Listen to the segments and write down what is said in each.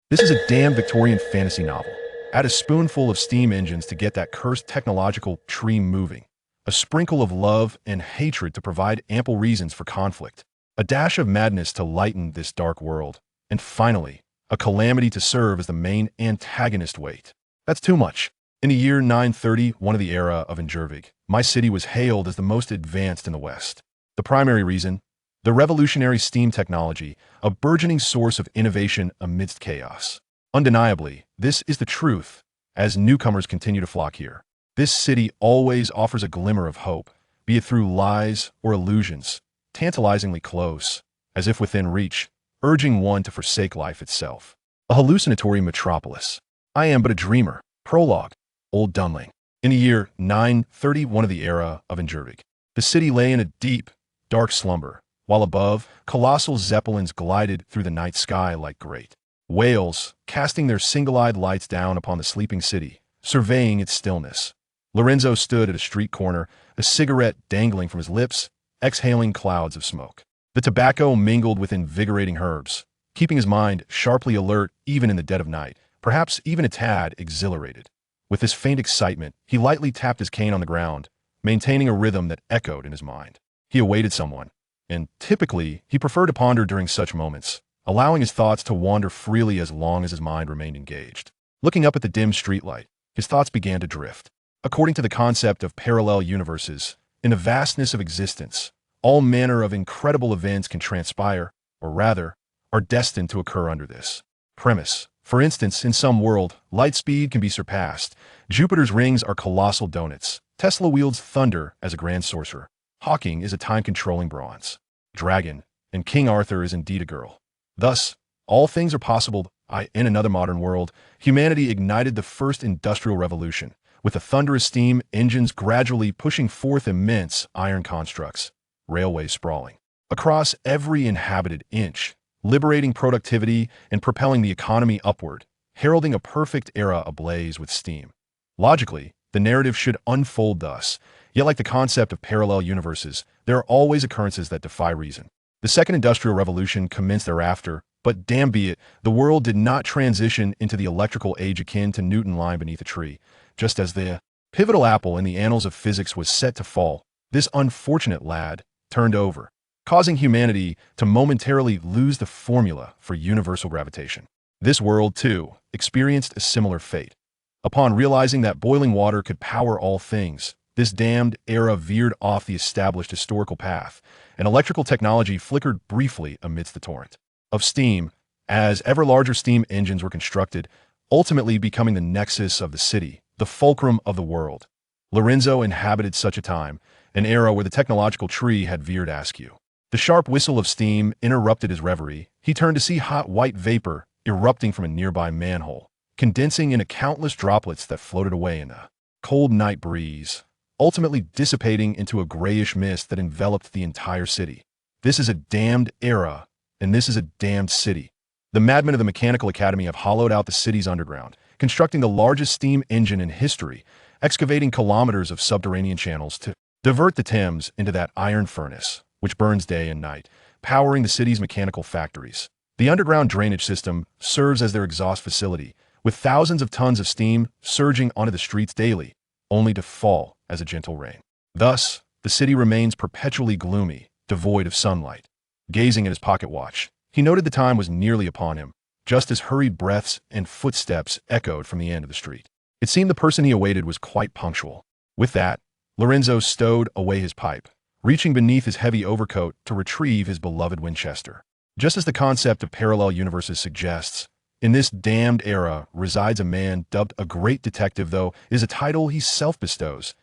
This is a damn Victorian fantasy novel. Add a spoonful of steam engines to get that cursed technological tree moving. A sprinkle of love and hatred to provide ample reasons for conflict. A dash of madness to lighten this dark world. And finally, a calamity to serve as the main antagonist weight. That's too much. In the year 930, one of the Era of Engervig, my city was hailed as the most advanced in the West. The primary reason? The revolutionary steam technology, a burgeoning source of innovation amidst chaos. Undeniably, this is the truth, as newcomers continue to flock here. This city always offers a glimmer of hope, be it through lies or illusions, tantalizingly close, as if within reach, urging one to forsake life itself. A hallucinatory metropolis. I am but a dreamer. Prologue. Old Dunling. In the year 930, one of the Era of Engervig, the city lay in a deep, dark slumber, while above, colossal zeppelins glided through the night sky like great whales, casting their single-eyed lights down upon the sleeping city, surveying its stillness. Lorenzo stood at a street corner, a cigarette dangling from his lips, exhaling clouds of smoke. The tobacco mingled with invigorating herbs, keeping his mind sharply alert even in the dead of night, perhaps even a tad exhilarated. With this faint excitement, he lightly tapped his cane on the ground, maintaining a rhythm that echoed in his mind. He awaited someone. And typically, he preferred to ponder during such moments, allowing his thoughts to wander freely as long as his mind remained engaged. Looking up at the dim streetlight, his thoughts began to drift. According to the concept of parallel universes, in the vastness of existence, all manner of incredible events can transpire, or rather, are destined to occur under this premise. For instance, in some world, light speed can be surpassed. Jupiter's rings are colossal donuts. Tesla wields thunder as a grand sorcerer. Hawking is a time-controlling bronze dragon, and King Arthur is indeed a girl. Thus, all things are possible. In another modern world, humanity ignited the first industrial revolution, with the thunderous steam engines gradually pushing forth immense iron constructs, railways sprawling across every inhabited inch, liberating productivity and propelling the economy upward, heralding a perfect era ablaze with steam. Logically, the narrative should unfold thus. Yet like the concept of parallel universes, there are always occurrences that defy reason. The Second Industrial Revolution commenced thereafter, but damn be it, the world did not transition into the electrical age akin to Newton lying beneath a tree. Just as the pivotal apple in the annals of physics was set to fall, this unfortunate lad turned over, causing humanity to momentarily lose the formula for universal gravitation. This world, too, experienced a similar fate. Upon realizing that boiling water could power all things, this damned era veered off the established historical path, and electrical technology flickered briefly amidst the torrent of steam, as ever larger steam engines were constructed, ultimately becoming the nexus of the city, the fulcrum of the world. Lorenzo inhabited such a time, an era where the technological tree had veered askew. The sharp whistle of steam interrupted his reverie. He turned to see hot white vapor erupting from a nearby manhole, condensing into countless droplets that floated away in a cold night breeze, ultimately dissipating into a grayish mist that enveloped the entire city. This is a damned era, and this is a damned city. The madmen of the Mechanical Academy have hollowed out the city's underground, constructing the largest steam engine in history, excavating kilometers of subterranean channels to divert the Thames into that iron furnace, which burns day and night, powering the city's mechanical factories. The underground drainage system serves as their exhaust facility, with thousands of tons of steam surging onto the streets daily, only to fall as a gentle rain. Thus, the city remains perpetually gloomy, devoid of sunlight. Gazing at his pocket watch, he noted the time was nearly upon him, just as hurried breaths and footsteps echoed from the end of the street. It seemed the person he awaited was quite punctual. With that, Lorenzo stowed away his pipe, reaching beneath his heavy overcoat to retrieve his beloved Winchester. Just as the concept of parallel universes suggests, in this damned era resides a man dubbed a great detective, though it is a title he self-bestows.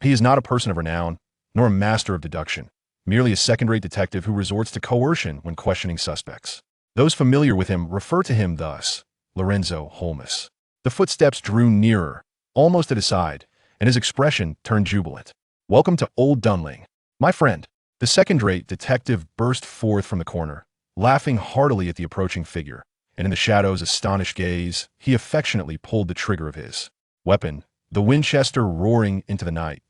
He is not a person of renown, nor a master of deduction, merely a second-rate detective who resorts to coercion when questioning suspects. Those familiar with him refer to him thus, Lorenzo Holmes. The footsteps drew nearer, almost at his side, and his expression turned jubilant. "Welcome to Old Dunling, my friend." The second-rate detective burst forth from the corner, laughing heartily at the approaching figure, and in the shadow's astonished gaze, he affectionately pulled the trigger of his weapon, the Winchester roaring into the night.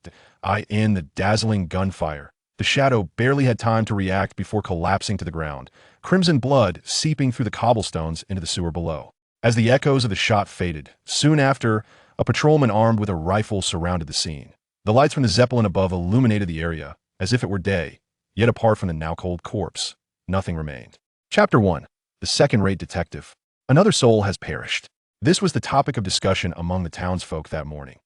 In the dazzling gunfire, the shadow barely had time to react before collapsing to the ground, crimson blood seeping through the cobblestones into the sewer below. As the echoes of the shot faded, soon after, a patrolman armed with a rifle surrounded the scene. The lights from the Zeppelin above illuminated the area, as if it were day, yet apart from the now-cold corpse, nothing remained. Chapter 1. The Second-Rate Detective. Another soul has perished. This was the topic of discussion among the townsfolk that morning.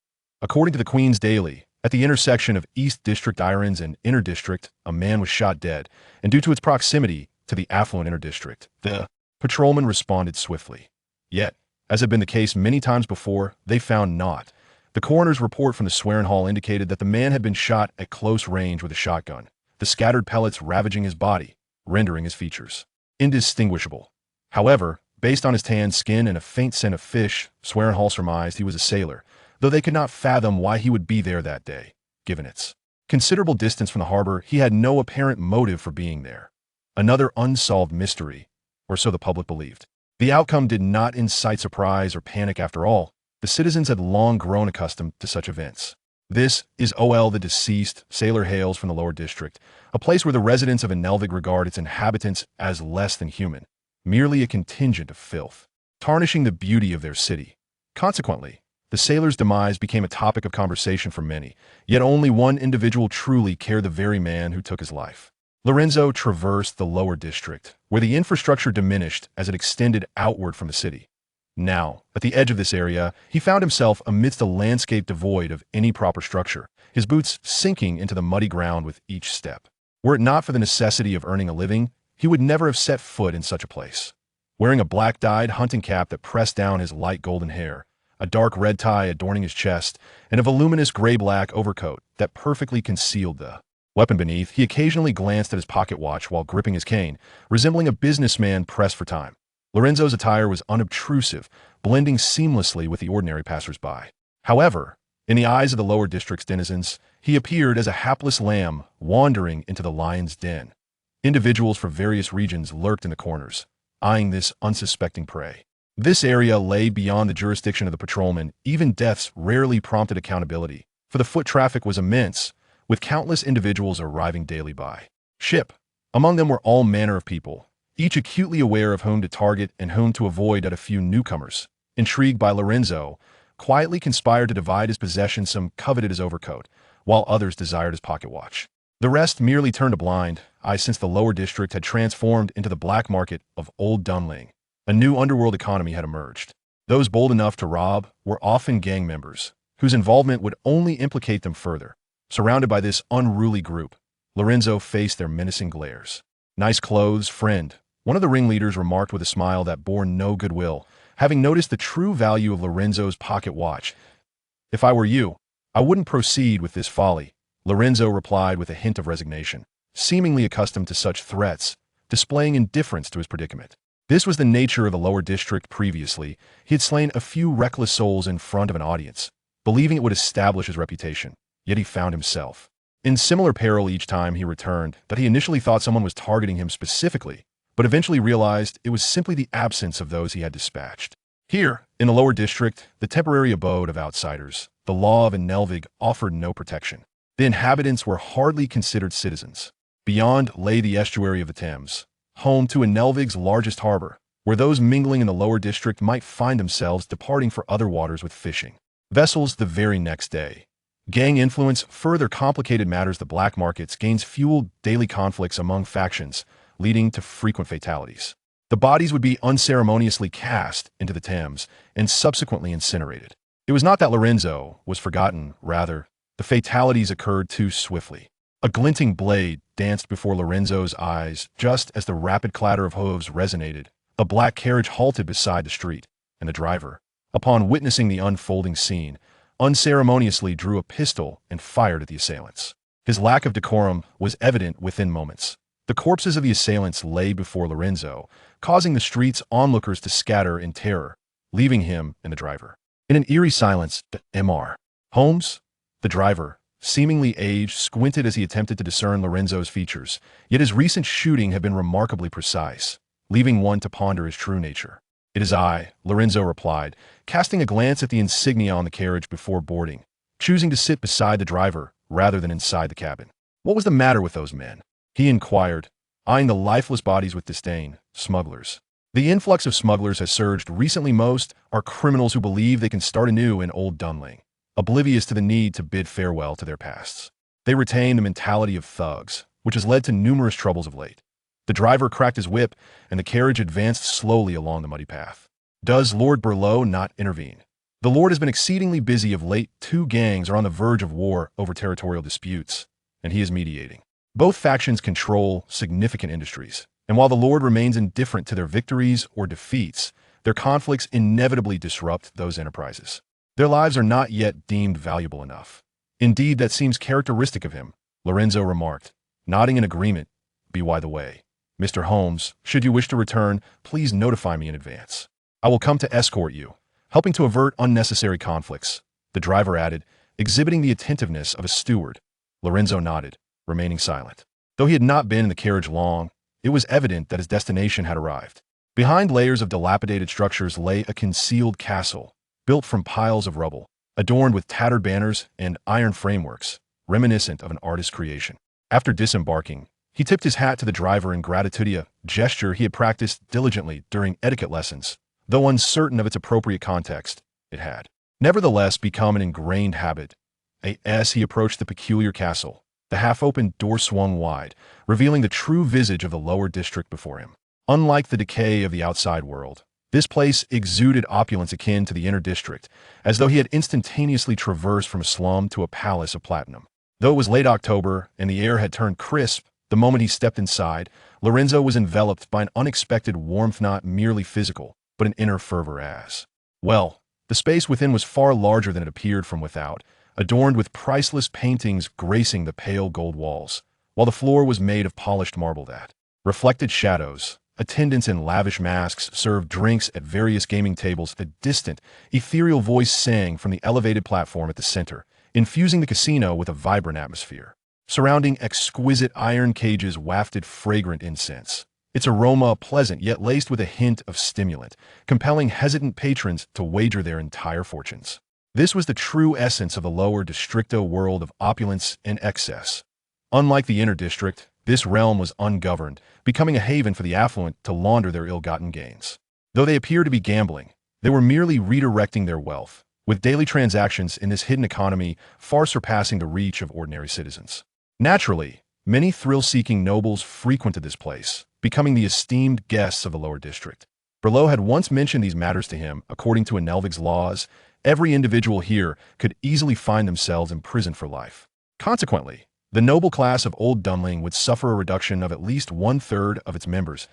According to the Queen's Daily, at the intersection of East District Irons and Inner District, a man was shot dead, and due to its proximity to the affluent Inner District, the patrolman responded swiftly. Yet, as had been the case many times before, they found naught. The coroner's report from the swearing hall indicated that the man had been shot at close range with a shotgun, the scattered pellets ravaging his body, rendering his features indistinguishable. However, based on his tan skin and a faint scent of fish, swearing hall surmised he was a sailor, though they could not fathom why he would be there that day. Given its considerable distance from the harbor, he had no apparent motive for being there. Another unsolved mystery, or so the public believed. The outcome did not incite surprise or panic after all. The citizens had long grown accustomed to such events. This is O.L. the deceased sailor hails from the lower district, a place where the residents of Engervig regard its inhabitants as less than human, merely a contingent of filth, tarnishing the beauty of their city. Consequently, the sailor's demise became a topic of conversation for many, yet only one individual truly cared, the very man who took his life. Lorenzo traversed the lower district, where the infrastructure diminished as it extended outward from the city. Now, at the edge of this area, he found himself amidst a landscape devoid of any proper structure, his boots sinking into the muddy ground with each step. Were it not for the necessity of earning a living, he would never have set foot in such a place. Wearing a black-dyed hunting cap that pressed down his light golden hair, a dark red tie adorning his chest, and a voluminous gray-black overcoat that perfectly concealed the weapon beneath, he occasionally glanced at his pocket watch while gripping his cane, resembling a businessman pressed for time. Lorenzo's attire was unobtrusive, blending seamlessly with the ordinary passers-by. However, in the eyes of the lower district's denizens, he appeared as a hapless lamb wandering into the lion's den. Individuals from various regions lurked in the corners, eyeing this unsuspecting prey. This area lay beyond the jurisdiction of the patrolman. Even deaths rarely prompted accountability, for the foot traffic was immense, with countless individuals arriving daily by ship. Among them were all manner of people, each acutely aware of whom to target and whom to avoid. At a few newcomers, intrigued by Lorenzo, quietly conspired to divide his possessions. Some coveted his overcoat, while others desired his pocket watch. The rest merely turned a blind eye, since the lower district had transformed into the black market of Old Dunling. A new underworld economy had emerged. Those bold enough to rob were often gang members, whose involvement would only implicate them further. Surrounded by this unruly group, Lorenzo faced their menacing glares. "Nice clothes, friend," one of the ringleaders remarked with a smile that bore no goodwill, having noticed the true value of Lorenzo's pocket watch. "If I were you, I wouldn't proceed with this folly," Lorenzo replied with a hint of resignation, seemingly accustomed to such threats, displaying indifference to his predicament. This was the nature of the lower district. Previously, he had slain a few reckless souls in front of an audience, believing it would establish his reputation, yet he found himself in similar peril each time he returned. That he initially thought someone was targeting him specifically, but eventually realized it was simply the absence of those he had dispatched. Here, in the lower district, the temporary abode of outsiders, the law of Engervig offered no protection. The inhabitants were hardly considered citizens. Beyond lay the estuary of the Thames, home to Engervig's largest harbor, where those mingling in the lower district might find themselves departing for other waters with fishing vessels the very next day. Gang influence further complicated matters. The black markets gains fueled daily conflicts among factions, leading to frequent fatalities. The bodies would be unceremoniously cast into the Thames and subsequently incinerated. It was not that Lorenzo was forgotten, rather, the fatalities occurred too swiftly. A glinting blade danced before Lorenzo's eyes just as the rapid clatter of hooves resonated. A black carriage halted beside the street, and the driver, upon witnessing the unfolding scene, unceremoniously drew a pistol and fired at the assailants. His lack of decorum was evident within moments. The corpses of the assailants lay before Lorenzo, causing the street's onlookers to scatter in terror, leaving him and the driver in an eerie silence. Mr. Holmes, the driver, seemingly aged, squinted as he attempted to discern Lorenzo's features, yet his recent shooting had been remarkably precise, leaving one to ponder his true nature. "It is I," Lorenzo replied, casting a glance at the insignia on the carriage before boarding, choosing to sit beside the driver rather than inside the cabin. "What was the matter with those men?" he inquired, eyeing the lifeless bodies with disdain. "Smugglers," The influx of smugglers has surged recently. Most are criminals who believe they can start anew in Old Dunling, oblivious to the need to bid farewell to their pasts. They retain the mentality of thugs, which has led to numerous troubles of late. The driver cracked his whip, and the carriage advanced slowly along the muddy path. Does Lord Burleau not intervene? The Lord has been exceedingly busy of late. Two gangs are on the verge of war over territorial disputes, and he is mediating. Both factions control significant industries, and while the Lord remains indifferent to their victories or defeats, their conflicts inevitably disrupt those enterprises. Their lives are not yet deemed valuable enough. Indeed, that seems characteristic of him, Lorenzo remarked, nodding in agreement. By the way, Mr. Holmes, should you wish to return, please notify me in advance. I will come to escort you, helping to avert unnecessary conflicts, the driver added, exhibiting the attentiveness of a steward. Lorenzo nodded, remaining silent. Though he had not been in the carriage long, it was evident that his destination had arrived. Behind layers of dilapidated structures lay a concealed castle, built from piles of rubble, adorned with tattered banners and iron frameworks, reminiscent of an artist's creation. After disembarking, he tipped his hat to the driver in gratitude, a gesture he had practiced diligently during etiquette lessons. Though uncertain of its appropriate context, it had nevertheless become an ingrained habit. As he approached the peculiar castle, the half-open door swung wide, revealing the true visage of the lower district before him. Unlike the decay of the outside world, this place exuded opulence akin to the inner district, as though he had instantaneously traversed from a slum to a palace of platinum. Though it was late October and the air had turned crisp the moment he stepped inside, Lorenzo was enveloped by an unexpected warmth, not merely physical, but an inner fervor as well. The space within was far larger than it appeared from without, adorned with priceless paintings gracing the pale gold walls, while the floor was made of polished marble that reflected shadows. Attendants in lavish masks served drinks at various gaming tables. A distant, ethereal voice sang from the elevated platform at the center, infusing the casino with a vibrant atmosphere. Surrounding exquisite iron cages wafted fragrant incense, its aroma pleasant yet laced with a hint of stimulant, compelling hesitant patrons to wager their entire fortunes. This was the true essence of the lower districto world of opulence and excess. Unlike the inner district, this realm was ungoverned, becoming a haven for the affluent to launder their ill-gotten gains. Though they appeared to be gambling, they were merely redirecting their wealth, with daily transactions in this hidden economy far surpassing the reach of ordinary citizens. Naturally, many thrill-seeking nobles frequented this place, becoming the esteemed guests of the lower district. Burleau had once mentioned these matters to him. According to Engervig's laws, every individual here could easily find themselves imprisoned for life. Consequently, the noble class of Old Dunling would suffer a reduction of at least one-third of its members.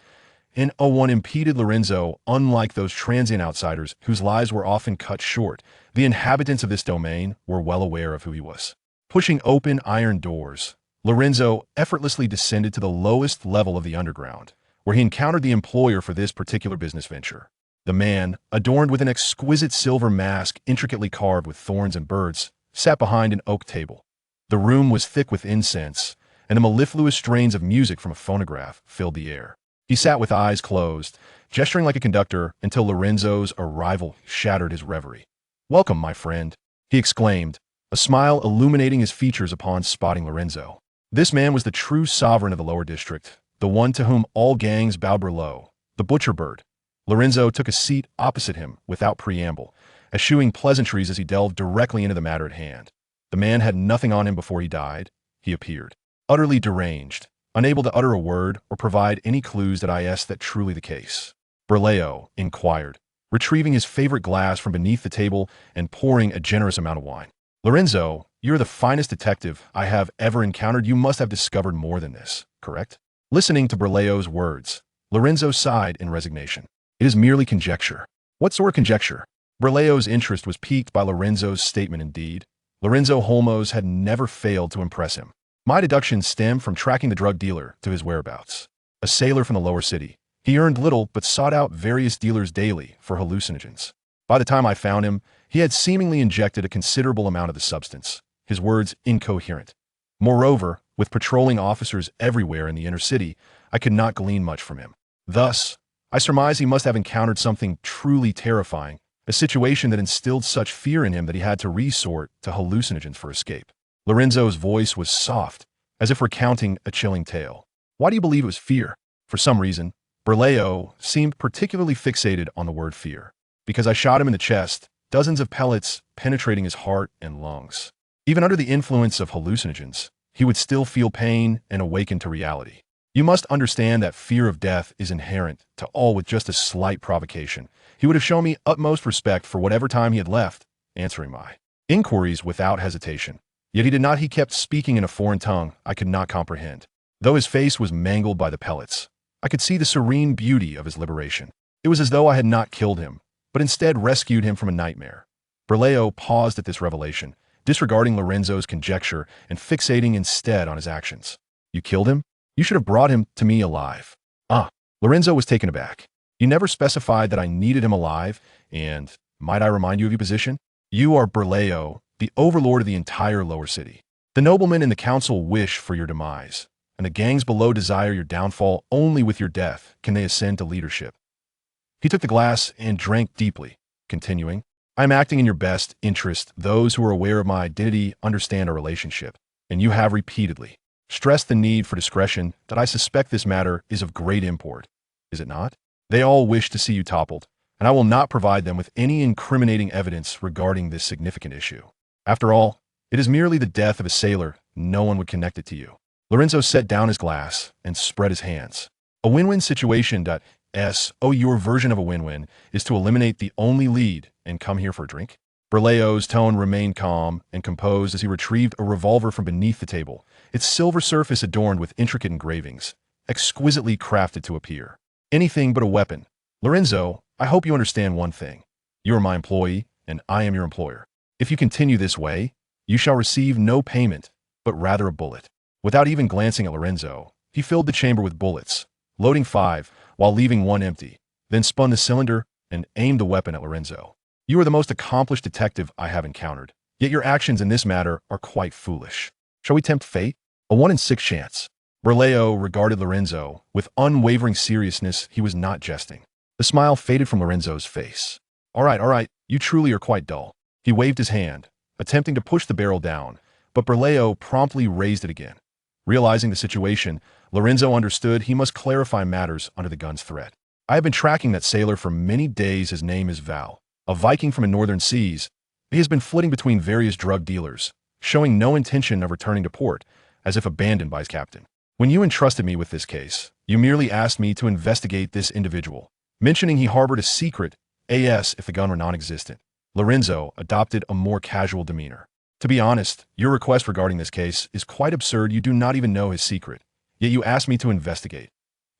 And one impeded Lorenzo. Unlike those transient outsiders whose lives were often cut short, the inhabitants of this domain were well aware of who he was. Pushing open iron doors, Lorenzo effortlessly descended to the lowest level of the underground, where he encountered the employer for this particular business venture. The man, adorned with an exquisite silver mask intricately carved with thorns and birds, sat behind an oak table. The room was thick with incense, and the mellifluous strains of music from a phonograph filled the air. He sat with eyes closed, gesturing like a conductor until Lorenzo's arrival shattered his reverie. "Welcome, my friend," he exclaimed, a smile illuminating his features upon spotting Lorenzo. This man was the true sovereign of the lower district, the one to whom all gangs bowed. Burleau, the butcher bird. Lorenzo took a seat opposite him without preamble, eschewing pleasantries as he delved directly into the matter at hand. The man had nothing on him before he died. He appeared utterly deranged, unable to utter a word or provide any clues. That truly the case? Burleau inquired, retrieving his favorite glass from beneath the table and pouring a generous amount of wine. "Lorenzo, you're the finest detective I have ever encountered. You must have discovered more than this, correct?" Listening to Burleau's words, Lorenzo sighed in resignation. "It is merely conjecture." "What sort of conjecture?" Burleau's interest was piqued by Lorenzo's statement. Indeed, Lorenzo Holmes had never failed to impress him. "My deductions stem from tracking the drug dealer to his whereabouts. A sailor from the lower city, he earned little but sought out various dealers daily for hallucinogens. By the time I found him, he had seemingly injected a considerable amount of the substance, his words incoherent. Moreover, with patrolling officers everywhere in the inner city, I could not glean much from him. Thus, I surmise he must have encountered something truly terrifying, a situation that instilled such fear in him that he had to resort to hallucinogens for escape." Lorenzo's voice was soft, as if recounting a chilling tale. "Why do you believe it was fear?" "For some reason, Berleo seemed particularly fixated on the word fear. Because I shot him in the chest, dozens of pellets penetrating his heart and lungs. Even under the influence of hallucinogens, he would still feel pain and awaken to reality. You must understand that fear of death is inherent to all with just a slight provocation. He would have shown me utmost respect for whatever time he had left, answering my inquiries without hesitation. Yet he kept speaking in a foreign tongue I could not comprehend. Though his face was mangled by the pellets, I could see the serene beauty of his liberation. It was as though I had not killed him, but instead rescued him from a nightmare. Berleo paused at this revelation, disregarding Lorenzo's conjecture and fixating instead on his actions. You killed him? You should have brought him to me alive. Ah, Lorenzo was taken aback. You never specified that I needed him alive, and might I remind you of your position? You are Berleo, the overlord of the entire lower city. The noblemen in the council wish for your demise, and the gangs below desire your downfall. Only with your death can they ascend to leadership. He took the glass and drank deeply, continuing, I am acting in your best interest. Those who are aware of my identity understand our relationship, and you have repeatedly stressed the need for discretion that I suspect this matter is of great import. Is it not? They all wish to see you toppled, and I will not provide them with any incriminating evidence regarding this significant issue. After all, it is merely the death of a sailor. No one would connect it to you. Lorenzo set down his glass and spread his hands. A win-win situation. Your version of a win-win is to eliminate the only lead and come here for a drink? Berleo's tone remained calm and composed as he retrieved a revolver from beneath the table, its silver surface adorned with intricate engravings, exquisitely crafted to appear anything but a weapon. Lorenzo, I hope you understand one thing. You are my employee, and I am your employer. If you continue this way, you shall receive no payment, but rather a bullet. Without even glancing at Lorenzo, he filled the chamber with bullets, loading 5 while leaving 1 empty, then spun the cylinder and aimed the weapon at Lorenzo. You are the most accomplished detective I have encountered, yet your actions in this matter are quite foolish. Shall we tempt fate? A 1 in 6 chance. Berleo regarded Lorenzo with unwavering seriousness. He was not jesting. The smile faded from Lorenzo's face. All right, you truly are quite dull. He waved his hand, attempting to push the barrel down, but Berleo promptly raised it again. Realizing the situation, Lorenzo understood he must clarify matters under the gun's threat. I have been tracking that sailor for many days. His name is Val, a Viking from the northern seas. He has been flitting between various drug dealers, showing no intention of returning to port, as if abandoned by his captain. When you entrusted me with this case, you merely asked me to investigate this individual, mentioning he harbored a secret as if the gun were non-existent. Lorenzo adopted a more casual demeanor. To be honest, your request regarding this case is quite absurd. You do not even know his secret, yet you asked me to investigate.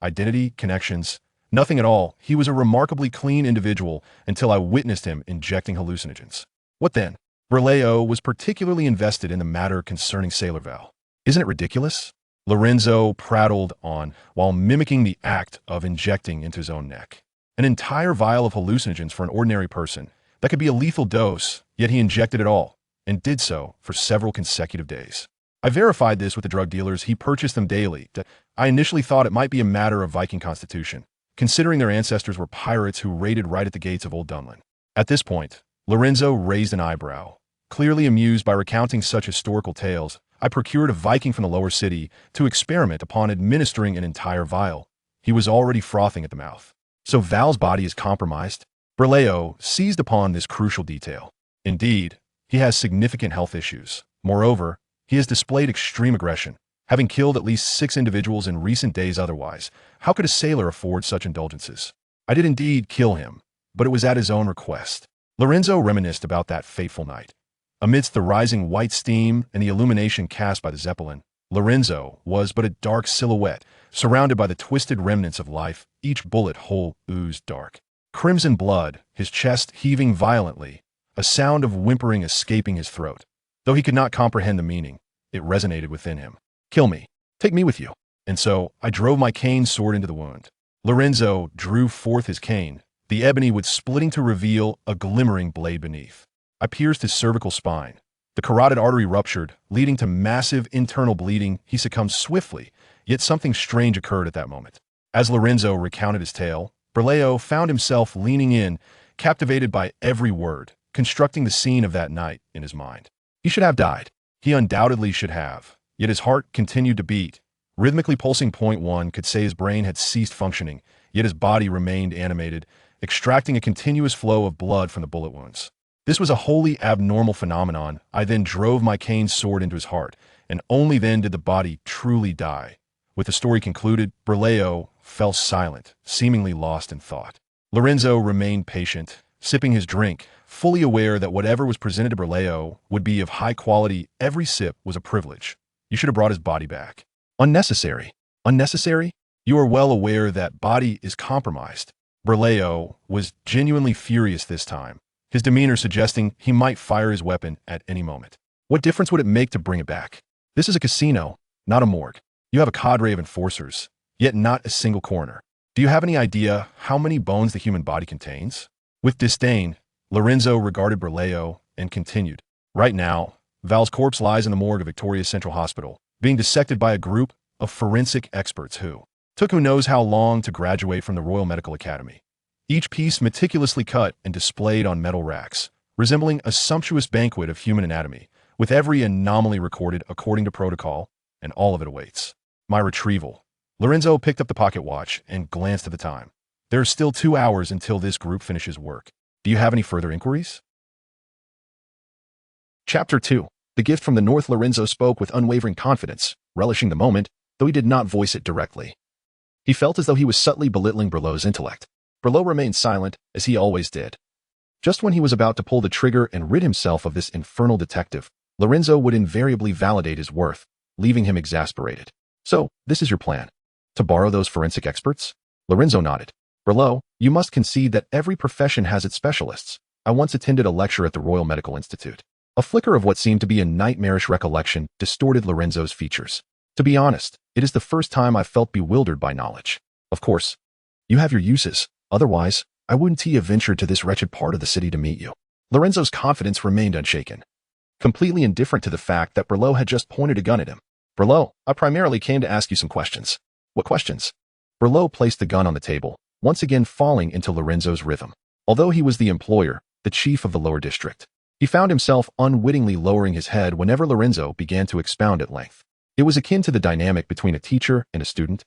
Identity, connections, nothing at all. He was a remarkably clean individual until I witnessed him injecting hallucinogens. What then? Berleo was particularly invested in the matter concerning Sailor Val. Isn't it ridiculous? Lorenzo prattled on while mimicking the act of injecting into his own neck. An entire vial of hallucinogens for an ordinary person. That could be a lethal dose, yet he injected it all, and did so for several consecutive days. I verified this with the drug dealers. He purchased them daily. I initially thought it might be a matter of Viking constitution, considering their ancestors were pirates who raided right at the gates of Old Dunlin. At this point, Lorenzo raised an eyebrow. Clearly amused by recounting such historical tales, I procured a Viking from the lower city to experiment upon administering an entire vial. He was already frothing at the mouth. So Val's body is compromised? Berleo seized upon this crucial detail. Indeed, he has significant health issues. Moreover, he has displayed extreme aggression, having killed at least 6 individuals in recent days. Otherwise, how could a sailor afford such indulgences? I did indeed kill him, but it was at his own request. Lorenzo reminisced about that fateful night. Amidst the rising white steam and the illumination cast by the Zeppelin, Lorenzo was but a dark silhouette, surrounded by the twisted remnants of life. Each bullet hole oozed dark crimson blood, his chest heaving violently, a sound of whimpering escaping his throat. Though he could not comprehend the meaning, it resonated within him. Kill me. Take me with you. And so I drove my cane sword into the wound. Lorenzo drew forth his cane, the ebony wood splitting to reveal a glimmering blade beneath. I pierced his cervical spine. The carotid artery ruptured, leading to massive internal bleeding. He succumbed swiftly, yet something strange occurred at that moment. As Lorenzo recounted his tale, Berleo found himself leaning in, captivated by every word, constructing the scene of that night in his mind. He should have died. He undoubtedly should have. Yet his heart continued to beat, rhythmically pulsing. Point one could say his brain had ceased functioning, yet his body remained animated, extracting a continuous flow of blood from the bullet wounds. This was a wholly abnormal phenomenon. I then drove my cane sword into his heart, and only then did the body truly die. With the story concluded, Berleo fell silent, seemingly lost in thought. Lorenzo remained patient, sipping his drink, fully aware that whatever was presented to Berleo would be of high quality. Every sip was a privilege. You should have brought his body back. Unnecessary. Unnecessary? You are well aware that body is compromised. Berleo was genuinely furious this time, his demeanor suggesting he might fire his weapon at any moment. What difference would it make to bring it back? This is a casino, not a morgue. You have a cadre of enforcers, yet not a single coroner. Do you have any idea how many bones the human body contains? With disdain, Lorenzo regarded Berleo and continued. Right now, Val's corpse lies in the morgue of Victoria Central Hospital, being dissected by a group of forensic experts who took who knows how long to graduate from the Royal Medical Academy. Each piece meticulously cut and displayed on metal racks, resembling a sumptuous banquet of human anatomy, with every anomaly recorded according to protocol, and all of it awaits my retrieval. Lorenzo picked up the pocket watch and glanced at the time. There are still 2 hours until this group finishes work. Do you have any further inquiries? Chapter 2. The gift from the north. Lorenzo spoke with unwavering confidence, relishing the moment, though he did not voice it directly. He felt as though he was subtly belittling Berleo's intellect. Berleo remained silent, as he always did. Just when he was about to pull the trigger and rid himself of this infernal detective, Lorenzo would invariably validate his worth, leaving him exasperated. So, this is your plan? To borrow those forensic experts? Lorenzo nodded. Berleo, you must concede that every profession has its specialists. I once attended a lecture at the Royal Medical Institute. A flicker of what seemed to be a nightmarish recollection distorted Lorenzo's features. To be honest, it is the first time I've felt bewildered by knowledge. Of course, you have your uses. Otherwise, I wouldn't have ventured to this wretched part of the city to meet you. Lorenzo's confidence remained unshaken, completely indifferent to the fact that Berleo had just pointed a gun at him. Berleo, I primarily came to ask you some questions. What questions? Berleo placed the gun on the table, once again falling into Lorenzo's rhythm. Although he was the employer, the chief of the lower district, he found himself unwittingly lowering his head whenever Lorenzo began to expound at length. It was akin to the dynamic between a teacher and a student,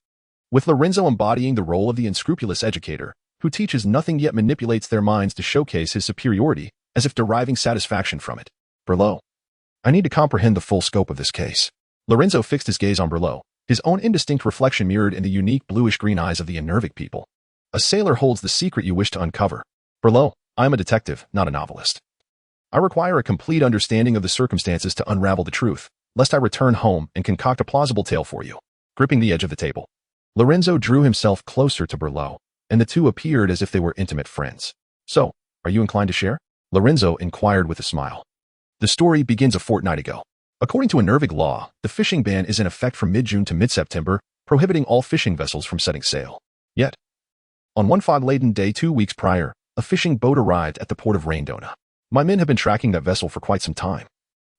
with Lorenzo embodying the role of the unscrupulous educator, who teaches nothing yet manipulates their minds to showcase his superiority, as if deriving satisfaction from it. Berleo, I need to comprehend the full scope of this case. Lorenzo fixed his gaze on Berleo, his own indistinct reflection mirrored in the unique bluish-green eyes of the Engervig people. A sailor holds the secret you wish to uncover. Berleo, I am a detective, not a novelist. I require a complete understanding of the circumstances to unravel the truth, lest I return home and concoct a plausible tale for you. Gripping the edge of the table, Lorenzo drew himself closer to Berleo, and the two appeared as if they were intimate friends. So, are you inclined to share? Lorenzo inquired with a smile. The story begins a fortnight ago. According to Engervig law, the fishing ban is in effect from mid-June to mid-September, prohibiting all fishing vessels from setting sail. Yet, on one fog-laden day 2 weeks prior, a fishing boat arrived at the port of Randona. My men have been tracking that vessel for quite some time.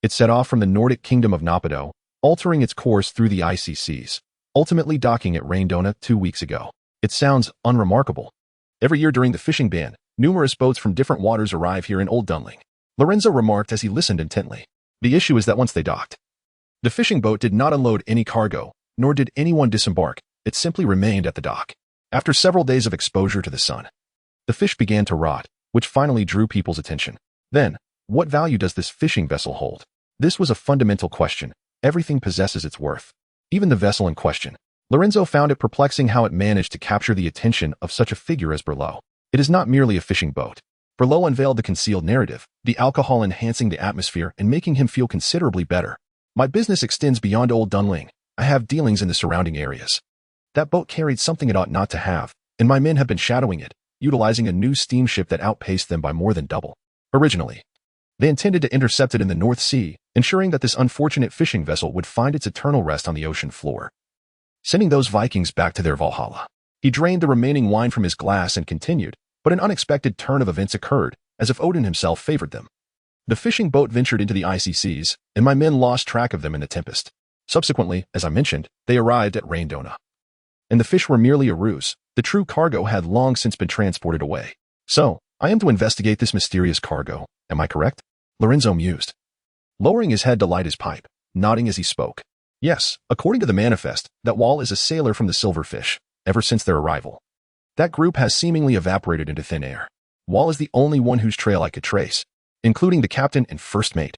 It set off from the Nordic kingdom of Napido, altering its course through the icy seas, ultimately docking at Randona 2 weeks ago. It sounds unremarkable. Every year during the fishing ban, numerous boats from different waters arrive here in Old Dunling. Lorenzo remarked as he listened intently. The issue is that once they docked, the fishing boat did not unload any cargo, nor did anyone disembark. It simply remained at the dock. After several days of exposure to the sun, the fish began to rot, which finally drew people's attention. Then, what value does this fishing vessel hold? This was a fundamental question. Everything possesses its worth, even the vessel in question. Lorenzo found it perplexing how it managed to capture the attention of such a figure as Berleo. It is not merely a fishing boat. Berleo unveiled the concealed narrative, the alcohol enhancing the atmosphere and making him feel considerably better. My business extends beyond Old Dunling. I have dealings in the surrounding areas. That boat carried something it ought not to have, and my men have been shadowing it, utilizing a new steamship that outpaced them by more than double. Originally, they intended to intercept it in the North Sea, ensuring that this unfortunate fishing vessel would find its eternal rest on the ocean floor, sending those Vikings back to their Valhalla. He drained the remaining wine from his glass and continued, but an unexpected turn of events occurred, as if Odin himself favored them. The fishing boat ventured into the icy seas, and my men lost track of them in the tempest. Subsequently, as I mentioned, they arrived at Randona. And the fish were merely a ruse. The true cargo had long since been transported away. So, I am to investigate this mysterious cargo, am I correct? Lorenzo mused, lowering his head to light his pipe, nodding as he spoke. Yes, according to the manifest, that wall is a sailor from the Silverfish, ever since their arrival. That group has seemingly evaporated into thin air. Wall is the only one whose trail I could trace, including the captain and first mate.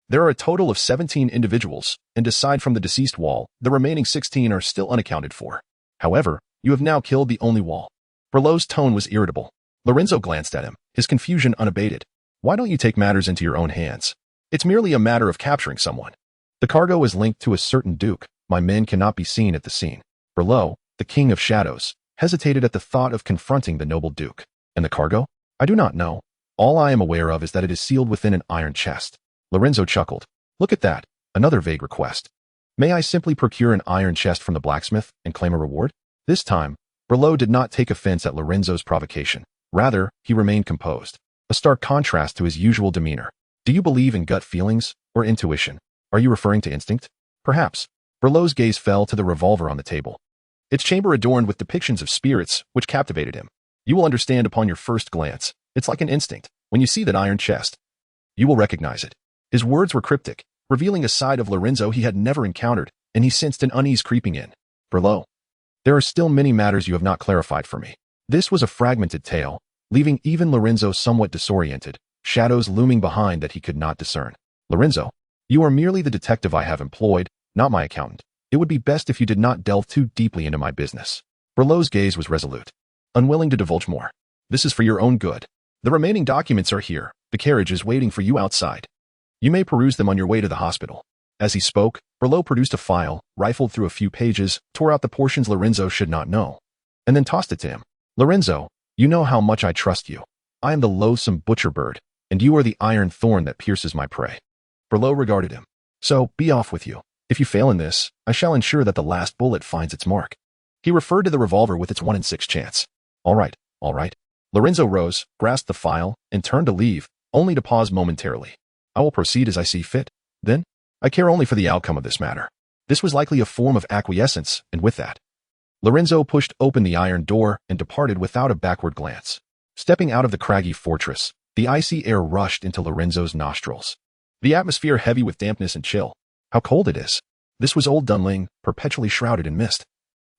There are a total of 17 individuals, and aside from the deceased Wall, the remaining 16 are still unaccounted for. However, you have now killed the only Wall. Berlot's tone was irritable. Lorenzo glanced at him, his confusion unabated. Why don't you take matters into your own hands? It's merely a matter of capturing someone. The cargo is linked to a certain duke. My men cannot be seen at the scene. Berlot, the king of shadows, hesitated at the thought of confronting the noble duke. And the cargo? I do not know. All I am aware of is that it is sealed within an iron chest. Lorenzo chuckled. Look at that. Another vague request. May I simply procure an iron chest from the blacksmith and claim a reward? This time, Berlot did not take offense at Lorenzo's provocation. Rather, he remained composed, a stark contrast to his usual demeanor. Do you believe in gut feelings or intuition? Are you referring to instinct? Perhaps. Berlot's gaze fell to the revolver on the table. Its chamber adorned with depictions of spirits, which captivated him. You will understand upon your first glance. It's like an instinct. When you see that iron chest, you will recognize it. His words were cryptic, revealing a side of Lorenzo he had never encountered, and he sensed an unease creeping in. Berlot, there are still many matters you have not clarified for me. This was a fragmented tale, leaving even Lorenzo somewhat disoriented, shadows looming behind that he could not discern. Lorenzo, you are merely the detective I have employed, not my accountant. It would be best if you did not delve too deeply into my business. Berlot's gaze was resolute, unwilling to divulge more. This is for your own good. The remaining documents are here. The carriage is waiting for you outside. You may peruse them on your way to the hospital. As he spoke, Berlot produced a file, rifled through a few pages, tore out the portions Lorenzo should not know, and then tossed it to him. Lorenzo, you know how much I trust you. I am the loathsome butcher bird, and you are the iron thorn that pierces my prey. Berlot regarded him. So, be off with you. If you fail in this, I shall ensure that the last bullet finds its mark. He referred to the revolver with its 1 in 6 chance. All right. Lorenzo rose, grasped the file, and turned to leave, only to pause momentarily. I will proceed as I see fit. Then, I care only for the outcome of this matter. This was likely a form of acquiescence, and with that, Lorenzo pushed open the iron door and departed without a backward glance. Stepping out of the craggy fortress, the icy air rushed into Lorenzo's nostrils. The atmosphere heavy with dampness and chill. How cold it is. This was old Dunling, perpetually shrouded in mist,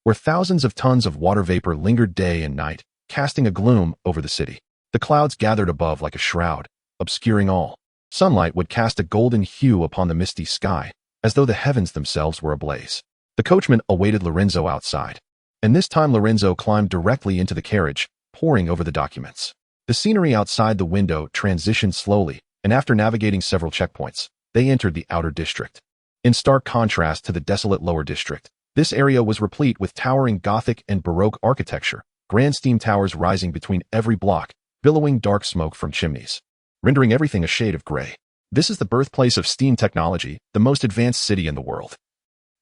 where thousands of tons of water vapor lingered day and night, casting a gloom over the city. The clouds gathered above like a shroud, obscuring all. Sunlight would cast a golden hue upon the misty sky, as though the heavens themselves were ablaze. The coachman awaited Lorenzo outside, and this time Lorenzo climbed directly into the carriage, poring over the documents. The scenery outside the window transitioned slowly, and after navigating several checkpoints, they entered the outer district. In stark contrast to the desolate lower district, this area was replete with towering Gothic and Baroque architecture, grand steam towers rising between every block, billowing dark smoke from chimneys, rendering everything a shade of gray. This is the birthplace of steam technology, the most advanced city in the world,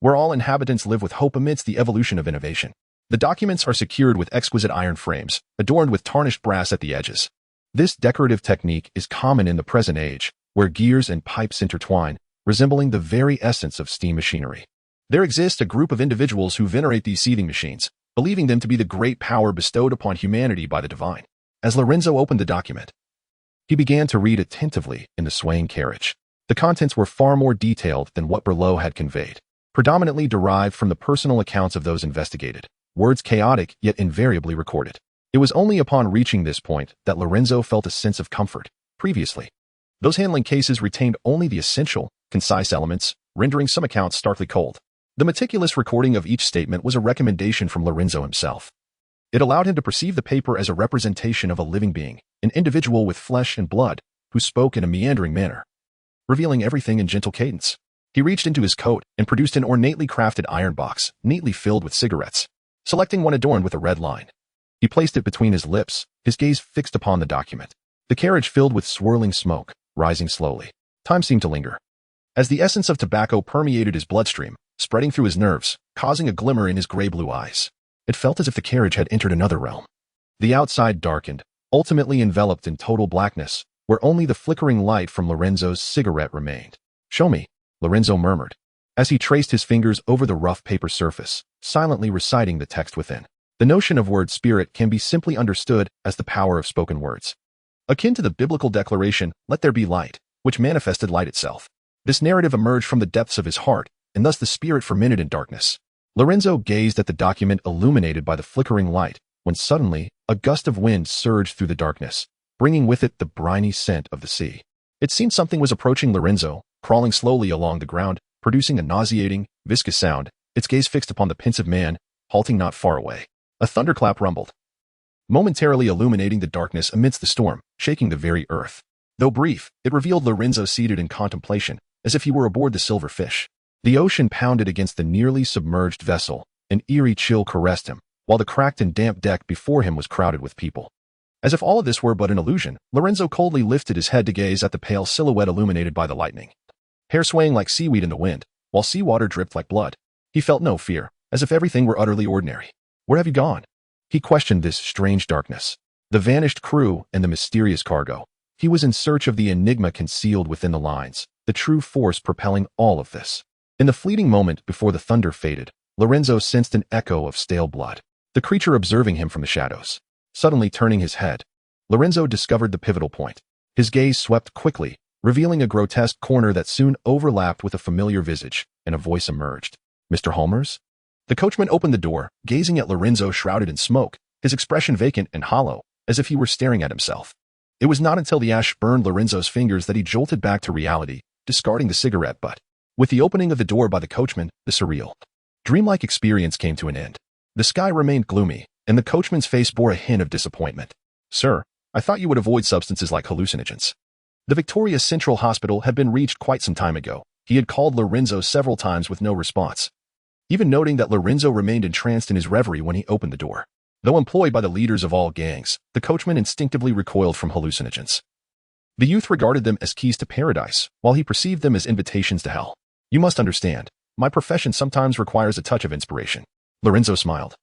where all inhabitants live with hope amidst the evolution of innovation. The documents are secured with exquisite iron frames, adorned with tarnished brass at the edges. This decorative technique is common in the present age, where gears and pipes intertwine, resembling the very essence of steam machinery. There exists a group of individuals who venerate these seething machines, believing them to be the great power bestowed upon humanity by the divine. As Lorenzo opened the document, he began to read attentively in the swaying carriage. The contents were far more detailed than what Berlot had conveyed, predominantly derived from the personal accounts of those investigated. Words chaotic yet invariably recorded. It was only upon reaching this point that Lorenzo felt a sense of comfort. Previously, those handling cases retained only the essential, concise elements, rendering some accounts starkly cold. The meticulous recording of each statement was a recommendation from Lorenzo himself. It allowed him to perceive the paper as a representation of a living being, an individual with flesh and blood, who spoke in a meandering manner, revealing everything in gentle cadence. He reached into his coat and produced an ornately crafted iron box, neatly filled with cigarettes. Selecting one adorned with a red line, he placed it between his lips, his gaze fixed upon the document. The carriage filled with swirling smoke, rising slowly. Time seemed to linger, as the essence of tobacco permeated his bloodstream, spreading through his nerves, causing a glimmer in his gray-blue eyes. It felt as if the carriage had entered another realm. The outside darkened, ultimately enveloped in total blackness, where only the flickering light from Lorenzo's cigarette remained. Show me, Lorenzo murmured, as he traced his fingers over the rough paper surface, silently reciting the text within. The notion of word spirit can be simply understood as the power of spoken words, akin to the biblical declaration, "Let there be light," which manifested light itself. This narrative emerged from the depths of his heart, and thus the spirit fermented in darkness. Lorenzo gazed at the document illuminated by the flickering light, when suddenly, a gust of wind surged through the darkness, bringing with it the briny scent of the sea. It seemed something was approaching Lorenzo, crawling slowly along the ground, producing a nauseating, viscous sound, its gaze fixed upon the pensive man, halting not far away. A thunderclap rumbled, momentarily illuminating the darkness amidst the storm, shaking the very earth. Though brief, it revealed Lorenzo seated in contemplation, as if he were aboard the Silver Fish. The ocean pounded against the nearly submerged vessel, an eerie chill caressed him, while the cracked and damp deck before him was crowded with people. As if all of this were but an illusion, Lorenzo coldly lifted his head to gaze at the pale silhouette illuminated by the lightning. Hair swaying like seaweed in the wind, while seawater dripped like blood. He felt no fear, as if everything were utterly ordinary. Where have you gone? He questioned this strange darkness. The vanished crew and the mysterious cargo. He was in search of the enigma concealed within the lines, the true force propelling all of this. In the fleeting moment before the thunder faded, Lorenzo sensed an echo of stale blood. The creature observing him from the shadows. Suddenly turning his head, Lorenzo discovered the pivotal point. His gaze swept quickly, revealing a grotesque corner that soon overlapped with a familiar visage, and a voice emerged. Mr. Halmers? The coachman opened the door, gazing at Lorenzo shrouded in smoke, his expression vacant and hollow, as if he were staring at himself. It was not until the ash burned Lorenzo's fingers that he jolted back to reality, discarding the cigarette butt. With the opening of the door by the coachman, the surreal, dreamlike experience came to an end. The sky remained gloomy, and the coachman's face bore a hint of disappointment. Sir, I thought you would avoid substances like hallucinogens. The Victoria Central Hospital had been reached quite some time ago. He had called Lorenzo several times with no response, even noting that Lorenzo remained entranced in his reverie when he opened the door. Though employed by the leaders of all gangs, the coachman instinctively recoiled from hallucinogens. The youth regarded them as keys to paradise, while he perceived them as invitations to hell. You must understand, my profession sometimes requires a touch of inspiration. Lorenzo smiled,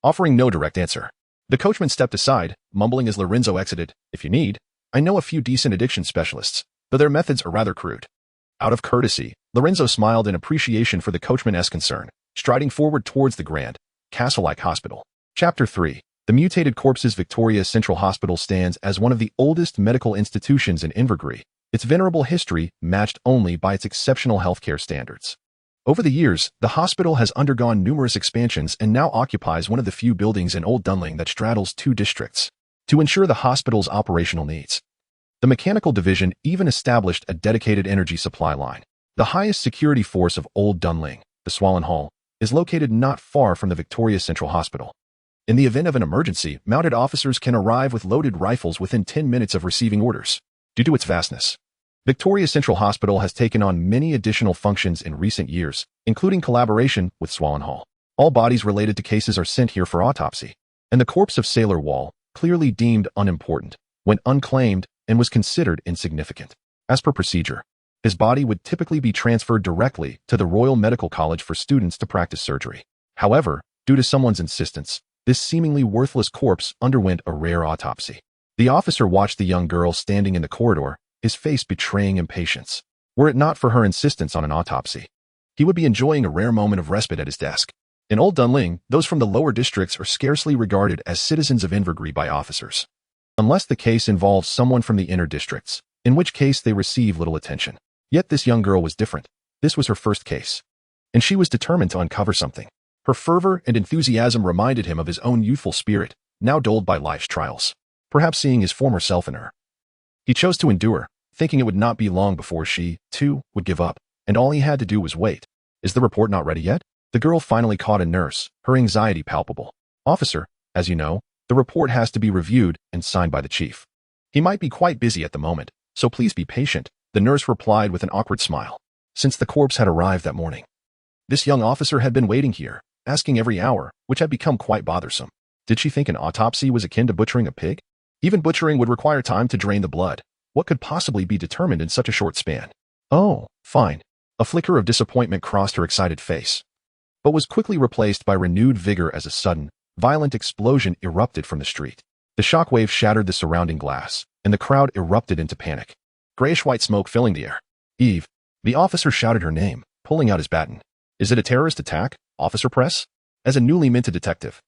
offering no direct answer. The coachman stepped aside, mumbling as Lorenzo exited, if you need, I know a few decent addiction specialists, though their methods are rather crude. Out of courtesy, Lorenzo smiled in appreciation for the coachman's concern, striding forward towards the grand, castle-like hospital. Chapter 3. The mutated corpses. Victoria Central Hospital stands as one of the oldest medical institutions in Engervig, its venerable history matched only by its exceptional healthcare standards. Over the years, the hospital has undergone numerous expansions and now occupies one of the few buildings in Old Dunling that straddles two districts. To ensure the hospital's operational needs, the mechanical division even established a dedicated energy supply line. The highest security force of Old Dunling, the Swallen Hall, is located not far from the Victoria Central Hospital. In the event of an emergency, mounted officers can arrive with loaded rifles within 10 minutes of receiving orders. Due to its vastness, Victoria Central Hospital has taken on many additional functions in recent years, including collaboration with Swallen Hall. All bodies related to cases are sent here for autopsy, and the corpse of Sailor Wall, clearly deemed unimportant, went unclaimed and was considered insignificant. As per procedure, his body would typically be transferred directly to the Royal Medical College for students to practice surgery. However, due to someone's insistence, this seemingly worthless corpse underwent a rare autopsy. The officer watched the young girl standing in the corridor, his face betraying impatience. Were it not for her insistence on an autopsy, he would be enjoying a rare moment of respite at his desk. In Old Dunling, those from the lower districts are scarcely regarded as citizens of Engervig by officers, unless the case involves someone from the inner districts, in which case they receive little attention. Yet this young girl was different. This was her first case, and she was determined to uncover something. Her fervor and enthusiasm reminded him of his own youthful spirit, now dulled by life's trials, perhaps seeing his former self in her. He chose to endure, thinking it would not be long before she, too, would give up, and all he had to do was wait. Is the report not ready yet? The girl finally caught a nurse, her anxiety palpable. Officer, as you know, the report has to be reviewed and signed by the chief. He might be quite busy at the moment, so please be patient, the nurse replied with an awkward smile. Since the corpse had arrived that morning, this young officer had been waiting here, asking every hour, which had become quite bothersome. Did she think an autopsy was akin to butchering a pig? Even butchering would require time to drain the blood. What could possibly be determined in such a short span? Oh, fine. A flicker of disappointment crossed her excited face, but was quickly replaced by renewed vigor as a sudden, violent explosion erupted from the street. The shockwave shattered the surrounding glass, and the crowd erupted into panic. Grayish-white smoke filling the air. Eve. The officer shouted her name, pulling out his baton. Is it a terrorist attack, Officer Press? As a newly minted detective,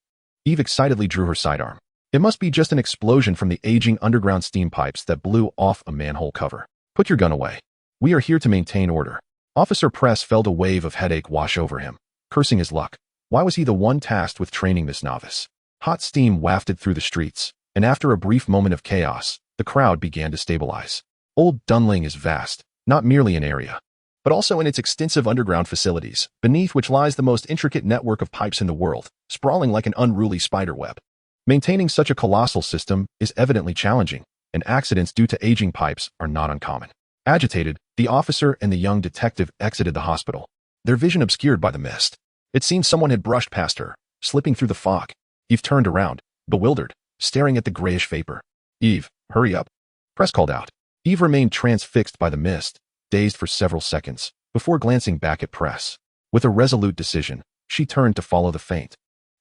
Eve excitedly drew her sidearm. It must be just an explosion from the aging underground steam pipes that blew off a manhole cover. Put your gun away. We are here to maintain order. Officer Press felt a wave of headache wash over him, cursing his luck. Why was he the one tasked with training this novice? Hot steam wafted through the streets, and after a brief moment of chaos, the crowd began to stabilize. Old Dunling is vast, not merely in area, but also in its extensive underground facilities, beneath which lies the most intricate network of pipes in the world, sprawling like an unruly spiderweb. Maintaining such a colossal system is evidently challenging, and accidents due to aging pipes are not uncommon. Agitated, the officer and the young detective exited the hospital, their vision obscured by the mist. It seemed someone had brushed past her, slipping through the fog. Eve turned around, bewildered, staring at the grayish vapor. "Eve, hurry up," Press called out. Eve remained transfixed by the mist, dazed for several seconds, before glancing back at Press. With a resolute decision, she turned to follow the faint,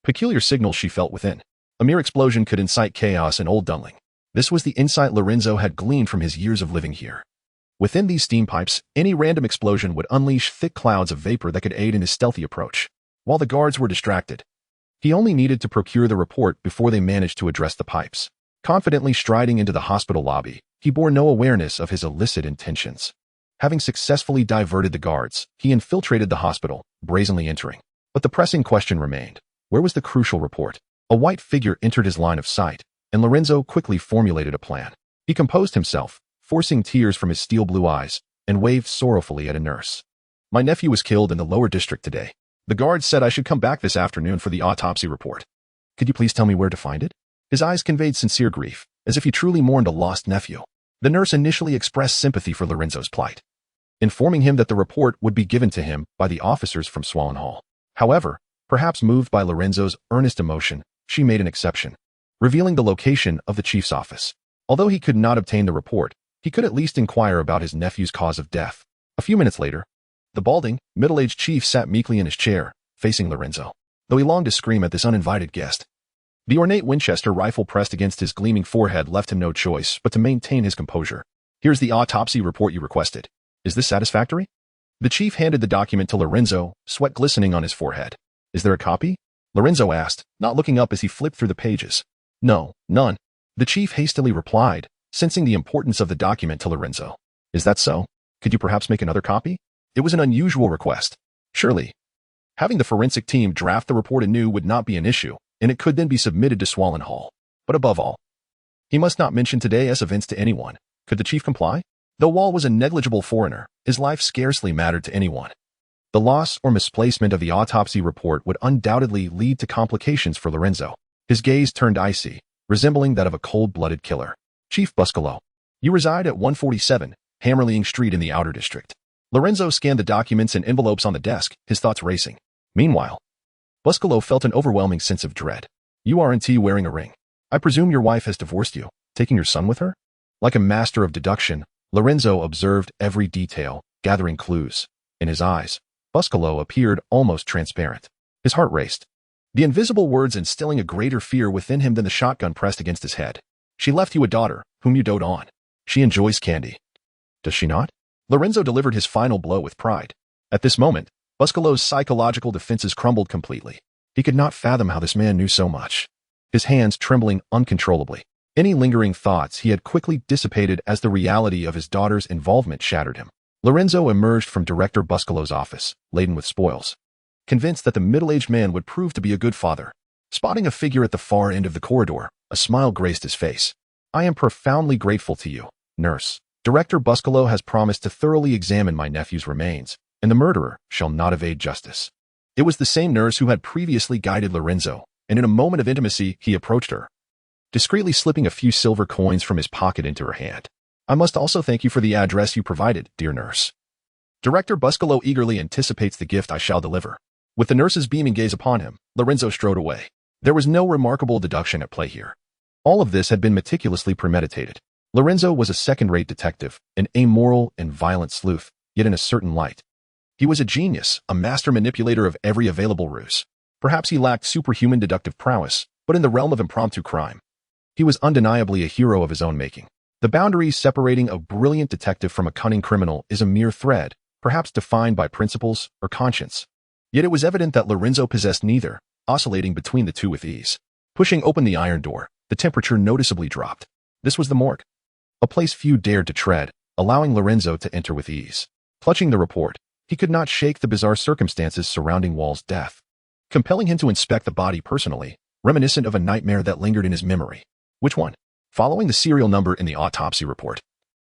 peculiar signals she felt within. A mere explosion could incite chaos in Old Dunling. This was the insight Lorenzo had gleaned from his years of living here. Within these steam pipes, any random explosion would unleash thick clouds of vapor that could aid in his stealthy approach. While the guards were distracted, he only needed to procure the report before they managed to address the pipes. Confidently striding into the hospital lobby, he bore no awareness of his illicit intentions. Having successfully diverted the guards, he infiltrated the hospital, brazenly entering. But the pressing question remained. Where was the crucial report? A white figure entered his line of sight, and Lorenzo quickly formulated a plan. He composed himself, forcing tears from his steel blue eyes, and waved sorrowfully at a nurse. "My nephew was killed in the lower district today. The guards said I should come back this afternoon for the autopsy report. Could you please tell me where to find it?" His eyes conveyed sincere grief, as if he truly mourned a lost nephew. The nurse initially expressed sympathy for Lorenzo's plight, informing him that the report would be given to him by the officers from Swallen Hall. However, perhaps moved by Lorenzo's earnest emotion, she made an exception, revealing the location of the chief's office. Although he could not obtain the report, he could at least inquire about his nephew's cause of death. A few minutes later, the balding, middle-aged chief sat meekly in his chair, facing Lorenzo, though he longed to scream at this uninvited guest. The ornate Winchester rifle pressed against his gleaming forehead left him no choice but to maintain his composure. "Here's the autopsy report you requested. Is this satisfactory?" The chief handed the document to Lorenzo, sweat glistening on his forehead. "Is there a copy?" Lorenzo asked, not looking up as he flipped through the pages. "No, none," the chief hastily replied, sensing the importance of the document to Lorenzo. "Is that so? Could you perhaps make another copy?" It was an unusual request. Surely, having the forensic team draft the report anew would not be an issue, and it could then be submitted to Swallen Hall. But above all, he must not mention today's events to anyone. Could the chief comply? Though Wall was a negligible foreigner, his life scarcely mattered to anyone. The loss or misplacement of the autopsy report would undoubtedly lead to complications for Lorenzo. His gaze turned icy, resembling that of a cold-blooded killer. "Chief Buscolo, you reside at 147 Hammerling Street in the Outer District." Lorenzo scanned the documents and envelopes on the desk, his thoughts racing. Meanwhile, Buscolo felt an overwhelming sense of dread. "You aren't wearing a ring. I presume your wife has divorced you, taking your son with her?" Like a master of deduction, Lorenzo observed every detail, gathering clues. In his eyes, Buscolo appeared almost transparent. His heart raced, the invisible words instilling a greater fear within him than the shotgun pressed against his head. "She left you a daughter, whom you dote on. She enjoys candy. Does she not?" Lorenzo delivered his final blow with pride. At this moment, Buscolo's psychological defenses crumbled completely. He could not fathom how this man knew so much. His hands trembling uncontrollably. Any lingering thoughts he had quickly dissipated as the reality of his daughter's involvement shattered him. Lorenzo emerged from Director Buscolo's office, laden with spoils, convinced that the middle-aged man would prove to be a good father. Spotting a figure at the far end of the corridor, a smile graced his face. "I am profoundly grateful to you, nurse. Director Buscolo has promised to thoroughly examine my nephew's remains, and the murderer shall not evade justice." It was the same nurse who had previously guided Lorenzo, and in a moment of intimacy, he approached her, discreetly slipping a few silver coins from his pocket into her hand. "I must also thank you for the address you provided, dear nurse. Director Buscolo eagerly anticipates the gift I shall deliver." With the nurse's beaming gaze upon him, Lorenzo strode away. There was no remarkable deduction at play here. All of this had been meticulously premeditated. Lorenzo was a second-rate detective, an amoral and violent sleuth, yet in a certain light. He was a genius, a master manipulator of every available ruse. Perhaps he lacked superhuman deductive prowess, but in the realm of impromptu crime, he was undeniably a hero of his own making. The boundaries separating a brilliant detective from a cunning criminal is a mere thread, perhaps defined by principles or conscience. Yet it was evident that Lorenzo possessed neither, oscillating between the two with ease. Pushing open the iron door, the temperature noticeably dropped. This was the morgue, a place few dared to tread, allowing Lorenzo to enter with ease. Clutching the report, he could not shake the bizarre circumstances surrounding Wall's death. Compelling him to inspect the body personally, reminiscent of a nightmare that lingered in his memory. Which one? Following the serial number in the autopsy report,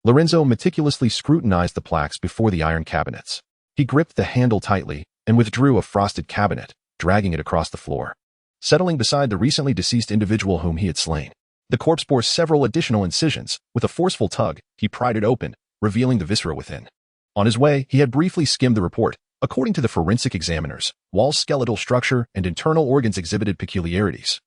Lorenzo meticulously scrutinized the plaques before the iron cabinets. He gripped the handle tightly and withdrew a frosted cabinet, dragging it across the floor, settling beside the recently deceased individual whom he had slain. The corpse bore several additional incisions. With a forceful tug, he pried it open, revealing the viscera within. On his way, he had briefly skimmed the report. According to the forensic examiners, Wall's skeletal structure and internal organs exhibited peculiarities.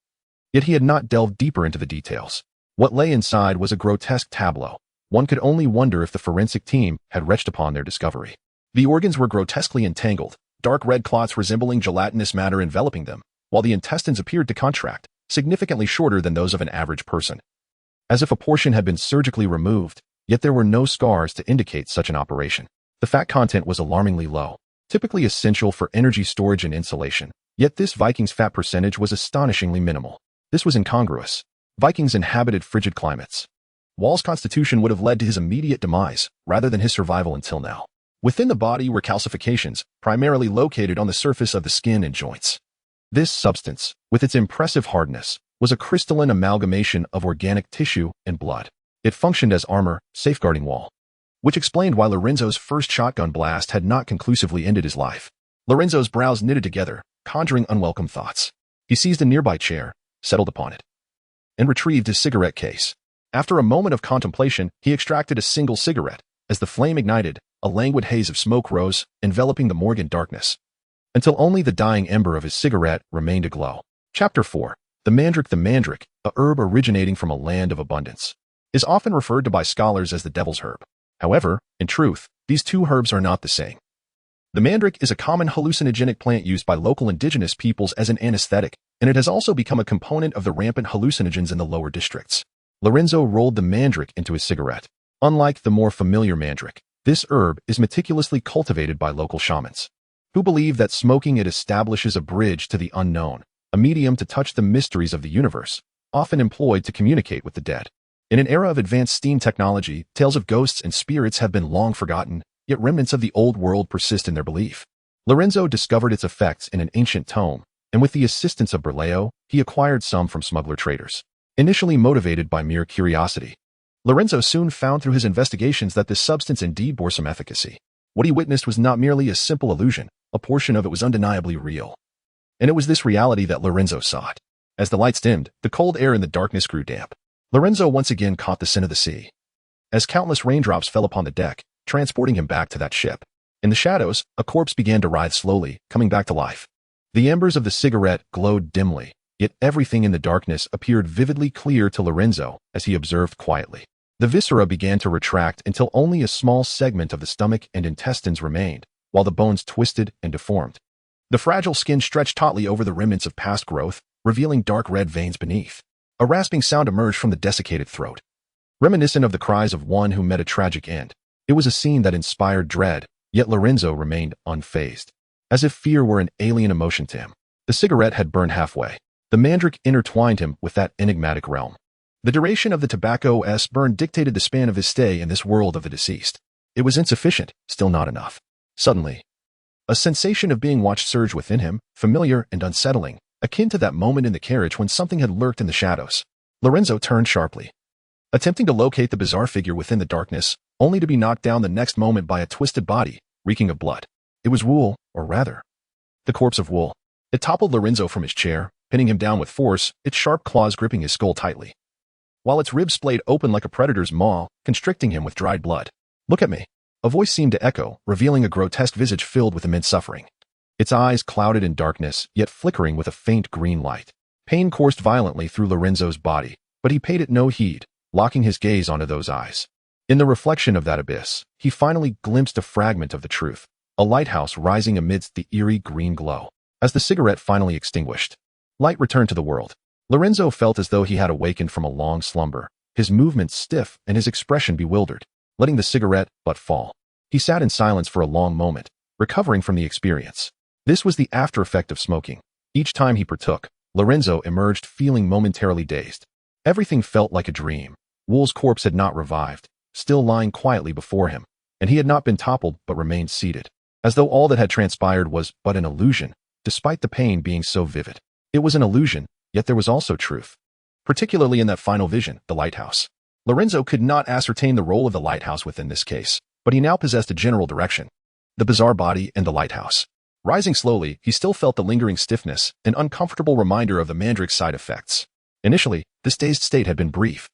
Yet he had not delved deeper into the details. What lay inside was a grotesque tableau. One could only wonder if the forensic team had retched upon their discovery. The organs were grotesquely entangled, dark red clots resembling gelatinous matter enveloping them, while the intestines appeared to contract, significantly shorter than those of an average person. As if a portion had been surgically removed, yet there were no scars to indicate such an operation. The fat content was alarmingly low, typically essential for energy storage and insulation, yet this Viking's fat percentage was astonishingly minimal. This was incongruous. Vikings inhabited frigid climates. Wall's constitution would have led to his immediate demise, rather than his survival until now. Within the body were calcifications, primarily located on the surface of the skin and joints. This substance, with its impressive hardness, was a crystalline amalgamation of organic tissue and blood. It functioned as armor, safeguarding Wall, which explained why Lorenzo's first shotgun blast had not conclusively ended his life. Lorenzo's brows knitted together, conjuring unwelcome thoughts. He seized a nearby chair, settled upon it, and retrieved his cigarette case. After a moment of contemplation, he extracted a single cigarette. As the flame ignited, a languid haze of smoke rose, enveloping the morgue in darkness, until only the dying ember of his cigarette remained aglow. Chapter 4. The mandrake, a herb originating from a land of abundance, is often referred to by scholars as the devil's herb. However, in truth, these two herbs are not the same. The mandrake is a common hallucinogenic plant used by local indigenous peoples as an anesthetic, and it has also become a component of the rampant hallucinogens in the lower districts. Lorenzo rolled the mandrake into his cigarette. Unlike the more familiar mandrake, this herb is meticulously cultivated by local shamans, who believe that smoking it establishes a bridge to the unknown, a medium to touch the mysteries of the universe, often employed to communicate with the dead. In an era of advanced steam technology, tales of ghosts and spirits have been long forgotten, yet remnants of the old world persist in their belief. Lorenzo discovered its effects in an ancient tome, and with the assistance of Berleo, he acquired some from smuggler traders. Initially motivated by mere curiosity, Lorenzo soon found through his investigations that this substance indeed bore some efficacy. What he witnessed was not merely a simple illusion, a portion of it was undeniably real. And it was this reality that Lorenzo sought. As the lights dimmed, the cold air in the darkness grew damp. Lorenzo once again caught the scent of the sea, as countless raindrops fell upon the deck, transporting him back to that ship. In the shadows, a corpse began to writhe slowly, coming back to life. The embers of the cigarette glowed dimly, yet everything in the darkness appeared vividly clear to Lorenzo as he observed quietly. The viscera began to retract until only a small segment of the stomach and intestines remained, while the bones twisted and deformed. The fragile skin stretched tautly over the remnants of past growth, revealing dark red veins beneath. A rasping sound emerged from the desiccated throat, reminiscent of the cries of one who met a tragic end. It was a scene that inspired dread, yet Lorenzo remained unfazed, as if fear were an alien emotion to him. The cigarette had burned halfway. The mandrake intertwined him with that enigmatic realm. The duration of the tobacco's burn dictated the span of his stay in this world of the deceased. It was insufficient, still not enough. Suddenly, a sensation of being watched surged within him, familiar and unsettling, akin to that moment in the carriage when something had lurked in the shadows. Lorenzo turned sharply, attempting to locate the bizarre figure within the darkness, only to be knocked down the next moment by a twisted body, reeking of blood. It was Wool, or rather, the corpse of Wool. It toppled Lorenzo from his chair, pinning him down with force, its sharp claws gripping his skull tightly, while its ribs splayed open like a predator's maw, constricting him with dried blood. "Look at me." A voice seemed to echo, revealing a grotesque visage filled with immense suffering. Its eyes clouded in darkness, yet flickering with a faint green light. Pain coursed violently through Lorenzo's body, but he paid it no heed, locking his gaze onto those eyes. In the reflection of that abyss, he finally glimpsed a fragment of the truth, a lighthouse rising amidst the eerie green glow. As the cigarette finally extinguished, light returned to the world. Lorenzo felt as though he had awakened from a long slumber, his movements stiff and his expression bewildered, letting the cigarette butt fall. He sat in silence for a long moment, recovering from the experience. This was the after effect of smoking. Each time he partook, Lorenzo emerged feeling momentarily dazed. Everything felt like a dream. Wool's corpse had not revived, still lying quietly before him, and he had not been toppled but remained seated, as though all that had transpired was but an illusion, despite the pain being so vivid. It was an illusion, Yet there was also truth. Particularly in that final vision, the lighthouse. Lorenzo could not ascertain the role of the lighthouse within this case, but he now possessed a general direction. The bizarre body and the lighthouse. Rising slowly, he still felt the lingering stiffness, an uncomfortable reminder of the mandrake's side effects. Initially, this dazed state had been brief,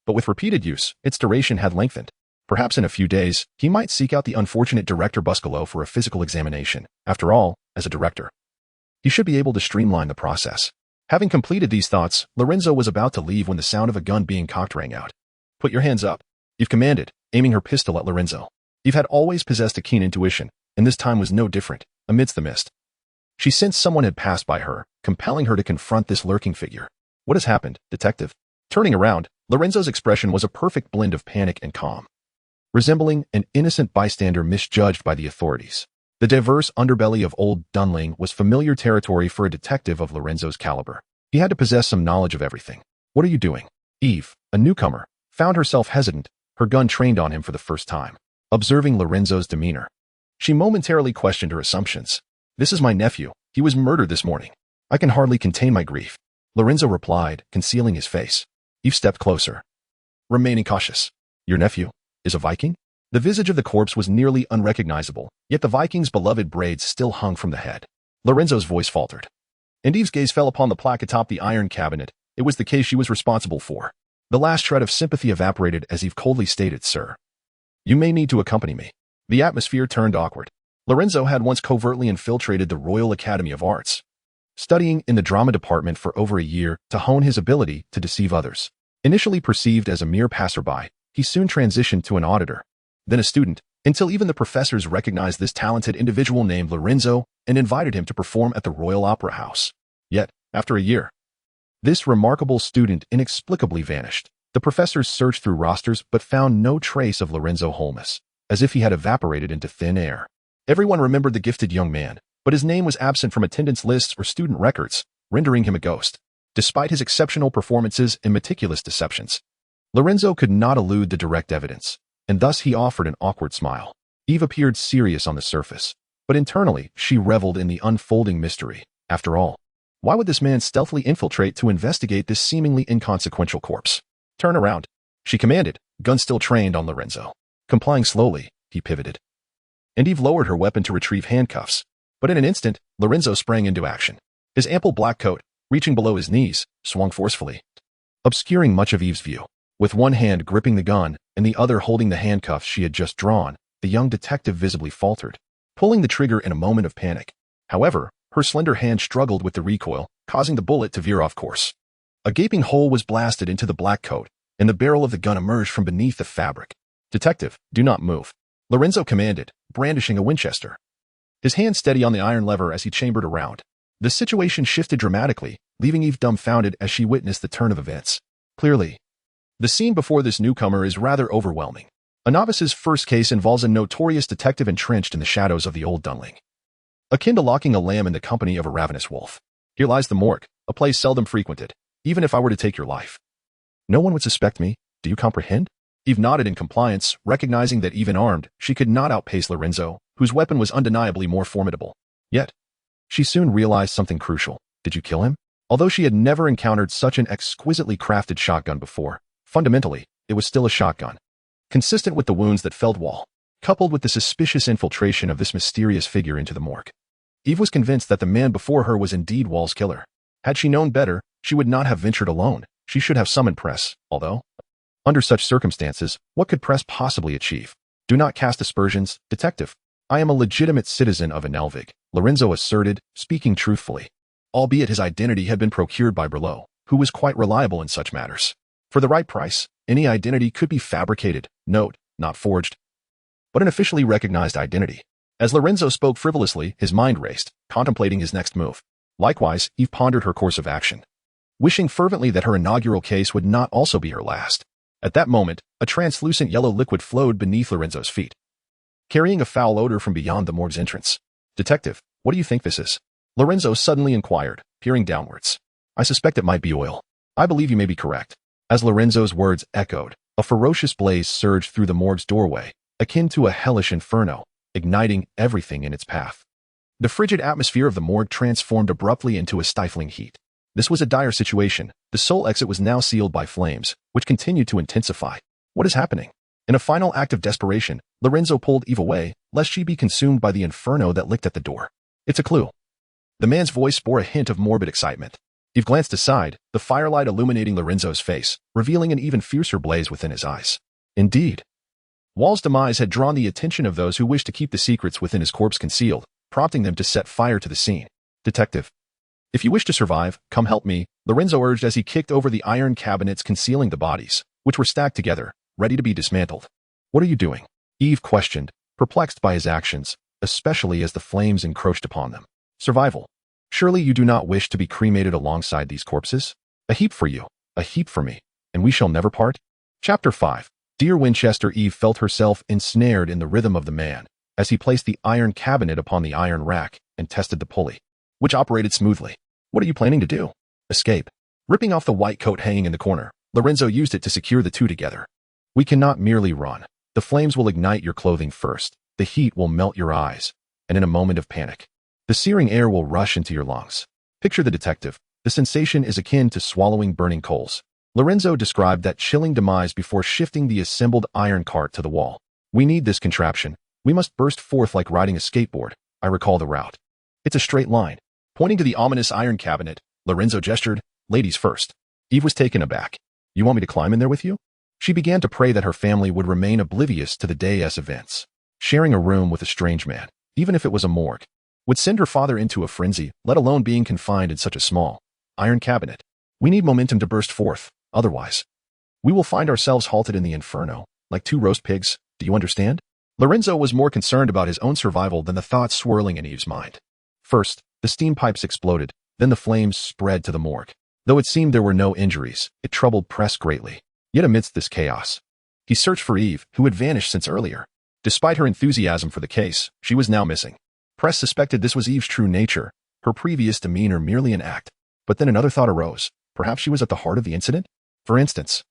but with repeated use, its duration had lengthened. Perhaps in a few days, he might seek out the unfortunate Director Buscolo for a physical examination. After all, as a director, he should be able to streamline the process. Having completed these thoughts, Lorenzo was about to leave when the sound of a gun being cocked rang out. "Put your hands up," Eve commanded, aiming her pistol at Lorenzo. Eve had always possessed a keen intuition, and this time was no different. Amidst the mist, she sensed someone had passed by her, compelling her to confront this lurking figure. "What has happened, detective?" Turning around, Lorenzo's expression was a perfect blend of panic and calm, resembling an innocent bystander misjudged by the authorities. The diverse underbelly of old Dunling was familiar territory for a detective of Lorenzo's caliber. He had to possess some knowledge of everything. "What are you doing?" Eve, a newcomer, found herself hesitant, her gun trained on him for the first time. Observing Lorenzo's demeanor, she momentarily questioned her assumptions. "This is my nephew. He was murdered this morning. I can hardly contain my grief," Lorenzo replied, concealing his face. Eve stepped closer, remaining cautious. "Your nephew is a Viking?" The visage of the corpse was nearly unrecognizable, yet the Viking's beloved braids still hung from the head. Lorenzo's voice faltered, and Eve's gaze fell upon the plaque atop the iron cabinet. It was the case she was responsible for. The last shred of sympathy evaporated as Eve coldly stated, "Sir, you may need to accompany me." The atmosphere turned awkward. Lorenzo had once covertly infiltrated the Royal Academy of Arts, studying in the drama department for over a year to hone his ability to deceive others. Initially perceived as a mere passerby, he soon transitioned to an auditor, then a student, until even the professors recognized this talented individual named Lorenzo and invited him to perform at the Royal Opera House. Yet, after a year, this remarkable student inexplicably vanished. The professors searched through rosters but found no trace of Lorenzo Holmes, as if he had evaporated into thin air. Everyone remembered the gifted young man, but his name was absent from attendance lists or student records, rendering him a ghost. Despite his exceptional performances and meticulous deceptions, Lorenzo could not elude the direct evidence, and thus he offered an awkward smile. Eve appeared serious on the surface, but internally she reveled in the unfolding mystery. After all, why would this man stealthily infiltrate to investigate this seemingly inconsequential corpse? "Turn around," she commanded, gun still trained on Lorenzo. Complying slowly, he pivoted, and Eve lowered her weapon to retrieve handcuffs. But in an instant, Lorenzo sprang into action. His ample black coat, reaching below his knees, swung forcefully, obscuring much of Eve's view. With one hand gripping the gun and the other holding the handcuffs she had just drawn, the young detective visibly faltered, pulling the trigger in a moment of panic. However, her slender hand struggled with the recoil, causing the bullet to veer off course. A gaping hole was blasted into the black coat, and the barrel of the gun emerged from beneath the fabric. "Detective, do not move," Lorenzo commanded, brandishing a Winchester, his hand steady on the iron lever as he chambered around. The situation shifted dramatically, leaving Eve dumbfounded as she witnessed the turn of events. Clearly, the scene before this newcomer is rather overwhelming. A novice's first case involves a notorious detective entrenched in the shadows of the old Dunling, akin to locking a lamb in the company of a ravenous wolf. Here lies the morgue, a place seldom frequented. Even if I were to take your life, no one would suspect me. Do you comprehend? Eve nodded in compliance, recognizing that even armed, she could not outpace Lorenzo, whose weapon was undeniably more formidable. Yet, she soon realized something crucial. Did you kill him? Although she had never encountered such an exquisitely crafted shotgun before, fundamentally, it was still a shotgun, consistent with the wounds that felled Wall, coupled with the suspicious infiltration of this mysterious figure into the morgue. Eve was convinced that the man before her was indeed Wall's killer. Had she known better, she would not have ventured alone. She should have summoned press, although, under such circumstances, what could press possibly achieve? "Do not cast aspersions, detective. I am a legitimate citizen of Engervig," Lorenzo asserted, speaking truthfully, albeit his identity had been procured by Berlot, who was quite reliable in such matters. For the right price, any identity could be fabricated, note, not forged, but an officially recognized identity. As Lorenzo spoke frivolously, his mind raced, contemplating his next move. Likewise, Eve pondered her course of action, wishing fervently that her inaugural case would not also be her last. At that moment, a translucent yellow liquid flowed beneath Lorenzo's feet, carrying a foul odor from beyond the morgue's entrance. "Detective, what do you think this is?" Lorenzo suddenly inquired, peering downwards. "I suspect it might be oil." "I believe you may be correct." As Lorenzo's words echoed, a ferocious blaze surged through the morgue's doorway, akin to a hellish inferno, igniting everything in its path. The frigid atmosphere of the morgue transformed abruptly into a stifling heat. This was a dire situation. The sole exit was now sealed by flames, which continued to intensify. What is happening? In a final act of desperation, Lorenzo pulled Eve away, lest she be consumed by the inferno that licked at the door. It's a clue. The man's voice bore a hint of morbid excitement. Eve glanced aside, the firelight illuminating Lorenzo's face, revealing an even fiercer blaze within his eyes. Indeed. Wall's demise had drawn the attention of those who wished to keep the secrets within his corpse concealed, prompting them to set fire to the scene. Detective. If you wish to survive, come help me, Lorenzo urged as he kicked over the iron cabinets concealing the bodies, which were stacked together, ready to be dismantled. What are you doing? Eve questioned, perplexed by his actions, especially as the flames encroached upon them. Survival. Surely you do not wish to be cremated alongside these corpses? A heap for you, a heap for me, and we shall never part? Chapter 5. Dear Winchester. Eve felt herself ensnared in the rhythm of the man, as he placed the iron cabinet upon the iron rack and tested the pulley, which operated smoothly. What are you planning to do? Escape. Ripping off the white coat hanging in the corner, Lorenzo used it to secure the two together. We cannot merely run. The flames will ignite your clothing first, the heat will melt your eyes, and in a moment of panic, the searing air will rush into your lungs. Picture the detective. The sensation is akin to swallowing burning coals. Lorenzo described that chilling demise before shifting the assembled iron cart to the wall. We need this contraption. We must burst forth like riding a skateboard. I recall the route. It's a straight line. Pointing to the ominous iron cabinet, Lorenzo gestured, ladies first. Eve was taken aback. You want me to climb in there with you? She began to pray that her family would remain oblivious to the day's events. Sharing a room with a strange man, even if it was a morgue, would send her father into a frenzy, let alone being confined in such a small iron cabinet. We need momentum to burst forth, otherwise we will find ourselves halted in the inferno, like two roast pigs. Do you understand? Lorenzo was more concerned about his own survival than the thoughts swirling in Eve's mind. First, the steam pipes exploded, then the flames spread to the morgue. Though it seemed there were no injuries, it troubled Press greatly. Yet amidst this chaos, he searched for Eve, who had vanished since earlier. Despite her enthusiasm for the case, she was now missing. Press suspected this was Eve's true nature, her previous demeanor merely an act. But then another thought arose. Perhaps she was at the heart of the incident? For instance,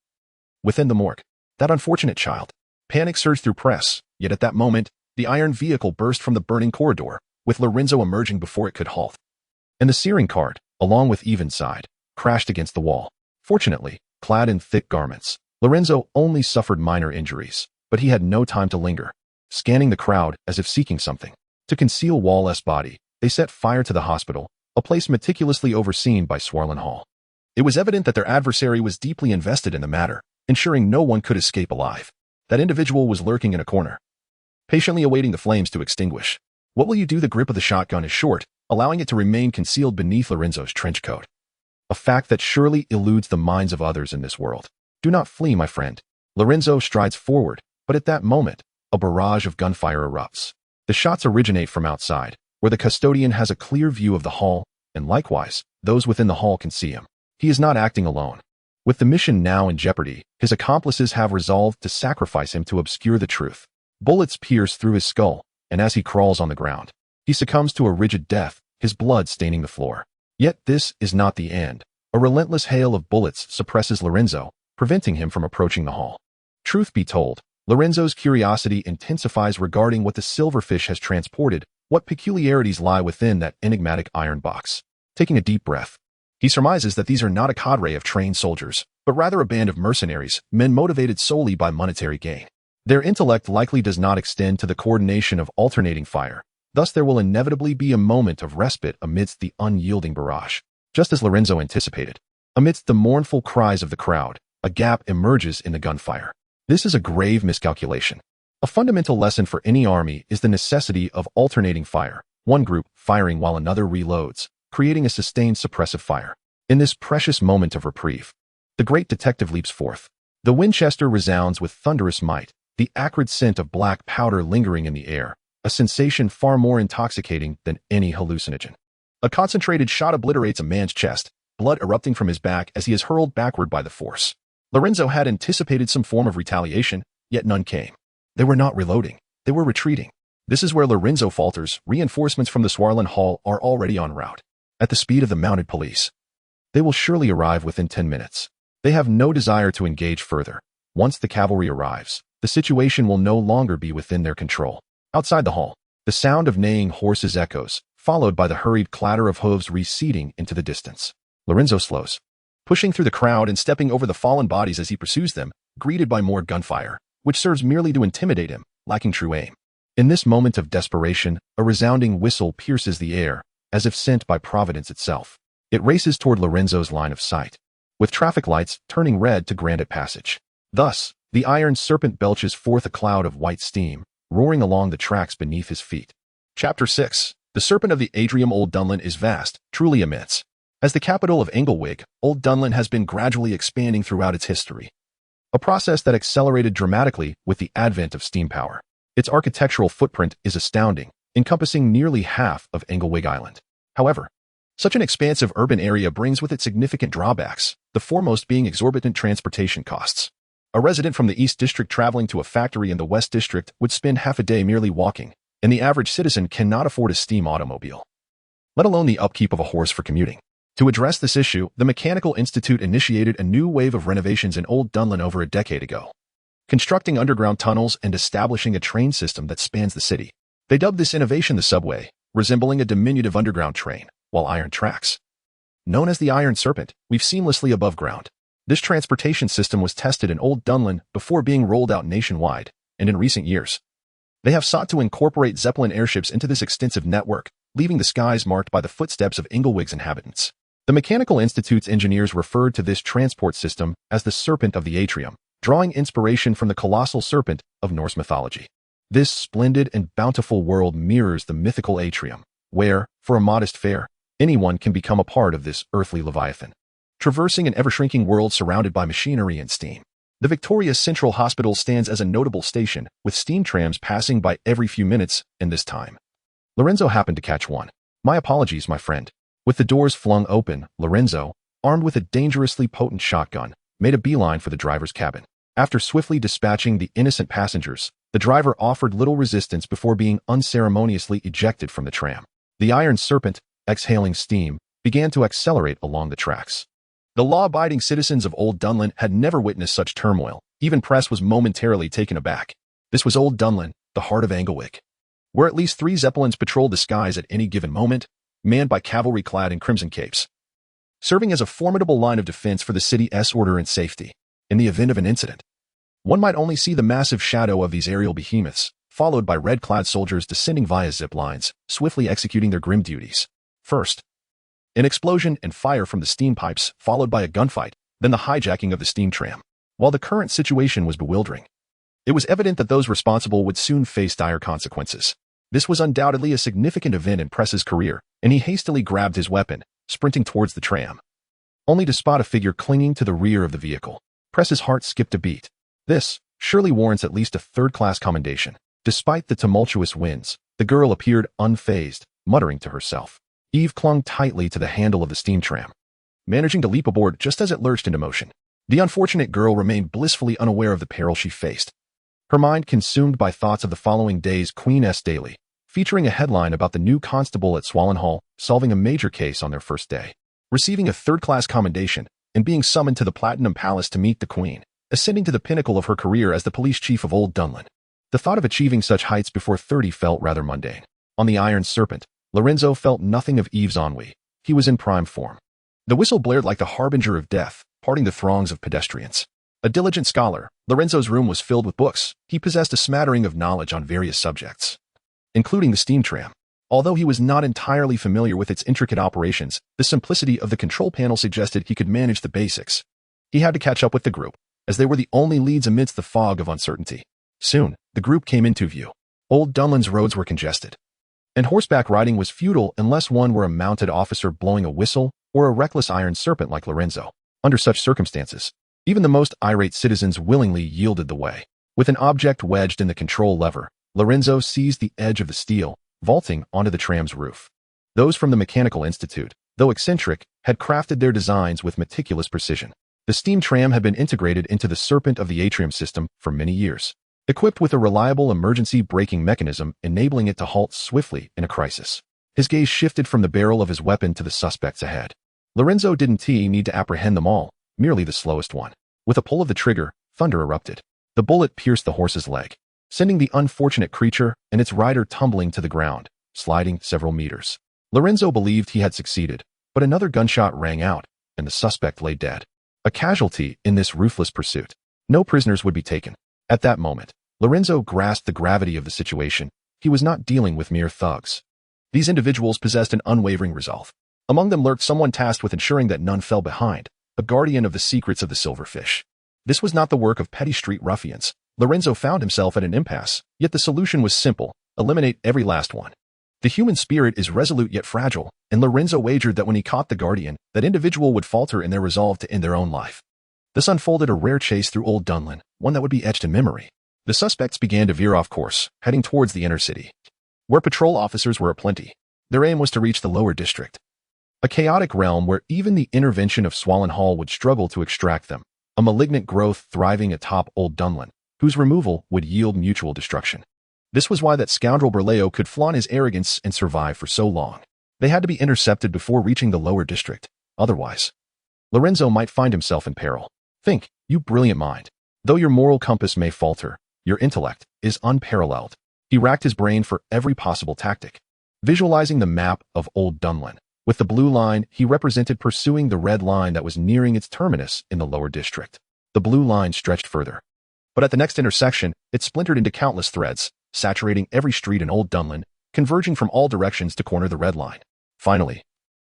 within the morgue, that unfortunate child. Panic surged through Press, yet at that moment, the iron vehicle burst from the burning corridor, with Lorenzo emerging before it could halt. And the searing cart, along with Eve inside, crashed against the wall. Fortunately, clad in thick garments, Lorenzo only suffered minor injuries, but he had no time to linger. Scanning the crowd as if seeking something to conceal Wall's body, they set fire to the hospital, a place meticulously overseen by Swarland Hall. It was evident that their adversary was deeply invested in the matter, ensuring no one could escape alive. That individual was lurking in a corner, patiently awaiting the flames to extinguish. What will you do? The grip of the shotgun is short, allowing it to remain concealed beneath Lorenzo's trench coat. A fact that surely eludes the minds of others in this world. Do not flee, my friend. Lorenzo strides forward, but at that moment, a barrage of gunfire erupts. The shots originate from outside, where the custodian has a clear view of the hall, and likewise, those within the hall can see him. He is not acting alone. With the mission now in jeopardy, his accomplices have resolved to sacrifice him to obscure the truth. Bullets pierce through his skull, and as he crawls on the ground, he succumbs to a rigid death, his blood staining the floor. Yet this is not the end. A relentless hail of bullets suppresses Lorenzo, preventing him from approaching the hall. Truth be told, Lorenzo's curiosity intensifies regarding what the silverfish has transported, what peculiarities lie within that enigmatic iron box. Taking a deep breath, he surmises that these are not a cadre of trained soldiers, but rather a band of mercenaries, men motivated solely by monetary gain. Their intellect likely does not extend to the coordination of alternating fire. Thus there will inevitably be a moment of respite amidst the unyielding barrage. Just as Lorenzo anticipated, amidst the mournful cries of the crowd, a gap emerges in the gunfire. This is a grave miscalculation. A fundamental lesson for any army is the necessity of alternating fire, one group firing while another reloads, creating a sustained suppressive fire. In this precious moment of reprieve, the great detective leaps forth. The Winchester resounds with thunderous might, the acrid scent of black powder lingering in the air, a sensation far more intoxicating than any hallucinogen. A concentrated shot obliterates a man's chest, blood erupting from his back as he is hurled backward by the force. Lorenzo had anticipated some form of retaliation, yet none came. They were not reloading, they were retreating. This is where Lorenzo falters. Reinforcements from the Swarland Hall are already en route, at the speed of the mounted police. They will surely arrive within 10 minutes. They have no desire to engage further. Once the cavalry arrives, the situation will no longer be within their control. Outside the hall, the sound of neighing horses echoes, followed by the hurried clatter of hooves receding into the distance. Lorenzo slows, pushing through the crowd and stepping over the fallen bodies as he pursues them, greeted by more gunfire, which serves merely to intimidate him, lacking true aim. In this moment of desperation, a resounding whistle pierces the air, as if sent by Providence itself. It races toward Lorenzo's line of sight, with traffic lights turning red to grant it passage. Thus, the iron serpent belches forth a cloud of white steam, roaring along the tracks beneath his feet. Chapter 6. The Serpent of the Atrium. Old Dunlin is vast, truly immense. As the capital of Engervig, Old Dunlin has been gradually expanding throughout its history, a process that accelerated dramatically with the advent of steam power. Its architectural footprint is astounding, encompassing nearly half of Engervig Island. However, such an expansive urban area brings with it significant drawbacks, the foremost being exorbitant transportation costs. A resident from the East District traveling to a factory in the West District would spend half a day merely walking, and the average citizen cannot afford a steam automobile, let alone the upkeep of a horse for commuting. To address this issue, the Mechanical Institute initiated a new wave of renovations in Old Dunlin over a decade ago, constructing underground tunnels and establishing a train system that spans the city. They dubbed this innovation the subway, resembling a diminutive underground train, while iron tracks, known as the Iron Serpent, weave seamlessly above ground. This transportation system was tested in Old Dunlin before being rolled out nationwide, and in recent years, they have sought to incorporate Zeppelin airships into this extensive network, leaving the skies marked by the footsteps of Engervig's inhabitants. The Mechanical Institute's engineers referred to this transport system as the Serpent of the Atrium, drawing inspiration from the colossal serpent of Norse mythology. This splendid and bountiful world mirrors the mythical atrium, where, for a modest fare, anyone can become a part of this earthly leviathan, traversing an ever-shrinking world surrounded by machinery and steam. The Victoria Central Hospital stands as a notable station, with steam trams passing by every few minutes, and this time, Lorenzo happened to catch one. My apologies, my friend. With the doors flung open, Lorenzo, armed with a dangerously potent shotgun, made a beeline for the driver's cabin. After swiftly dispatching the innocent passengers, the driver offered little resistance before being unceremoniously ejected from the tram. The Iron Serpent, exhaling steam, began to accelerate along the tracks. The law-abiding citizens of Old Dunlin had never witnessed such turmoil. Even press was momentarily taken aback. This was Old Dunlin, the heart of Engervig, where at least 3 Zeppelins patrolled the skies at any given moment, manned by cavalry clad in crimson capes, serving as a formidable line of defense for the city's order and safety. In the event of an incident, one might only see the massive shadow of these aerial behemoths, followed by red-clad soldiers descending via zip lines, swiftly executing their grim duties. First, an explosion and fire from the steam pipes, followed by a gunfight, then the hijacking of the steam tram. While the current situation was bewildering, it was evident that those responsible would soon face dire consequences. This was undoubtedly a significant event in Press's career, and he hastily grabbed his weapon, sprinting towards the tram, only to spot a figure clinging to the rear of the vehicle. Press's heart skipped a beat. This surely warrants at least a third-class commendation. Despite the tumultuous winds, the girl appeared unfazed, muttering to herself. Eve clung tightly to the handle of the steam tram, managing to leap aboard just as it lurched into motion. The unfortunate girl remained blissfully unaware of the peril she faced, her mind consumed by thoughts of the following day's Queen's Daily, featuring a headline about the new constable at Swallenhall solving a major case on their first day, receiving a third-class commendation, and being summoned to the Platinum Palace to meet the Queen, ascending to the pinnacle of her career as the police chief of Old Dunlin. The thought of achieving such heights before 30 felt rather mundane. On the Iron Serpent, Lorenzo felt nothing of Eve's ennui. He was in prime form. The whistle blared like the harbinger of death, parting the throngs of pedestrians. A diligent scholar, Lorenzo's room was filled with books. He possessed a smattering of knowledge on various subjects, including the steam tram. Although he was not entirely familiar with its intricate operations, the simplicity of the control panel suggested he could manage the basics. He had to catch up with the group, as they were the only leads amidst the fog of uncertainty. Soon, the group came into view. Old Dunlin's roads were congested, and horseback riding was futile unless one were a mounted officer blowing a whistle or a reckless Iron Serpent like Lorenzo. Under such circumstances, even the most irate citizens willingly yielded the way. With an object wedged in the control lever, Lorenzo seized the edge of the steel, vaulting onto the tram's roof. Those from the Mechanical Institute, though eccentric, had crafted their designs with meticulous precision. The steam tram had been integrated into the Serpent of the Atrium system for many years, equipped with a reliable emergency braking mechanism enabling it to halt swiftly in a crisis. His gaze shifted from the barrel of his weapon to the suspects ahead. Lorenzo didn't need to apprehend them all, merely the slowest one. With a pull of the trigger, thunder erupted. The bullet pierced the horse's leg, sending the unfortunate creature and its rider tumbling to the ground, sliding several meters. Lorenzo believed he had succeeded, but another gunshot rang out, and the suspect lay dead. A casualty in this ruthless pursuit. No prisoners would be taken. At that moment, Lorenzo grasped the gravity of the situation. He was not dealing with mere thugs. These individuals possessed an unwavering resolve. Among them lurked someone tasked with ensuring that none fell behind, a guardian of the secrets of the silverfish. This was not the work of petty street ruffians. Lorenzo found himself at an impasse, yet the solution was simple: eliminate every last one. The human spirit is resolute yet fragile, and Lorenzo wagered that when he caught the guardian, that individual would falter in their resolve to end their own life. This unfolded a rare chase through Old Dunlin, one that would be etched in memory. The suspects began to veer off course, heading towards the inner city, where patrol officers were aplenty. Their aim was to reach the lower district, a chaotic realm where even the intervention of Swallen Hall would struggle to extract them, a malignant growth thriving atop Old Dunlin, whose removal would yield mutual destruction. This was why that scoundrel Berleo could flaunt his arrogance and survive for so long. They had to be intercepted before reaching the lower district. Otherwise, Lorenzo might find himself in peril. Think, you brilliant mind. Though your moral compass may falter, your intellect is unparalleled. He racked his brain for every possible tactic. Visualizing the map of Old Dunlin, with the blue line, he represented pursuing the red line that was nearing its terminus in the lower district. The blue line stretched further. But at the next intersection, it splintered into countless threads, saturating every street in Old Dunlin, converging from all directions to corner the red line. Finally,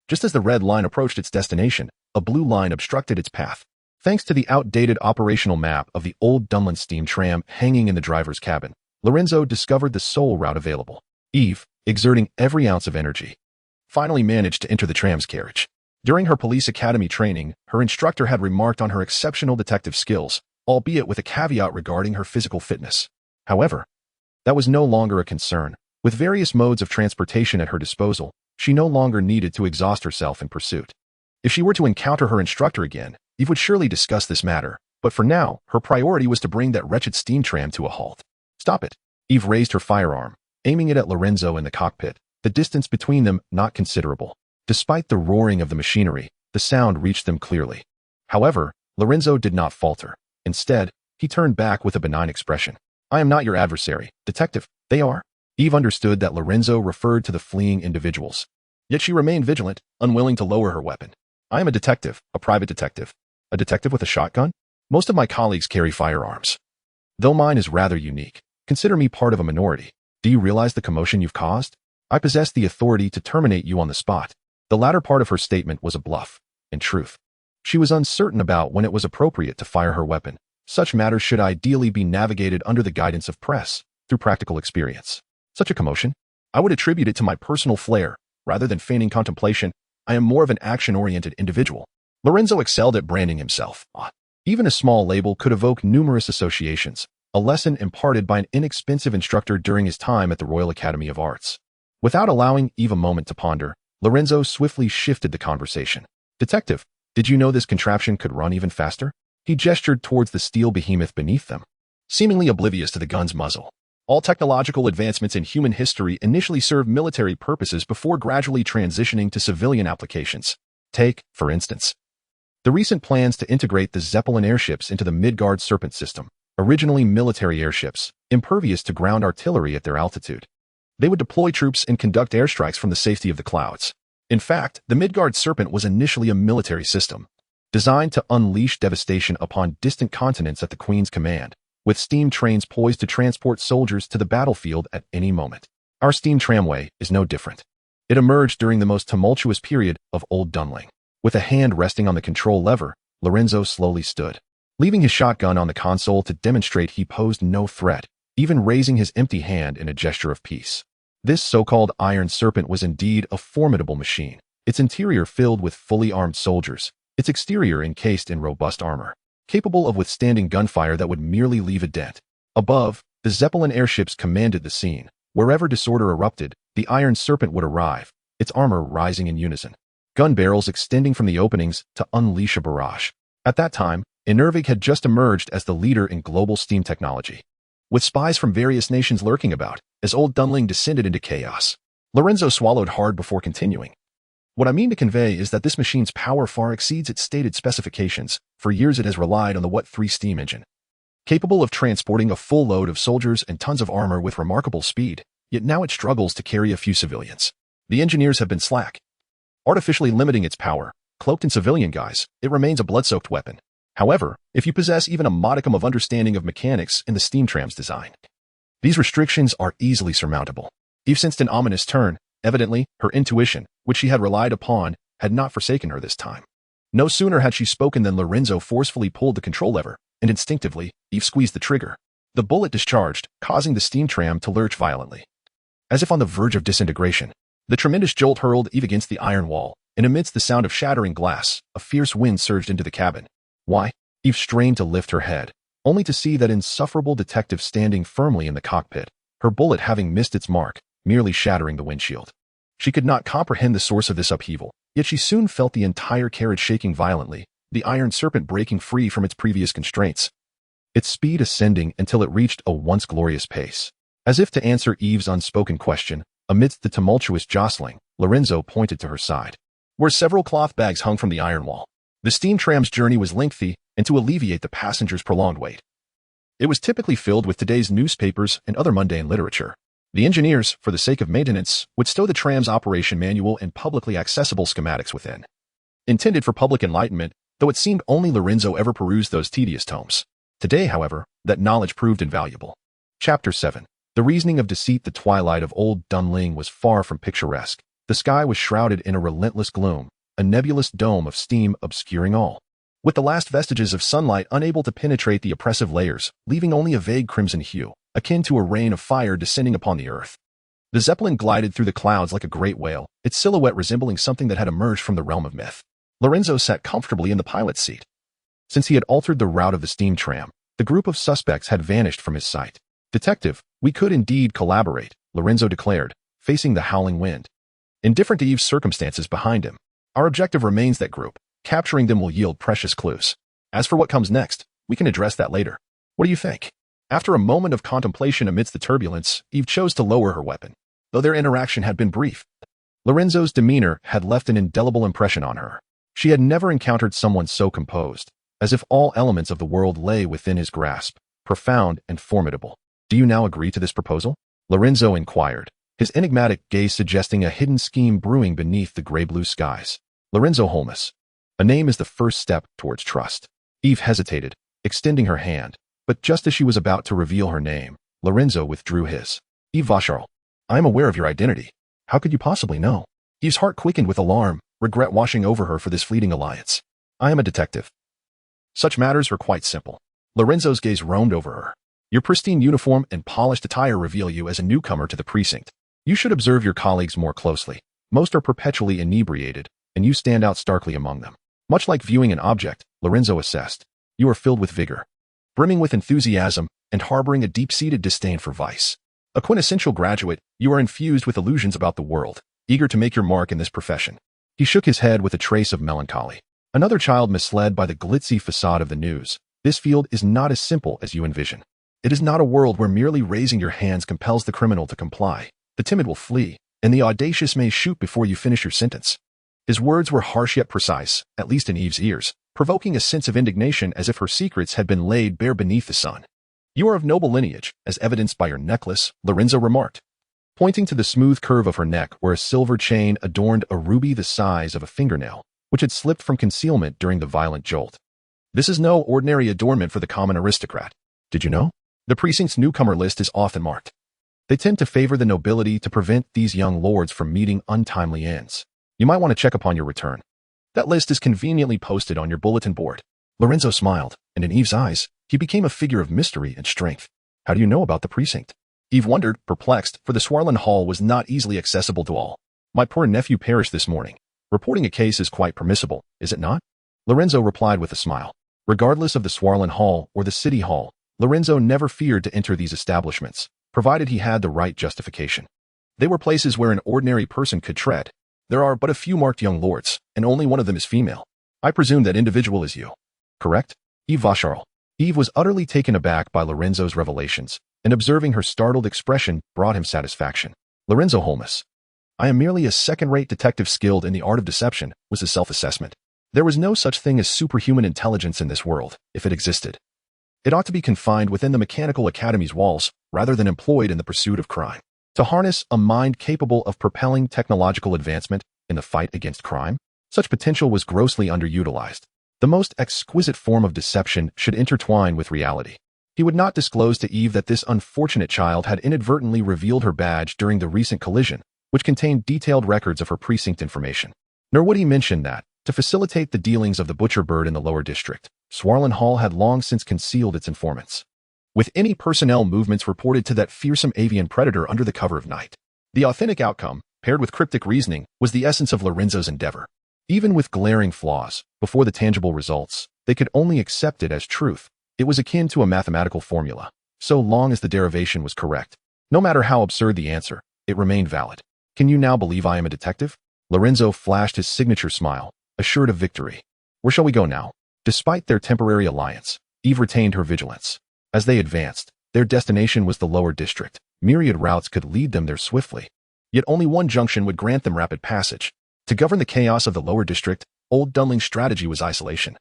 just as the red line approached its destination, a blue line obstructed its path. Thanks to the outdated operational map of the Old Dunlin steam tram hanging in the driver's cabin, Lorenzo discovered the sole route available. Eve, exerting every ounce of energy, finally managed to enter the tram's carriage. During her police academy training, her instructor had remarked on her exceptional detective skills, albeit with a caveat regarding her physical fitness. However, that was no longer a concern. With various modes of transportation at her disposal, she no longer needed to exhaust herself in pursuit. If she were to encounter her instructor again, Eve would surely discuss this matter, but for now, her priority was to bring that wretched steam tram to a halt. Stop it. Eve raised her firearm, aiming it at Lorenzo in the cockpit, the distance between them not considerable. Despite the roaring of the machinery, the sound reached them clearly. However, Lorenzo did not falter. Instead, he turned back with a benign expression. I am not your adversary, detective. They are. Eve understood that Lorenzo referred to the fleeing individuals. Yet she remained vigilant, unwilling to lower her weapon. I am a detective, a private detective. A detective with a shotgun? Most of my colleagues carry firearms. Though mine is rather unique, consider me part of a minority. Do you realize the commotion you've caused? I possess the authority to terminate you on the spot. The latter part of her statement was a bluff. In truth, she was uncertain about when it was appropriate to fire her weapon. Such matters should ideally be navigated under the guidance of press, through practical experience. Such a commotion? I would attribute it to my personal flair. Rather than feigning contemplation, I am more of an action-oriented individual. Lorenzo excelled at branding himself. Even a small label could evoke numerous associations, a lesson imparted by an inexpensive instructor during his time at the Royal Academy of Arts. Without allowing Eve a moment to ponder, Lorenzo swiftly shifted the conversation. Detective, did you know this contraption could run even faster? He gestured towards the steel behemoth beneath them, seemingly oblivious to the gun's muzzle. All technological advancements in human history initially served military purposes before gradually transitioning to civilian applications. Take, for instance, the recent plans to integrate the Zeppelin airships into the Midgard Serpent system, originally military airships, impervious to ground artillery at their altitude. They would deploy troops and conduct airstrikes from the safety of the clouds. In fact, the Midgard Serpent was initially a military system, designed to unleash devastation upon distant continents at the Queen's command, with steam trains poised to transport soldiers to the battlefield at any moment. Our steam tramway is no different. It emerged during the most tumultuous period of Old Dunling. With a hand resting on the control lever, Lorenzo slowly stood, leaving his shotgun on the console to demonstrate he posed no threat, even raising his empty hand in a gesture of peace. This so-called Iron Serpent was indeed a formidable machine, its interior filled with fully armed soldiers, its exterior encased in robust armor, capable of withstanding gunfire that would merely leave a dent. Above, the Zeppelin airships commanded the scene. Wherever disorder erupted, the Iron Serpent would arrive, its armor rising in unison, gun barrels extending from the openings to unleash a barrage. At that time, Engervig had just emerged as the leader in global steam technology, with spies from various nations lurking about as Old Dunling descended into chaos. Lorenzo swallowed hard before continuing. What I mean to convey is that this machine's power far exceeds its stated specifications. For years it has relied on the What-3 steam engine, capable of transporting a full load of soldiers and tons of armor with remarkable speed, yet now it struggles to carry a few civilians. The engineers have been slack, artificially limiting its power, Cloaked in civilian guise, it remains a blood-soaked weapon. However, if you possess even a modicum of understanding of mechanics in the steam tram's design, these restrictions are easily surmountable. Eve sensed an ominous turn. Evidently, her intuition, which she had relied upon, had not forsaken her this time. No sooner had she spoken than Lorenzo forcefully pulled the control lever, and instinctively, Eve squeezed the trigger. The bullet discharged, causing the steam tram to lurch violently. As if on the verge of disintegration, the tremendous jolt hurled Eve against the iron wall, and amidst the sound of shattering glass, a fierce wind surged into the cabin. Why? Eve strained to lift her head, only to see that insufferable detective standing firmly in the cockpit, her bullet having missed its mark, merely shattering the windshield. She could not comprehend the source of this upheaval, yet she soon felt the entire carriage shaking violently, the iron serpent breaking free from its previous constraints, its speed ascending until it reached a once glorious pace. As if to answer Eve's unspoken question, amidst the tumultuous jostling, Lorenzo pointed to her side, where several cloth bags hung from the iron wall. The steam tram's journey was lengthy, and to alleviate the passengers' prolonged wait, it was typically filled with today's newspapers and other mundane literature. The engineers, for the sake of maintenance, would stow the tram's operation manual and publicly accessible schematics within. Intended for public enlightenment, though it seemed only Lorenzo ever perused those tedious tomes. Today, however, that knowledge proved invaluable. Chapter 7. The reasoning of deceit. The twilight of old Dunling was far from picturesque. The sky was shrouded in a relentless gloom, a nebulous dome of steam obscuring all, with the last vestiges of sunlight unable to penetrate the oppressive layers, leaving only a vague crimson hue, akin to a rain of fire descending upon the earth. The Zeppelin glided through the clouds like a great whale, its silhouette resembling something that had emerged from the realm of myth. Lorenzo sat comfortably in the pilot's seat. Since he had altered the route of the steam tram, the group of suspects had vanished from his sight. Detective, we could indeed collaborate, Lorenzo declared, facing the howling wind. Indifferent to Eve's circumstances behind him, our objective remains that group. Capturing them will yield precious clues. As for what comes next, we can address that later. What do you think? After a moment of contemplation amidst the turbulence, Eve chose to lower her weapon, though their interaction had been brief. Lorenzo's demeanor had left an indelible impression on her. She had never encountered someone so composed, as if all elements of the world lay within his grasp, profound and formidable. Do you now agree to this proposal? Lorenzo inquired, his enigmatic gaze suggesting a hidden scheme brewing beneath the gray-blue skies. Lorenzo Holmes. A name is the first step towards trust. Eve hesitated, extending her hand, but just as she was about to reveal her name, Lorenzo withdrew his. Eve Vaucherl, I am aware of your identity. How could you possibly know? Eve's heart quickened with alarm, regret washing over her for this fleeting alliance. I am a detective. Such matters are quite simple. Lorenzo's gaze roamed over her. Your pristine uniform and polished attire reveal you as a newcomer to the precinct. You should observe your colleagues more closely. Most are perpetually inebriated, and you stand out starkly among them. Much like viewing an object, Lorenzo assessed, you are filled with vigor, brimming with enthusiasm, and harboring a deep-seated disdain for vice. A quintessential graduate, you are infused with illusions about the world, eager to make your mark in this profession. He shook his head with a trace of melancholy. Another child misled by the glitzy facade of the news. This field is not as simple as you envision. It is not a world where merely raising your hands compels the criminal to comply. The timid will flee, and the audacious may shoot before you finish your sentence. His words were harsh yet precise, at least in Eve's ears, provoking a sense of indignation as if her secrets had been laid bare beneath the sun. You are of noble lineage, as evidenced by your necklace, Lorenzo remarked, pointing to the smooth curve of her neck where a silver chain adorned a ruby the size of a fingernail, which had slipped from concealment during the violent jolt. This is no ordinary adornment for the common aristocrat. Did you know? The precinct's newcomer list is often marked. They tend to favor the nobility to prevent these young lords from meeting untimely ends. You might want to check upon your return. That list is conveniently posted on your bulletin board. Lorenzo smiled, and in Eve's eyes, he became a figure of mystery and strength. How do you know about the precinct? Eve wondered, perplexed, for the Swarland Hall was not easily accessible to all. My poor nephew perished this morning. Reporting a case is quite permissible, is it not? Lorenzo replied with a smile. Regardless of the Swarland Hall or the City Hall, Lorenzo never feared to enter these establishments, provided he had the right justification. They were places where an ordinary person could tread. There are but a few marked young lords, and only one of them is female. I presume that individual is you. Correct? Eve Vaucherl. Eve was utterly taken aback by Lorenzo's revelations, and observing her startled expression brought him satisfaction. Lorenzo Holmes. I am merely a second-rate detective skilled in the art of deception, was his self-assessment. There was no such thing as superhuman intelligence in this world, if it existed. It ought to be confined within the Mechanical Academy's walls, rather than employed in the pursuit of crime. To harness a mind capable of propelling technological advancement in the fight against crime? Such potential was grossly underutilized. The most exquisite form of deception should intertwine with reality. He would not disclose to Eve that this unfortunate child had inadvertently revealed her badge during the recent collision, which contained detailed records of her precinct information. Nor would he mention that, to facilitate the dealings of the butcher bird in the lower district, Swarland Hall had long since concealed its informants, with any personnel movements reported to that fearsome avian predator under the cover of night. The authentic outcome, paired with cryptic reasoning, was the essence of Lorenzo's endeavor. Even with glaring flaws, before the tangible results, they could only accept it as truth. It was akin to a mathematical formula. So long as the derivation was correct, no matter how absurd the answer, it remained valid. Can you now believe I am a detective? Lorenzo flashed his signature smile, assured of victory. Where shall we go now? Despite their temporary alliance, Eve retained her vigilance. As they advanced, their destination was the lower district. Myriad routes could lead them there swiftly. Yet only one junction would grant them rapid passage. To govern the chaos of the lower district, Old Dunling's strategy was isolation.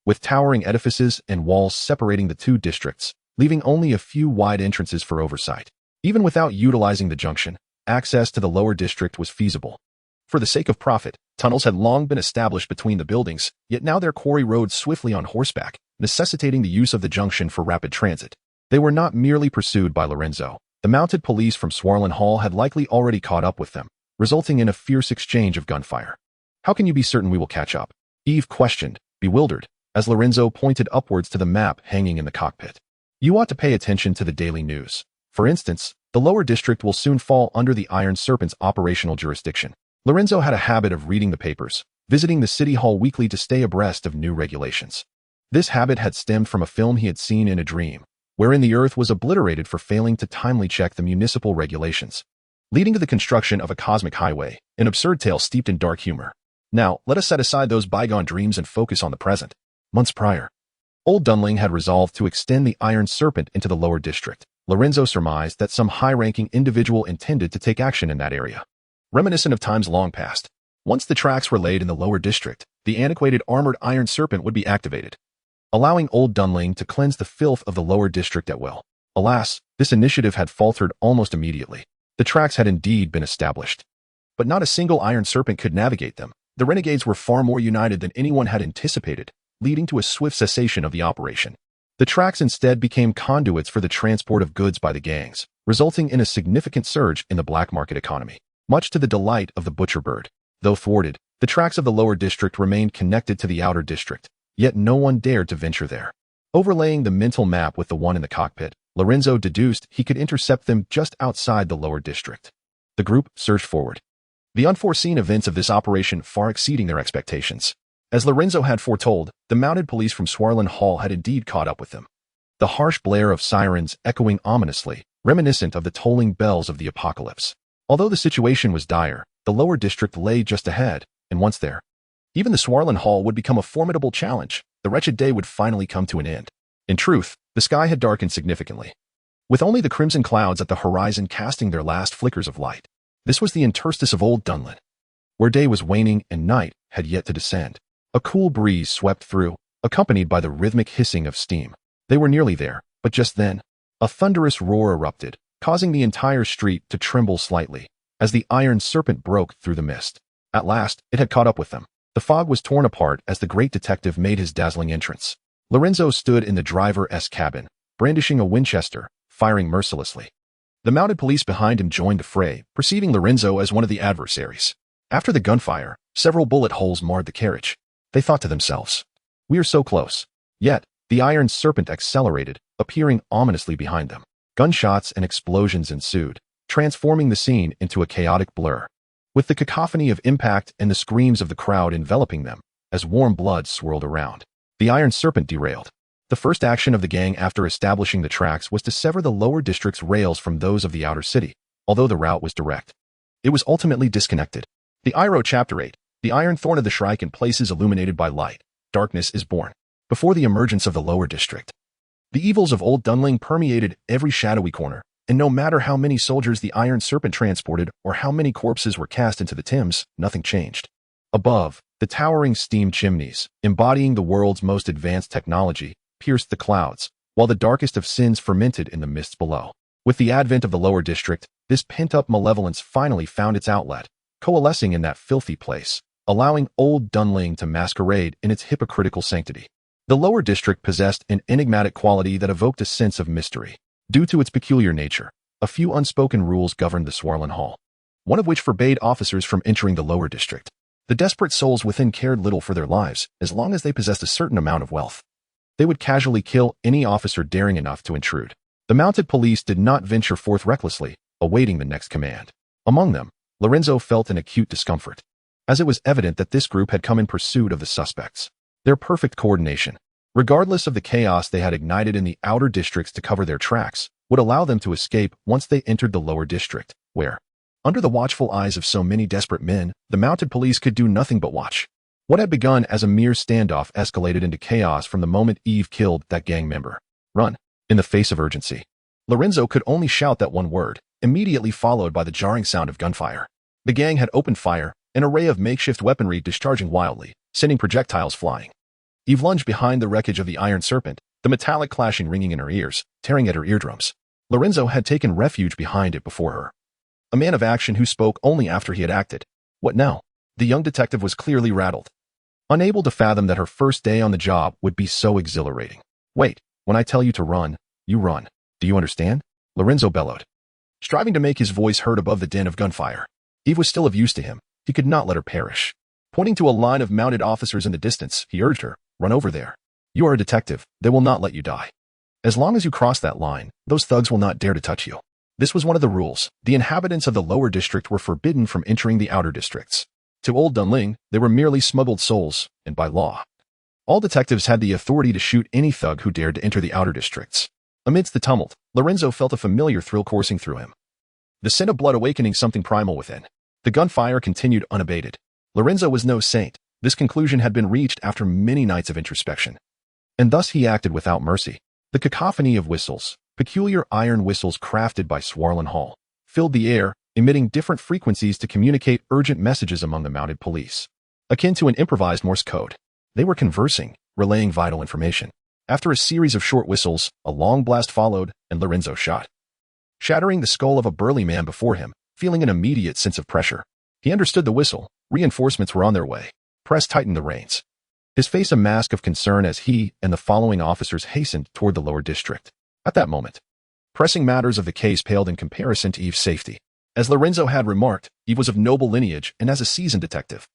With towering edifices and walls separating the two districts, leaving only a few wide entrances for oversight. Even without utilizing the junction, access to the lower district was feasible. For the sake of profit, tunnels had long been established between the buildings, yet now their quarry rode swiftly on horseback, necessitating the use of the junction for rapid transit. They were not merely pursued by Lorenzo. The mounted police from Swarland Hall had likely already caught up with them, resulting in a fierce exchange of gunfire. How can you be certain we will catch up? Eve questioned, bewildered, as Lorenzo pointed upwards to the map hanging in the cockpit. You ought to pay attention to the daily news. For instance, the lower district will soon fall under the Iron Serpent's operational jurisdiction. Lorenzo had a habit of reading the papers, visiting the City Hall weekly to stay abreast of new regulations. This habit had stemmed from a film he had seen in a dream, wherein the Earth was obliterated for failing to timely check the municipal regulations, leading to the construction of a cosmic highway, an absurd tale steeped in dark humor. Now, let us set aside those bygone dreams and focus on the present. Months prior, Old Dunling had resolved to extend the Iron Serpent into the lower district. Lorenzo surmised that some high-ranking individual intended to take action in that area. Reminiscent of times long past, once the tracks were laid in the lower district, the antiquated armored Iron Serpent would be activated, allowing Old Dunling to cleanse the filth of the lower district at will. Alas, this initiative had faltered almost immediately. The tracks had indeed been established, but not a single Iron Serpent could navigate them. The renegades were far more united than anyone had anticipated, leading to a swift cessation of the operation. The tracks instead became conduits for the transport of goods by the gangs, resulting in a significant surge in the black market economy. Much to the delight of the butcher bird. Though thwarted, the tracks of the lower district remained connected to the outer district, yet no one dared to venture there. Overlaying the mental map with the one in the cockpit, Lorenzo deduced he could intercept them just outside the lower district. The group surged forward, the unforeseen events of this operation far exceeding their expectations. As Lorenzo had foretold, the mounted police from Swarland Hall had indeed caught up with them. The harsh blare of sirens echoing ominously, reminiscent of the tolling bells of the apocalypse. Although the situation was dire, the lower district lay just ahead, and once there, even the Swarland Hall would become a formidable challenge. The wretched day would finally come to an end. In truth, the sky had darkened significantly, with only the crimson clouds at the horizon casting their last flickers of light. This was the interstice of Old Dunling, where day was waning and night had yet to descend. A cool breeze swept through, accompanied by the rhythmic hissing of steam. They were nearly there, but just then, a thunderous roar erupted, causing the entire street to tremble slightly, as the Iron Serpent broke through the mist. At last, it had caught up with them. The fog was torn apart as the great detective made his dazzling entrance. Lorenzo stood in the driver's cabin, brandishing a Winchester, firing mercilessly. The mounted police behind him joined the fray, perceiving Lorenzo as one of the adversaries. After the gunfire, several bullet holes marred the carriage. They thought to themselves, "We are so close." Yet, the Iron Serpent accelerated, appearing ominously behind them. Gunshots and explosions ensued, transforming the scene into a chaotic blur, with the cacophony of impact and the screams of the crowd enveloping them, as warm blood swirled around. The Iron Serpent derailed. The first action of the gang after establishing the tracks was to sever the lower district's rails from those of the outer city. Although the route was direct, it was ultimately disconnected. The IRO Chapter 8, the Iron Thorn of the Shrike in places illuminated by light, darkness is born. Before the emergence of the lower district, the evils of Old Dunling permeated every shadowy corner, and no matter how many soldiers the Iron Serpent transported or how many corpses were cast into the Thames, nothing changed. Above, the towering steam chimneys, embodying the world's most advanced technology, pierced the clouds, while the darkest of sins fermented in the mists below. With the advent of the lower district, this pent-up malevolence finally found its outlet, coalescing in that filthy place, allowing Old Dunling to masquerade in its hypocritical sanctity. The lower district possessed an enigmatic quality that evoked a sense of mystery. Due to its peculiar nature, a few unspoken rules governed the Swarlen Hall, one of which forbade officers from entering the lower district. The desperate souls within cared little for their lives as long as they possessed a certain amount of wealth. They would casually kill any officer daring enough to intrude. The mounted police did not venture forth recklessly, awaiting the next command. Among them, Lorenzo felt an acute discomfort, as it was evident that this group had come in pursuit of the suspects. Their perfect coordination, regardless of the chaos they had ignited in the outer districts to cover their tracks, would allow them to escape once they entered the lower district, where, under the watchful eyes of so many desperate men, the mounted police could do nothing but watch. What had begun as a mere standoff escalated into chaos from the moment Eve killed that gang member. Run. In the face of urgency, Lorenzo could only shout that one word, immediately followed by the jarring sound of gunfire. The gang had opened fire, an array of makeshift weaponry discharging wildly, sending projectiles flying. Eve lunged behind the wreckage of the Iron Serpent, the metallic clashing ringing in her ears, tearing at her eardrums. Lorenzo had taken refuge behind it before her. A man of action who spoke only after he had acted. What now? The young detective was clearly rattled, unable to fathom that her first day on the job would be so exhilarating. Wait, when I tell you to run, you run. Do you understand? Lorenzo bellowed, striving to make his voice heard above the din of gunfire. Eve was still of use to him. He could not let her perish. Pointing to a line of mounted officers in the distance, he urged her, run over there. You are a detective. They will not let you die. As long as you cross that line, those thugs will not dare to touch you. This was one of the rules. The inhabitants of the lower district were forbidden from entering the outer districts. To Old Dunling, they were merely smuggled souls, and by law, all detectives had the authority to shoot any thug who dared to enter the outer districts. Amidst the tumult, Lorenzo felt a familiar thrill coursing through him, the scent of blood awakening something primal within. The gunfire continued unabated. Lorenzo was no saint. This conclusion had been reached after many nights of introspection, and thus he acted without mercy. The cacophony of whistles, peculiar iron whistles crafted by Swarlen Hall, filled the air, emitting different frequencies to communicate urgent messages among the mounted police, akin to an improvised Morse code. They were conversing, relaying vital information. After a series of short whistles, a long blast followed, and Lorenzo shot, shattering the skull of a burly man before him, feeling an immediate sense of pressure. He understood the whistle. Reinforcements were on their way. Press tightened the reins, his face a mask of concern as he and the following officers hastened toward the lower district. At that moment, pressing matters of the case paled in comparison to Eve's safety. As Lorenzo had remarked, Eve was of noble lineage, and as a seasoned detective,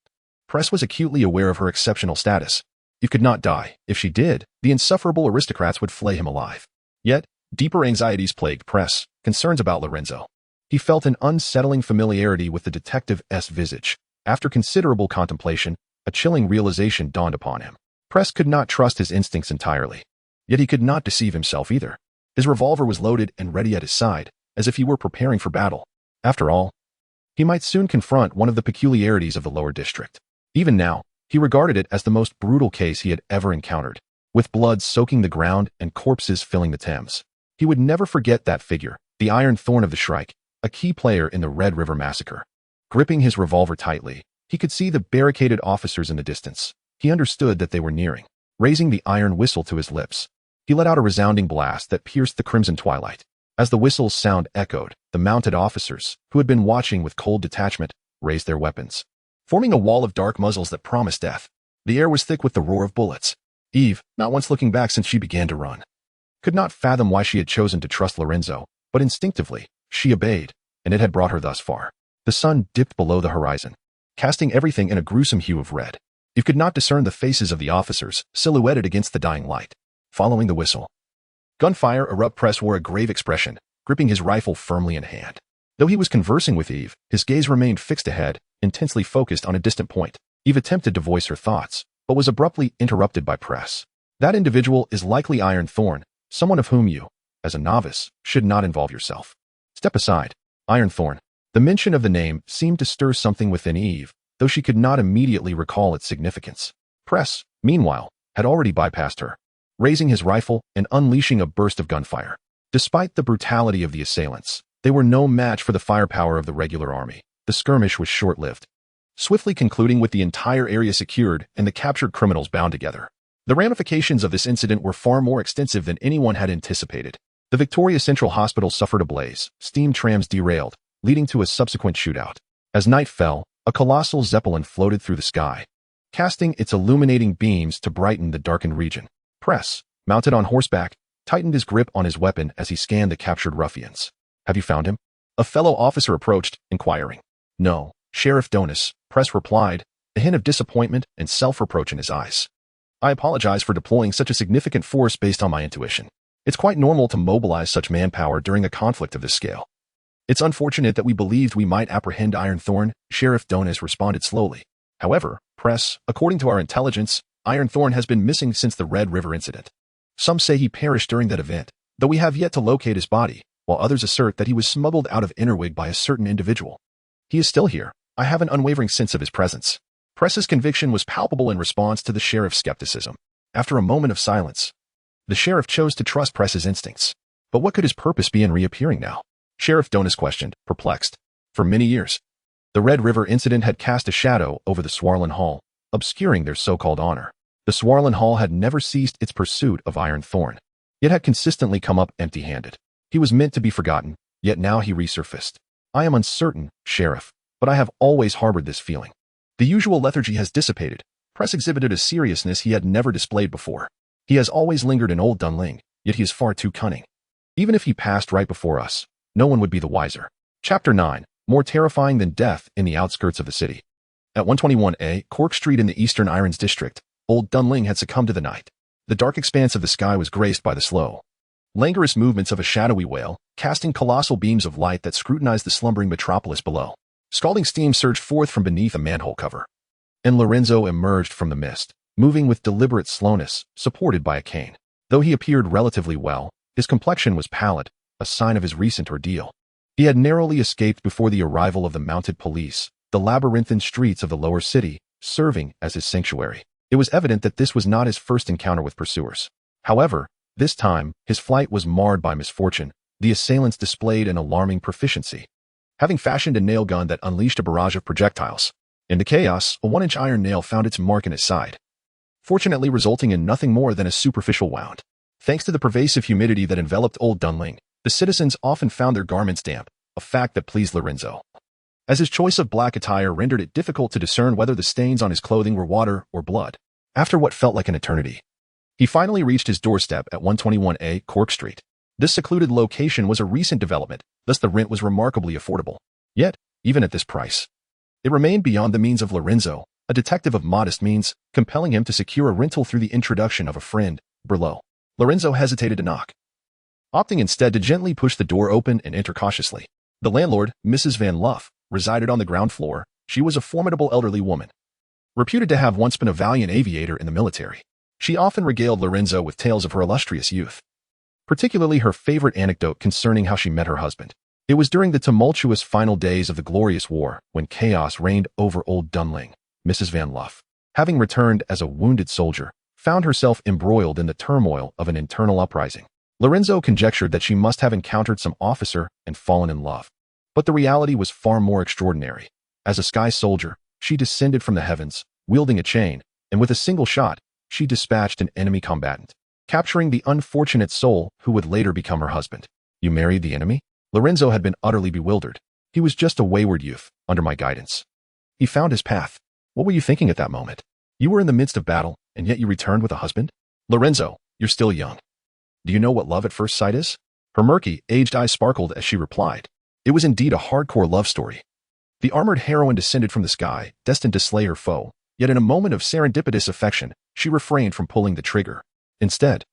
Press was acutely aware of her exceptional status. Eve could not die. If she did, the insufferable aristocrats would flay him alive. Yet, deeper anxieties plagued Press, concerns about Lorenzo. He felt an unsettling familiarity with the detective's visage. After considerable contemplation, a chilling realization dawned upon him. Press could not trust his instincts entirely. Yet he could not deceive himself either. His revolver was loaded and ready at his side, as if he were preparing for battle. After all, he might soon confront one of the peculiarities of the lower district. Even now, he regarded it as the most brutal case he had ever encountered, with blood soaking the ground and corpses filling the Thames. He would never forget that figure, the Iron Thorn of the Shrike, a key player in the Red River Massacre. Gripping his revolver tightly, he could see the barricaded officers in the distance. He understood that they were nearing. Raising the iron whistle to his lips, he let out a resounding blast that pierced the crimson twilight. As the whistle's sound echoed, the mounted officers, who had been watching with cold detachment, raised their weapons, forming a wall of dark muzzles that promised death. The air was thick with the roar of bullets. Eve, not once looking back since she began to run, could not fathom why she had chosen to trust Lorenzo, but instinctively, she obeyed, and it had brought her thus far. The sun dipped below the horizon, casting everything in a gruesome hue of red. Eve could not discern the faces of the officers, silhouetted against the dying light. Following the whistle, gunfire erupted. Press wore a grave expression, gripping his rifle firmly in hand. Though he was conversing with Eve, his gaze remained fixed ahead, intensely focused on a distant point. Eve attempted to voice her thoughts, but was abruptly interrupted by Press. That individual is likely Iron Thorn, someone of whom you, as a novice, should not involve yourself. Step aside. Iron Thorn. The mention of the name seemed to stir something within Eve, though she could not immediately recall its significance. Press, meanwhile, had already bypassed her, raising his rifle and unleashing a burst of gunfire. Despite the brutality of the assailants, they were no match for the firepower of the regular army. The skirmish was short-lived, swiftly concluding with the entire area secured and the captured criminals bound together. The ramifications of this incident were far more extensive than anyone had anticipated. The Victoria Central Hospital suffered a blaze, steam trams derailed, leading to a subsequent shootout. As night fell, A colossal zeppelin floated through the sky, casting its illuminating beams to brighten the darkened region. Press, mounted on horseback, tightened his grip on his weapon as he scanned the captured ruffians. "Have you found him?" A fellow officer approached, inquiring. "No, Sheriff Donis," Press replied, a hint of disappointment and self-reproach in his eyes. "I apologize for deploying such a significant force based on my intuition. It's quite normal to mobilize such manpower during a conflict of this scale. It's unfortunate that we believed we might apprehend Ironthorn," Sheriff Donis responded slowly. "However, Press, according to our intelligence, Ironthorn has been missing since the Red River incident. Some say he perished during that event, though we have yet to locate his body, while others assert that he was smuggled out of Engervig by a certain individual. He is still here. I have an unwavering sense of his presence." Press's conviction was palpable in response to the sheriff's skepticism. After a moment of silence, the sheriff chose to trust Press's instincts. But what could his purpose be in reappearing now? Sheriff Donis questioned, perplexed. For many years, the Red River incident had cast a shadow over the Swarland Hall, obscuring their so-called honor. The Swarland Hall had never ceased its pursuit of Ironthorn, yet had consistently come up empty-handed. He was meant to be forgotten, yet now he resurfaced. "I am uncertain, Sheriff, but I have always harbored this feeling." The usual lethargy has dissipated. Press exhibited a seriousness he had never displayed before. "He has always lingered in Old Dunling, yet he is far too cunning. Even if he passed right before us, no one would be the wiser." Chapter 9. More terrifying than death in the outskirts of the city. At 121A, Cork Street in the Eastern Irons District, Old Dunling had succumbed to the night. The dark expanse of the sky was graced by the slow, languorous movements of a shadowy whale, casting colossal beams of light that scrutinized the slumbering metropolis below. Scalding steam surged forth from beneath a manhole cover, and Lorenzo emerged from the mist, moving with deliberate slowness, supported by a cane. Though he appeared relatively well, his complexion was pallid, a sign of his recent ordeal. He had narrowly escaped before the arrival of the mounted police, the labyrinthine streets of the lower city serving as his sanctuary. It was evident that this was not his first encounter with pursuers. However, this time, his flight was marred by misfortune. The assailants displayed an alarming proficiency, having fashioned a nail gun that unleashed a barrage of projectiles. In the chaos, a 1-inch iron nail found its mark in his side, fortunately resulting in nothing more than a superficial wound. Thanks to the pervasive humidity that enveloped Old Dunling, the citizens often found their garments damp, a fact that pleased Lorenzo, as his choice of black attire rendered it difficult to discern whether the stains on his clothing were water or blood. After what felt like an eternity, he finally reached his doorstep at 121A Cork Street. This secluded location was a recent development, thus the rent was remarkably affordable. Yet, even at this price, it remained beyond the means of Lorenzo, a detective of modest means, compelling him to secure a rental through the introduction of a friend, Berlo. Lorenzo hesitated to knock, opting instead to gently push the door open and enter cautiously. The landlord, Mrs. Van Luff, resided on the ground floor. She was a formidable elderly woman, reputed to have once been a valiant aviator in the military. She often regaled Lorenzo with tales of her illustrious youth, particularly her favorite anecdote concerning how she met her husband. It was during the tumultuous final days of the Glorious War, when chaos reigned over Old Dunling. Mrs. Van Luff, having returned as a wounded soldier, found herself embroiled in the turmoil of an internal uprising. Lorenzo conjectured that she must have encountered some officer and fallen in love. But the reality was far more extraordinary. As a sky soldier, she descended from the heavens, wielding a chain, and with a single shot, she dispatched an enemy combatant, capturing the unfortunate soul who would later become her husband. "You married the enemy?" Lorenzo had been utterly bewildered. "He was just a wayward youth, under my guidance. He found his path." "What were you thinking at that moment? You were in the midst of battle, and yet you returned with a husband?" "Lorenzo, you're still young. Do you know what love at first sight is?" Her murky, aged eyes sparkled as she replied. It was indeed a hardcore love story. The armored heroine descended from the sky, destined to slay her foe, yet in a moment of serendipitous affection, she refrained from pulling the trigger. Instead,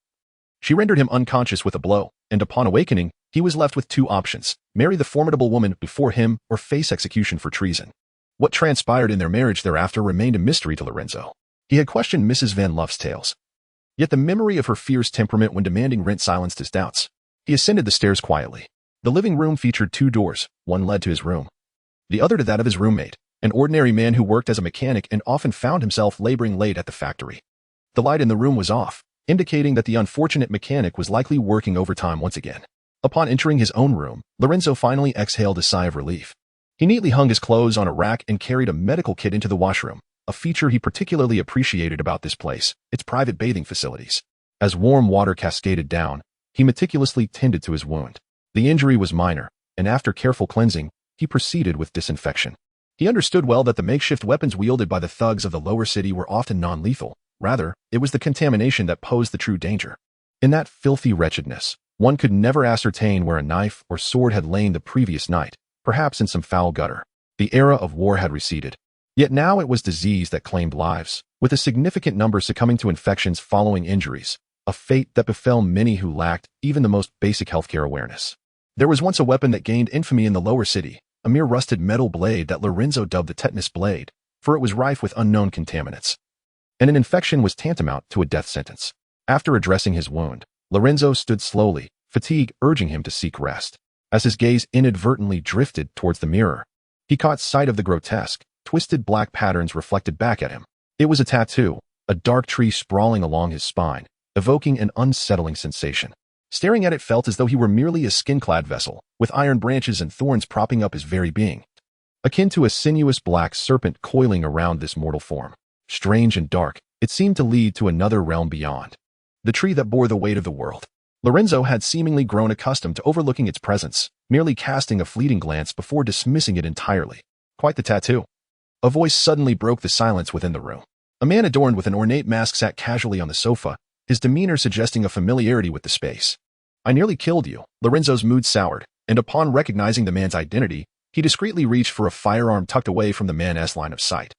she rendered him unconscious with a blow, and upon awakening, he was left with two options: marry the formidable woman before him or face execution for treason. What transpired in their marriage thereafter remained a mystery to Lorenzo. He had questioned Mrs. Van Luff's tales, yet the memory of her fierce temperament when demanding rent silenced his doubts. He ascended the stairs quietly. The living room featured two doors. One led to his room, the other to that of his roommate, an ordinary man who worked as a mechanic and often found himself laboring late at the factory. The light in the room was off, indicating that the unfortunate mechanic was likely working overtime once again. Upon entering his own room, Lorenzo finally exhaled a sigh of relief. He neatly hung his clothes on a rack and carried a medical kit into the washroom, a feature he particularly appreciated about this place, its private bathing facilities. As warm water cascaded down, he meticulously tended to his wound. The injury was minor, and after careful cleansing, he proceeded with disinfection. He understood well that the makeshift weapons wielded by the thugs of the lower city were often non-lethal. Rather, it was the contamination that posed the true danger. In that filthy wretchedness, one could never ascertain where a knife or sword had lain the previous night, perhaps in some foul gutter. The era of war had receded. Yet now it was disease that claimed lives, with a significant number succumbing to infections following injuries, a fate that befell many who lacked even the most basic healthcare awareness. There was once a weapon that gained infamy in the lower city, a mere rusted metal blade that Lorenzo dubbed the tetanus blade, for it was rife with unknown contaminants. And an infection was tantamount to a death sentence. After addressing his wound, Lorenzo stood slowly, fatigue urging him to seek rest. As his gaze inadvertently drifted towards the mirror, he caught sight of the grotesque, twisted black patterns reflected back at him. It was a tattoo, a dark tree sprawling along his spine, evoking an unsettling sensation. Staring at it felt as though he were merely a skin-clad vessel, with iron branches and thorns propping up his very being. Akin to a sinuous black serpent coiling around this mortal form. Strange and dark, it seemed to lead to another realm beyond. The tree that bore the weight of the world. Lorenzo had seemingly grown accustomed to overlooking its presence, merely casting a fleeting glance before dismissing it entirely. Quite the tattoo. A voice suddenly broke the silence within the room. A man adorned with an ornate mask sat casually on the sofa, his demeanor suggesting a familiarity with the space. I nearly killed you. Lorenzo's mood soured, and upon recognizing the man's identity, he discreetly reached for a firearm tucked away from the man's line of sight.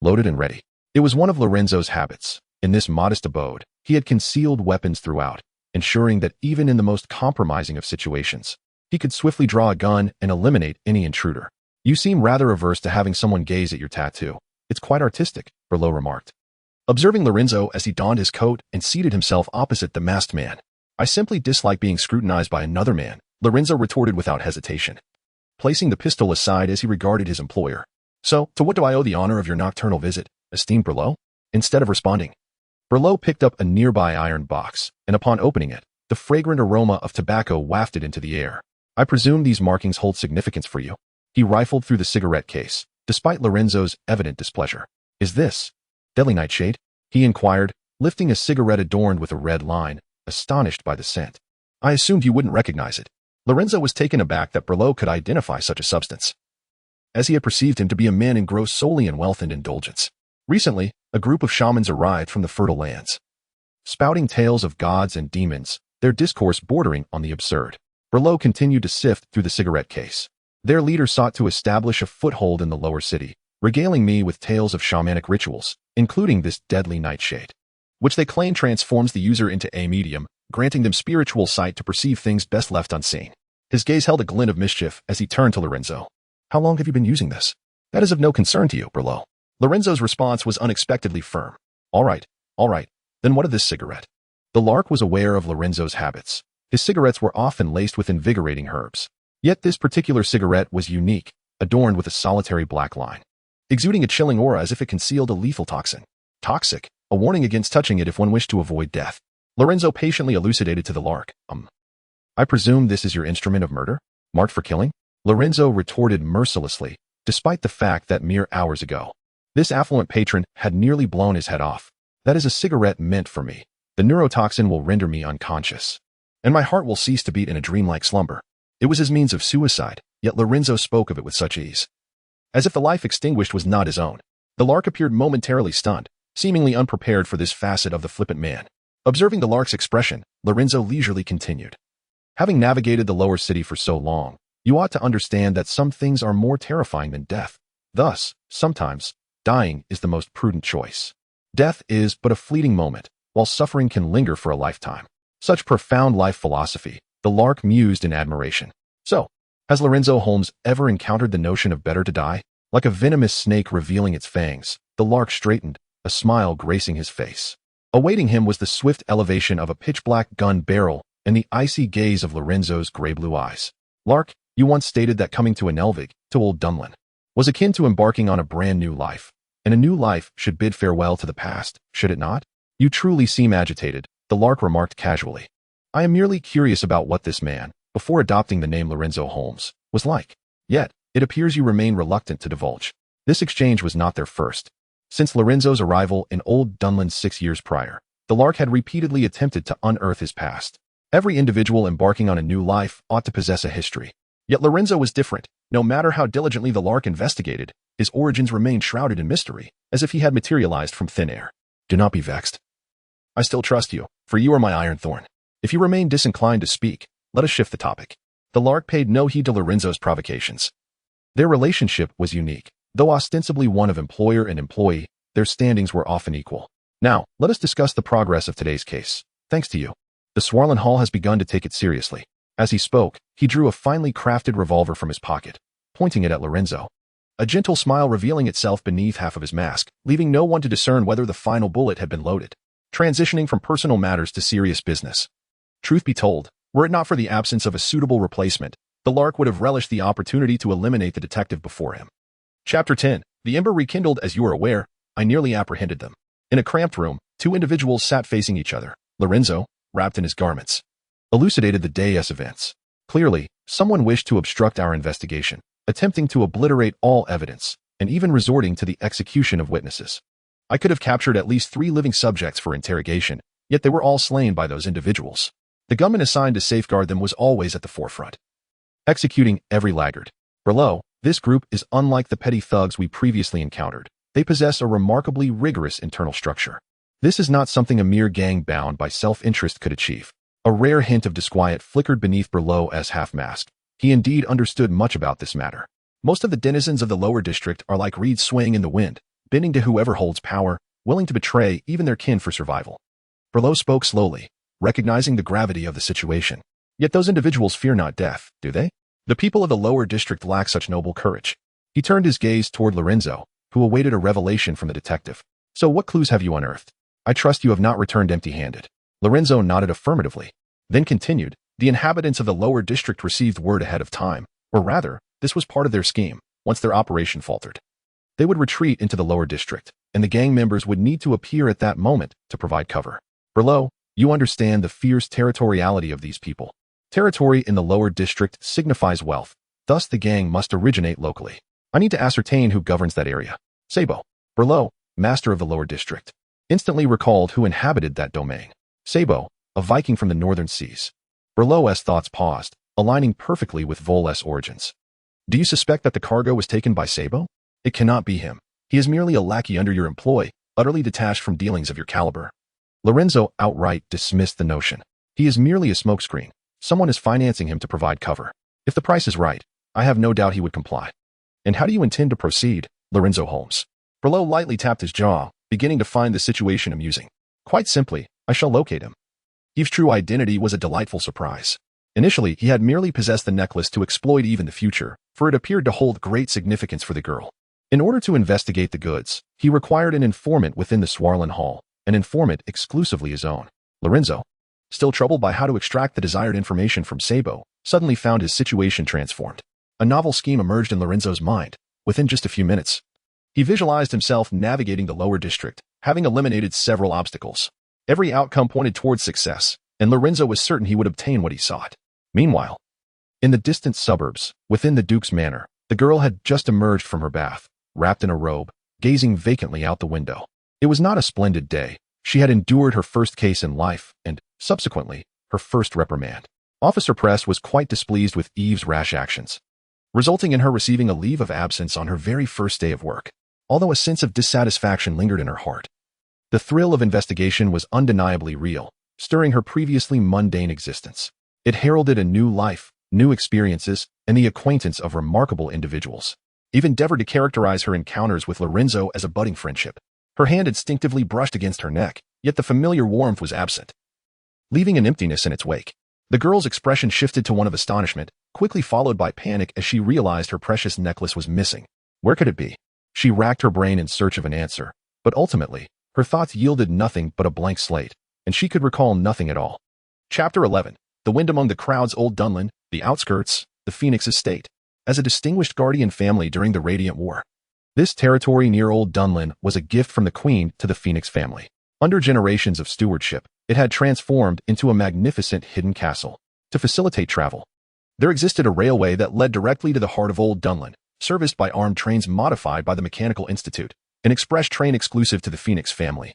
Loaded and ready. It was one of Lorenzo's habits. In this modest abode, he had concealed weapons throughout, ensuring that even in the most compromising of situations, he could swiftly draw a gun and eliminate any intruder. You seem rather averse to having someone gaze at your tattoo. It's quite artistic, Berlot remarked. Observing Lorenzo as he donned his coat and seated himself opposite the masked man. I simply dislike being scrutinized by another man, Lorenzo retorted without hesitation, placing the pistol aside as he regarded his employer. So, to what do I owe the honor of your nocturnal visit, esteemed Berlot? Instead of responding, Berlot picked up a nearby iron box, and upon opening it, the fragrant aroma of tobacco wafted into the air. I presume these markings hold significance for you. He rifled through the cigarette case, despite Lorenzo's evident displeasure. Is this deadly nightshade? He inquired, lifting a cigarette adorned with a red line, astonished by the scent. I assumed you wouldn't recognize it. Lorenzo was taken aback that Berlot could identify such a substance, as he had perceived him to be a man engrossed solely in wealth and indulgence. Recently, a group of shamans arrived from the fertile lands, spouting tales of gods and demons, their discourse bordering on the absurd. Berlot continued to sift through the cigarette case. Their leader sought to establish a foothold in the lower city, regaling me with tales of shamanic rituals, including this deadly nightshade, which they claim transforms the user into a medium, granting them spiritual sight to perceive things best left unseen. His gaze held a glint of mischief as he turned to Lorenzo. How long have you been using this? That is of no concern to you, Berlot. Lorenzo's response was unexpectedly firm. All right, then what of this cigarette? The Lark was aware of Lorenzo's habits. His cigarettes were often laced with invigorating herbs. Yet this particular cigarette was unique, adorned with a solitary black line, exuding a chilling aura as if it concealed a lethal toxin. Toxic, a warning against touching it if one wished to avoid death. Lorenzo patiently elucidated to the Lark. I presume this is your instrument of murder? Marked for killing? Lorenzo retorted mercilessly, despite the fact that mere hours ago, this affluent patron had nearly blown his head off. That is a cigarette meant for me. The neurotoxin will render me unconscious, and my heart will cease to beat in a dreamlike slumber. It was his means of suicide, yet Lorenzo spoke of it with such ease, as if the life extinguished was not his own. The Lark appeared momentarily stunned, seemingly unprepared for this facet of the flippant man. Observing the Lark's expression, Lorenzo leisurely continued. Having navigated the lower city for so long, you ought to understand that some things are more terrifying than death. Thus, sometimes, dying is the most prudent choice. Death is but a fleeting moment, while suffering can linger for a lifetime. Such profound life philosophy, the Lark mused in admiration. So, has Lorenzo Holmes ever encountered the notion of better to die? Like a venomous snake revealing its fangs, the Lark straightened, a smile gracing his face. Awaiting him was the swift elevation of a pitch-black gun barrel and the icy gaze of Lorenzo's gray-blue eyes. Lark, you once stated that coming to Engervig, to Old Dunlin, was akin to embarking on a brand new life, and a new life should bid farewell to the past, should it not? You truly seem agitated, the Lark remarked casually. I am merely curious about what this man, before adopting the name Lorenzo Holmes, was like. Yet, it appears you remain reluctant to divulge. This exchange was not their first. Since Lorenzo's arrival in Old Dunlin 6 years prior, the Lark had repeatedly attempted to unearth his past. Every individual embarking on a new life ought to possess a history. Yet Lorenzo was different. No matter how diligently the Lark investigated, his origins remained shrouded in mystery, as if he had materialized from thin air. Do not be vexed. I still trust you, for you are my iron thorn. If you remain disinclined to speak, let us shift the topic. The Lark paid no heed to Lorenzo's provocations. Their relationship was unique. Though ostensibly one of employer and employee, their standings were often equal. Now, let us discuss the progress of today's case. Thanks to you, the Swarlen Hall has begun to take it seriously. As he spoke, he drew a finely crafted revolver from his pocket, pointing it at Lorenzo. A gentle smile revealing itself beneath half of his mask, leaving no one to discern whether the final bullet had been loaded. Transitioning from personal matters to serious business. Truth be told, were it not for the absence of a suitable replacement, the Lark would have relished the opportunity to eliminate the detective before him. Chapter 10. The ember rekindled. As you are aware, I nearly apprehended them. In a cramped room, two individuals sat facing each other. Lorenzo, wrapped in his garments, elucidated the day's events. Clearly, someone wished to obstruct our investigation, attempting to obliterate all evidence, and even resorting to the execution of witnesses. I could have captured at least 3 living subjects for interrogation, yet they were all slain by those individuals. The gunman assigned to safeguard them was always at the forefront, executing every laggard. Below, this group is unlike the petty thugs we previously encountered. They possess a remarkably rigorous internal structure. This is not something a mere gang bound by self-interest could achieve. A rare hint of disquiet flickered beneath Berlow's half-mask. He indeed understood much about this matter. Most of the denizens of the lower district are like reeds swaying in the wind, bending to whoever holds power, willing to betray even their kin for survival. Berlow spoke slowly, recognizing the gravity of the situation. Yet those individuals fear not death, do they? The people of the lower district lack such noble courage. He turned his gaze toward Lorenzo, who awaited a revelation from the detective. So what clues have you unearthed? I trust you have not returned empty-handed. Lorenzo nodded affirmatively, then continued, the inhabitants of the lower district received word ahead of time, or rather, this was part of their scheme. Once their operation faltered, they would retreat into the lower district, and the gang members would need to appear at that moment to provide cover. Berlow, you understand the fierce territoriality of these people. Territory in the lower district signifies wealth, thus the gang must originate locally. I need to ascertain who governs that area. Sabo. Berlow, master of the lower district, instantly recalled who inhabited that domain. Sabo, a Viking from the northern seas. Berlow's thoughts paused, aligning perfectly with Vol's origins. Do you suspect that the cargo was taken by Sabo? It cannot be him. He is merely a lackey under your employ, utterly detached from dealings of your caliber. Lorenzo outright dismissed the notion. He is merely a smokescreen. Someone is financing him to provide cover. If the price is right, I have no doubt he would comply. And how do you intend to proceed, Lorenzo Holmes? Berlow lightly tapped his jaw, beginning to find the situation amusing. Quite simply, I shall locate him. Eve's true identity was a delightful surprise. Initially, he had merely possessed the necklace to exploit Eve in the future, for it appeared to hold great significance for the girl. In order to investigate the goods, he required an informant within the Swarlen Hall, an informant exclusively his own. Lorenzo, still troubled by how to extract the desired information from Sabo, suddenly found his situation transformed. A novel scheme emerged in Lorenzo's mind. Within just a few minutes, he visualized himself navigating the lower district, having eliminated several obstacles. Every outcome pointed towards success, and Lorenzo was certain he would obtain what he sought. Meanwhile, in the distant suburbs, within the Duke's manor, the girl had just emerged from her bath, wrapped in a robe, gazing vacantly out the window. It was not a splendid day. She had endured her first case in life and, subsequently, her first reprimand. Officer Press was quite displeased with Eve's rash actions, resulting in her receiving a leave of absence on her very first day of work. Although a sense of dissatisfaction lingered in her heart, the thrill of investigation was undeniably real, stirring her previously mundane existence. It heralded a new life, new experiences, and the acquaintance of remarkable individuals. Eve endeavored to characterize her encounters with Lorenzo as a budding friendship. Her hand instinctively brushed against her neck, yet the familiar warmth was absent, leaving an emptiness in its wake. The girl's expression shifted to one of astonishment, quickly followed by panic as she realized her precious necklace was missing. Where could it be? She racked her brain in search of an answer, but ultimately, her thoughts yielded nothing but a blank slate, and she could recall nothing at all. Chapter 11. The Wind Among the Crowds. Old Dunlin, the outskirts, the Phoenix Estate. As a distinguished guardian family during the Radiant War, this territory near Old Dunlin was a gift from the Queen to the Phoenix family. Under generations of stewardship, it had transformed into a magnificent hidden castle. To facilitate travel, there existed a railway that led directly to the heart of Old Dunlin, serviced by armed trains modified by the Mechanical Institute, an express train exclusive to the Phoenix family,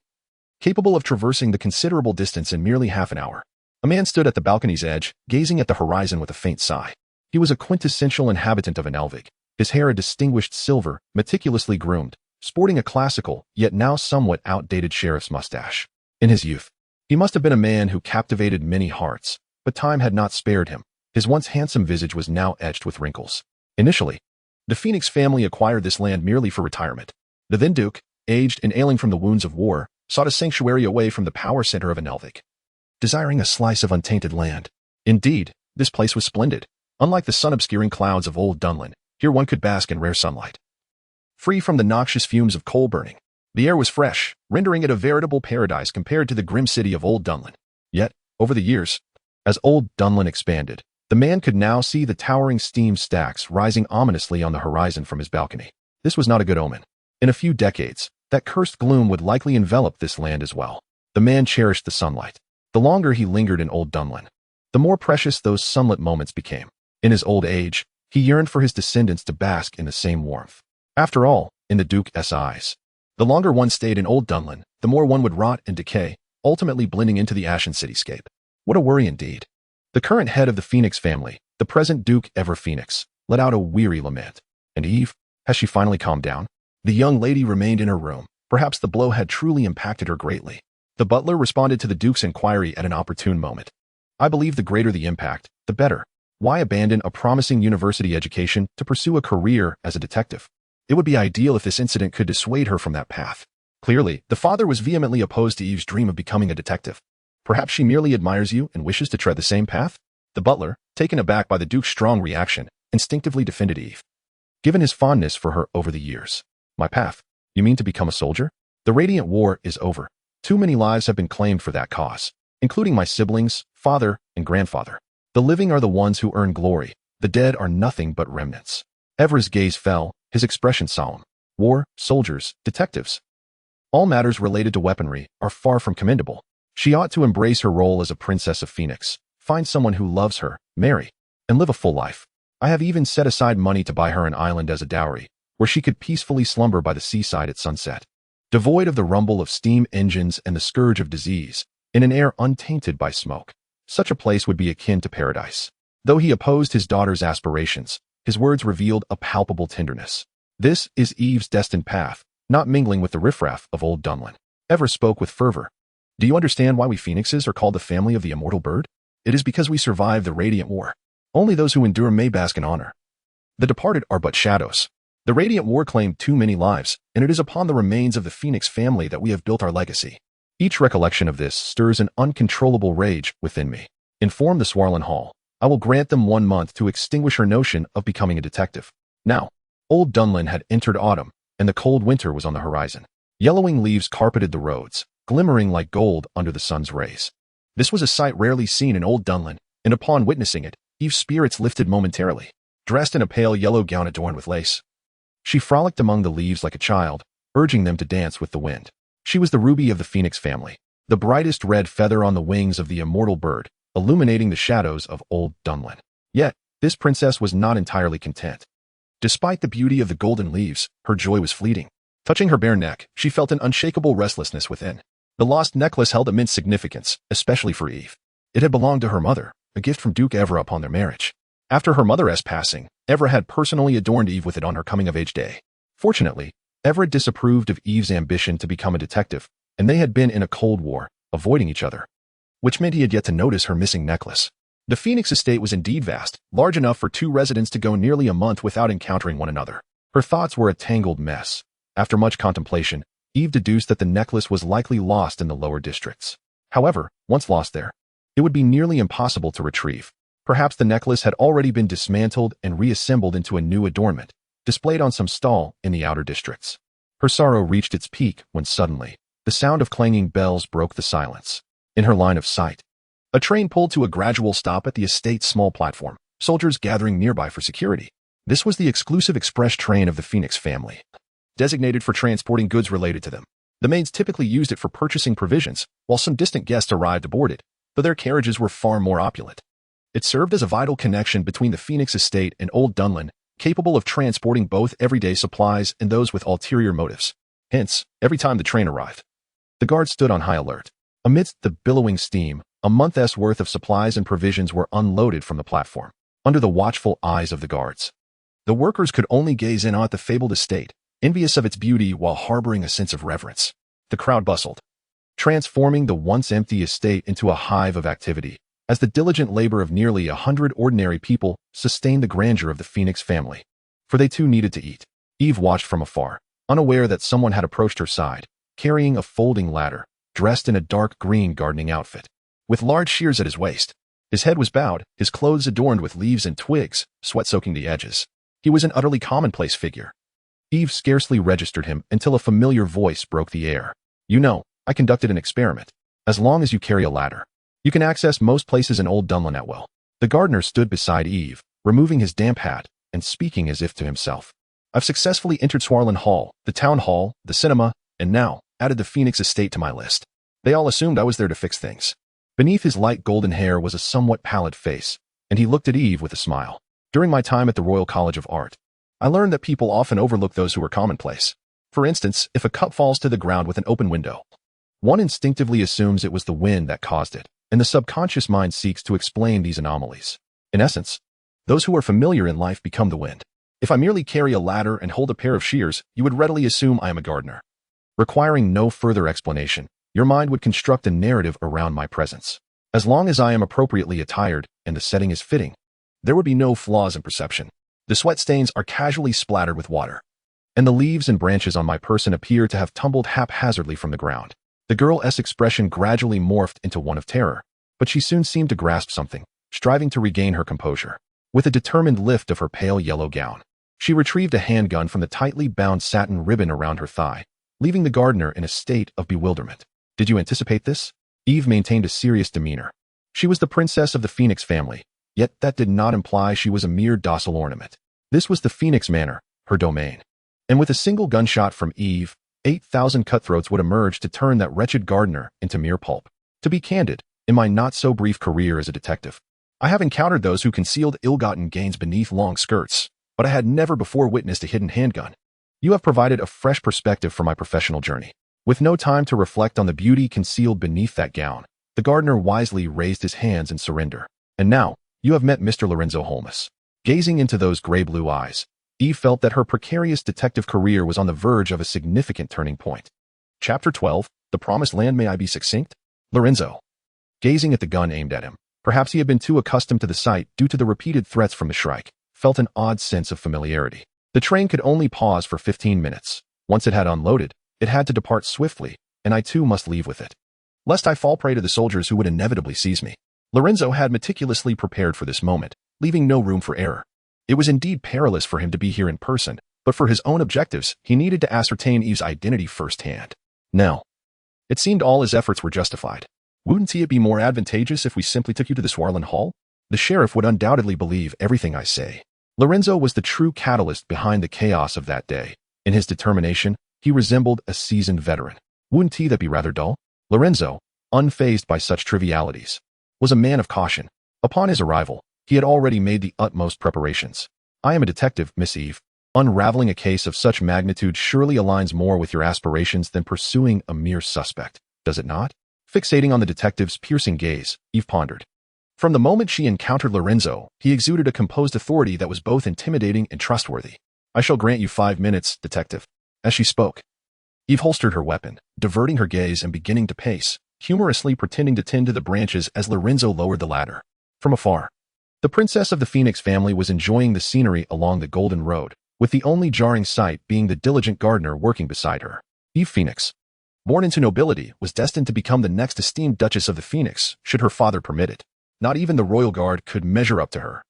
capable of traversing the considerable distance in merely half an hour. A man stood at the balcony's edge, gazing at the horizon with a faint sigh. He was a quintessential inhabitant of Engervig, his hair a distinguished silver, meticulously groomed, sporting a classical, yet now somewhat outdated sheriff's mustache. In his youth, he must have been a man who captivated many hearts, but time had not spared him. His once handsome visage was now etched with wrinkles. Initially, the Phoenix family acquired this land merely for retirement. The then Duke, aged and ailing from the wounds of war, sought a sanctuary away from the power center of Engervig, desiring a slice of untainted land. Indeed, this place was splendid. Unlike the sun-obscuring clouds of old Dunlin, here one could bask in rare sunlight. Free from the noxious fumes of coal burning, the air was fresh, rendering it a veritable paradise compared to the grim city of old Dunlin. Yet, over the years, as old Dunlin expanded, the man could now see the towering steam stacks rising ominously on the horizon from his balcony. This was not a good omen. In a few decades, that cursed gloom would likely envelop this land as well. The man cherished the sunlight. The longer he lingered in old Dunlin, the more precious those sunlit moments became. In his old age, he yearned for his descendants to bask in the same warmth. After all, in the Duke's eyes, the longer one stayed in old Dunlin, the more one would rot and decay, ultimately blending into the ashen cityscape. What a worry indeed. The current head of the Phoenix family, the present Duke Ever Phoenix, let out a weary lament. And Eve, has she finally calmed down? The young lady remained in her room. Perhaps the blow had truly impacted her greatly. The butler responded to the Duke's inquiry at an opportune moment. I believe the greater the impact, the better. Why abandon a promising university education to pursue a career as a detective? It would be ideal if this incident could dissuade her from that path. Clearly, the father was vehemently opposed to Eve's dream of becoming a detective. Perhaps she merely admires you and wishes to tread the same path? The butler, taken aback by the Duke's strong reaction, instinctively defended Eve, given his fondness for her over the years. My path? You mean to become a soldier? The Radiant War is over. Too many lives have been claimed for that cause, including my siblings, father, and grandfather. The living are the ones who earn glory. The dead are nothing but remnants. Ever's gaze fell, his expression solemn. War, soldiers, detectives. All matters related to weaponry are far from commendable. She ought to embrace her role as a princess of Phoenix, find someone who loves her, marry, and live a full life. I have even set aside money to buy her an island as a dowry, where she could peacefully slumber by the seaside at sunset, devoid of the rumble of steam engines and the scourge of disease, in an air untainted by smoke. Such a place would be akin to paradise. Though he opposed his daughter's aspirations, his words revealed a palpable tenderness. This is Eve's destined path, not mingling with the riffraff of old Dunlin. Ever spoke with fervor. Do you understand why we Phoenixes are called the family of the immortal bird? It is because we survived the Radiant War. Only those who endure may bask in honor. The departed are but shadows. The Radiant War claimed too many lives, and it is upon the remains of the Phoenix family that we have built our legacy. Each recollection of this stirs an uncontrollable rage within me. Inform the Swarlen Hall. I will grant them 1 month to extinguish her notion of becoming a detective. Now, old Dunlin had entered autumn, and the cold winter was on the horizon. Yellowing leaves carpeted the roads, glimmering like gold under the sun's rays. This was a sight rarely seen in old Dunlin, and upon witnessing it, Eve's spirits lifted momentarily. Dressed in a pale yellow gown adorned with lace, she frolicked among the leaves like a child, urging them to dance with the wind. She was the ruby of the Phoenix family, the brightest red feather on the wings of the immortal bird, illuminating the shadows of old Dunlin. Yet, this princess was not entirely content. Despite the beauty of the golden leaves, her joy was fleeting. Touching her bare neck, she felt an unshakable restlessness within. The lost necklace held immense significance, especially for Eve. It had belonged to her mother, a gift from Duke Evra upon their marriage. After her mother's passing, Evra had personally adorned Eve with it on her coming-of-age day. Fortunately, Evra disapproved of Eve's ambition to become a detective, and they had been in a cold war, avoiding each other, which meant he had yet to notice her missing necklace. The Phoenix estate was indeed vast, large enough for 2 residents to go nearly a month without encountering one another. Her thoughts were a tangled mess. After much contemplation, Eve deduced that the necklace was likely lost in the lower districts. However, once lost there, it would be nearly impossible to retrieve. Perhaps the necklace had already been dismantled and reassembled into a new adornment, displayed on some stall in the outer districts. Her sorrow reached its peak when suddenly, the sound of clanging bells broke the silence. In her line of sight, a train pulled to a gradual stop at the estate's small platform, soldiers gathering nearby for security. This was the exclusive express train of the Phoenix family, designated for transporting goods related to them. The maids typically used it for purchasing provisions, while some distant guests arrived aboard it, but their carriages were far more opulent. It served as a vital connection between the Phoenix estate and old Dunlin, capable of transporting both everyday supplies and those with ulterior motives. Hence, every time the train arrived, the guards stood on high alert. Amidst the billowing steam, a month's worth of supplies and provisions were unloaded from the platform. under the watchful eyes of the guards. The workers could only gaze in at the fabled estate, envious of its beauty while harboring a sense of reverence. The crowd bustled, transforming the once empty estate into a hive of activity, as the diligent labor of nearly 100 ordinary people sustained the grandeur of the Phoenix family. For they too needed to eat. Eve watched from afar, unaware that someone had approached her side, carrying a folding ladder, dressed in a dark green gardening outfit, with large shears at his waist. His head was bowed, his clothes adorned with leaves and twigs, sweat soaking the edges. He was an utterly commonplace figure. Eve scarcely registered him until a familiar voice broke the air. "You know, I conducted an experiment. As long as you carry a ladder, you can access most places in Old Dunlop." The gardener stood beside Eve, removing his damp hat and speaking as if to himself. "I've successfully entered Swarland Hall, the town hall, the cinema, and now added the Phoenix estate to my list. They all assumed I was there to fix things." Beneath his light golden hair was a somewhat pallid face, and he looked at Eve with a smile. "During my time at the Royal College of Art, I learned that people often overlook those who are commonplace. For instance, if a cup falls to the ground with an open window, one instinctively assumes it was the wind that caused it, and the subconscious mind seeks to explain these anomalies. In essence, those who are familiar in life become the wind. If I merely carry a ladder and hold a pair of shears, you would readily assume I am a gardener. Requiring no further explanation, your mind would construct a narrative around my presence. As long as I am appropriately attired and the setting is fitting, there would be no flaws in perception. The sweat stains are casually splattered with water, and the leaves and branches on my person appear to have tumbled haphazardly from the ground." The girl's expression gradually morphed into one of terror, but she soon seemed to grasp something, striving to regain her composure. With a determined lift of her pale yellow gown, she retrieved a handgun from the tightly bound satin ribbon around her thigh, leaving the gardener in a state of bewilderment. "Did you anticipate this?" Eve maintained a serious demeanor. She was the princess of the Phoenix family, yet that did not imply she was a mere docile ornament. This was the Phoenix Manor, her domain. And with a single gunshot from Eve, 8,000 cutthroats would emerge to turn that wretched gardener into mere pulp. To be candid, in my not-so-brief career as a detective, I have encountered those who concealed ill-gotten gains beneath long skirts, but I had never before witnessed a hidden handgun. You have provided a fresh perspective for my professional journey." With no time to reflect on the beauty concealed beneath that gown, the gardener wisely raised his hands in surrender. "And now, you have met Mr. Lorenzo Holmes." Gazing into those gray-blue eyes, Eve felt that her precarious detective career was on the verge of a significant turning point. Chapter 12, The Promised Land. May I be succinct? Lorenzo, gazing at the gun aimed at him, perhaps he had been too accustomed to the sight due to the repeated threats from the Shrike, felt an odd sense of familiarity. The train could only pause for 15 minutes. Once it had unloaded, it had to depart swiftly, and I too must leave with it, lest I fall prey to the soldiers who would inevitably seize me. Lorenzo had meticulously prepared for this moment, leaving no room for error. It was indeed perilous for him to be here in person, but for his own objectives, he needed to ascertain Eve's identity firsthand. Now, it seemed all his efforts were justified. "Wouldn't it be more advantageous if we simply took you to the Swarland Hall? The sheriff would undoubtedly believe everything I say." Lorenzo was the true catalyst behind the chaos of that day. In his determination, he resembled a seasoned veteran. "Wouldn't that be rather dull?" Lorenzo, unfazed by such trivialities, was a man of caution. Upon his arrival, he had already made the utmost preparations. "I am a detective, Miss Eve. Unraveling a case of such magnitude surely aligns more with your aspirations than pursuing a mere suspect, does it not?" Fixating on the detective's piercing gaze, Eve pondered. From the moment she encountered Lorenzo, he exuded a composed authority that was both intimidating and trustworthy. "I shall grant you 5 minutes, detective." As she spoke, Eve holstered her weapon, diverting her gaze and beginning to pace, humorously pretending to tend to the branches as Lorenzo lowered the ladder. From afar, the princess of the Phoenix family was enjoying the scenery along the Golden Road, with the only jarring sight being the diligent gardener working beside her. Eve Phoenix, born into nobility, was destined to become the next esteemed Duchess of the Phoenix, should her father permit it. Not even the royal guard could measure up to her.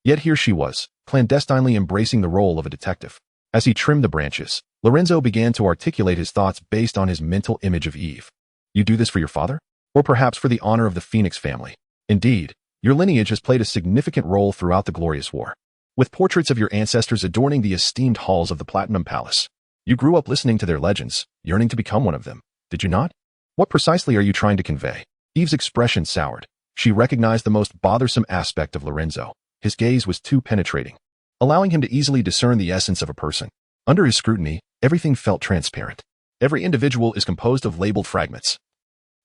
Yet here she was, clandestinely embracing the role of a detective. As he trimmed the branches, Lorenzo began to articulate his thoughts based on his mental image of Eve. "You do this for your father? Or perhaps for the honor of the Phoenix family? Indeed, your lineage has played a significant role throughout the glorious war, with portraits of your ancestors adorning the esteemed halls of the Platinum Palace. You grew up listening to their legends, yearning to become one of them, did you not? What precisely are you trying to convey?" Eve's expression soured. She recognized the most bothersome aspect of Lorenzo. His gaze was too penetrating, allowing him to easily discern the essence of a person. Under his scrutiny, everything felt transparent. Every individual is composed of labeled fragments.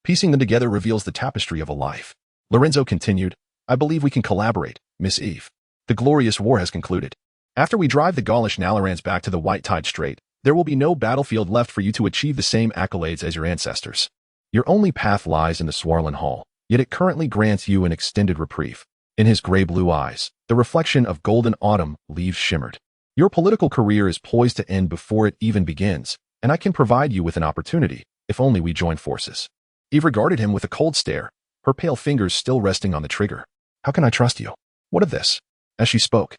Piecing them together reveals the tapestry of a life. Lorenzo continued, "I believe we can collaborate, Miss Eve. The glorious war has concluded. After we drive the Gaulish Nallarans back to the White Tide Strait, there will be no battlefield left for you to achieve the same accolades as your ancestors. Your only path lies in the Swarlen Hall, yet it currently grants you an extended reprieve. In his gray-blue eyes, the reflection of golden autumn leaves shimmered. Your political career is poised to end before it even begins, and I can provide you with an opportunity, if only we join forces. Eve regarded him with a cold stare, her pale fingers still resting on the trigger. How can I trust you? What of this? As she spoke,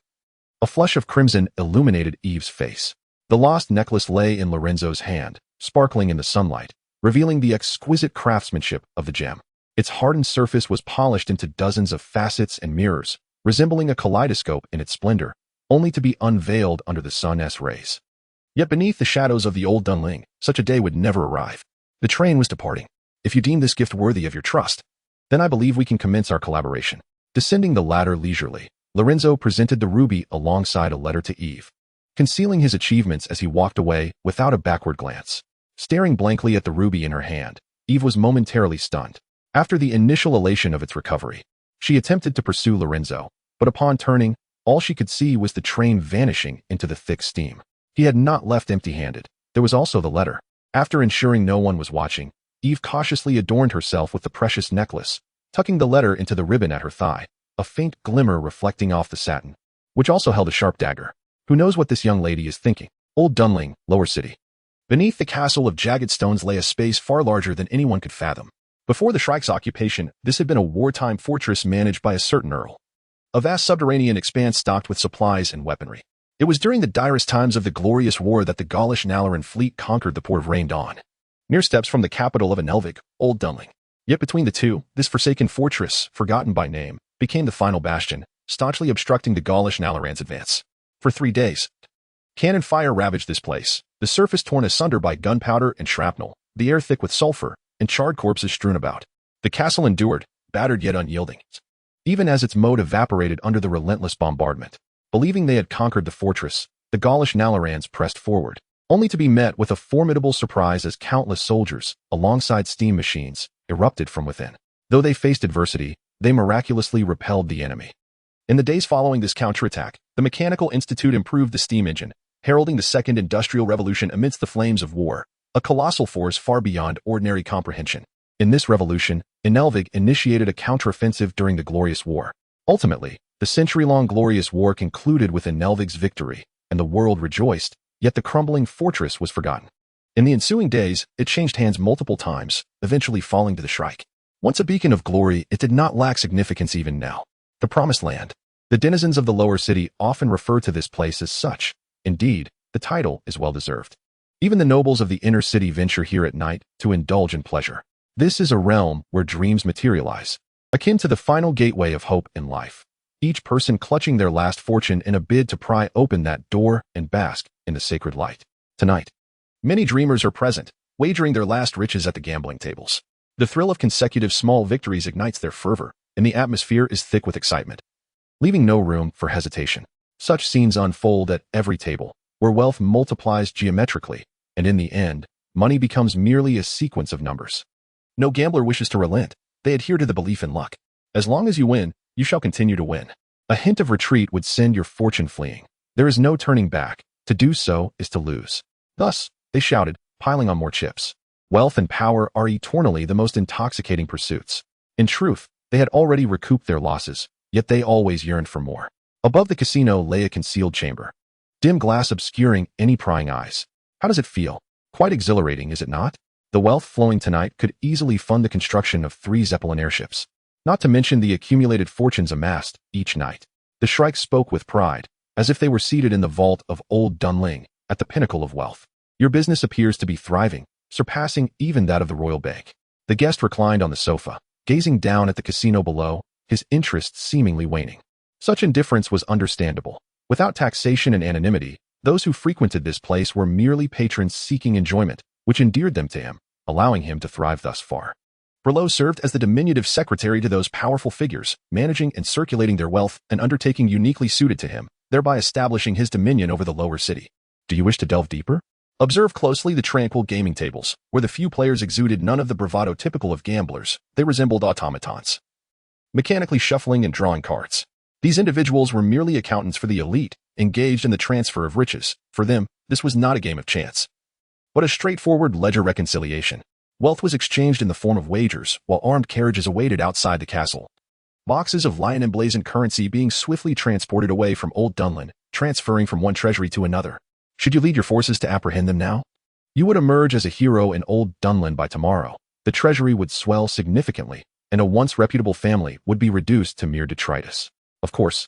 a flush of crimson illuminated Eve's face. The lost necklace lay in Lorenzo's hand, sparkling in the sunlight, revealing the exquisite craftsmanship of the gem. Its hardened surface was polished into dozens of facets and mirrors, resembling a kaleidoscope in its splendor, only to be unveiled under the sun's rays. Yet beneath the shadows of the old Dunling, such a day would never arrive. The train was departing. If you deem this gift worthy of your trust, then I believe we can commence our collaboration. Descending the ladder leisurely, Lorenzo presented the ruby alongside a letter to Eve, concealing his achievements as he walked away without a backward glance. Staring blankly at the ruby in her hand, Eve was momentarily stunned. After the initial elation of its recovery, she attempted to pursue Lorenzo, but upon turning, all she could see was the train vanishing into the thick steam. He had not left empty-handed. There was also the letter. After ensuring no one was watching, Eve cautiously adorned herself with the precious necklace, tucking the letter into the ribbon at her thigh, a faint glimmer reflecting off the satin, which also held a sharp dagger. Who knows what this young lady is thinking? Old Dunling, Lower City. Beneath the castle of jagged stones lay a space far larger than anyone could fathom. Before the Shrike's occupation, this had been a wartime fortress managed by a certain earl. A vast subterranean expanse stocked with supplies and weaponry. It was during the direst times of the glorious war that the Gaulish Nallaran fleet conquered the port of Rain Dawn, mere steps from the capital of Engervig, Old Dunling. Yet between the two, this forsaken fortress, forgotten by name, became the final bastion, staunchly obstructing the Gaulish Nallaran's advance. For 3 days, cannon fire ravaged this place, the surface torn asunder by gunpowder and shrapnel, the air thick with sulfur, and charred corpses strewn about. The castle endured, battered yet unyielding, even as its moat evaporated under the relentless bombardment. Believing they had conquered the fortress, the Gaulish Nallarans pressed forward, only to be met with a formidable surprise as countless soldiers, alongside steam machines, erupted from within. Though they faced adversity, they miraculously repelled the enemy. In the days following this counterattack, the Mechanical Institute improved the steam engine, heralding the Second Industrial Revolution amidst the flames of war, a colossal force far beyond ordinary comprehension. In this revolution, Engervig initiated a counteroffensive during the Glorious War. Ultimately, the century-long Glorious War concluded with Engervig's victory, and the world rejoiced, yet the crumbling fortress was forgotten. In the ensuing days, it changed hands multiple times, eventually falling to the Shrike. Once a beacon of glory, it did not lack significance even now. The Promised Land. The denizens of the Lower City often refer to this place as such. Indeed, the title is well-deserved. Even the nobles of the inner city venture here at night to indulge in pleasure. This is a realm where dreams materialize, akin to the final gateway of hope in life. Each person clutching their last fortune in a bid to pry open that door and bask in the sacred light. Tonight, many dreamers are present, wagering their last riches at the gambling tables. The thrill of consecutive small victories ignites their fervor, and the atmosphere is thick with excitement, leaving no room for hesitation. Such scenes unfold at every table, where wealth multiplies geometrically, and in the end, money becomes merely a sequence of numbers. No gambler wishes to relent. They adhere to the belief in luck. As long as you win, you shall continue to win. A hint of retreat would send your fortune fleeing. There is no turning back. To do so is to lose. Thus, they shouted, piling on more chips. Wealth and power are eternally the most intoxicating pursuits. In truth, they had already recouped their losses, yet they always yearned for more. Above the casino lay a concealed chamber, dim glass obscuring any prying eyes. How does it feel? Quite exhilarating, is it not? The wealth flowing tonight could easily fund the construction of 3 Zeppelin airships, not to mention the accumulated fortunes amassed each night. The Shrike spoke with pride, as if they were seated in the vault of Old Dunling, at the pinnacle of wealth. Your business appears to be thriving, surpassing even that of the Royal Bank. The guest reclined on the sofa, gazing down at the casino below, his interest seemingly waning. Such indifference was understandable. Without taxation and anonymity, those who frequented this place were merely patrons seeking enjoyment, which endeared them to him, allowing him to thrive thus far. Berlot served as the diminutive secretary to those powerful figures, managing and circulating their wealth, an undertaking uniquely suited to him, thereby establishing his dominion over the Lower City. Do you wish to delve deeper? Observe closely the tranquil gaming tables, where the few players exuded none of the bravado typical of gamblers. They resembled automatons, mechanically shuffling and drawing cards. These individuals were merely accountants for the elite, engaged in the transfer of riches. For them, this was not a game of chance, but a straightforward ledger reconciliation. Wealth was exchanged in the form of wagers, while armed carriages awaited outside the castle. Boxes of lion emblazoned currency being swiftly transported away from Old Dunlin, transferring from one treasury to another. Should you lead your forces to apprehend them now? You would emerge as a hero in Old Dunlin by tomorrow. The treasury would swell significantly, and a once reputable family would be reduced to mere detritus. Of course,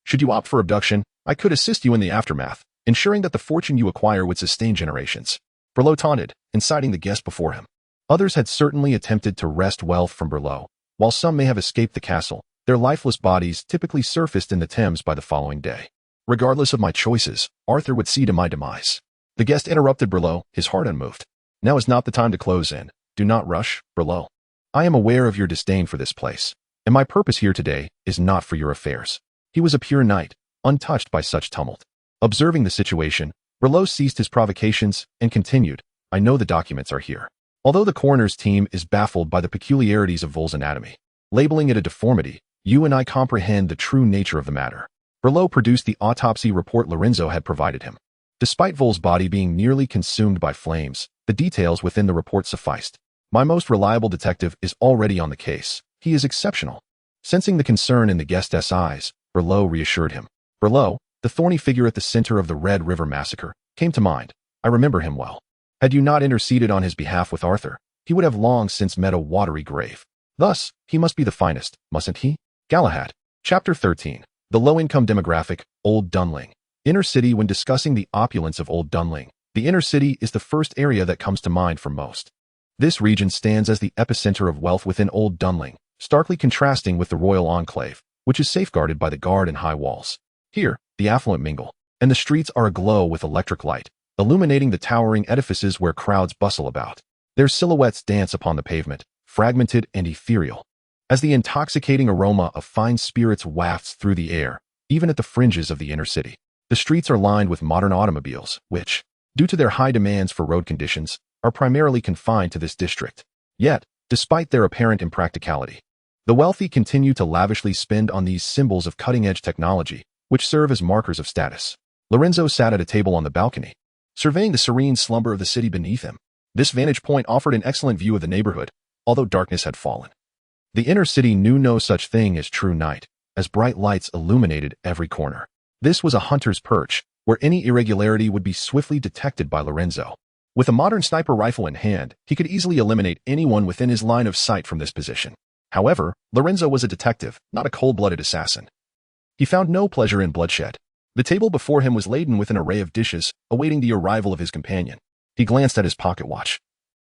should you opt for abduction, I could assist you in the aftermath, ensuring that the fortune you acquire would sustain generations. Berlot taunted, inciting the guest before him. Others had certainly attempted to wrest wealth from Berlot. While some may have escaped the castle, their lifeless bodies typically surfaced in the Thames by the following day. Regardless of my choices, Arthur would see to my demise. The guest interrupted Berlot, his heart unmoved. Now is not the time to close in. Do not rush, Berlot. I am aware of your disdain for this place, and my purpose here today is not for your affairs. He was a pure knight, untouched by such tumult. Observing the situation, Berlot ceased his provocations and continued, I know the documents are here. Although the coroner's team is baffled by the peculiarities of Vol's anatomy, labeling it a deformity, you and I comprehend the true nature of the matter. Berlot produced the autopsy report Lorenzo had provided him. Despite Vol's body being nearly consumed by flames, the details within the report sufficed. My most reliable detective is already on the case. He is exceptional. Sensing the concern in the guest's eyes, Berlot reassured him. Berlot, the thorny figure at the center of the Red River massacre, came to mind. I remember him well. Had you not interceded on his behalf with Arthur, he would have long since met a watery grave. Thus, he must be the finest, mustn't he? Galahad. Chapter 13. The low-income demographic, Old Dunling. Inner city. When discussing the opulence of Old Dunling, the inner city is the first area that comes to mind for most. This region stands as the epicenter of wealth within Old Dunling, starkly contrasting with the royal enclave, which is safeguarded by the guard and high walls. Here, the affluent mingle, and the streets are aglow with electric light, illuminating the towering edifices where crowds bustle about. Their silhouettes dance upon the pavement, fragmented and ethereal. As the intoxicating aroma of fine spirits wafts through the air, even at the fringes of the inner city, the streets are lined with modern automobiles, which, due to their high demands for road conditions, are primarily confined to this district. Yet, despite their apparent impracticality, the wealthy continue to lavishly spend on these symbols of cutting-edge technology, which serve as markers of status. Lorenzo sat at a table on the balcony, surveying the serene slumber of the city beneath him. This vantage point offered an excellent view of the neighborhood, although darkness had fallen. The inner city knew no such thing as true night, as bright lights illuminated every corner. This was a hunter's perch, where any irregularity would be swiftly detected by Lorenzo. With a modern sniper rifle in hand, he could easily eliminate anyone within his line of sight from this position. However, Lorenzo was a detective, not a cold-blooded assassin. He found no pleasure in bloodshed. The table before him was laden with an array of dishes, awaiting the arrival of his companion. He glanced at his pocket watch.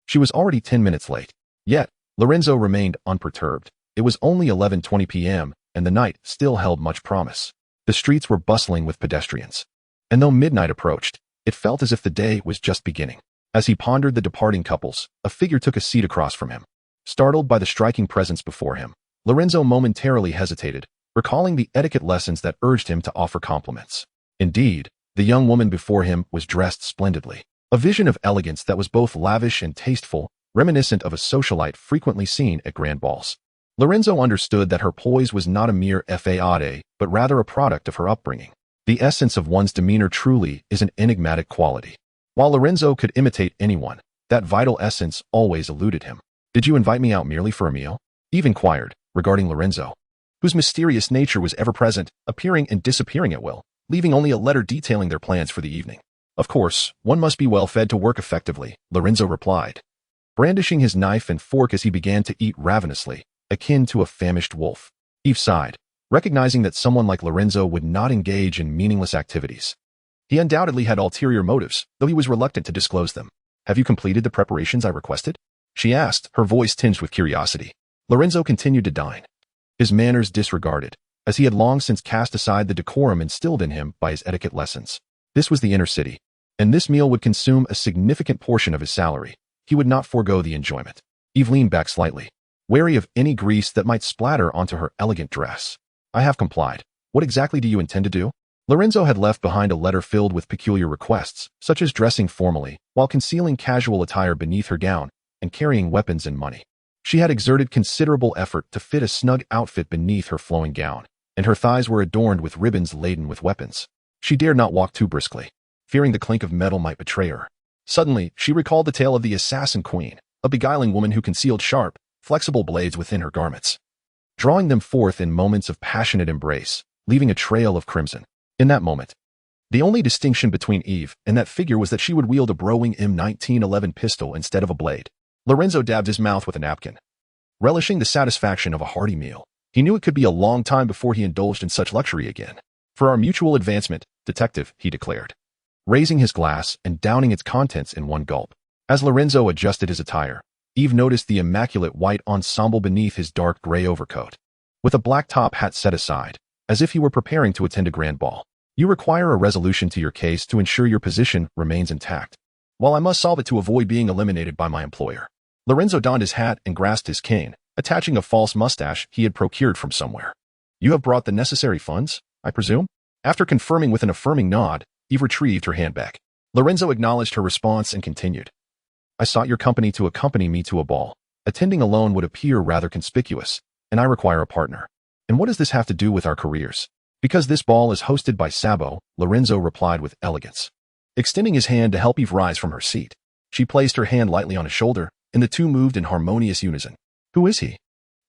She was already 10 minutes late. Yet, Lorenzo remained unperturbed. It was only 11:20 p.m., and the night still held much promise. The streets were bustling with pedestrians. And though midnight approached, it felt as if the day was just beginning. As he pondered the departing couples, a figure took a seat across from him. Startled by the striking presence before him, Lorenzo momentarily hesitated, recalling the etiquette lessons that urged him to offer compliments. Indeed, the young woman before him was dressed splendidly. A vision of elegance that was both lavish and tasteful, reminiscent of a socialite frequently seen at grand balls. Lorenzo understood that her poise was not a mere facade, but rather a product of her upbringing. The essence of one's demeanor truly is an enigmatic quality. While Lorenzo could imitate anyone, that vital essence always eluded him. Did you invite me out merely for a meal? Eve inquired, regarding Lorenzo, whose mysterious nature was ever present, appearing and disappearing at will, leaving only a letter detailing their plans for the evening. Of course, one must be well fed to work effectively, Lorenzo replied, brandishing his knife and fork as he began to eat ravenously, akin to a famished wolf. Eve sighed, recognizing that someone like Lorenzo would not engage in meaningless activities. He undoubtedly had ulterior motives, though he was reluctant to disclose them. Have you completed the preparations I requested? She asked, her voice tinged with curiosity. Lorenzo continued to dine, his manners disregarded, as he had long since cast aside the decorum instilled in him by his etiquette lessons. This was the inner city, and this meal would consume a significant portion of his salary. He would not forego the enjoyment. Eve leaned back slightly, wary of any grease that might splatter onto her elegant dress. I have complied. What exactly do you intend to do? Lorenzo had left behind a letter filled with peculiar requests, such as dressing formally, while concealing casual attire beneath her gown, and carrying weapons and money. She had exerted considerable effort to fit a snug outfit beneath her flowing gown. and her thighs were adorned with ribbons laden with weapons. She dared not walk too briskly, fearing the clink of metal might betray her. Suddenly, she recalled the tale of the assassin queen, a beguiling woman who concealed sharp, flexible blades within her garments, drawing them forth in moments of passionate embrace, leaving a trail of crimson. In that moment, the only distinction between Eve and that figure was that she would wield a Browning M1911 pistol instead of a blade. Lorenzo dabbed his mouth with a napkin, relishing the satisfaction of a hearty meal. He knew it could be a long time before he indulged in such luxury again. For our mutual advancement, detective, he declared, raising his glass and downing its contents in one gulp. As Lorenzo adjusted his attire, Eve noticed the immaculate white ensemble beneath his dark gray overcoat, with a black top hat set aside, as if he were preparing to attend a grand ball. You require a resolution to your case to ensure your position remains intact, while I must solve it to avoid being eliminated by my employer. Lorenzo donned his hat and grasped his cane, attaching a false mustache he had procured from somewhere. You have brought the necessary funds, I presume? After confirming with an affirming nod, Eve retrieved her handbag. Lorenzo acknowledged her response and continued. I sought your company to accompany me to a ball. Attending alone would appear rather conspicuous, and I require a partner. And what does this have to do with our careers? Because this ball is hosted by Sabo, Lorenzo replied with elegance, extending his hand to help Eve rise from her seat. She placed her hand lightly on his shoulder, and the two moved in harmonious unison. Who is he?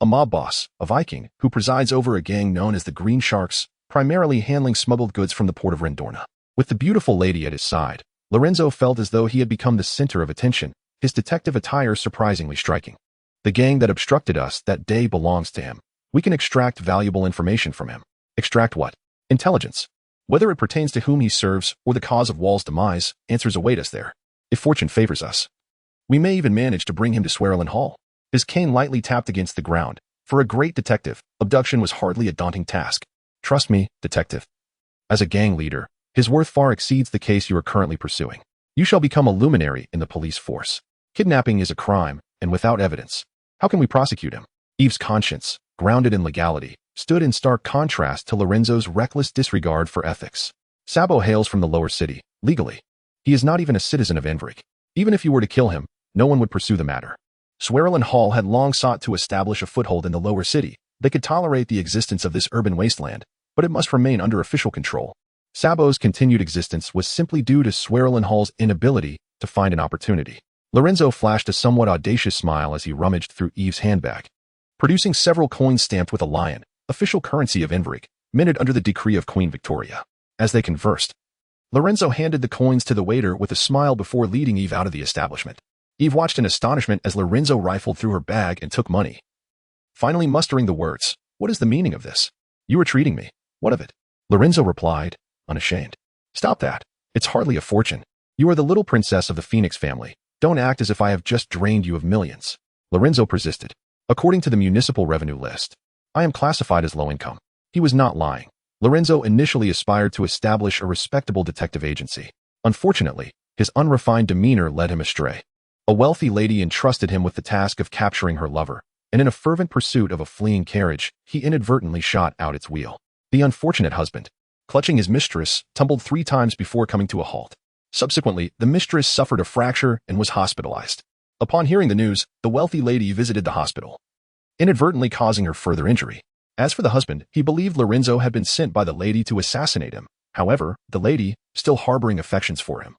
A mob boss, a Viking, who presides over a gang known as the Green Sharks, primarily handling smuggled goods from the port of Rendorna. With the beautiful lady at his side, Lorenzo felt as though he had become the center of attention, his detective attire surprisingly striking. The gang that obstructed us that day belongs to him. We can extract valuable information from him. Extract what? Intelligence. Whether it pertains to whom he serves or the cause of Wall's demise, answers await us there. If fortune favors us, we may even manage to bring him to Swearenland Hall. His cane lightly tapped against the ground. For a great detective, abduction was hardly a daunting task. Trust me, detective. As a gang leader, his worth far exceeds the case you are currently pursuing. You shall become a luminary in the police force. Kidnapping is a crime, and without evidence, how can we prosecute him? Eve's conscience, grounded in legality, stood in stark contrast to Lorenzo's reckless disregard for ethics. Sabo hails from the lower city, legally. He is not even a citizen of Engervig. Even if you were to kill him, no one would pursue the matter. Swearenland Hall had long sought to establish a foothold in the lower city. They could tolerate the existence of this urban wasteland, but it must remain under official control. Sabo's continued existence was simply due to Swearenland Hall's inability to find an opportunity. Lorenzo flashed a somewhat audacious smile as he rummaged through Eve's handbag, producing several coins stamped with a lion, official currency of Engervig, minted under the decree of Queen Victoria. As they conversed, Lorenzo handed the coins to the waiter with a smile before leading Eve out of the establishment. Eve watched in astonishment as Lorenzo rifled through her bag and took money, finally mustering the words, "What is the meaning of this? You are treating me. What of it?" Lorenzo replied, unashamed. "Stop that. It's hardly a fortune. You are the little princess of the Phoenix family. Don't act as if I have just drained you of millions." Lorenzo persisted. "According to the municipal revenue list, I am classified as low income." He was not lying. Lorenzo initially aspired to establish a respectable detective agency. Unfortunately, his unrefined demeanor led him astray. A wealthy lady entrusted him with the task of capturing her lover, and in a fervent pursuit of a fleeing carriage, he inadvertently shot out its wheel. The unfortunate husband, clutching his mistress, tumbled 3 times before coming to a halt. Subsequently, the mistress suffered a fracture and was hospitalized. Upon hearing the news, the wealthy lady visited the hospital, inadvertently causing her further injury. As for the husband, he believed Lorenzo had been sent by the lady to assassinate him. However, the lady, still harboring affections for him,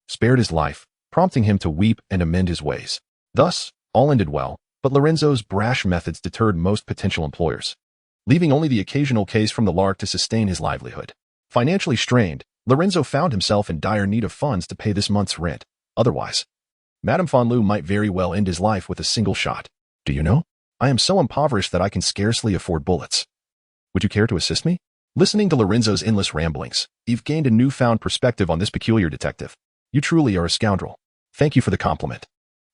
spared his life, prompting him to weep and amend his ways. Thus, all ended well, but Lorenzo's brash methods deterred most potential employers, leaving only the occasional case from the Lark to sustain his livelihood. Financially strained, Lorenzo found himself in dire need of funds to pay this month's rent. Otherwise, Madame Fonloo might very well end his life with a single shot. "Do you know? I am so impoverished that I can scarcely afford bullets. Would you care to assist me?" Listening to Lorenzo's endless ramblings, Eve gained a newfound perspective on this peculiar detective. "You truly are a scoundrel. Thank you for the compliment."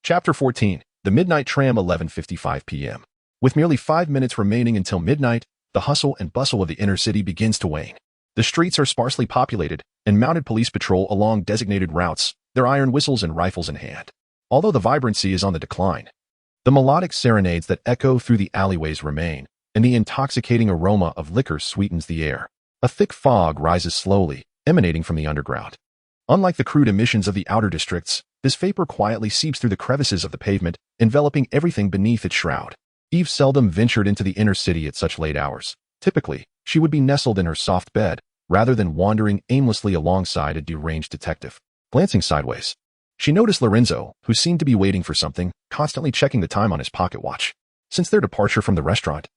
Chapter 14. The Midnight Tram, 11:55 p.m. With merely 5 minutes remaining until midnight, the hustle and bustle of the inner city begins to wane. The streets are sparsely populated, and mounted police patrol along designated routes, their iron whistles and rifles in hand. Although the vibrancy is on the decline, the melodic serenades that echo through the alleyways remain, and the intoxicating aroma of liquor sweetens the air. A thick fog rises slowly, emanating from the underground. Unlike the crude emissions of the outer districts, this vapor quietly seeps through the crevices of the pavement, enveloping everything beneath its shroud. Eve seldom ventured into the inner city at such late hours. Typically, she would be nestled in her soft bed, rather than wandering aimlessly alongside a deranged detective. Glancing sideways, she noticed Lorenzo, who seemed to be waiting for something, constantly checking the time on his pocket watch. Since their departure from the restaurant,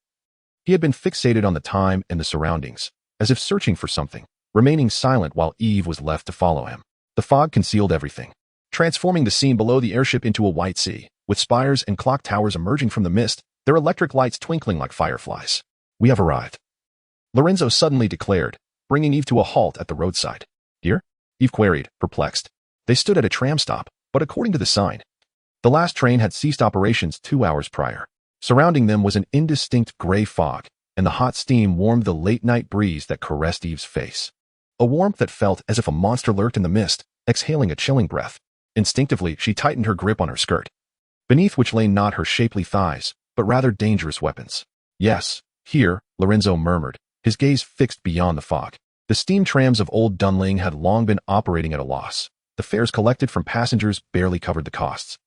he had been fixated on the time and the surroundings, as if searching for something, remaining silent while Eve was left to follow him. The fog concealed everything, transforming the scene below the airship into a white sea, with spires and clock towers emerging from the mist, their electric lights twinkling like fireflies. "We have arrived," Lorenzo suddenly declared, bringing Eve to a halt at the roadside. "Dear?" Eve queried, perplexed. They stood at a tram stop, but according to the sign, the last train had ceased operations 2 hours prior. Surrounding them was an indistinct gray fog, and the hot steam warmed the late-night breeze that caressed Eve's face. A warmth that felt as if a monster lurked in the mist, exhaling a chilling breath. Instinctively, she tightened her grip on her skirt, beneath which lay not her shapely thighs, but rather dangerous weapons. "Yes, here," Lorenzo murmured, his gaze fixed beyond the fog. The steam trams of Old Dunling had long been operating at a loss. The fares collected from passengers barely covered the costs,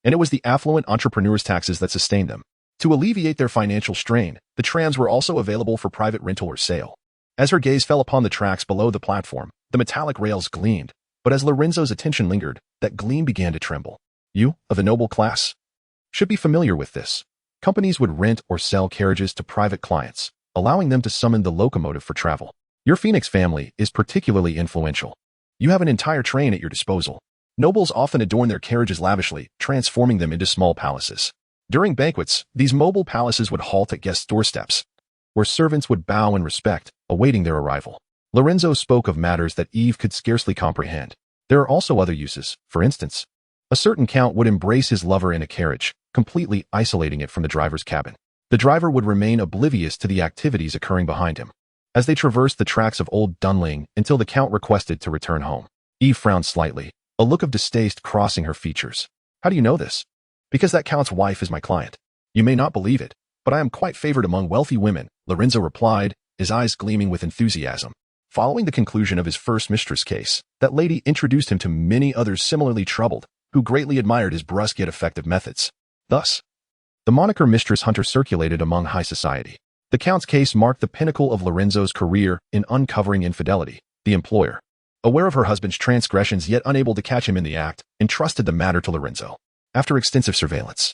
and it was the affluent entrepreneurs' taxes that sustained them. To alleviate their financial strain, the trams were also available for private rental or sale. As her gaze fell upon the tracks below the platform, the metallic rails gleamed, but as Lorenzo's attention lingered, that gleam began to tremble. "You, of the noble class, should be familiar with this." Companies would rent or sell carriages to private clients, allowing them to summon the locomotive for travel. Your Phoenix family is particularly influential. You have an entire train at your disposal. Nobles often adorn their carriages lavishly, transforming them into small palaces. During banquets, these mobile palaces would halt at guest doorsteps, where servants would bow in respect, awaiting their arrival. Lorenzo spoke of matters that Eve could scarcely comprehend. There are also other uses. For instance, a certain count would embrace his lover in a carriage, completely isolating it from the driver's cabin. The driver would remain oblivious to the activities occurring behind him, as they traversed the tracks of Old Dunling until the count requested to return home. Eve frowned slightly, a look of distaste crossing her features. "How do you know this?" "Because that count's wife is my client. You may not believe it, but I am quite favored among wealthy women," Lorenzo replied, his eyes gleaming with enthusiasm. Following the conclusion of his first mistress case, that lady introduced him to many others similarly troubled, who greatly admired his brusque yet effective methods. Thus, the moniker Mistress Hunter circulated among high society. The Count's case marked the pinnacle of Lorenzo's career in uncovering infidelity. The employer, aware of her husband's transgressions yet unable to catch him in the act, entrusted the matter to Lorenzo. After extensive surveillance,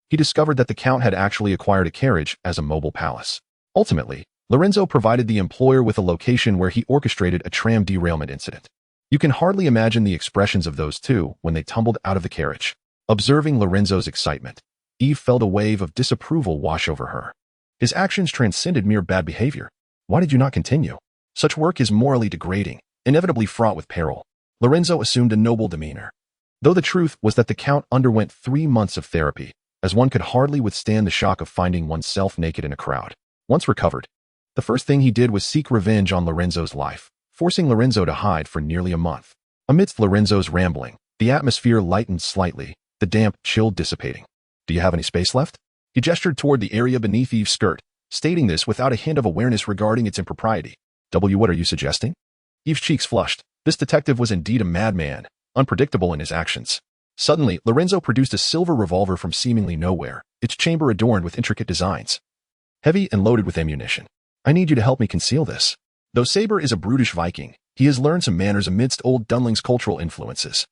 he discovered that the Count had actually acquired a carriage as a mobile palace. Ultimately, Lorenzo provided the employer with a location where he orchestrated a tram derailment incident. You can hardly imagine the expressions of those two when they tumbled out of the carriage. Observing Lorenzo's excitement, Eve felt a wave of disapproval wash over her. His actions transcended mere bad behavior. Why did you not continue? Such work is morally degrading, inevitably fraught with peril. Lorenzo assumed a noble demeanor, though the truth was that the Count underwent 3 months of therapy, as one could hardly withstand the shock of finding oneself naked in a crowd. Once recovered, the first thing he did was seek revenge on Lorenzo's life, forcing Lorenzo to hide for nearly a month. Amidst Lorenzo's rambling, the atmosphere lightened slightly, the damp chill dissipating. "Do you have any space left?" He gestured toward the area beneath Eve's skirt, stating this without a hint of awareness regarding its impropriety. What are you suggesting?" Eve's cheeks flushed. This detective was indeed a madman, unpredictable in his actions. Suddenly, Lorenzo produced a silver revolver from seemingly nowhere, its chamber adorned with intricate designs, heavy and loaded with ammunition. "I need you to help me conceal this." Though Saber is a brutish Viking, he has learned some manners amidst Old Dunling's cultural influences.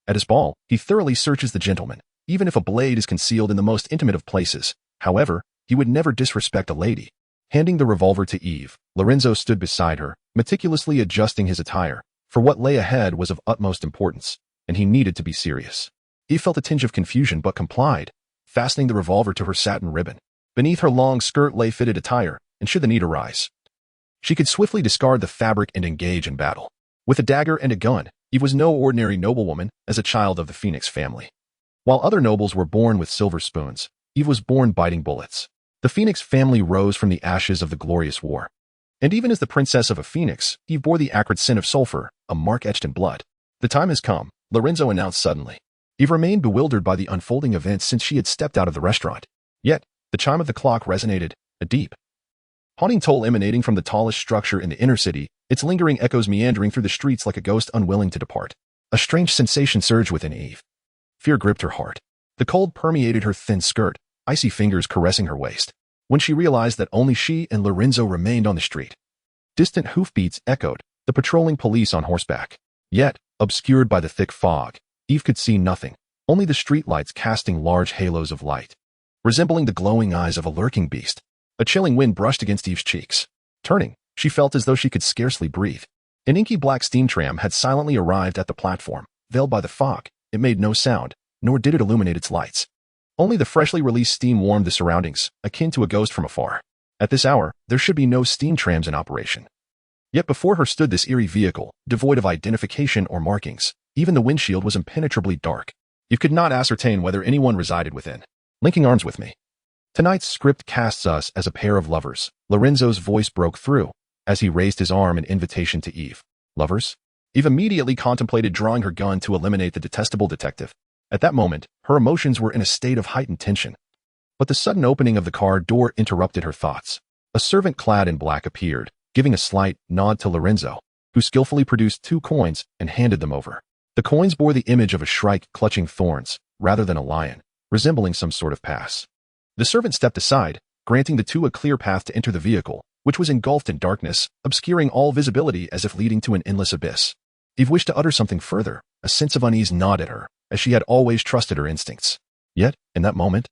At his ball, he thoroughly searches the gentleman, even if a blade is concealed in the most intimate of places. However, he would never disrespect a lady. Handing the revolver to Eve, Lorenzo stood beside her, meticulously adjusting his attire, for what lay ahead was of utmost importance, and he needed to be serious. Eve felt a tinge of confusion but complied, fastening the revolver to her satin ribbon. Beneath her long skirt lay fitted attire, and should the need arise, she could swiftly discard the fabric and engage in battle. With a dagger and a gun, Eve was no ordinary noblewoman, as a child of the Phoenix family. While other nobles were born with silver spoons, Eve was born biting bullets. The Phoenix family rose from the ashes of the glorious war. And even as the princess of a Phoenix, Eve bore the acrid sin of sulfur, a mark etched in blood. "The time has come," Lorenzo announced suddenly. Eve remained bewildered by the unfolding events since she had stepped out of the restaurant. Yet, the chime of the clock resonated, a deep, haunting toll emanating from the tallest structure in the inner city, its lingering echoes meandering through the streets like a ghost unwilling to depart. A strange sensation surged within Eve. Fear gripped her heart. The cold permeated her thin skirt, icy fingers caressing her waist. when she realized that only she and Lorenzo remained on the street. Distant hoofbeats echoed, the patrolling police on horseback. Yet, obscured by the thick fog, Eve could see nothing, only the streetlights casting large halos of light, resembling the glowing eyes of a lurking beast. A chilling wind brushed against Eve's cheeks. Turning, she felt as though she could scarcely breathe. An inky black steam tram had silently arrived at the platform. Veiled by the fog, it made no sound, nor did it illuminate its lights. Only the freshly released steam warmed the surroundings, akin to a ghost from afar. At this hour, there should be no steam trams in operation. Yet before her stood this eerie vehicle, devoid of identification or markings. Even the windshield was impenetrably dark. You could not ascertain whether anyone resided within. Linking arms with me. Tonight's script casts us as a pair of lovers. Lorenzo's voice broke through, as he raised his arm in invitation to Eve. Lovers? Eve immediately contemplated drawing her gun to eliminate the detestable detective. At that moment, her emotions were in a state of heightened tension. But the sudden opening of the car door interrupted her thoughts. A servant clad in black appeared, giving a slight nod to Lorenzo, who skillfully produced 2 coins and handed them over. The coins bore the image of a shrike clutching thorns, rather than a lion, resembling some sort of pass. The servant stepped aside, granting the 2 a clear path to enter the vehicle, which was engulfed in darkness, obscuring all visibility as if leading to an endless abyss. Eve wished to utter something further. A sense of unease gnawed at her, as she had always trusted her instincts. Yet, in that moment,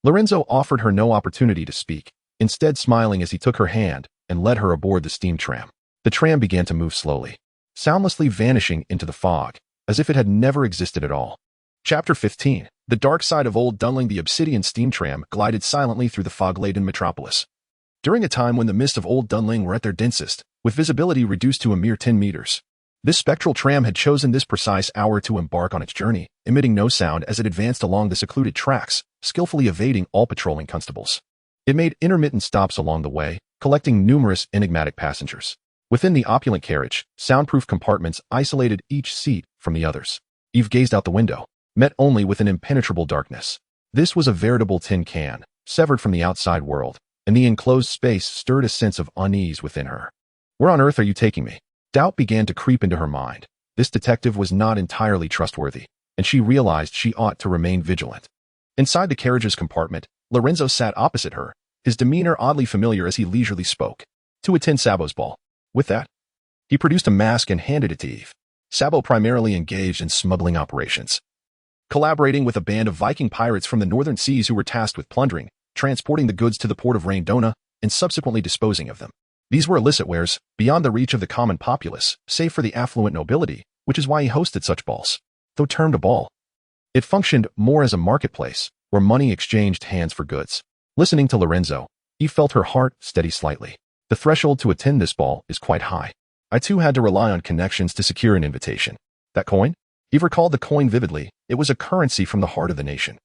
Lorenzo offered her no opportunity to speak, instead smiling as he took her hand and led her aboard the steam tram. The tram began to move slowly, soundlessly vanishing into the fog, as if it had never existed at all. Chapter 15. The dark side of Old Dunling. The obsidian steam tram glided silently through the fog-laden metropolis. During a time when the mists of Old Dunling were at their densest, with visibility reduced to a mere 10 meters, this spectral tram had chosen this precise hour to embark on its journey, emitting no sound as it advanced along the secluded tracks, skillfully evading all patrolling constables. It made intermittent stops along the way, collecting numerous enigmatic passengers. Within the opulent carriage, soundproof compartments isolated each seat from the others. Eve gazed out the window, met only with an impenetrable darkness. This was a veritable tin can, severed from the outside world, and the enclosed space stirred a sense of unease within her. Where on earth are you taking me? Doubt began to creep into her mind. This detective was not entirely trustworthy, and she realized she ought to remain vigilant. Inside the carriage's compartment, Lorenzo sat opposite her, his demeanor oddly familiar as he leisurely spoke. To attend Sabo's ball. With that, he produced a mask and handed it to Eve. Sabo primarily engaged in smuggling operations, collaborating with a band of Viking pirates from the northern seas who were tasked with plundering, transporting the goods to the port of Raindona, and subsequently disposing of them. These were illicit wares, beyond the reach of the common populace, save for the affluent nobility, which is why he hosted such balls. Though termed a ball, it functioned more as a marketplace, where money exchanged hands for goods. Listening to Lorenzo, Eve felt her heart steady slightly. The threshold to attend this ball is quite high. I too had to rely on connections to secure an invitation. That coin? Eve recalled the coin vividly. It was a currency from the heart of the nation,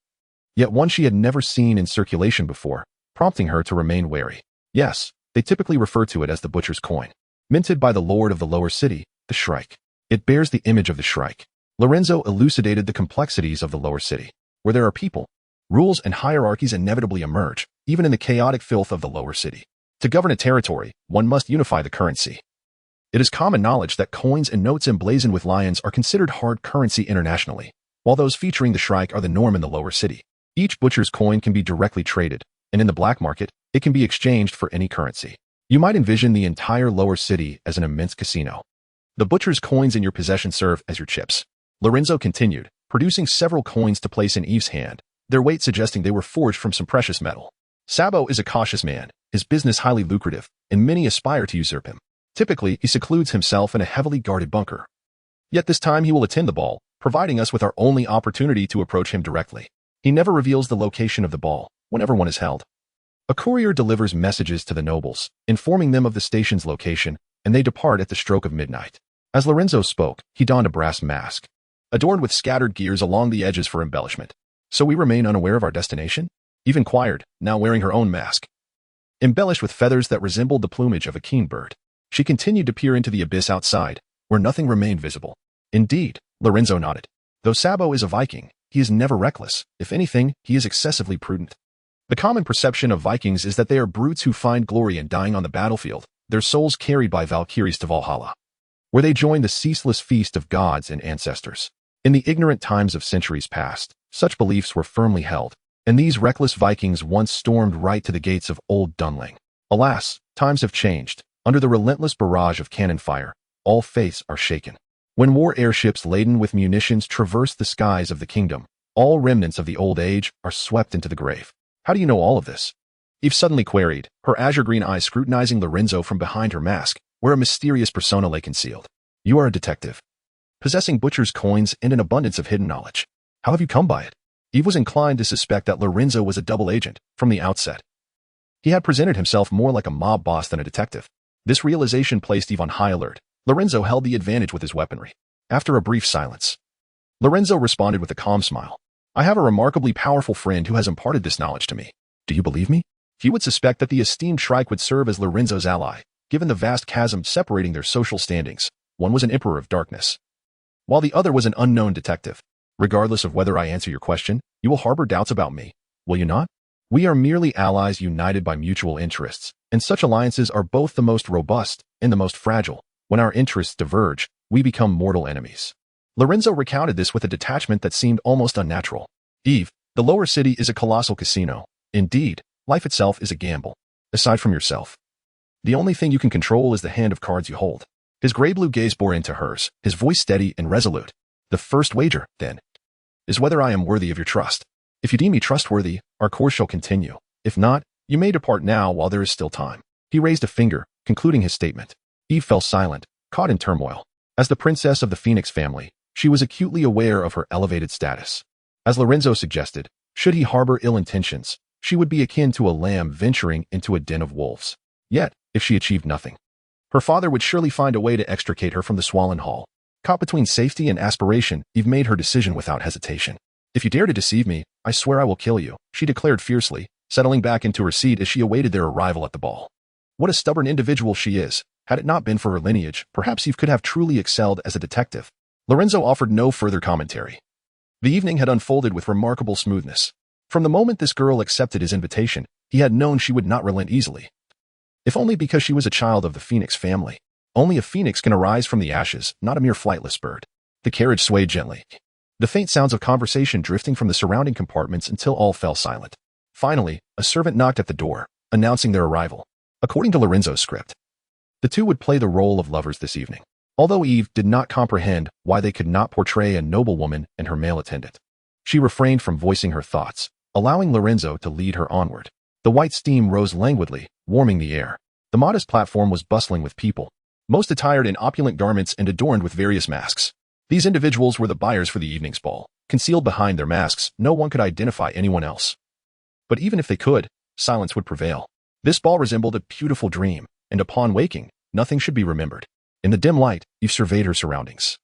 yet one she had never seen in circulation before, prompting her to remain wary. Yes, they typically refer to it as the butcher's coin, minted by the lord of the lower city, the Shrike. It bears the image of the Shrike. Lorenzo elucidated the complexities of the lower city, where there are people, rules and hierarchies inevitably emerge, even in the chaotic filth of the lower city. To govern a territory, one must unify the currency. It is common knowledge that coins and notes emblazoned with lions are considered hard currency internationally, while those featuring the Shrike are the norm in the lower city. Each butcher's coin can be directly traded, and in the black market, it can be exchanged for any currency. You might envision the entire lower city as an immense casino. The butcher's coins in your possession serve as your chips. Lorenzo continued, producing several coins to place in Eve's hand, their weight suggesting they were forged from some precious metal. Sabo is a cautious man, his business highly lucrative, and many aspire to usurp him. Typically, he secludes himself in a heavily guarded bunker. Yet this time he will attend the ball, providing us with our only opportunity to approach him directly. He never reveals the location of the ball, whenever one is held. A courier delivers messages to the nobles, informing them of the station's location, and they depart at the stroke of midnight. As Lorenzo spoke, he donned a brass mask, adorned with scattered gears along the edges for embellishment. So we remain unaware of our destination? Eve inquired, now wearing her own mask, embellished with feathers that resembled the plumage of a keen bird. She continued to peer into the abyss outside, where nothing remained visible. Indeed, Lorenzo nodded. Though Sabo is a Viking, he is never reckless. If anything, he is excessively prudent. The common perception of Vikings is that they are brutes who find glory in dying on the battlefield, their souls carried by Valkyries to Valhalla, where they join the ceaseless feast of gods and ancestors. In the ignorant times of centuries past, such beliefs were firmly held, And these reckless Vikings once stormed right to the gates of old Dunling. Alas, times have changed. Under the relentless barrage of cannon fire, all faiths are shaken. When war airships laden with munitions traverse the skies of the kingdom, all remnants of the old age are swept into the grave. How do you know all of this? Eve suddenly queried, her azure-green eyes scrutinizing Lorenzo from behind her mask, where a mysterious persona lay concealed. You are a detective, possessing butcher's coins and an abundance of hidden knowledge. How have you come by it? Eve was inclined to suspect that Lorenzo was a double agent from the outset. He had presented himself more like a mob boss than a detective. This realization placed Eve on high alert. Lorenzo held the advantage with his weaponry. After a brief silence, Lorenzo responded with a calm smile. I have a remarkably powerful friend who has imparted this knowledge to me. Do you believe me? Few would suspect that the esteemed Shrike would serve as Lorenzo's ally, given the vast chasm separating their social standings. One was an emperor of darkness, while the other was an unknown detective. Regardless of whether I answer your question, you will harbor doubts about me, will you not? We are merely allies united by mutual interests, and such alliances are both the most robust and the most fragile. When our interests diverge, we become mortal enemies. Lorenzo recounted this with a detachment that seemed almost unnatural. Eve, the lower city is a colossal casino. Indeed, life itself is a gamble. Aside from yourself, the only thing you can control is the hand of cards you hold. His gray-blue gaze bore into hers, his voice steady and resolute. The first wager, then, is whether I am worthy of your trust. If you deem me trustworthy, our course shall continue. If not, you may depart now while there is still time. He raised a finger, concluding his statement. Eve fell silent, caught in turmoil. As the princess of the Phoenix family, she was acutely aware of her elevated status. As Lorenzo suggested, should he harbor ill intentions, she would be akin to a lamb venturing into a den of wolves. Yet, if she achieved nothing, her father would surely find a way to extricate her from the Swollen Hall. Caught between safety and aspiration, Eve made her decision without hesitation. If you dare to deceive me, I swear I will kill you, she declared fiercely, settling back into her seat as she awaited their arrival at the ball. What a stubborn individual she is. Had it not been for her lineage, perhaps Eve could have truly excelled as a detective. Lorenzo offered no further commentary. The evening had unfolded with remarkable smoothness. From the moment this girl accepted his invitation, he had known she would not relent easily. If only because she was a child of the Phoenix family. Only a phoenix can arise from the ashes, not a mere flightless bird. The carriage swayed gently, the faint sounds of conversation drifting from the surrounding compartments until all fell silent. Finally, a servant knocked at the door, announcing their arrival. According to Lorenzo's script, the two would play the role of lovers this evening. Although Eve did not comprehend why they could not portray a noblewoman and her male attendant, she refrained from voicing her thoughts, allowing Lorenzo to lead her onward. The white steam rose languidly, warming the air. The modest platform was bustling with people, most attired in opulent garments and adorned with various masks. These individuals were the buyers for the evening's ball. Concealed behind their masks, no one could identify anyone else. But even if they could, silence would prevail. This ball resembled a beautiful dream, and upon waking, nothing should be remembered. In the dim light, Eve surveyed her surroundings,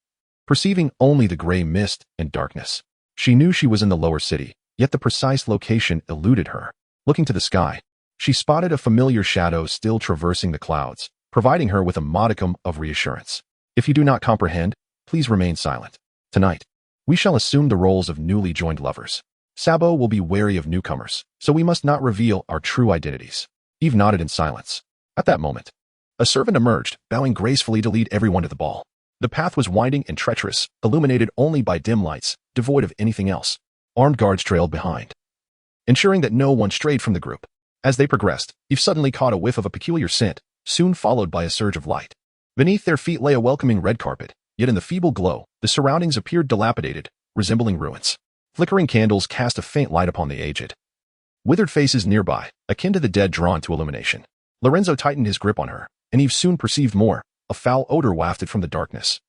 perceiving only the gray mist and darkness. She knew she was in the lower city, yet the precise location eluded her. Looking to the sky, she spotted a familiar shadow still traversing the clouds, providing her with a modicum of reassurance. If you do not comprehend, please remain silent. Tonight, we shall assume the roles of newly joined lovers. Sabo will be wary of newcomers, so we must not reveal our true identities. Eve nodded in silence. At that moment, a servant emerged, bowing gracefully to lead everyone to the ball. The path was winding and treacherous, illuminated only by dim lights, devoid of anything else. Armed guards trailed behind, ensuring that no one strayed from the group. As they progressed, Eve suddenly caught a whiff of a peculiar scent, soon followed by a surge of light. Beneath their feet lay a welcoming red carpet, yet in the feeble glow, the surroundings appeared dilapidated, resembling ruins. Flickering candles cast a faint light upon the aged, withered faces nearby, akin to the dead drawn to illumination. Lorenzo tightened his grip on her, and Eve soon perceived more. A foul odor wafted from the darkness,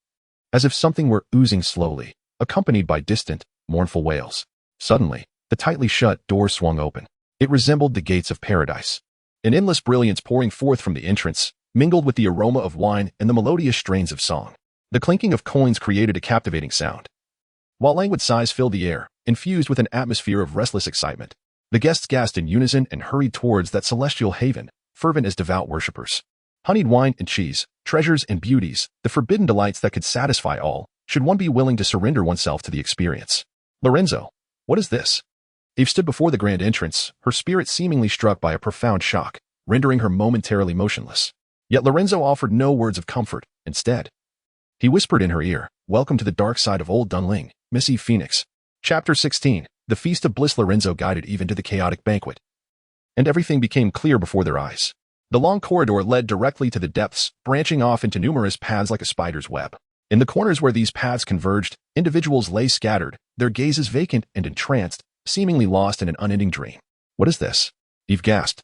as if something were oozing slowly, accompanied by distant, mournful wails. Suddenly, the tightly shut door swung open. It resembled the gates of paradise. An endless brilliance pouring forth from the entrance, mingled with the aroma of wine and the melodious strains of song. The clinking of coins created a captivating sound, while languid sighs filled the air, infused with an atmosphere of restless excitement. The guests gasped in unison and hurried towards that celestial haven, fervent as devout worshippers. Honeyed wine and cheese, treasures and beauties, the forbidden delights that could satisfy all, should one be willing to surrender oneself to the experience. Lorenzo, what is this? Eve stood before the grand entrance, her spirit seemingly struck by a profound shock, rendering her momentarily motionless. Yet Lorenzo offered no words of comfort. Instead, he whispered in her ear, "Welcome to the dark side of old Dunling, Miss Eve Phoenix." Chapter 16. The feast of bliss Lorenzo guided even to the chaotic banquet. And everything became clear before their eyes. The long corridor led directly to the depths, branching off into numerous paths like a spider's web. In the corners where these paths converged, individuals lay scattered, their gazes vacant and entranced, seemingly lost in an unending dream. What is this? Eve gasped,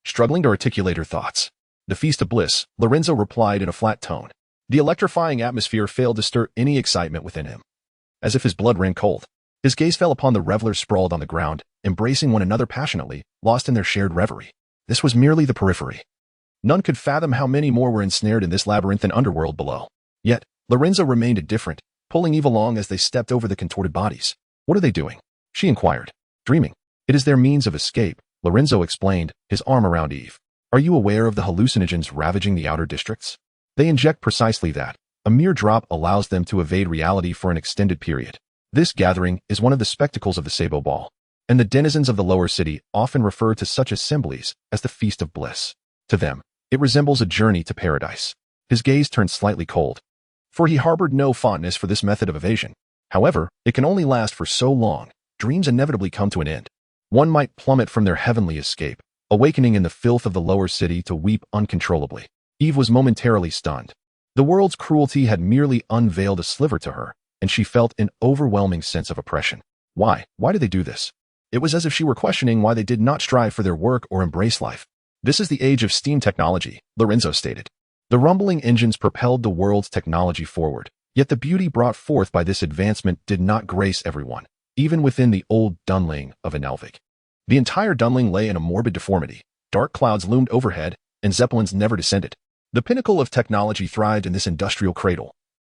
struggling to articulate her thoughts. The feast of bliss, Lorenzo replied in a flat tone. The electrifying atmosphere failed to stir any excitement within him. As if his blood ran cold, his gaze fell upon the revelers sprawled on the ground, embracing one another passionately, lost in their shared reverie. This was merely the periphery. None could fathom how many more were ensnared in this labyrinthine underworld below. Yet, Lorenzo remained indifferent, pulling Eve along as they stepped over the contorted bodies. What are they doing? She inquired. Dreaming. It is their means of escape, Lorenzo explained, his arm around Eve. Are you aware of the hallucinogens ravaging the outer districts? They inject precisely that. A mere drop allows them to evade reality for an extended period. This gathering is one of the spectacles of the Sabo Ball, and the denizens of the lower city often refer to such assemblies as the Feast of Bliss. To them, it resembles a journey to paradise. His gaze turned slightly cold, for he harbored no fondness for this method of evasion. However, it can only last for so long. Dreams inevitably come to an end. One might plummet from their heavenly escape, awakening in the filth of the lower city to weep uncontrollably. Eve was momentarily stunned. The world's cruelty had merely unveiled a sliver to her, and she felt an overwhelming sense of oppression. Why? Why did they do this? It was as if she were questioning why they did not strive for their work or embrace life. This is the age of steam technology, Lorenzo stated. The rumbling engines propelled the world's technology forward, yet the beauty brought forth by this advancement did not grace everyone, even within the old Dunling of Engervig. The entire Dunling lay in a morbid deformity. Dark clouds loomed overhead, and zeppelins never descended. The pinnacle of technology thrived in this industrial cradle,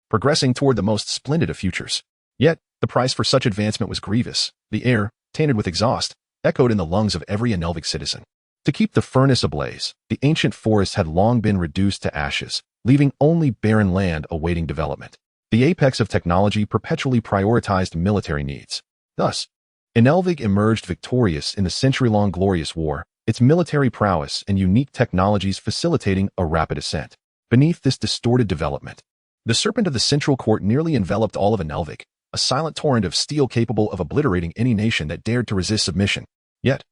progressing toward the most splendid of futures. Yet, the price for such advancement was grievous. The air, tainted with exhaust, echoed in the lungs of every Engervig citizen. To keep the furnace ablaze, the ancient forests had long been reduced to ashes, leaving only barren land awaiting development. The apex of technology perpetually prioritized military needs. Thus, Engervig emerged victorious in the century-long glorious war, its military prowess and unique technologies facilitating a rapid ascent. Beneath this distorted development, the serpent of the central court nearly enveloped all of Engervig, a silent torrent of steel capable of obliterating any nation that dared to resist submission. Yet,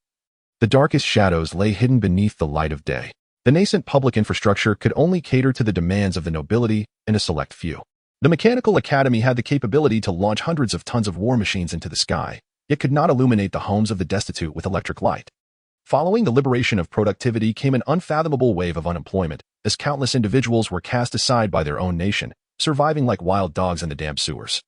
the darkest shadows lay hidden beneath the light of day. The nascent public infrastructure could only cater to the demands of the nobility and a select few. The Mechanical Academy had the capability to launch hundreds of tons of war machines into the sky, yet could not illuminate the homes of the destitute with electric light. Following the liberation of productivity came an unfathomable wave of unemployment, as countless individuals were cast aside by their own nation, surviving like wild dogs in the damp sewers,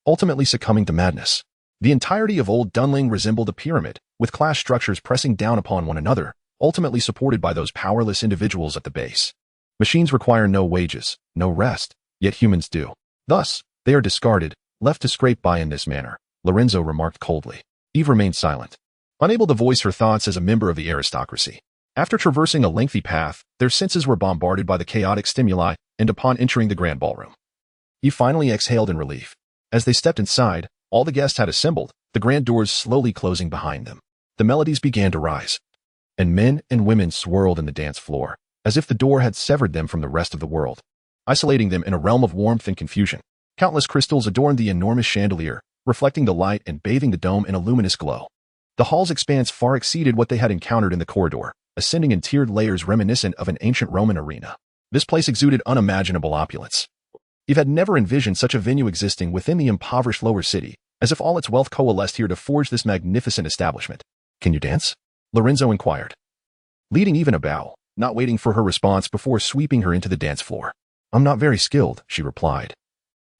ultimately succumbing to madness. The entirety of Old Dunling resembled a pyramid, with class structures pressing down upon one another, ultimately supported by those powerless individuals at the base. Machines require no wages, no rest, yet humans do. Thus, they are discarded, left to scrape by in this manner, Lorenzo remarked coldly. Eve remained silent, unable to voice her thoughts as a member of the aristocracy. After traversing a lengthy path, their senses were bombarded by the chaotic stimuli, and upon entering the grand ballroom, Eve finally exhaled in relief. As they stepped inside, all the guests had assembled, the grand doors slowly closing behind them. The melodies began to rise, and men and women swirled in the dance floor, as if the door had severed them from the rest of the world, isolating them in a realm of warmth and confusion. Countless crystals adorned the enormous chandelier, reflecting the light and bathing the dome in a luminous glow. The hall's expanse far exceeded what they had encountered in the corridor, ascending in tiered layers reminiscent of an ancient Roman arena. This place exuded unimaginable opulence. Eve had never envisioned such a venue existing within the impoverished lower city, as if all its wealth coalesced here to forge this magnificent establishment. Can you dance? Lorenzo inquired, leading Eve in a bow, not waiting for her response before sweeping her into the dance floor. I'm not very skilled, she replied.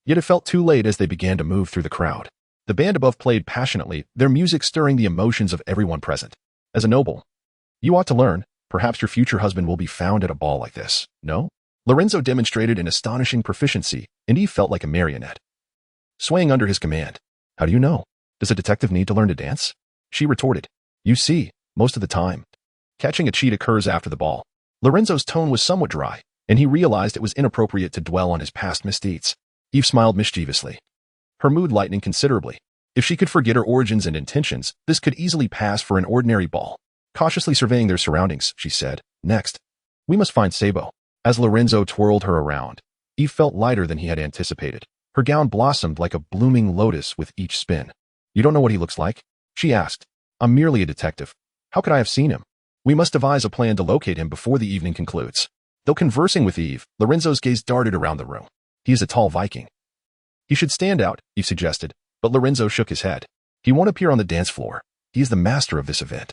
Yet it felt too late as they began to move through the crowd. The band above played passionately, their music stirring the emotions of everyone present. As a noble, you ought to learn. Perhaps your future husband will be found at a ball like this, no? Lorenzo demonstrated an astonishing proficiency, and Eve felt like a marionette, swaying under his command. How do you know? Does a detective need to learn to dance? She retorted. You see, most of the time, catching a cheat occurs after the ball. Lorenzo's tone was somewhat dry, and he realized it was inappropriate to dwell on his past misdeeds. Eve smiled mischievously, her mood lightening considerably. If she could forget her origins and intentions, this could easily pass for an ordinary ball. Cautiously surveying their surroundings, she said, Next, we must find Sabo. As Lorenzo twirled her around, Eve felt lighter than he had anticipated. Her gown blossomed like a blooming lotus with each spin. You don't know what he looks like? She asked. I'm merely a detective. How could I have seen him? We must devise a plan to locate him before the evening concludes. Though conversing with Eve, Lorenzo's gaze darted around the room. He is a tall Viking. He should stand out, Eve suggested, but Lorenzo shook his head. He won't appear on the dance floor. He is the master of this event.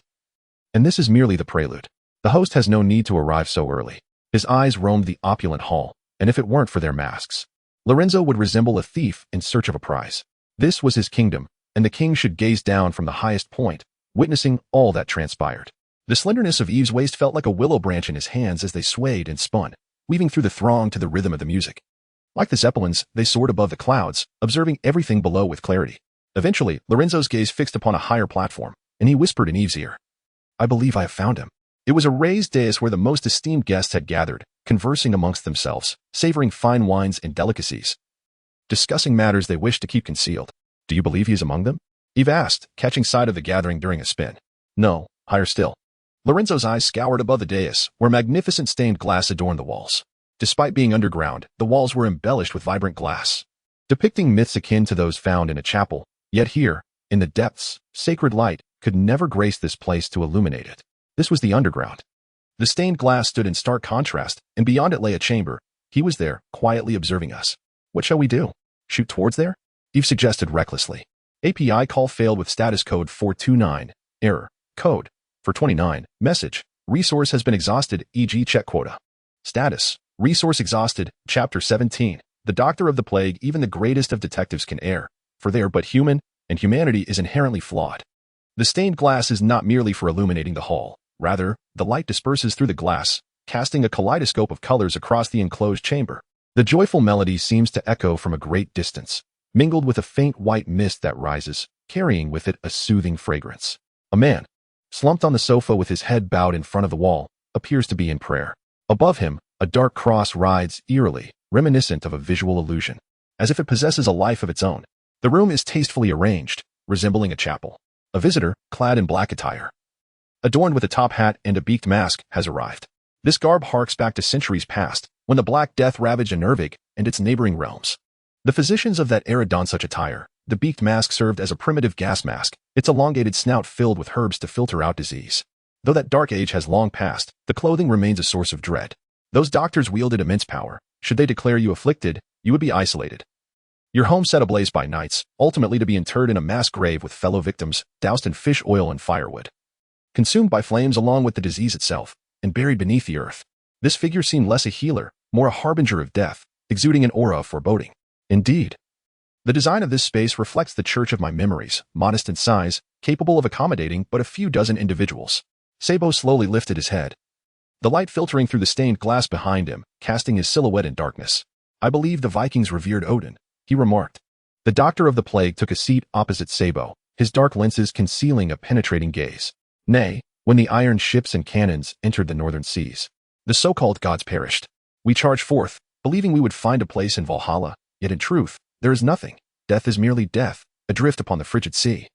And this is merely the prelude. The host has no need to arrive so early. His eyes roamed the opulent hall, and if it weren't for their masks, Lorenzo would resemble a thief in search of a prize. This was his kingdom, and the king should gaze down from the highest point, witnessing all that transpired. The slenderness of Eve's waist felt like a willow branch in his hands as they swayed and spun, weaving through the throng to the rhythm of the music. Like the zeppelins, they soared above the clouds, observing everything below with clarity. Eventually, Lorenzo's gaze fixed upon a higher platform, and he whispered in Eve's ear, I believe I have found him. It was a raised dais where the most esteemed guests had gathered, conversing amongst themselves, savoring fine wines and delicacies, discussing matters they wished to keep concealed. Do you believe he is among them? Eve asked, catching sight of the gathering during a spin. No, higher still. Lorenzo's eyes scoured above the dais, where magnificent stained glass adorned the walls. Despite being underground, the walls were embellished with vibrant glass, depicting myths akin to those found in a chapel. Yet here, in the depths, sacred light could never grace this place to illuminate it. This was the underground. The stained glass stood in stark contrast, and beyond it lay a chamber. He was there, quietly observing us. What shall we do? Shoot towards there? Eve suggested recklessly. API call failed with status code 429. Error. Code. 429. Message. Resource has been exhausted, e.g. check quota. Status. Resource exhausted. Chapter 17. The Doctor of the Plague. Even the greatest of detectives can err, for they are but human, and humanity is inherently flawed. The stained glass is not merely for illuminating the hall. Rather, the light disperses through the glass, casting a kaleidoscope of colors across the enclosed chamber. The joyful melody seems to echo from a great distance, mingled with a faint white mist that rises, carrying with it a soothing fragrance. A man, slumped on the sofa with his head bowed in front of the wall, appears to be in prayer. Above him, a dark cross rides eerily, reminiscent of a visual illusion, as if it possesses a life of its own. The room is tastefully arranged, resembling a chapel. A visitor, clad in black attire, adorned with a top hat and a beaked mask, has arrived. This garb harks back to centuries past, when the Black Death ravaged Engervig and its neighboring realms. The physicians of that era donned such attire. The beaked mask served as a primitive gas mask, its elongated snout filled with herbs to filter out disease. Though that dark age has long passed, the clothing remains a source of dread. Those doctors wielded immense power. Should they declare you afflicted, you would be isolated. Your home set ablaze by nights, ultimately to be interred in a mass grave with fellow victims, doused in fish oil and firewood, consumed by flames along with the disease itself, and buried beneath the earth. This figure seemed less a healer, more a harbinger of death, exuding an aura of foreboding. Indeed, the design of this space reflects the church of my memories, modest in size, capable of accommodating but a few dozen individuals. Sabo slowly lifted his head, the light filtering through the stained glass behind him, casting his silhouette in darkness. I believe the Vikings revered Odin, he remarked. The Doctor of the Plague took a seat opposite Sabo, his dark lenses concealing a penetrating gaze. Nay, when the iron ships and cannons entered the northern seas, the so-called gods perished. We charged forth, believing we would find a place in Valhalla, yet in truth, there is nothing. Death is merely death, adrift upon the frigid sea,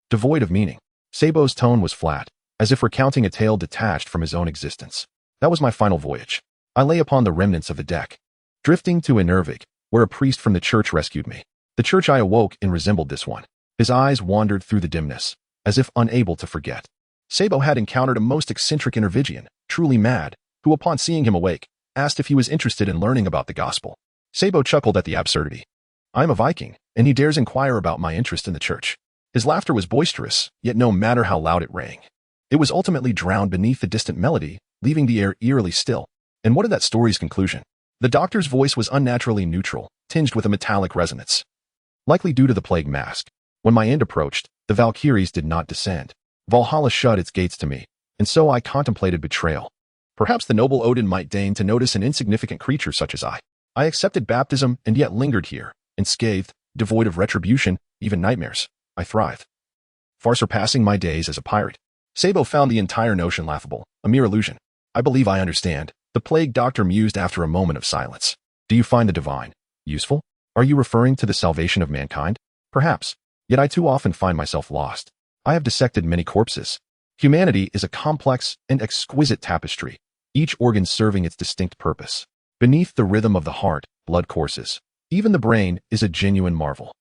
devoid of meaning. Sabo's tone was flat, as if recounting a tale detached from his own existence. That was my final voyage. I lay upon the remnants of the deck, drifting to Engervig, where a priest from the church rescued me. The church I awoke in resembled this one. His eyes wandered through the dimness, as if unable to forget. Sabo had encountered a most eccentric Engervigian, truly mad, who upon seeing him awake, asked if he was interested in learning about the gospel. Sabo chuckled at the absurdity. I am a Viking, and he dares inquire about my interest in the church. His laughter was boisterous, yet no matter how loud it rang, it was ultimately drowned beneath the distant melody, leaving the air eerily still. And what of that story's conclusion? The doctor's voice was unnaturally neutral, tinged with a metallic resonance, likely due to the plague mask. When my end approached, the Valkyries did not descend. Valhalla shut its gates to me, and so I contemplated betrayal. Perhaps the noble Odin might deign to notice an insignificant creature such as I. I accepted baptism and yet lingered here, unscathed, devoid of retribution, even nightmares. I thrived, far surpassing my days as a pirate. Sabo found the entire notion laughable, a mere illusion. I believe I understand, the plague doctor mused after a moment of silence. Do you find the divine useful? Are you referring to the salvation of mankind? Perhaps, yet I too often find myself lost. I have dissected many corpses. Humanity is a complex and exquisite tapestry, each organ serving its distinct purpose. Beneath the rhythm of the heart, blood courses. Even the brain is a genuine marvel.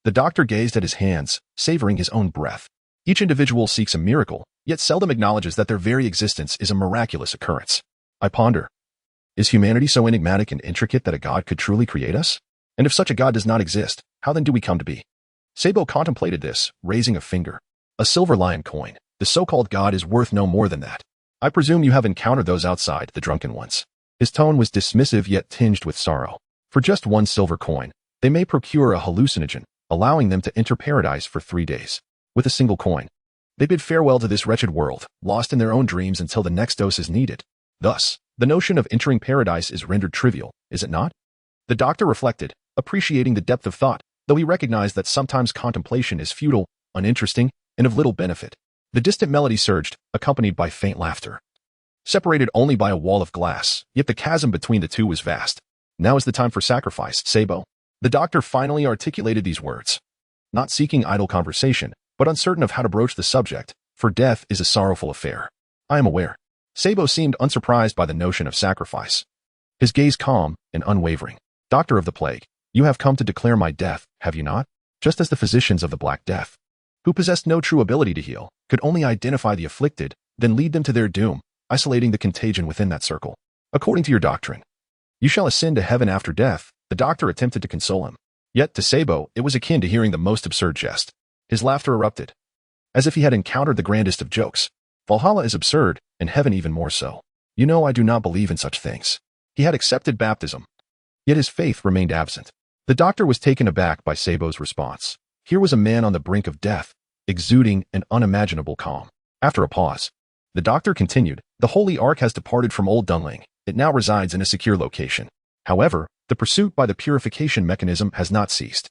The doctor gazed at his hands, savoring his own breath. Each individual seeks a miracle, yet seldom acknowledges that their very existence is a miraculous occurrence. I ponder. Is humanity so enigmatic and intricate that a god could truly create us? And if such a god does not exist, how then do we come to be? Sabo contemplated this, raising a finger. A silver lion coin. The so-called god is worth no more than that. I presume you have encountered those outside, the drunken ones. His tone was dismissive yet tinged with sorrow. For just one silver coin, they may procure a hallucinogen, allowing them to enter paradise for 3 days. With a single coin, they bid farewell to this wretched world, lost in their own dreams until the next dose is needed. Thus, the notion of entering paradise is rendered trivial, is it not? The doctor reflected, appreciating the depth of thought, though he recognized that sometimes contemplation is futile, uninteresting, and of little benefit. The distant melody surged, accompanied by faint laughter. Separated only by a wall of glass, yet the chasm between the two was vast. Now is the time for sacrifice, Sabo. The doctor finally articulated these words. Not seeking idle conversation, but uncertain of how to broach the subject, for death is a sorrowful affair. I am aware. Sabo seemed unsurprised by the notion of sacrifice. His gaze calm and unwavering. Doctor of the plague, you have come to declare my death, have you not? Just as the physicians of the Black Death, who possessed no true ability to heal, could only identify the afflicted, then lead them to their doom, isolating the contagion within that circle. According to your doctrine, you shall ascend to heaven after death. The doctor attempted to console him. Yet to Sabo, it was akin to hearing the most absurd jest. His laughter erupted, as if he had encountered the grandest of jokes. Valhalla is absurd, and heaven even more so. You know I do not believe in such things. He had accepted baptism, yet his faith remained absent. The doctor was taken aback by Sabo's response. Here was a man on the brink of death, exuding an unimaginable calm. After a pause, the doctor continued, the Holy Ark has departed from Old Dunling. It now resides in a secure location. However, the pursuit by the purification mechanism has not ceased.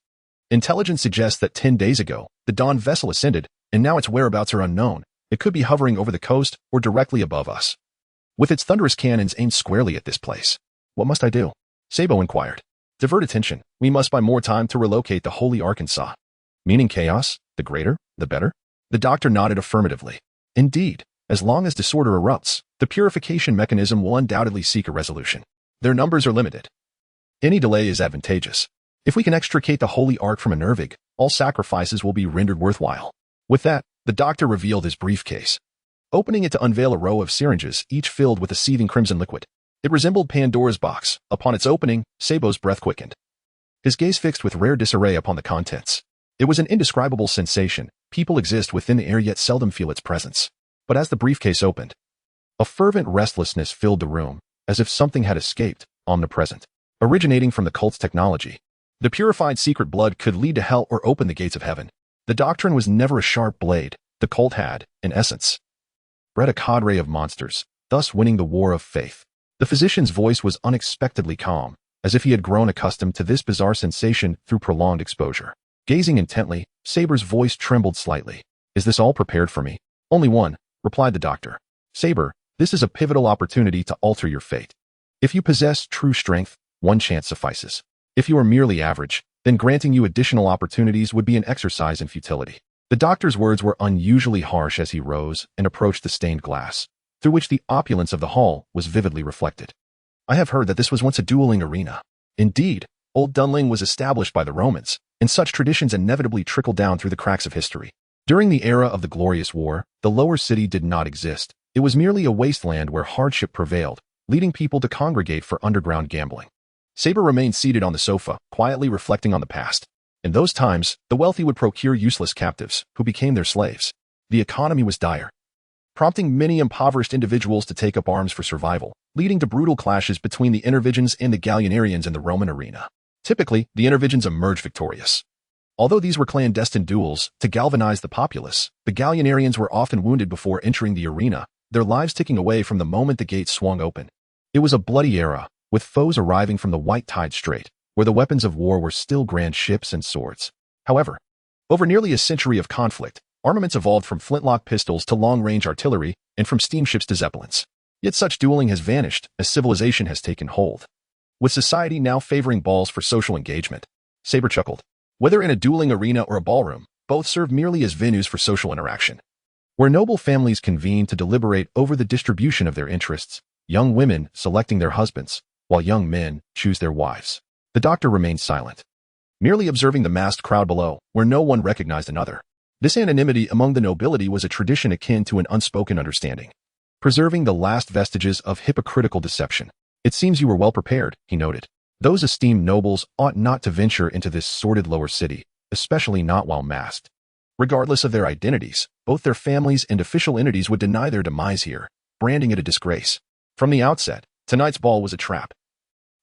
Intelligence suggests that 10 days ago, the Dawn vessel ascended, and now its whereabouts are unknown. It could be hovering over the coast or directly above us, with its thunderous cannons aimed squarely at this place. What must I do? Sabo inquired. Divert attention. We must buy more time to relocate the Holy Arkansas. Meaning chaos? The greater, the better? The doctor nodded affirmatively. Indeed, as long as disorder erupts, the purification mechanism will undoubtedly seek a resolution. Their numbers are limited. Any delay is advantageous. If we can extricate the Holy Ark from Engervig, all sacrifices will be rendered worthwhile. With that, the doctor revealed his briefcase, opening it to unveil a row of syringes, each filled with a seething crimson liquid. It resembled Pandora's box. Upon its opening, Sabo's breath quickened, his gaze fixed with rare disarray upon the contents. It was an indescribable sensation. People exist within the air yet seldom feel its presence. But as the briefcase opened, a fervent restlessness filled the room, as if something had escaped, omnipresent, originating from the cult's technology. The purified secret blood could lead to hell or open the gates of heaven. The doctrine was never a sharp blade. The cult had, in essence, bred a cadre of monsters, thus winning the war of faith. The physician's voice was unexpectedly calm, as if he had grown accustomed to this bizarre sensation through prolonged exposure. Gazing intently, Saber's voice trembled slightly. Is this all prepared for me? Only one, replied the doctor. Saber, this is a pivotal opportunity to alter your fate. If you possess true strength, one chance suffices. If you are merely average, then granting you additional opportunities would be an exercise in futility. The doctor's words were unusually harsh as he rose and approached the stained glass, through which the opulence of the hall was vividly reflected. I have heard that this was once a dueling arena. Indeed, Old Dunling was established by the Romans, and such traditions inevitably trickled down through the cracks of history. During the era of the Glorious War, the lower city did not exist. It was merely a wasteland where hardship prevailed, leading people to congregate for underground gambling. Saber remained seated on the sofa, quietly reflecting on the past. In those times, the wealthy would procure useless captives, who became their slaves. The economy was dire, prompting many impoverished individuals to take up arms for survival, leading to brutal clashes between the Engervigians and the Gallianarians in the Roman arena. Typically, the Engervigians emerged victorious. Although these were clandestine duels to galvanize the populace, the Gallianarians were often wounded before entering the arena, their lives ticking away from the moment the gates swung open. It was a bloody era, with foes arriving from the White Tide Strait, where the weapons of war were still grand ships and swords. However, over nearly a century of conflict, armaments evolved from flintlock pistols to long-range artillery and from steamships to zeppelins. Yet such dueling has vanished as civilization has taken hold, with society now favoring balls for social engagement. Saber chuckled. Whether in a dueling arena or a ballroom, both serve merely as venues for social interaction, where noble families convene to deliberate over the distribution of their interests, young women selecting their husbands, while young men choose their wives. The doctor remained silent, merely observing the massed crowd below, where no one recognized another. This anonymity among the nobility was a tradition akin to an unspoken understanding, preserving the last vestiges of hypocritical deception. It seems you were well prepared, he noted. Those esteemed nobles ought not to venture into this sordid lower city, especially not while masked. Regardless of their identities, both their families and official entities would deny their demise here, branding it a disgrace. From the outset, tonight's ball was a trap.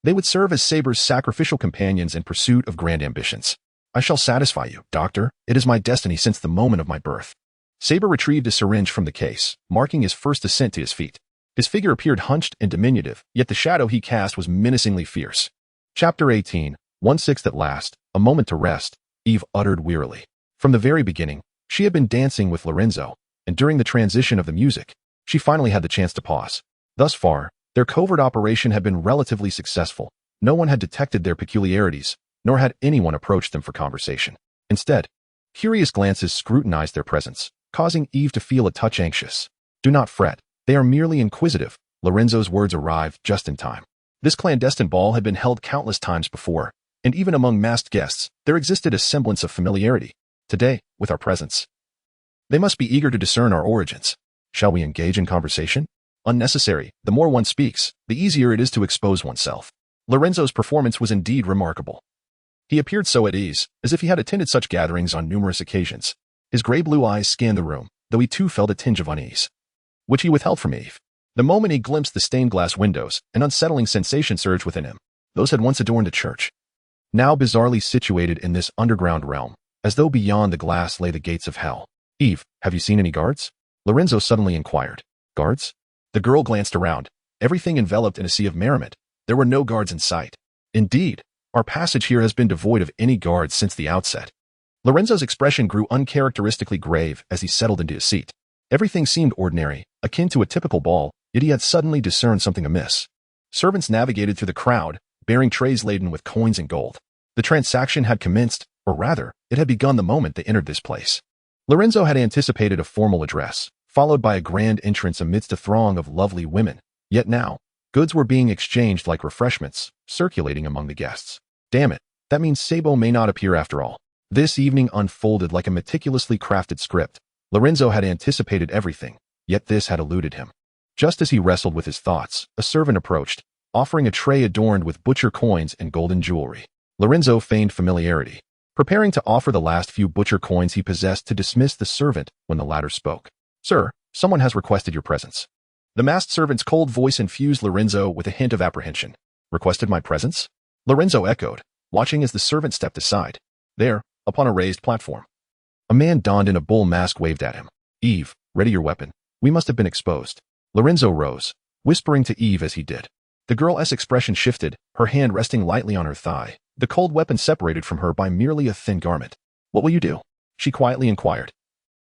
They would serve as Saber's sacrificial companions in pursuit of grand ambitions. I shall satisfy you, Doctor. It is my destiny since the moment of my birth. Saber retrieved a syringe from the case, marking his first ascent to his feet. His figure appeared hunched and diminutive, yet the shadow he cast was menacingly fierce. Chapter 18, 1/6 at last, a moment to rest, Eve uttered wearily. From the very beginning, she had been dancing with Lorenzo, and during the transition of the music, she finally had the chance to pause. Thus far, their covert operation had been relatively successful. No one had detected their peculiarities, nor had anyone approached them for conversation. Instead, curious glances scrutinized their presence, causing Eve to feel a touch anxious. Do not fret, they are merely inquisitive. Lorenzo's words arrived just in time. This clandestine ball had been held countless times before, and even among masked guests, there existed a semblance of familiarity. Today, with our presence, they must be eager to discern our origins. Shall we engage in conversation? Unnecessary. The more one speaks, the easier it is to expose oneself. Lorenzo's performance was indeed remarkable. He appeared so at ease, as if he had attended such gatherings on numerous occasions. His gray-blue eyes scanned the room, though he too felt a tinge of unease, which he withheld from Eve. The moment he glimpsed the stained-glass windows, an unsettling sensation surged within him. Those had once adorned a church, now bizarrely situated in this underground realm, as though beyond the glass lay the gates of hell. Eve, have you seen any guards? Lorenzo suddenly inquired. Guards? The girl glanced around, everything enveloped in a sea of merriment. There were no guards in sight. Indeed, our passage here has been devoid of any guards since the outset. Lorenzo's expression grew uncharacteristically grave as he settled into his seat. Everything seemed ordinary, akin to a typical ball, yet he had suddenly discerned something amiss. Servants navigated through the crowd, bearing trays laden with coins and gold. The transaction had commenced, or rather, it had begun the moment they entered this place. Lorenzo had anticipated a formal address, followed by a grand entrance amidst a throng of lovely women. Yet now, goods were being exchanged like refreshments, circulating among the guests. Damn it, that means Sabo may not appear after all. This evening unfolded like a meticulously crafted script. Lorenzo had anticipated everything, yet this had eluded him. Just as he wrestled with his thoughts, a servant approached, offering a tray adorned with butcher coins and golden jewelry. Lorenzo feigned familiarity, preparing to offer the last few butcher coins he possessed to dismiss the servant when the latter spoke. Sir, someone has requested your presence. The masked servant's cold voice infused Lorenzo with a hint of apprehension. Requested my presence? Lorenzo echoed, watching as the servant stepped aside. There, upon a raised platform, a man donned in a bull mask waved at him. Eve, ready your weapon. We must have been exposed. Lorenzo rose, whispering to Eve as he did. The girl's expression shifted, her hand resting lightly on her thigh, the cold weapon separated from her by merely a thin garment. What will you do? She quietly inquired.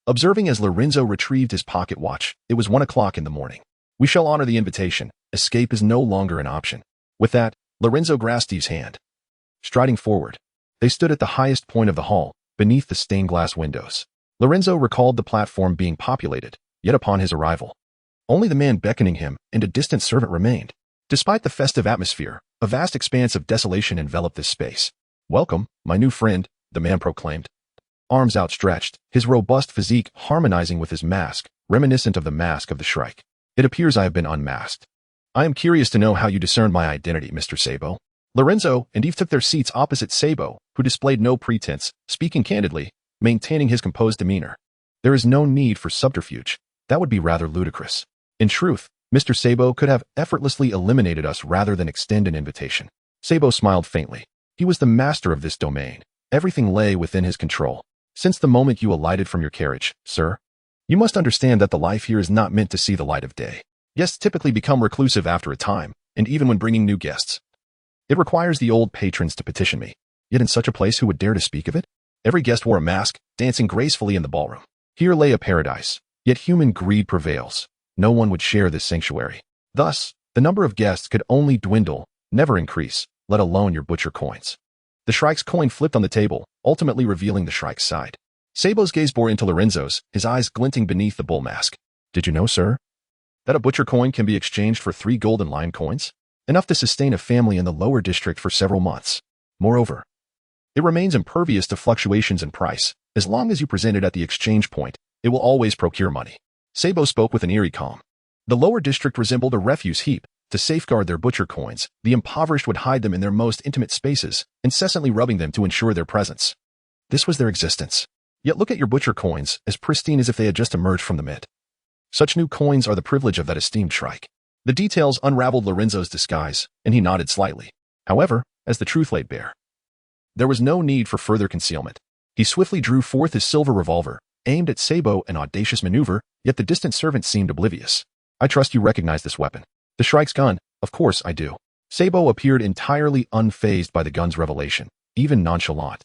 Observing as Lorenzo retrieved his pocket watch, it was 1 o'clock in the morning. We shall honor the invitation. Escape is no longer an option. With that, Lorenzo grasped Eve's hand. Striding forward, they stood at the highest point of the hall, beneath the stained glass windows. Lorenzo recalled the platform being populated, yet upon his arrival, only the man beckoning him and a distant servant remained. Despite the festive atmosphere, a vast expanse of desolation enveloped this space. Welcome, my new friend, the man proclaimed. Arms outstretched, his robust physique harmonizing with his mask, reminiscent of the mask of the Shrike. It appears I have been unmasked. I am curious to know how you discerned my identity, Mr. Sabo. Lorenzo and Eve took their seats opposite Sabo, who displayed no pretense, speaking candidly, maintaining his composed demeanor. There is no need for subterfuge. That would be rather ludicrous. In truth, Mr. Sabo could have effortlessly eliminated us rather than extend an invitation. Sabo smiled faintly. He was the master of this domain. Everything lay within his control. Since the moment you alighted from your carriage, sir, you must understand that the life here is not meant to see the light of day. Guests typically become reclusive after a time, and even when bringing new guests, it requires the old patrons to petition me. Yet in such a place who would dare to speak of it? Every guest wore a mask, dancing gracefully in the ballroom. Here lay a paradise, yet human greed prevails. No one would share this sanctuary. Thus, the number of guests could only dwindle, never increase, let alone your butcher coins. The Shrike's coin flipped on the table, ultimately revealing the Shrike's side. Sabo's gaze bore into Lorenzo's, his eyes glinting beneath the bull mask. Did you know, sir, that a butcher coin can be exchanged for 3 golden lion coins? Enough to sustain a family in the lower district for several months. Moreover, It remains impervious to fluctuations in price. As long as you present it at the exchange point, it will always procure money. Sabo spoke with an eerie calm. The lower district resembled a refuse heap. To safeguard their butcher coins, the impoverished would hide them in their most intimate spaces, incessantly rubbing them to ensure their presence. This was their existence. Yet look at your butcher coins, as pristine as if they had just emerged from the mint. Such new coins are the privilege of that esteemed shrike. The details unraveled Lorenzo's disguise, and he nodded slightly. However, as the truth laid bare, there was no need for further concealment. He swiftly drew forth his silver revolver, aimed at Sabo, an audacious maneuver, yet the distant servant seemed oblivious. I trust you recognize this weapon. The shrike's gun, of course I do. Sabo appeared entirely unfazed by the gun's revelation, even nonchalant,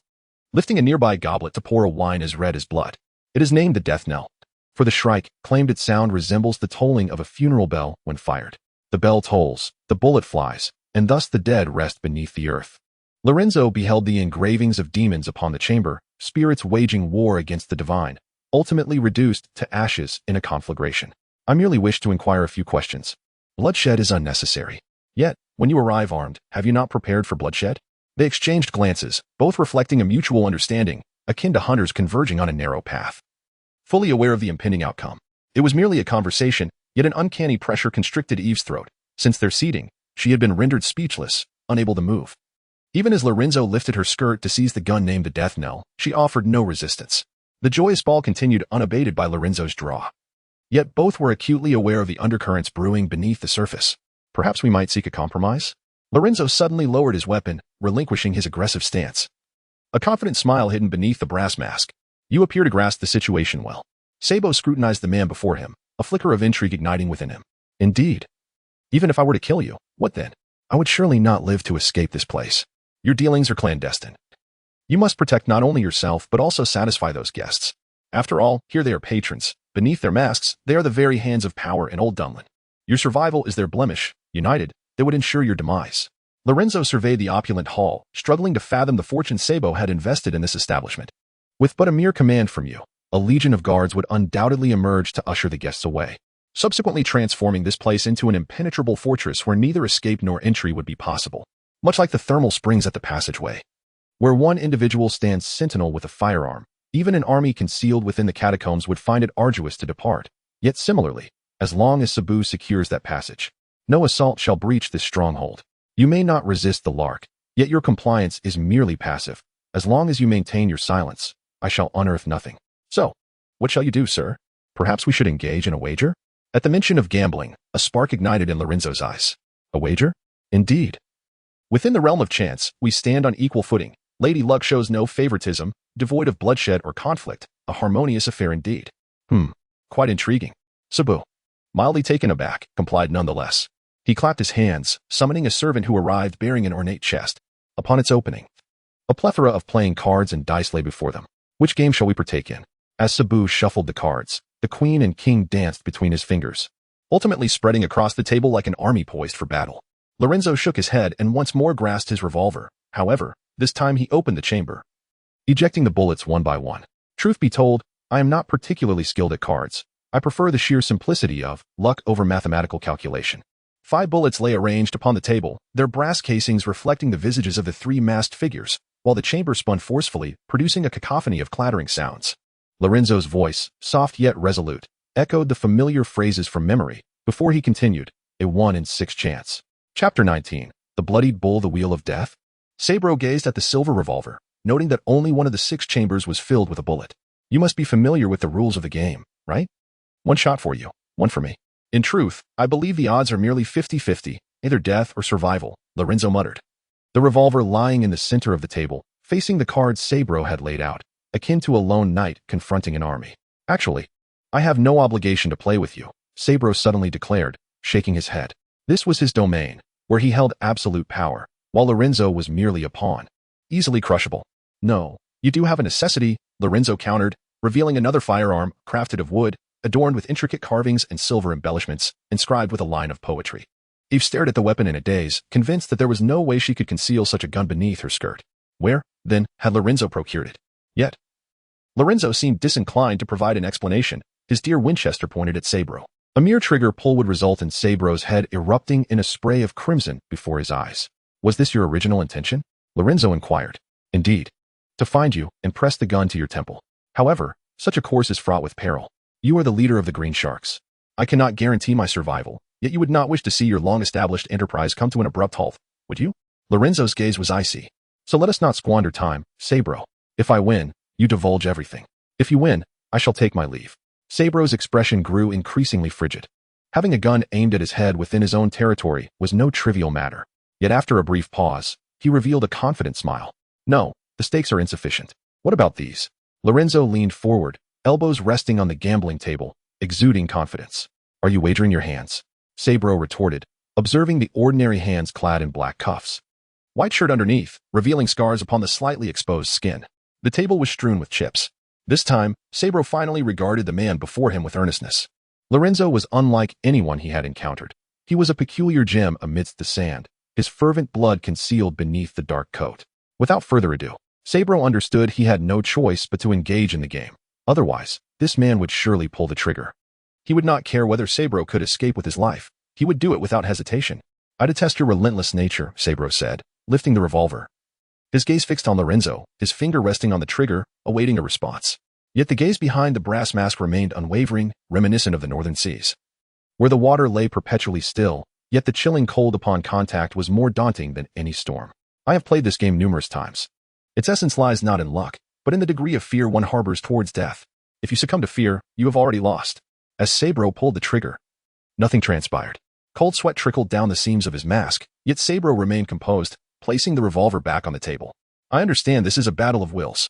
lifting a nearby goblet to pour a wine as red as blood. It is named the death knell, for the shrike claimed its sound resembles the tolling of a funeral bell when fired. The bell tolls, the bullet flies, and thus the dead rest beneath the earth. Lorenzo beheld the engravings of demons upon the chamber, spirits waging war against the divine, ultimately reduced to ashes in a conflagration. I merely wish to inquire a few questions. Bloodshed is unnecessary. Yet, when you arrive armed, have you not prepared for bloodshed? They exchanged glances, both reflecting a mutual understanding, akin to hunters converging on a narrow path. Fully aware of the impending outcome, it was merely a conversation, yet an uncanny pressure constricted Eve's throat. Since their seating, she had been rendered speechless, unable to move. Even as Lorenzo lifted her skirt to seize the gun named the death knell, she offered no resistance. The joyous ball continued unabated by Lorenzo's draw. Yet both were acutely aware of the undercurrents brewing beneath the surface. Perhaps we might seek a compromise? Lorenzo suddenly lowered his weapon, relinquishing his aggressive stance. A confident smile hidden beneath the brass mask. You appear to grasp the situation well. Sabo scrutinized the man before him, a flicker of intrigue igniting within him. Indeed. Even if I were to kill you, what then? I would surely not live to escape this place. Your dealings are clandestine. You must protect not only yourself but also satisfy those guests. After all, here they are patrons. Beneath their masks, they are the very hands of power in Old Dunlin. Your survival is their blemish. United, they would ensure your demise. Lorenzo surveyed the opulent hall, struggling to fathom the fortune Sabo had invested in this establishment. With but a mere command from you, a legion of guards would undoubtedly emerge to usher the guests away, subsequently transforming this place into an impenetrable fortress where neither escape nor entry would be possible, much like the thermal springs at the passageway. Where one individual stands sentinel with a firearm, even an army concealed within the catacombs would find it arduous to depart. Yet similarly, as long as Sabu secures that passage, no assault shall breach this stronghold. You may not resist the lark, yet your compliance is merely passive. As long as you maintain your silence, I shall unearth nothing. So, what shall you do, sir? Perhaps we should engage in a wager? At the mention of gambling, a spark ignited in Lorenzo's eyes. A wager? Indeed. Within the realm of chance, we stand on equal footing. Lady Luck shows no favoritism, devoid of bloodshed or conflict, a harmonious affair indeed. Quite intriguing. Sabu, mildly taken aback, complied nonetheless. He clapped his hands, summoning a servant who arrived bearing an ornate chest. Upon its opening, a plethora of playing cards and dice lay before them. Which game shall we partake in? As Sabu shuffled the cards, the queen and king danced between his fingers, ultimately spreading across the table like an army poised for battle. Lorenzo shook his head and once more grasped his revolver. However, this time he opened the chamber, ejecting the bullets one by one. Truth be told, I am not particularly skilled at cards. I prefer the sheer simplicity of luck over mathematical calculation. 5 bullets lay arranged upon the table, their brass casings reflecting the visages of the 3 masked figures, while the chamber spun forcefully, producing a cacophony of clattering sounds. Lorenzo's voice, soft yet resolute, echoed the familiar phrases from memory, before he continued, a 1 in 6 chance. Chapter 19. The Bloodied Bull, the Wheel of Death. Sabro gazed at the silver revolver, noting that only one of the 6 chambers was filled with a bullet. You must be familiar with the rules of the game, right? 1 shot for you, 1 for me. In truth, I believe the odds are merely 50-50, either death or survival, Lorenzo muttered. The revolver lying in the center of the table, facing the cards Sabro had laid out, akin to a lone knight confronting an army. Actually, I have no obligation to play with you, Sabro suddenly declared, shaking his head. This was his domain, where he held absolute power, while Lorenzo was merely a pawn. Easily crushable. No, you do have a necessity, Lorenzo countered, revealing another firearm, crafted of wood, adorned with intricate carvings and silver embellishments, inscribed with a line of poetry. Eve stared at the weapon in a daze, convinced that there was no way she could conceal such a gun beneath her skirt. Where, then, had Lorenzo procured it? Yet, Lorenzo seemed disinclined to provide an explanation. His dear Winchester pointed at Sabro. A mere trigger pull would result in Sabro's head erupting in a spray of crimson before his eyes. Was this your original intention? Lorenzo inquired. Indeed. to find you and press the gun to your temple. However, such a course is fraught with peril. You are the leader of the Green Sharks. I cannot guarantee my survival, yet you would not wish to see your long-established enterprise come to an abrupt halt, would you? Lorenzo's gaze was icy. So let us not squander time, Sabro. If I win, you divulge everything. If you win, I shall take my leave. Sabro's expression grew increasingly frigid. Having a gun aimed at his head within his own territory was no trivial matter. Yet after a brief pause, he revealed a confident smile. No, the stakes are insufficient. What about these? Lorenzo leaned forward, elbows resting on the gambling table, exuding confidence. Are you wagering your hands? Sabro retorted, observing the ordinary hands clad in black cuffs. White shirt underneath, revealing scars upon the slightly exposed skin. The table was strewn with chips. This time, Sabro finally regarded the man before him with earnestness. Lorenzo was unlike anyone he had encountered. He was a peculiar gem amidst the sand, his fervent blood concealed beneath the dark coat. Without further ado, Sabro understood he had no choice but to engage in the game. Otherwise, this man would surely pull the trigger. He would not care whether Sabro could escape with his life. He would do it without hesitation. I detest your relentless nature, Sabro said, lifting the revolver. His gaze fixed on Lorenzo, his finger resting on the trigger, awaiting a response. Yet the gaze behind the brass mask remained unwavering, reminiscent of the northern seas, where the water lay perpetually still, yet the chilling cold upon contact was more daunting than any storm. I have played this game numerous times. Its essence lies not in luck, but in the degree of fear one harbors towards death. If you succumb to fear, you have already lost. As Sabro pulled the trigger, nothing transpired. Cold sweat trickled down the seams of his mask, yet Sabro remained composed, placing the revolver back on the table. I understand this is a battle of wills.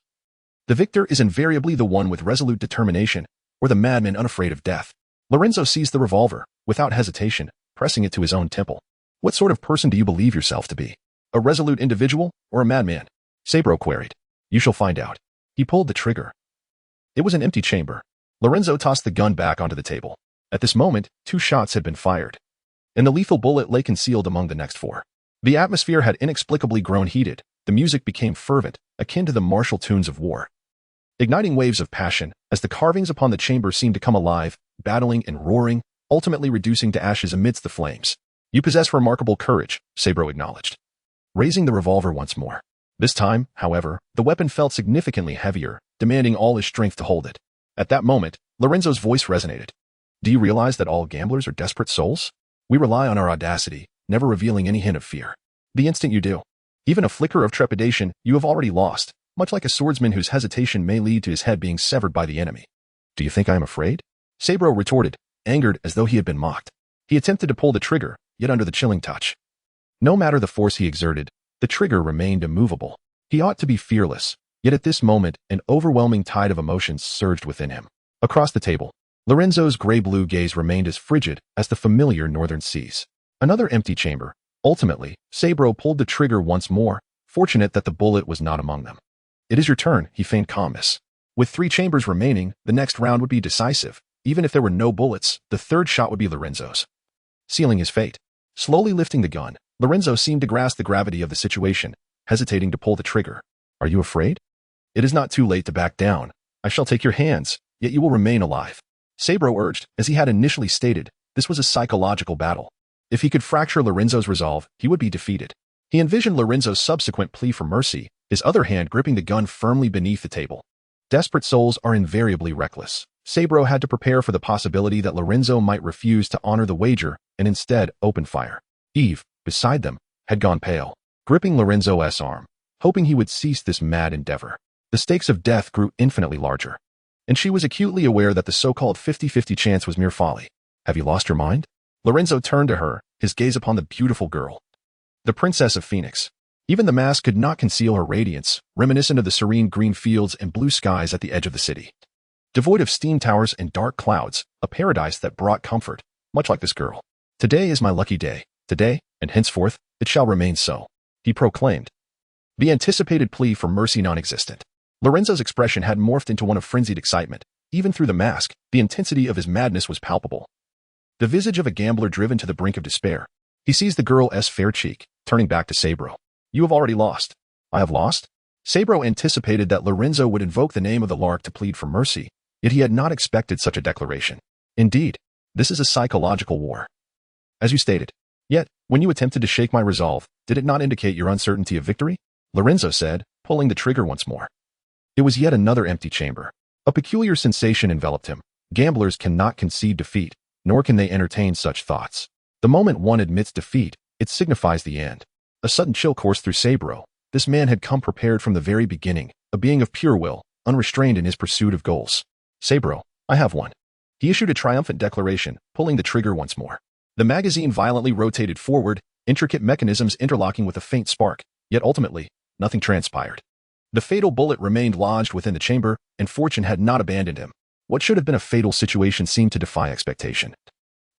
The victor is invariably the one with resolute determination, or the madman unafraid of death. Lorenzo seized the revolver, without hesitation, pressing it to his own temple. What sort of person do you believe yourself to be? A resolute individual, or a madman? Sabro queried. You shall find out. He pulled the trigger. It was an empty chamber. Lorenzo tossed the gun back onto the table. At this moment, 2 shots had been fired, and the lethal bullet lay concealed among the next 4. The atmosphere had inexplicably grown heated. The music became fervent, akin to the martial tunes of war, igniting waves of passion as the carvings upon the chamber seemed to come alive, battling and roaring, ultimately reducing to ashes amidst the flames. You possess remarkable courage, Sabro acknowledged, raising the revolver once more. This time, however, the weapon felt significantly heavier, demanding all his strength to hold it. At that moment, Lorenzo's voice resonated. Do you realize that all gamblers are desperate souls? We rely on our audacity, never revealing any hint of fear. The instant you do, even a flicker of trepidation, you have already lost, much like a swordsman whose hesitation may lead to his head being severed by the enemy. Do you think I am afraid? Sabro retorted, angered as though he had been mocked. He attempted to pull the trigger, yet under the chilling touch, no matter the force he exerted, the trigger remained immovable. He ought to be fearless, yet at this moment, an overwhelming tide of emotions surged within him. Across the table, Lorenzo's gray-blue gaze remained as frigid as the familiar northern seas. Another empty chamber. Ultimately, Sabro pulled the trigger once more, fortunate that the bullet was not among them. It is your turn, he feigned calmness. With 3 chambers remaining, the next round would be decisive. Even if there were no bullets, the third shot would be Lorenzo's, sealing his fate. Slowly lifting the gun, Lorenzo seemed to grasp the gravity of the situation, hesitating to pull the trigger. Are you afraid? It is not too late to back down. I shall take your hands, yet you will remain alive. Sabro urged, as he had initially stated, this was a psychological battle. If he could fracture Lorenzo's resolve, he would be defeated. He envisioned Lorenzo's subsequent plea for mercy, his other hand gripping the gun firmly beneath the table. Desperate souls are invariably reckless. Sabro had to prepare for the possibility that Lorenzo might refuse to honor the wager and instead open fire. Eve, beside them, had gone pale, gripping Lorenzo's arm, hoping he would cease this mad endeavor. The stakes of death grew infinitely larger, and she was acutely aware that the so-called 50-50 chance was mere folly. Have you lost your mind? Lorenzo turned to her, his gaze upon the beautiful girl, the Princess of Phoenix. Even the mask could not conceal her radiance, reminiscent of the serene green fields and blue skies at the edge of the city. Devoid of steam towers and dark clouds, a paradise that brought comfort, much like this girl. Today is my lucky day. Today, and henceforth, it shall remain so, he proclaimed, the anticipated plea for mercy non-existent. Lorenzo's expression had morphed into one of frenzied excitement. Even through the mask, the intensity of his madness was palpable. The visage of a gambler driven to the brink of despair. He seized the girl's fair cheek, turning back to Sabro. You have already lost. I have lost? Sabro anticipated that Lorenzo would invoke the name of the lark to plead for mercy, yet he had not expected such a declaration. Indeed, this is a psychological war, as you stated. Yet, when you attempted to shake my resolve, did it not indicate your uncertainty of victory? Lorenzo said, pulling the trigger once more. It was yet another empty chamber. A peculiar sensation enveloped him. Gamblers cannot concede defeat, nor can they entertain such thoughts. The moment one admits defeat, it signifies the end. A sudden chill coursed through Sabro. This man had come prepared from the very beginning, a being of pure will, unrestrained in his pursuit of goals. Sabro, I have one. He issued a triumphant declaration, pulling the trigger once more. The magazine violently rotated forward, intricate mechanisms interlocking with a faint spark, yet ultimately, nothing transpired. The fatal bullet remained lodged within the chamber, and fortune had not abandoned him. What should have been a fatal situation seemed to defy expectation.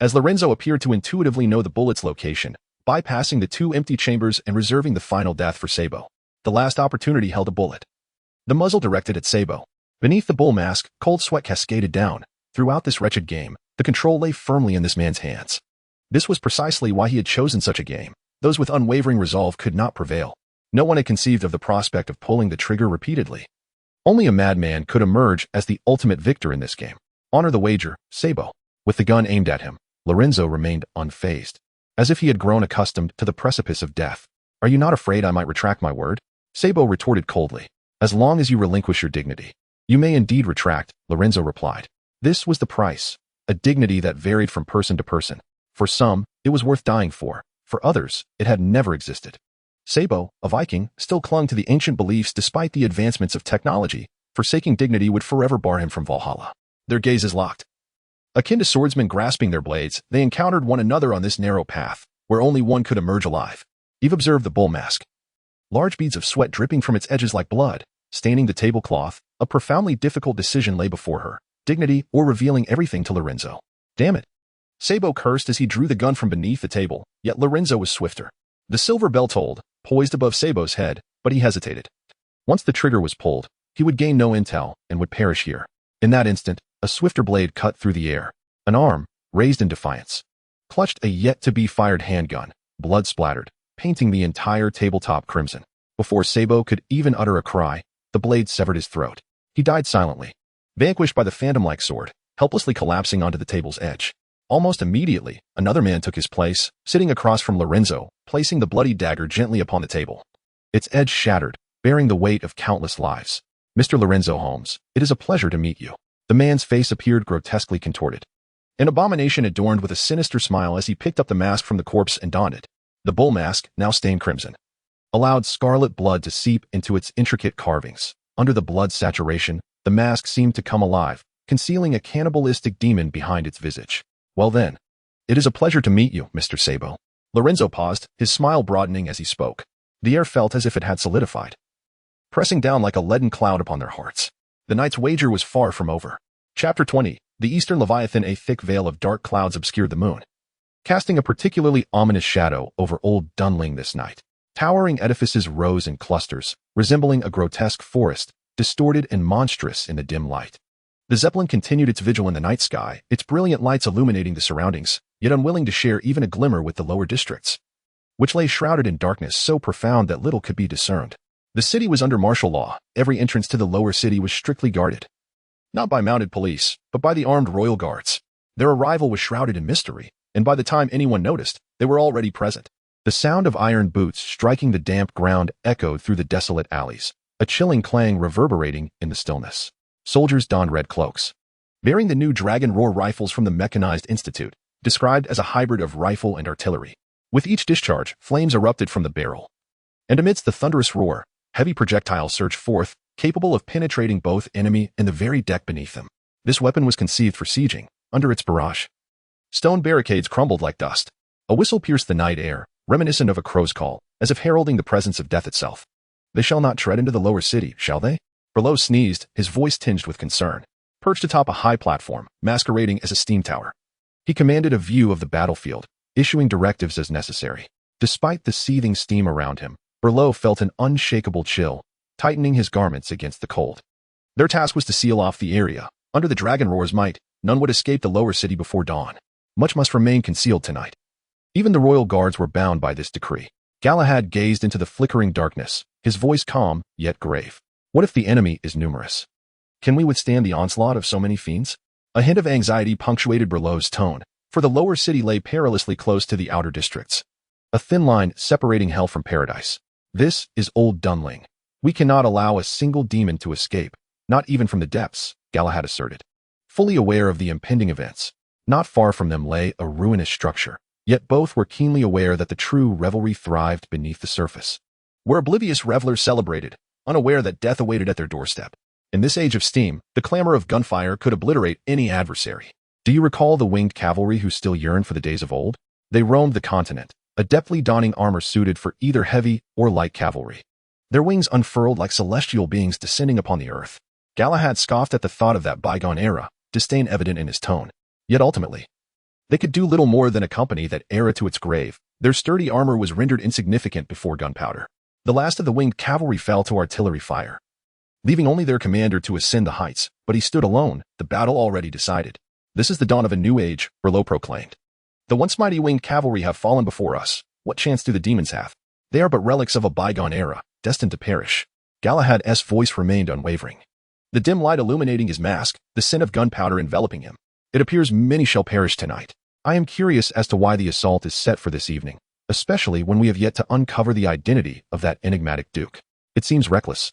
As Lorenzo appeared to intuitively know the bullet's location, bypassing the two empty chambers and reserving the final death for Sabo, the last opportunity held a bullet. The muzzle directed at Sabo. Beneath the bull mask, cold sweat cascaded down. Throughout this wretched game, the control lay firmly in this man's hands. This was precisely why he had chosen such a game. Those with unwavering resolve could not prevail. No one had conceived of the prospect of pulling the trigger repeatedly. Only a madman could emerge as the ultimate victor in this game. Honor the wager, Sabo. With the gun aimed at him, Lorenzo remained unfazed, as if he had grown accustomed to the precipice of death. Are you not afraid I might retract my word? Sabo retorted coldly. As long as you relinquish your dignity. You may indeed retract, Lorenzo replied. This was the price, a dignity that varied from person to person. For some, it was worth dying for. For others, it had never existed. Sabo, a Viking, still clung to the ancient beliefs despite the advancements of technology. Forsaking dignity would forever bar him from Valhalla. Their gazes locked. Akin to swordsmen grasping their blades, they encountered one another on this narrow path, where only one could emerge alive. Eve observed the bull mask. Large beads of sweat dripping from its edges like blood, staining the tablecloth. A profoundly difficult decision lay before her. Dignity or revealing everything to Lorenzo. Damn it. Sabo cursed as he drew the gun from beneath the table, yet Lorenzo was swifter. The silver bell tolled, poised above Sabo's head, but he hesitated. Once the trigger was pulled, he would gain no intel and would perish here. In that instant, a swifter blade cut through the air. An arm, raised in defiance, clutched a yet-to-be-fired handgun, blood splattered, painting the entire tabletop crimson. Before Sabo could even utter a cry, the blade severed his throat. He died silently, vanquished by the phantom-like sword, helplessly collapsing onto the table's edge. Almost immediately, another man took his place, sitting across from Lorenzo, placing the bloody dagger gently upon the table. Its edge shattered, bearing the weight of countless lives. Mr. Lorenzo Holmes, it is a pleasure to meet you. The man's face appeared grotesquely contorted. An abomination adorned with a sinister smile as he picked up the mask from the corpse and donned it. The bull mask, now stained crimson, allowed scarlet blood to seep into its intricate carvings. Under the blood saturation, the mask seemed to come alive, concealing a cannibalistic demon behind its visage. Well then, it is a pleasure to meet you, Mr. Sabo. Lorenzo paused, his smile broadening as he spoke. The air felt as if it had solidified, pressing down like a leaden cloud upon their hearts. The night's wager was far from over. Chapter 20. The Eastern Leviathan. A thick veil of dark clouds obscured the moon, casting a particularly ominous shadow over Old Dunling this night. Towering edifices rose in clusters, resembling a grotesque forest, distorted and monstrous in the dim light. The Zeppelin continued its vigil in the night sky, its brilliant lights illuminating the surroundings, yet unwilling to share even a glimmer with the lower districts, which lay shrouded in darkness so profound that little could be discerned. The city was under martial law. Every entrance to the lower city was strictly guarded, not by mounted police, but by the armed royal guards. Their arrival was shrouded in mystery, and by the time anyone noticed, they were already present. The sound of iron boots striking the damp ground echoed through the desolate alleys, a chilling clang reverberating in the stillness. Soldiers donned red cloaks, bearing the new Dragon Roar rifles from the Mechanized Institute, described as a hybrid of rifle and artillery. With each discharge, flames erupted from the barrel, and amidst the thunderous roar, heavy projectiles surged forth, capable of penetrating both enemy and the very deck beneath them. This weapon was conceived for sieging. Under its barrage, stone barricades crumbled like dust. A whistle pierced the night air, reminiscent of a crow's call, as if heralding the presence of death itself. They shall not tread into the lower city, shall they? Berlow sneezed, his voice tinged with concern. Perched atop a high platform, masquerading as a steam tower, he commanded a view of the battlefield, issuing directives as necessary. Despite the seething steam around him, Berlow felt an unshakable chill, tightening his garments against the cold. Their task was to seal off the area. Under the Dragon Roar's might, none would escape the lower city before dawn. Much must remain concealed tonight. Even the royal guards were bound by this decree. Galahad gazed into the flickering darkness, his voice calm, yet grave. What if the enemy is numerous? Can we withstand the onslaught of so many fiends? A hint of anxiety punctuated Berlow's tone, for the lower city lay perilously close to the outer districts. A thin line separating hell from paradise. This is Old Dunling. We cannot allow a single demon to escape, not even from the depths, Galahad asserted. Fully aware of the impending events, not far from them lay a ruinous structure, yet both were keenly aware that the true revelry thrived beneath the surface. Where oblivious revelers celebrated, unaware that death awaited at their doorstep. In this age of steam, the clamor of gunfire could obliterate any adversary. Do you recall the winged cavalry who still yearn for the days of old? They roamed the continent, adeptly donning armor suited for either heavy or light cavalry. Their wings unfurled like celestial beings descending upon the earth. Galahad scoffed at the thought of that bygone era, disdain evident in his tone. Yet ultimately, they could do little more than accompany that era to its grave. Their sturdy armor was rendered insignificant before gunpowder. The last of the winged cavalry fell to artillery fire, leaving only their commander to ascend the heights, but he stood alone, the battle already decided. This is the dawn of a new age, Berlot proclaimed. The once mighty winged cavalry have fallen before us. What chance do the demons have? They are but relics of a bygone era, destined to perish. Galahad's voice remained unwavering. The dim light illuminating his mask, the scent of gunpowder enveloping him. It appears many shall perish tonight. I am curious as to why the assault is set for this evening, especially when we have yet to uncover the identity of that enigmatic duke. It seems reckless,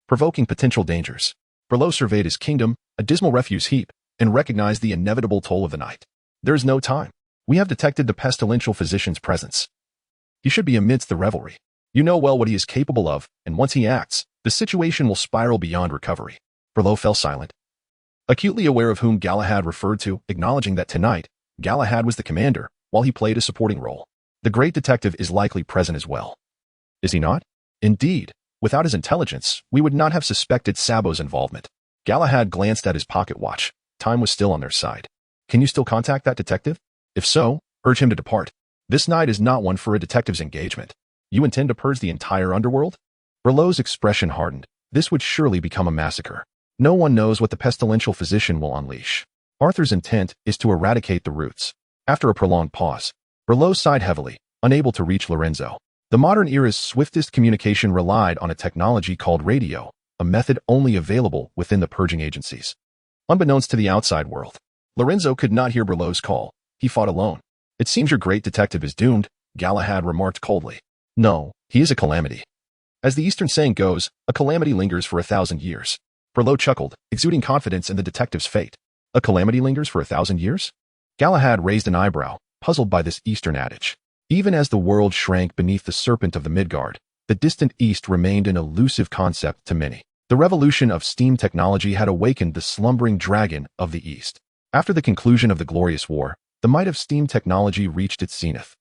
provoking potential dangers. Berlot surveyed his kingdom, a dismal refuse heap, and recognized the inevitable toll of the night. There is no time. We have detected the pestilential physician's presence. He should be amidst the revelry. You know well what he is capable of, and once he acts, the situation will spiral beyond recovery. Berlot fell silent, acutely aware of whom Galahad referred to, acknowledging that tonight, Galahad was the commander, while he played a supporting role. The great detective is likely present as well. Is he not? Indeed, without his intelligence, we would not have suspected Sabo's involvement. Galahad glanced at his pocket watch. Time was still on their side. Can you still contact that detective? If so, urge him to depart. This night is not one for a detective's engagement. You intend to purge the entire underworld? Berlot's expression hardened. This would surely become a massacre. No one knows what the pestilential physician will unleash. Arthur's intent is to eradicate the roots. After a prolonged pause, Berlot sighed heavily, unable to reach Lorenzo. The modern era's swiftest communication relied on a technology called radio, a method only available within the purging agencies. Unbeknownst to the outside world, Lorenzo could not hear Berlot's call. He fought alone. It seems your great detective is doomed, Galahad remarked coldly. No, he is a calamity. As the Eastern saying goes, a calamity lingers for 1,000 years. Berlot chuckled, exuding confidence in the detective's fate. A calamity lingers for 1,000 years? Galahad raised an eyebrow, puzzled by this Eastern adage. Even as the world shrank beneath the serpent of the Midgard, the distant East remained an elusive concept to many. The revolution of steam technology had awakened the slumbering dragon of the East. After the conclusion of the Glorious War, the might of steam technology reached its zenith.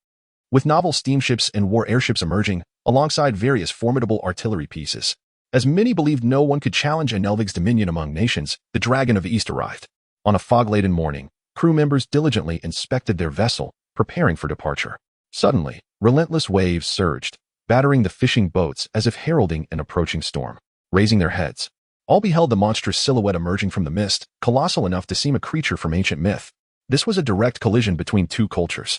With novel steamships and war airships emerging, alongside various formidable artillery pieces. As many believed no one could challenge Engelvig's dominion among nations, the Dragon of the East arrived. On a fog-laden morning, crew members diligently inspected their vessel, preparing for departure. Suddenly, relentless waves surged, battering the fishing boats as if heralding an approaching storm. Raising their heads, all beheld the monstrous silhouette emerging from the mist, colossal enough to seem a creature from ancient myth. This was a direct collision between two cultures.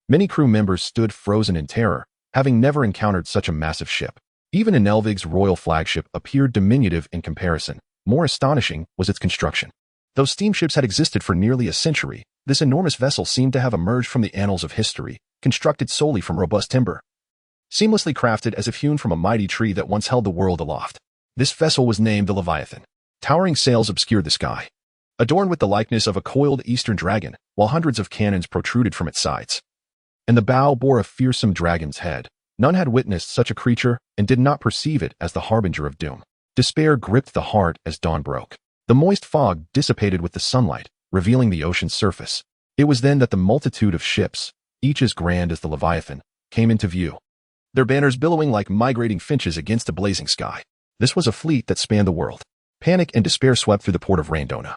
Many crew members stood frozen in terror, having never encountered such a massive ship. Even Engelvig's royal flagship appeared diminutive in comparison. More astonishing was its construction. Though steamships had existed for nearly a century, this enormous vessel seemed to have emerged from the annals of history, constructed solely from robust timber. Seamlessly crafted as if hewn from a mighty tree that once held the world aloft. This vessel was named the Leviathan. Towering sails obscured the sky, adorned with the likeness of a coiled eastern dragon, while hundreds of cannons protruded from its sides. And the bow bore a fearsome dragon's head. None had witnessed such a creature and did not perceive it as the harbinger of doom. Despair gripped the heart as dawn broke. The moist fog dissipated with the sunlight, revealing the ocean's surface. It was then that the multitude of ships, each as grand as the Leviathan, came into view, their banners billowing like migrating finches against a blazing sky. This was a fleet that spanned the world. Panic and despair swept through the port of Randona,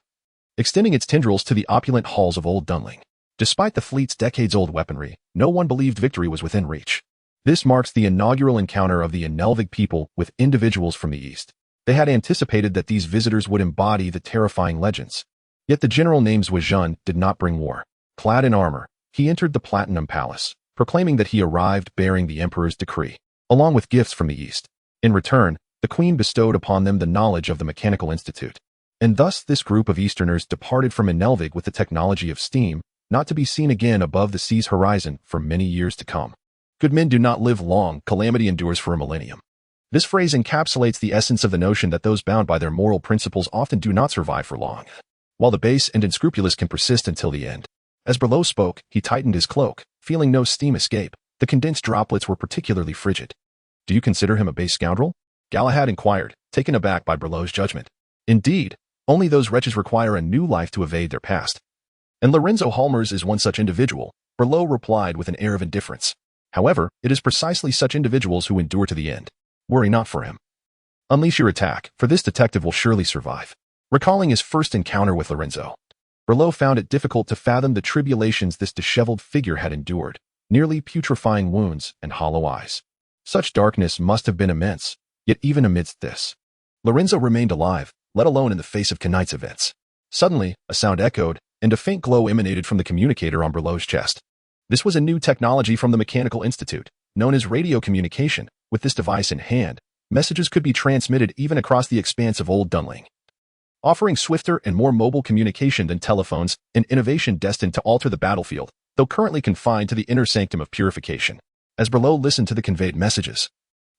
extending its tendrils to the opulent halls of Old Dunling. Despite the fleet's decades-old weaponry, no one believed victory was within reach. This marks the inaugural encounter of the Engelvig people with individuals from the East. They had anticipated that these visitors would embody the terrifying legends. Yet the general named Zweijan did not bring war. Clad in armor, he entered the Platinum Palace, proclaiming that he arrived bearing the Emperor's decree, along with gifts from the East. In return, the Queen bestowed upon them the knowledge of the Mechanical Institute. And thus this group of Easterners departed from Engelvig with the technology of steam, not to be seen again above the sea's horizon for many years to come. Good men do not live long, calamity endures for a millennium. This phrase encapsulates the essence of the notion that those bound by their moral principles often do not survive for long, while the base and unscrupulous can persist until the end. As Berlot spoke, he tightened his cloak, feeling no steam escape. The condensed droplets were particularly frigid. "Do you consider him a base scoundrel?" Galahad inquired, taken aback by Berlot's judgment. "Indeed, only those wretches require a new life to evade their past. And Lorenzo Halmers is one such individual," Berlot replied with an air of indifference. "However, it is precisely such individuals who endure to the end. Worry not for him. Unleash your attack, for this detective will surely survive." Recalling his first encounter with Lorenzo, Berlot found it difficult to fathom the tribulations this disheveled figure had endured, nearly putrefying wounds and hollow eyes. Such darkness must have been immense, yet even amidst this, Lorenzo remained alive, let alone in the face of tonight's events. Suddenly, a sound echoed, and a faint glow emanated from the communicator on Berlot's chest. This was a new technology from the Mechanical Institute, known as radio communication. With this device in hand, messages could be transmitted even across the expanse of Old Dunling, offering swifter and more mobile communication than telephones, an innovation destined to alter the battlefield, though currently confined to the inner sanctum of purification. As Berlot listened to the conveyed messages,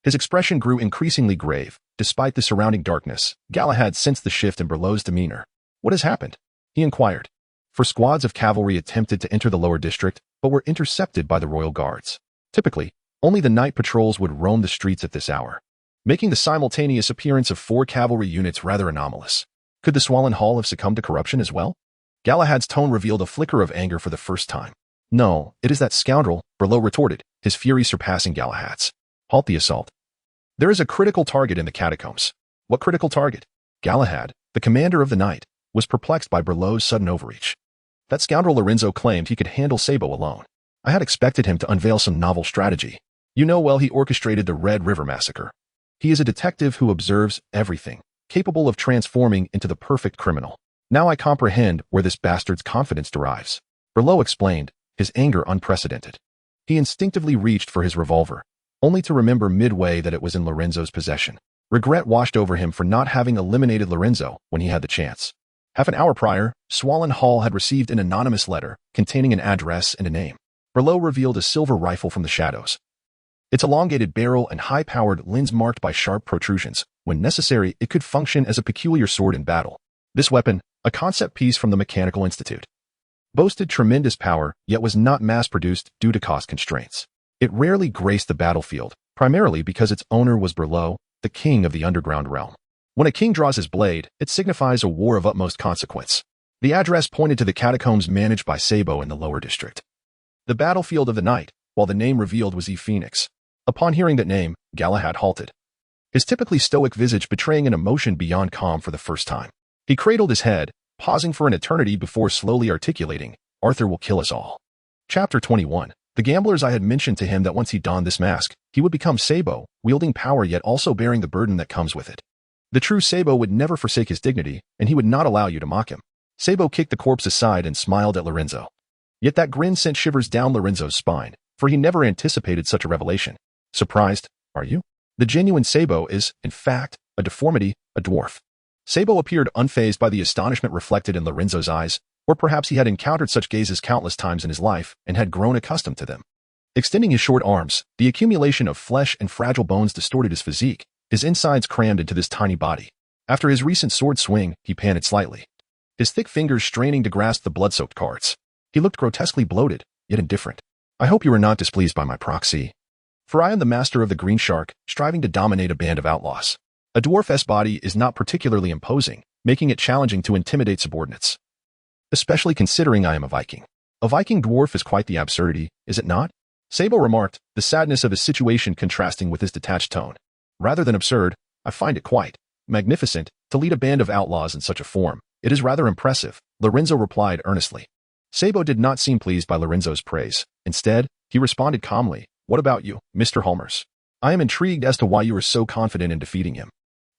his expression grew increasingly grave. Despite the surrounding darkness, Galahad sensed the shift in Berlot's demeanor. "What has happened?" he inquired. For squads of cavalry attempted to enter the lower district, but were intercepted by the royal guards. Typically, only the night patrols would roam the streets at this hour, making the simultaneous appearance of 4 cavalry units rather anomalous. Could the Swollen Hall have succumbed to corruption as well? Galahad's tone revealed a flicker of anger for the first time. "No, it is that scoundrel," Berlot retorted, his fury surpassing Galahad's. "Halt the assault. There is a critical target in the catacombs." "What critical target?" Galahad, the commander of the night, was perplexed by Berlot's sudden overreach. "That scoundrel Lorenzo claimed he could handle Sabo alone. I had expected him to unveil some novel strategy. You know well he orchestrated the Red River massacre. He is a detective who observes everything, capable of transforming into the perfect criminal. Now I comprehend where this bastard's confidence derives." Berlot explained, his anger unprecedented. He instinctively reached for his revolver, only to remember midway that it was in Lorenzo's possession. Regret washed over him for not having eliminated Lorenzo when he had the chance. Half an hour prior, Swollen Hall had received an anonymous letter containing an address and a name. Berlot revealed a silver rifle from the shadows. Its elongated barrel and high-powered lens marked by sharp protrusions. When necessary, it could function as a peculiar sword in battle. This weapon, a concept piece from the Mechanical Institute, boasted tremendous power, yet was not mass-produced due to cost constraints. It rarely graced the battlefield, primarily because its owner was Berlot, the king of the underground realm. When a king draws his blade, it signifies a war of utmost consequence. The address pointed to the catacombs managed by Sabo in the lower district. The battlefield of the night, while the name revealed was Phoenix. Upon hearing that name, Galahad halted, his typically stoic visage betraying an emotion beyond calm for the first time. He cradled his head, pausing for an eternity before slowly articulating, "Arthur will kill us all." Chapter 21. The gamblers I had mentioned to him that once he donned this mask, he would become Sabo, wielding power yet also bearing the burden that comes with it. The true Sabo would never forsake his dignity, and he would not allow you to mock him. Sabo kicked the corpse aside and smiled at Lorenzo. Yet that grin sent shivers down Lorenzo's spine, for he never anticipated such a revelation. "Surprised, are you? The genuine Sabo is, in fact, a deformity, a dwarf." Sabo appeared unfazed by the astonishment reflected in Lorenzo's eyes, or perhaps he had encountered such gazes countless times in his life and had grown accustomed to them. Extending his short arms, the accumulation of flesh and fragile bones distorted his physique, his insides crammed into this tiny body. After his recent sword swing, he panted slightly, his thick fingers straining to grasp the blood-soaked cards. He looked grotesquely bloated, yet indifferent. "I hope you are not displeased by my proxy, for I am the master of the Green Shark, striving to dominate a band of outlaws." A dwarf's body is not particularly imposing, making it challenging to intimidate subordinates, especially considering I am a Viking. A Viking dwarf is quite the absurdity, is it not? Sabo remarked, the sadness of his situation contrasting with his detached tone. "Rather than absurd, I find it quite magnificent to lead a band of outlaws in such a form. It is rather impressive," Lorenzo replied earnestly. Sabo did not seem pleased by Lorenzo's praise. Instead, he responded calmly, "What about you, Mr. Halmers? I am intrigued as to why you are so confident in defeating him.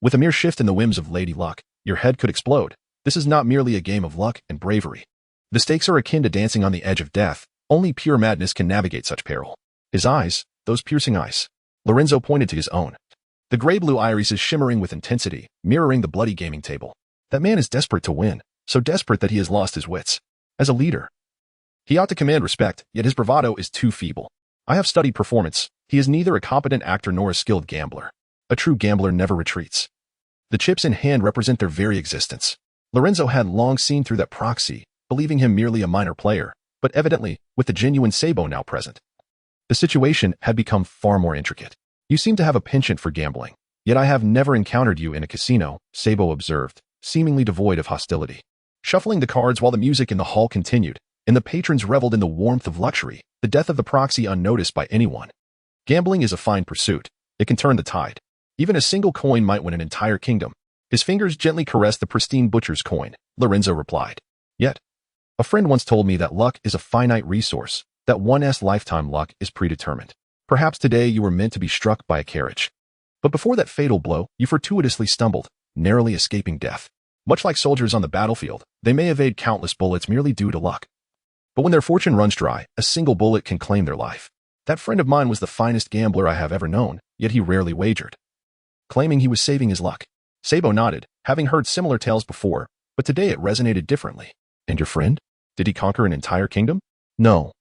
With a mere shift in the whims of Lady Luck, your head could explode. This is not merely a game of luck and bravery. The stakes are akin to dancing on the edge of death. Only pure madness can navigate such peril." His eyes, those piercing eyes. Lorenzo pointed to his own. The gray-blue irises shimmering with intensity, mirroring the bloody gaming table. "That man is desperate to win, so desperate that he has lost his wits. As a leader, he ought to command respect, yet his bravado is too feeble. I have studied performance. He is neither a competent actor nor a skilled gambler. A true gambler never retreats. The chips in hand represent their very existence. Lorenzo had long seen through that proxy, believing him merely a minor player, but evidently, with the genuine Sabo now present, the situation had become far more intricate. You seem to have a penchant for gambling, yet I have never encountered you in a casino, Sabo observed, seemingly devoid of hostility. Shuffling the cards while the music in the hall continued, and the patrons reveled in the warmth of luxury, the death of the proxy unnoticed by anyone. Gambling is a fine pursuit. It can turn the tide. Even a single coin might win an entire kingdom. His fingers gently caressed the pristine butcher's coin. Lorenzo replied. Yet, a friend once told me that luck is a finite resource, that one's lifetime luck is predetermined. Perhaps today you were meant to be struck by a carriage. But before that fatal blow, you fortuitously stumbled, narrowly escaping death. Much like soldiers on the battlefield, they may evade countless bullets merely due to luck. But when their fortune runs dry, a single bullet can claim their life. That friend of mine was the finest gambler I have ever known, yet he rarely wagered, claiming he was saving his luck. Sabo nodded, having heard similar tales before, but today it resonated differently. And your friend? Did he conquer an entire kingdom? No.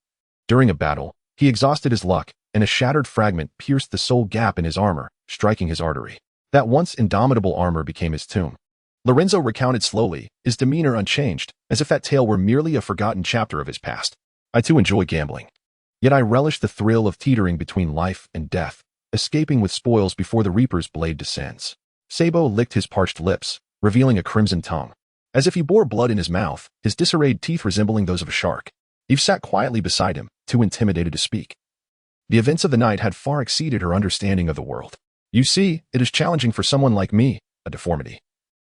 During a battle, he exhausted his luck, and a shattered fragment pierced the sole gap in his armor, striking his artery. That once indomitable armor became his tomb. Lorenzo recounted slowly, his demeanor unchanged, as if that tale were merely a forgotten chapter of his past. I too enjoy gambling. Yet I relish the thrill of teetering between life and death, escaping with spoils before the reaper's blade descends. Sabo licked his parched lips, revealing a crimson tongue. As if he bore blood in his mouth, his disarrayed teeth resembling those of a shark. Eve sat quietly beside him, too intimidated to speak. The events of the night had far exceeded her understanding of the world. You see, it is challenging for someone like me, a deformity,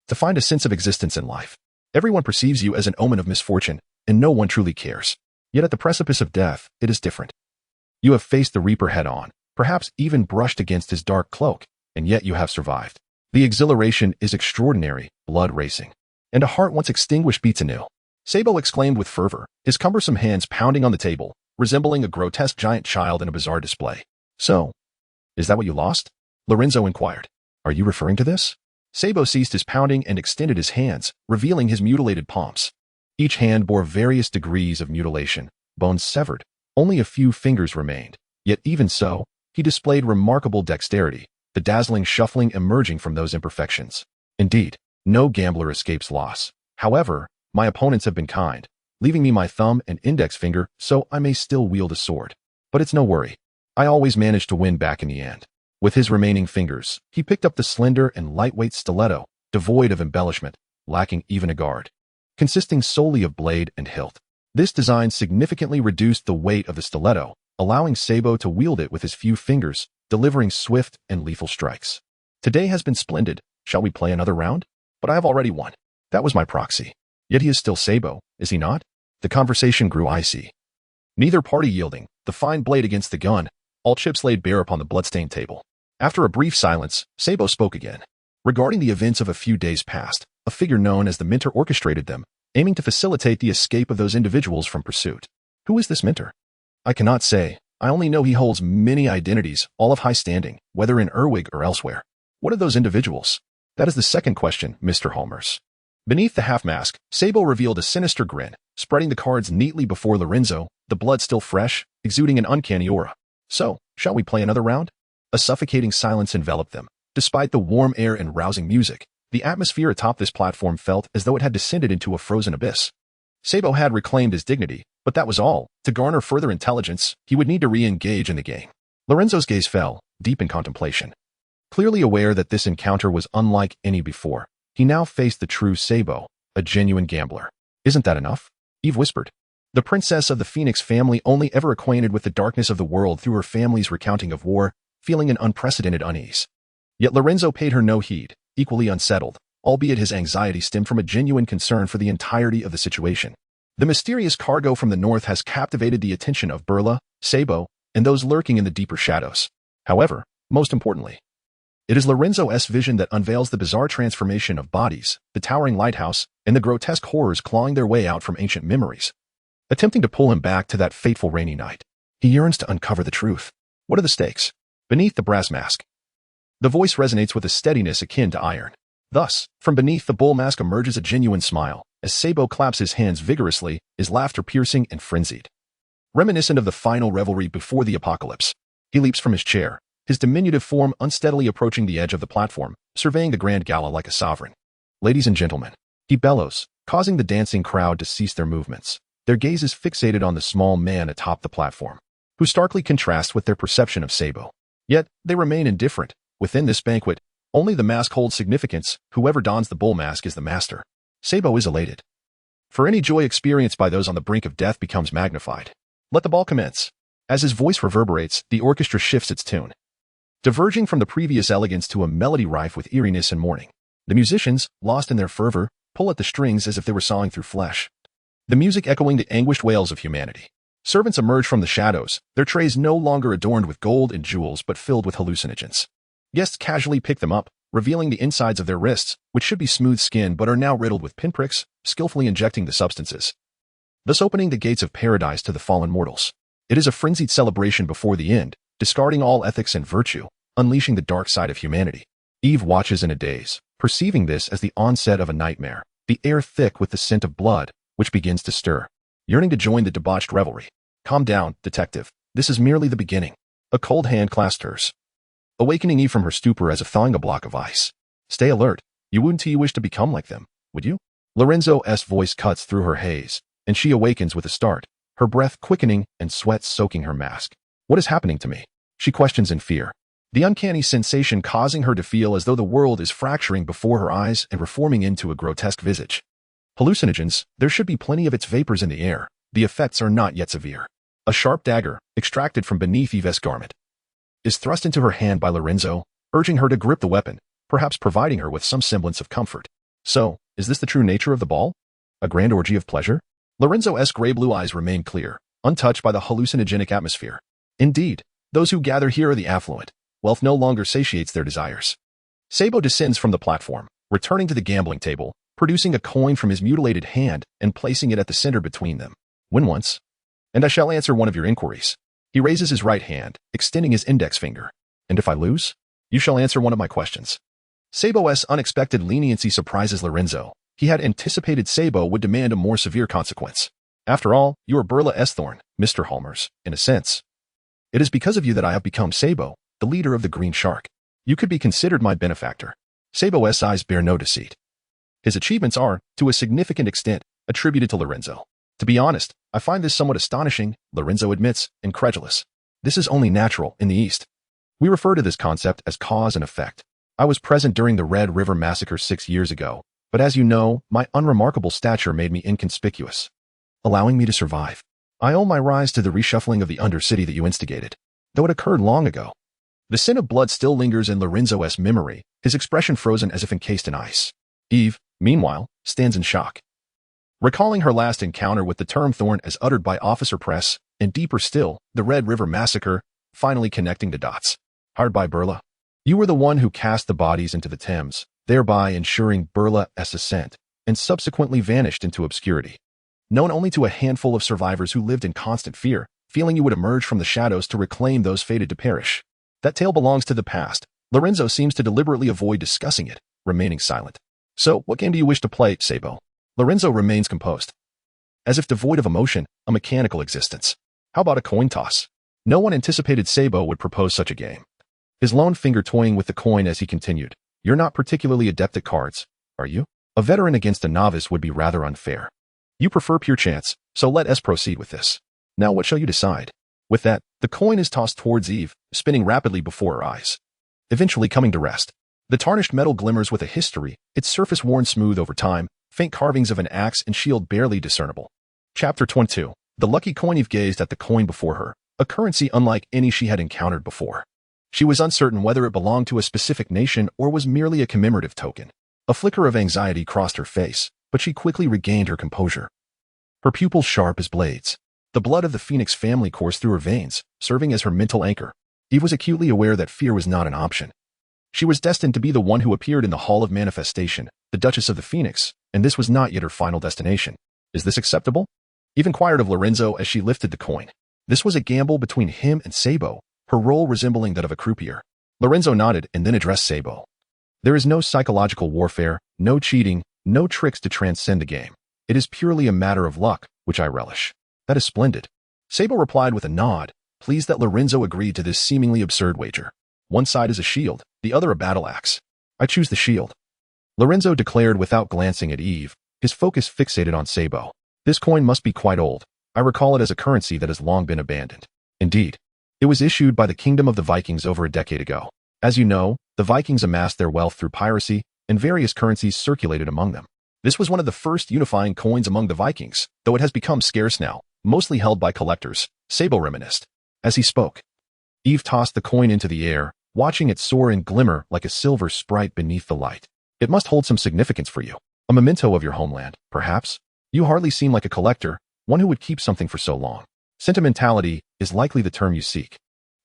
to find a sense of existence in life. Everyone perceives you as an omen of misfortune, and no one truly cares. Yet at the precipice of death, it is different. You have faced the reaper head-on, perhaps even brushed against his dark cloak, and yet you have survived. The exhilaration is extraordinary, blood racing. And a heart once extinguished beats anew. Sabo exclaimed with fervor, his cumbersome hands pounding on the table, resembling a grotesque giant child in a bizarre display. So, is that what you lost? Lorenzo inquired. Are you referring to this? Sabo ceased his pounding and extended his hands, revealing his mutilated palms. Each hand bore various degrees of mutilation, bones severed. Only a few fingers remained. Yet even so, he displayed remarkable dexterity, the dazzling shuffling emerging from those imperfections. Indeed, no gambler escapes loss. However, my opponents have been kind, leaving me my thumb and index finger so I may still wield a sword. But it's no worry. I always manage to win back in the end. With his remaining fingers, he picked up the slender and lightweight stiletto, devoid of embellishment, lacking even a guard, consisting solely of blade and hilt. This design significantly reduced the weight of the stiletto, allowing Sabo to wield it with his few fingers, delivering swift and lethal strikes. Today has been splendid. Shall we play another round? But I have already won. That was my proxy. Yet he is still Sabo, is he not? The conversation grew icy. Neither party yielding, the fine blade against the gun, all chips laid bare upon the bloodstained table. After a brief silence, Sabo spoke again. Regarding the events of a few days past, a figure known as the mentor orchestrated them, aiming to facilitate the escape of those individuals from pursuit. Who is this mentor? I cannot say. I only know he holds many identities, all of high standing, whether in Engervig or elsewhere. What are those individuals? That is the second question, Mr. Holmers. Beneath the half-mask, Sabo revealed a sinister grin, spreading the cards neatly before Lorenzo, the blood still fresh, exuding an uncanny aura. So, shall we play another round? A suffocating silence enveloped them. Despite the warm air and rousing music, the atmosphere atop this platform felt as though it had descended into a frozen abyss. Sabo had reclaimed his dignity, but that was all. To garner further intelligence, he would need to re-engage in the game. Lorenzo's gaze fell, deep in contemplation. Clearly aware that this encounter was unlike any before, he now faced the true Sabo, a genuine gambler. Isn't that enough? Eve whispered. The princess of the Phoenix family, only ever acquainted with the darkness of the world through her family's recounting of war, feeling an unprecedented unease. Yet Lorenzo paid her no heed, equally unsettled, albeit his anxiety stemmed from a genuine concern for the entirety of the situation. The mysterious cargo from the north has captivated the attention of Burla, Sabo, and those lurking in the deeper shadows. However, most importantly, it is Lorenzo's vision that unveils the bizarre transformation of bodies, the towering lighthouse, and the grotesque horrors clawing their way out from ancient memories, attempting to pull him back to that fateful rainy night. He yearns to uncover the truth. What are the stakes? Beneath the brass mask, the voice resonates with a steadiness akin to iron. Thus, from beneath the bull mask emerges a genuine smile, as Sabo claps his hands vigorously, his laughter piercing and frenzied. Reminiscent of the final revelry before the apocalypse, he leaps from his chair, his diminutive form unsteadily approaching the edge of the platform, surveying the grand gala like a sovereign. Ladies and gentlemen, he bellows, causing the dancing crowd to cease their movements, their gazes fixated on the small man atop the platform, who starkly contrasts with their perception of Sabo. Yet, they remain indifferent. Within this banquet, only the mask holds significance. Whoever dons the bull mask is the master. Sabo is elated. For any joy experienced by those on the brink of death becomes magnified. Let the ball commence. As his voice reverberates, the orchestra shifts its tune, diverging from the previous elegance to a melody rife with eeriness and mourning. The musicians, lost in their fervor, pull at the strings as if they were sawing through flesh, the music echoing the anguished wails of humanity. Servants emerge from the shadows, their trays no longer adorned with gold and jewels but filled with hallucinogens. Guests casually pick them up, revealing the insides of their wrists, which should be smooth skin but are now riddled with pinpricks, skillfully injecting the substances, thus opening the gates of paradise to the fallen mortals. It is a frenzied celebration before the end, discarding all ethics and virtue, unleashing the dark side of humanity. Eve watches in a daze, perceiving this as the onset of a nightmare, the air thick with the scent of blood, which begins to stir, yearning to join the debauched revelry. Calm down, detective. This is merely the beginning. A cold hand clasped hers, awakening Eve from her stupor as if thawing a block of ice. Stay alert. You wouldn't you wish to become like them, would you? Lorenzo's voice cuts through her haze, and she awakens with a start, her breath quickening and sweat soaking her mask. What is happening to me? She questions in fear, the uncanny sensation causing her to feel as though the world is fracturing before her eyes and reforming into a grotesque visage. Hallucinogens, there should be plenty of its vapors in the air. The effects are not yet severe. A sharp dagger, extracted from beneath Eve's garment, is thrust into her hand by Lorenzo, urging her to grip the weapon, perhaps providing her with some semblance of comfort. So, is this the true nature of the ball? A grand orgy of pleasure? Lorenzo's gray-blue eyes remain clear, untouched by the hallucinogenic atmosphere. Indeed, those who gather here are the affluent. Wealth no longer satiates their desires. Sabo descends from the platform, returning to the gambling table, producing a coin from his mutilated hand and placing it at the center between them. Win once, and I shall answer one of your inquiries. He raises his right hand, extending his index finger. And if I lose, you shall answer one of my questions. Sabo's unexpected leniency surprises Lorenzo. He had anticipated Sabo would demand a more severe consequence. After all, you are Burla Esthorn, Mr. Halmers, in a sense. It is because of you that I have become Sabo, the leader of the Green Shark. You could be considered my benefactor. Sabo's eyes bear no deceit. His achievements are, to a significant extent, attributed to Lorenzo. To be honest, I find this somewhat astonishing, Lorenzo admits, incredulous. This is only natural in the East. We refer to this concept as cause and effect. I was present during the Red River Massacre 6 years ago, but as you know, my unremarkable stature made me inconspicuous, allowing me to survive. I owe my rise to the reshuffling of the Undercity that you instigated, though it occurred long ago. The scent of blood still lingers in Lorenzo's memory, his expression frozen as if encased in ice. Eve, meanwhile, stands in shock, recalling her last encounter with the term thorn as uttered by Officer Press, and deeper still, the Red River Massacre, finally connecting the dots. Hard by Burla. You were the one who cast the bodies into the Thames, thereby ensuring Burla's ascent, and subsequently vanished into obscurity. Known only to a handful of survivors who lived in constant fear, feeling you would emerge from the shadows to reclaim those fated to perish. That tale belongs to the past. Lorenzo seems to deliberately avoid discussing it, remaining silent. So, what game do you wish to play, Sabo? Lorenzo remains composed, as if devoid of emotion, a mechanical existence. How about a coin toss? No one anticipated Sabo would propose such a game, his lone finger toying with the coin as he continued. You're not particularly adept at cards, are you? A veteran against a novice would be rather unfair. You prefer pure chance, so let us proceed with this. Now what shall you decide? With that, the coin is tossed towards Eve, spinning rapidly before her eyes, eventually coming to rest. The tarnished metal glimmers with a history, its surface worn smooth over time, faint carvings of an axe and shield barely discernible. Chapter 22. The lucky coin. Eve gazed at the coin before her, a currency unlike any she had encountered before. She was uncertain whether it belonged to a specific nation or was merely a commemorative token. A flicker of anxiety crossed her face, but she quickly regained her composure, her pupils sharp as blades. The blood of the Phoenix family coursed through her veins, serving as her mental anchor. Eve was acutely aware that fear was not an option. She was destined to be the one who appeared in the Hall of Manifestation, the Duchess of the Phoenix, and this was not yet her final destination. Is this acceptable? Eve inquired of Lorenzo as she lifted the coin. This was a gamble between him and Sabo, her role resembling that of a croupier. Lorenzo nodded and then addressed Sabo. There is no psychological warfare, no cheating, no tricks to transcend the game. It is purely a matter of luck, which I relish. That is splendid. Sabo replied with a nod, pleased that Lorenzo agreed to this seemingly absurd wager. One side is a shield, the other a battle axe. I choose the shield, Lorenzo declared without glancing at Eve, his focus fixated on Sabo. This coin must be quite old. I recall it as a currency that has long been abandoned. Indeed, it was issued by the Kingdom of the Vikings over a decade ago. As you know, the Vikings amassed their wealth through piracy, and various currencies circulated among them. This was one of the first unifying coins among the Vikings, though it has become scarce now, mostly held by collectors, Sabo reminisced. As he spoke, Eve tossed the coin into the air, watching it soar and glimmer like a silver sprite beneath the light. It must hold some significance for you. A memento of your homeland, perhaps? You hardly seem like a collector, one who would keep something for so long. Sentimentality is likely the term you seek.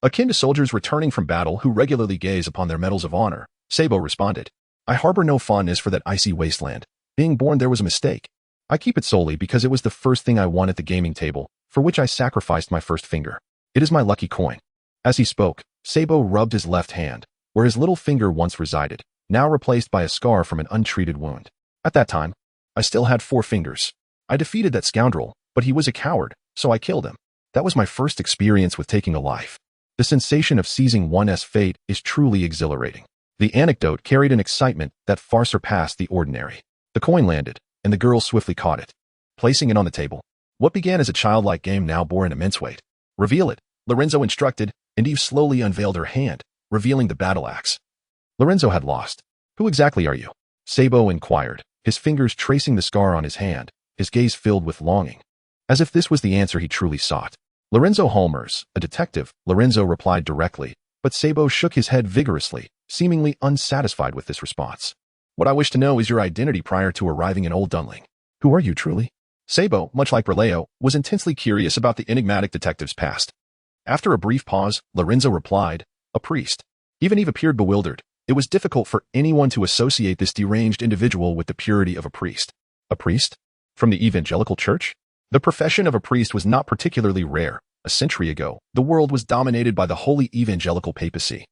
Akin to soldiers returning from battle who regularly gaze upon their medals of honor, Sabo responded. I harbor no fondness for that icy wasteland. Being born there was a mistake. I keep it solely because it was the first thing I won at the gaming table, for which I sacrificed my first finger. It is my lucky coin. As he spoke, Sabo rubbed his left hand, where his little finger once resided, now replaced by a scar from an untreated wound. At that time, I still had 4 fingers. I defeated that scoundrel, but he was a coward, so I killed him. That was my first experience with taking a life. The sensation of seizing one's fate is truly exhilarating. The anecdote carried an excitement that far surpassed the ordinary. The coin landed, and the girl swiftly caught it, placing it on the table. What began as a childlike game now bore an immense weight. Reveal it, Lorenzo instructed, and Eve slowly unveiled her hand, revealing the battle axe. Lorenzo had lost. Who exactly are you? Sabo inquired, his fingers tracing the scar on his hand, his gaze filled with longing. As if this was the answer he truly sought. Lorenzo Holmers, a detective, Lorenzo replied directly, but Sabo shook his head vigorously, seemingly unsatisfied with this response. What I wish to know is your identity prior to arriving in Old Dunling. Who are you truly? Sabo, much like Berleo, was intensely curious about the enigmatic detective's past. After a brief pause, Lorenzo replied, a priest. Even Eve appeared bewildered. It was difficult for anyone to associate this deranged individual with the purity of a priest. A priest? From the evangelical church? The profession of a priest was not particularly rare. A century ago, the world was dominated by the holy evangelical papacy,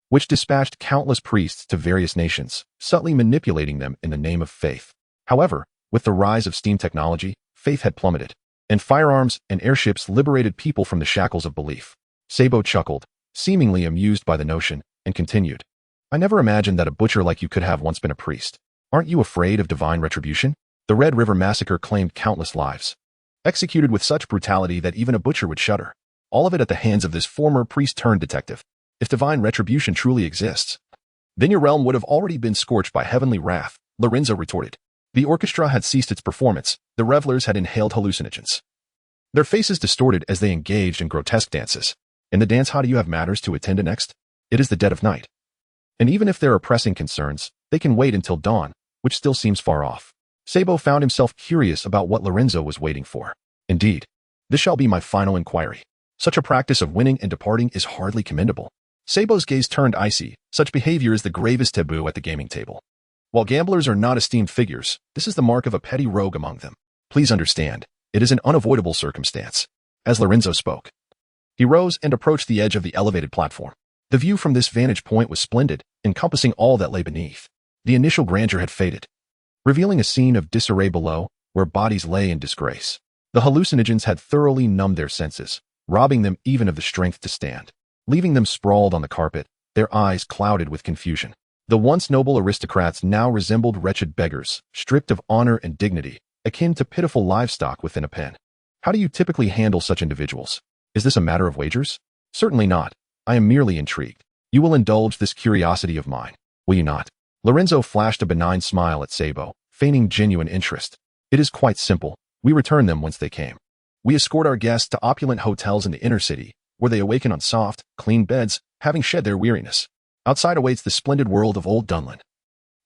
which dispatched countless priests to various nations, subtly manipulating them in the name of faith. However, with the rise of steam technology, faith had plummeted, and firearms and airships liberated people from the shackles of belief. Sabo chuckled, seemingly amused by the notion, and continued. I never imagined that a butcher like you could have once been a priest. Aren't you afraid of divine retribution? The Red River Massacre claimed countless lives, executed with such brutality that even a butcher would shudder. All of it at the hands of this former priest-turned-detective. If divine retribution truly exists, then your realm would have already been scorched by heavenly wrath, Lorenzo retorted. The orchestra had ceased its performance. The revelers had inhaled hallucinogens, their faces distorted as they engaged in grotesque dances. In the dance, how do you have matters to attend to next? It is the dead of night. And even if there are pressing concerns, they can wait until dawn, which still seems far off. Sabo found himself curious about what Lorenzo was waiting for. Indeed, this shall be my final inquiry. Such a practice of winning and departing is hardly commendable. Sabo's gaze turned icy. Such behavior is the gravest taboo at the gaming table. While gamblers are not esteemed figures, this is the mark of a petty rogue among them. Please understand, it is an unavoidable circumstance. As Lorenzo spoke, he rose and approached the edge of the elevated platform. The view from this vantage point was splendid, encompassing all that lay beneath. The initial grandeur had faded, revealing a scene of disarray below, where bodies lay in disgrace. The hallucinogens had thoroughly numbed their senses, robbing them even of the strength to stand, leaving them sprawled on the carpet, their eyes clouded with confusion. The once noble aristocrats now resembled wretched beggars, stripped of honor and dignity, akin to pitiful livestock within a pen. How do you typically handle such individuals? Is this a matter of wagers? Certainly not. I am merely intrigued. You will indulge this curiosity of mine, will you not? Lorenzo flashed a benign smile at Sabo, feigning genuine interest. It is quite simple. We return them whence they came. We escort our guests to opulent hotels in the inner city, where they awaken on soft, clean beds, having shed their weariness. Outside awaits the splendid world of Old Dunland,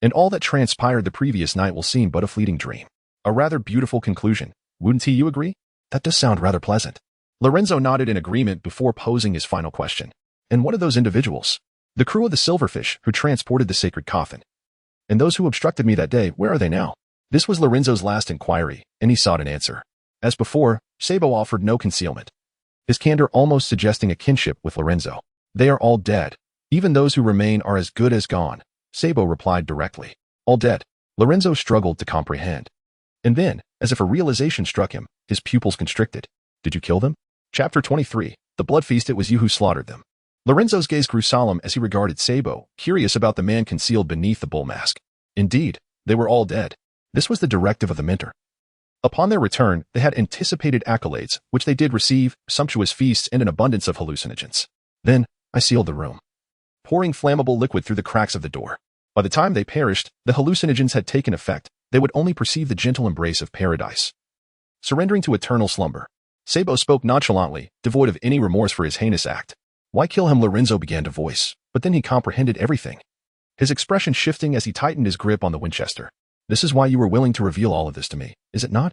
and all that transpired the previous night will seem but a fleeting dream. A rather beautiful conclusion, wouldn't you agree? That does sound rather pleasant. Lorenzo nodded in agreement before posing his final question. And what of those individuals? The crew of the Silverfish who transported the sacred coffin. And those who obstructed me that day, where are they now? This was Lorenzo's last inquiry, and he sought an answer. As before, Sabo offered no concealment, his candor almost suggesting a kinship with Lorenzo. They are all dead. Even those who remain are as good as gone, Sabo replied directly. All dead. Lorenzo struggled to comprehend. And then, as if a realization struck him, his pupils constricted. Did you kill them? Chapter 23. The blood feast. It was you who slaughtered them. Lorenzo's gaze grew solemn as he regarded Sabo, curious about the man concealed beneath the bull mask. Indeed, they were all dead. This was the directive of the minter. Upon their return, they had anticipated accolades, which they did receive, sumptuous feasts and an abundance of hallucinogens. Then, I sealed the room, pouring flammable liquid through the cracks of the door. By the time they perished, the hallucinogens had taken effect. They would only perceive the gentle embrace of paradise. Surrendering to eternal slumber, Sabo spoke nonchalantly, devoid of any remorse for his heinous act. Why kill him? Lorenzo began to voice, but then he comprehended everything, his expression shifting as he tightened his grip on the Winchester. This is why you were willing to reveal all of this to me, is it not?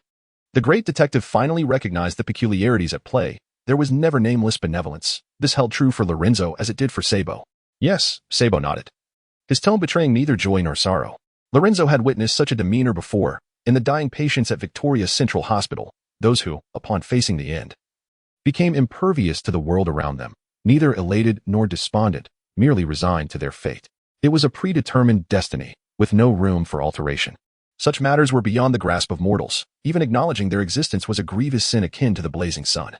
The great detective finally recognized the peculiarities at play. There was never nameless benevolence. This held true for Lorenzo as it did for Sabo. Yes, Sabo nodded, his tone betraying neither joy nor sorrow. Lorenzo had witnessed such a demeanor before, in the dying patients at Victoria's Central Hospital, those who, upon facing the end, became impervious to the world around them, neither elated nor despondent, merely resigned to their fate. It was a predetermined destiny, with no room for alteration. Such matters were beyond the grasp of mortals. Even acknowledging their existence was a grievous sin akin to the blazing sun,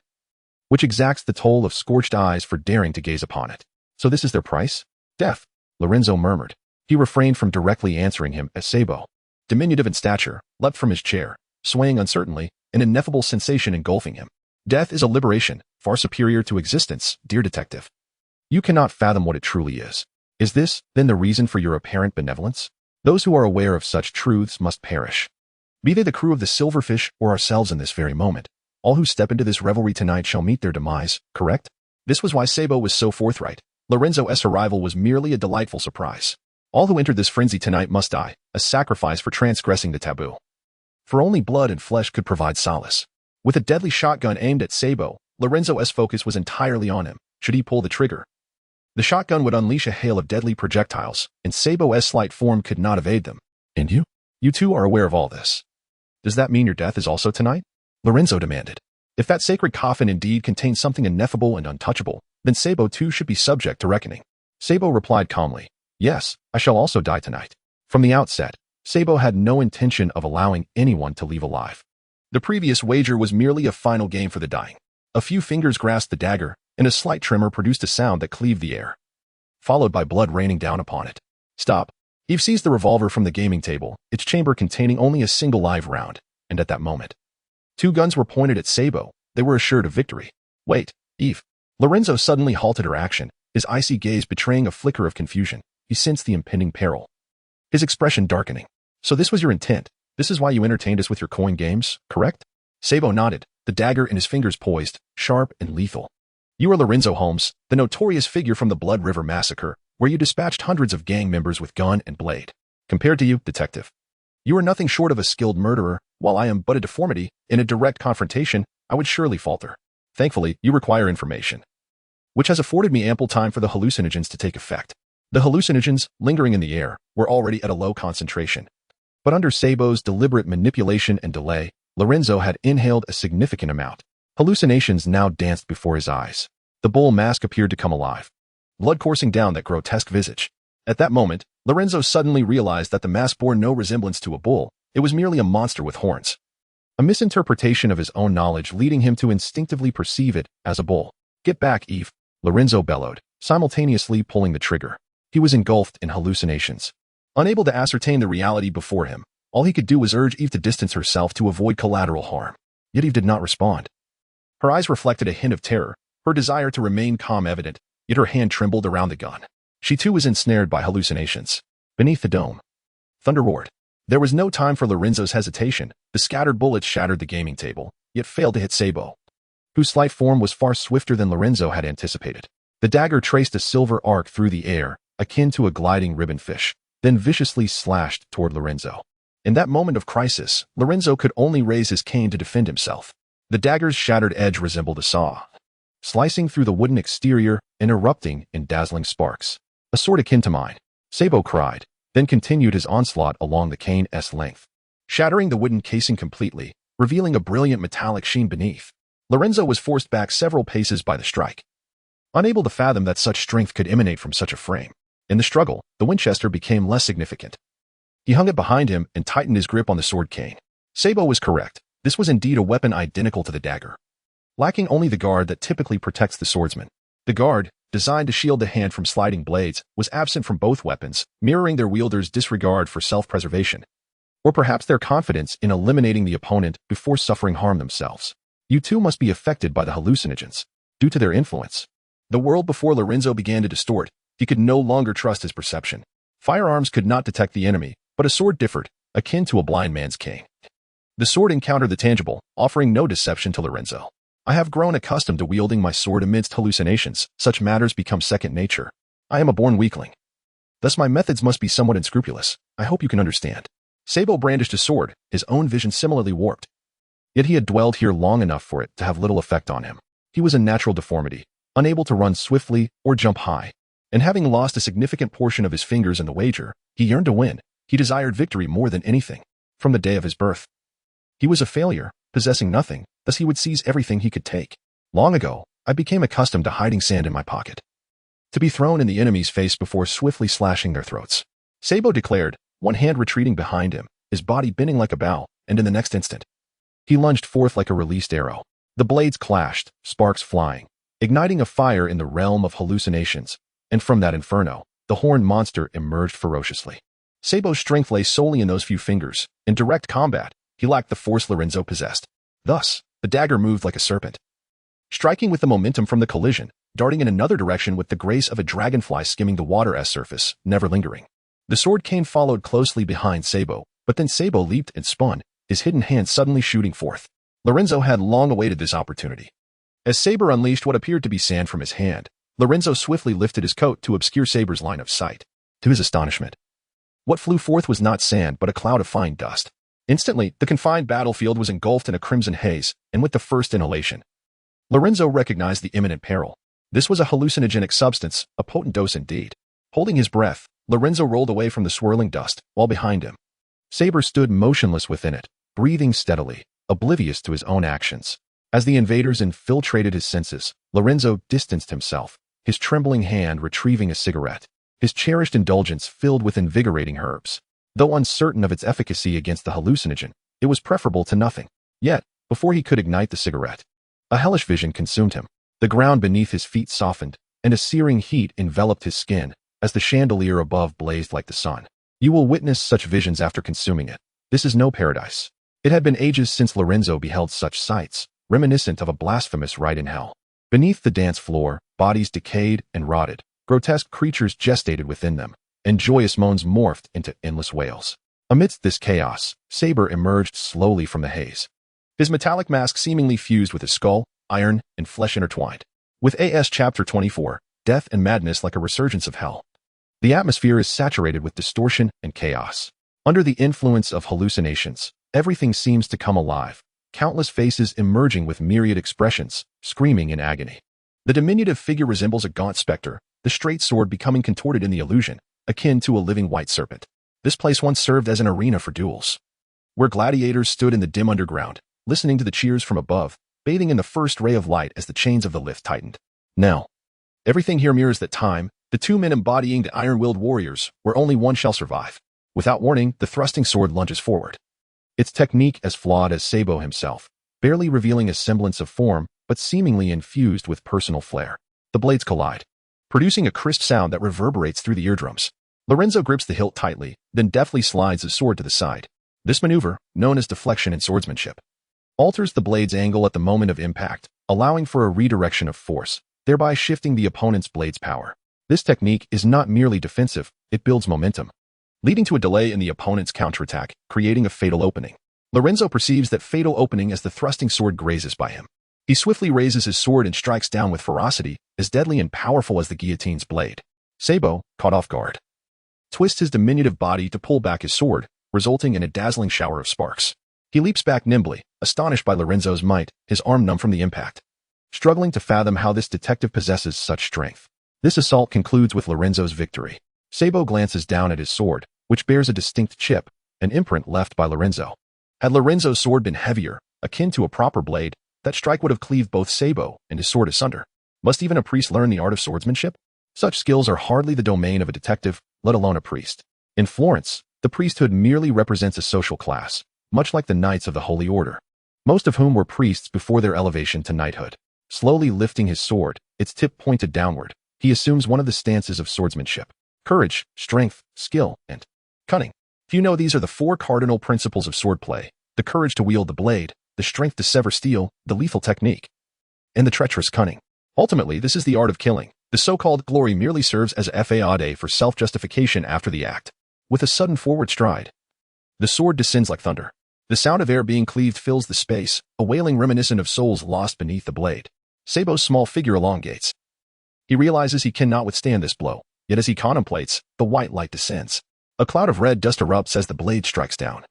which exacts the toll of scorched eyes for daring to gaze upon it. So this is their price? Death, Lorenzo murmured. He refrained from directly answering him as Sabo, diminutive in stature, leapt from his chair, swaying uncertainly, an ineffable sensation engulfing him. Death is a liberation, far superior to existence, dear detective. You cannot fathom what it truly is. Is this, then, the reason for your apparent benevolence? Those who are aware of such truths must perish. Be they the crew of the Silverfish or ourselves in this very moment. All who step into this revelry tonight shall meet their demise, correct? This was why Sabo was so forthright. Lorenzo's arrival was merely a delightful surprise. All who entered this frenzy tonight must die, a sacrifice for transgressing the taboo. For only blood and flesh could provide solace. With a deadly shotgun aimed at Sabo, Lorenzo's focus was entirely on him. Should he pull the trigger, the shotgun would unleash a hail of deadly projectiles, and Sabo's slight form could not evade them. And you? You too are aware of all this. Does that mean your death is also tonight? Lorenzo demanded. If that sacred coffin indeed contains something ineffable and untouchable, then Sabo too should be subject to reckoning. Sabo replied calmly, yes, I shall also die tonight. From the outset, Sabo had no intention of allowing anyone to leave alive. The previous wager was merely a final game for the dying. A few fingers grasped the dagger, and a slight tremor produced a sound that cleaved the air, followed by blood raining down upon it. Stop. Eve seized the revolver from the gaming table, its chamber containing only a single live round, and at that moment, two guns were pointed at Sabo. They were assured of victory. Wait, Eve. Lorenzo suddenly halted her action, his icy gaze betraying a flicker of confusion. He sensed the impending peril, his expression darkening. So this was your intent. This is why you entertained us with your coin games, correct? Sabo nodded, the dagger in his fingers poised, sharp and lethal. You are Lorenzo Holmes, the notorious figure from the Blood River Massacre, where you dispatched hundreds of gang members with gun and blade. Compared to you, detective, you are nothing short of a skilled murderer. While I am but a deformity, in a direct confrontation, I would surely falter. Thankfully, you require information, which has afforded me ample time for the hallucinogens to take effect. The hallucinogens, lingering in the air, were already at a low concentration. But under Sabo's deliberate manipulation and delay, Lorenzo had inhaled a significant amount. Hallucinations now danced before his eyes. The bull mask appeared to come alive, blood coursing down that grotesque visage. At that moment, Lorenzo suddenly realized that the mask bore no resemblance to a bull. It was merely a monster with horns. A misinterpretation of his own knowledge leading him to instinctively perceive it as a bull. Get back, Eve, Lorenzo bellowed, simultaneously pulling the trigger. He was engulfed in hallucinations. Unable to ascertain the reality before him, all he could do was urge Eve to distance herself to avoid collateral harm. Yet Eve did not respond. Her eyes reflected a hint of terror, her desire to remain calm evident, yet her hand trembled around the gun. She too was ensnared by hallucinations. Beneath the dome, thunder roared. There was no time for Lorenzo's hesitation. The scattered bullets shattered the gaming table, yet failed to hit Sabo, whose slight form was far swifter than Lorenzo had anticipated. The dagger traced a silver arc through the air, akin to a gliding ribbon fish, then viciously slashed toward Lorenzo. In that moment of crisis, Lorenzo could only raise his cane to defend himself. The dagger's shattered edge resembled a saw, slicing through the wooden exterior and erupting in dazzling sparks. A sword akin to mine, Sabo cried, then continued his onslaught along the cane's length, shattering the wooden casing completely, revealing a brilliant metallic sheen beneath. Lorenzo was forced back several paces by the strike, unable to fathom that such strength could emanate from such a frame. In the struggle, the Winchester became less significant. He hung it behind him and tightened his grip on the sword cane. Sabo was correct. This was indeed a weapon identical to the dagger, lacking only the guard that typically protects the swordsman. The guard, designed to shield the hand from sliding blades, was absent from both weapons, mirroring their wielder's disregard for self-preservation. Or perhaps their confidence in eliminating the opponent before suffering harm themselves. You too must be affected by the hallucinogens, due to their influence. The world before Lorenzo began to distort. He could no longer trust his perception. Firearms could not detect the enemy, but a sword differed, akin to a blind man's cane. The sword encountered the tangible, offering no deception to Lorenzo. I have grown accustomed to wielding my sword amidst hallucinations. Such matters become second nature. I am a born weakling. Thus my methods must be somewhat unscrupulous. I hope you can understand. Sabo brandished his sword, his own vision similarly warped. Yet he had dwelled here long enough for it to have little effect on him. He was a natural deformity, unable to run swiftly or jump high. And having lost a significant portion of his fingers in the wager, he yearned to win. He desired victory more than anything. From the day of his birth, he was a failure, possessing nothing, thus he would seize everything he could take. Long ago, I became accustomed to hiding sand in my pocket, to be thrown in the enemy's face before swiftly slashing their throats. Sabo declared, one hand retreating behind him, his body bending like a bow, and in the next instant, he lunged forth like a released arrow. The blades clashed, sparks flying, igniting a fire in the realm of hallucinations, and from that inferno, the horned monster emerged ferociously. Sabo's strength lay solely in those few fingers. In direct combat, he lacked the force Lorenzo possessed. Thus, the dagger moved like a serpent, striking with the momentum from the collision, darting in another direction with the grace of a dragonfly skimming the water's surface, never lingering. The sword cane followed closely behind Sabo, but then Sabo leaped and spun, his hidden hand suddenly shooting forth. Lorenzo had long awaited this opportunity. As Saber unleashed what appeared to be sand from his hand, Lorenzo swiftly lifted his coat to obscure Saber's line of sight. To his astonishment, what flew forth was not sand but a cloud of fine dust. Instantly, the confined battlefield was engulfed in a crimson haze, and with the first inhalation, Lorenzo recognized the imminent peril. This was a hallucinogenic substance, a potent dose indeed. Holding his breath, Lorenzo rolled away from the swirling dust, while behind him, Saber stood motionless within it, breathing steadily, oblivious to his own actions. As the invaders infiltrated his senses, Lorenzo distanced himself, his trembling hand retrieving a cigarette, his cherished indulgence filled with invigorating herbs. Though uncertain of its efficacy against the hallucinogen, it was preferable to nothing. Yet, before he could ignite the cigarette, a hellish vision consumed him. The ground beneath his feet softened, and a searing heat enveloped his skin, as the chandelier above blazed like the sun. You will witness such visions after consuming it. This is no paradise. It had been ages since Lorenzo beheld such sights, reminiscent of a blasphemous rite in hell. Beneath the dance floor, bodies decayed and rotted, grotesque creatures gestated within them, and joyous moans morphed into endless wails. Amidst this chaos, Saber emerged slowly from the haze, his metallic mask seemingly fused with his skull, iron, and flesh intertwined. With AS Chapter 24, Death and Madness like a resurgence of hell. The atmosphere is saturated with distortion and chaos. Under the influence of hallucinations, everything seems to come alive, countless faces emerging with myriad expressions, screaming in agony. The diminutive figure resembles a gaunt specter, the straight sword becoming contorted in the illusion, akin to a living white serpent. This place once served as an arena for duels, where gladiators stood in the dim underground, listening to the cheers from above, bathing in the first ray of light as the chains of the lift tightened. Now, everything here mirrors that time, the two men embodying the iron-willed warriors, where only one shall survive. Without warning, the thrusting sword lunges forward, its technique as flawed as Sabo himself, barely revealing a semblance of form, but seemingly infused with personal flair. The blades collide, producing a crisp sound that reverberates through the eardrums. Lorenzo grips the hilt tightly, then deftly slides his sword to the side. This maneuver, known as deflection in swordsmanship, alters the blade's angle at the moment of impact, allowing for a redirection of force, thereby shifting the opponent's blade's power. This technique is not merely defensive, it builds momentum, leading to a delay in the opponent's counterattack, creating a fatal opening. Lorenzo perceives that fatal opening as the thrusting sword grazes by him. He swiftly raises his sword and strikes down with ferocity, as deadly and powerful as the guillotine's blade. Sabo, caught off guard, twists his diminutive body to pull back his sword, resulting in a dazzling shower of sparks. He leaps back nimbly, astonished by Lorenzo's might, his arm numb from the impact, struggling to fathom how this detective possesses such strength. This assault concludes with Lorenzo's victory. Sabo glances down at his sword, which bears a distinct chip, an imprint left by Lorenzo. Had Lorenzo's sword been heavier, akin to a proper blade, that strike would have cleaved both Sabo and his sword asunder. Must even a priest learn the art of swordsmanship? Such skills are hardly the domain of a detective, let alone a priest. In Florence, the priesthood merely represents a social class, much like the Knights of the Holy Order, most of whom were priests before their elevation to knighthood. Slowly lifting his sword, its tip pointed downward, he assumes one of the stances of swordsmanship: courage, strength, skill, and cunning. You know, these are the four cardinal principles of swordplay: the courage to wield the blade, the strength to sever steel, the lethal technique, and the treacherous cunning. Ultimately, this is the art of killing. The so-called glory merely serves as a fade for self-justification after the act. With a sudden forward stride, the sword descends like thunder. The sound of air being cleaved fills the space, a wailing reminiscent of souls lost beneath the blade. Sabo's small figure elongates. He realizes he cannot withstand this blow, yet as he contemplates, the white light descends. A cloud of red dust erupts as the blade strikes down,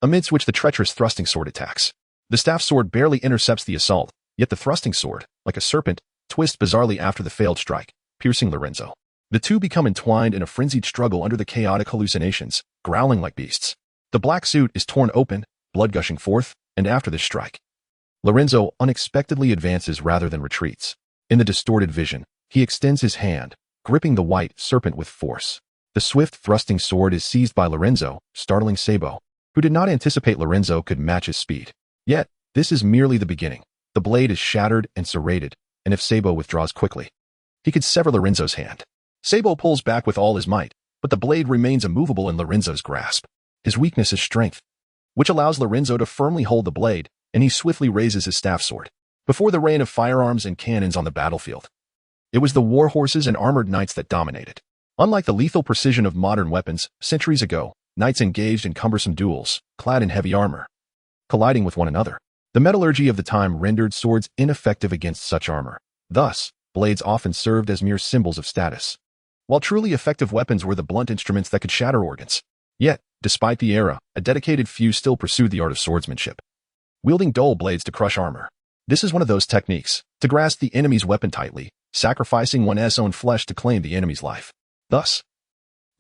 amidst which the treacherous thrusting sword attacks. The staff sword barely intercepts the assault, yet the thrusting sword, like a serpent, twists bizarrely after the failed strike, piercing Lorenzo. The two become entwined in a frenzied struggle under the chaotic hallucinations, growling like beasts. The black suit is torn open, blood gushing forth, and after this strike, Lorenzo unexpectedly advances rather than retreats. In the distorted vision, he extends his hand, gripping the white serpent with force. The swift thrusting sword is seized by Lorenzo, startling Sabo, who did not anticipate Lorenzo could match his speed. Yet, this is merely the beginning. The blade is shattered and serrated, and if Sabo withdraws quickly, he could sever Lorenzo's hand. Sabo pulls back with all his might, but the blade remains immovable in Lorenzo's grasp. His weakness is strength, which allows Lorenzo to firmly hold the blade, and he swiftly raises his staff sword. Before the reign of firearms and cannons on the battlefield, it was the war horses and armored knights that dominated. Unlike the lethal precision of modern weapons, centuries ago, knights engaged in cumbersome duels, clad in heavy armor, colliding with one another. The metallurgy of the time rendered swords ineffective against such armor. Thus, blades often served as mere symbols of status, while truly effective weapons were the blunt instruments that could shatter organs. Yet, despite the era, a dedicated few still pursued the art of swordsmanship, wielding dull blades to crush armor. This is one of those techniques, to grasp the enemy's weapon tightly, sacrificing one's own flesh to claim the enemy's life. Thus,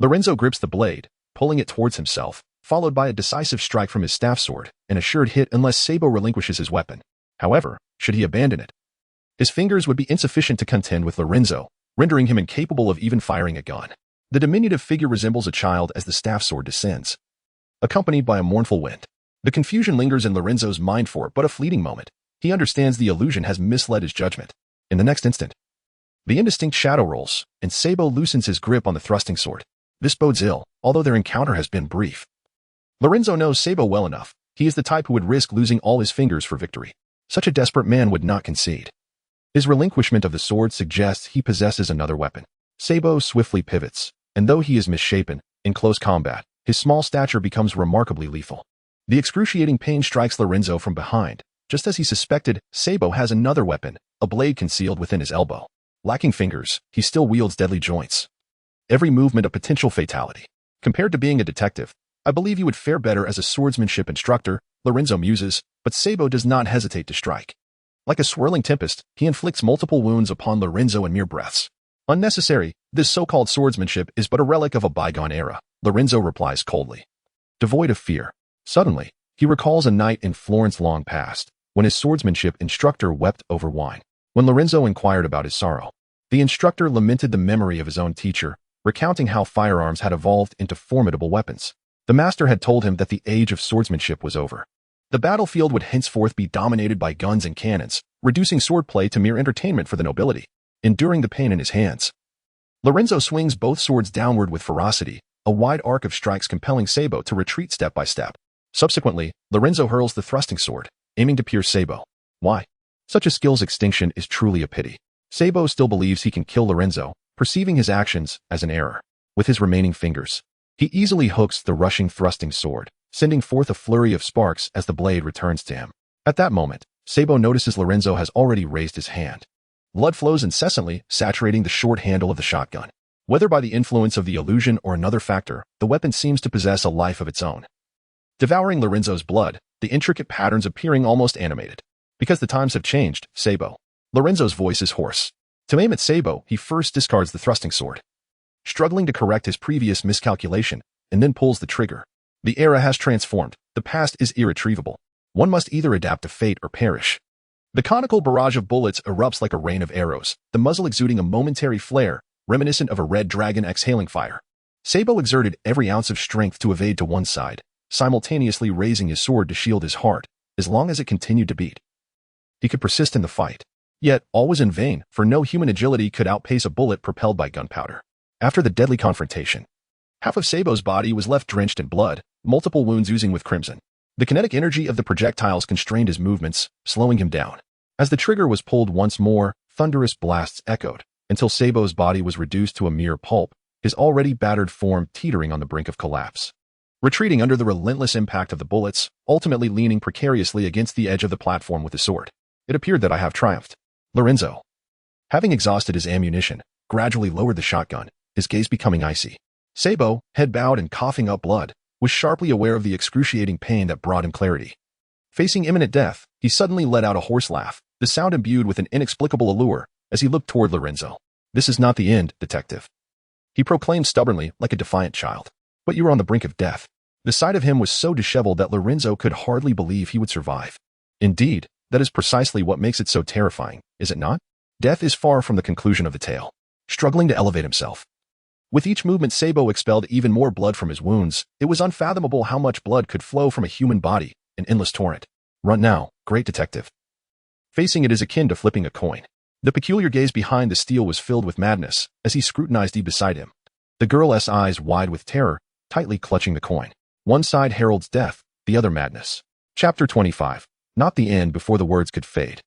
Lorenzo grips the blade, pulling it towards himself, followed by a decisive strike from his staff sword, an assured hit unless Sabo relinquishes his weapon. However, should he abandon it, his fingers would be insufficient to contend with Lorenzo, rendering him incapable of even firing a gun. The diminutive figure resembles a child as the staff sword descends, accompanied by a mournful wind. The confusion lingers in Lorenzo's mind for but a fleeting moment. He understands the illusion has misled his judgment. In the next instant, the indistinct shadow rolls, and Sabo loosens his grip on the thrusting sword. This bodes ill, although their encounter has been brief. Lorenzo knows Sabo well enough. He is the type who would risk losing all his fingers for victory. Such a desperate man would not concede. His relinquishment of the sword suggests he possesses another weapon. Sabo swiftly pivots, and though he is misshapen, in close combat, his small stature becomes remarkably lethal. The excruciating pain strikes Lorenzo from behind. Just as he suspected, Sabo has another weapon, a blade concealed within his elbow. Lacking fingers, he still wields deadly joints. Every movement a potential fatality. Compared to being a detective, I believe you would fare better as a swordsmanship instructor, Lorenzo muses, but Sabo does not hesitate to strike. Like a swirling tempest, he inflicts multiple wounds upon Lorenzo in mere breaths. Unnecessary, this so-called swordsmanship is but a relic of a bygone era, Lorenzo replies coldly, devoid of fear. Suddenly, he recalls a night in Florence long past, when his swordsmanship instructor wept over wine. When Lorenzo inquired about his sorrow, the instructor lamented the memory of his own teacher, recounting how firearms had evolved into formidable weapons. The master had told him that the age of swordsmanship was over. The battlefield would henceforth be dominated by guns and cannons, reducing swordplay to mere entertainment for the nobility. Enduring the pain in his hands, Lorenzo swings both swords downward with ferocity, a wide arc of strikes compelling Sabo to retreat step by step. Subsequently, Lorenzo hurls the thrusting sword, aiming to pierce Sabo. Why? Such a skill's extinction is truly a pity. Sabo still believes he can kill Lorenzo, perceiving his actions as an error. With his remaining fingers, he easily hooks the rushing thrusting sword, sending forth a flurry of sparks as the blade returns to him. At that moment, Sabo notices Lorenzo has already raised his hand. Blood flows incessantly, saturating the short handle of the shotgun. Whether by the influence of the illusion or another factor, the weapon seems to possess a life of its own, devouring Lorenzo's blood, the intricate patterns appearing almost animated. Because the times have changed, Sabo. Lorenzo's voice is hoarse. To aim at Sabo, he first discards the thrusting sword, struggling to correct his previous miscalculation, and then pulls the trigger. The era has transformed. The past is irretrievable. One must either adapt to fate or perish. The conical barrage of bullets erupts like a rain of arrows, the muzzle exuding a momentary flare, reminiscent of a red dragon exhaling fire. Sabo exerted every ounce of strength to evade to one side, simultaneously raising his sword to shield his heart. As long as it continued to beat, he could persist in the fight. Yet, all was in vain, for no human agility could outpace a bullet propelled by gunpowder. After the deadly confrontation, half of Sabo's body was left drenched in blood, multiple wounds oozing with crimson. The kinetic energy of the projectiles constrained his movements, slowing him down. As the trigger was pulled once more, thunderous blasts echoed, until Sabo's body was reduced to a mere pulp, his already battered form teetering on the brink of collapse. Retreating under the relentless impact of the bullets, ultimately leaning precariously against the edge of the platform with his sword. It appeared that I have triumphed. Lorenzo, having exhausted his ammunition, gradually lowered the shotgun, his gaze becoming icy. Sabo, head bowed and coughing up blood, was sharply aware of the excruciating pain that brought him clarity. Facing imminent death, he suddenly let out a hoarse laugh, the sound imbued with an inexplicable allure, as he looked toward Lorenzo. "This is not the end, detective," he proclaimed stubbornly, like a defiant child. "But you are on the brink of death." The sight of him was so disheveled that Lorenzo could hardly believe he would survive. Indeed, that is precisely what makes it so terrifying, is it not? Death is far from the conclusion of the tale. Struggling to elevate himself, with each movement Sabo expelled even more blood from his wounds. It was unfathomable how much blood could flow from a human body, an endless torrent. "Run now, great detective." Facing it is akin to flipping a coin. The peculiar gaze behind the steel was filled with madness, as he scrutinized Eve beside him. The girl's eyes wide with terror, tightly clutching the coin. One side heralds death, the other madness. Chapter 25. Not the end before the words could fade.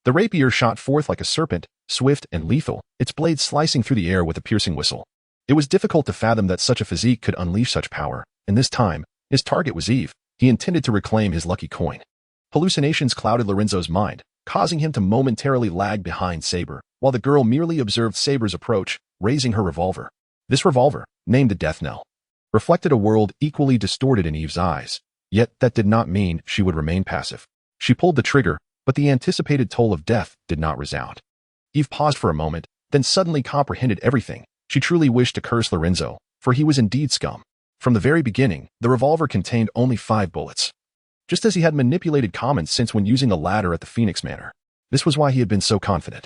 The rapier shot forth like a serpent, swift and lethal, its blade slicing through the air with a piercing whistle. It was difficult to fathom that such a physique could unleash such power, and this time, his target was Eve. He intended to reclaim his lucky coin. Hallucinations clouded Lorenzo's mind, causing him to momentarily lag behind Saber, while the girl merely observed Saber's approach, raising her revolver. This revolver, named the death knell, reflected a world equally distorted in Eve's eyes, yet that did not mean she would remain passive. She pulled the trigger, but the anticipated toll of death did not resound. Eve paused for a moment, then suddenly comprehended everything. She truly wished to curse Lorenzo, for he was indeed scum. From the very beginning, the revolver contained only 5 bullets, just as he had manipulated common sense when using the ladder at the Phoenix Manor. This was why he had been so confident.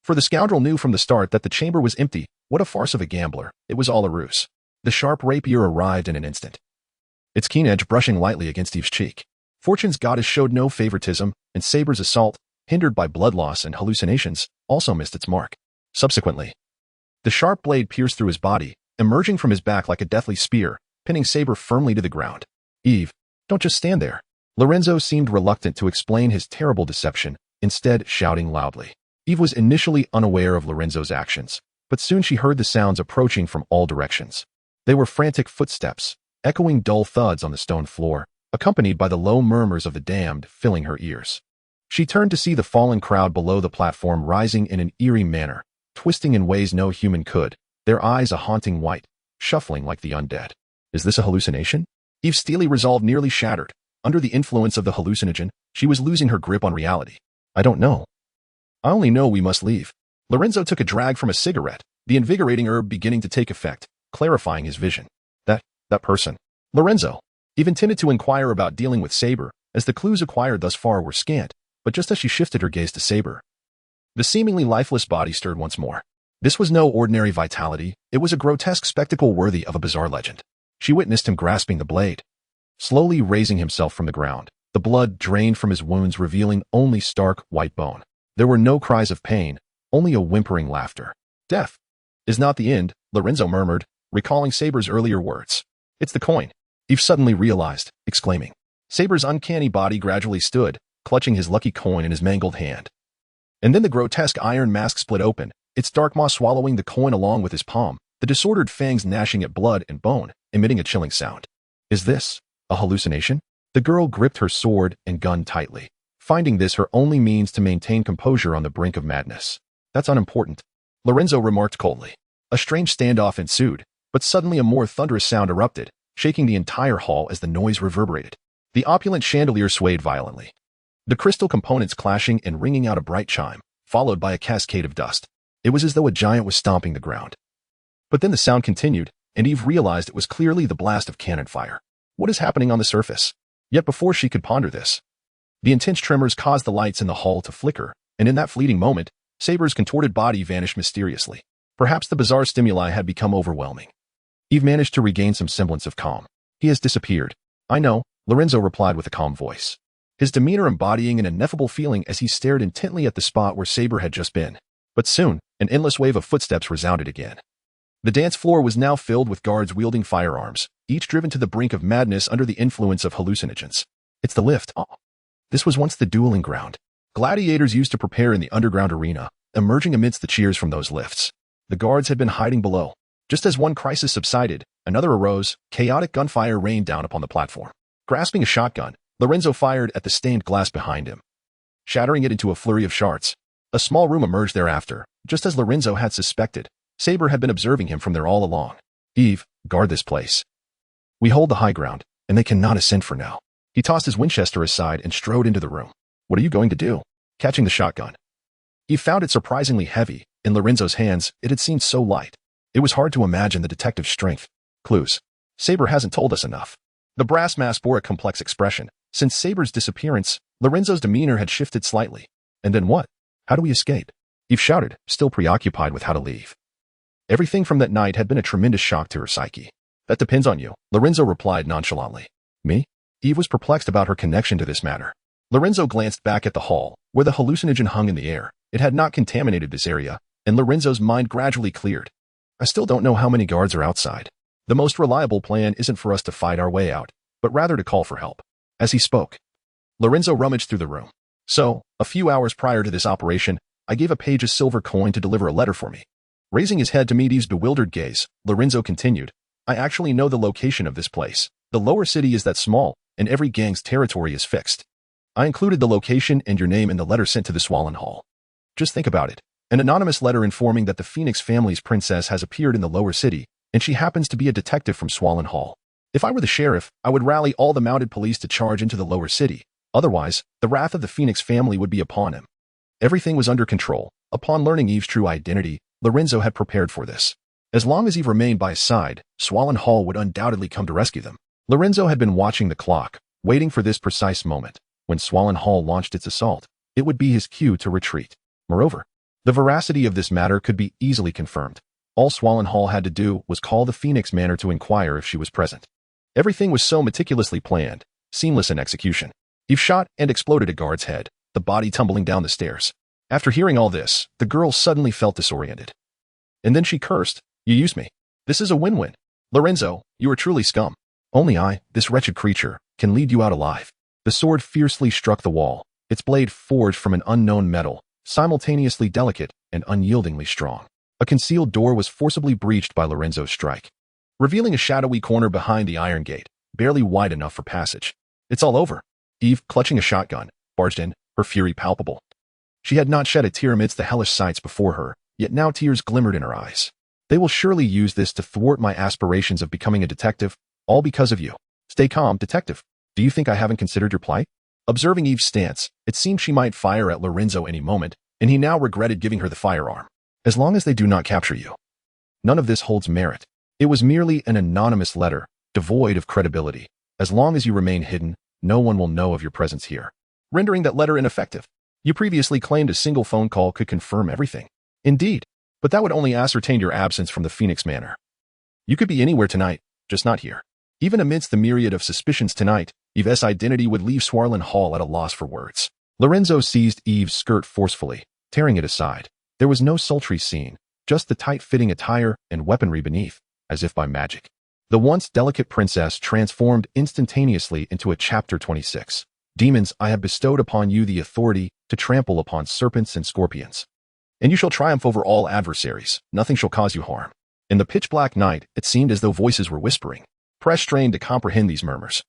For the scoundrel knew from the start that the chamber was empty. What a farce of a gambler. It was all a ruse. The sharp rapier arrived in an instant, its keen edge brushing lightly against Eve's cheek. Fortune's goddess showed no favoritism, and Saber's assault, hindered by blood loss and hallucinations, also missed its mark. Subsequently, the sharp blade pierced through his body, emerging from his back like a deathly spear, pinning Saber firmly to the ground. "Eve, don't just stand there." Lorenzo seemed reluctant to explain his terrible deception, instead shouting loudly. Eve was initially unaware of Lorenzo's actions, but soon she heard the sounds approaching from all directions. They were frantic footsteps, echoing dull thuds on the stone floor, accompanied by the low murmurs of the damned filling her ears. She turned to see the fallen crowd below the platform rising in an eerie manner, twisting in ways no human could, their eyes a haunting white, shuffling like the undead. "Is this a hallucination?" Eve's steely resolve nearly shattered. Under the influence of the hallucinogen, she was losing her grip on reality. "I don't know. I only know we must leave." Lorenzo took a drag from a cigarette, the invigorating herb beginning to take effect, clarifying his vision. That person. Lorenzo. Eve intended to inquire about dealing with Saber, as the clues acquired thus far were scant, but just as she shifted her gaze to Saber, the seemingly lifeless body stirred once more. This was no ordinary vitality. It was a grotesque spectacle worthy of a bizarre legend. She witnessed him grasping the blade, slowly raising himself from the ground, the blood drained from his wounds revealing only stark white bone. There were no cries of pain, only a whimpering laughter. "Death is not the end," Lorenzo murmured, recalling Saber's earlier words. "It's the coin," Eve suddenly realized, exclaiming. Saber's uncanny body gradually stood, clutching his lucky coin in his mangled hand. And then the grotesque iron mask split open, its dark maw swallowing the coin along with his palm, the disordered fangs gnashing at blood and bone, emitting a chilling sound. "Is this a hallucination?" The girl gripped her sword and gun tightly, finding this her only means to maintain composure on the brink of madness. "That's unimportant," Lorenzo remarked coldly. A strange standoff ensued, but suddenly a more thunderous sound erupted, shaking the entire hall as the noise reverberated. The opulent chandelier swayed violently, the crystal components clashing and ringing out a bright chime, followed by a cascade of dust. It was as though a giant was stomping the ground. But then the sound continued, and Eve realized it was clearly the blast of cannon fire. What is happening on the surface? Yet before she could ponder this, the intense tremors caused the lights in the hall to flicker, and in that fleeting moment, Saber's contorted body vanished mysteriously. Perhaps the bizarre stimuli had become overwhelming. Eve managed to regain some semblance of calm. "He has disappeared." "I know," Lorenzo replied with a calm voice. his demeanor embodying an ineffable feeling as he stared intently at the spot where Saber had just been. But soon, an endless wave of footsteps resounded again. The dance floor was now filled with guards wielding firearms, each driven to the brink of madness under the influence of hallucinogens. It's the lift. Oh. This was once the dueling ground. Gladiators used to prepare in the underground arena, emerging amidst the cheers from those lifts. The guards had been hiding below. Just as one crisis subsided, another arose, chaotic gunfire rained down upon the platform. Grasping a shotgun, Lorenzo fired at the stained glass behind him, shattering it into a flurry of shards. A small room emerged thereafter. Just as Lorenzo had suspected, Saber had been observing him from there all along. Eve, guard this place. We hold the high ground, and they cannot ascend for now. He tossed his Winchester aside and strode into the room. What are you going to do? Catching the shotgun. Eve found it surprisingly heavy. In Lorenzo's hands, it had seemed so light. It was hard to imagine the detective's strength. Clues. Saber hasn't told us enough. The brass mask bore a complex expression. Since Saber's disappearance, Lorenzo's demeanor had shifted slightly. And then what? How do we escape? Eve shouted, still preoccupied with how to leave. Everything from that night had been a tremendous shock to her psyche. That depends on you, Lorenzo replied nonchalantly. Me? Eve was perplexed about her connection to this matter. Lorenzo glanced back at the hall, where the hallucinogen hung in the air. It had not contaminated this area, and Lorenzo's mind gradually cleared. I still don't know how many guards are outside. The most reliable plan isn't for us to fight our way out, but rather to call for help. As he spoke, Lorenzo rummaged through the room. So, a few hours prior to this operation, I gave a page a silver coin to deliver a letter for me. Raising his head to meet Eve's bewildered gaze, Lorenzo continued, I actually know the location of this place. The lower city is that small, and every gang's territory is fixed. I included the location and your name in the letter sent to the Swollen Hall. Just think about it. An anonymous letter informing that the Phoenix family's princess has appeared in the lower city, and she happens to be a detective from Swollen Hall. If I were the sheriff, I would rally all the mounted police to charge into the lower city. Otherwise, the wrath of the Phoenix family would be upon him. Everything was under control. Upon learning Eve's true identity, Lorenzo had prepared for this. As long as Eve remained by his side, Swollen Hall would undoubtedly come to rescue them. Lorenzo had been watching the clock, waiting for this precise moment. When Swollen Hall launched its assault, it would be his cue to retreat. Moreover, the veracity of this matter could be easily confirmed. All Swollen Hall had to do was call the Phoenix Manor to inquire if she was present. Everything was so meticulously planned, seamless in execution. Eve shot and exploded a guard's head, the body tumbling down the stairs. After hearing all this, the girl suddenly felt disoriented. And then she cursed, You used me. This is a win-win. Lorenzo, you are truly scum. Only I, this wretched creature, can lead you out alive. The sword fiercely struck the wall, its blade forged from an unknown metal, simultaneously delicate and unyieldingly strong. A concealed door was forcibly breached by Lorenzo's strike, revealing a shadowy corner behind the iron gate, barely wide enough for passage. It's all over. Eve, clutching a shotgun, barged in, her fury palpable. She had not shed a tear amidst the hellish sights before her, yet now tears glimmered in her eyes. They will surely use this to thwart my aspirations of becoming a detective, all because of you. Stay calm, detective. Do you think I haven't considered your plight? Observing Eve's stance, it seemed she might fire at Lorenzo any moment, and he now regretted giving her the firearm. As long as they do not capture you. None of this holds merit. It was merely an anonymous letter, devoid of credibility. As long as you remain hidden, no one will know of your presence here, rendering that letter ineffective. You previously claimed a single phone call could confirm everything. Indeed, but that would only ascertain your absence from the Phoenix Manor. You could be anywhere tonight, just not here. Even amidst the myriad of suspicions tonight, Eve's identity would leave Swollen Hall at a loss for words. Lorenzo seized Eve's skirt forcefully, tearing it aside. There was no sultry scene, just the tight-fitting attire and weaponry beneath, as if by magic. The once delicate princess transformed instantaneously into a Chapter 26. Demons, I have bestowed upon you the authority to trample upon serpents and scorpions. And you shall triumph over all adversaries. Nothing shall cause you harm. In the pitch-black night, it seemed as though voices were whispering. Press strained to comprehend these murmurs.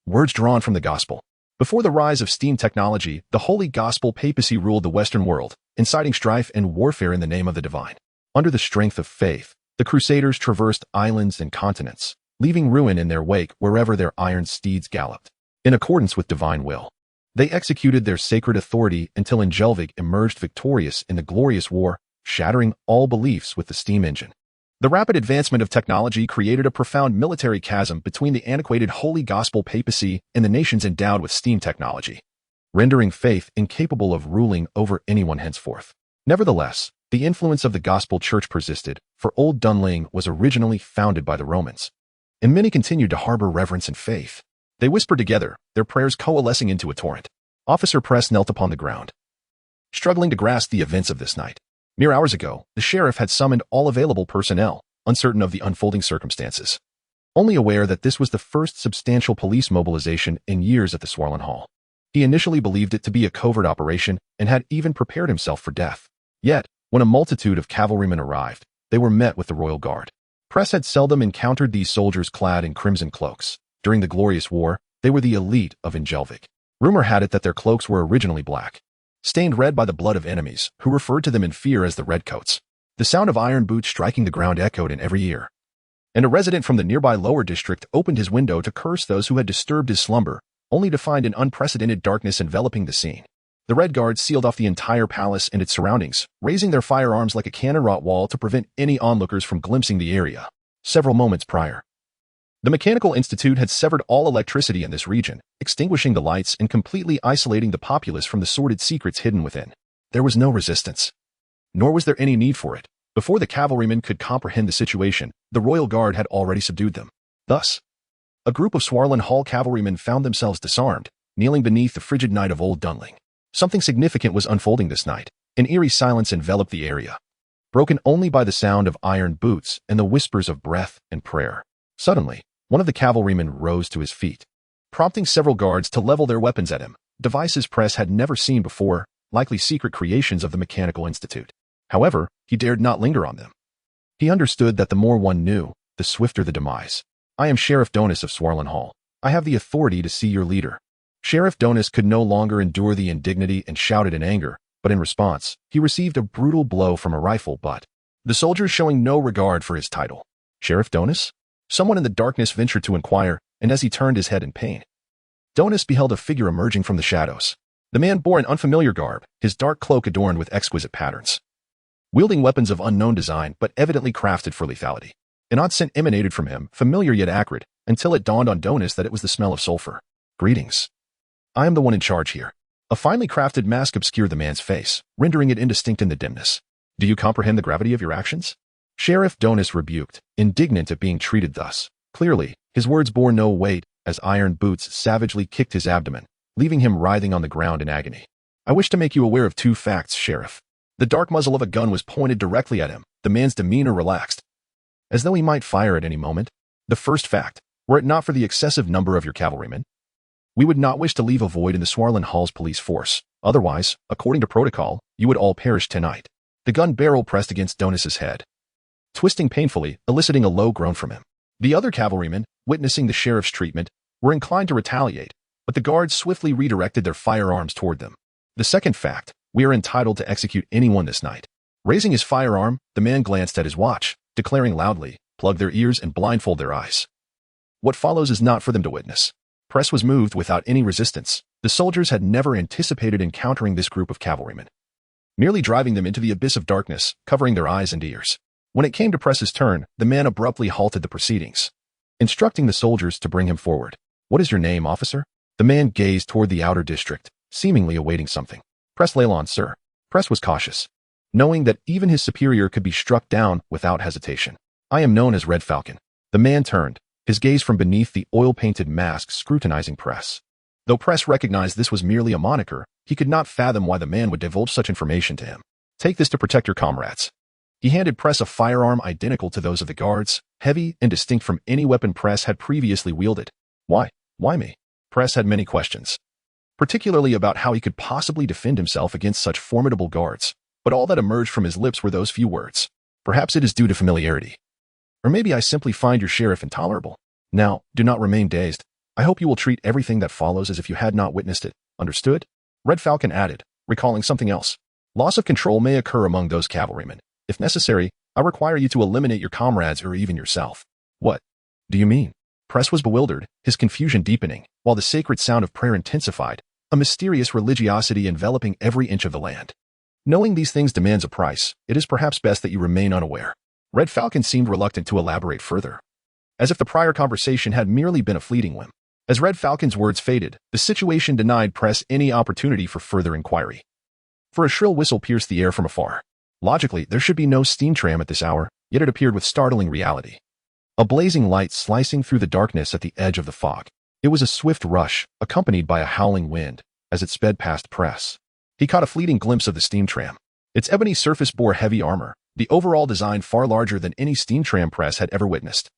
Words drawn from the gospel. Before the rise of steam technology, the holy gospel papacy ruled the Western world, inciting strife and warfare in the name of the divine. Under the strength of faith, the Crusaders traversed islands and continents, leaving ruin in their wake wherever their iron steeds galloped. In accordance with divine will, they executed their sacred authority until Engervig emerged victorious in the glorious war, shattering all beliefs with the steam engine. The rapid advancement of technology created a profound military chasm between the antiquated holy gospel papacy and the nations endowed with steam technology, rendering faith incapable of ruling over anyone henceforth. Nevertheless, the influence of the gospel church persisted, for Old Dunling was originally founded by the Romans, and many continued to harbor reverence and faith. They whispered together, their prayers coalescing into a torrent. Officer Press knelt upon the ground, struggling to grasp the events of this night. Mere hours ago, the sheriff had summoned all available personnel, uncertain of the unfolding circumstances. Only aware that this was the first substantial police mobilization in years at the Swarland Hall. He initially believed it to be a covert operation and had even prepared himself for death. Yet, when a multitude of cavalrymen arrived, they were met with the Royal Guard. Press had seldom encountered these soldiers clad in crimson cloaks. During the glorious war, they were the elite of Engervig. Rumor had it that their cloaks were originally black, stained red by the blood of enemies, who referred to them in fear as the Redcoats. The sound of iron boots striking the ground echoed in every ear, and a resident from the nearby lower district opened his window to curse those who had disturbed his slumber, only to find an unprecedented darkness enveloping the scene. The Red Guards sealed off the entire palace and its surroundings, raising their firearms like a cannon-wrought wall to prevent any onlookers from glimpsing the area. Several moments prior, the Mechanical Institute had severed all electricity in this region, extinguishing the lights and completely isolating the populace from the sordid secrets hidden within. There was no resistance, nor was there any need for it. Before the cavalrymen could comprehend the situation, the Royal Guard had already subdued them. Thus, a group of Swarland Hall cavalrymen found themselves disarmed, kneeling beneath the frigid night of Old Dunling. Something significant was unfolding this night. An eerie silence enveloped the area, broken only by the sound of iron boots and the whispers of breath and prayer. Suddenly, one of the cavalrymen rose to his feet, prompting several guards to level their weapons at him, devices Press had never seen before, likely secret creations of the Mechanical Institute. However, he dared not linger on them. He understood that the more one knew, the swifter the demise. I am Sheriff Donis of Swarland Hall. I have the authority to see your leader. Sheriff Donis could no longer endure the indignity and shouted in anger, but in response, he received a brutal blow from a rifle butt, the soldiers showing no regard for his title. Sheriff Donis? Someone in the darkness ventured to inquire, and as he turned his head in pain, Donis beheld a figure emerging from the shadows. The man bore an unfamiliar garb, his dark cloak adorned with exquisite patterns, wielding weapons of unknown design but evidently crafted for lethality. An odd scent emanated from him, familiar yet acrid, until it dawned on Donis that it was the smell of sulfur. Greetings. I am the one in charge here. A finely crafted mask obscured the man's face, rendering it indistinct in the dimness. Do you comprehend the gravity of your actions? Sheriff Donis rebuked, indignant at being treated thus. Clearly, his words bore no weight, as iron boots savagely kicked his abdomen, leaving him writhing on the ground in agony. I wish to make you aware of two facts, Sheriff. The dark muzzle of a gun was pointed directly at him. The man's demeanor relaxed, as though he might fire at any moment. The first fact, were it not for the excessive number of your cavalrymen, we would not wish to leave a void in the Swarland Hall's police force. Otherwise, according to protocol, you would all perish tonight. The gun barrel pressed against Donis's head, twisting painfully, eliciting a low groan from him. The other cavalrymen, witnessing the sheriff's treatment, were inclined to retaliate, but the guards swiftly redirected their firearms toward them. The second fact, we are entitled to execute anyone this night. Raising his firearm, the man glanced at his watch, declaring loudly, plug their ears and blindfold their eyes. What follows is not for them to witness. Press was moved without any resistance. The soldiers had never anticipated encountering this group of cavalrymen, merely driving them into the abyss of darkness, covering their eyes and ears. When it came to Press's turn, the man abruptly halted the proceedings, instructing the soldiers to bring him forward. What is your name, officer? The man gazed toward the outer district, seemingly awaiting something. Press Leyland, sir. Press was cautious, knowing that even his superior could be struck down without hesitation. I am known as Red Falcon. The man turned, his gaze from beneath the oil-painted mask scrutinizing Press. Though Press recognized this was merely a moniker, he could not fathom why the man would divulge such information to him. Take this to protect your comrades. He handed Press a firearm identical to those of the guards, heavy and distinct from any weapon Press had previously wielded. Why? Why me? Press had many questions, particularly about how he could possibly defend himself against such formidable guards, but all that emerged from his lips were those few words. Perhaps it is due to familiarity. Or maybe I simply find your sheriff intolerable. Now, do not remain dazed. I hope you will treat everything that follows as if you had not witnessed it. Understood? Red Falcon added, recalling something else. Loss of control may occur among those cavalrymen. If necessary, I require you to eliminate your comrades or even yourself. What do you mean? Press was bewildered, his confusion deepening, while the sacred sound of prayer intensified, a mysterious religiosity enveloping every inch of the land. Knowing these things demands a price, it is perhaps best that you remain unaware. Red Falcon seemed reluctant to elaborate further, as if the prior conversation had merely been a fleeting whim. As Red Falcon's words faded, the situation denied Press any opportunity for further inquiry. For a shrill whistle pierced the air from afar. Logically, there should be no steam tram at this hour, yet it appeared with startling reality. A blazing light slicing through the darkness at the edge of the fog. It was a swift rush, accompanied by a howling wind, as it sped past press. He caught a fleeting glimpse of the steam tram. Its ebony surface bore heavy armor, the overall design far larger than any steam tram press had ever witnessed.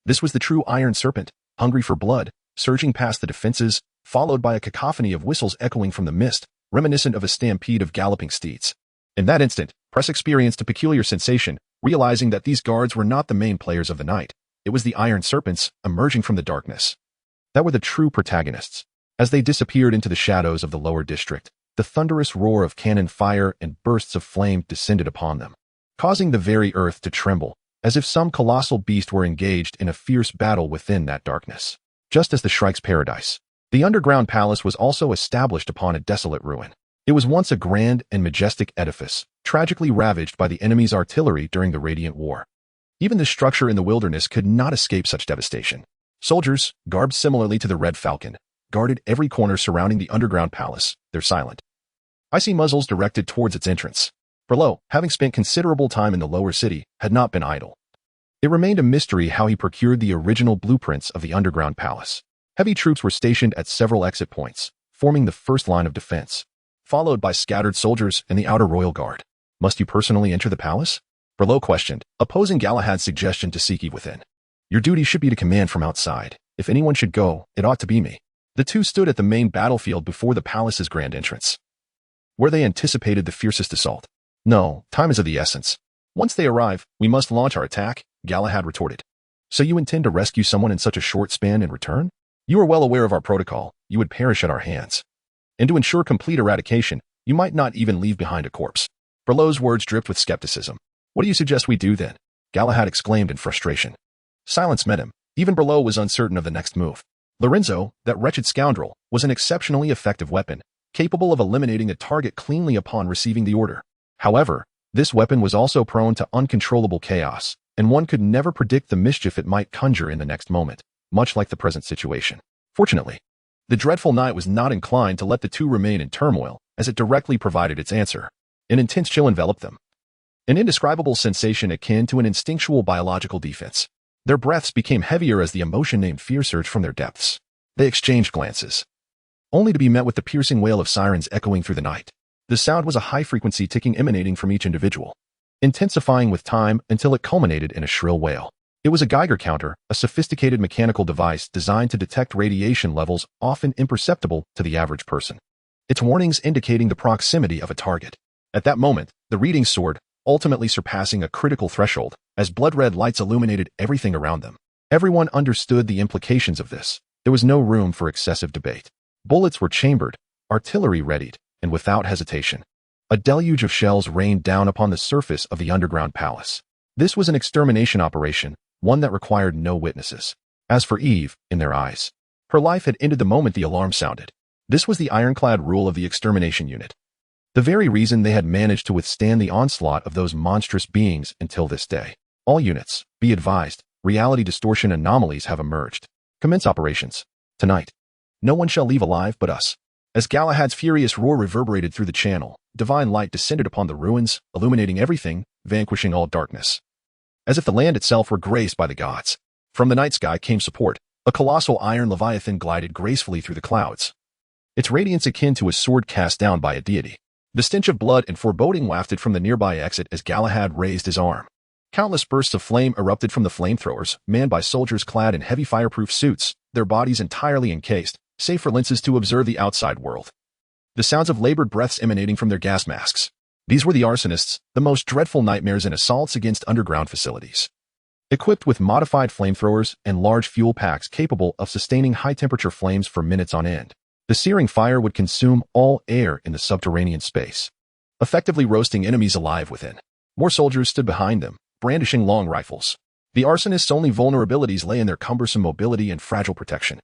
This was the true Iron Serpent, hungry for blood, surging past the defenses, followed by a cacophony of whistles echoing from the mist, reminiscent of a stampede of galloping steeds. In that instant, Press experienced a peculiar sensation, realizing that these guards were not the main players of the night. It was the Iron Serpents, emerging from the darkness. That were the true protagonists. As they disappeared into the shadows of the lower district, the thunderous roar of cannon fire and bursts of flame descended upon them, causing the very earth to tremble, as if some colossal beast were engaged in a fierce battle within that darkness. Just as the Shrike's paradise, the underground palace was also established upon a desolate ruin. It was once a grand and majestic edifice, tragically ravaged by the enemy's artillery during the Radiant War. Even the structure in the wilderness could not escape such devastation. Soldiers, garbed similarly to the Red Falcon, guarded every corner surrounding the underground palace, their silent, icy muzzles directed towards its entrance. Below, having spent considerable time in the lower city, had not been idle. It remained a mystery how he procured the original blueprints of the underground palace. Heavy troops were stationed at several exit points, forming the first line of defense, followed by scattered soldiers and the outer royal guard. Must you personally enter the palace? Berlo questioned, opposing Galahad's suggestion to seek Eve within. Your duty should be to command from outside. If anyone should go, it ought to be me. The two stood at the main battlefield before the palace's grand entrance, where they anticipated the fiercest assault. No, time is of the essence. Once they arrive, we must launch our attack, Galahad retorted. So you intend to rescue someone in such a short span in return? You are well aware of our protocol. You would perish at our hands. And to ensure complete eradication, you might not even leave behind a corpse. Berlo's words dripped with skepticism. What do you suggest we do then? Galahad exclaimed in frustration. Silence met him. Even Berlo was uncertain of the next move. Lorenzo, that wretched scoundrel, was an exceptionally effective weapon, capable of eliminating a target cleanly upon receiving the order. However, this weapon was also prone to uncontrollable chaos, and one could never predict the mischief it might conjure in the next moment, much like the present situation. Fortunately, the dreadful night was not inclined to let the two remain in turmoil, as it directly provided its answer. An intense chill enveloped them, an indescribable sensation akin to an instinctual biological defense. Their breaths became heavier as the emotion named fear surged from their depths. They exchanged glances, only to be met with the piercing wail of sirens echoing through the night. The sound was a high-frequency ticking emanating from each individual, intensifying with time until it culminated in a shrill wail. It was a Geiger counter, a sophisticated mechanical device designed to detect radiation levels often imperceptible to the average person, its warnings indicating the proximity of a target. At that moment, the reading soared, ultimately surpassing a critical threshold, as blood-red lights illuminated everything around them. Everyone understood the implications of this. There was no room for excessive debate. Bullets were chambered, artillery readied, and without hesitation, a deluge of shells rained down upon the surface of the underground palace. This was an extermination operation, one that required no witnesses. As for Eve, in their eyes, her life had ended the moment the alarm sounded. This was the ironclad rule of the extermination unit. The very reason they had managed to withstand the onslaught of those monstrous beings until this day. All units, be advised, reality distortion anomalies have emerged. Commence operations. Tonight. No one shall leave alive but us. As Galahad's furious roar reverberated through the channel, divine light descended upon the ruins, illuminating everything, vanquishing all darkness, as if the land itself were graced by the gods. From the night sky came support. A colossal iron leviathan glided gracefully through the clouds, its radiance akin to a sword cast down by a deity. The stench of blood and foreboding wafted from the nearby exit as Galahad raised his arm. Countless bursts of flame erupted from the flamethrowers, manned by soldiers clad in heavy fireproof suits, their bodies entirely encased, save for lenses to observe the outside world. The sounds of labored breaths emanating from their gas masks. These were the arsonists, the most dreadful nightmares in assaults against underground facilities. Equipped with modified flamethrowers and large fuel packs capable of sustaining high-temperature flames for minutes on end, the searing fire would consume all air in the subterranean space, effectively roasting enemies alive within. More soldiers stood behind them, brandishing long rifles. The arsonists' only vulnerabilities lay in their cumbersome mobility and fragile protection.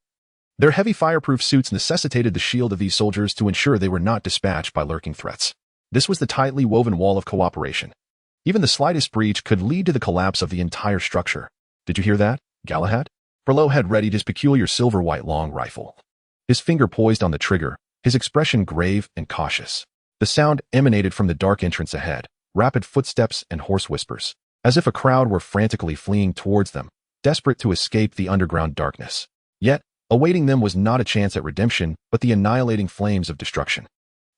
Their heavy fireproof suits necessitated the shield of these soldiers to ensure they were not dispatched by lurking threats. This was the tightly woven wall of cooperation. Even the slightest breach could lead to the collapse of the entire structure. Did you hear that, Galahad? Berlo had readied his peculiar silver-white long rifle, his finger poised on the trigger, his expression grave and cautious. The sound emanated from the dark entrance ahead, rapid footsteps and hoarse whispers, as if a crowd were frantically fleeing towards them, desperate to escape the underground darkness. Yet, Awaiting them was not a chance at redemption, but the annihilating flames of destruction.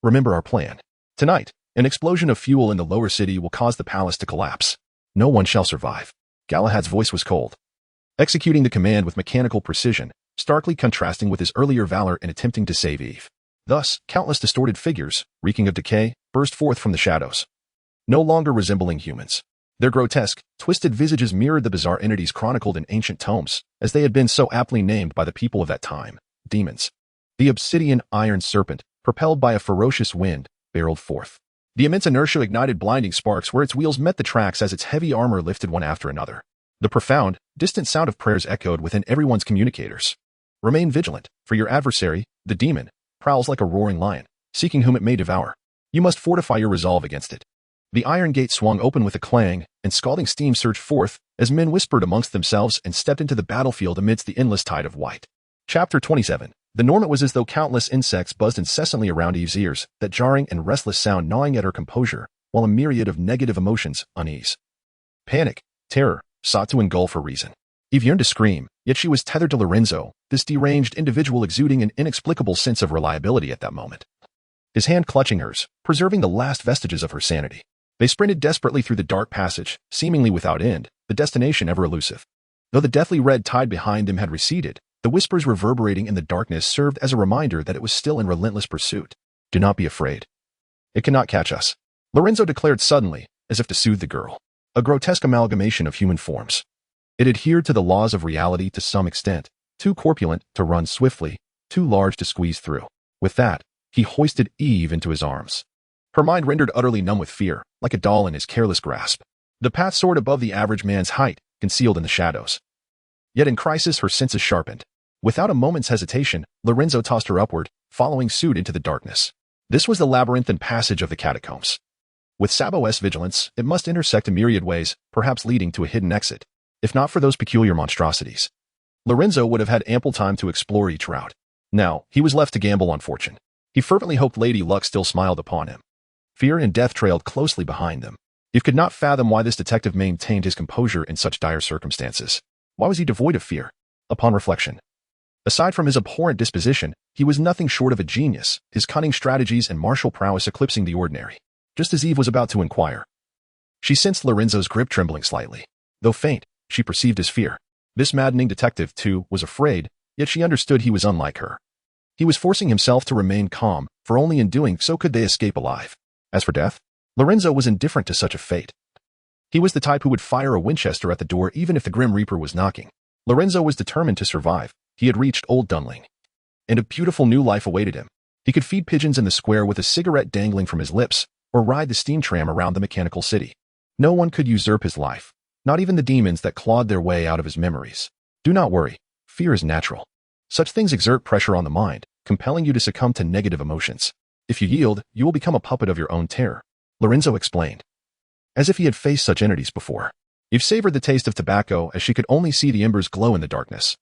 Remember our plan. Tonight, an explosion of fuel in the lower city will cause the palace to collapse. No one shall survive. Galahad's voice was cold, executing the command with mechanical precision, starkly contrasting with his earlier valor in attempting to save Eve. Thus, countless distorted figures, reeking of decay, burst forth from the shadows, no longer resembling humans. Their grotesque, twisted visages mirrored the bizarre entities chronicled in ancient tomes, as they had been so aptly named by the people of that time, demons. The obsidian iron serpent, propelled by a ferocious wind, barreled forth. The immense inertia ignited blinding sparks where its wheels met the tracks as its heavy armor lifted one after another. The profound, distant sound of prayers echoed within everyone's communicators. Remain vigilant, for your adversary, the demon, prowls like a roaring lion, seeking whom it may devour. You must fortify your resolve against it. The iron gate swung open with a clang, and scalding steam surged forth as men whispered amongst themselves and stepped into the battlefield amidst the endless tide of white. Chapter 27. The norm it was as though countless insects buzzed incessantly around Eve's ears, that jarring and restless sound gnawing at her composure, while a myriad of negative emotions, unease, panic, terror, sought to engulf her reason. Eve yearned to scream, yet she was tethered to Lorenzo, this deranged individual exuding an inexplicable sense of reliability at that moment. His hand clutching hers, preserving the last vestiges of her sanity. They sprinted desperately through the dark passage, seemingly without end, the destination ever elusive. Though the deathly red tide behind them had receded, the whispers reverberating in the darkness served as a reminder that it was still in relentless pursuit. Do not be afraid. It cannot catch us, Lorenzo declared suddenly, as if to soothe the girl. A grotesque amalgamation of human forms. It adhered to the laws of reality to some extent, too corpulent to run swiftly, too large to squeeze through. With that, he hoisted Eve into his arms. Her mind rendered utterly numb with fear, like a doll in his careless grasp. The path soared above the average man's height, concealed in the shadows. Yet in crisis her senses sharpened. Without a moment's hesitation, Lorenzo tossed her upward, following suit into the darkness. This was the labyrinthine passage of the catacombs. With Sabo's vigilance, it must intersect a myriad ways, perhaps leading to a hidden exit. If not for those peculiar monstrosities, Lorenzo would have had ample time to explore each route. Now, he was left to gamble on fortune. He fervently hoped Lady Luck still smiled upon him. Fear and death trailed closely behind them. He could not fathom why this detective maintained his composure in such dire circumstances. Why was he devoid of fear? Upon reflection, aside from his abhorrent disposition, he was nothing short of a genius, his cunning strategies and martial prowess eclipsing the ordinary. Just as Eve was about to inquire, she sensed Lorenzo's grip trembling slightly. Though faint, she perceived his fear. This maddening detective, too, was afraid, yet she understood he was unlike her. He was forcing himself to remain calm, for only in doing so could they escape alive. As for death, Lorenzo was indifferent to such a fate. He was the type who would fire a Winchester at the door even if the Grim Reaper was knocking. Lorenzo was determined to survive. He had reached Old Dunling, and a beautiful new life awaited him. He could feed pigeons in the square with a cigarette dangling from his lips, or ride the steam tram around the mechanical city. No one could usurp his life, not even the demons that clawed their way out of his memories. Do not worry. Fear is natural. Such things exert pressure on the mind, compelling you to succumb to negative emotions. If you yield, you will become a puppet of your own terror, Lorenzo explained, as if he had faced such entities before. Eve savored the taste of tobacco as she could only see the embers glow in the darkness,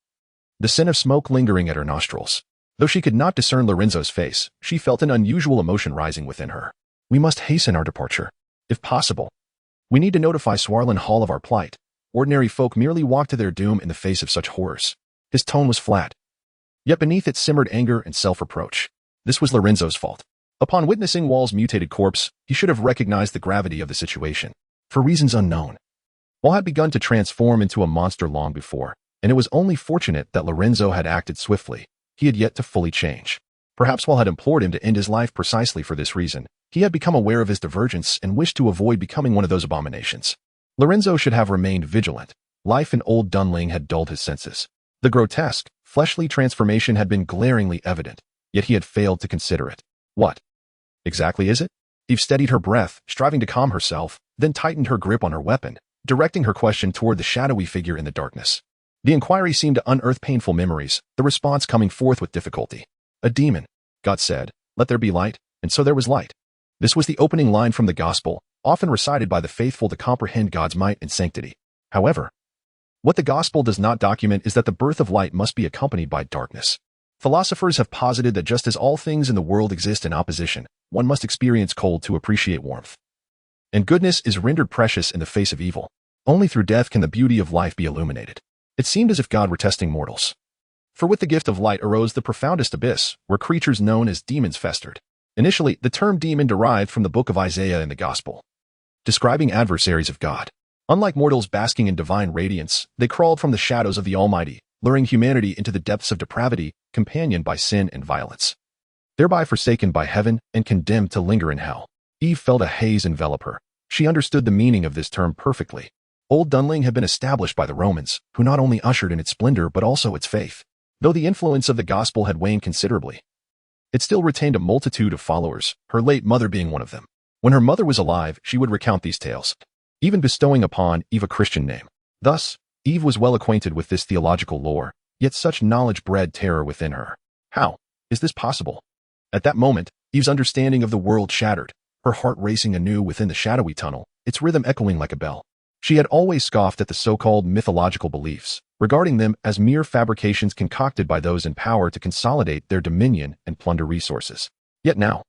the scent of smoke lingering at her nostrils. Though she could not discern Lorenzo's face, she felt an unusual emotion rising within her. We must hasten our departure. If possible, we need to notify Swarland Hall of our plight. Ordinary folk merely walk to their doom in the face of such horrors. His tone was flat, yet beneath it simmered anger and self-reproach. This was Lorenzo's fault. Upon witnessing Wall's mutated corpse, he should have recognized the gravity of the situation. For reasons unknown, Wall had begun to transform into a monster long before, and it was only fortunate that Lorenzo had acted swiftly. He had yet to fully change. Perhaps Wall had implored him to end his life precisely for this reason. He had become aware of his divergence and wished to avoid becoming one of those abominations. Lorenzo should have remained vigilant. Life in Old Dunling had dulled his senses. The grotesque, fleshly transformation had been glaringly evident, yet he had failed to consider it. What exactly is it? Eve steadied her breath, striving to calm herself, then tightened her grip on her weapon, directing her question toward the shadowy figure in the darkness. The inquiry seemed to unearth painful memories, the response coming forth with difficulty. A demon. God said, "Let there be light," and so there was light. This was the opening line from the Gospel, often recited by the faithful to comprehend God's might and sanctity. However, what the Gospel does not document is that the birth of light must be accompanied by darkness. Philosophers have posited that just as all things in the world exist in opposition, one must experience cold to appreciate warmth. And goodness is rendered precious in the face of evil. Only through death can the beauty of life be illuminated. It seemed as if God were testing mortals. For with the gift of light arose the profoundest abyss, where creatures known as demons festered. Initially, the term demon derived from the book of Isaiah in the Gospel, describing adversaries of God. Unlike mortals basking in divine radiance, they crawled from the shadows of the Almighty, luring humanity into the depths of depravity, companioned by sin and violence. Thereby forsaken by heaven and condemned to linger in hell, Eve felt a haze envelop her. She understood the meaning of this term perfectly. Old Dunling had been established by the Romans, who not only ushered in its splendor but also its faith. Though the influence of the gospel had waned considerably, it still retained a multitude of followers, her late mother being one of them. When her mother was alive, she would recount these tales, even bestowing upon Eve a Christian name. Thus, Eve was well acquainted with this theological lore, yet such knowledge bred terror within her. How is this possible? At that moment, Eve's understanding of the world shattered, her heart racing anew within the shadowy tunnel, its rhythm echoing like a bell. She had always scoffed at the so-called mythological beliefs, regarding them as mere fabrications concocted by those in power to consolidate their dominion and plunder resources. Yet now,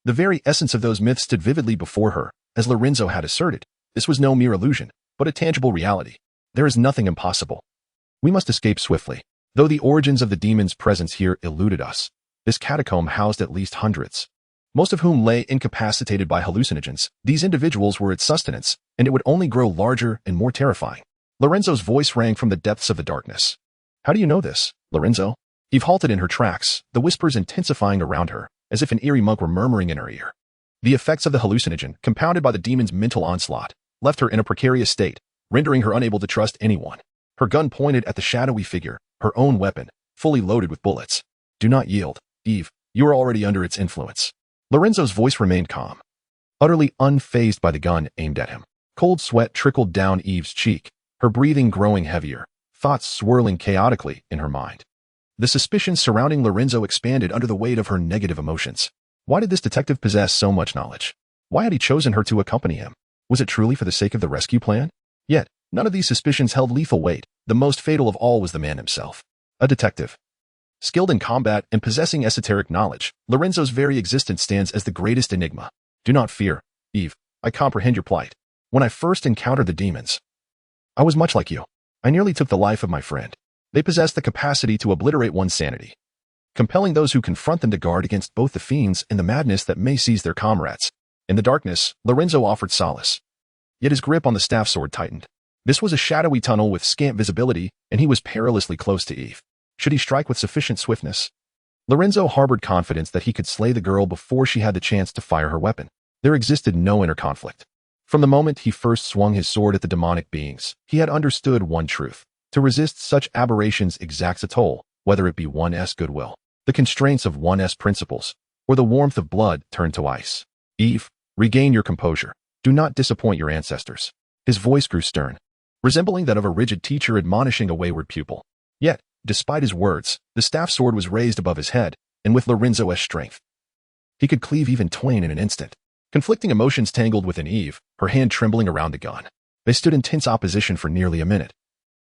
the very essence of those myths stood vividly before her, as Lorenzo had asserted. This was no mere illusion, but a tangible reality. There is nothing impossible. We must escape swiftly. Though the origins of the demon's presence here eluded us, this catacomb housed at least hundreds, most of whom lay incapacitated by hallucinogens. These individuals were its sustenance, and it would only grow larger and more terrifying. Lorenzo's voice rang from the depths of the darkness. How do you know this, Lorenzo? Eve halted in her tracks, the whispers intensifying around her, as if an eerie monk were murmuring in her ear. The effects of the hallucinogen, compounded by the demon's mental onslaught, left her in a precarious state, rendering her unable to trust anyone. Her gun pointed at the shadowy figure, her own weapon, fully loaded with bullets. Do not yield, Eve. You are already under its influence. Lorenzo's voice remained calm, utterly unfazed by the gun aimed at him. Cold sweat trickled down Eve's cheek, her breathing growing heavier, thoughts swirling chaotically in her mind. The suspicions surrounding Lorenzo expanded under the weight of her negative emotions. Why did this detective possess so much knowledge? Why had he chosen her to accompany him? Was it truly for the sake of the rescue plan? Yet, none of these suspicions held lethal weight. The most fatal of all was the man himself. A detective. Skilled in combat and possessing esoteric knowledge, Lorenzo's very existence stands as the greatest enigma. Do not fear, Eve. I comprehend your plight. When I first encountered the demons, I was much like you. I nearly took the life of my friend. They possess the capacity to obliterate one's sanity, compelling those who confront them to guard against both the fiends and the madness that may seize their comrades. In the darkness, Lorenzo offered solace. Yet his grip on the staff sword tightened. This was a shadowy tunnel with scant visibility, and he was perilously close to Eve. Should he strike with sufficient swiftness? Lorenzo harbored confidence that he could slay the girl before she had the chance to fire her weapon. There existed no inner conflict. From the moment he first swung his sword at the demonic beings, he had understood one truth. To resist such aberrations exacts a toll, whether it be one's goodwill, the constraints of one's principles, or the warmth of blood turned to ice. Eve, regain your composure. Do not disappoint your ancestors. His voice grew stern, resembling that of a rigid teacher admonishing a wayward pupil. Yet, despite his words, the staff sword was raised above his head, and with Lorenzo's strength, he could cleave even twain in an instant. Conflicting emotions tangled within Eve, her hand trembling around the gun. They stood in tense opposition for nearly a minute.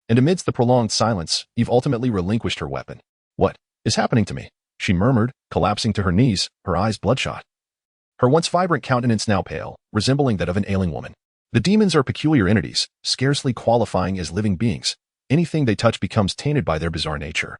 And amidst the prolonged silence, Eve ultimately relinquished her weapon. What is happening to me? She murmured, collapsing to her knees, her eyes bloodshot. Her once vibrant countenance now pale, resembling that of an ailing woman. The demons are peculiar entities, scarcely qualifying as living beings. Anything they touch becomes tainted by their bizarre nature.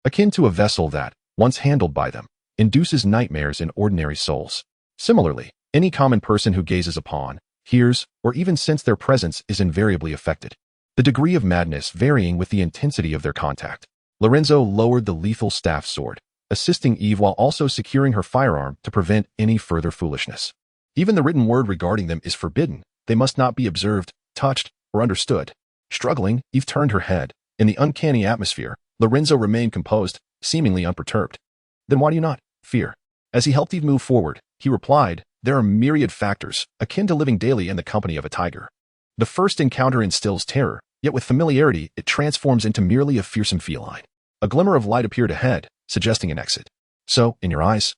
Akin to a vessel that, once handled by them, induces nightmares in ordinary souls. Similarly, any common person who gazes upon, hears, or even senses their presence is invariably affected, the degree of madness varying with the intensity of their contact. Lorenzo lowered the lethal staff sword, assisting Eve while also securing her firearm to prevent any further foolishness. Even the written word regarding them is forbidden. They must not be observed, touched, or understood. Struggling, Eve turned her head. In the uncanny atmosphere, Lorenzo remained composed, seemingly unperturbed. Then why do you not fear? As he helped Eve move forward, he replied, there are myriad factors, akin to living daily in the company of a tiger. The first encounter instills terror, yet with familiarity, it transforms into merely a fearsome feline. A glimmer of light appeared ahead, suggesting an exit. So, in your eyes,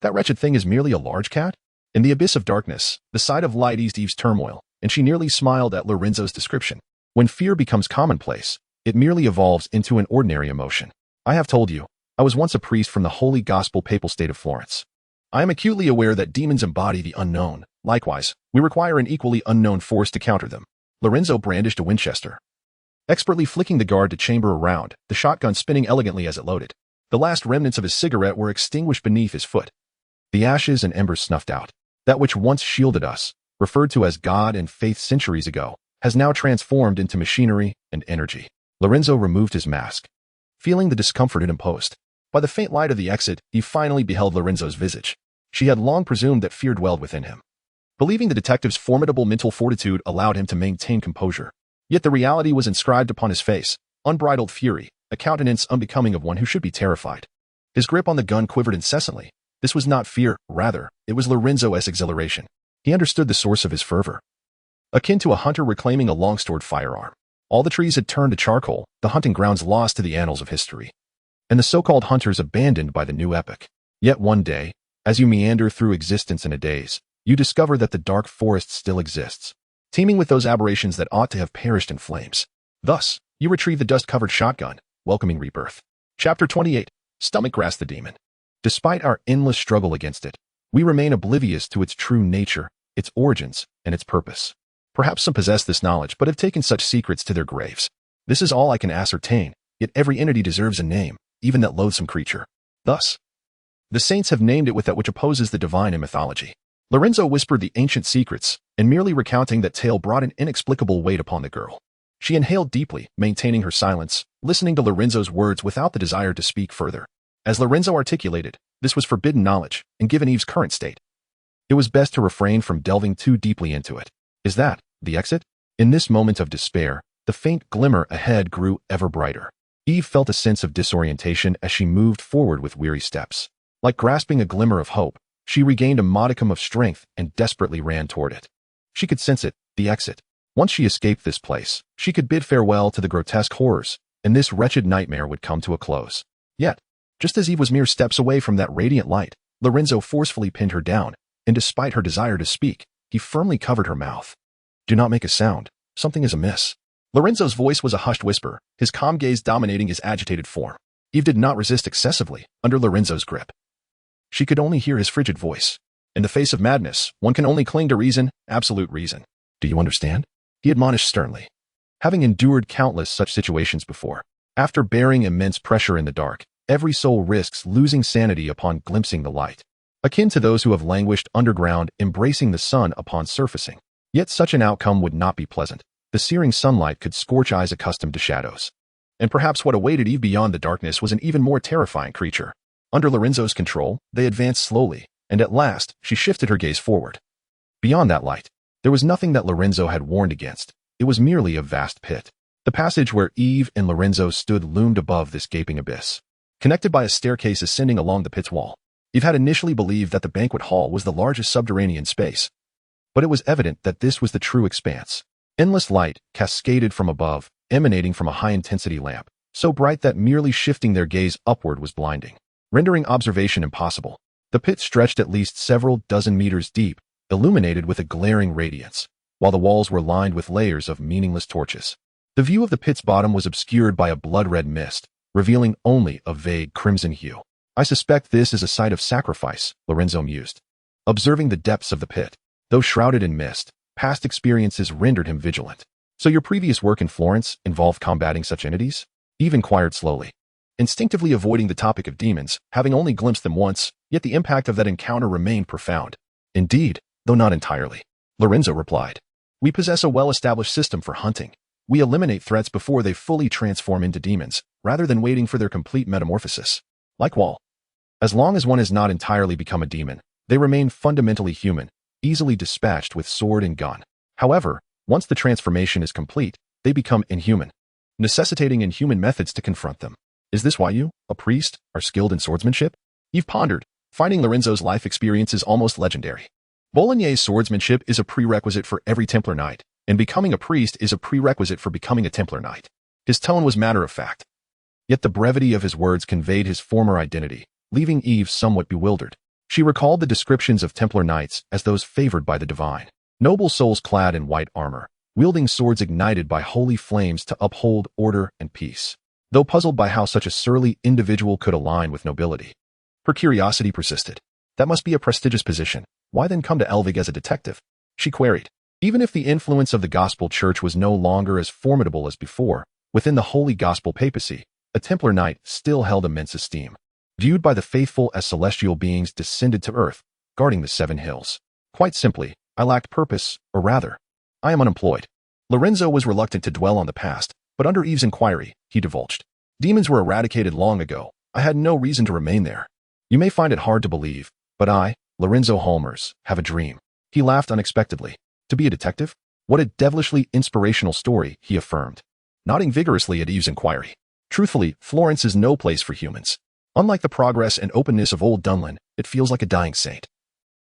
that wretched thing is merely a large cat? In the abyss of darkness, the sight of light eased Eve's turmoil, and she nearly smiled at Lorenzo's description. When fear becomes commonplace, it merely evolves into an ordinary emotion. I have told you, I was once a priest from the holy gospel papal state of Florence. I am acutely aware that demons embody the unknown. Likewise, we require an equally unknown force to counter them. Lorenzo brandished a Winchester. expertly flicking the guard to chamber around, the shotgun spinning elegantly as it loaded. The last remnants of his cigarette were extinguished beneath his foot. The ashes and embers snuffed out. That which once shielded us, referred to as God and faith centuries ago, has now transformed into machinery and energy. Lorenzo removed his mask, feeling the discomfort it imposed. By the faint light of the exit, he finally beheld Lorenzo's visage. She had long presumed that fear dwelled within him, believing the detective's formidable mental fortitude allowed him to maintain composure. Yet the reality was inscribed upon his face, unbridled fury, a countenance unbecoming of one who should be terrified. His grip on the gun quivered incessantly. This was not fear, rather, it was Lorenzo's exhilaration. He understood the source of his fervor, akin to a hunter reclaiming a long-stored firearm. All the trees had turned to charcoal, the hunting grounds lost to the annals of history, and the so-called hunters abandoned by the new epoch. Yet one day, as you meander through existence in a daze, you discover that the dark forest still exists, teeming with those aberrations that ought to have perished in flames. Thus, you retrieve the dust-covered shotgun, welcoming rebirth. Chapter 28. Stomach Grass the Demon. Despite our endless struggle against it, we remain oblivious to its true nature, its origins, and its purpose. Perhaps some possess this knowledge but have taken such secrets to their graves. This is all I can ascertain, yet every entity deserves a name, even that loathsome creature. Thus, the saints have named it with that which opposes the divine in mythology. Lorenzo whispered the ancient secrets, and merely recounting that tale brought an inexplicable weight upon the girl. She inhaled deeply, maintaining her silence, listening to Lorenzo's words without the desire to speak further. As Lorenzo articulated, this was forbidden knowledge, and given Eve's current state, it was best to refrain from delving too deeply into it. Is that the exit? In this moment of despair, the faint glimmer ahead grew ever brighter. Eve felt a sense of disorientation as she moved forward with weary steps. Like grasping a glimmer of hope, she regained a modicum of strength and desperately ran toward it. She could sense it, the exit. Once she escaped this place, she could bid farewell to the grotesque horrors, and this wretched nightmare would come to a close. Yet, just as Eve was mere steps away from that radiant light, Lorenzo forcefully pinned her down, and despite her desire to speak, he firmly covered her mouth. Do not make a sound. Something is amiss. Lorenzo's voice was a hushed whisper, his calm gaze dominating his agitated form. Eve did not resist excessively under Lorenzo's grip. She could only hear his frigid voice. In the face of madness, one can only cling to reason, absolute reason. Do you understand? He admonished sternly. Having endured countless such situations before, after bearing immense pressure in the dark, every soul risks losing sanity upon glimpsing the light, akin to those who have languished underground embracing the sun upon surfacing. Yet such an outcome would not be pleasant. The searing sunlight could scorch eyes accustomed to shadows. And perhaps what awaited Eve beyond the darkness was an even more terrifying creature. Under Lorenzo's control, they advanced slowly, and at last, she shifted her gaze forward. Beyond that light, there was nothing that Lorenzo had warned against. It was merely a vast pit. The passage where Eve and Lorenzo stood loomed above this gaping abyss, connected by a staircase ascending along the pit's wall. Eve had initially believed that the banquet hall was the largest subterranean space, but it was evident that this was the true expanse. Endless light cascaded from above, emanating from a high-intensity lamp, so bright that merely shifting their gaze upward was blinding, rendering observation impossible. The pit stretched at least several dozen meters deep, illuminated with a glaring radiance, while the walls were lined with layers of meaningless torches. The view of the pit's bottom was obscured by a blood-red mist, revealing only a vague crimson hue. I suspect this is a site of sacrifice, Lorenzo mused, observing the depths of the pit. Though shrouded in mist, past experiences rendered him vigilant. So your previous work in Florence involved combating such entities? Eve inquired slowly, instinctively avoiding the topic of demons, having only glimpsed them once, yet the impact of that encounter remained profound. Indeed, though not entirely, Lorenzo replied. We possess a well-established system for hunting. We eliminate threats before they fully transform into demons, rather than waiting for their complete metamorphosis. Like Wall. As long as one has not entirely become a demon, they remain fundamentally human, easily dispatched with sword and gun. However, once the transformation is complete, they become inhuman, necessitating inhuman methods to confront them. Is this why you, a priest, are skilled in swordsmanship? Eve pondered, finding Lorenzo's life experiences almost legendary. Bolognese swordsmanship is a prerequisite for every Templar knight, and becoming a priest is a prerequisite for becoming a Templar knight. His tone was matter-of-fact. Yet the brevity of his words conveyed his former identity, leaving Eve somewhat bewildered. She recalled the descriptions of Templar knights as those favored by the divine. Noble souls clad in white armor, wielding swords ignited by holy flames to uphold order and peace. Though puzzled by how such a surly individual could align with nobility, her curiosity persisted. That must be a prestigious position. Why then come to Engervig as a detective? She queried. Even if the influence of the gospel church was no longer as formidable as before, Within the Holy Gospel papacy, a Templar knight still held immense esteem, viewed by the faithful as celestial beings descended to earth, guarding the seven hills. Quite simply, I lacked purpose, or rather, I am unemployed. Lorenzo was reluctant to dwell on the past, but under Eve's inquiry, he divulged. Demons were eradicated long ago. I had no reason to remain there. You may find it hard to believe, but I, Lorenzo Holmers, have a dream. He laughed unexpectedly. To be a detective? What a devilishly inspirational story, he affirmed, nodding vigorously at Eve's inquiry. Truthfully, Florence is no place for humans. Unlike the progress and openness of old Dunlin, it feels like a dying saint,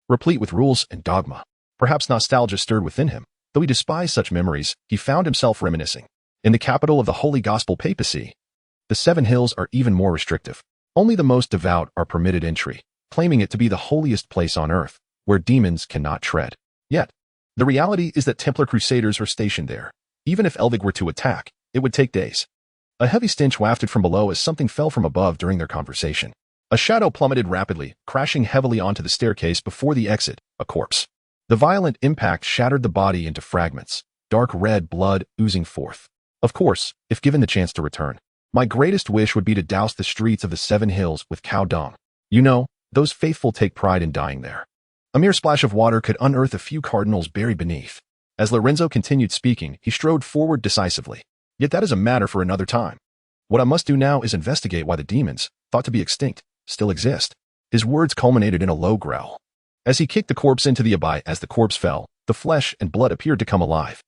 replete with rules and dogma. Perhaps nostalgia stirred within him. Though he despised such memories, he found himself reminiscing. In the capital of the Holy Gospel papacy, the seven hills are even more restrictive. Only the most devout are permitted entry, claiming it to be the holiest place on earth, where demons cannot tread. Yet, the reality is that Templar crusaders are stationed there. Even if Engervig were to attack, it would take days. A heavy stench wafted from below as something fell from above during their conversation. A shadow plummeted rapidly, crashing heavily onto the staircase before the exit, a corpse. The violent impact shattered the body into fragments, dark red blood oozing forth. Of course, if given the chance to return, my greatest wish would be to douse the streets of the Seven Hills with cow dung. You know, those faithful take pride in dying there. A mere splash of water could unearth a few cardinals buried beneath. As Lorenzo continued speaking, he strode forward decisively. Yet that is a matter for another time. What I must do now is investigate why the demons, thought to be extinct, still exist. His words culminated in a low growl. As he kicked the corpse into the abyss, as the corpse fell, the flesh and blood appeared to come alive,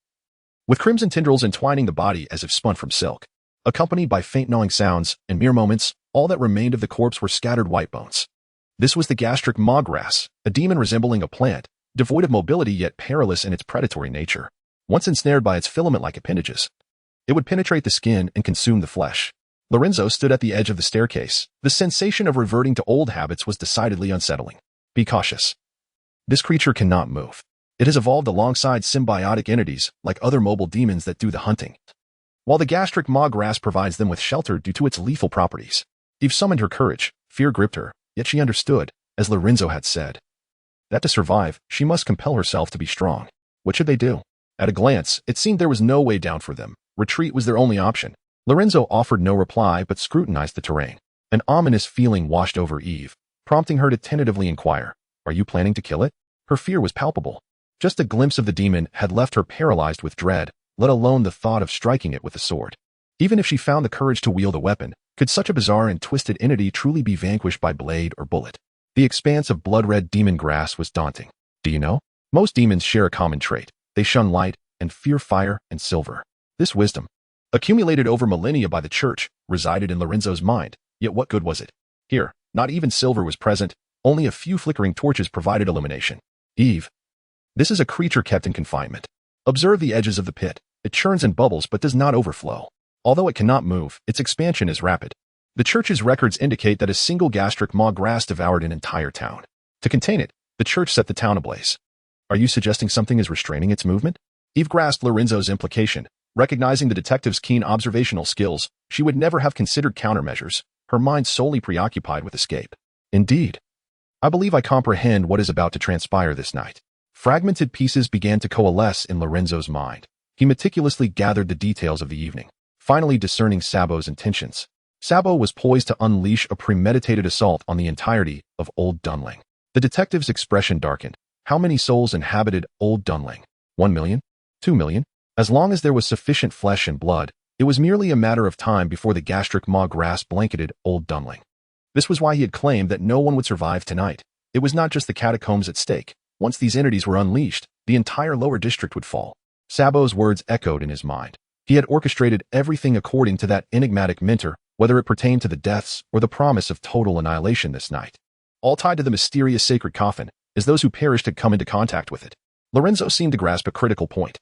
with crimson tendrils entwining the body as if spun from silk. Accompanied by faint gnawing sounds, in mere moments, all that remained of the corpse were scattered white bones. This was the gastric maw grass, a demon resembling a plant, devoid of mobility yet perilous in its predatory nature. Once ensnared by its filament-like appendages, it would penetrate the skin and consume the flesh. Lorenzo stood at the edge of the staircase. The sensation of reverting to old habits was decidedly unsettling. Be cautious. This creature cannot move. It has evolved alongside symbiotic entities like other mobile demons that do the hunting, while the gastric maw grass provides them with shelter due to its lethal properties. Eve summoned her courage. Fear gripped her, yet she understood, as Lorenzo had said, that to survive, she must compel herself to be strong. What should they do? At a glance, it seemed there was no way down for them. Retreat was their only option. Lorenzo offered no reply but scrutinized the terrain. An ominous feeling washed over Eve, prompting her to tentatively inquire, "Are you planning to kill it?" Her fear was palpable. Just a glimpse of the demon had left her paralyzed with dread, let alone the thought of striking it with a sword. Even if she found the courage to wield a weapon, could such a bizarre and twisted entity truly be vanquished by blade or bullet? The expanse of blood-red demon grass was daunting. Do you know? Most demons share a common trait. They shun light and fear fire and silver. This wisdom, accumulated over millennia by the church, resided in Lorenzo's mind. Yet what good was it? Here, not even silver was present. Only a few flickering torches provided illumination. Eve. This is a creature kept in confinement. Observe the edges of the pit. It churns and bubbles but does not overflow. Although it cannot move, its expansion is rapid. The church's records indicate that a single gastric maw grass devoured an entire town. To contain it, the church set the town ablaze. Are you suggesting something is restraining its movement? Eve grasped Lorenzo's implication. Recognizing the detective's keen observational skills, she would never have considered countermeasures, her mind solely preoccupied with escape. Indeed. I believe I comprehend what is about to transpire this night. Fragmented pieces began to coalesce in Lorenzo's mind. He meticulously gathered the details of the evening, finally discerning Sabo's intentions. Sabo was poised to unleash a premeditated assault on the entirety of Old Dunling. The detective's expression darkened. How many souls inhabited Old Dunling? 1 million? 2 million? As long as there was sufficient flesh and blood, it was merely a matter of time before the gastric maw grass blanketed Old Dunling. This was why he had claimed that no one would survive tonight. It was not just the catacombs at stake. Once these entities were unleashed, the entire lower district would fall. Sabo's words echoed in his mind. He had orchestrated everything according to that enigmatic mentor, whether it pertained to the deaths or the promise of total annihilation this night. All tied to the mysterious sacred coffin, as those who perished had come into contact with it. Lorenzo seemed to grasp a critical point.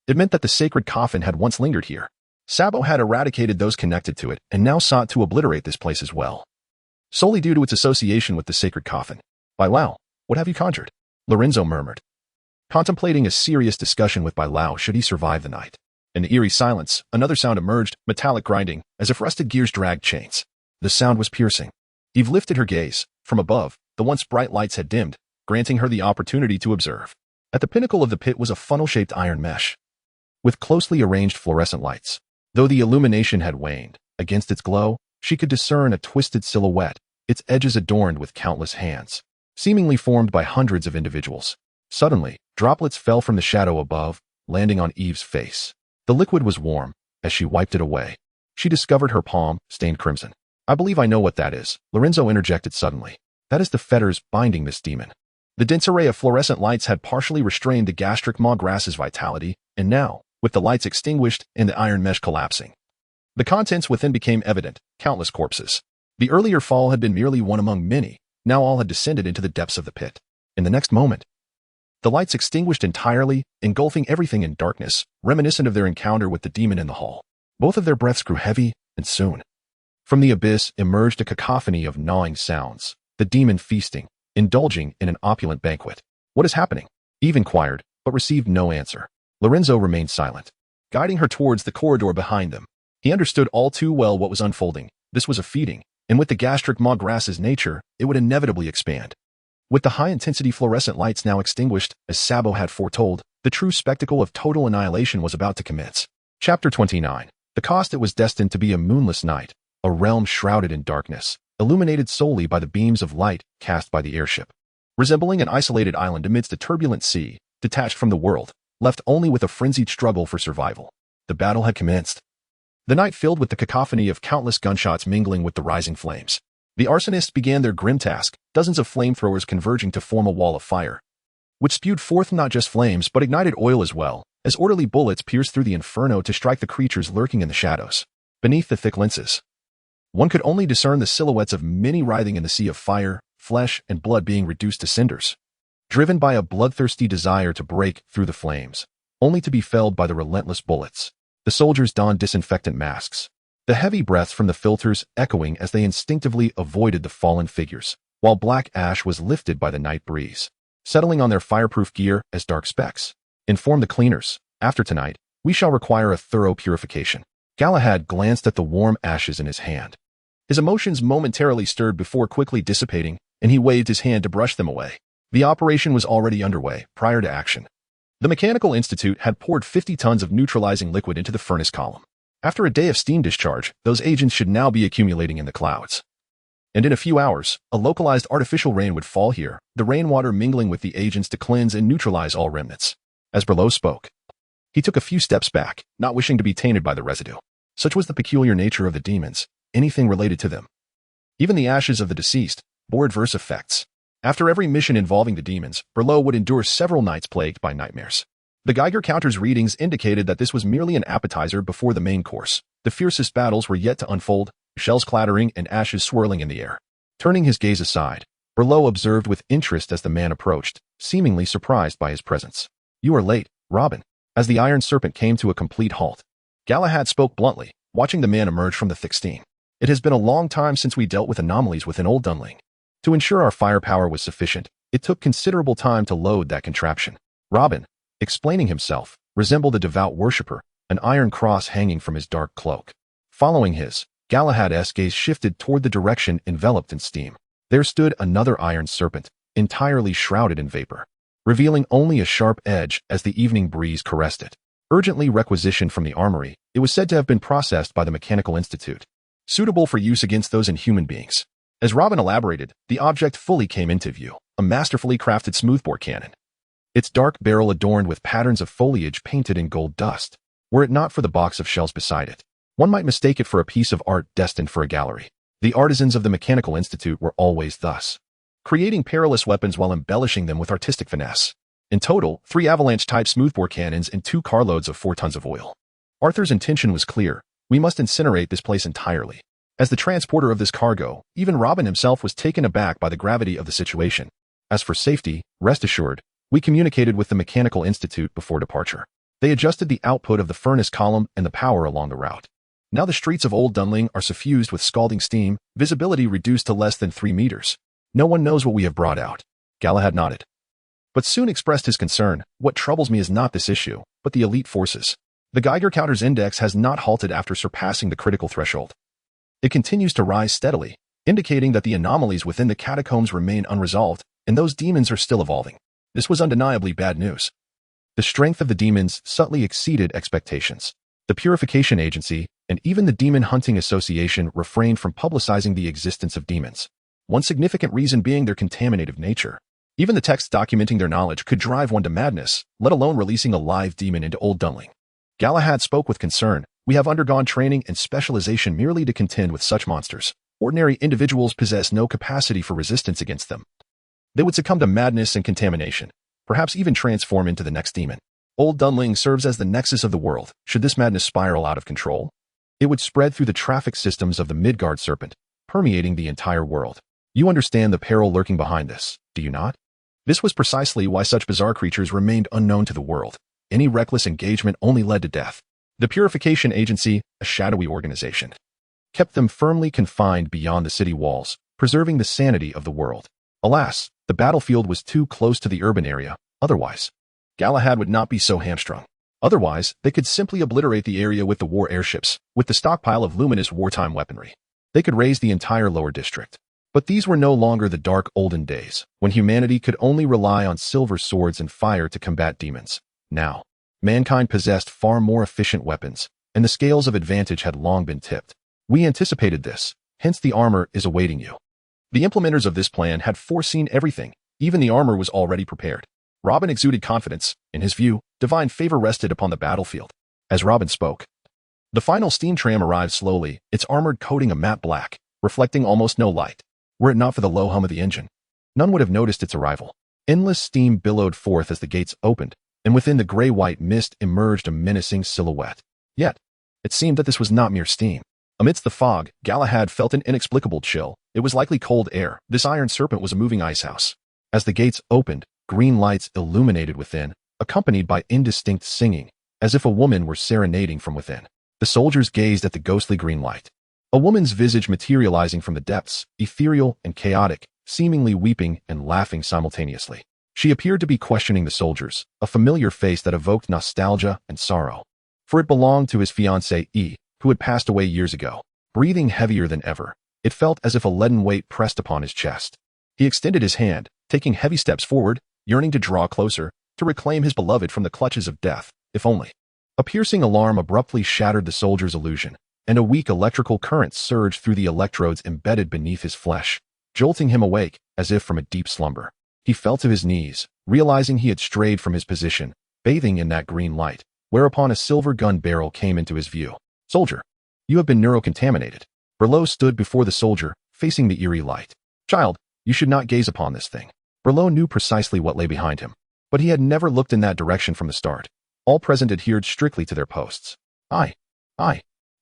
It meant that the sacred coffin had once lingered here. Sabo had eradicated those connected to it and now sought to obliterate this place as well, solely due to its association with the sacred coffin. Bailao, what have you conjured? Lorenzo murmured, contemplating a serious discussion with Bailao should he survive the night. In the eerie silence, another sound emerged, metallic grinding, as if rusted gears dragged chains. The sound was piercing. Eve lifted her gaze. From above, the once bright lights had dimmed, granting her the opportunity to observe. At the pinnacle of the pit was a funnel-shaped iron mesh, with closely arranged fluorescent lights. Though the illumination had waned, against its glow, she could discern a twisted silhouette, its edges adorned with countless hands, seemingly formed by hundreds of individuals. Suddenly, droplets fell from the shadow above, landing on Eve's face. The liquid was warm. As she wiped it away, she discovered her palm, stained crimson. I believe I know what that is, Lorenzo interjected suddenly. That is the fetters binding this demon. The dense array of fluorescent lights had partially restrained the gastric maw grass's vitality, and now, with the lights extinguished and the iron mesh collapsing, the contents within became evident, countless corpses. The earlier fall had been merely one among many, now all had descended into the depths of the pit. In the next moment, the lights extinguished entirely, engulfing everything in darkness, reminiscent of their encounter with the demon in the hall. Both of their breaths grew heavy, and soon, from the abyss emerged a cacophony of gnawing sounds, the demon feasting, indulging in an opulent banquet. What is happening? Eve inquired, but received no answer. Lorenzo remained silent, guiding her towards the corridor behind them. He understood all too well what was unfolding. This was a feeding, and with the gastric maw grass's nature, it would inevitably expand. With the high-intensity fluorescent lights now extinguished, as Sabo had foretold, the true spectacle of total annihilation was about to commence. Chapter 29. The cost. It was destined to be a moonless night, a realm shrouded in darkness, illuminated solely by the beams of light cast by the airship. Resembling an isolated island amidst a turbulent sea, detached from the world, left only with a frenzied struggle for survival. The battle had commenced. The night filled with the cacophony of countless gunshots mingling with the rising flames. The arsonists began their grim task, dozens of flamethrowers converging to form a wall of fire, which spewed forth not just flames but ignited oil as well, as orderly bullets pierced through the inferno to strike the creatures lurking in the shadows. Beneath the thick lenses, one could only discern the silhouettes of many writhing in the sea of fire, flesh, and blood being reduced to cinders, driven by a bloodthirsty desire to break through the flames, only to be felled by the relentless bullets. The soldiers donned disinfectant masks, the heavy breaths from the filters echoing as they instinctively avoided the fallen figures, while black ash was lifted by the night breeze, settling on their fireproof gear as dark specks. Inform the cleaners, after tonight, we shall require a thorough purification. Galahad glanced at the warm ashes in his hand. His emotions momentarily stirred before quickly dissipating, and he waved his hand to brush them away. The operation was already underway, prior to action. The Mechanical Institute had poured 50 tons of neutralizing liquid into the furnace column. After a day of steam discharge, those agents should now be accumulating in the clouds. And in a few hours, a localized artificial rain would fall here, the rainwater mingling with the agents to cleanse and neutralize all remnants. As Berlot spoke, he took a few steps back, not wishing to be tainted by the residue. Such was the peculiar nature of the demons, anything related to them. Even the ashes of the deceased bore adverse effects. After every mission involving the demons, Berlot would endure several nights plagued by nightmares. The Geiger counter's readings indicated that this was merely an appetizer before the main course. The fiercest battles were yet to unfold, shells clattering and ashes swirling in the air. Turning his gaze aside, Berlot observed with interest as the man approached, seemingly surprised by his presence. You are late, Robin. As the iron serpent came to a complete halt, Galahad spoke bluntly, watching the man emerge from the thick steam. It has been a long time since we dealt with anomalies within Old Dunling. To ensure our firepower was sufficient, it took considerable time to load that contraption. Robin, explaining himself, resembled a devout worshipper, an iron cross hanging from his dark cloak. Following his, Galahad's gaze shifted toward the direction enveloped in steam. There stood another iron serpent, entirely shrouded in vapor, revealing only a sharp edge as the evening breeze caressed it. Urgently requisitioned from the armory, it was said to have been processed by the Mechanical Institute, suitable for use against those inhuman beings. As Robin elaborated, the object fully came into view, a masterfully crafted smoothbore cannon, its dark barrel adorned with patterns of foliage painted in gold dust. Were it not for the box of shells beside it, one might mistake it for a piece of art destined for a gallery. The artisans of the Mechanical Institute were always thus, creating perilous weapons while embellishing them with artistic finesse. In total, 3 avalanche-type smoothbore cannons and 2 carloads of 4 tons of oil. Arthur's intention was clear. We must incinerate this place entirely. As the transporter of this cargo, even Robin himself was taken aback by the gravity of the situation. As for safety, rest assured, we communicated with the Mechanical Institute before departure. They adjusted the output of the furnace column and the power along the route. Now the streets of Old Dunling are suffused with scalding steam, visibility reduced to less than 3 meters. No one knows what we have brought out. Galahad nodded, but soon expressed his concern. What troubles me is not this issue, but the elite forces. The Geiger counter's index has not halted after surpassing the critical threshold. It continues to rise steadily, indicating that the anomalies within the catacombs remain unresolved, and those demons are still evolving. This was undeniably bad news. The strength of the demons subtly exceeded expectations. The The Purification Agency, and even the Demon Hunting Association refrained from publicizing the existence of demons. One significant reason being their contaminative nature. Even the texts documenting their knowledge could drive one to madness, let alone releasing a live demon into Old Dunling. Galahad spoke with concern. We have undergone training and specialization merely to contend with such monsters. Ordinary individuals possess no capacity for resistance against them. They would succumb to madness and contamination, perhaps even transform into the next demon. Old Dunling serves as the nexus of the world. Should this madness spiral out of control, it would spread through the traffic systems of the Midgard serpent, permeating the entire world. You understand the peril lurking behind this, do you not? This was precisely why such bizarre creatures remained unknown to the world. Any reckless engagement only led to death. The Purification Agency, a shadowy organization, kept them firmly confined beyond the city walls, preserving the sanity of the world. Alas, the battlefield was too close to the urban area. Otherwise, Galahad would not be so hamstrung. Otherwise, they could simply obliterate the area with the war airships, with the stockpile of luminous wartime weaponry. They could raise the entire lower district. But these were no longer the dark olden days, when humanity could only rely on silver swords and fire to combat demons. Now, mankind possessed far more efficient weapons, and the scales of advantage had long been tipped. We anticipated this, hence the armor is awaiting you. The implementers of this plan had foreseen everything, even the armor was already prepared. Robin exuded confidence. In his view, divine favor rested upon the battlefield. As Robin spoke, the final steam tram arrived slowly, its armored coating a matte black, reflecting almost no light. Were it not for the low hum of the engine, none would have noticed its arrival. Endless steam billowed forth as the gates opened, and within the gray-white mist emerged a menacing silhouette. Yet, it seemed that this was not mere steam. Amidst the fog, Galahad felt an inexplicable chill. It was likely cold air. This iron serpent was a moving icehouse. As the gates opened, green lights illuminated within, accompanied by indistinct singing, as if a woman were serenading from within. The soldiers gazed at the ghostly green light. A woman's visage materializing from the depths, ethereal and chaotic, seemingly weeping and laughing simultaneously. She appeared to be questioning the soldiers, a familiar face that evoked nostalgia and sorrow. For it belonged to his fiancée E, who had passed away years ago. Breathing heavier than ever, it felt as if a leaden weight pressed upon his chest. He extended his hand, taking heavy steps forward, yearning to draw closer, to reclaim his beloved from the clutches of death, if only. A piercing alarm abruptly shattered the soldier's illusion, and a weak electrical current surged through the electrodes embedded beneath his flesh, jolting him awake as if from a deep slumber. He fell to his knees, realizing he had strayed from his position, bathing in that green light, whereupon a silver gun barrel came into his view. Soldier, you have been neurocontaminated. Berlot stood before the soldier, facing the eerie light. Child, you should not gaze upon this thing. Berlot knew precisely what lay behind him, but he had never looked in that direction from the start. All present adhered strictly to their posts. I.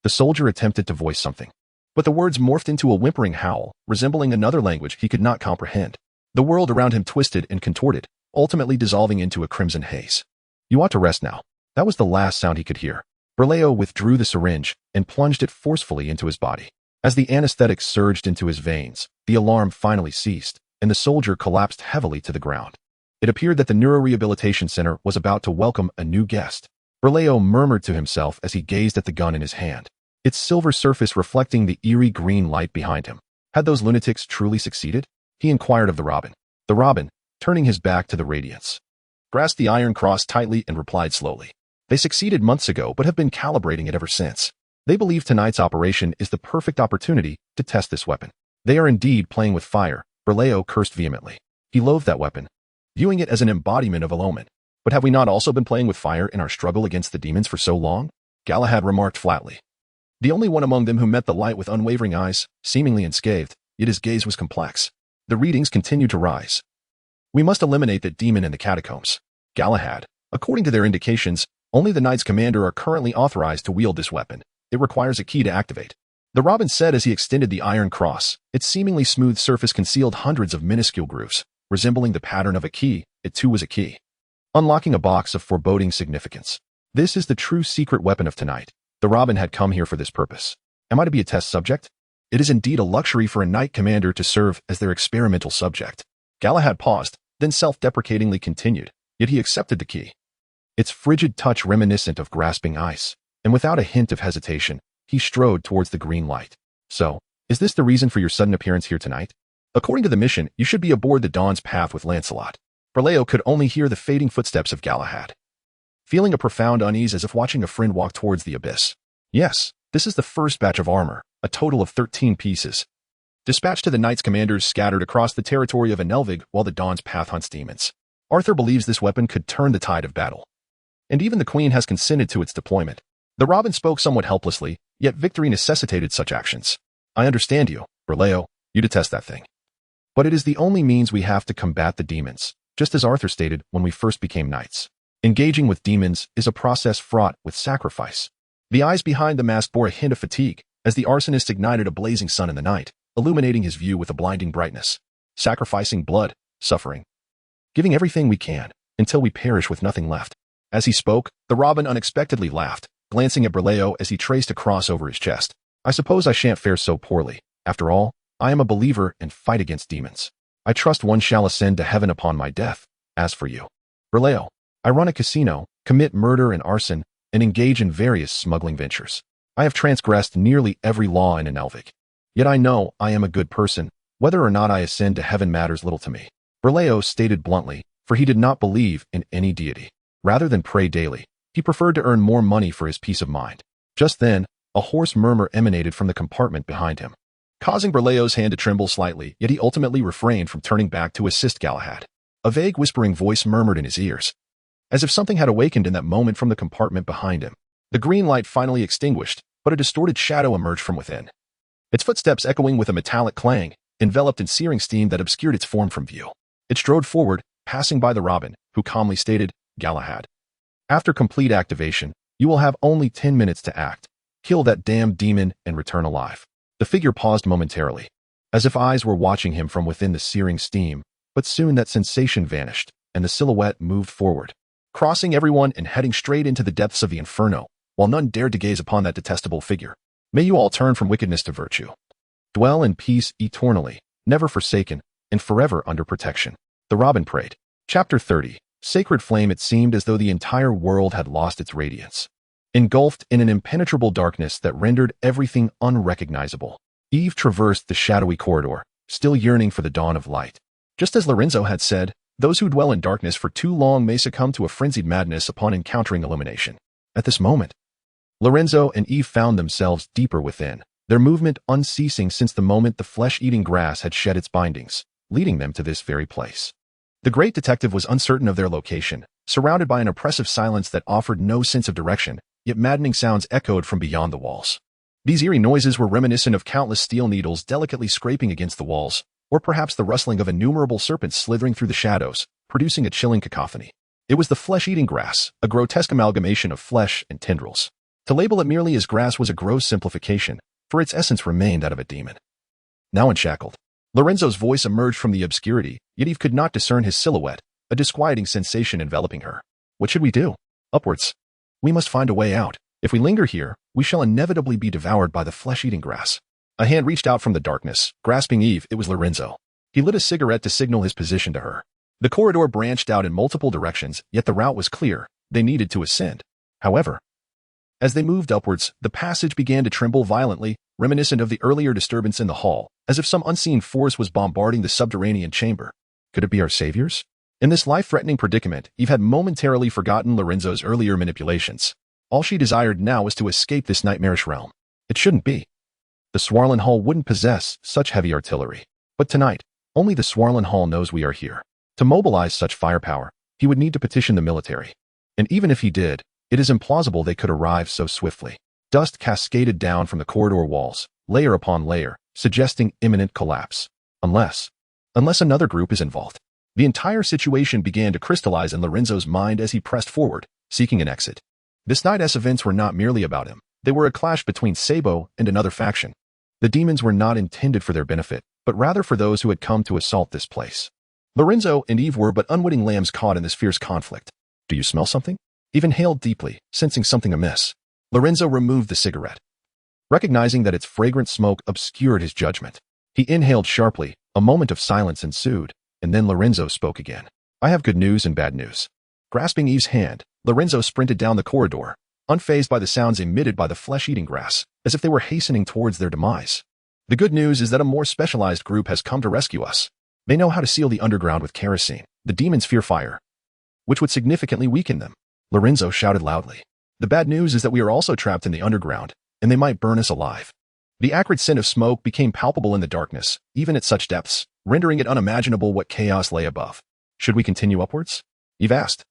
The soldier attempted to voice something, but the words morphed into a whimpering howl, resembling another language he could not comprehend. The world around him twisted and contorted, ultimately dissolving into a crimson haze. You ought to rest now. That was the last sound he could hear. Berleo withdrew the syringe and plunged it forcefully into his body. As the anesthetic surged into his veins, the alarm finally ceased, and the soldier collapsed heavily to the ground. It appeared that the Neurorehabilitation Center was about to welcome a new guest. Berleo murmured to himself as he gazed at the gun in his hand, its silver surface reflecting the eerie green light behind him. Had those lunatics truly succeeded? He inquired of the Robin. The Robin, turning his back to the radiance, grasped the iron cross tightly and replied slowly. They succeeded months ago but have been calibrating it ever since. They believe tonight's operation is the perfect opportunity to test this weapon. They are indeed playing with fire. Berleo cursed vehemently. He loathed that weapon, viewing it as an embodiment of Elomen. But have we not also been playing with fire in our struggle against the demons for so long? Galahad remarked flatly. The only one among them who met the light with unwavering eyes, seemingly unscathed, yet his gaze was complex. The readings continued to rise. We must eliminate that demon in the catacombs. Galahad, according to their indications, only the Knights Commander are currently authorized to wield this weapon. It requires a key to activate. The Robin said as he extended the iron cross. Its seemingly smooth surface concealed hundreds of minuscule grooves, resembling the pattern of a key. It too was a key, unlocking a box of foreboding significance. This is the true secret weapon of tonight. The Robin had come here for this purpose. Am I to be a test subject? It is indeed a luxury for a Knight Commander to serve as their experimental subject. Galahad paused, then self-deprecatingly continued, yet he accepted the key. Its frigid touch reminiscent of grasping ice, and without a hint of hesitation, he strode towards the green light. So, is this the reason for your sudden appearance here tonight? According to the mission, you should be aboard the Dawn's Path with Lancelot. Berleo could only hear the fading footsteps of Galahad. feeling a profound unease as if watching a friend walk towards the abyss. Yes, this is the first batch of armor, a total of 13 pieces. Dispatched to the Knights commanders scattered across the territory of Engervig while the Dawn's path hunts demons. Arthur believes this weapon could turn the tide of battle. And even the Queen has consented to its deployment. The Robin spoke somewhat helplessly, yet victory necessitated such actions. I understand you, Berleo, you detest that thing. But it is the only means we have to combat the demons, just as Arthur stated when we first became knights. Engaging with demons is a process fraught with sacrifice. The eyes behind the mask bore a hint of fatigue as the arsonist ignited a blazing sun in the night, illuminating his view with a blinding brightness. Sacrificing blood, suffering. Giving everything we can, until we perish with nothing left. As he spoke, the Robin unexpectedly laughed, glancing at Berleo as he traced a cross over his chest. I suppose I shan't fare so poorly. After all, I am a believer and fight against demons. I trust one shall ascend to heaven upon my death. As for you, Berleo, I run a casino, commit murder and arson, and engage in various smuggling ventures. I have transgressed nearly every law in Engervig. Yet I know I am a good person. Whether or not I ascend to heaven matters little to me. Berleo stated bluntly, for he did not believe in any deity. Rather than pray daily, he preferred to earn more money for his peace of mind. Just then, a hoarse murmur emanated from the compartment behind him, causing Berleo's hand to tremble slightly, yet he ultimately refrained from turning back to assist Galahad. A vague whispering voice murmured in his ears, as if something had awakened in that moment from the compartment behind him. The green light finally extinguished, but a distorted shadow emerged from within. Its footsteps echoing with a metallic clang, enveloped in searing steam that obscured its form from view. It strode forward, passing by the Robin, who calmly stated, Galahad, after complete activation, you will have only 10 minutes to act. Kill that damned demon and return alive. The figure paused momentarily, as if eyes were watching him from within the searing steam, but soon that sensation vanished, and the silhouette moved forward, crossing everyone and heading straight into the depths of the inferno, while none dared to gaze upon that detestable figure. May you all turn from wickedness to virtue. Dwell in peace eternally, never forsaken, and forever under protection. The Robin prayed. Chapter 30. Sacred flame. It seemed as though the entire world had lost its radiance, engulfed in an impenetrable darkness that rendered everything unrecognizable. Eve traversed the shadowy corridor, still yearning for the dawn of light. Just as Lorenzo had said, those who dwell in darkness for too long may succumb to a frenzied madness upon encountering illumination. At this moment, Lorenzo and Eve found themselves deeper within, their movement unceasing since the moment the flesh-eating grass had shed its bindings, leading them to this very place. The great detective was uncertain of their location, surrounded by an oppressive silence that offered no sense of direction, yet maddening sounds echoed from beyond the walls. These eerie noises were reminiscent of countless steel needles delicately scraping against the walls, or perhaps the rustling of innumerable serpents slithering through the shadows, producing a chilling cacophony. It was the flesh-eating grass, a grotesque amalgamation of flesh and tendrils. To label it merely as grass was a gross simplification, for its essence remained that of a demon. Now unshackled, Lorenzo's voice emerged from the obscurity, yet Eve could not discern his silhouette, a disquieting sensation enveloping her. What should we do? Upwards. We must find a way out. If we linger here, we shall inevitably be devoured by the flesh-eating grass. A hand reached out from the darkness, grasping Eve. It was Lorenzo. He lit a cigarette to signal his position to her. The corridor branched out in multiple directions, yet the route was clear. They needed to ascend. However, as they moved upwards, the passage began to tremble violently, reminiscent of the earlier disturbance in the hall, as if some unseen force was bombarding the subterranean chamber. Could it be our saviors? In this life-threatening predicament, Eve had momentarily forgotten Lorenzo's earlier manipulations. All she desired now was to escape this nightmarish realm. It shouldn't be. The Swarlen Hall wouldn't possess such heavy artillery. But tonight, only the Swarlen Hall knows we are here. To mobilize such firepower, he would need to petition the military. And even if he did, it is implausible they could arrive so swiftly. Dust cascaded down from the corridor walls, layer upon layer, suggesting imminent collapse. Unless another group is involved. The entire situation began to crystallize in Lorenzo's mind as he pressed forward, seeking an exit. This night's events were not merely about him. They were a clash between Sabo and another faction. The demons were not intended for their benefit, but rather for those who had come to assault this place. Lorenzo and Eve were but unwitting lambs caught in this fierce conflict. Do you smell something? Eve inhaled deeply, sensing something amiss. Lorenzo removed the cigarette, recognizing that its fragrant smoke obscured his judgment. He inhaled sharply, a moment of silence ensued, and then Lorenzo spoke again. I have good news and bad news. Grasping Eve's hand, Lorenzo sprinted down the corridor, unfazed by the sounds emitted by the flesh-eating grass, as if they were hastening towards their demise. The good news is that a more specialized group has come to rescue us. They know how to seal the underground with kerosene. The demons fear fire, which would significantly weaken them. Lorenzo shouted loudly. The bad news is that we are also trapped in the underground, and they might burn us alive. The acrid scent of smoke became palpable in the darkness, even at such depths, rendering it unimaginable what chaos lay above. Should we continue upwards? Eve asked,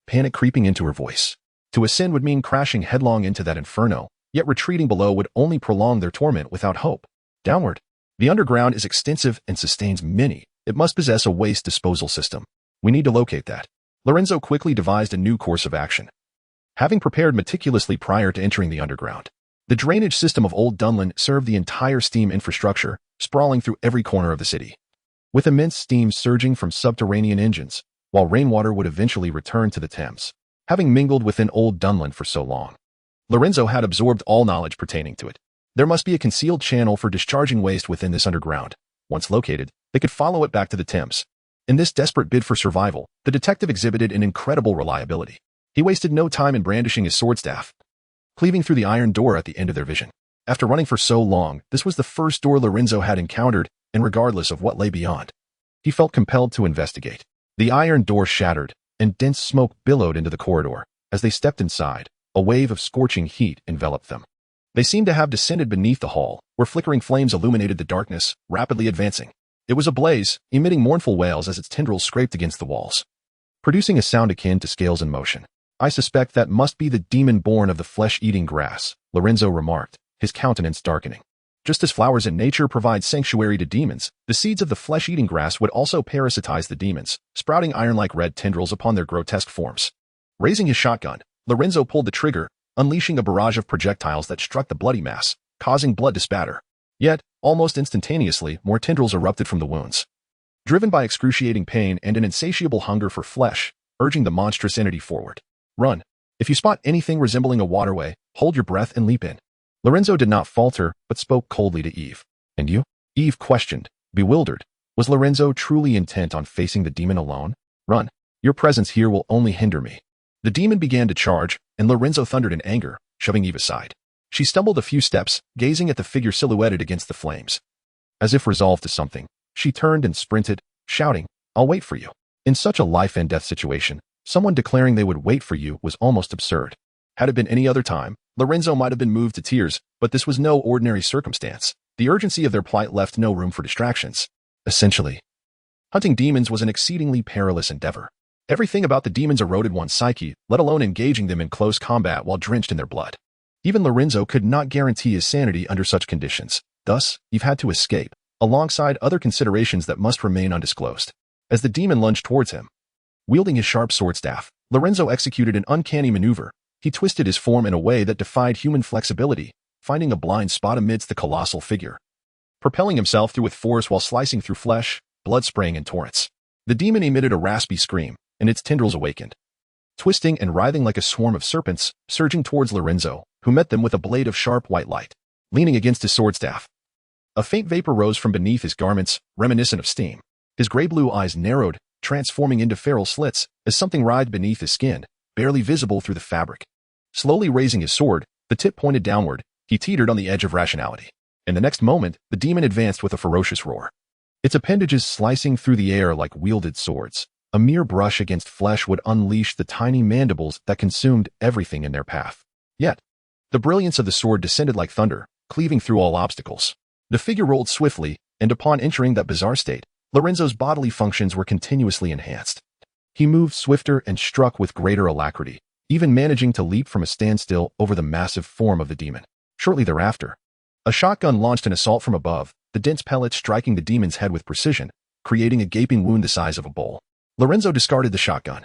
panic creeping into her voice. To ascend would mean crashing headlong into that inferno, yet retreating below would only prolong their torment without hope. Downward. The underground is extensive and sustains many. It must possess a waste disposal system. We need to locate that. Lorenzo quickly devised a new course of action. Having prepared meticulously prior to entering the underground, the drainage system of Old Dunlin served the entire steam infrastructure, sprawling through every corner of the city. With immense steam surging from subterranean engines, while rainwater would eventually return to the Thames, having mingled within Old Dunlin for so long. Lorenzo had absorbed all knowledge pertaining to it. There must be a concealed channel for discharging waste within this underground. Once located, they could follow it back to the Thames. In this desperate bid for survival, the detective exhibited an incredible reliability. He wasted no time in brandishing his sword staff, cleaving through the iron door at the end of their vision. After running for so long, this was the first door Lorenzo had encountered, and regardless of what lay beyond, he felt compelled to investigate. The iron door shattered, and dense smoke billowed into the corridor. As they stepped inside, a wave of scorching heat enveloped them. They seemed to have descended beneath the hall, where flickering flames illuminated the darkness, rapidly advancing. It was ablaze, emitting mournful wails as its tendrils scraped against the walls, producing a sound akin to scales in motion. I suspect that must be the demon born of the flesh-eating grass, Lorenzo remarked, his countenance darkening. Just as flowers in nature provide sanctuary to demons, the seeds of the flesh-eating grass would also parasitize the demons, sprouting iron-like red tendrils upon their grotesque forms. Raising his shotgun, Lorenzo pulled the trigger, unleashing a barrage of projectiles that struck the bloody mass, causing blood to spatter. Yet, almost instantaneously, more tendrils erupted from the wounds. Driven by excruciating pain and an insatiable hunger for flesh, urging the monstrous entity forward. Run. If you spot anything resembling a waterway, hold your breath and leap in. Lorenzo did not falter, but spoke coldly to Eve. And you? Eve questioned, bewildered. Was Lorenzo truly intent on facing the demon alone? Run. Your presence here will only hinder me. The demon began to charge, and Lorenzo thundered in anger, shoving Eve aside. She stumbled a few steps, gazing at the figure silhouetted against the flames. As if resolved to something, she turned and sprinted, shouting, I'll wait for you. In such a life-and-death situation, someone declaring they would wait for you was almost absurd. Had it been any other time, Lorenzo might have been moved to tears, but this was no ordinary circumstance. The urgency of their plight left no room for distractions. Essentially, hunting demons was an exceedingly perilous endeavor. Everything about the demons eroded one's psyche, let alone engaging them in close combat while drenched in their blood. Even Lorenzo could not guarantee his sanity under such conditions. Thus, Eve had to escape, alongside other considerations that must remain undisclosed. As the demon lunged towards him, wielding his sharp sword staff, Lorenzo executed an uncanny maneuver. He twisted his form in a way that defied human flexibility, finding a blind spot amidst the colossal figure, propelling himself through with force while slicing through flesh, blood spraying in torrents. The demon emitted a raspy scream, and its tendrils awakened, twisting and writhing like a swarm of serpents, surging towards Lorenzo, who met them with a blade of sharp white light, leaning against his sword staff. A faint vapor rose from beneath his garments, reminiscent of steam. His gray-blue eyes narrowed, transforming into feral slits, as something writhed beneath his skin, barely visible through the fabric. Slowly raising his sword, the tip pointed downward, he teetered on the edge of rationality. In the next moment, the demon advanced with a ferocious roar, its appendages slicing through the air like wielded swords. A mere brush against flesh would unleash the tiny mandibles that consumed everything in their path. Yet, the brilliance of the sword descended like thunder, cleaving through all obstacles. The figure rolled swiftly, and upon entering that bizarre state, Lorenzo's bodily functions were continuously enhanced. He moved swifter and struck with greater alacrity, even managing to leap from a standstill over the massive form of the demon. Shortly thereafter, a shotgun launched an assault from above, the dense pellets striking the demon's head with precision, creating a gaping wound the size of a bowl. Lorenzo discarded the shotgun,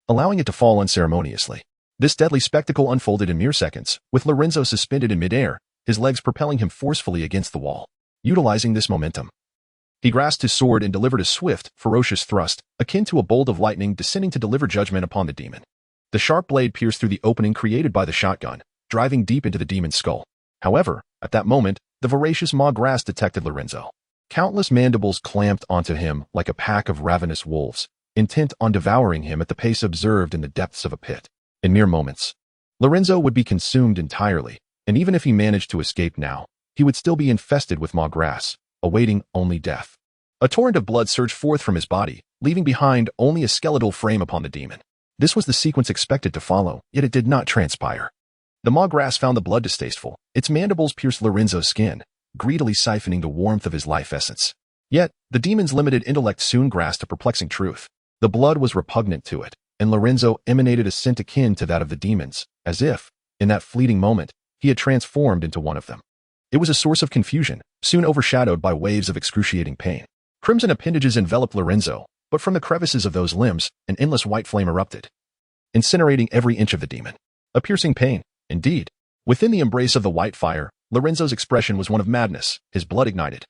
allowing it to fall unceremoniously. This deadly spectacle unfolded in mere seconds, with Lorenzo suspended in midair, his legs propelling him forcefully against the wall. Utilizing this momentum, he grasped his sword and delivered a swift, ferocious thrust, akin to a bolt of lightning descending to deliver judgment upon the demon. The sharp blade pierced through the opening created by the shotgun, driving deep into the demon's skull. However, at that moment, the voracious maw grass detected Lorenzo. Countless mandibles clamped onto him like a pack of ravenous wolves, intent on devouring him at the pace observed in the depths of a pit. In mere moments, Lorenzo would be consumed entirely, and even if he managed to escape now, he would still be infested with maw grass, awaiting only death. A torrent of blood surged forth from his body, leaving behind only a skeletal frame upon the demon. This was the sequence expected to follow, yet it did not transpire. The maw grass found the blood distasteful. Its mandibles pierced Lorenzo's skin, greedily siphoning the warmth of his life essence. Yet, the demon's limited intellect soon grasped a perplexing truth. The blood was repugnant to it, and Lorenzo emanated a scent akin to that of the demons, as if, in that fleeting moment, he had transformed into one of them. It was a source of confusion, soon overshadowed by waves of excruciating pain. Crimson appendages enveloped Lorenzo, but from the crevices of those limbs, an endless white flame erupted, incinerating every inch of the demon. A piercing pain, indeed. Within the embrace of the white fire, Lorenzo's expression was one of madness, his blood ignited.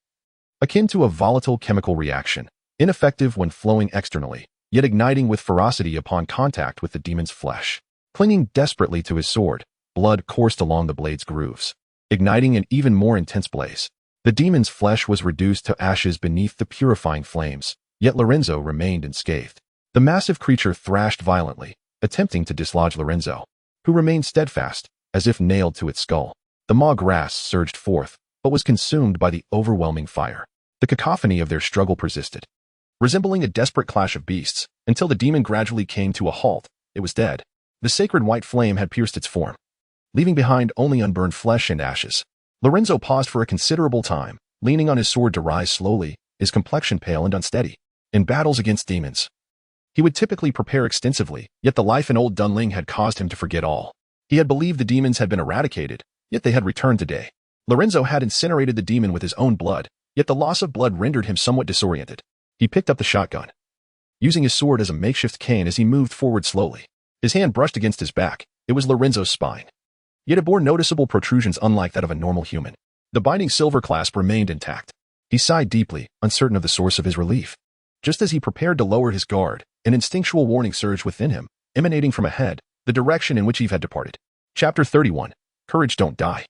Akin to a volatile chemical reaction, ineffective when flowing externally, yet igniting with ferocity upon contact with the demon's flesh. Clinging desperately to his sword, blood coursed along the blade's grooves, igniting an even more intense blaze. The demon's flesh was reduced to ashes beneath the purifying flames, yet Lorenzo remained unscathed. The massive creature thrashed violently, attempting to dislodge Lorenzo, who remained steadfast, as if nailed to its skull. The maw grass surged forth, but was consumed by the overwhelming fire. The cacophony of their struggle persisted, resembling a desperate clash of beasts, until the demon gradually came to a halt. It was dead. The sacred white flame had pierced its form, leaving behind only unburned flesh and ashes. Lorenzo paused for a considerable time, leaning on his sword to rise slowly, his complexion pale and unsteady. In battles against demons, he would typically prepare extensively, yet the life in Old Dunling had caused him to forget all. He had believed the demons had been eradicated, yet they had returned today. Lorenzo had incinerated the demon with his own blood, yet the loss of blood rendered him somewhat disoriented. He picked up the shotgun, using his sword as a makeshift cane as he moved forward slowly. His hand brushed against his back. It was Lorenzo's spine, yet it bore noticeable protrusions unlike that of a normal human. The binding silver clasp remained intact. He sighed deeply, uncertain of the source of his relief. Just as he prepared to lower his guard, an instinctual warning surged within him, emanating from ahead, the direction in which Eve had departed. Chapter 31. Courage Don't Die.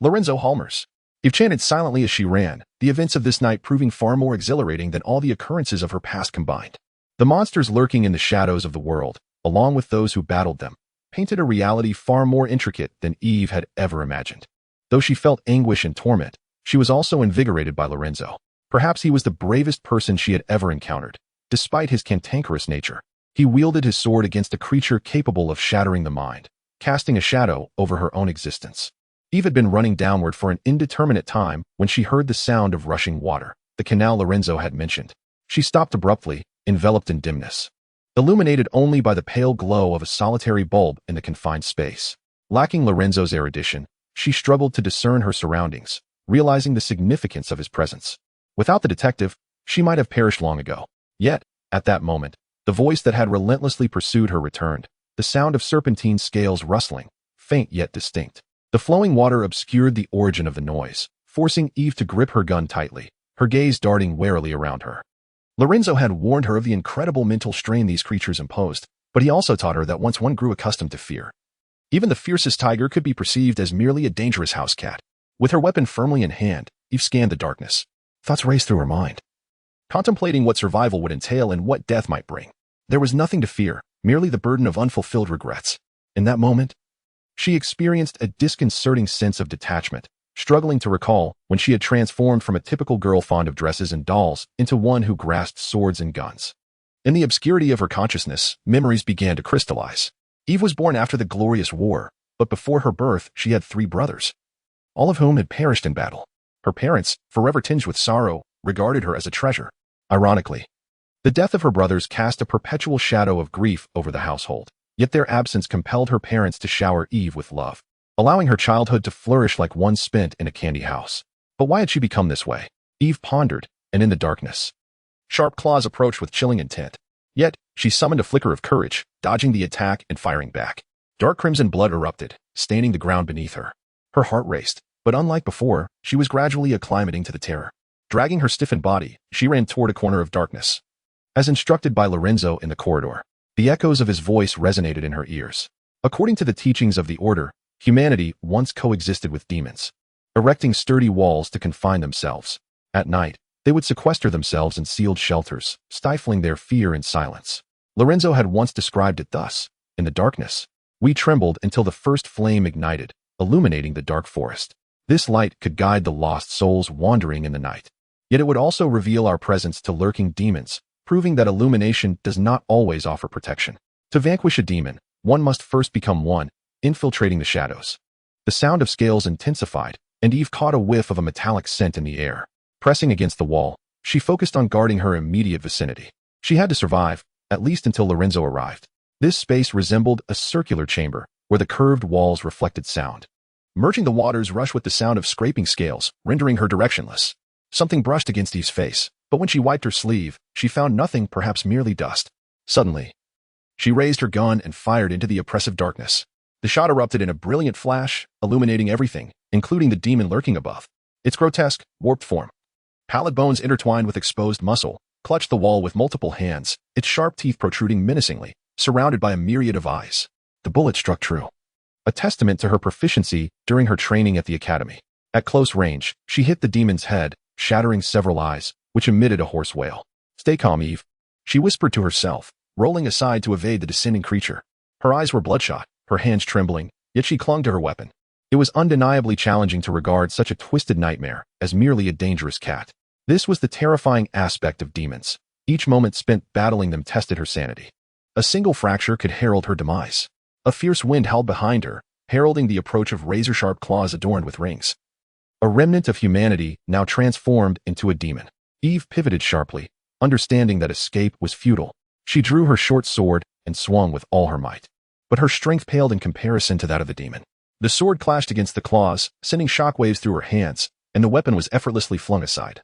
Lorenzo Halmers. Eve chanted silently as she ran, the events of this night proving far more exhilarating than all the occurrences of her past combined. The monsters lurking in the shadows of the world, along with those who battled them, painted a reality far more intricate than Eve had ever imagined. Though she felt anguish and torment, she was also invigorated by Lorenzo. Perhaps he was the bravest person she had ever encountered. Despite his cantankerous nature, he wielded his sword against a creature capable of shattering the mind, casting a shadow over her own existence. Eve had been running downward for an indeterminate time when she heard the sound of rushing water, the canal Lorenzo had mentioned. She stopped abruptly, enveloped in dimness, illuminated only by the pale glow of a solitary bulb in the confined space. Lacking Lorenzo's erudition, she struggled to discern her surroundings, realizing the significance of his presence. Without the detective, she might have perished long ago. Yet, at that moment, the voice that had relentlessly pursued her returned, the sound of serpentine scales rustling, faint yet distinct. The flowing water obscured the origin of the noise, forcing Eve to grip her gun tightly, her gaze darting warily around her. Lorenzo had warned her of the incredible mental strain these creatures imposed, but he also taught her that once one grew accustomed to fear, even the fiercest tiger could be perceived as merely a dangerous house cat. With her weapon firmly in hand, Eve scanned the darkness. Thoughts raced through her mind, contemplating what survival would entail and what death might bring. There was nothing to fear, merely the burden of unfulfilled regrets. In that moment, she experienced a disconcerting sense of detachment, struggling to recall when she had transformed from a typical girl fond of dresses and dolls into one who grasped swords and guns. In the obscurity of her consciousness, memories began to crystallize. Eve was born after the glorious war, but before her birth she had 3 brothers, all of whom had perished in battle. Her parents, forever tinged with sorrow, regarded her as a treasure. Ironically, the death of her brothers cast a perpetual shadow of grief over the household, yet their absence compelled her parents to shower Eve with love, allowing her childhood to flourish like one spent in a candy house. But why had she become this way? Eve pondered, and in the darkness, sharp claws approached with chilling intent. Yet, she summoned a flicker of courage, dodging the attack and firing back. Dark crimson blood erupted, staining the ground beneath her. Her heart raced, but unlike before, she was gradually acclimating to the terror. Dragging her stiffened body, she ran toward a corner of darkness. As instructed by Lorenzo in the corridor, the echoes of his voice resonated in her ears. According to the teachings of the Order, humanity once coexisted with demons, erecting sturdy walls to confine themselves. At night, they would sequester themselves in sealed shelters, stifling their fear in silence. Lorenzo had once described it thus: in the darkness, we trembled until the first flame ignited, illuminating the dark forest. This light could guide the lost souls wandering in the night. Yet it would also reveal our presence to lurking demons, proving that illumination does not always offer protection. To vanquish a demon, one must first become one, infiltrating the shadows. The sound of scales intensified, and Eve caught a whiff of a metallic scent in the air. Pressing against the wall, she focused on guarding her immediate vicinity. She had to survive, at least until Lorenzo arrived. This space resembled a circular chamber, where the curved walls reflected sound. Merging the waters rushed with the sound of scraping scales, rendering her directionless. Something brushed against Eve's face, but when she wiped her sleeve, she found nothing, perhaps merely dust. Suddenly, she raised her gun and fired into the oppressive darkness. The shot erupted in a brilliant flash, illuminating everything, including the demon lurking above. Its grotesque, warped form, pallid bones intertwined with exposed muscle, clutched the wall with multiple hands, its sharp teeth protruding menacingly, surrounded by a myriad of eyes. The bullet struck true, a testament to her proficiency during her training at the academy. At close range, she hit the demon's head, shattering several eyes, which emitted a hoarse wail. "Stay calm, Eve," she whispered to herself, rolling aside to evade the descending creature. Her eyes were bloodshot, her hands trembling, yet she clung to her weapon. It was undeniably challenging to regard such a twisted nightmare as merely a dangerous cat. This was the terrifying aspect of demons. Each moment spent battling them tested her sanity. A single fracture could herald her demise. A fierce wind howled behind her, heralding the approach of razor-sharp claws adorned with rings. A remnant of humanity now transformed into a demon. Eve pivoted sharply, understanding that escape was futile. She drew her short sword and swung with all her might. But her strength paled in comparison to that of the demon. The sword clashed against the claws, sending shockwaves through her hands, and the weapon was effortlessly flung aside,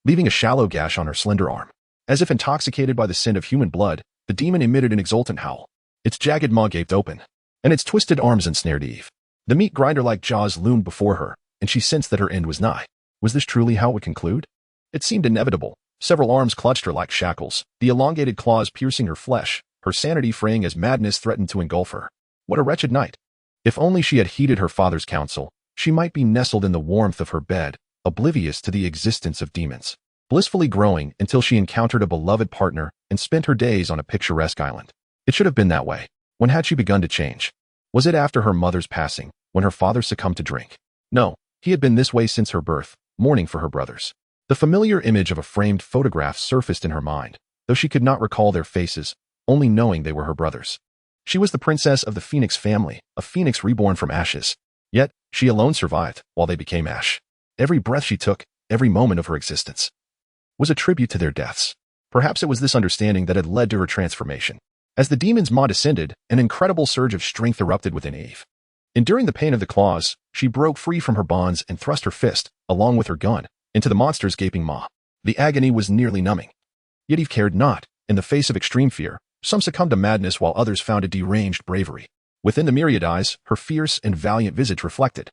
leaving a shallow gash on her slender arm. As if intoxicated by the scent of human blood, the demon emitted an exultant howl. Its jagged maw gaped open, and its twisted arms ensnared Eve. The meat grinder-like jaws loomed before her, and she sensed that her end was nigh. Was this truly how it would conclude? It seemed inevitable. Several arms clutched her like shackles, the elongated claws piercing her flesh, her sanity fraying as madness threatened to engulf her. What a wretched night! If only she had heeded her father's counsel, she might be nestled in the warmth of her bed, oblivious to the existence of demons, blissfully growing until she encountered a beloved partner and spent her days on a picturesque island. It should have been that way. When had she begun to change? Was it after her mother's passing, when her father succumbed to drink? No, he had been this way since her birth, mourning for her brothers. The familiar image of a framed photograph surfaced in her mind, though she could not recall their faces, only knowing they were her brothers. She was the princess of the Phoenix family, a phoenix reborn from ashes. Yet, she alone survived, while they became ash. Every breath she took, every moment of her existence, was a tribute to their deaths. Perhaps it was this understanding that had led to her transformation. As the demon's maw descended, an incredible surge of strength erupted within Eve. Enduring the pain of the claws, she broke free from her bonds and thrust her fist, along with her gun, into the monster's gaping maw. The agony was nearly numbing. Yet Eve cared not. In the face of extreme fear, some succumbed to madness while others found a deranged bravery. Within the myriad eyes, her fierce and valiant visage reflected,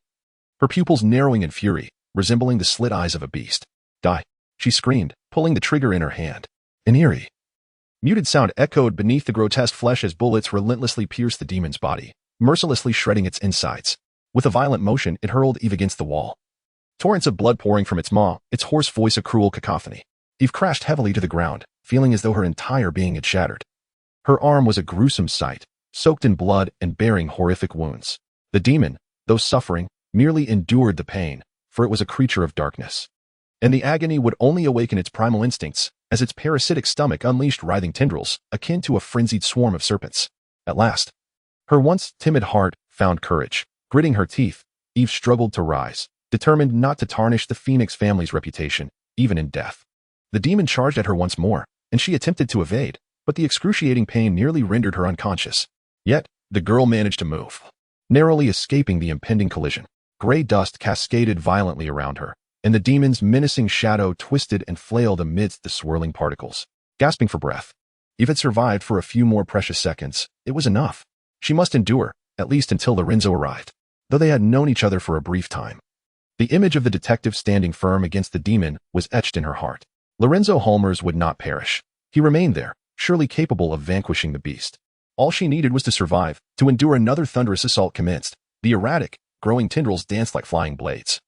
her pupils narrowing in fury, resembling the slit eyes of a beast. "Die!" she screamed, pulling the trigger in her hand. An eerie, muted sound echoed beneath the grotesque flesh as bullets relentlessly pierced the demon's body, mercilessly shredding its insides. With a violent motion, it hurled Eve against the wall. Torrents of blood pouring from its maw, its hoarse voice a cruel cacophony. Eve crashed heavily to the ground, feeling as though her entire being had shattered. Her arm was a gruesome sight, soaked in blood and bearing horrific wounds. The demon, though suffering, merely endured the pain, for it was a creature of darkness. And the agony would only awaken its primal instincts, as its parasitic stomach unleashed writhing tendrils, akin to a frenzied swarm of serpents. At last, her once timid heart found courage. Gritting her teeth, Eve struggled to rise, determined not to tarnish the Phoenix family's reputation, even in death. The demon charged at her once more, and she attempted to evade, but the excruciating pain nearly rendered her unconscious. Yet, the girl managed to move, narrowly escaping the impending collision. Gray dust cascaded violently around her, and the demon's menacing shadow twisted and flailed amidst the swirling particles. Gasping for breath, Eve had survived for a few more precious seconds. It was enough. She must endure, at least until Lorenzo arrived. Though they had known each other for a brief time, the image of the detective standing firm against the demon was etched in her heart. Lorenzo Holmers would not perish. He remained there, surely capable of vanquishing the beast. All she needed was to survive, to endure another thunderous assault commenced. The erratic, growing tendrils danced like flying blades,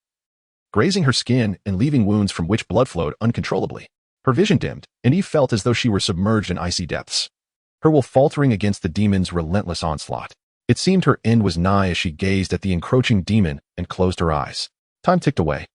grazing her skin and leaving wounds from which blood flowed uncontrollably. Her vision dimmed, and Eve felt as though she were submerged in icy depths, her will faltering against the demon's relentless onslaught. It seemed her end was nigh as she gazed at the encroaching demon and closed her eyes. Time ticked away,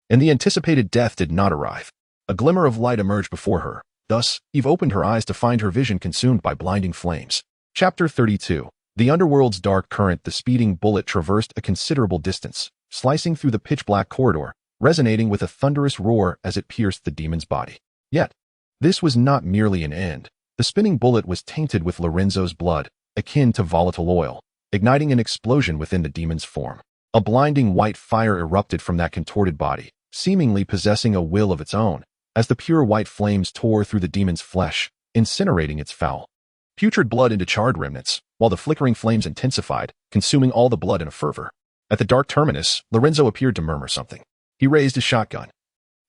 and the anticipated death did not arrive. A glimmer of light emerged before her. Thus, Eve opened her eyes to find her vision consumed by blinding flames. Chapter 32. The underworld's dark current. The speeding bullet traversed a considerable distance, slicing through the pitch-black corridor, resonating with a thunderous roar as it pierced the demon's body. Yet, this was not merely an end. The spinning bullet was tainted with Lorenzo's blood, akin to volatile oil, igniting an explosion within the demon's form. A blinding white fire erupted from that contorted body, seemingly possessing a will of its own, as the pure white flames tore through the demon's flesh, incinerating its foul, putrid blood into charred remnants, while the flickering flames intensified, consuming all the blood in a fervor. At the dark terminus, Lorenzo appeared to murmur something. He raised his shotgun,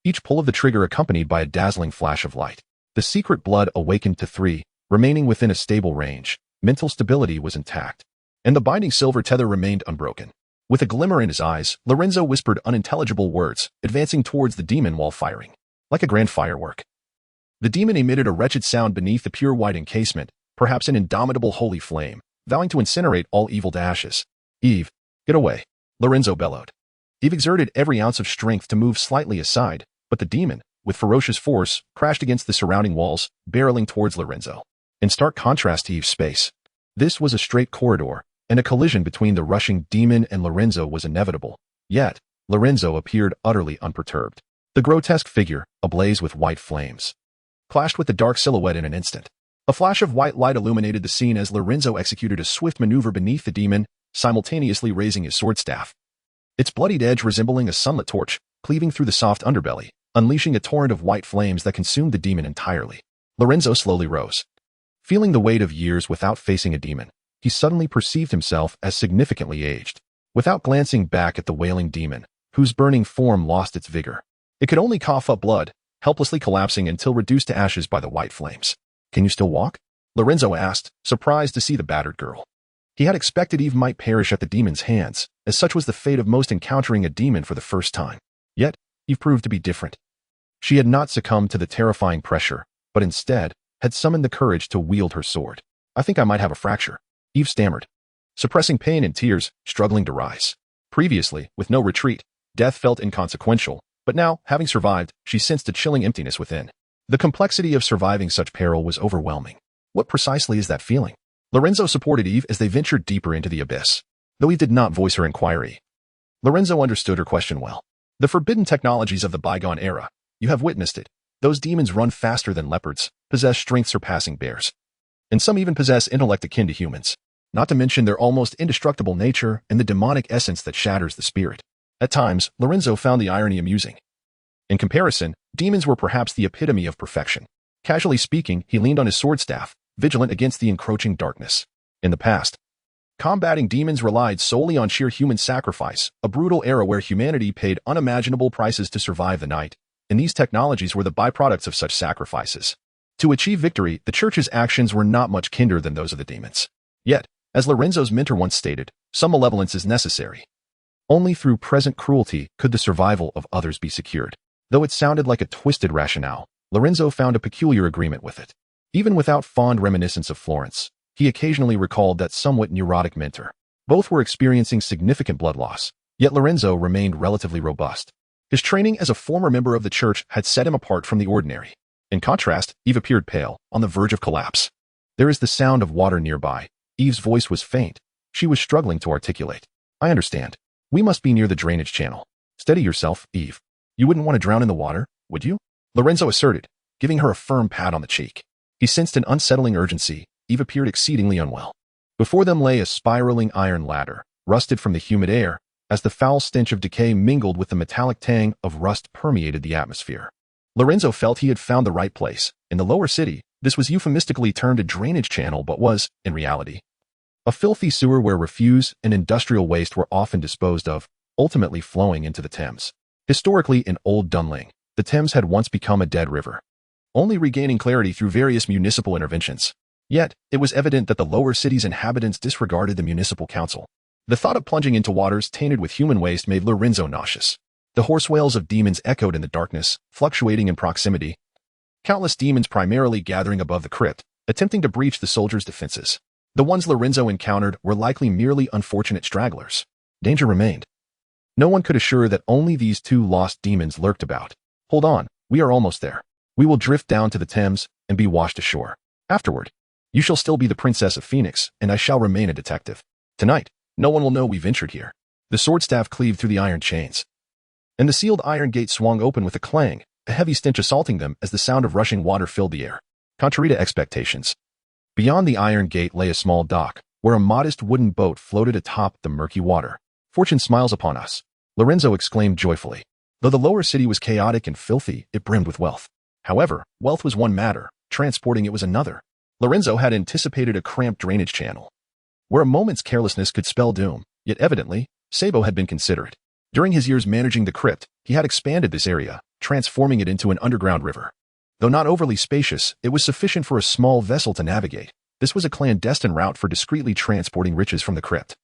each pull of the trigger accompanied by a dazzling flash of light. The secret blood awakened to 3, remaining within a stable range. Mental stability was intact, and the binding silver tether remained unbroken. With a glimmer in his eyes, Lorenzo whispered unintelligible words, advancing towards the demon while firing. Like a grand firework, the demon emitted a wretched sound beneath the pure white encasement, perhaps an indomitable holy flame, vowing to incinerate all evil to ashes. "Eve, get away," Lorenzo bellowed. Eve exerted every ounce of strength to move slightly aside, but the demon, with ferocious force, crashed against the surrounding walls, barreling towards Lorenzo. In stark contrast to Eve's space, this was a straight corridor, and a collision between the rushing demon and Lorenzo was inevitable. Yet, Lorenzo appeared utterly unperturbed. The grotesque figure, ablaze with white flames, clashed with the dark silhouette in an instant. A flash of white light illuminated the scene as Lorenzo executed a swift maneuver beneath the demon, simultaneously raising his sword staff, its bloodied edge resembling a sunlit torch, cleaving through the soft underbelly, unleashing a torrent of white flames that consumed the demon entirely. Lorenzo slowly rose. Feeling the weight of years without facing a demon, he suddenly perceived himself as significantly aged. Without glancing back at the wailing demon, whose burning form lost its vigor, it could only cough up blood, helplessly collapsing until reduced to ashes by the white flames. "Can you still walk?" Lorenzo asked, surprised to see the battered girl. He had expected Eve might perish at the demon's hands, as such was the fate of most encountering a demon for the first time. Yet, Eve proved to be different. She had not succumbed to the terrifying pressure, but instead had summoned the courage to wield her sword. "I think I might have a fracture," Eve stammered, suppressing pain and tears, struggling to rise. Previously, with no retreat, death felt inconsequential, but now, having survived, she sensed a chilling emptiness within. The complexity of surviving such peril was overwhelming. What precisely is that feeling? Lorenzo supported Eve as they ventured deeper into the abyss. Though he did not voice her inquiry, Lorenzo understood her question well. "The forbidden technologies of the bygone era. You have witnessed it. Those demons run faster than leopards, possess strength surpassing bears, and some even possess intellect akin to humans. Not to mention their almost indestructible nature and the demonic essence that shatters the spirit." At times, Lorenzo found the irony amusing. In comparison, demons were perhaps the epitome of perfection. Casually speaking, he leaned on his sword staff, vigilant against the encroaching darkness. In the past, combating demons relied solely on sheer human sacrifice, a brutal era where humanity paid unimaginable prices to survive the night, and these technologies were the byproducts of such sacrifices. To achieve victory, the church's actions were not much kinder than those of the demons. Yet, as Lorenzo's mentor once stated, some malevolence is necessary. Only through present cruelty could the survival of others be secured. Though it sounded like a twisted rationale, Lorenzo found a peculiar agreement with it. Even without fond reminiscence of Florence, he occasionally recalled that somewhat neurotic mentor. Both were experiencing significant blood loss, yet Lorenzo remained relatively robust. His training as a former member of the church had set him apart from the ordinary. In contrast, Eve appeared pale, on the verge of collapse. "There is the sound of water nearby." Eve's voice was faint. She was struggling to articulate. "I understand. We must be near the drainage channel. Steady yourself, Eve. You wouldn't want to drown in the water, would you?" Lorenzo asserted, giving her a firm pat on the cheek. He sensed an unsettling urgency. Eve appeared exceedingly unwell. Before them lay a spiraling iron ladder, rusted from the humid air, as the foul stench of decay mingled with the metallic tang of rust permeated the atmosphere. Lorenzo felt he had found the right place. In the lower city, this was euphemistically termed a drainage channel but was, in reality, a filthy sewer where refuse and industrial waste were often disposed of, ultimately flowing into the Thames. Historically, in Old Dunling, the Thames had once become a dead river, only regaining clarity through various municipal interventions. Yet, it was evident that the lower city's inhabitants disregarded the municipal council. The thought of plunging into waters tainted with human waste made Lorenzo nauseous. The hoarse wails of demons echoed in the darkness, fluctuating in proximity. Countless demons primarily gathering above the crypt, attempting to breach the soldiers' defenses. The ones Lorenzo encountered were likely merely unfortunate stragglers. Danger remained. No one could assure that only these 2 lost demons lurked about. "Hold on, we are almost there. We will drift down to the Thames and be washed ashore. Afterward, You shall still be the Princess of Phoenix, and I shall remain a detective. Tonight, no one will know we ventured here. The sword staff cleaved through the iron chains, and the sealed iron gate swung open with a clang, a heavy stench assaulting them as the sound of rushing water filled the air. Contrary to expectations, beyond the iron gate lay a small dock, where a modest wooden boat floated atop the murky water. Fortune smiles upon us, Lorenzo exclaimed joyfully. Though the lower city was chaotic and filthy, it brimmed with wealth. However, wealth was one matter, transporting it was another. Lorenzo had anticipated a cramped drainage channel, where a moment's carelessness could spell doom, yet evidently, Sabo had been considerate. During his years managing the crypt, he had expanded this area, transforming it into an underground river. Though not overly spacious, it was sufficient for a small vessel to navigate. This was a clandestine route for discreetly transporting riches from the crypt.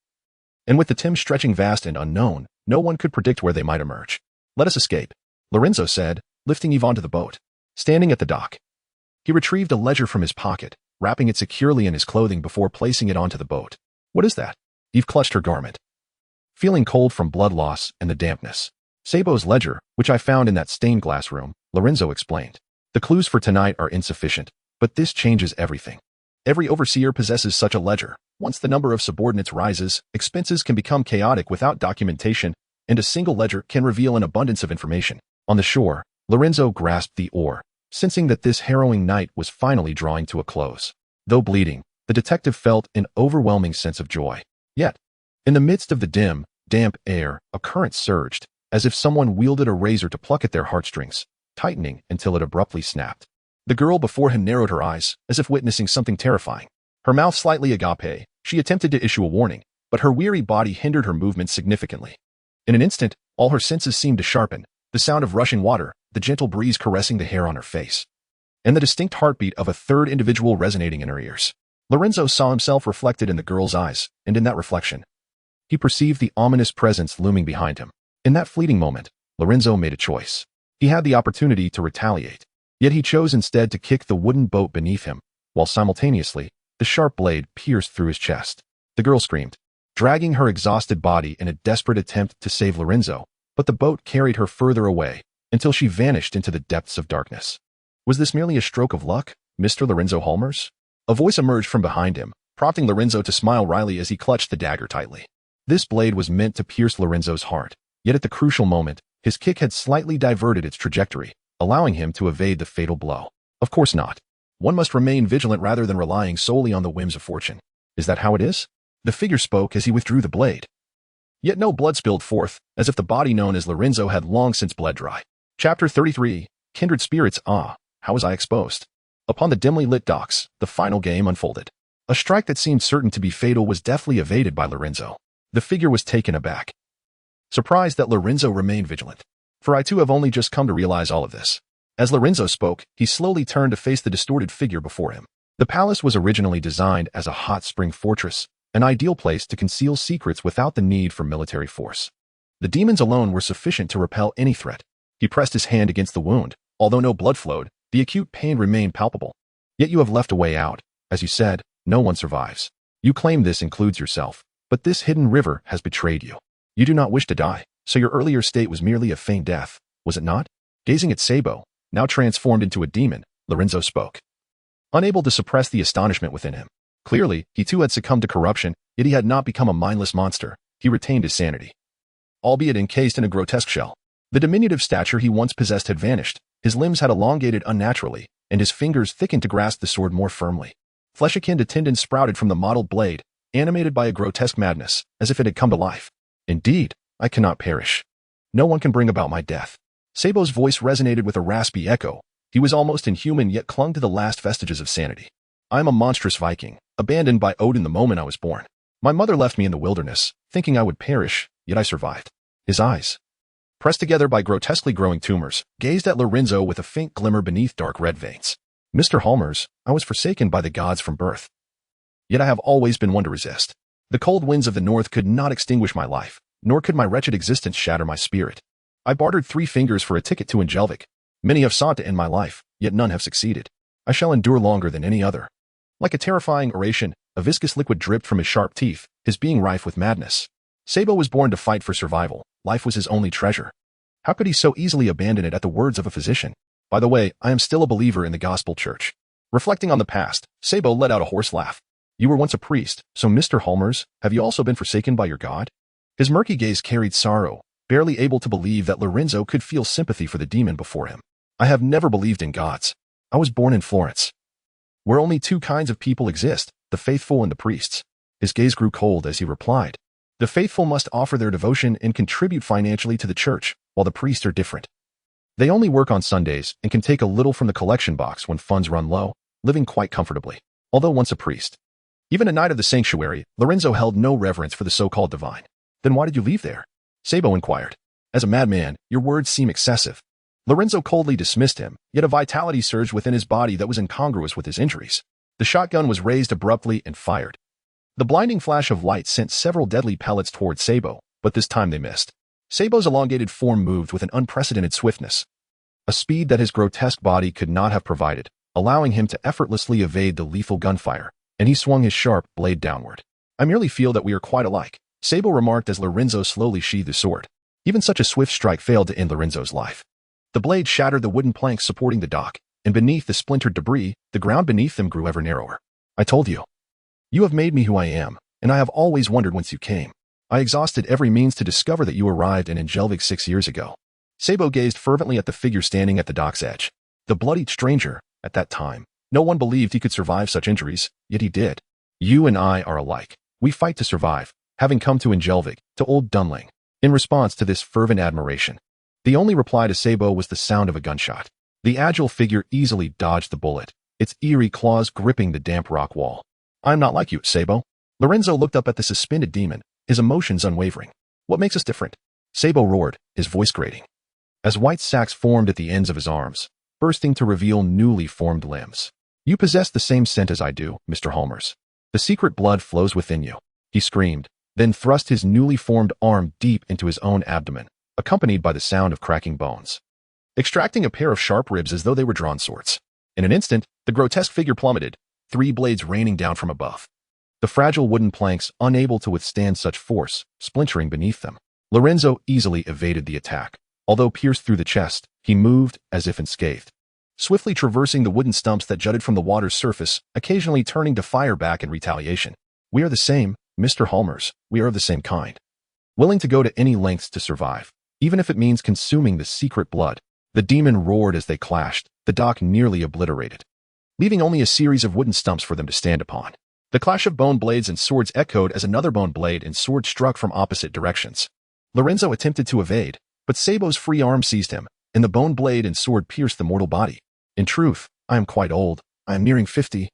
And with the Thames stretching vast and unknown, no one could predict where they might emerge. Let us escape, Lorenzo said, lifting Eve onto the boat. Standing at the dock, he retrieved a ledger from his pocket, wrapping it securely in his clothing before placing it onto the boat. What is that? Eve clutched her garment, feeling cold from blood loss and the dampness. Sabo's ledger, which I found in that stained glass room, Lorenzo explained. The clues for tonight are insufficient, but this changes everything. Every overseer possesses such a ledger. Once the number of subordinates rises, expenses can become chaotic without documentation, and a single ledger can reveal an abundance of information. On the shore, Lorenzo grasped the oar, sensing that this harrowing night was finally drawing to a close. Though bleeding, the detective felt an overwhelming sense of joy. Yet, in the midst of the dim, damp air, a current surged, as if someone wielded a razor to pluck at their heartstrings, tightening until it abruptly snapped. The girl before him narrowed her eyes, as if witnessing something terrifying. Her mouth slightly agape, she attempted to issue a warning, but her weary body hindered her movements significantly. In an instant, all her senses seemed to sharpen, the sound of rushing water, the gentle breeze caressing the hair on her face, and the distinct heartbeat of a third individual resonating in her ears. Lorenzo saw himself reflected in the girl's eyes, and in that reflection, he perceived the ominous presence looming behind him. In that fleeting moment, Lorenzo made a choice. He had the opportunity to retaliate, yet he chose instead to kick the wooden boat beneath him, while simultaneously, the sharp blade pierced through his chest. The girl screamed, dragging her exhausted body in a desperate attempt to save Lorenzo, but the boat carried her further away, until she vanished into the depths of darkness. Was this merely a stroke of luck, Mr. Lorenzo Halmers? A voice emerged from behind him, prompting Lorenzo to smile wryly as he clutched the dagger tightly. This blade was meant to pierce Lorenzo's heart, yet at the crucial moment, his kick had slightly diverted its trajectory, allowing him to evade the fatal blow. Of course not. One must remain vigilant rather than relying solely on the whims of fortune. Is that how it is? The figure spoke as he withdrew the blade. Yet no blood spilled forth, as if the body known as Lorenzo had long since bled dry. Chapter 33, Kindred Spirits. Ah, how was I exposed? Upon the dimly lit docks, the final game unfolded. A strike that seemed certain to be fatal was deftly evaded by Lorenzo. The figure was taken aback, surprised that Lorenzo remained vigilant. For I too have only just come to realize all of this. As Lorenzo spoke, he slowly turned to face the distorted figure before him. The palace was originally designed as a hot spring fortress, an ideal place to conceal secrets without the need for military force. The demons alone were sufficient to repel any threat. He pressed his hand against the wound. Although no blood flowed, the acute pain remained palpable. Yet you have left a way out. As you said, no one survives. You claim this includes yourself, but this hidden river has betrayed you. You do not wish to die, so your earlier state was merely a feigned death, was it not? Gazing at Sabo, now transformed into a demon, Lorenzo spoke, unable to suppress the astonishment within him. Clearly, he too had succumbed to corruption, yet he had not become a mindless monster. He retained his sanity, albeit encased in a grotesque shell. The diminutive stature he once possessed had vanished, his limbs had elongated unnaturally, and his fingers thickened to grasp the sword more firmly. Flesh akin to tendons sprouted from the mottled blade, animated by a grotesque madness, as if it had come to life. Indeed, I cannot perish. No one can bring about my death. Sabo's voice resonated with a raspy echo. He was almost inhuman yet clung to the last vestiges of sanity. I am a monstrous Viking, abandoned by Odin the moment I was born. My mother left me in the wilderness, thinking I would perish, yet I survived. His eyes, pressed together by grotesquely growing tumors, gazed at Lorenzo with a faint glimmer beneath dark red veins. Mr. Halmers, I was forsaken by the gods from birth. Yet I have always been one to resist. The cold winds of the north could not extinguish my life, nor could my wretched existence shatter my spirit. I bartered 3 fingers for a ticket to Engervig. Many have sought to end my life, yet none have succeeded. I shall endure longer than any other. Like a terrifying oration, a viscous liquid dripped from his sharp teeth, his being rife with madness. Sabo was born to fight for survival. Life was his only treasure. How could he so easily abandon it at the words of a physician? By the way, I am still a believer in the gospel church. Reflecting on the past, Sabo let out a hoarse laugh. You were once a priest, so Mr. Halmers, have you also been forsaken by your god? His murky gaze carried sorrow, barely able to believe that Lorenzo could feel sympathy for the demon before him. I have never believed in gods. I was born in Florence, where only two kinds of people exist, the faithful and the priests. His gaze grew cold as he replied. The faithful must offer their devotion and contribute financially to the church, while the priests are different. They only work on Sundays and can take a little from the collection box when funds run low, living quite comfortably. Although once a priest, even a knight of the sanctuary, Lorenzo held no reverence for the so-called divine. Then why did you leave there? Sabo inquired. As a madman, your words seem excessive. Lorenzo coldly dismissed him, yet a vitality surged within his body that was incongruous with his injuries. The shotgun was raised abruptly and fired. The blinding flash of light sent several deadly pellets toward Sabo, but this time they missed. Sabo's elongated form moved with an unprecedented swiftness, a speed that his grotesque body could not have provided, allowing him to effortlessly evade the lethal gunfire, and he swung his sharp blade downward. I merely feel that we are quite alike, Sabo remarked as Lorenzo slowly sheathed the sword. Even such a swift strike failed to end Lorenzo's life. The blade shattered the wooden planks supporting the dock, and beneath the splintered debris, the ground beneath them grew ever narrower. I told you. You have made me who I am, and I have always wondered whence you came. I exhausted every means to discover that you arrived in Engervig 6 years ago. Sabo gazed fervently at the figure standing at the dock's edge. The bloodied stranger, at that time. No one believed he could survive such injuries, yet he did. You and I are alike. We fight to survive, having come to Engervig, to Old Dunling. In response to this fervent admiration, the only reply to Sabo was the sound of a gunshot. The agile figure easily dodged the bullet, its eerie claws gripping the damp rock wall. I'm not like you, Sabo. Lorenzo looked up at the suspended demon, his emotions unwavering. What makes us different? Sabo roared, his voice grating, as white sacs formed at the ends of his arms, bursting to reveal newly formed limbs. You possess the same scent as I do, Mr. Halmers. The secret blood flows within you, he screamed, then thrust his newly formed arm deep into his own abdomen, accompanied by the sound of cracking bones, extracting a pair of sharp ribs as though they were drawn swords. In an instant, the grotesque figure plummeted, 3 blades raining down from above. The fragile wooden planks, unable to withstand such force, splintering beneath them. Lorenzo easily evaded the attack. Although pierced through the chest, he moved as if unscathed, swiftly traversing the wooden stumps that jutted from the water's surface, occasionally turning to fire back in retaliation. We are the same, Mr. Halmers. We are of the same kind. Willing to go to any lengths to survive, even if it means consuming the secret blood. The demon roared as they clashed, the dock nearly obliterated, leaving only a series of wooden stumps for them to stand upon. The clash of bone blades and swords echoed as another bone blade and sword struck from opposite directions. Lorenzo attempted to evade, but Sabo's free arm seized him, and the bone blade and sword pierced the mortal body. In truth, I am quite old. I am nearing 50.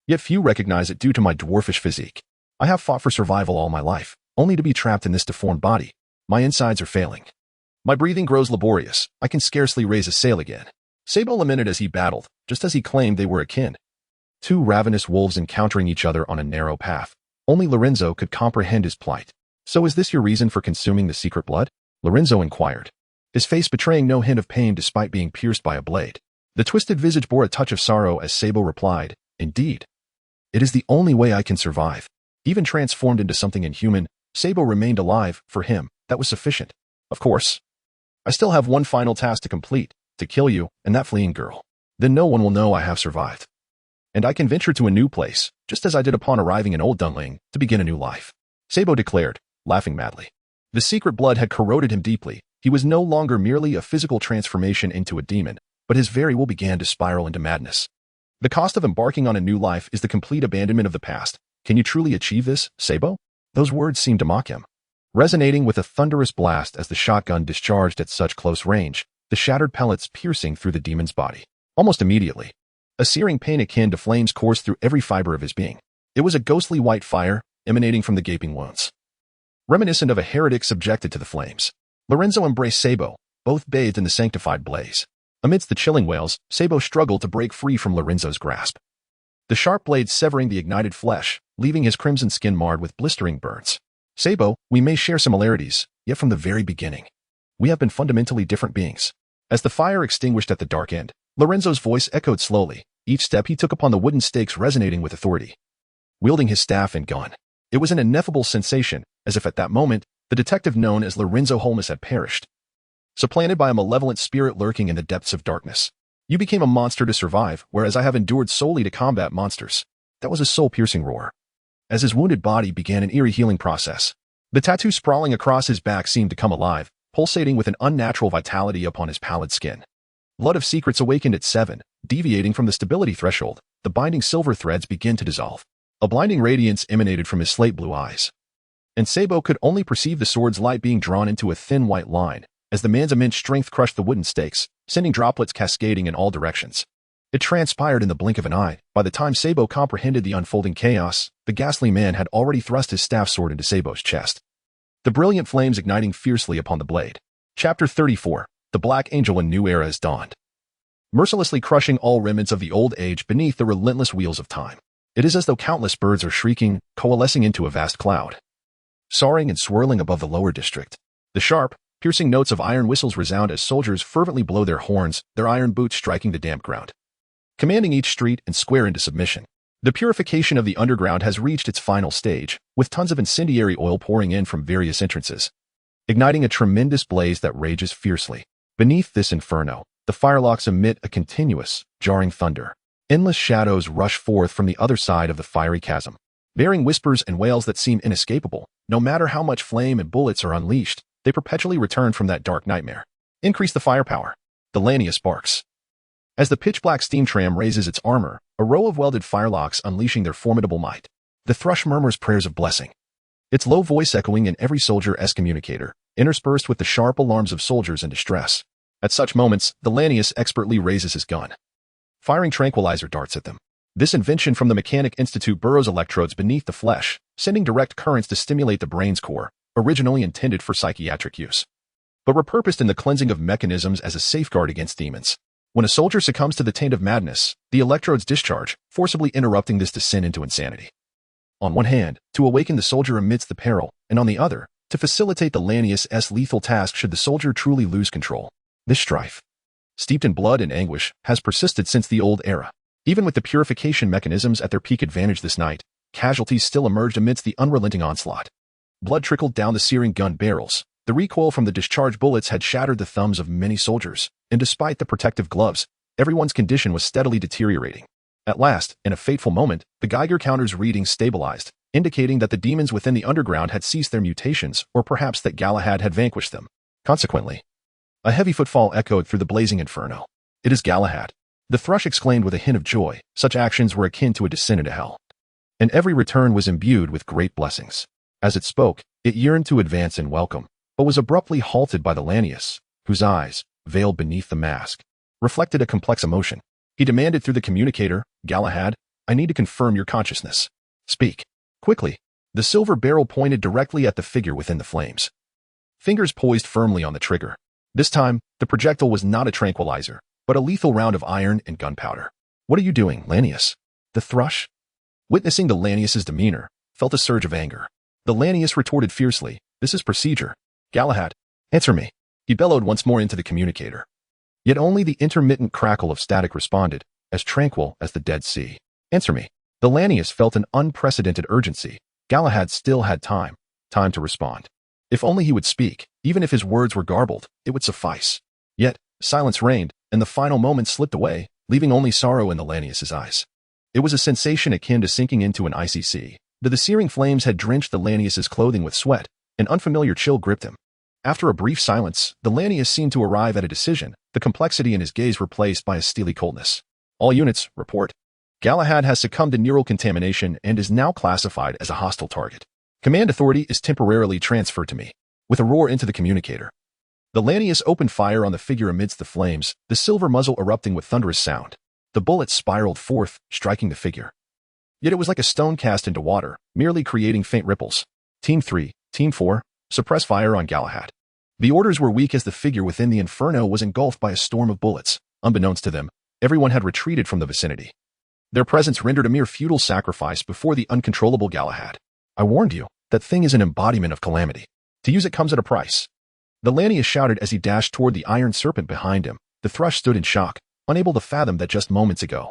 Yet few recognize it due to my dwarfish physique. I have fought for survival all my life, only to be trapped in this deformed body. My insides are failing. My breathing grows laborious. I can scarcely raise a sail again. Sabo lamented as he battled, just as he claimed they were akin. 2 ravenous wolves encountering each other on a narrow path. Only Lorenzo could comprehend his plight. So is this your reason for consuming the secret blood? Lorenzo inquired, his face betraying no hint of pain despite being pierced by a blade. The twisted visage bore a touch of sorrow as Sabo replied, Indeed. It is the only way I can survive. Even transformed into something inhuman, Sabo remained alive. For him, that was sufficient. Of course. I still have one final task to complete, to kill you and that fleeing girl. Then no one will know I have survived. And I can venture to a new place, just as I did upon arriving in Old Dunling, to begin a new life. Sabo declared, laughing madly. The secret blood had corroded him deeply. He was no longer merely a physical transformation into a demon, but his very will began to spiral into madness. The cost of embarking on a new life is the complete abandonment of the past. Can you truly achieve this, Sabo? Those words seemed to mock him, resonating with a thunderous blast as the shotgun discharged at such close range, the shattered pellets piercing through the demon's body. Almost immediately, a searing pain akin to flames coursed through every fiber of his being. It was a ghostly white fire emanating from the gaping wounds, reminiscent of a heretic subjected to the flames. Lorenzo embraced Sabo, both bathed in the sanctified blaze. Amidst the chilling wails, Sabo struggled to break free from Lorenzo's grasp, the sharp blade severing the ignited flesh, leaving his crimson skin marred with blistering burns. Sabo, we may share similarities, yet from the very beginning, we have been fundamentally different beings. As the fire extinguished at the dark end, Lorenzo's voice echoed slowly, each step he took upon the wooden stakes resonating with authority. Wielding his staff and gun, it was an ineffable sensation, as if at that moment, the detective known as Lorenzo Holmes had perished, supplanted by a malevolent spirit lurking in the depths of darkness. You became a monster to survive, whereas I have endured solely to combat monsters. That was a soul-piercing roar. As his wounded body began an eerie healing process, the tattoo sprawling across his back seemed to come alive, pulsating with an unnatural vitality upon his pallid skin. Blood of Secrets awakened at 7, deviating from the stability threshold. The binding silver threads began to dissolve. A blinding radiance emanated from his slate-blue eyes. And Sabo could only perceive the sword's light being drawn into a thin white line, as the man's immense strength crushed the wooden stakes, sending droplets cascading in all directions. It transpired in the blink of an eye. By the time Sabo comprehended the unfolding chaos, the ghastly man had already thrust his staff sword into Sabo's chest, the brilliant flames igniting fiercely upon the blade. Chapter 34. The Black Angel. A new era has dawned, mercilessly crushing all remnants of the old age beneath the relentless wheels of time. It is as though countless birds are shrieking, coalescing into a vast cloud, soaring and swirling above the lower district. The sharp, piercing notes of iron whistles resound as soldiers fervently blow their horns, their iron boots striking the damp ground, commanding each street and square into submission. The purification of the underground has reached its final stage, with tons of incendiary oil pouring in from various entrances, igniting a tremendous blaze that rages fiercely. Beneath this inferno, the firelocks emit a continuous, jarring thunder. Endless shadows rush forth from the other side of the fiery chasm, bearing whispers and wails that seem inescapable. No matter how much flame and bullets are unleashed, they perpetually return from that dark nightmare. Increase the firepower. The Lanius barks. As the pitch-black steam tram raises its armor, a row of welded firelocks unleashing their formidable might. The thrush murmurs prayers of blessing, its low voice echoing in every soldier's communicator, interspersed with the sharp alarms of soldiers in distress. At such moments, the Lanius expertly raises his gun, firing tranquilizer darts at them. This invention from the Mechanic Institute burrows electrodes beneath the flesh, sending direct currents to stimulate the brain's core, originally intended for psychiatric use, but repurposed in the cleansing of mechanisms as a safeguard against demons. When a soldier succumbs to the taint of madness, the electrodes discharge, forcibly interrupting this descent into insanity. On one hand, to awaken the soldier amidst the peril, and on the other, to facilitate the Lanius' lethal task should the soldier truly lose control. This strife, steeped in blood and anguish, has persisted since the old era. Even with the purification mechanisms at their peak advantage this night, casualties still emerged amidst the unrelenting onslaught. Blood trickled down the searing gun barrels. The recoil from the discharged bullets had shattered the thumbs of many soldiers, and despite the protective gloves, everyone's condition was steadily deteriorating. At last, in a fateful moment, the Geiger counter's readings stabilized, indicating that the demons within the underground had ceased their mutations, or perhaps that Galahad had vanquished them. Consequently, a heavy footfall echoed through the blazing inferno. "It is Galahad," the thrush exclaimed with a hint of joy. Such actions were akin to a descent into hell, and every return was imbued with great blessings. As it spoke, it yearned to advance in welcome, but was abruptly halted by the Lanius, whose eyes, veiled beneath the mask, reflected a complex emotion. He demanded through the communicator, "Galahad, I need to confirm your consciousness. Speak. Quickly." The silver barrel pointed directly at the figure within the flames, fingers poised firmly on the trigger. This time, the projectile was not a tranquilizer, but a lethal round of iron and gunpowder. "What are you doing, Lanius?" The thrush, witnessing the Lanius' demeanor, felt a surge of anger. The Lanius retorted fiercely, "This is procedure. Galahad, answer me." He bellowed once more into the communicator. Yet only the intermittent crackle of static responded, as tranquil as the Dead Sea. "Answer me." The Lanius felt an unprecedented urgency. Galahad still had time to respond. If only he would speak, even if his words were garbled, it would suffice. Yet, silence reigned, and the final moments slipped away, leaving only sorrow in the Lanius' eyes. It was a sensation akin to sinking into an icy sea. The searing flames had drenched the Lanius' clothing with sweat. An unfamiliar chill gripped him. After a brief silence, the Lanius seemed to arrive at a decision, the complexity in his gaze replaced by a steely coldness. "All units, report. Galahad has succumbed to neural contamination and is now classified as a hostile target. Command authority is temporarily transferred to me." With a roar into the communicator, the Lanius opened fire on the figure amidst the flames, the silver muzzle erupting with thunderous sound. The bullets spiraled forth, striking the figure. Yet it was like a stone cast into water, merely creating faint ripples. Team 3, Team 4, suppress fire on Galahad. The orders were weak as the figure within the inferno was engulfed by a storm of bullets. Unbeknownst to them, everyone had retreated from the vicinity, their presence rendered a mere futile sacrifice before the uncontrollable Galahad. "I warned you, that thing is an embodiment of calamity. To use it comes at a price." The Lanius shouted as he dashed toward the iron serpent behind him. The thrush stood in shock, unable to fathom that just moments ago,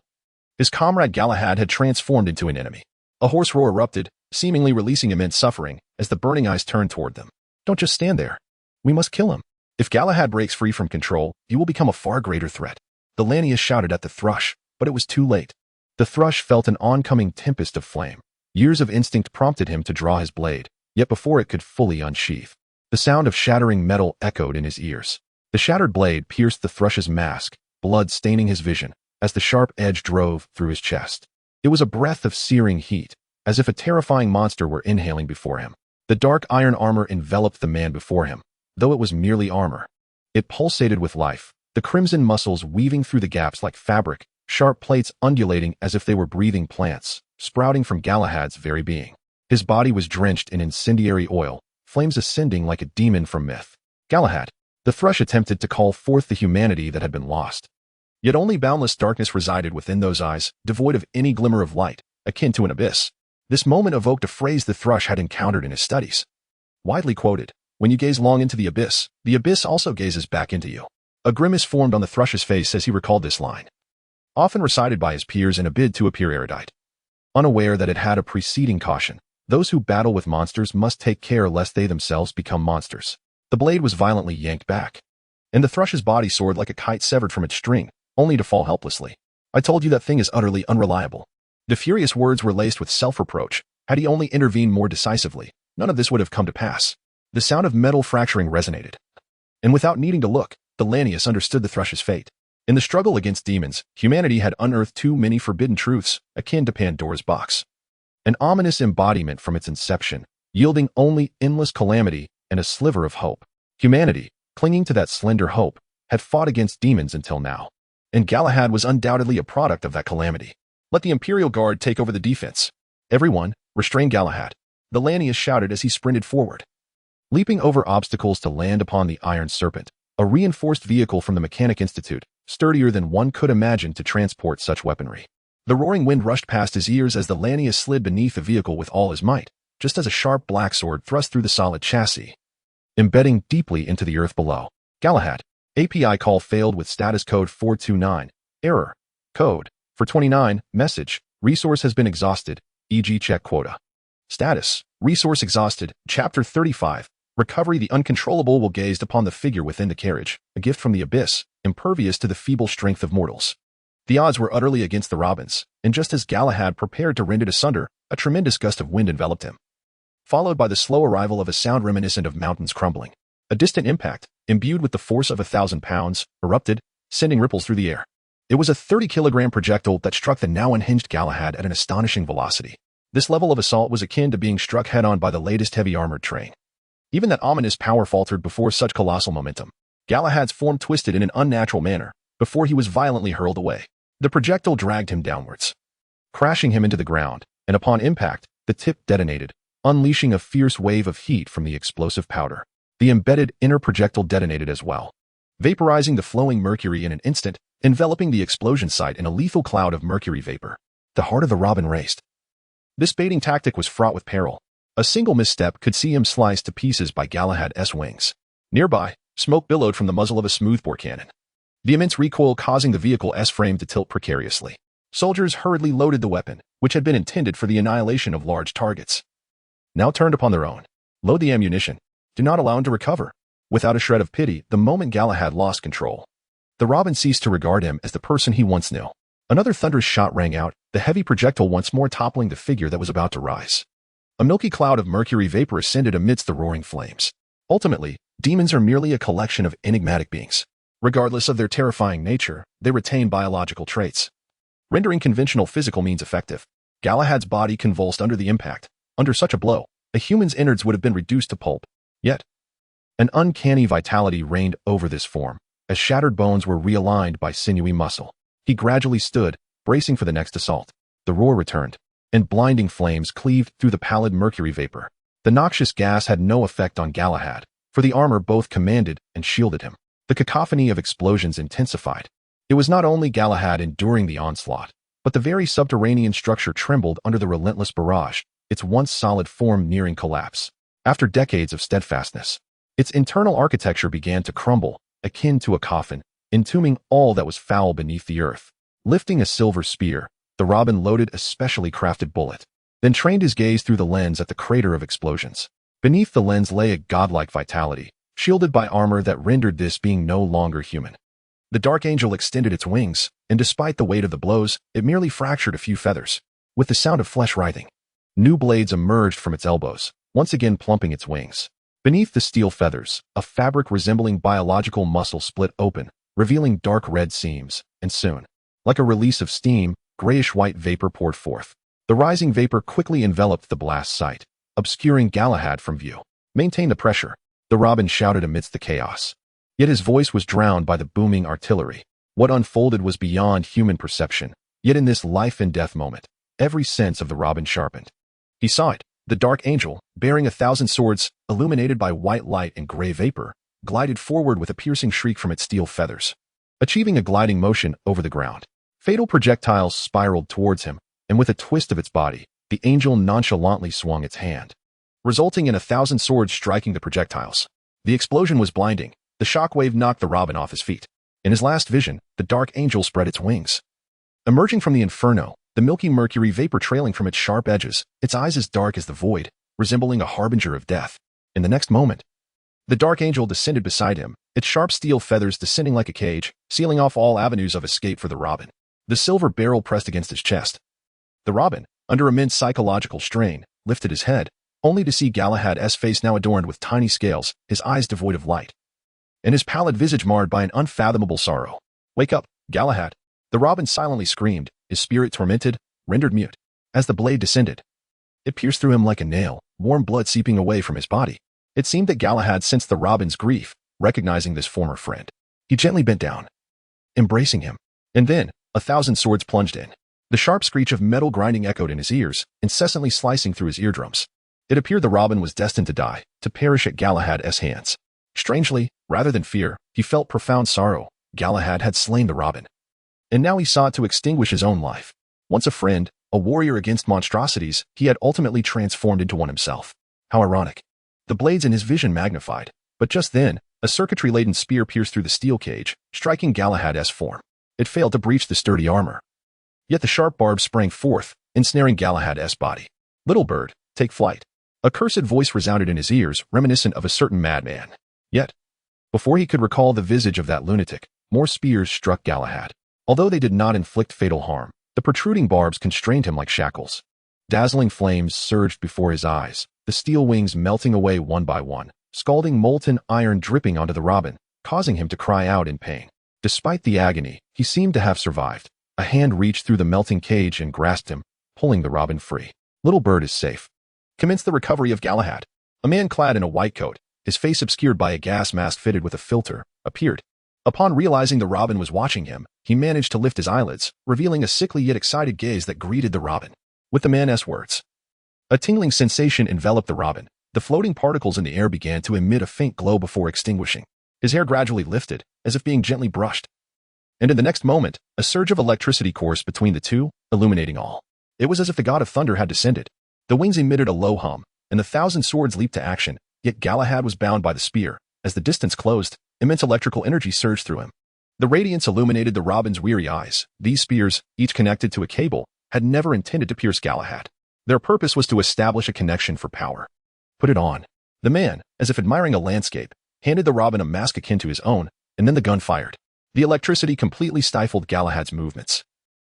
his comrade Galahad had transformed into an enemy. A hoarse roar erupted, seemingly releasing immense suffering, as the burning eyes turned toward them. "Don't just stand there. We must kill him. If Galahad breaks free from control, he will become a far greater threat." The Lanius shouted at the thrush, but it was too late. The thrush felt an oncoming tempest of flame. Years of instinct prompted him to draw his blade, yet before it could fully unsheath, the sound of shattering metal echoed in his ears. The shattered blade pierced the thrush's mask, blood staining his vision, as the sharp edge drove through his chest. It was a breath of searing heat, as if a terrifying monster were inhaling before him. The dark iron armor enveloped the man before him, though it was merely armor. It pulsated with life, the crimson muscles weaving through the gaps like fabric, sharp plates undulating as if they were breathing plants, sprouting from Galahad's very being. His body was drenched in incendiary oil, flames ascending like a demon from myth. Galahad. The thrush attempted to call forth the humanity that had been lost. Yet only boundless darkness resided within those eyes, devoid of any glimmer of light, akin to an abyss. This moment evoked a phrase the thrush had encountered in his studies. Widely quoted, "When you gaze long into the abyss also gazes back into you." A grimace formed on the thrush's face as he recalled this line, often recited by his peers in a bid to appear erudite. Unaware that it had a preceding caution, those who battle with monsters must take care lest they themselves become monsters. The blade was violently yanked back, and the thrush's body soared like a kite severed from its string, only to fall helplessly. "I told you that thing is utterly unreliable." The furious words were laced with self-reproach. Had he only intervened more decisively, none of this would have come to pass. The sound of metal fracturing resonated, and without needing to look, the Lanius understood the thrush's fate. In the struggle against demons, humanity had unearthed too many forbidden truths, akin to Pandora's box. An ominous embodiment from its inception, yielding only endless calamity and a sliver of hope. Humanity, clinging to that slender hope, had fought against demons until now. And Galahad was undoubtedly a product of that calamity. "Let the Imperial Guard take over the defense. Everyone, restrain Galahad," the Lanius shouted as he sprinted forward. Leaping over obstacles to land upon the Iron Serpent, a reinforced vehicle from the Mechanic Institute, sturdier than one could imagine to transport such weaponry. The roaring wind rushed past his ears as the Lanius slid beneath the vehicle with all his might, just as a sharp black sword thrust through the solid chassis, embedding deeply into the earth below. "Galahad, API call failed with status code 429. Error. Code 429. Message. Resource has been exhausted, e.g. check quota. Status. Resource exhausted. Chapter 35. Recovery. The uncontrollable will gazed upon the figure within the carriage, a gift from the abyss, impervious to the feeble strength of mortals." The odds were utterly against the Robins, and just as Galahad prepared to rend it asunder, a tremendous gust of wind enveloped him, followed by the slow arrival of a sound reminiscent of mountains crumbling. A distant impact, imbued with the force of 1,000 pounds, erupted, sending ripples through the air. It was a 30-kilogram projectile that struck the now unhinged Galahad at an astonishing velocity. This level of assault was akin to being struck head-on by the latest heavy armored train. Even that ominous power faltered before such colossal momentum. Galahad's form twisted in an unnatural manner, before he was violently hurled away. The projectile dragged him downwards, crashing him into the ground, and upon impact, the tip detonated, unleashing a fierce wave of heat from the explosive powder. The embedded inner projectile detonated as well, vaporizing the flowing mercury in an instant, enveloping the explosion site in a lethal cloud of mercury vapor. The heart of the Robin raced. This baiting tactic was fraught with peril. A single misstep could see him sliced to pieces by Galahad's wings. Nearby, smoke billowed from the muzzle of a smoothbore cannon, the immense recoil causing the vehicle's frame to tilt precariously. Soldiers hurriedly loaded the weapon, which had been intended for the annihilation of large targets. Now turned upon their own. Load the ammunition. Do not allow him to recover. Without a shred of pity, the moment Galahad lost control, the Robin ceased to regard him as the person he once knew. Another thunderous shot rang out, the heavy projectile once more toppling the figure that was about to rise. A milky cloud of mercury vapor ascended amidst the roaring flames. Ultimately, demons are merely a collection of enigmatic beings. Regardless of their terrifying nature, they retain biological traits, rendering conventional physical means effective. Galahad's body convulsed under the impact. Under such a blow, a human's innards would have been reduced to pulp. Yet, an uncanny vitality reigned over this form, as shattered bones were realigned by sinewy muscle. He gradually stood, bracing for the next assault. The roar returned, and blinding flames cleaved through the pallid mercury vapor. The noxious gas had no effect on Galahad, for the armor both commanded and shielded him. The cacophony of explosions intensified. It was not only Galahad enduring the onslaught, but the very subterranean structure trembled under the relentless barrage, its once solid form nearing collapse. After decades of steadfastness, its internal architecture began to crumble, akin to a coffin, entombing all that was foul beneath the earth. Lifting a silver spear, the Robin loaded a specially crafted bullet, then trained his gaze through the lens at the crater of explosions. Beneath the lens lay a godlike vitality, shielded by armor that rendered this being no longer human. The Dark Angel extended its wings, and despite the weight of the blows, it merely fractured a few feathers. With the sound of flesh writhing, new blades emerged from its elbows, once again plumping its wings. Beneath the steel feathers, a fabric resembling biological muscle split open, revealing dark red seams, and soon, like a release of steam, grayish-white vapor poured forth. The rising vapor quickly enveloped the blast site, obscuring Galahad from view. "Maintain the pressure," the Robin shouted amidst the chaos. Yet his voice was drowned by the booming artillery. What unfolded was beyond human perception, yet in this life-and-death moment, every sense of the Robin sharpened. He saw it. The Dark Angel, bearing 1,000 swords, illuminated by white light and gray vapor, glided forward with a piercing shriek from its steel feathers, achieving a gliding motion over the ground. Fatal projectiles spiraled towards him, and with a twist of its body, the angel nonchalantly swung its hand, resulting in 1,000 swords striking the projectiles. The explosion was blinding. The shockwave knocked the Robin off his feet. In his last vision, the Dark Angel spread its wings. Emerging from the inferno, the milky mercury vapor trailing from its sharp edges, its eyes as dark as the void, resembling a harbinger of death. In the next moment, the Dark Angel descended beside him, its sharp steel feathers descending like a cage, sealing off all avenues of escape for the Robin. The silver barrel pressed against his chest. The Robin, under immense psychological strain, lifted his head, only to see Galahad's face now adorned with tiny scales, his eyes devoid of light, and his pallid visage marred by an unfathomable sorrow. "Wake up, Galahad!" The Robin silently screamed, his spirit tormented, rendered mute. As the blade descended, it pierced through him like a nail, warm blood seeping away from his body. It seemed that Galahad sensed the Robin's grief, recognizing this former friend. He gently bent down, embracing him. And then, 1,000 swords plunged in. The sharp screech of metal grinding echoed in his ears, incessantly slicing through his eardrums. It appeared the Robin was destined to die, to perish at Galahad's hands. Strangely, rather than fear, he felt profound sorrow. Galahad had slain the Robin, and now he sought to extinguish his own life. Once a friend, a warrior against monstrosities, he had ultimately transformed into one himself. How ironic. The blades in his vision magnified, but just then, a circuitry-laden spear pierced through the steel cage, striking Galahad's form. It failed to breach the sturdy armor. Yet the sharp barbs sprang forth, ensnaring Galahad's body. "Little bird, take flight." A cursed voice resounded in his ears, reminiscent of a certain madman. Yet, before he could recall the visage of that lunatic, more spears struck Galahad. Although they did not inflict fatal harm, the protruding barbs constrained him like shackles. Dazzling flames surged before his eyes, the steel wings melting away one by one, scalding molten iron dripping onto the Robin, causing him to cry out in pain. Despite the agony, he seemed to have survived. A hand reached through the melting cage and grasped him, pulling the Robin free. "Little bird is safe." Commenced the recovery of Galahad. A man clad in a white coat, his face obscured by a gas mask fitted with a filter, appeared. Upon realizing the Robin was watching him, he managed to lift his eyelids, revealing a sickly yet excited gaze that greeted the Robin. With the man's words, a tingling sensation enveloped the Robin. The floating particles in the air began to emit a faint glow before extinguishing. His hair gradually lifted, as if being gently brushed. And in the next moment, a surge of electricity coursed between the two, illuminating all. It was as if the god of thunder had descended. The wings emitted a low hum, and the 1,000 swords leaped to action, yet Galahad was bound by the spear. As the distance closed, immense electrical energy surged through him. The radiance illuminated the Robin's weary eyes. These spears, each connected to a cable, had never intended to pierce Galahad. Their purpose was to establish a connection for power. "Put it on." The man, as if admiring a landscape, handed the Robin a mask akin to his own, and then the gun fired. The electricity completely stifled Galahad's movements,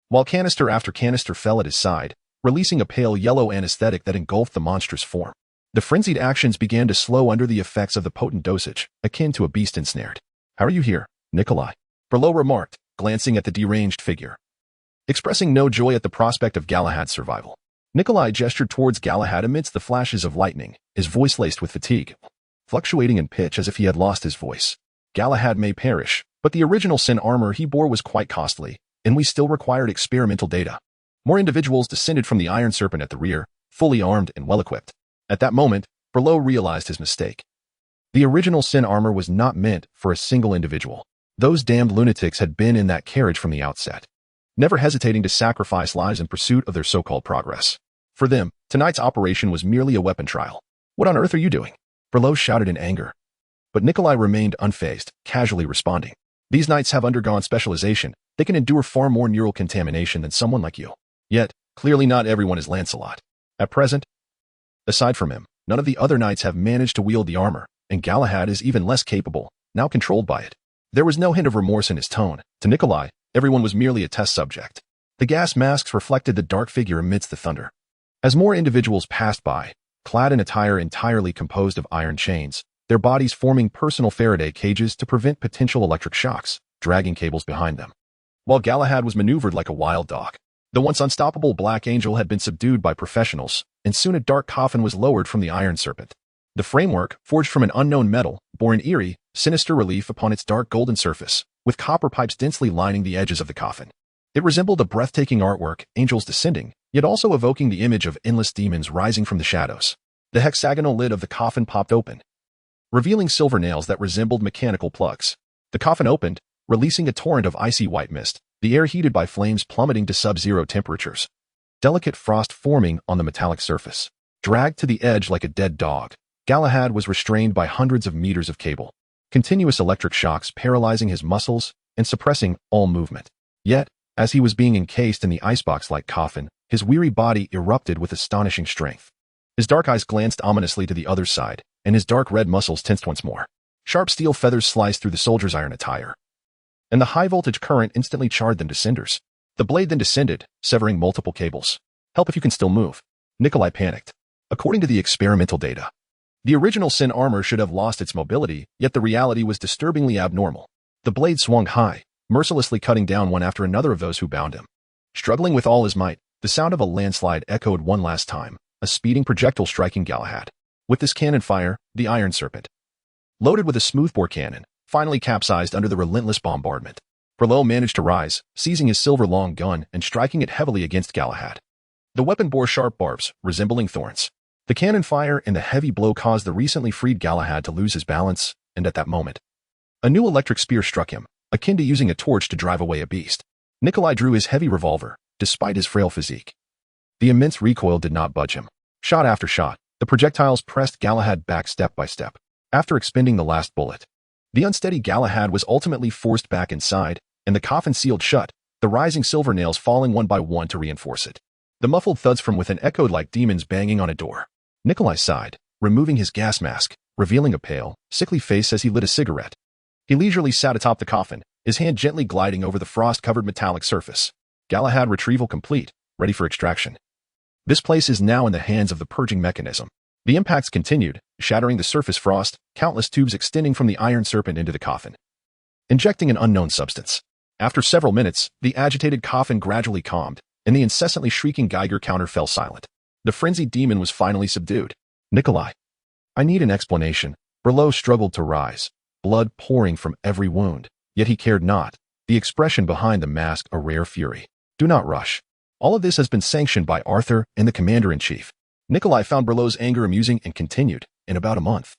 while canister after canister fell at his side, releasing a pale yellow anesthetic that engulfed the monstrous form. The frenzied actions began to slow under the effects of the potent dosage, akin to a beast ensnared. "How are you here, Nikolai?" Berlot remarked, glancing at the deranged figure, expressing no joy at the prospect of Galahad's survival. Nikolai gestured towards Galahad amidst the flashes of lightning, his voice laced with fatigue, fluctuating in pitch as if he had lost his voice. "Galahad may perish, but the original sin armor he bore was quite costly, and we still required experimental data." More individuals descended from the Iron Serpent at the rear, fully armed and well-equipped. At that moment, Berlot realized his mistake. The original sin armor was not meant for a single individual. Those damned lunatics had been in that carriage from the outset, never hesitating to sacrifice lives in pursuit of their so-called progress. For them, tonight's operation was merely a weapon trial. "What on earth are you doing?" Berlot shouted in anger. But Nikolai remained unfazed, casually responding. "These knights have undergone specialization. They can endure far more neural contamination than someone like you. Yet, clearly not everyone is Lancelot. At present, aside from him, none of the other knights have managed to wield the armor, and Galahad is even less capable, now controlled by it." There was no hint of remorse in his tone. To Nikolai, everyone was merely a test subject. The gas masks reflected the dark figure amidst the thunder. As more individuals passed by, clad in attire entirely composed of iron chains, their bodies forming personal Faraday cages to prevent potential electric shocks, dragging cables behind them. While Galahad was maneuvered like a wild dog, the once unstoppable Black Angel had been subdued by professionals, and soon a dark coffin was lowered from the Iron Serpent. The framework, forged from an unknown metal, bore an eerie, sinister relief upon its dark golden surface, with copper pipes densely lining the edges of the coffin. It resembled a breathtaking artwork, angels descending, yet also evoking the image of endless demons rising from the shadows. The hexagonal lid of the coffin popped open, revealing silver nails that resembled mechanical plugs. The coffin opened, releasing a torrent of icy white mist, the air heated by flames plummeting to sub-zero temperatures. Delicate frost forming on the metallic surface. Dragged to the edge like a dead dog, Galahad was restrained by hundreds of meters of cable, continuous electric shocks paralyzing his muscles and suppressing all movement. Yet, as he was being encased in the icebox-like coffin, his weary body erupted with astonishing strength. His dark eyes glanced ominously to the other side, and his dark red muscles tensed once more. Sharp steel feathers sliced through the soldier's iron attire, and the high-voltage current instantly charred them to cinders. The blade then descended, severing multiple cables. "Help if you can still move." Nikolai panicked. According to the experimental data, the original Sin armor should have lost its mobility, yet the reality was disturbingly abnormal. The blade swung high, mercilessly cutting down one after another of those who bound him. Struggling with all his might, the sound of a landslide echoed one last time, a speeding projectile striking Galahad. With this cannon fire, the Iron Serpent, loaded with a smoothbore cannon, finally capsized under the relentless bombardment. Berlo managed to rise, seizing his silver long gun and striking it heavily against Galahad. The weapon bore sharp barbs, resembling thorns. The cannon fire and the heavy blow caused the recently freed Galahad to lose his balance, and at that moment, a new electric spear struck him, akin to using a torch to drive away a beast. Nikolai drew his heavy revolver, despite his frail physique. The immense recoil did not budge him. Shot after shot, the projectiles pressed Galahad back step by step. After expending the last bullet, the unsteady Galahad was ultimately forced back inside, and the coffin sealed shut, the rising silver nails falling one by one to reinforce it. The muffled thuds from within echoed like demons banging on a door. Nikolai sighed, removing his gas mask, revealing a pale, sickly face as he lit a cigarette. He leisurely sat atop the coffin, his hand gently gliding over the frost-covered metallic surface. Galahad retrieval complete, ready for extraction. This place is now in the hands of the purging mechanism. The impacts continued, shattering the surface frost, countless tubes extending from the Iron Serpent into the coffin, injecting an unknown substance. After several minutes, the agitated coffin gradually calmed, and the incessantly shrieking Geiger counter fell silent. The frenzied demon was finally subdued. "Nikolai, I need an explanation." Berlo struggled to rise, blood pouring from every wound, yet he cared not, the expression behind the mask a rare fury. "Do not rush. All of this has been sanctioned by Arthur and the Commander-in-Chief." Nikolai found Berlo's anger amusing and continued, "In about a month,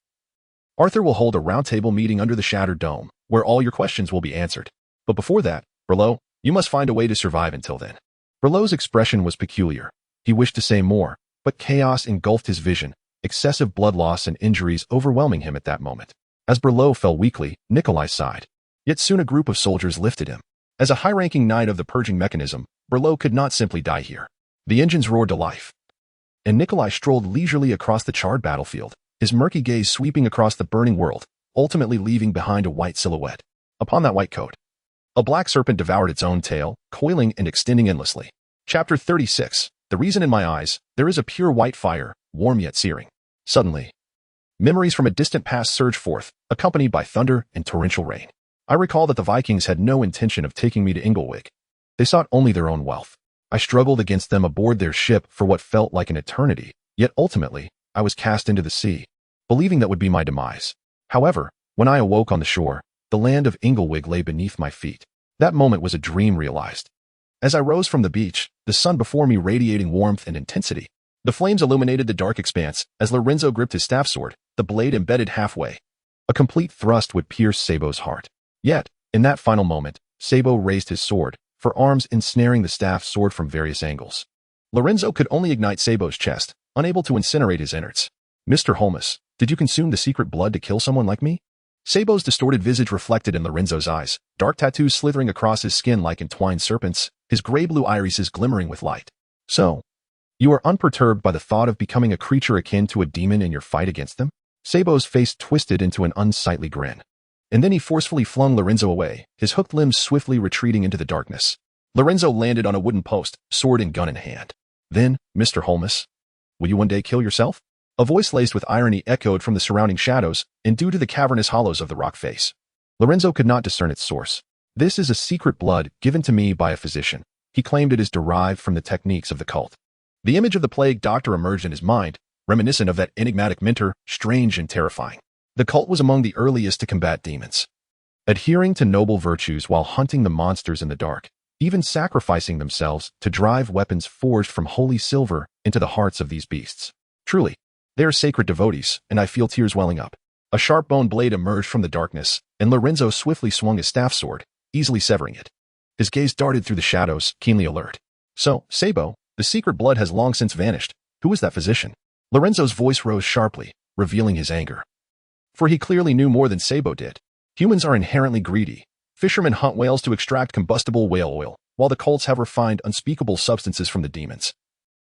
Arthur will hold a roundtable meeting under the Shattered Dome, where all your questions will be answered. But before that, Berlo, you must find a way to survive until then." Berlo's expression was peculiar. He wished to say more, but chaos engulfed his vision, excessive blood loss and injuries overwhelming him at that moment. As Berlo fell weakly, Nikolai sighed. Yet soon a group of soldiers lifted him. As a high-ranking knight of the purging mechanism, Berlo could not simply die here. The engines roared to life, and Nikolai strolled leisurely across the charred battlefield, his murky gaze sweeping across the burning world, ultimately leaving behind a white silhouette. Upon that white coat, a black serpent devoured its own tail, coiling and extending endlessly. Chapter 36. The reason in my eyes, there is a pure white fire, warm yet searing. Suddenly, memories from a distant past surged forth, accompanied by thunder and torrential rain. I recall that the Vikings had no intention of taking me to Engervig. They sought only their own wealth. I struggled against them aboard their ship for what felt like an eternity, yet ultimately, I was cast into the sea, believing that would be my demise. However, when I awoke on the shore, the land of Engervig lay beneath my feet. That moment was a dream realized. As I rose from the beach, the sun before me radiating warmth and intensity. The flames illuminated the dark expanse as Lorenzo gripped his staff sword, the blade embedded halfway. A complete thrust would pierce Sabo's heart. Yet, in that final moment, Sabo raised his sword, for arms ensnaring the staff sword from various angles. Lorenzo could only ignite Sabo's chest, unable to incinerate his innards. "Mr. Holmes, did you consume the secret blood to kill someone like me?" Sabo's distorted visage reflected in Lorenzo's eyes, dark tattoos slithering across his skin like entwined serpents, his gray-blue irises glimmering with light. "So, you are unperturbed by the thought of becoming a creature akin to a demon in your fight against them?" Sabo's face twisted into an unsightly grin. and then he forcefully flung Lorenzo away, his hooked limbs swiftly retreating into the darkness. Lorenzo landed on a wooden post, sword and gun in hand. Then, Mr. Holmes, will you one day kill yourself? A voice laced with irony echoed from the surrounding shadows, and due to the cavernous hollows of the rock face. Lorenzo could not discern its source. This is a secret blood given to me by a physician. He claimed it is derived from the techniques of the cult. The image of the plague doctor emerged in his mind, reminiscent of that enigmatic mentor, strange and terrifying. The cult was among the earliest to combat demons, adhering to noble virtues while hunting the monsters in the dark, even sacrificing themselves to drive weapons forged from holy silver into the hearts of these beasts. Truly, they are sacred devotees, and I feel tears welling up. A sharp bone blade emerged from the darkness, and Lorenzo swiftly swung his staff sword, easily severing it. His gaze darted through the shadows, keenly alert. So, Sabo, the secret blood has long since vanished. Who is that physician? Lorenzo's voice rose sharply, revealing his anger. For he clearly knew more than Sabo did. Humans are inherently greedy. Fishermen hunt whales to extract combustible whale oil, while the cults have refined unspeakable substances from the demons,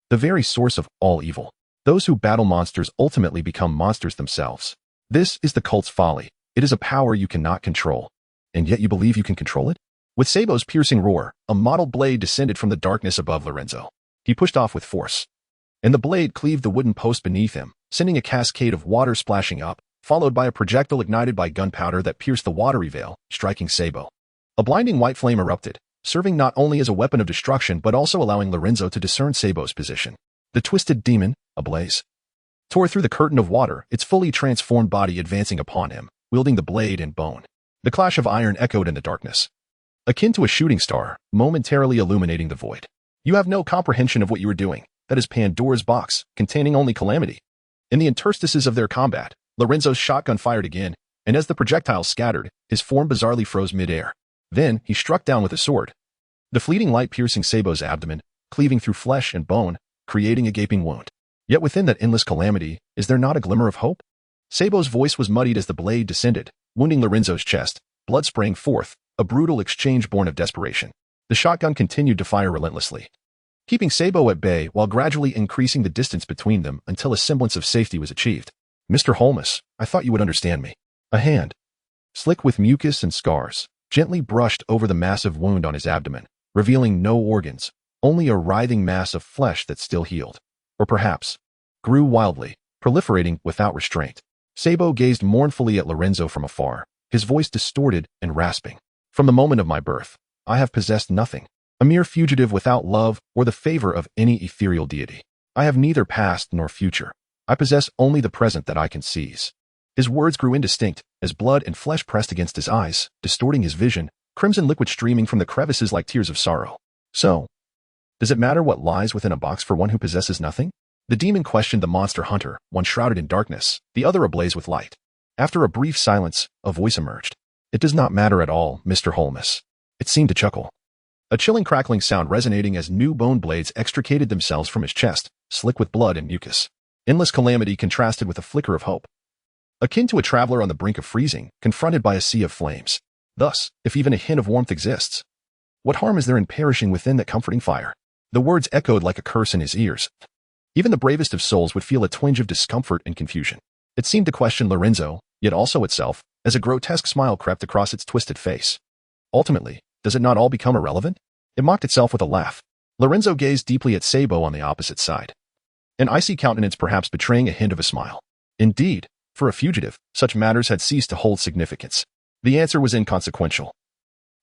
the very source of all evil. Those who battle monsters ultimately become monsters themselves. This is the cult's folly. It is a power you cannot control. And yet you believe you can control it? With Sabo's piercing roar, a mottled blade descended from the darkness above Lorenzo. He pushed off with force, and the blade cleaved the wooden post beneath him, sending a cascade of water splashing up, followed by a projectile ignited by gunpowder that pierced the watery veil, striking Sabo. A blinding white flame erupted, serving not only as a weapon of destruction but also allowing Lorenzo to discern Sabo's position. The twisted demon, ablaze, tore through the curtain of water, its fully transformed body advancing upon him, wielding the blade and bone. The clash of iron echoed in the darkness, akin to a shooting star, momentarily illuminating the void. You have no comprehension of what you are doing. That is Pandora's box, containing only calamity. In the interstices of their combat, Lorenzo's shotgun fired again, and as the projectile scattered, his form bizarrely froze mid-air. Then, he struck down with a sword, the fleeting light piercing Sabo's abdomen, cleaving through flesh and bone, creating a gaping wound. Yet within that endless calamity, is there not a glimmer of hope? Sabo's voice was muddied as the blade descended, wounding Lorenzo's chest. Blood sprang forth, a brutal exchange born of desperation. The shotgun continued to fire relentlessly, keeping Sabo at bay while gradually increasing the distance between them until a semblance of safety was achieved. Mr. Holmes, I thought you would understand me. A hand, slick with mucus and scars, gently brushed over the massive wound on his abdomen, revealing no organs, only a writhing mass of flesh that still healed. Or perhaps, grew wildly, proliferating without restraint. Sabo gazed mournfully at Lorenzo from afar, his voice distorted and rasping. From the moment of my birth, I have possessed nothing, a mere fugitive without love or the favor of any ethereal deity. I have neither past nor future. I possess only the present that I can seize. His words grew indistinct as blood and flesh pressed against his eyes, distorting his vision, crimson liquid streaming from the crevices like tears of sorrow. So, does it matter what lies within a box for one who possesses nothing? The demon questioned the monster hunter, one shrouded in darkness, the other ablaze with light. After a brief silence, a voice emerged. It does not matter at all, Mr. Holmes. It seemed to chuckle, a chilling crackling sound resonating as new bone blades extricated themselves from his chest, slick with blood and mucus. Endless calamity contrasted with a flicker of hope, akin to a traveler on the brink of freezing, confronted by a sea of flames. Thus, if even a hint of warmth exists, what harm is there in perishing within that comforting fire? The words echoed like a curse in his ears. Even the bravest of souls would feel a twinge of discomfort and confusion. It seemed to question Lorenzo, yet also itself, as a grotesque smile crept across its twisted face. Ultimately, does it not all become irrelevant? It mocked itself with a laugh. Lorenzo gazed deeply at Sabo on the opposite side, an icy countenance perhaps betraying a hint of a smile. Indeed, for a fugitive, such matters had ceased to hold significance. The answer was inconsequential.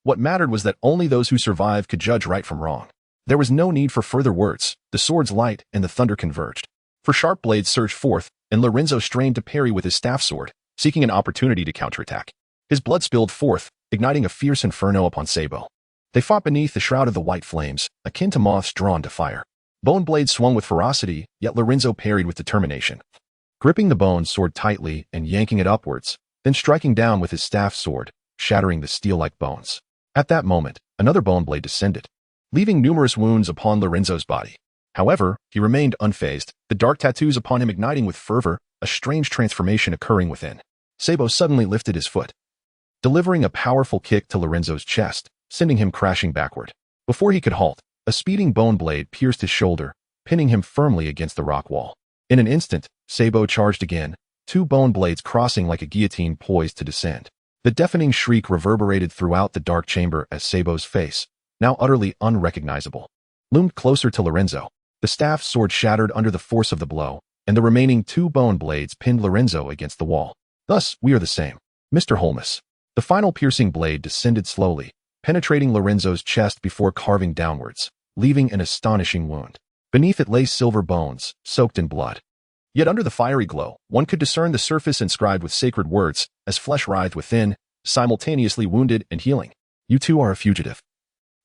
What mattered was that only those who survived could judge right from wrong. There was no need for further words. The sword's light and the thunder converged. For sharp blades surged forth, and Lorenzo strained to parry with his staff sword, seeking an opportunity to counterattack. His blood spilled forth, igniting a fierce inferno upon Sabo. They fought beneath the shroud of the white flames, akin to moths drawn to fire. Bone blades swung with ferocity, yet Lorenzo parried with determination, gripping the bone sword tightly and yanking it upwards, then striking down with his staff sword, shattering the steel-like bones. At that moment, another bone blade descended, leaving numerous wounds upon Lorenzo's body. However, he remained unfazed, the dark tattoos upon him igniting with fervor, a strange transformation occurring within. Sabo suddenly lifted his foot, delivering a powerful kick to Lorenzo's chest, sending him crashing backward. Before he could halt, a speeding bone blade pierced his shoulder, pinning him firmly against the rock wall. In an instant, Sabo charged again, two bone blades crossing like a guillotine poised to descend. The deafening shriek reverberated throughout the dark chamber as Sabo's face, now utterly unrecognizable, loomed closer to Lorenzo. The staff sword shattered under the force of the blow, and the remaining 2 bone blades pinned Lorenzo against the wall. Thus, we are the same, Mr. Holmes. The final piercing blade descended slowly, penetrating Lorenzo's chest before carving downwards, leaving an astonishing wound. Beneath it lay silver bones, soaked in blood. Yet under the fiery glow, one could discern the surface inscribed with sacred words, as flesh writhed within, simultaneously wounded and healing. You too are a fugitive.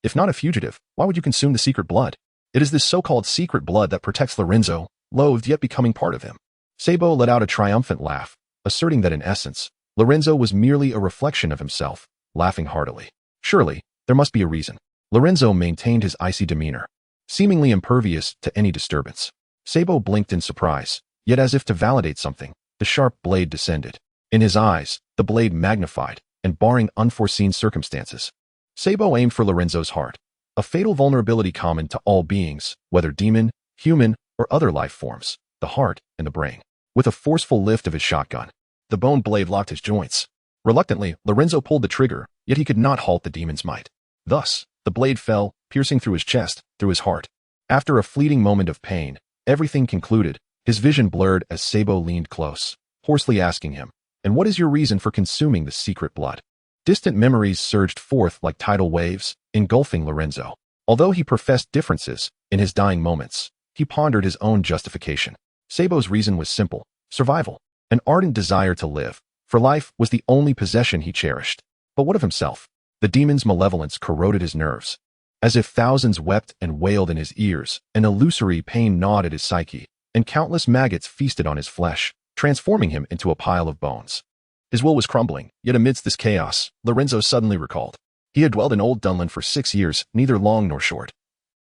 If not a fugitive, why would you consume the secret blood? It is this so-called secret blood that protects Lorenzo, loathed yet becoming part of him. Sabo let out a triumphant laugh, asserting that in essence, Lorenzo was merely a reflection of himself, laughing heartily. Surely, there must be a reason. Lorenzo maintained his icy demeanor, seemingly impervious to any disturbance. Sabo blinked in surprise, yet as if to validate something, the sharp blade descended. In his eyes, the blade magnified, and barring unforeseen circumstances, Sabo aimed for Lorenzo's heart, a fatal vulnerability common to all beings, whether demon, human, or other life forms, the heart and the brain. With a forceful lift of his shotgun, the bone blade locked his joints. Reluctantly, Lorenzo pulled the trigger, yet he could not halt the demon's might. Thus, the blade fell, piercing through his chest, through his heart. After a fleeting moment of pain, everything concluded. His vision blurred as Sabo leaned close, hoarsely asking him, "And what is your reason for consuming the secret blood?" Distant memories surged forth like tidal waves, engulfing Lorenzo. Although he professed differences, in his dying moments, he pondered his own justification. Sabo's reason was simple: survival, an ardent desire to live, for life was the only possession he cherished. But what of himself? The demon's malevolence corroded his nerves. As if thousands wept and wailed in his ears, an illusory pain gnawed at his psyche, and countless maggots feasted on his flesh, transforming him into a pile of bones. His will was crumbling, yet amidst this chaos, Lorenzo suddenly recalled. He had dwelled in Old Dunland for 6 years, neither long nor short.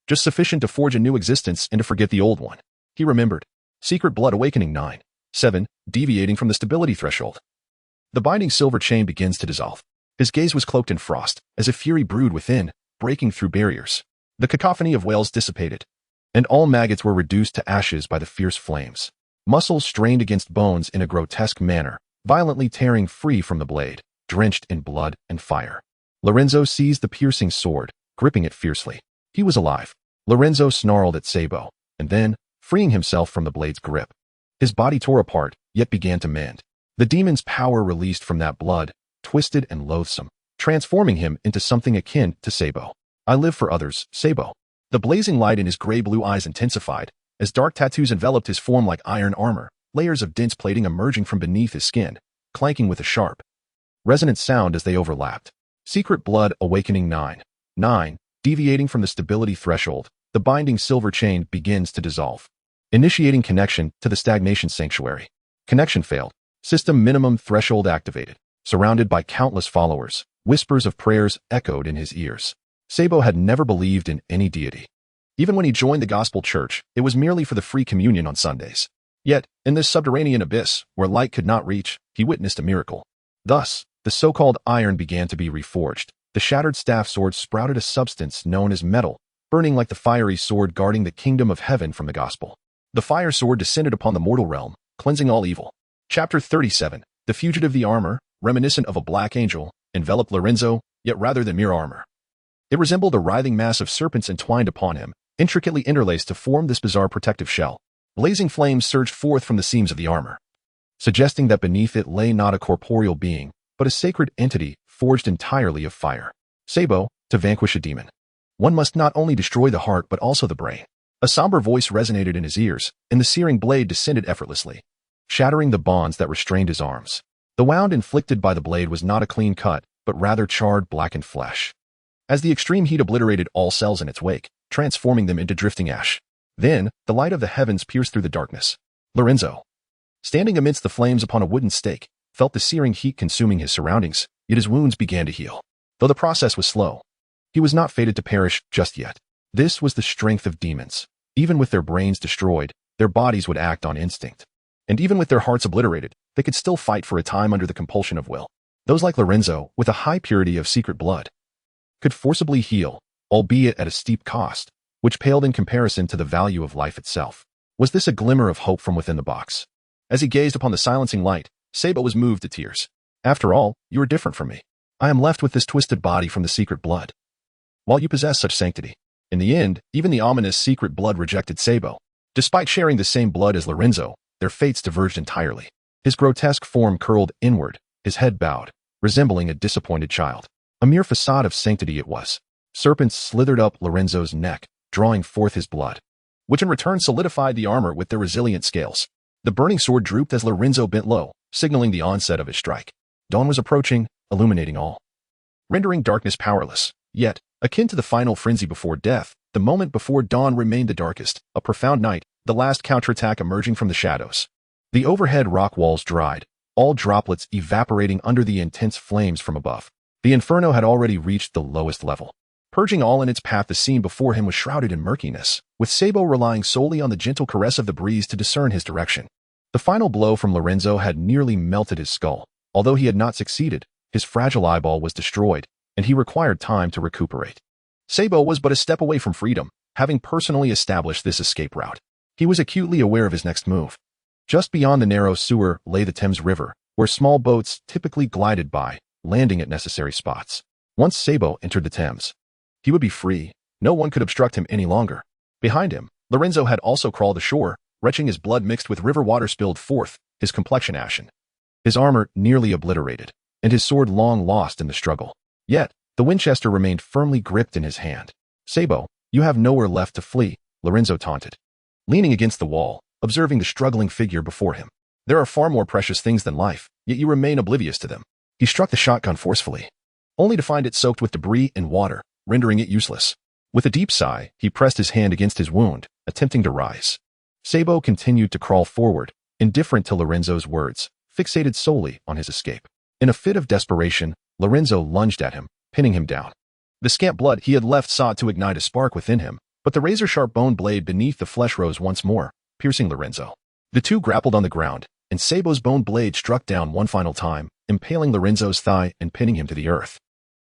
Just sufficient to forge a new existence and to forget the old one. He remembered. Secret blood awakening 9. 7. Deviating from the stability threshold. The binding silver chain begins to dissolve. His gaze was cloaked in frost, as if fury brewed within, breaking through barriers. The cacophony of wails dissipated, and all maggots were reduced to ashes by the fierce flames. Muscles strained against bones in a grotesque manner, violently tearing free from the blade, drenched in blood and fire. Lorenzo seized the piercing sword, gripping it fiercely. He was alive. Lorenzo snarled at Sabo, and then, freeing himself from the blade's grip, his body tore apart, yet began to mend. The demon's power released from that blood, twisted and loathsome, transforming him into something akin to Sabo. I live for others, Sabo. The blazing light in his gray-blue eyes intensified, as dark tattoos enveloped his form like iron armor, layers of dense plating emerging from beneath his skin, clanking with a sharp, resonant sound as they overlapped. Secret blood awakening 9. 9. Deviating from the stability threshold, the binding silver chain begins to dissolve. Initiating connection to the stagnation sanctuary. Connection failed. System minimum threshold activated. Surrounded by countless followers, whispers of prayers echoed in his ears. Sabo had never believed in any deity. Even when he joined the gospel church, it was merely for the free communion on Sundays. Yet, in this subterranean abyss, where light could not reach, he witnessed a miracle. Thus, the so-called iron began to be reforged. The shattered staff sword sprouted a substance known as metal, burning like the fiery sword guarding the kingdom of heaven from the gospel. The fire sword descended upon the mortal realm, cleansing all evil. Chapter 37. The fugitive. The armor, reminiscent of a black angel, enveloped Lorenzo, yet rather than mere armor. It resembled a writhing mass of serpents entwined upon him, intricately interlaced to form this bizarre protective shell. Blazing flames surged forth from the seams of the armor, suggesting that beneath it lay not a corporeal being, but a sacred entity forged entirely of fire. Sabo, to vanquish a demon, one must not only destroy the heart but also the brain. A somber voice resonated in his ears, and the searing blade descended effortlessly, shattering the bonds that restrained his arms. The wound inflicted by the blade was not a clean cut, but rather charred, blackened flesh, as the extreme heat obliterated all cells in its wake, transforming them into drifting ash. Then, the light of the heavens pierced through the darkness. Lorenzo, standing amidst the flames upon a wooden stake, felt the searing heat consuming his surroundings, yet his wounds began to heal. Though the process was slow, he was not fated to perish just yet. This was the strength of demons. Even with their brains destroyed, their bodies would act on instinct. And even with their hearts obliterated, they could still fight for a time under the compulsion of will. Those like Lorenzo, with a high purity of secret blood, could forcibly heal, albeit at a steep cost, which paled in comparison to the value of life itself. Was this a glimmer of hope from within the box? As he gazed upon the silencing light, Sabo was moved to tears. After all, you are different from me. I am left with this twisted body from the secret blood. While you possess such sanctity. In the end, even the ominous secret blood rejected Sabo. Despite sharing the same blood as Lorenzo, their fates diverged entirely. His grotesque form curled inward, his head bowed, resembling a disappointed child. A mere facade of sanctity it was. Serpents slithered up Lorenzo's neck, drawing forth his blood, which in return solidified the armor with their resilient scales. The burning sword drooped as Lorenzo bent low, signaling the onset of his strike. Dawn was approaching, illuminating all, rendering darkness powerless. Yet, akin to the final frenzy before death, the moment before dawn remained the darkest, a profound night, the last counterattack emerging from the shadows. The overhead rock walls dried, all droplets evaporating under the intense flames from above. The inferno had already reached the lowest level. Purging all in its path, the scene before him was shrouded in murkiness, with Sabo relying solely on the gentle caress of the breeze to discern his direction. The final blow from Lorenzo had nearly melted his skull. Although he had not succeeded, his fragile eyeball was destroyed, and he required time to recuperate. Sabo was but a step away from freedom, having personally established this escape route. He was acutely aware of his next move. Just beyond the narrow sewer lay the Thames River, where small boats typically glided by, landing at necessary spots. Once Sabo entered the Thames, he would be free. No one could obstruct him any longer. Behind him, Lorenzo had also crawled ashore, retching his blood mixed with river water spilled forth, his complexion ashen, his armor nearly obliterated, and his sword long lost in the struggle. Yet, the Winchester remained firmly gripped in his hand. Sabo, you have nowhere left to flee, Lorenzo taunted, leaning against the wall, observing the struggling figure before him. There are far more precious things than life, yet you remain oblivious to them. He struck the shotgun forcefully, only to find it soaked with debris and water, rendering it useless. With a deep sigh, he pressed his hand against his wound, attempting to rise. Sabo continued to crawl forward, indifferent to Lorenzo's words, fixated solely on his escape. In a fit of desperation, Lorenzo lunged at him, pinning him down. The scant blood he had left sought to ignite a spark within him, but the razor-sharp bone blade beneath the flesh rose once more, piercing Lorenzo. The two grappled on the ground, and Sabo's bone blade struck down one final time, impaling Lorenzo's thigh and pinning him to the earth.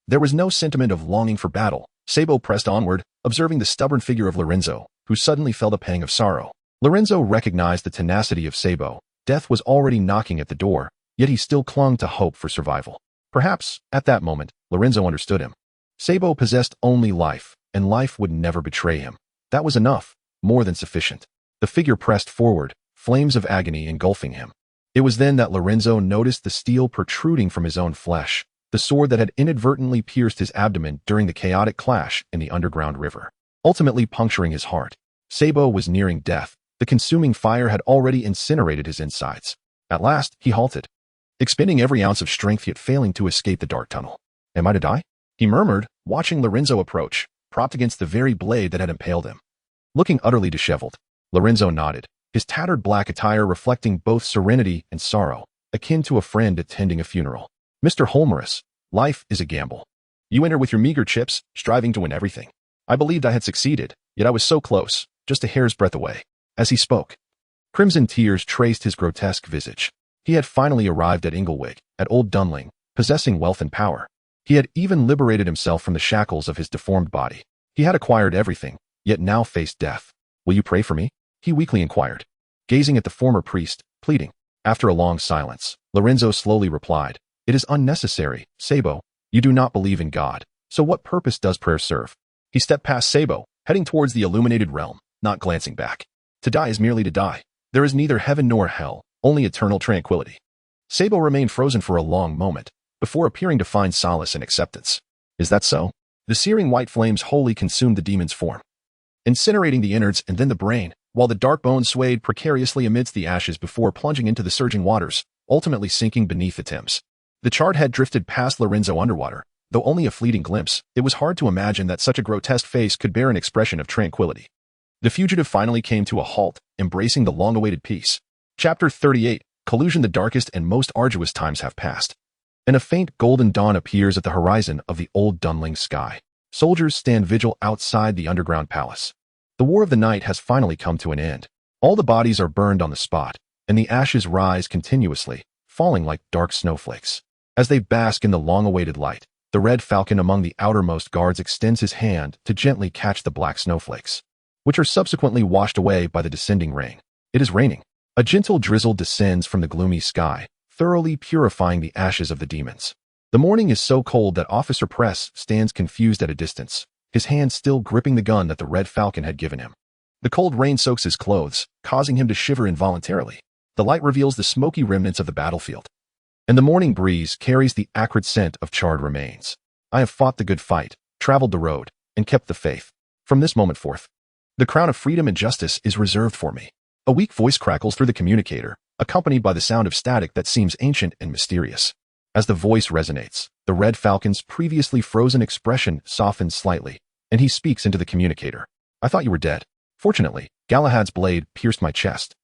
There was no sentiment of longing for battle. Sabo pressed onward, observing the stubborn figure of Lorenzo, who suddenly felt a pang of sorrow. Lorenzo recognized the tenacity of Sabo. Death was already knocking at the door, yet he still clung to hope for survival. Perhaps, at that moment, Lorenzo understood him. Sabo possessed only life, and life would never betray him. That was enough, more than sufficient. The figure pressed forward, flames of agony engulfing him. It was then that Lorenzo noticed the steel protruding from his own flesh, the sword that had inadvertently pierced his abdomen during the chaotic clash in the underground river, ultimately puncturing his heart. Sabo was nearing death. The consuming fire had already incinerated his insides. At last, he halted, expending every ounce of strength yet failing to escape the dark tunnel. Am I to die? He murmured, watching Lorenzo approach, propped against the very blade that had impaled him. Looking utterly disheveled, Lorenzo nodded, his tattered black attire reflecting both serenity and sorrow, akin to a friend attending a funeral. Mr. Holmerus, life is a gamble. You enter with your meager chips, striving to win everything. I believed I had succeeded, yet I was so close, just a hair's breadth away. As he spoke, crimson tears traced his grotesque visage. He had finally arrived at Engervig, at Old Dunling, possessing wealth and power. He had even liberated himself from the shackles of his deformed body. He had acquired everything, yet now faced death. Will you pray for me? He weakly inquired, gazing at the former priest, pleading. After a long silence, Lorenzo slowly replied, It is unnecessary, Sabo. You do not believe in God, so what purpose does prayer serve? He stepped past Sabo, heading towards the illuminated realm, not glancing back. To die is merely to die. There is neither heaven nor hell, only eternal tranquility. Sabo remained frozen for a long moment, before appearing to find solace in acceptance. Is that so? The searing white flames wholly consumed the demon's form, incinerating the innards and then the brain, while the dark bones swayed precariously amidst the ashes before plunging into the surging waters, ultimately sinking beneath the Thames. The charred head drifted past Lorenzo underwater. Though only a fleeting glimpse, it was hard to imagine that such a grotesque face could bear an expression of tranquility. The fugitive finally came to a halt, embracing the long-awaited peace. Chapter 38, Collusion. The darkest and most arduous times have passed, and a faint golden dawn appears at the horizon of the Old Dunling sky. Soldiers stand vigil outside the underground palace. The war of the night has finally come to an end. All the bodies are burned on the spot, and the ashes rise continuously, falling like dark snowflakes. As they bask in the long-awaited light, the red falcon among the outermost guards extends his hand to gently catch the black snowflakes, which are subsequently washed away by the descending rain. It is raining. A gentle drizzle descends from the gloomy sky, thoroughly purifying the ashes of the demons. The morning is so cold that Officer Press stands confused at a distance, his hand still gripping the gun that the Red Falcon had given him. The cold rain soaks his clothes, causing him to shiver involuntarily. The light reveals the smoky remnants of the battlefield, and the morning breeze carries the acrid scent of charred remains. I have fought the good fight, traveled the road, and kept the faith. From this moment forth, the crown of freedom and justice is reserved for me. A weak voice crackles through the communicator, accompanied by the sound of static that seems ancient and mysterious. As the voice resonates, the Red Falcon's previously frozen expression softens slightly, and he speaks into the communicator. I thought you were dead. Fortunately, Galahad's blade pierced my chest.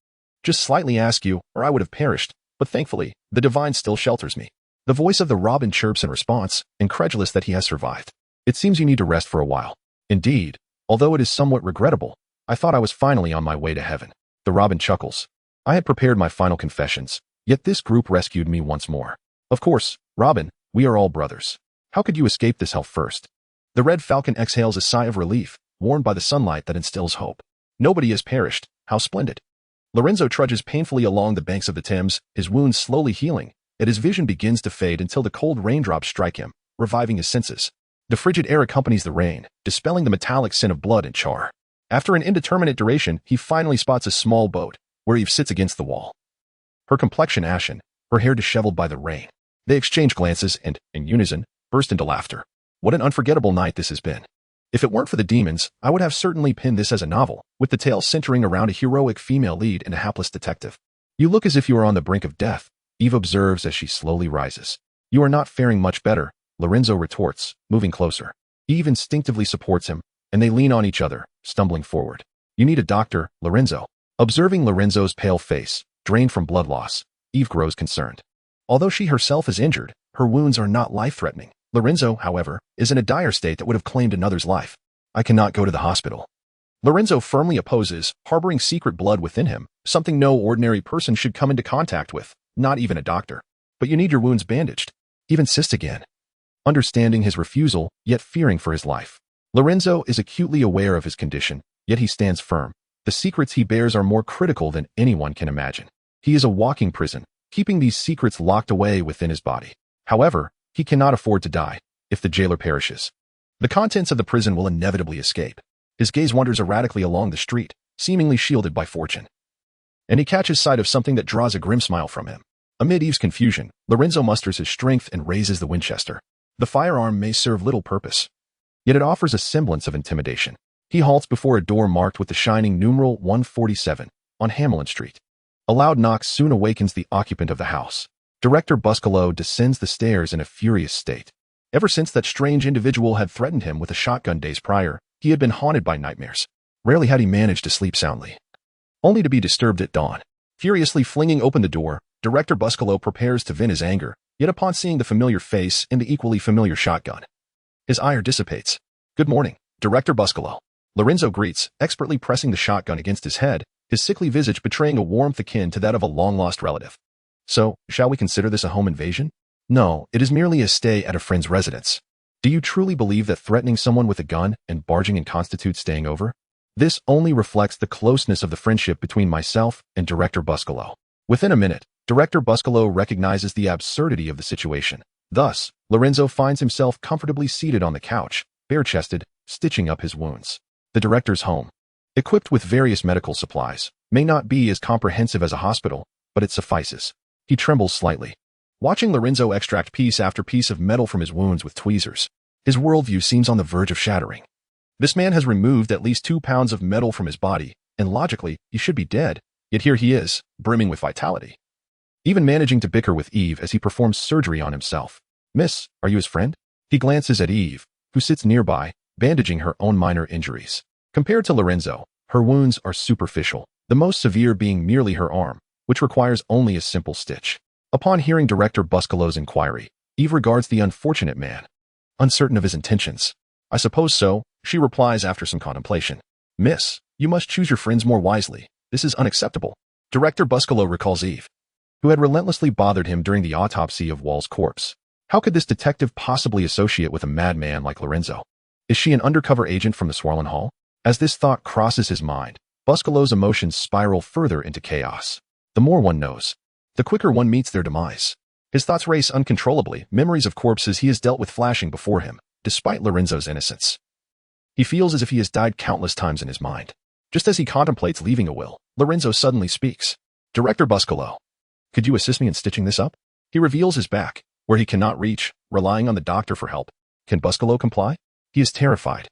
Just slightly ask you, or I would have perished, but thankfully, the divine still shelters me. The voice of the robin chirps in response, incredulous that he has survived. It seems you need to rest for a while. Indeed, although it is somewhat regrettable, I thought I was finally on my way to heaven. The robin chuckles. I had prepared my final confessions, yet this group rescued me once more. Of course, Robin, we are all brothers. How could you escape this hell first? The Red Falcon exhales a sigh of relief, warmed by the sunlight that instills hope. Nobody has perished. How splendid. Lorenzo trudges painfully along the banks of the Thames, his wounds slowly healing, yet his vision begins to fade until the cold raindrops strike him, reviving his senses. The frigid air accompanies the rain, dispelling the metallic scent of blood and char. After an indeterminate duration, he finally spots a small boat, where Eve sits against the wall. Her complexion ashen, her hair disheveled by the rain. They exchange glances and, in unison, burst into laughter. What an unforgettable night this has been. If it weren't for the demons, I would have certainly pinned this as a novel, with the tale centering around a heroic female lead and a hapless detective. You look as if you are on the brink of death, Eve observes as she slowly rises. You are not faring much better, Lorenzo retorts, moving closer. Eve instinctively supports him, and they lean on each other, stumbling forward. You need a doctor, Lorenzo. Observing Lorenzo's pale face, drained from blood loss, Eve grows concerned. Although she herself is injured, her wounds are not life-threatening. Lorenzo, however, is in a dire state that would have claimed another's life. I cannot go to the hospital. Lorenzo firmly opposes, harboring secret blood within him, something no ordinary person should come into contact with, not even a doctor. But you need your wounds bandaged. Eve insists again. Understanding his refusal, yet fearing for his life. Lorenzo is acutely aware of his condition, yet he stands firm. The secrets he bears are more critical than anyone can imagine. He is a walking prison, keeping these secrets locked away within his body. However, he cannot afford to die if the jailer perishes. The contents of the prison will inevitably escape. His gaze wanders erratically along the street, seemingly shielded by fortune. And he catches sight of something that draws a grim smile from him. Amid Eve's confusion, Lorenzo musters his strength and raises the Winchester. The firearm may serve little purpose, yet it offers a semblance of intimidation. He halts before a door marked with the shining numeral 147 on Hamelin Street. A loud knock soon awakens the occupant of the house. Director Buscolo descends the stairs in a furious state. Ever since that strange individual had threatened him with a shotgun days prior, he had been haunted by nightmares. Rarely had he managed to sleep soundly, only to be disturbed at dawn. Furiously flinging open the door, Director Buscolo prepares to vent his anger, yet upon seeing the familiar face and the equally familiar shotgun, his ire dissipates. Good morning, Director Buscolo. Lorenzo greets, expertly pressing the shotgun against his head, his sickly visage betraying a warmth akin to that of a long-lost relative. So, shall we consider this a home invasion? No, it is merely a stay at a friend's residence. Do you truly believe that threatening someone with a gun and barging in constitutes staying over? This only reflects the closeness of the friendship between myself and Director Buscolo. Within a minute, Director Buscolo recognizes the absurdity of the situation. Thus, Lorenzo finds himself comfortably seated on the couch, bare-chested, stitching up his wounds. The director's home, equipped with various medical supplies, may not be as comprehensive as a hospital, but it suffices. He trembles slightly, watching Lorenzo extract piece after piece of metal from his wounds with tweezers. His worldview seems on the verge of shattering. This man has removed at least 2 pounds of metal from his body, and logically, he should be dead, yet here he is, brimming with vitality. Even managing to bicker with Eve as he performs surgery on himself. Miss, are you his friend? He glances at Eve, who sits nearby, bandaging her own minor injuries. Compared to Lorenzo, her wounds are superficial, the most severe being merely her arm, which requires only a simple stitch. Upon hearing Director Buscolo's inquiry, Eve regards the unfortunate man, uncertain of his intentions. I suppose so, she replies after some contemplation. Miss, you must choose your friends more wisely. This is unacceptable. Director Buscolo recalls Eve, who had relentlessly bothered him during the autopsy of Wall's corpse. How could this detective possibly associate with a madman like Lorenzo? Is she an undercover agent from the Swarlen Hall? As this thought crosses his mind, Buscolo's emotions spiral further into chaos. The more one knows, the quicker one meets their demise. His thoughts race uncontrollably, memories of corpses he has dealt with flashing before him, despite Lorenzo's innocence. He feels as if he has died countless times in his mind. Just as he contemplates leaving a will, Lorenzo suddenly speaks. Director Buscolo, could you assist me in stitching this up? He reveals his back, where he cannot reach, relying on the doctor for help. Can Buscolo comply? He is terrified,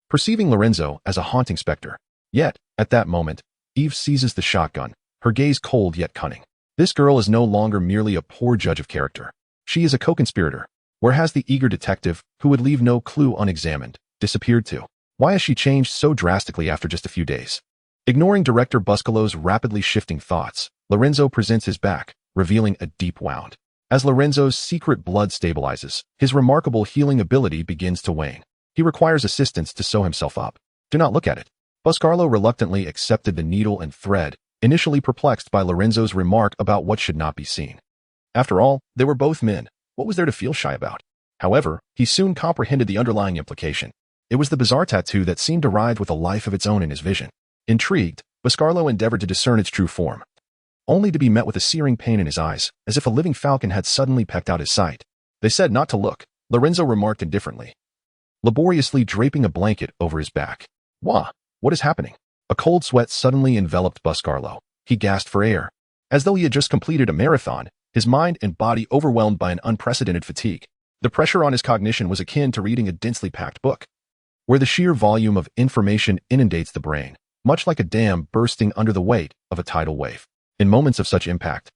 perceiving Lorenzo as a haunting specter. Yet, at that moment, Eve seizes the shotgun, her gaze cold yet cunning. This girl is no longer merely a poor judge of character. She is a co-conspirator. Where has the eager detective, who would leave no clue unexamined, disappeared to? Why has she changed so drastically after just a few days? Ignoring Director Buscolo's rapidly shifting thoughts, Lorenzo presents his back, revealing a deep wound. As Lorenzo's secret blood stabilizes, his remarkable healing ability begins to wane. He requires assistance to sew himself up. Do not look at it. Buscolo reluctantly accepted the needle and thread, initially perplexed by Lorenzo's remark about what should not be seen. After all, they were both men. What was there to feel shy about? However, he soon comprehended the underlying implication. It was the bizarre tattoo that seemed to writhe with a life of its own in his vision. Intrigued, Buscolo endeavored to discern its true form, only to be met with a searing pain in his eyes, as if a living falcon had suddenly pecked out his sight. They said not to look, Lorenzo remarked indifferently, laboriously draping a blanket over his back. Wah! What is happening? A cold sweat suddenly enveloped Buscolo. He gasped for air. As though he had just completed a marathon, his mind and body overwhelmed by an unprecedented fatigue. The pressure on his cognition was akin to reading a densely packed book, where the sheer volume of information inundates the brain, much like a dam bursting under the weight of a tidal wave. In moments of such impact,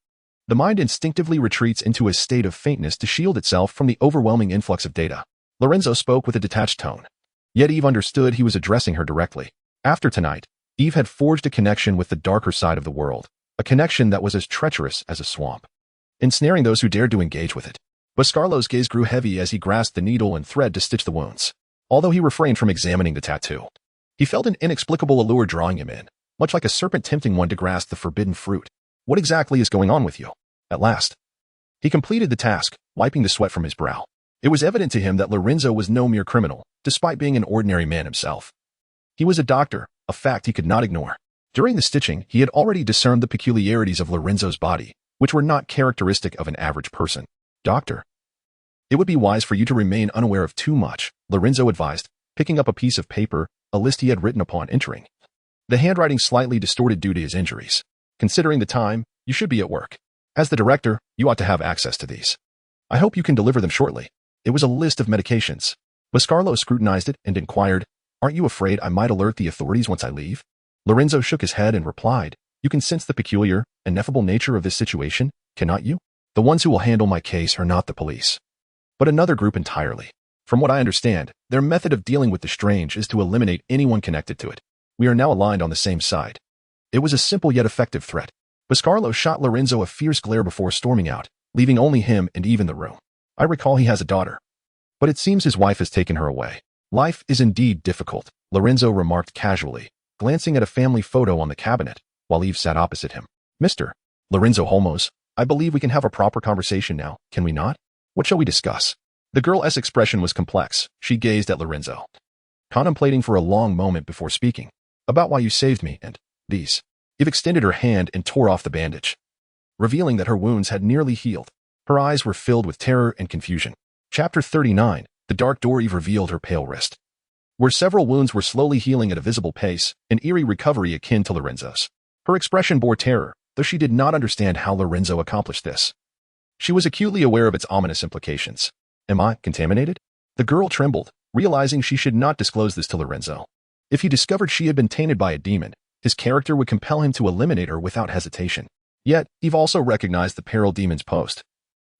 the mind instinctively retreats into a state of faintness to shield itself from the overwhelming influx of data. Lorenzo spoke with a detached tone. Yet Eve understood he was addressing her directly. After tonight, Eve had forged a connection with the darker side of the world, a connection that was as treacherous as a swamp, ensnaring those who dared to engage with it. Buscolo's gaze grew heavy as he grasped the needle and thread to stitch the wounds. Although he refrained from examining the tattoo, he felt an inexplicable allure drawing him in, much like a serpent tempting one to grasp the forbidden fruit. What exactly is going on with you? At last, he completed the task, wiping the sweat from his brow. It was evident to him that Lorenzo was no mere criminal, despite being an ordinary man himself. He was a doctor, a fact he could not ignore. During the stitching, he had already discerned the peculiarities of Lorenzo's body, which were not characteristic of an average person. Doctor, it would be wise for you to remain unaware of too much, Lorenzo advised, picking up a piece of paper, a list he had written upon entering. The handwriting slightly distorted due to his injuries. Considering the time, you should be at work. As the director, you ought to have access to these. I hope you can deliver them shortly. It was a list of medications. Buscolo scrutinized it and inquired, aren't you afraid I might alert the authorities once I leave? Lorenzo shook his head and replied, you can sense the peculiar, ineffable nature of this situation, cannot you? The ones who will handle my case are not the police, but another group entirely. From what I understand, their method of dealing with the strange is to eliminate anyone connected to it. We are now aligned on the same side. It was a simple yet effective threat. Buscolo shot Lorenzo a fierce glare before storming out, leaving only him and Eve in the room. I recall he has a daughter, but it seems his wife has taken her away. Life is indeed difficult, Lorenzo remarked casually, glancing at a family photo on the cabinet, while Eve sat opposite him. Mr. Lorenzo Holmos, I believe we can have a proper conversation now, can we not? What shall we discuss? The girl's expression was complex. She gazed at Lorenzo, contemplating for a long moment before speaking. About why you saved me and these. Eve extended her hand and tore off the bandage, revealing that her wounds had nearly healed. Her eyes were filled with terror and confusion. Chapter 39, The Dark Door. Eve revealed her pale wrist, where several wounds were slowly healing at a visible pace, an eerie recovery akin to Lorenzo's. Her expression bore terror, though she did not understand how Lorenzo accomplished this. She was acutely aware of its ominous implications. Am I contaminated? The girl trembled, realizing she should not disclose this to Lorenzo. If he discovered she had been tainted by a demon, his character would compel him to eliminate her without hesitation. Yet, Eve also recognized the peril demons posed,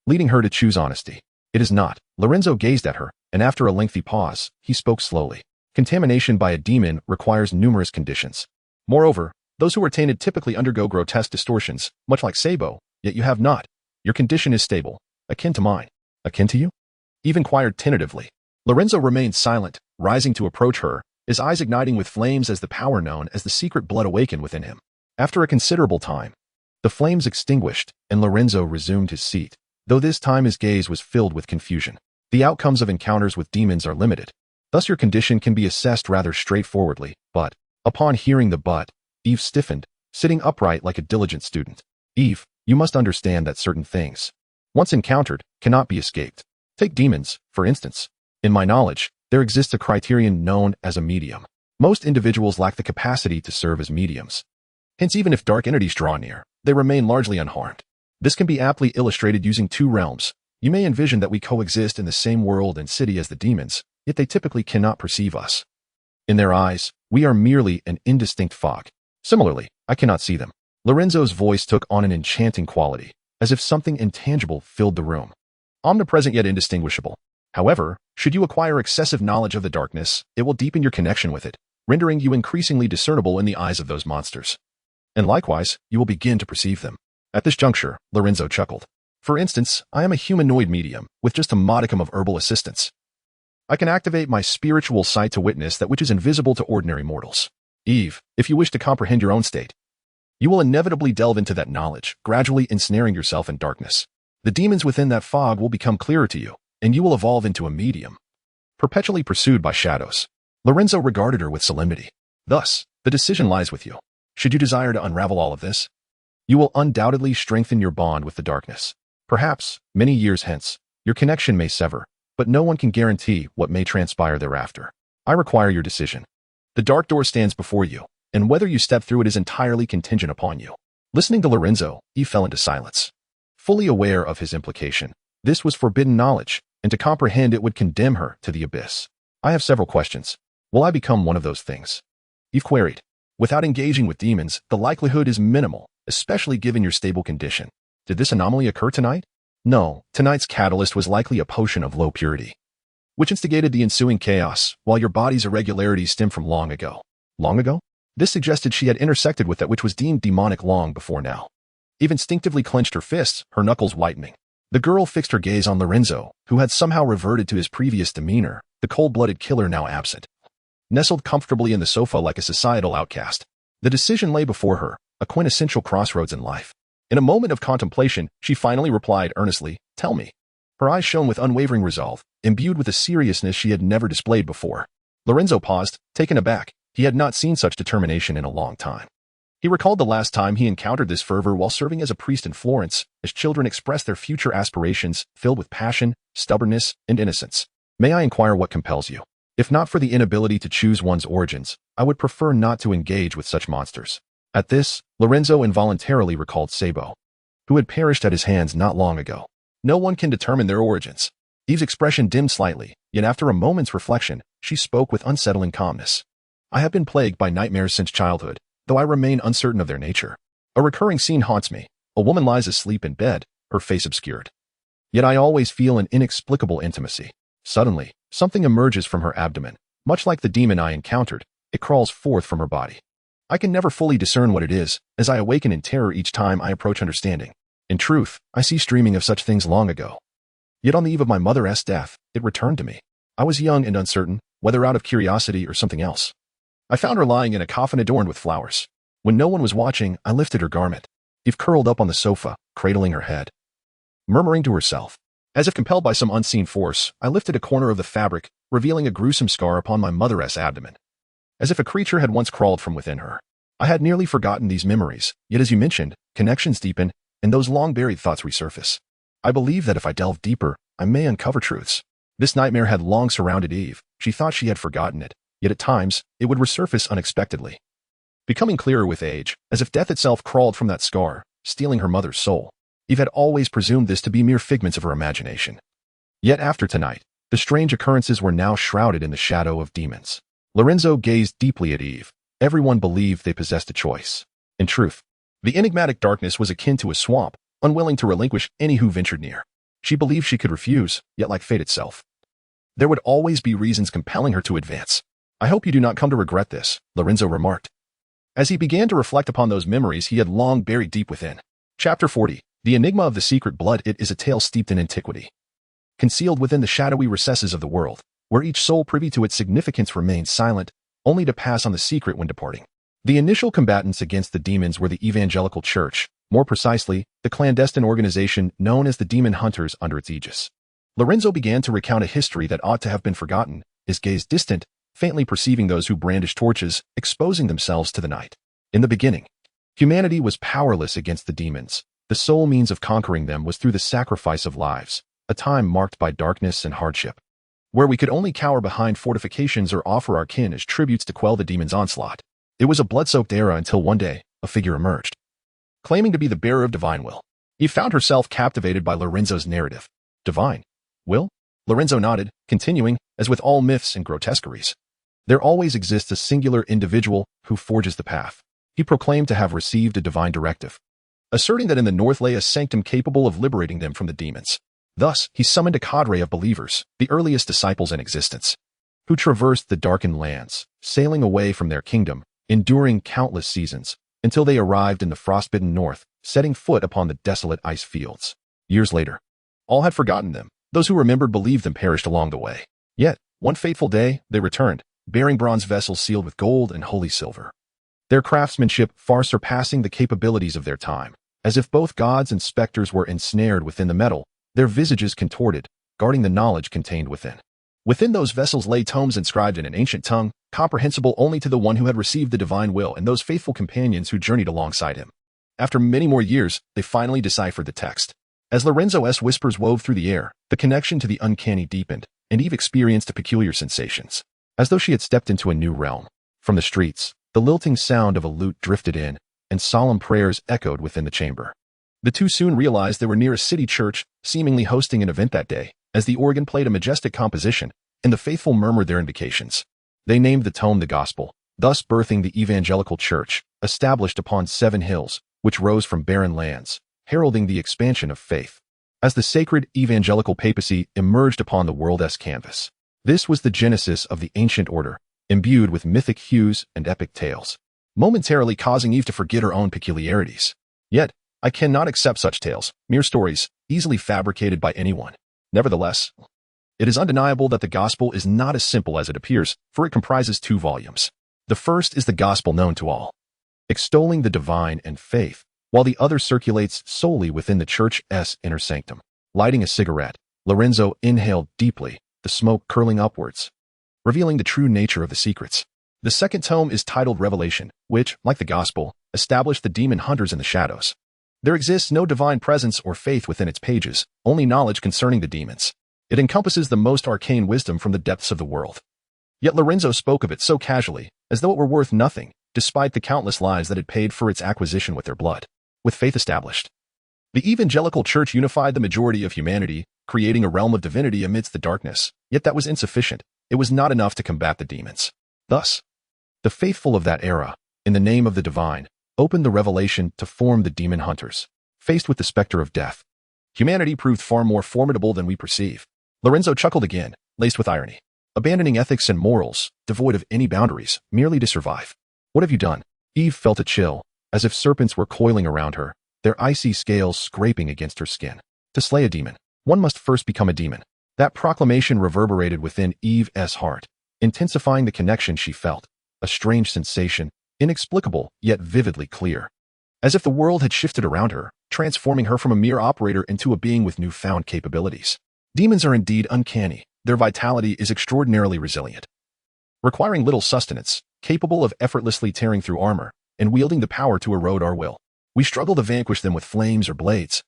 leading her to choose honesty. It is not. Lorenzo gazed at her, and after a lengthy pause, he spoke slowly. Contamination by a demon requires numerous conditions. Moreover, those who are tainted typically undergo grotesque distortions, much like Sabo, yet you have not. Your condition is stable, akin to mine. Akin to you? Eve inquired tentatively. Lorenzo remained silent, rising to approach her, his eyes igniting with flames as the power known as the secret blood awakened within him. After a considerable time, the flames extinguished, and Lorenzo resumed his seat, though this time his gaze was filled with confusion. The outcomes of encounters with demons are limited. Thus your condition can be assessed rather straightforwardly, but, upon hearing the but, Eve stiffened, sitting upright like a diligent student. Eve, you must understand that certain things, once encountered, cannot be escaped. Take demons, for instance. In my knowledge, there exists a criterion known as a medium. Most individuals lack the capacity to serve as mediums. Hence, even if dark entities draw near, they remain largely unharmed. This can be aptly illustrated using two realms. You may envision that we coexist in the same world and city as the demons, yet they typically cannot perceive us. In their eyes, we are merely an indistinct fog. Similarly, I cannot see them. Lorenzo's voice took on an enchanting quality, as if something intangible filled the room. Omnipresent yet indistinguishable. However, should you acquire excessive knowledge of the darkness, it will deepen your connection with it, rendering you increasingly discernible in the eyes of those monsters. And likewise, you will begin to perceive them. At this juncture, Lorenzo chuckled. For instance, I am a humanoid medium, with just a modicum of herbal assistance. I can activate my spiritual sight to witness that which is invisible to ordinary mortals. Eve, if you wish to comprehend your own state, you will inevitably delve into that knowledge, gradually ensnaring yourself in darkness. The demons within that fog will become clearer to you, and you will evolve into a medium, perpetually pursued by shadows. Lorenzo regarded her with solemnity. Thus, the decision lies with you. Should you desire to unravel all of this, you will undoubtedly strengthen your bond with the darkness. Perhaps, many years hence, your connection may sever, but no one can guarantee what may transpire thereafter. I require your decision. The dark door stands before you, and whether you step through it is entirely contingent upon you. Listening to Lorenzo, Eve fell into silence. Fully aware of his implication, this was forbidden knowledge, and to comprehend it would condemn her to the abyss. I have several questions. Will I become one of those things? Eve queried. Without engaging with demons, the likelihood is minimal, especially given your stable condition. Did this anomaly occur tonight? No, tonight's catalyst was likely a potion of low purity, which instigated the ensuing chaos, while your body's irregularities stem from long ago. Long ago? This suggested she had intersected with that which was deemed demonic long before now. Eve instinctively clenched her fists, her knuckles whitening. The girl fixed her gaze on Lorenzo, who had somehow reverted to his previous demeanor, the cold-blooded killer now absent. Nestled comfortably in the sofa like a societal outcast, the decision lay before her, a quintessential crossroads in life. In a moment of contemplation, she finally replied earnestly, "Tell me." Her eyes shone with unwavering resolve, imbued with a seriousness she had never displayed before. Lorenzo paused, taken aback. He had not seen such determination in a long time. He recalled the last time he encountered this fervor while serving as a priest in Florence, as children expressed their future aspirations, filled with passion, stubbornness, and innocence. May I inquire what compels you? If not for the inability to choose one's origins, I would prefer not to engage with such monsters. At this, Lorenzo involuntarily recalled Sabo, who had perished at his hands not long ago. No one can determine their origins. Eve's expression dimmed slightly, yet after a moment's reflection, she spoke with unsettling calmness. I have been plagued by nightmares since childhood, though I remain uncertain of their nature. A recurring scene haunts me. A woman lies asleep in bed, her face obscured. Yet I always feel an inexplicable intimacy. Suddenly, something emerges from her abdomen. Much like the demon I encountered, it crawls forth from her body. I can never fully discern what it is, as I awaken in terror each time I approach understanding. In truth, I ceased dreaming of such things long ago. Yet on the eve of my mother's death, it returned to me. I was young and uncertain, whether out of curiosity or something else. I found her lying in a coffin adorned with flowers. When no one was watching, I lifted her garment. Eve curled up on the sofa, cradling her head, murmuring to herself. As if compelled by some unseen force, I lifted a corner of the fabric, revealing a gruesome scar upon my mother's abdomen. As if a creature had once crawled from within her. I had nearly forgotten these memories, yet as you mentioned, connections deepen, and those long-buried thoughts resurface. I believe that if I delve deeper, I may uncover truths. This nightmare had long surrounded Eve. She thought she had forgotten it, yet at times, it would resurface unexpectedly, becoming clearer with age, as if death itself crawled from that scar, stealing her mother's soul. Eve had always presumed this to be mere figments of her imagination. Yet after tonight, the strange occurrences were now shrouded in the shadow of demons. Lorenzo gazed deeply at Eve. Everyone believed they possessed a choice. In truth, the enigmatic darkness was akin to a swamp, unwilling to relinquish any who ventured near. She believed she could refuse, yet like fate itself, there would always be reasons compelling her to advance. I hope you do not come to regret this, Lorenzo remarked, as he began to reflect upon those memories he had long buried deep within. Chapter 40. The Enigma of the Secret Blood. It is a tale steeped in antiquity, concealed within the shadowy recesses of the world, where each soul privy to its significance remains silent, only to pass on the secret when departing. The initial combatants against the demons were the Evangelical Church, more precisely, the clandestine organization known as the Demon Hunters under its aegis. Lorenzo began to recount a history that ought to have been forgotten, his gaze distant, faintly perceiving those who brandished torches, exposing themselves to the night. In the beginning, humanity was powerless against the demons, The sole means of conquering them was through the sacrifice of lives, a time marked by darkness and hardship, where we could only cower behind fortifications or offer our kin as tributes to quell the demon's onslaught. It was a blood-soaked era until one day, a figure emerged, claiming to be the bearer of divine will. Eve found herself captivated by Lorenzo's narrative. Divine will? Lorenzo nodded, continuing, as with all myths and grotesqueries, there always exists a singular individual who forges the path. He proclaimed to have received a divine directive, asserting that in the north lay a sanctum capable of liberating them from the demons. Thus, he summoned a cadre of believers, the earliest disciples in existence, who traversed the darkened lands, sailing away from their kingdom, enduring countless seasons, until they arrived in the frostbitten north, setting foot upon the desolate ice fields. Years later, all had forgotten them. Those who remembered believed them perished along the way. Yet, one fateful day, they returned, bearing bronze vessels sealed with gold and holy silver, their craftsmanship far surpassing the capabilities of their time. As if both gods and specters were ensnared within the metal, their visages contorted, guarding the knowledge contained within. Within those vessels lay tomes inscribed in an ancient tongue, comprehensible only to the one who had received the divine will and those faithful companions who journeyed alongside him. After many more years, they finally deciphered the text. As Lorenzo's whispers wove through the air, the connection to the uncanny deepened, and Eve experienced peculiar sensations, as though she had stepped into a new realm. From the streets, the lilting sound of a lute drifted in, and solemn prayers echoed within the chamber. The two soon realized they were near a city church, seemingly hosting an event that day, as the organ played a majestic composition, and the faithful murmured their invocations. They named the tome the Gospel, thus birthing the evangelical church, established upon 7 hills, which rose from barren lands, heralding the expansion of faith. As the sacred evangelical papacy emerged upon the world's canvas, this was the genesis of the ancient order, imbued with mythic hues and epic tales, momentarily causing Eve to forget her own peculiarities. Yet, I cannot accept such tales, mere stories, easily fabricated by anyone. Nevertheless, it is undeniable that the gospel is not as simple as it appears, for it comprises 2 volumes. The first is the gospel known to all, extolling the divine and faith, while the other circulates solely within the church's inner sanctum. Lighting a cigarette, Lorenzo inhaled deeply, the smoke curling upwards, revealing the true nature of the secrets. The second tome is titled Revelation, which, like the gospel, established the demon hunters in the shadows. There exists no divine presence or faith within its pages, only knowledge concerning the demons. It encompasses the most arcane wisdom from the depths of the world. Yet Lorenzo spoke of it so casually, as though it were worth nothing, despite the countless lives that had paid for its acquisition with their blood. With faith established, the evangelical church unified the majority of humanity, creating a realm of divinity amidst the darkness. Yet that was insufficient. It was not enough to combat the demons. Thus, the faithful of that era, in the name of the divine, opened the revelation to form the demon hunters. Faced with the specter of death, humanity proved far more formidable than we perceive. Lorenzo chuckled again, laced with irony, abandoning ethics and morals, devoid of any boundaries, merely to survive. What have you done? Eve felt a chill, as if serpents were coiling around her, their icy scales scraping against her skin. To slay a demon, one must first become a demon. That proclamation reverberated within Eve's heart, intensifying the connection she felt, a strange sensation, inexplicable yet vividly clear. As if the world had shifted around her, transforming her from a mere operator into a being with newfound capabilities. Demons are indeed uncanny. Their vitality is extraordinarily resilient, requiring little sustenance, capable of effortlessly tearing through armor, and wielding the power to erode our will. We struggle to vanquish them with flames or blades,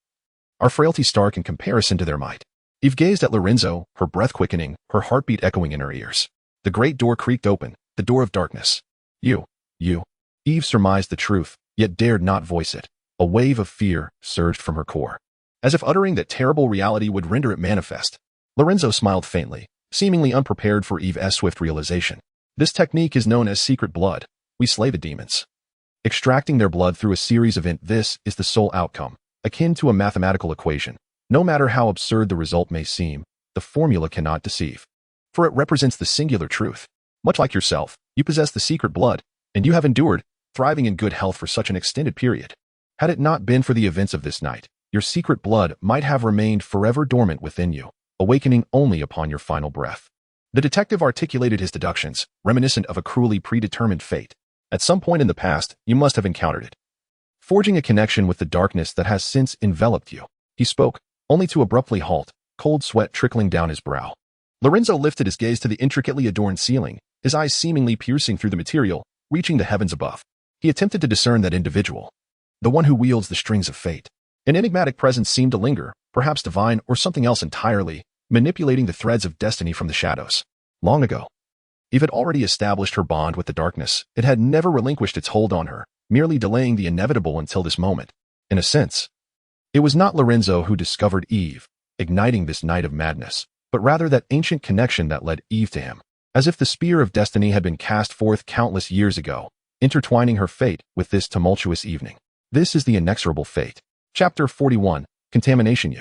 our frailty stark in comparison to their might. Eve gazed at Lorenzo, her breath quickening, her heartbeat echoing in her ears. The great door creaked open, the door of darkness. You. Eve surmised the truth, yet dared not voice it. A wave of fear surged from her core, as if uttering that terrible reality would render it manifest. Lorenzo smiled faintly, seemingly unprepared for Eve's swift realization. This technique is known as secret blood. We slay the demons, extracting their blood through a series of This is the sole outcome, akin to a mathematical equation. No matter how absurd the result may seem, the formula cannot deceive, for it represents the singular truth. Much like yourself, you possess the secret blood, and you have endured, thriving in good health for such an extended period. Had it not been for the events of this night, your secret blood might have remained forever dormant within you, awakening only upon your final breath. The detective articulated his deductions, reminiscent of a cruelly predetermined fate. At some point in the past, you must have encountered it, forging a connection with the darkness that has since enveloped you. He spoke, only to abruptly halt, cold sweat trickling down his brow. Lorenzo lifted his gaze to the intricately adorned ceiling, his eyes seemingly piercing through the material, reaching the heavens above. He attempted to discern that individual, the one who wields the strings of fate. An enigmatic presence seemed to linger, perhaps divine or something else entirely, manipulating the threads of destiny from the shadows. Long ago, Eve had already established her bond with the darkness. It had never relinquished its hold on her, merely delaying the inevitable until this moment. In a sense, it was not Lorenzo who discovered Eve, igniting this night of madness, but rather that ancient connection that led Eve to him, as if the spear of destiny had been cast forth countless years ago, intertwining her fate with this tumultuous evening. This is the inexorable fate. Chapter 41, Contamination.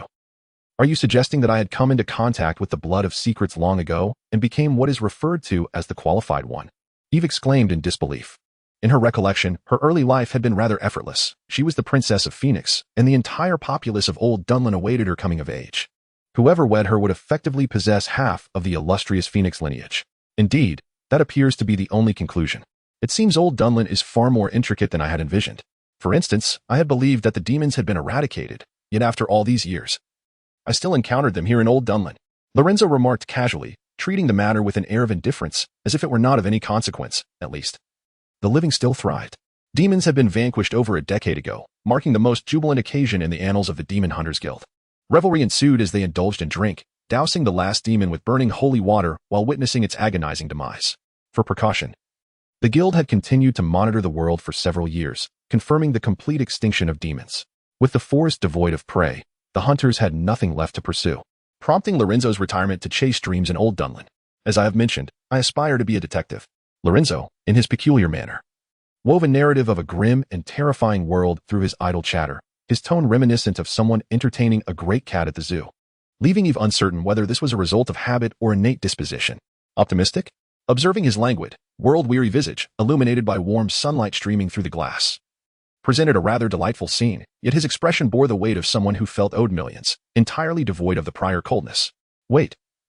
Are you suggesting that I had come into contact with the blood of secrets long ago and became what is referred to as the qualified one? Eve exclaimed in disbelief. In her recollection, her early life had been rather effortless. She was the princess of Phoenix, and the entire populace of Old Dunlin awaited her coming of age. Whoever wed her would effectively possess half of the illustrious Phoenix lineage. Indeed, that appears to be the only conclusion. It seems Old Dunlin is far more intricate than I had envisioned. For instance, I had believed that the demons had been eradicated, yet after all these years, I still encountered them here in Old Dunlin. Lorenzo remarked casually, treating the matter with an air of indifference, as if it were not of any consequence, at least. The living still thrived. Demons had been vanquished over a decade ago, marking the most jubilant occasion in the annals of the Demon Hunters Guild. Revelry ensued as they indulged in drink, dousing the last demon with burning holy water while witnessing its agonizing demise. For precaution, the guild had continued to monitor the world for several years, confirming the complete extinction of demons. With the forest devoid of prey, the hunters had nothing left to pursue, prompting Lorenzo's retirement to chase dreams in Old Dunlin. As I have mentioned, I aspire to be a detective. Lorenzo, in his peculiar manner, wove a narrative of a grim and terrifying world through his idle chatter, his tone reminiscent of someone entertaining a great cat at the zoo, leaving Eve uncertain whether this was a result of habit or innate disposition. Optimistic? Observing his languid, world-weary visage, illuminated by warm sunlight streaming through the glass, presented a rather delightful scene, yet his expression bore the weight of someone who felt owed millions, entirely devoid of the prior coldness. Wait,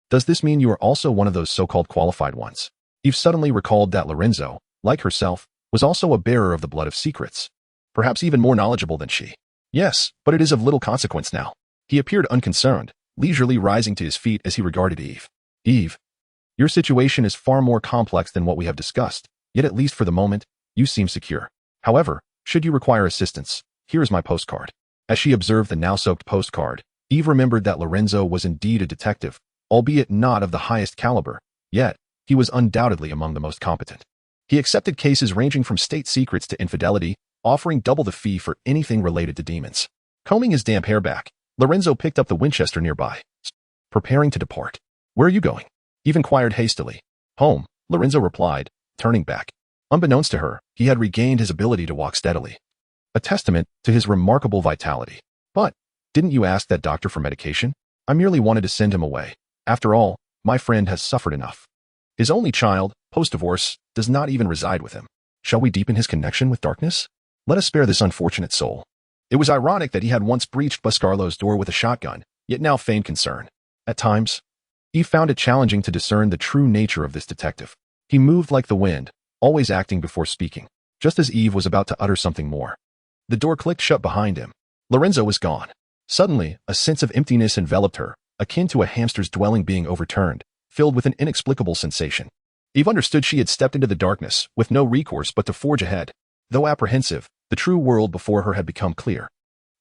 does this mean you are also one of those so-called qualified ones? Eve suddenly recalled that Lorenzo, like herself, was also a bearer of the blood of secrets, perhaps even more knowledgeable than she. Yes, but it is of little consequence now. He appeared unconcerned, leisurely rising to his feet as he regarded Eve. Eve, your situation is far more complex than what we have discussed, yet at least for the moment, you seem secure. However, should you require assistance, here is my postcard. As she observed the now-soaked postcard, Eve remembered that Lorenzo was indeed a detective, albeit not of the highest caliber, yet he was undoubtedly among the most competent. He accepted cases ranging from state secrets to infidelity, offering double the fee for anything related to demons. Combing his damp hair back, Lorenzo picked up the Winchester nearby, preparing to depart. Where are you going? Eve inquired hastily. Home, Lorenzo replied, turning back. Unbeknownst to her, he had regained his ability to walk steadily, a testament to his remarkable vitality. But, didn't you ask that doctor for medication? I merely wanted to send him away. After all, my friend has suffered enough. His only child, post-divorce, does not even reside with him. Shall we deepen his connection with darkness? Let us spare this unfortunate soul. It was ironic that he had once breached Buscarlo's door with a shotgun, yet now feigned concern. At times, Eve found it challenging to discern the true nature of this detective. He moved like the wind, always acting before speaking, just as Eve was about to utter something more. The door clicked shut behind him. Lorenzo was gone. Suddenly, a sense of emptiness enveloped her, akin to a hamster's dwelling being overturned, filled with an inexplicable sensation. Eve understood she had stepped into the darkness, with no recourse but to forge ahead. Though apprehensive, the true world before her had become clear.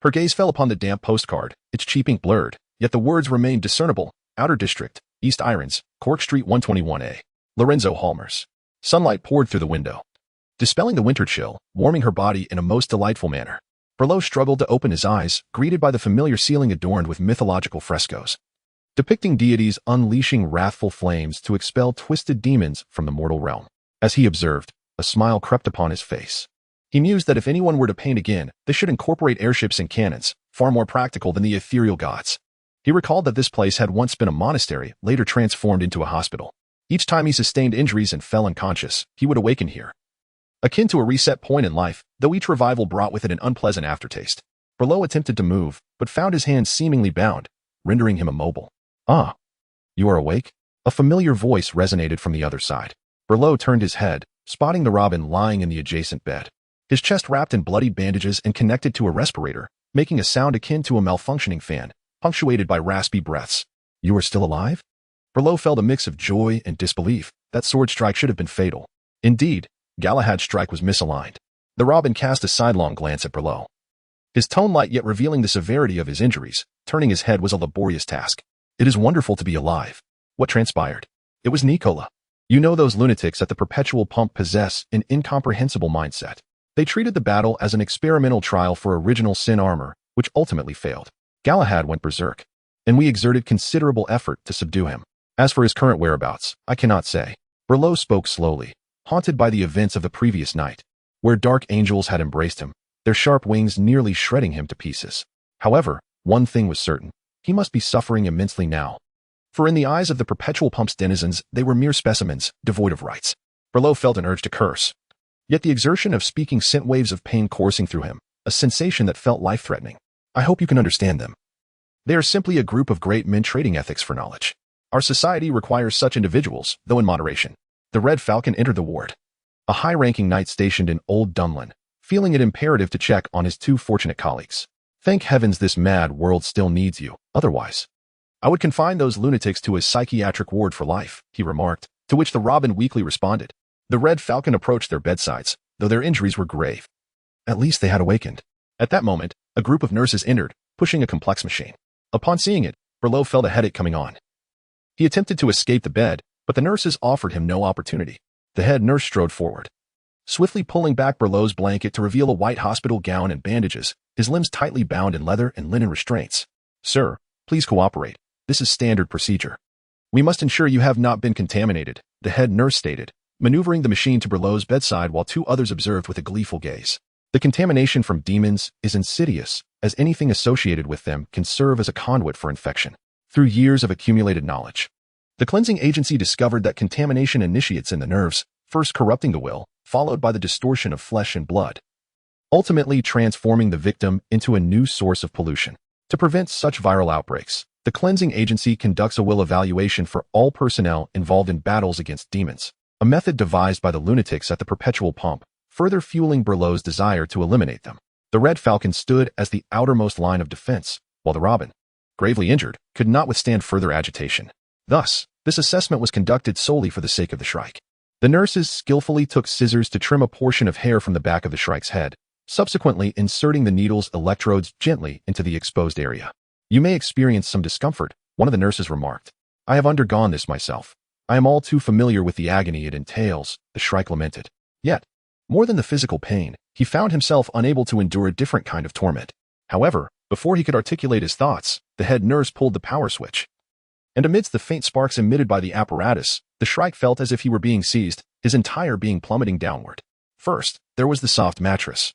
Her gaze fell upon the damp postcard, its cheap ink blurred, yet the words remained discernible. Outer District, East Irons, Cork Street 121A. Lorenzo Halmers. Sunlight poured through the window, dispelling the winter chill, warming her body in a most delightful manner. Berlot struggled to open his eyes, greeted by the familiar ceiling adorned with mythological frescoes, depicting deities unleashing wrathful flames to expel twisted demons from the mortal realm. As he observed, a smile crept upon his face. He mused that if anyone were to paint again, they should incorporate airships and cannons, far more practical than the ethereal gods. He recalled that this place had once been a monastery, later transformed into a hospital. Each time he sustained injuries and fell unconscious, he would awaken here, akin to a reset point in life, though each revival brought with it an unpleasant aftertaste. Berlot attempted to move, but found his hands seemingly bound, rendering him immobile. Ah, you are awake? A familiar voice resonated from the other side. Berlot turned his head, spotting the Robin lying in the adjacent bed, his chest wrapped in bloody bandages and connected to a respirator, making a sound akin to a malfunctioning fan, punctuated by raspy breaths. You are still alive? Berlot felt a mix of joy and disbelief. That sword strike should have been fatal. Indeed, Galahad's strike was misaligned. The Robin cast a sidelong glance at Berlot, His tone light yet revealing the severity of his injuries. Turning his head was a laborious task. It is wonderful to be alive. What transpired? It was Nicola. You know those lunatics at the Perpetual Pump possess an incomprehensible mindset. They treated the battle as an experimental trial for original sin armor, which ultimately failed. Galahad went berserk, and we exerted considerable effort to subdue him. As for his current whereabouts, I cannot say. Berlot spoke slowly, haunted by the events of the previous night, where dark angels had embraced him, their sharp wings nearly shredding him to pieces. However, one thing was certain. He must be suffering immensely now. For in the eyes of the Perpetual Pump's denizens, they were mere specimens, devoid of rights. Berlot felt an urge to curse. Yet the exertion of speaking sent waves of pain coursing through him, a sensation that felt life-threatening. I hope you can understand them. They are simply a group of great men trading ethics for knowledge. Our society requires such individuals, though in moderation. The Red Falcon entered the ward. A high-ranking knight stationed in Old Dunlin, feeling it imperative to check on his two fortunate colleagues. Thank heavens this mad world still needs you, otherwise I would confine those lunatics to a psychiatric ward for life, he remarked, to which the Robin weakly responded. The Red Falcon approached their bedsides, though their injuries were grave. At least they had awakened. At that moment, a group of nurses entered, pushing a complex machine. Upon seeing it, Berlot felt a headache coming on. He attempted to escape the bed, but the nurses offered him no opportunity. The head nurse strode forward, swiftly pulling back Berlot's blanket to reveal a white hospital gown and bandages, his limbs tightly bound in leather and linen restraints. Sir, please cooperate. This is standard procedure. We must ensure you have not been contaminated, the head nurse stated, maneuvering the machine to Berlot's bedside while two others observed with a gleeful gaze. The contamination from demons is insidious, as anything associated with them can serve as a conduit for infection. Through years of accumulated knowledge, the cleansing agency discovered that contamination initiates in the nerves, first corrupting the will, followed by the distortion of flesh and blood, ultimately transforming the victim into a new source of pollution. To prevent such viral outbreaks, the cleansing agency conducts a will evaluation for all personnel involved in battles against demons, a method devised by the lunatics at the Perpetual Pump, further fueling Berlot's desire to eliminate them. The Red Falcon stood as the outermost line of defense, while the Robin, gravely injured, could not withstand further agitation. Thus, this assessment was conducted solely for the sake of the Shrike. The nurses skillfully took scissors to trim a portion of hair from the back of the Shrike's head, subsequently inserting the needle's electrodes gently into the exposed area. You may experience some discomfort, one of the nurses remarked. I have undergone this myself. I am all too familiar with the agony it entails, the Shrike lamented. Yet, more than the physical pain, he found himself unable to endure a different kind of torment. However, before he could articulate his thoughts, the head nurse pulled the power switch. And amidst the faint sparks emitted by the apparatus, the Shrike felt as if he were being seized, his entire being plummeting downward. First, there was the soft mattress,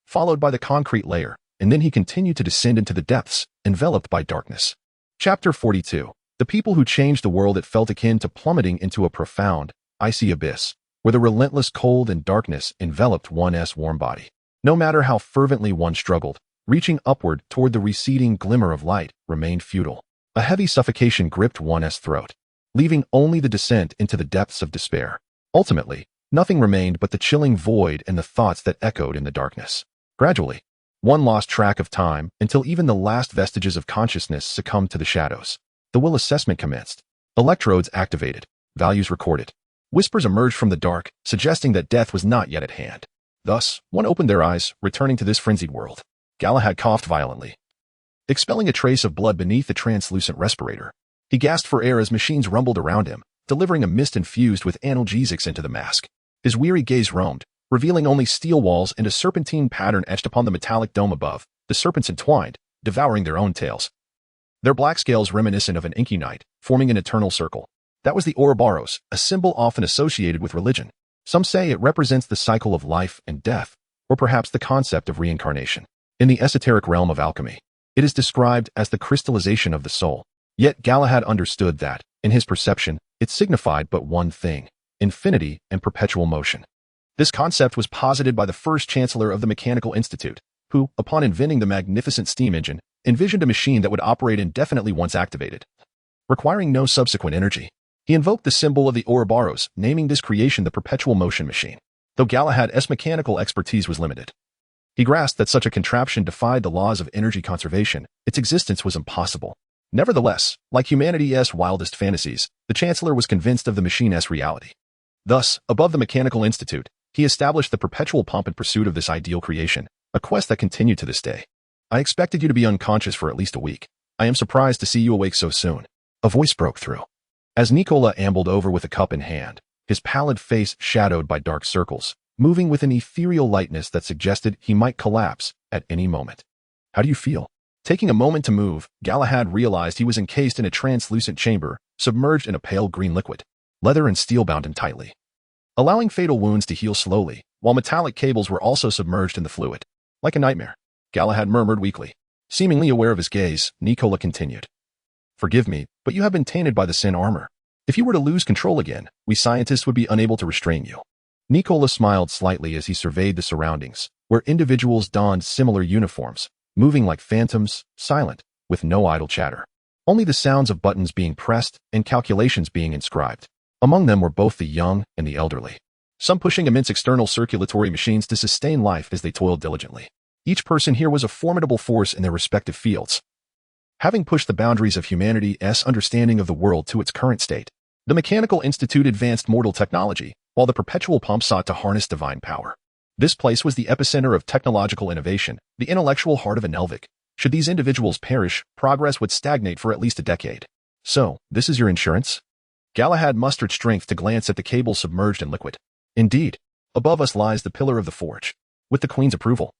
followed by the concrete layer, and then he continued to descend into the depths, enveloped by darkness. Chapter 42. The people who changed the world. It felt akin to plummeting into a profound, icy abyss, where the relentless cold and darkness enveloped one's warm body. No matter how fervently one struggled, reaching upward toward the receding glimmer of light remained futile. A heavy suffocation gripped one's throat, leaving only the descent into the depths of despair. Ultimately, nothing remained but the chilling void and the thoughts that echoed in the darkness. Gradually, one lost track of time until even the last vestiges of consciousness succumbed to the shadows. The will assessment commenced. Electrodes activated, values recorded. Whispers emerged from the dark, suggesting that death was not yet at hand. Thus, one opened their eyes, returning to this frenzied world. Galahad coughed violently, expelling a trace of blood beneath the translucent respirator. He gasped for air as machines rumbled around him, delivering a mist infused with analgesics into the mask. His weary gaze roamed, revealing only steel walls and a serpentine pattern etched upon the metallic dome above. The serpents entwined, devouring their own tails, their black scales reminiscent of an inky night, forming an eternal circle. That was the Ouroboros, a symbol often associated with religion. Some say it represents the cycle of life and death, or perhaps the concept of reincarnation. In the esoteric realm of alchemy, it is described as the crystallization of the soul. Yet Galahad understood that, in his perception, it signified but one thing: infinity and perpetual motion. This concept was posited by the first chancellor of the Mechanical Institute, who, upon inventing the magnificent steam engine, envisioned a machine that would operate indefinitely once activated, requiring no subsequent energy. He invoked the symbol of the Ouroboros, naming this creation the perpetual motion machine. Though Galahad's mechanical expertise was limited, he grasped that such a contraption defied the laws of energy conservation. Its existence was impossible. Nevertheless, like humanity's wildest fantasies, the chancellor was convinced of the machine's reality. Thus, above the Mechanical Institute, he established the Perpetual Pump in pursuit of this ideal creation, a quest that continued to this day. I expected you to be unconscious for at least a week. I am surprised to see you awake so soon. A voice broke through. As Nicola ambled over with a cup in hand, his pallid face shadowed by dark circles, moving with an ethereal lightness that suggested he might collapse at any moment. How do you feel? Taking a moment to move, Galahad realized he was encased in a translucent chamber, submerged in a pale green liquid. Leather and steel bound him tightly, allowing fatal wounds to heal slowly, while metallic cables were also submerged in the fluid. Like a nightmare, Galahad murmured weakly. Seemingly aware of his gaze, Nicola continued. Forgive me, but you have been tainted by the sin armor. If you were to lose control again, we scientists would be unable to restrain you. Nicola smiled slightly as he surveyed the surroundings, where individuals donned similar uniforms, moving like phantoms, silent, with no idle chatter. Only the sounds of buttons being pressed and calculations being inscribed. Among them were both the young and the elderly, some pushing immense external circulatory machines to sustain life as they toiled diligently. Each person here was a formidable force in their respective fields, having pushed the boundaries of humanity's understanding of the world to its current state. The Mechanical Institute advanced mortal technology, while the Perpetual Pump sought to harness divine power. This place was the epicenter of technological innovation, the intellectual heart of Engervig. Should these individuals perish, progress would stagnate for at least a decade. So, this is your insurance? Galahad mustered strength to glance at the cable submerged in liquid. Indeed, above us lies the pillar of the forge. With the Queen's approval,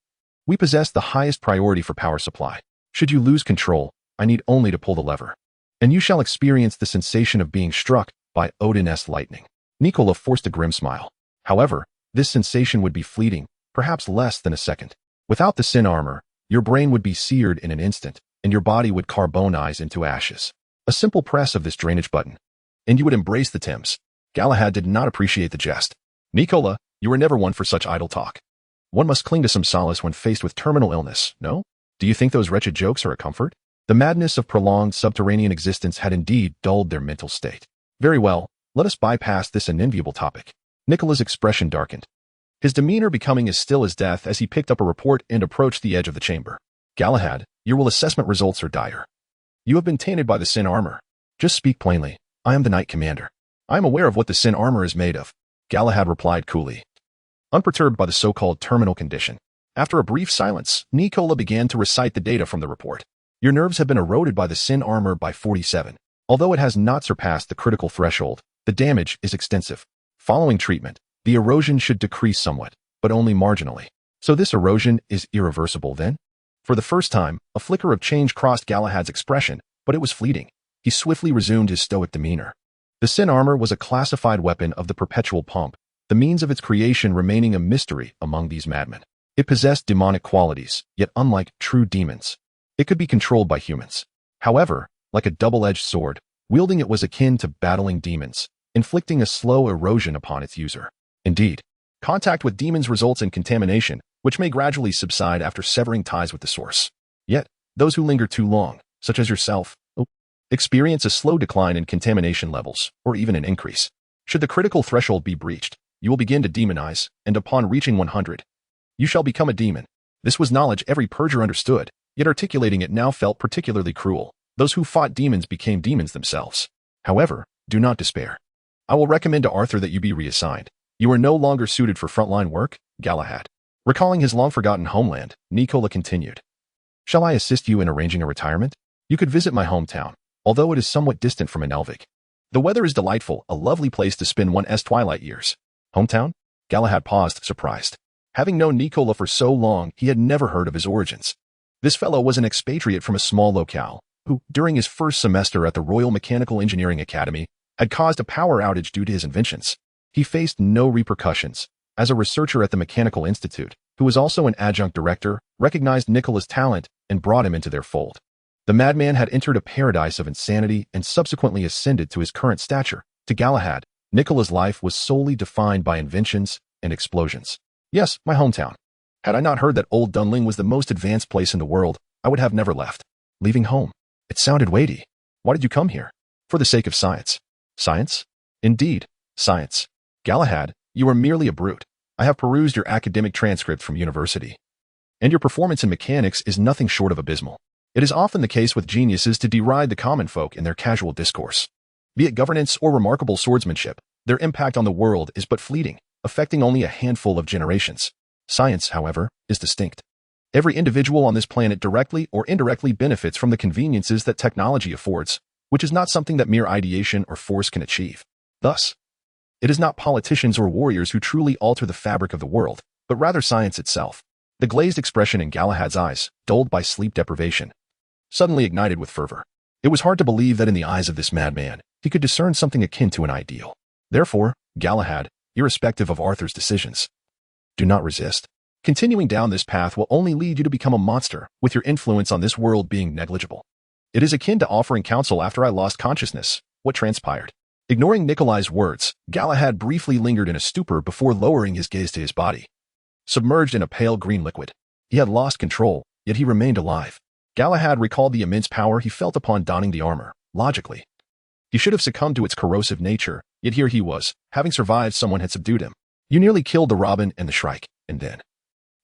we possess the highest priority for power supply. Should you lose control, I need only to pull the lever, and you shall experience the sensation of being struck by Odin's lightning. Nicola forced a grim smile. However, this sensation would be fleeting, perhaps less than a second. Without the sin armor, your brain would be seared in an instant, and your body would carbonize into ashes. A simple press of this drainage button, and you would embrace the Thames. Galahad did not appreciate the jest. Nicola, you were never one for such idle talk. One must cling to some solace when faced with terminal illness, no? Do you think those wretched jokes are a comfort? The madness of prolonged subterranean existence had indeed dulled their mental state. Very well, let us bypass this unenviable topic. Nicola's expression darkened, his demeanor becoming as still as death as he picked up a report and approached the edge of the chamber. Galahad, your will assessment results are dire. You have been tainted by the sin armor. Just speak plainly. I am the Knight Commander. I am aware of what the sin armor is made of, Galahad replied coolly, unperturbed by the so-called terminal condition. After a brief silence, Nicola began to recite the data from the report. Your nerves have been eroded by the sin armor by 47. Although it has not surpassed the critical threshold, the damage is extensive. Following treatment, the erosion should decrease somewhat, but only marginally. So this erosion is irreversible then? For the first time, a flicker of change crossed Galahad's expression, but it was fleeting. He swiftly resumed his stoic demeanor. The sin armor was a classified weapon of the Perpetual Pump, the means of its creation remaining a mystery among these madmen. It possessed demonic qualities, yet unlike true demons, it could be controlled by humans. However, like a double-edged sword, wielding it was akin to battling demons, inflicting a slow erosion upon its user. Indeed, contact with demons results in contamination, which may gradually subside after severing ties with the source. Yet, those who linger too long, such as yourself, experience a slow decline in contamination levels, or even an increase. Should the critical threshold be breached, you will begin to demonize, and upon reaching 100, you shall become a demon. This was knowledge every purger understood, yet articulating it now felt particularly cruel. Those who fought demons became demons themselves. However, do not despair. I will recommend to Arthur that you be reassigned. You are no longer suited for frontline work, Galahad. Recalling his long-forgotten homeland, Nicola continued. Shall I assist you in arranging a retirement? You could visit my hometown, although it is somewhat distant from Engervig. The weather is delightful, a lovely place to spend one's twilight years. Hometown? Galahad paused, surprised. Having known Nicola for so long, he had never heard of his origins. This fellow was an expatriate from a small locale, who, during his first semester at the Royal Mechanical Engineering Academy, had caused a power outage due to his inventions. He faced no repercussions. As a researcher at the Mechanical Institute, who was also an adjunct director, recognized Nicola's talent and brought him into their fold. The madman had entered a paradise of insanity and subsequently ascended to his current stature. To Galahad, Nicola's life was solely defined by inventions and explosions. Yes, my hometown. Had I not heard that Old Dunling was the most advanced place in the world, I would have never left. Leaving home. It sounded weighty. Why did you come here? For the sake of science. Science? Indeed, science. Galahad, you are merely a brute. I have perused your academic transcript from university, and your performance in mechanics is nothing short of abysmal. It is often the case with geniuses to deride the common folk in their casual discourse. Be it governance or remarkable swordsmanship, their impact on the world is but fleeting, affecting only a handful of generations. Science, however, is distinct. Every individual on this planet directly or indirectly benefits from the conveniences that technology affords, which is not something that mere ideation or force can achieve. Thus, it is not politicians or warriors who truly alter the fabric of the world, but rather science itself. The glazed expression in Galahad's eyes, dulled by sleep deprivation, suddenly ignited with fervor. It was hard to believe that in the eyes of this madman, he could discern something akin to an ideal. Therefore, Galahad, irrespective of Arthur's decisions, do not resist. Continuing down this path will only lead you to become a monster, with your influence on this world being negligible. It is akin to offering counsel after I lost consciousness. What transpired? Ignoring Nikolai's words, Galahad briefly lingered in a stupor before lowering his gaze to his body. Submerged in a pale green liquid, he had lost control, yet he remained alive. Galahad recalled the immense power he felt upon donning the armor. Logically, he should have succumbed to its corrosive nature, yet here he was, having survived someone had subdued him. You nearly killed the Robin and the Shrike, and then,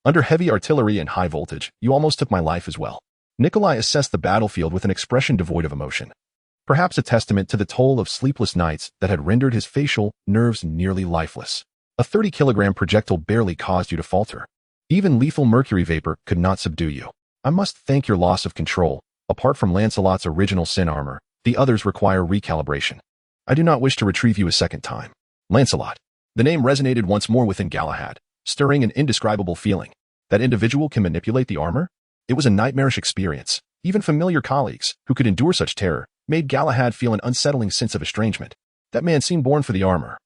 under heavy artillery and high voltage, you almost took my life as well. Nikolai assessed the battlefield with an expression devoid of emotion, perhaps a testament to the toll of sleepless nights that had rendered his facial nerves nearly lifeless. A 30-kilogram projectile barely caused you to falter. Even lethal mercury vapor could not subdue you. I must thank your loss of control. Apart from Lancelot's original sin armor, the others require recalibration. I do not wish to retrieve you a second time. Lancelot. The name resonated once more within Galahad, stirring an indescribable feeling. That individual can manipulate the armor? It was a nightmarish experience. Even familiar colleagues, who could endure such terror, made Galahad feel an unsettling sense of estrangement. That man seemed born for the armor.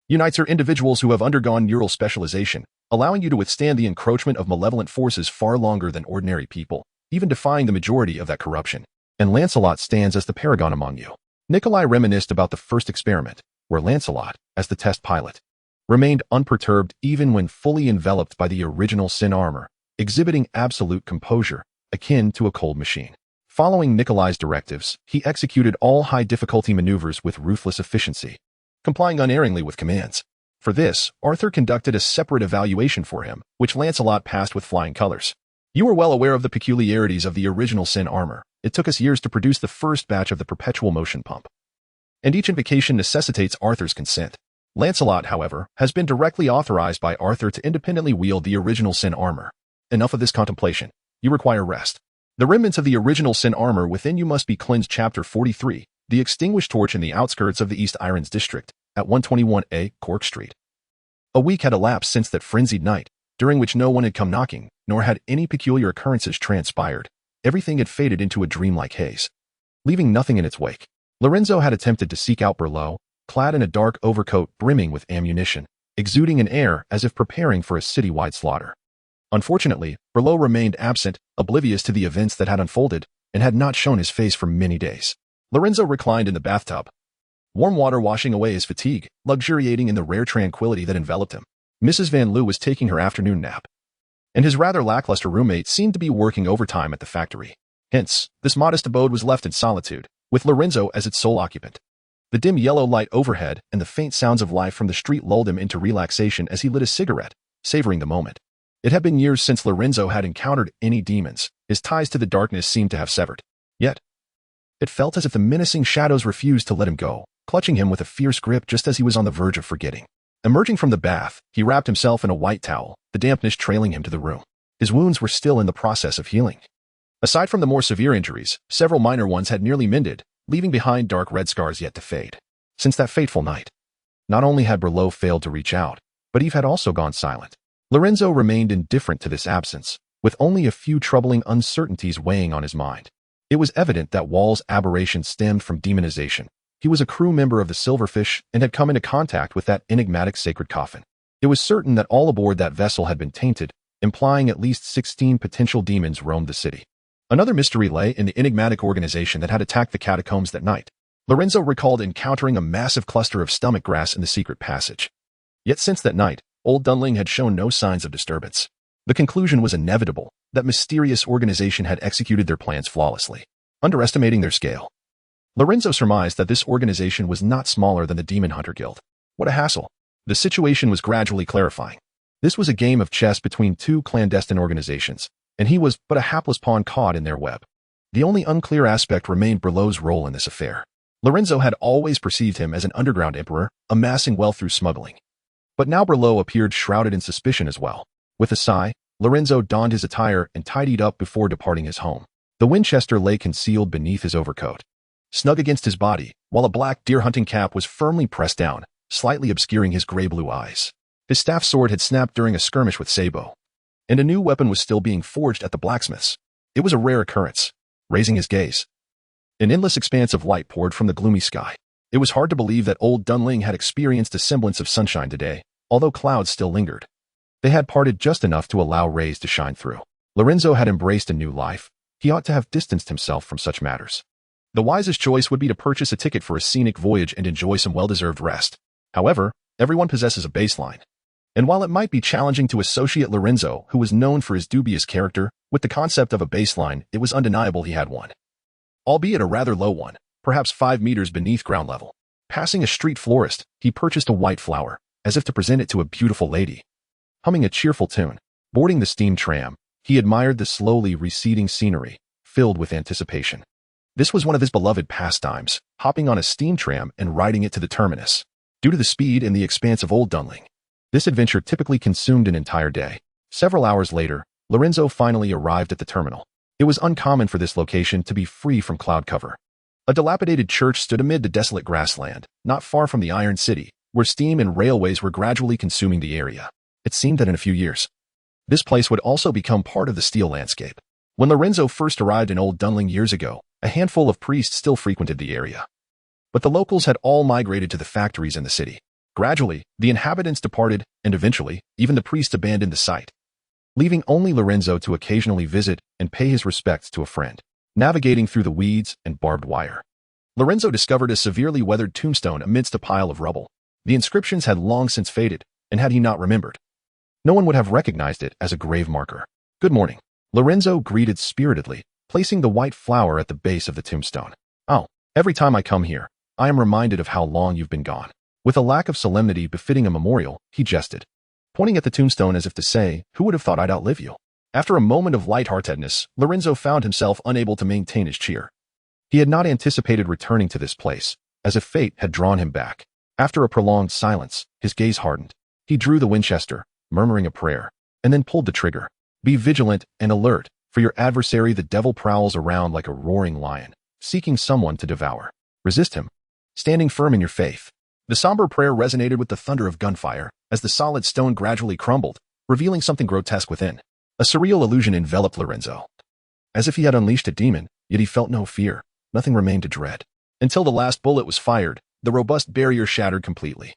Unites are individuals who have undergone neural specialization, allowing you to withstand the encroachment of malevolent forces far longer than ordinary people, even defying the majority of that corruption. And Lancelot stands as the paragon among you. Nikolai reminisced about the first experiment, where Lancelot, as the test pilot, remained unperturbed even when fully enveloped by the original sin armor, exhibiting absolute composure, akin to a cold machine. Following Nikolai's directives, he executed all high-difficulty maneuvers with ruthless efficiency, complying unerringly with commands. For this, Arthur conducted a separate evaluation for him, which Lancelot passed with flying colors. You are well aware of the peculiarities of the original sin armor. It took us years to produce the first batch of the perpetual motion pump, and each invocation necessitates Arthur's consent. Lancelot, however, has been directly authorized by Arthur to independently wield the original sin armor. Enough of this contemplation. You require rest. The remnants of the original sin armor within you must be cleansed. Chapter 43. The extinguished torch in the outskirts of the East Irons district, at 121A Cork Street. A week had elapsed since that frenzied night, during which no one had come knocking, nor had any peculiar occurrences transpired. Everything had faded into a dreamlike haze, leaving nothing in its wake. Lorenzo had attempted to seek out Berlot, clad in a dark overcoat brimming with ammunition, exuding an air as if preparing for a citywide slaughter. Unfortunately, Berlot remained absent, oblivious to the events that had unfolded, and had not shown his face for many days. Lorenzo reclined in the bathtub, warm water washing away his fatigue, luxuriating in the rare tranquility that enveloped him. Mrs. Van Loo was taking her afternoon nap, and his rather lackluster roommate seemed to be working overtime at the factory. Hence, this modest abode was left in solitude, with Lorenzo as its sole occupant. The dim yellow light overhead and the faint sounds of life from the street lulled him into relaxation as he lit a cigarette, savoring the moment. It had been years since Lorenzo had encountered any demons. His ties to the darkness seemed to have severed. Yet, it felt as if the menacing shadows refused to let him go, clutching him with a fierce grip just as he was on the verge of forgetting. Emerging from the bath, he wrapped himself in a white towel, the dampness trailing him to the room. His wounds were still in the process of healing. Aside from the more severe injuries, several minor ones had nearly mended, leaving behind dark red scars yet to fade. Since that fateful night, not only had Berlot failed to reach out, but Eve had also gone silent. Lorenzo remained indifferent to this absence, with only a few troubling uncertainties weighing on his mind. It was evident that Wall's aberration stemmed from demonization. He was a crew member of the Silverfish and had come into contact with that enigmatic sacred coffin. It was certain that all aboard that vessel had been tainted, implying at least 16 potential demons roamed the city. Another mystery lay in the enigmatic organization that had attacked the catacombs that night. Lorenzo recalled encountering a massive cluster of stomach grass in the secret passage. Yet since that night, Old Dunling had shown no signs of disturbance. The conclusion was inevitable. That mysterious organization had executed their plans flawlessly, underestimating their scale. Lorenzo surmised that this organization was not smaller than the Demon Hunter Guild. What a hassle. The situation was gradually clarifying. This was a game of chess between two clandestine organizations, and he was but a hapless pawn caught in their web. The only unclear aspect remained Berlot's role in this affair. Lorenzo had always perceived him as an underground emperor, amassing wealth through smuggling. But now Berlot appeared shrouded in suspicion as well. With a sigh, Lorenzo donned his attire and tidied up before departing his home. The Winchester lay concealed beneath his overcoat, snug against his body, while a black deer hunting cap was firmly pressed down, slightly obscuring his gray-blue eyes. His staff sword had snapped during a skirmish with Sabo, and a new weapon was still being forged at the blacksmith's. It was a rare occurrence. Raising his gaze, an endless expanse of light poured from the gloomy sky. It was hard to believe that old Dunling had experienced a semblance of sunshine today, although clouds still lingered. They had parted just enough to allow rays to shine through. Lorenzo had embraced a new life. He ought to have distanced himself from such matters. The wisest choice would be to purchase a ticket for a scenic voyage and enjoy some well-deserved rest. However, everyone possesses a baseline. And while it might be challenging to associate Lorenzo, who was known for his dubious character, with the concept of a baseline, it was undeniable he had one. Albeit a rather low one, perhaps 5 meters beneath ground level. Passing a street florist, he purchased a white flower, as if to present it to a beautiful lady. Humming a cheerful tune, boarding the steam tram, he admired the slowly receding scenery, filled with anticipation. This was one of his beloved pastimes, hopping on a steam tram and riding it to the terminus. Due to the speed and the expanse of Old Dunling, this adventure typically consumed an entire day. Several hours later, Lorenzo finally arrived at the terminal. It was uncommon for this location to be free from cloud cover. A dilapidated church stood amid the desolate grassland, not far from the Iron City, where steam and railways were gradually consuming the area. It seemed that in a few years, this place would also become part of the steel landscape. When Lorenzo first arrived in Old Dunling years ago, a handful of priests still frequented the area. But the locals had all migrated to the factories in the city. Gradually, the inhabitants departed, and eventually, even the priests abandoned the site, leaving only Lorenzo to occasionally visit and pay his respects to a friend. Navigating through the weeds and barbed wire, Lorenzo discovered a severely weathered tombstone amidst a pile of rubble. The inscriptions had long since faded, and had he not remembered, no one would have recognized it as a grave marker. "Good morning," Lorenzo greeted spiritedly, placing the white flower at the base of the tombstone. "Oh, every time I come here, I am reminded of how long you've been gone." With a lack of solemnity befitting a memorial, he jested, pointing at the tombstone as if to say, "Who would have thought I'd outlive you?" After a moment of lightheartedness, Lorenzo found himself unable to maintain his cheer. He had not anticipated returning to this place, as if fate had drawn him back. After a prolonged silence, his gaze hardened. He drew the Winchester, murmuring a prayer, and then pulled the trigger. "Be vigilant and alert, for your adversary the devil prowls around like a roaring lion, seeking someone to devour. Resist him, standing firm in your faith." The somber prayer resonated with the thunder of gunfire, as the solid stone gradually crumbled, revealing something grotesque within. A surreal illusion enveloped Lorenzo. As if he had unleashed a demon, yet he felt no fear. Nothing remained to dread. Until the last bullet was fired, the robust barrier shattered completely,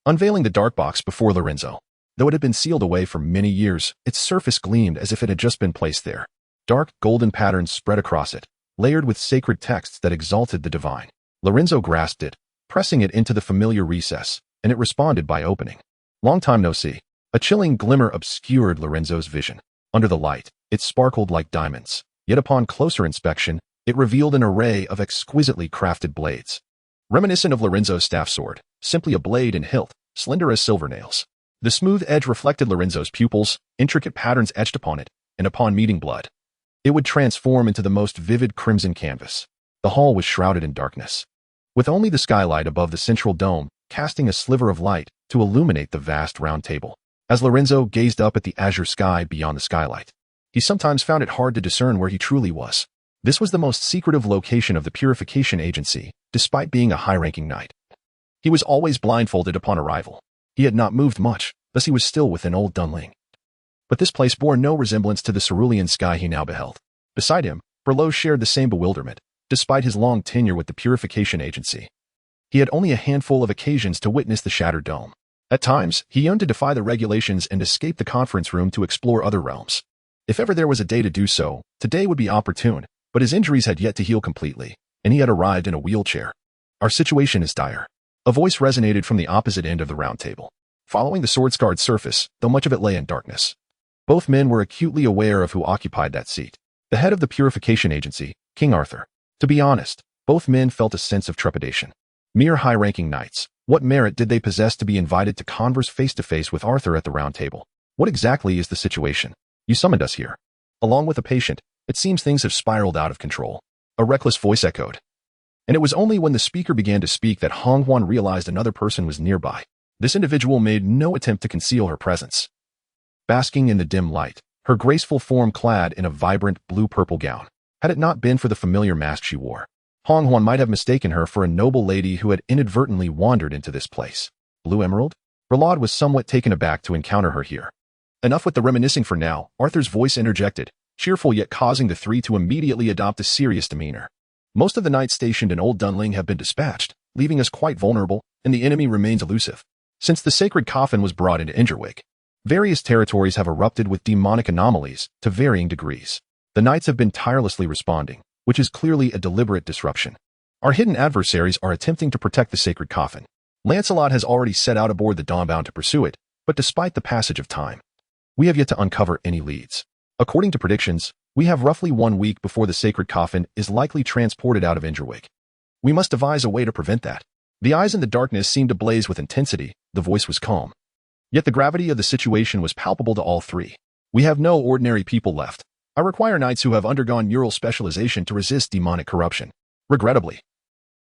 unveiling the dark box before Lorenzo. Though it had been sealed away for many years, its surface gleamed as if it had just been placed there. Dark, golden patterns spread across it, layered with sacred texts that exalted the divine. Lorenzo grasped it, pressing it into the familiar recess, and it responded by opening. "Long time no see." A chilling glimmer obscured Lorenzo's vision. Under the light, it sparkled like diamonds, yet upon closer inspection, it revealed an array of exquisitely crafted blades. Reminiscent of Lorenzo's staff sword, simply a blade and hilt, slender as silver nails. The smooth edge reflected Lorenzo's pupils, intricate patterns etched upon it, and upon meeting blood, it would transform into the most vivid crimson canvas. The hall was shrouded in darkness, with only the skylight above the central dome casting a sliver of light to illuminate the vast round table. As Lorenzo gazed up at the azure sky beyond the skylight, he sometimes found it hard to discern where he truly was. This was the most secretive location of the Purification Agency, despite being a high-ranking knight. He was always blindfolded upon arrival. He had not moved much, thus he was still within Old Dunling. But this place bore no resemblance to the cerulean sky he now beheld. Beside him, Berlot shared the same bewilderment, despite his long tenure with the Purification Agency. He had only a handful of occasions to witness the shattered dome. At times, he yearned to defy the regulations and escape the conference room to explore other realms. If ever there was a day to do so, today would be opportune, but his injuries had yet to heal completely, and he had arrived in a wheelchair. "Our situation is dire." A voice resonated from the opposite end of the round table, following the sword-scarred surface, though much of it lay in darkness. Both men were acutely aware of who occupied that seat. The head of the Purification Agency, King Arthur. To be honest, both men felt a sense of trepidation. Mere high-ranking knights, what merit did they possess to be invited to converse face-to-face with Arthur at the round table? What exactly is the situation? "You summoned us here, along with a patient. It seems things have spiraled out of control," a reckless voice echoed. And it was only when the speaker began to speak that Hong Huan realized another person was nearby. This individual made no attempt to conceal her presence. Basking in the dim light, her graceful form clad in a vibrant blue-purple gown. Had it not been for the familiar mask she wore, Hong Huan might have mistaken her for a noble lady who had inadvertently wandered into this place. Blue Emerald? Brelade was somewhat taken aback to encounter her here. Enough with the reminiscing for now, Arthur's voice interjected, cheerful yet causing the three to immediately adopt a serious demeanor. Most of the knights stationed in Old Dunling have been dispatched, leaving us quite vulnerable, and the enemy remains elusive. Since the sacred coffin was brought into Engervig, various territories have erupted with demonic anomalies to varying degrees. The knights have been tirelessly responding, which is clearly a deliberate disruption. Our hidden adversaries are attempting to protect the sacred coffin. Lancelot has already set out aboard the Dawnbound to pursue it, but despite the passage of time, we have yet to uncover any leads. According to predictions, we have roughly 1 week before the sacred coffin is likely transported out of Engervig. We must devise a way to prevent that. The eyes in the darkness seemed to blaze with intensity, the voice was calm. Yet the gravity of the situation was palpable to all three. We have no ordinary people left. I require knights who have undergone neural specialization to resist demonic corruption. Regrettably,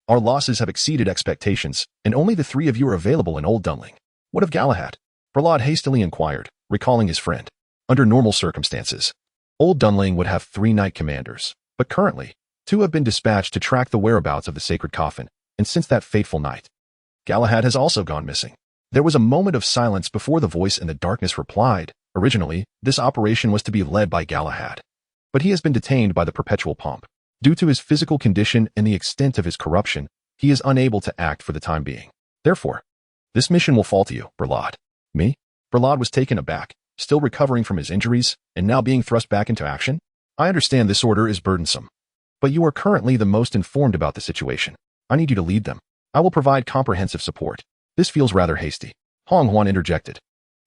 our losses have exceeded expectations, and only the three of you are available in Old Dunling. What of Galahad? Brelade hastily inquired, recalling his friend. Under normal circumstances, Old Dunling would have 3 knight commanders, but currently, 2 have been dispatched to track the whereabouts of the sacred coffin, and since that fateful night, Galahad has also gone missing. There was a moment of silence before the voice in the darkness replied. Originally, this operation was to be led by Galahad, but he has been detained by the Perpetual Pomp. Due to his physical condition and the extent of his corruption, he is unable to act for the time being. Therefore, this mission will fall to you, Brelade. Me? Brelade was taken aback, still recovering from his injuries, and now being thrust back into action. I understand this order is burdensome, but you are currently the most informed about the situation. I need you to lead them. I will provide comprehensive support. This feels rather hasty. Hong Huan interjected,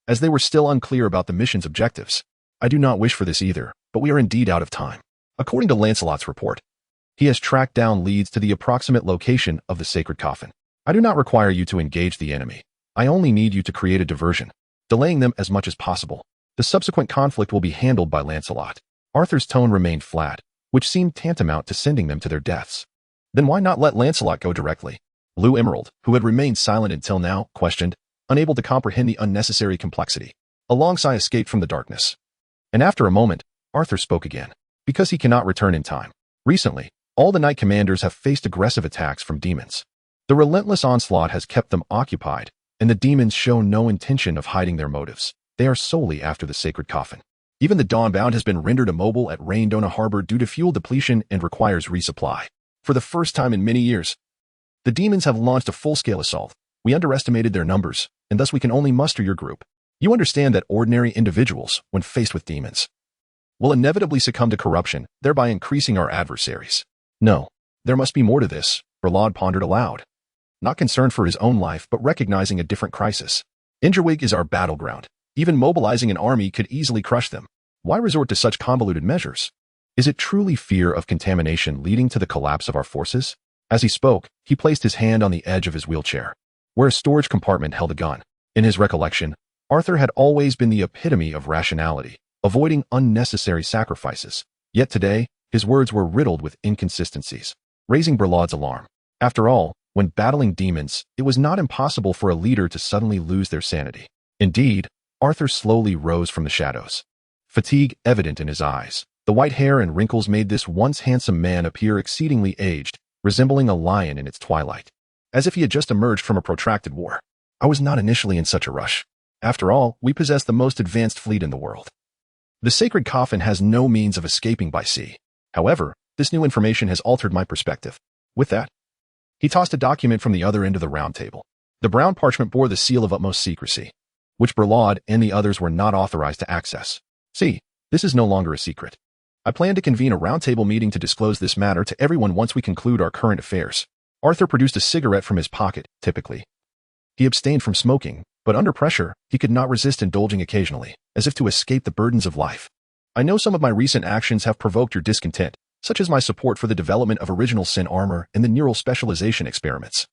as they were still unclear about the mission's objectives. I do not wish for this either, but we are indeed out of time. According to Lancelot's report, he has tracked down leads to the approximate location of the sacred coffin. I do not require you to engage the enemy. I only need you to create a diversion, delaying them as much as possible. The subsequent conflict will be handled by Lancelot. Arthur's tone remained flat, which seemed tantamount to sending them to their deaths. Then why not let Lancelot go directly? Blue Emerald, who had remained silent until now, questioned, unable to comprehend the unnecessary complexity. A long sigh escaped from the darkness. And after a moment, Arthur spoke again. Because he cannot return in time. Recently, all the knight commanders have faced aggressive attacks from demons. The relentless onslaught has kept them occupied, and the demons show no intention of hiding their motives. They are solely after the sacred coffin. Even the Dawnbound has been rendered immobile at Raindona Harbor due to fuel depletion and requires resupply. For the first time in many years, the demons have launched a full-scale assault. We underestimated their numbers, and thus we can only muster your group. You understand that ordinary individuals, when faced with demons, will inevitably succumb to corruption, thereby increasing our adversaries. No, there must be more to this, Brelade pondered aloud. Not concerned for his own life, but recognizing a different crisis. Engervig is our battleground. Even mobilizing an army could easily crush them. Why resort to such convoluted measures? Is it truly fear of contamination leading to the collapse of our forces? As he spoke, he placed his hand on the edge of his wheelchair, where a storage compartment held a gun. In his recollection, Arthur had always been the epitome of rationality, avoiding unnecessary sacrifices. Yet today, his words were riddled with inconsistencies, raising Brelade's alarm. After all, when battling demons, it was not impossible for a leader to suddenly lose their sanity. Indeed, Arthur slowly rose from the shadows, fatigue evident in his eyes. The white hair and wrinkles made this once handsome man appear exceedingly aged, resembling a lion in its twilight, as if he had just emerged from a protracted war. I was not initially in such a rush. After all, we possess the most advanced fleet in the world. The sacred coffin has no means of escaping by sea. However, this new information has altered my perspective. With that, he tossed a document from the other end of the round table. The brown parchment bore the seal of utmost secrecy, which Brelade and the others were not authorized to access. See, this is no longer a secret. I plan to convene a roundtable meeting to disclose this matter to everyone once we conclude our current affairs. Arthur produced a cigarette from his pocket, typically. He abstained from smoking, but under pressure, he could not resist indulging occasionally, as if to escape the burdens of life. I know some of my recent actions have provoked your discontent, such as my support for the development of original sin armor and the neural specialization experiments.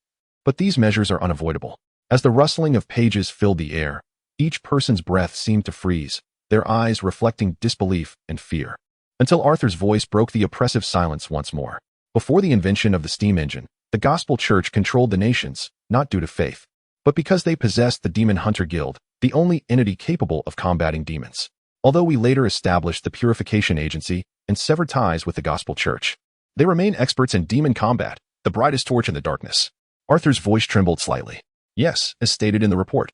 But these measures are unavoidable. As the rustling of pages filled the air, each person's breath seemed to freeze, their eyes reflecting disbelief and fear. Until Arthur's voice broke the oppressive silence once more. Before the invention of the steam engine, the Gospel Church controlled the nations, not due to faith, but because they possessed the Demon Hunter Guild, the only entity capable of combating demons. although we later established the Purification Agency and severed ties with the Gospel Church. They remain experts in demon combat, the brightest torch in the darkness. Arthur's voice trembled slightly. Yes, as stated in the report.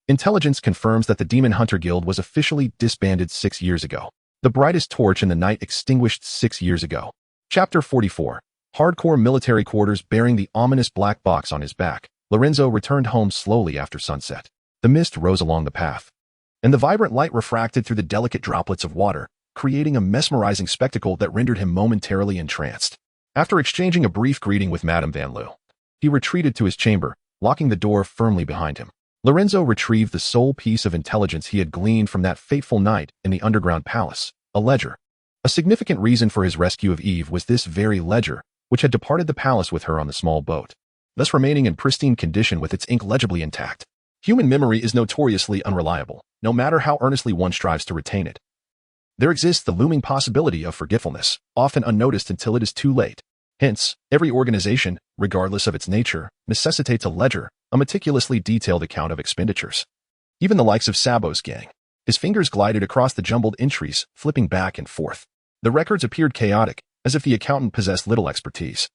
Intelligence confirms that the Demon Hunter Guild was officially disbanded 6 years ago. The brightest torch in the night extinguished 6 years ago. Chapter 44. Hardcore military quarters bearing the ominous black box on his back. Lorenzo returned home slowly after sunset. The mist rose along the path, and the vibrant light refracted through the delicate droplets of water, creating a mesmerizing spectacle that rendered him momentarily entranced. After exchanging a brief greeting with Madame Van Loo, he retreated to his chamber, locking the door firmly behind him. Lorenzo retrieved the sole piece of intelligence he had gleaned from that fateful night in the underground palace, a ledger. A significant reason for his rescue of Eve was this very ledger, which had departed the palace with her on the small boat, thus remaining in pristine condition with its ink legibly intact. Human memory is notoriously unreliable, no matter how earnestly one strives to retain it. There exists the looming possibility of forgetfulness, often unnoticed until it is too late. Hence, every organization, regardless of its nature, necessitates a ledger, a meticulously detailed account of expenditures. Even the likes of Sabo's gang. His fingers glided across the jumbled entries, flipping back and forth. The records appeared chaotic, as if the accountant possessed little expertise.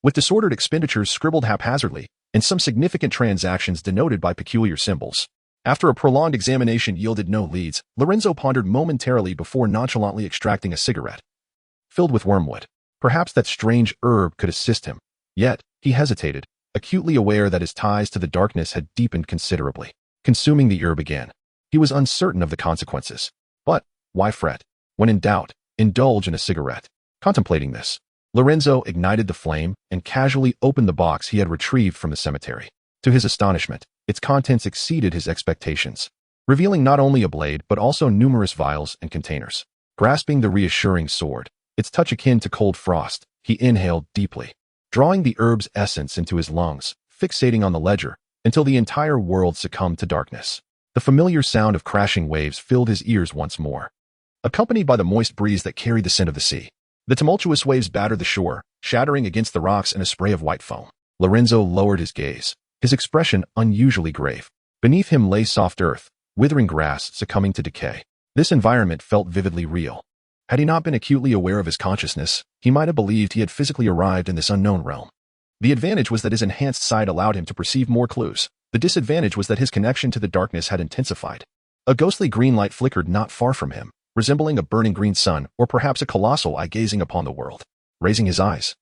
With disordered expenditures scribbled haphazardly, and some significant transactions denoted by peculiar symbols. After a prolonged examination yielded no leads, Lorenzo pondered momentarily before nonchalantly extracting a cigarette. Filled with wormwood. Perhaps that strange herb could assist him. Yet, he hesitated, acutely aware that his ties to the darkness had deepened considerably. Consuming the herb again. He was uncertain of the consequences. But, why fret? When in doubt, indulge in a cigarette. Contemplating this, Lorenzo ignited the flame and casually opened the box he had retrieved from the cemetery. To his astonishment, its contents exceeded his expectations, revealing not only a blade but also numerous vials and containers. Grasping the reassuring sword, its touch akin to cold frost, he inhaled deeply, drawing the herb's essence into his lungs, fixating on the ledger, until the entire world succumbed to darkness. The familiar sound of crashing waves filled his ears once more, accompanied by the moist breeze that carried the scent of the sea. The tumultuous waves battered the shore, shattering against the rocks in a spray of white foam. Lorenzo lowered his gaze, his expression unusually grave. Beneath him lay soft earth, withering grass succumbing to decay. This environment felt vividly real. Had he not been acutely aware of his consciousness, he might have believed he had physically arrived in this unknown realm. The advantage was that his enhanced sight allowed him to perceive more clues. The disadvantage was that his connection to the darkness had intensified. A ghostly green light flickered not far from him, resembling a burning green sun or perhaps a colossal eye gazing upon the world. Raising his eyes,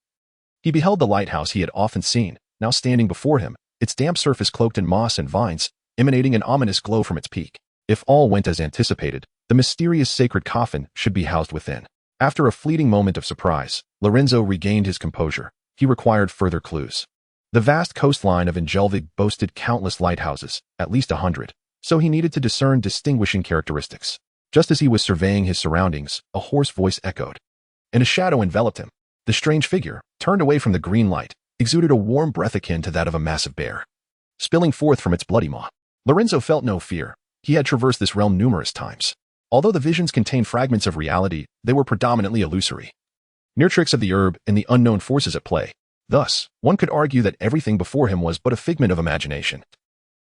he beheld the lighthouse he had often seen, now standing before him, its damp surface cloaked in moss and vines, emanating an ominous glow from its peak. If all went as anticipated, the mysterious sacred coffin should be housed within. After a fleeting moment of surprise, Lorenzo regained his composure. He required further clues. The vast coastline of Engervig boasted countless lighthouses, at least 100, so he needed to discern distinguishing characteristics. Just as he was surveying his surroundings, a hoarse voice echoed, and a shadow enveloped him. The strange figure, turned away from the green light, exuded a warm breath akin to that of a massive bear, spilling forth from its bloody maw. Lorenzo felt no fear. He had traversed this realm numerous times. Although the visions contained fragments of reality, they were predominantly illusory. Mere tricks of the herb and the unknown forces at play. Thus, one could argue that everything before him was but a figment of imagination,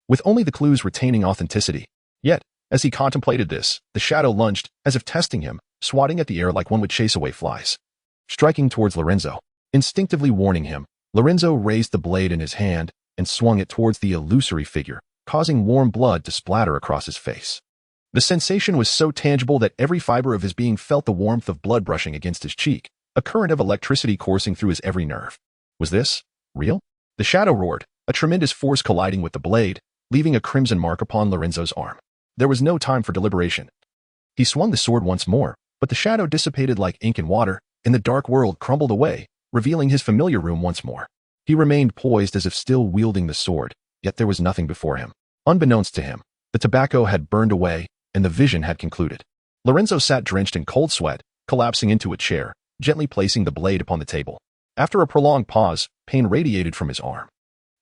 with only the clues retaining authenticity. Yet, as he contemplated this, the shadow lunged, as if testing him, swatting at the air like one would chase away flies. Striking towards Lorenzo, instinctively warning him, Lorenzo raised the blade in his hand and swung it towards the illusory figure, causing warm blood to splatter across his face. The sensation was so tangible that every fiber of his being felt the warmth of blood brushing against his cheek, a current of electricity coursing through his every nerve. Was this real? The shadow roared, a tremendous force colliding with the blade, leaving a crimson mark upon Lorenzo's arm. There was no time for deliberation. He swung the sword once more, but the shadow dissipated like ink in water, and the dark world crumbled away, revealing his familiar room once more. He remained poised as if still wielding the sword, yet there was nothing before him. Unbeknownst to him, the tobacco had burned away, and the vision had concluded. Lorenzo sat drenched in cold sweat, collapsing into a chair, gently placing the blade upon the table. After a prolonged pause, pain radiated from his arm.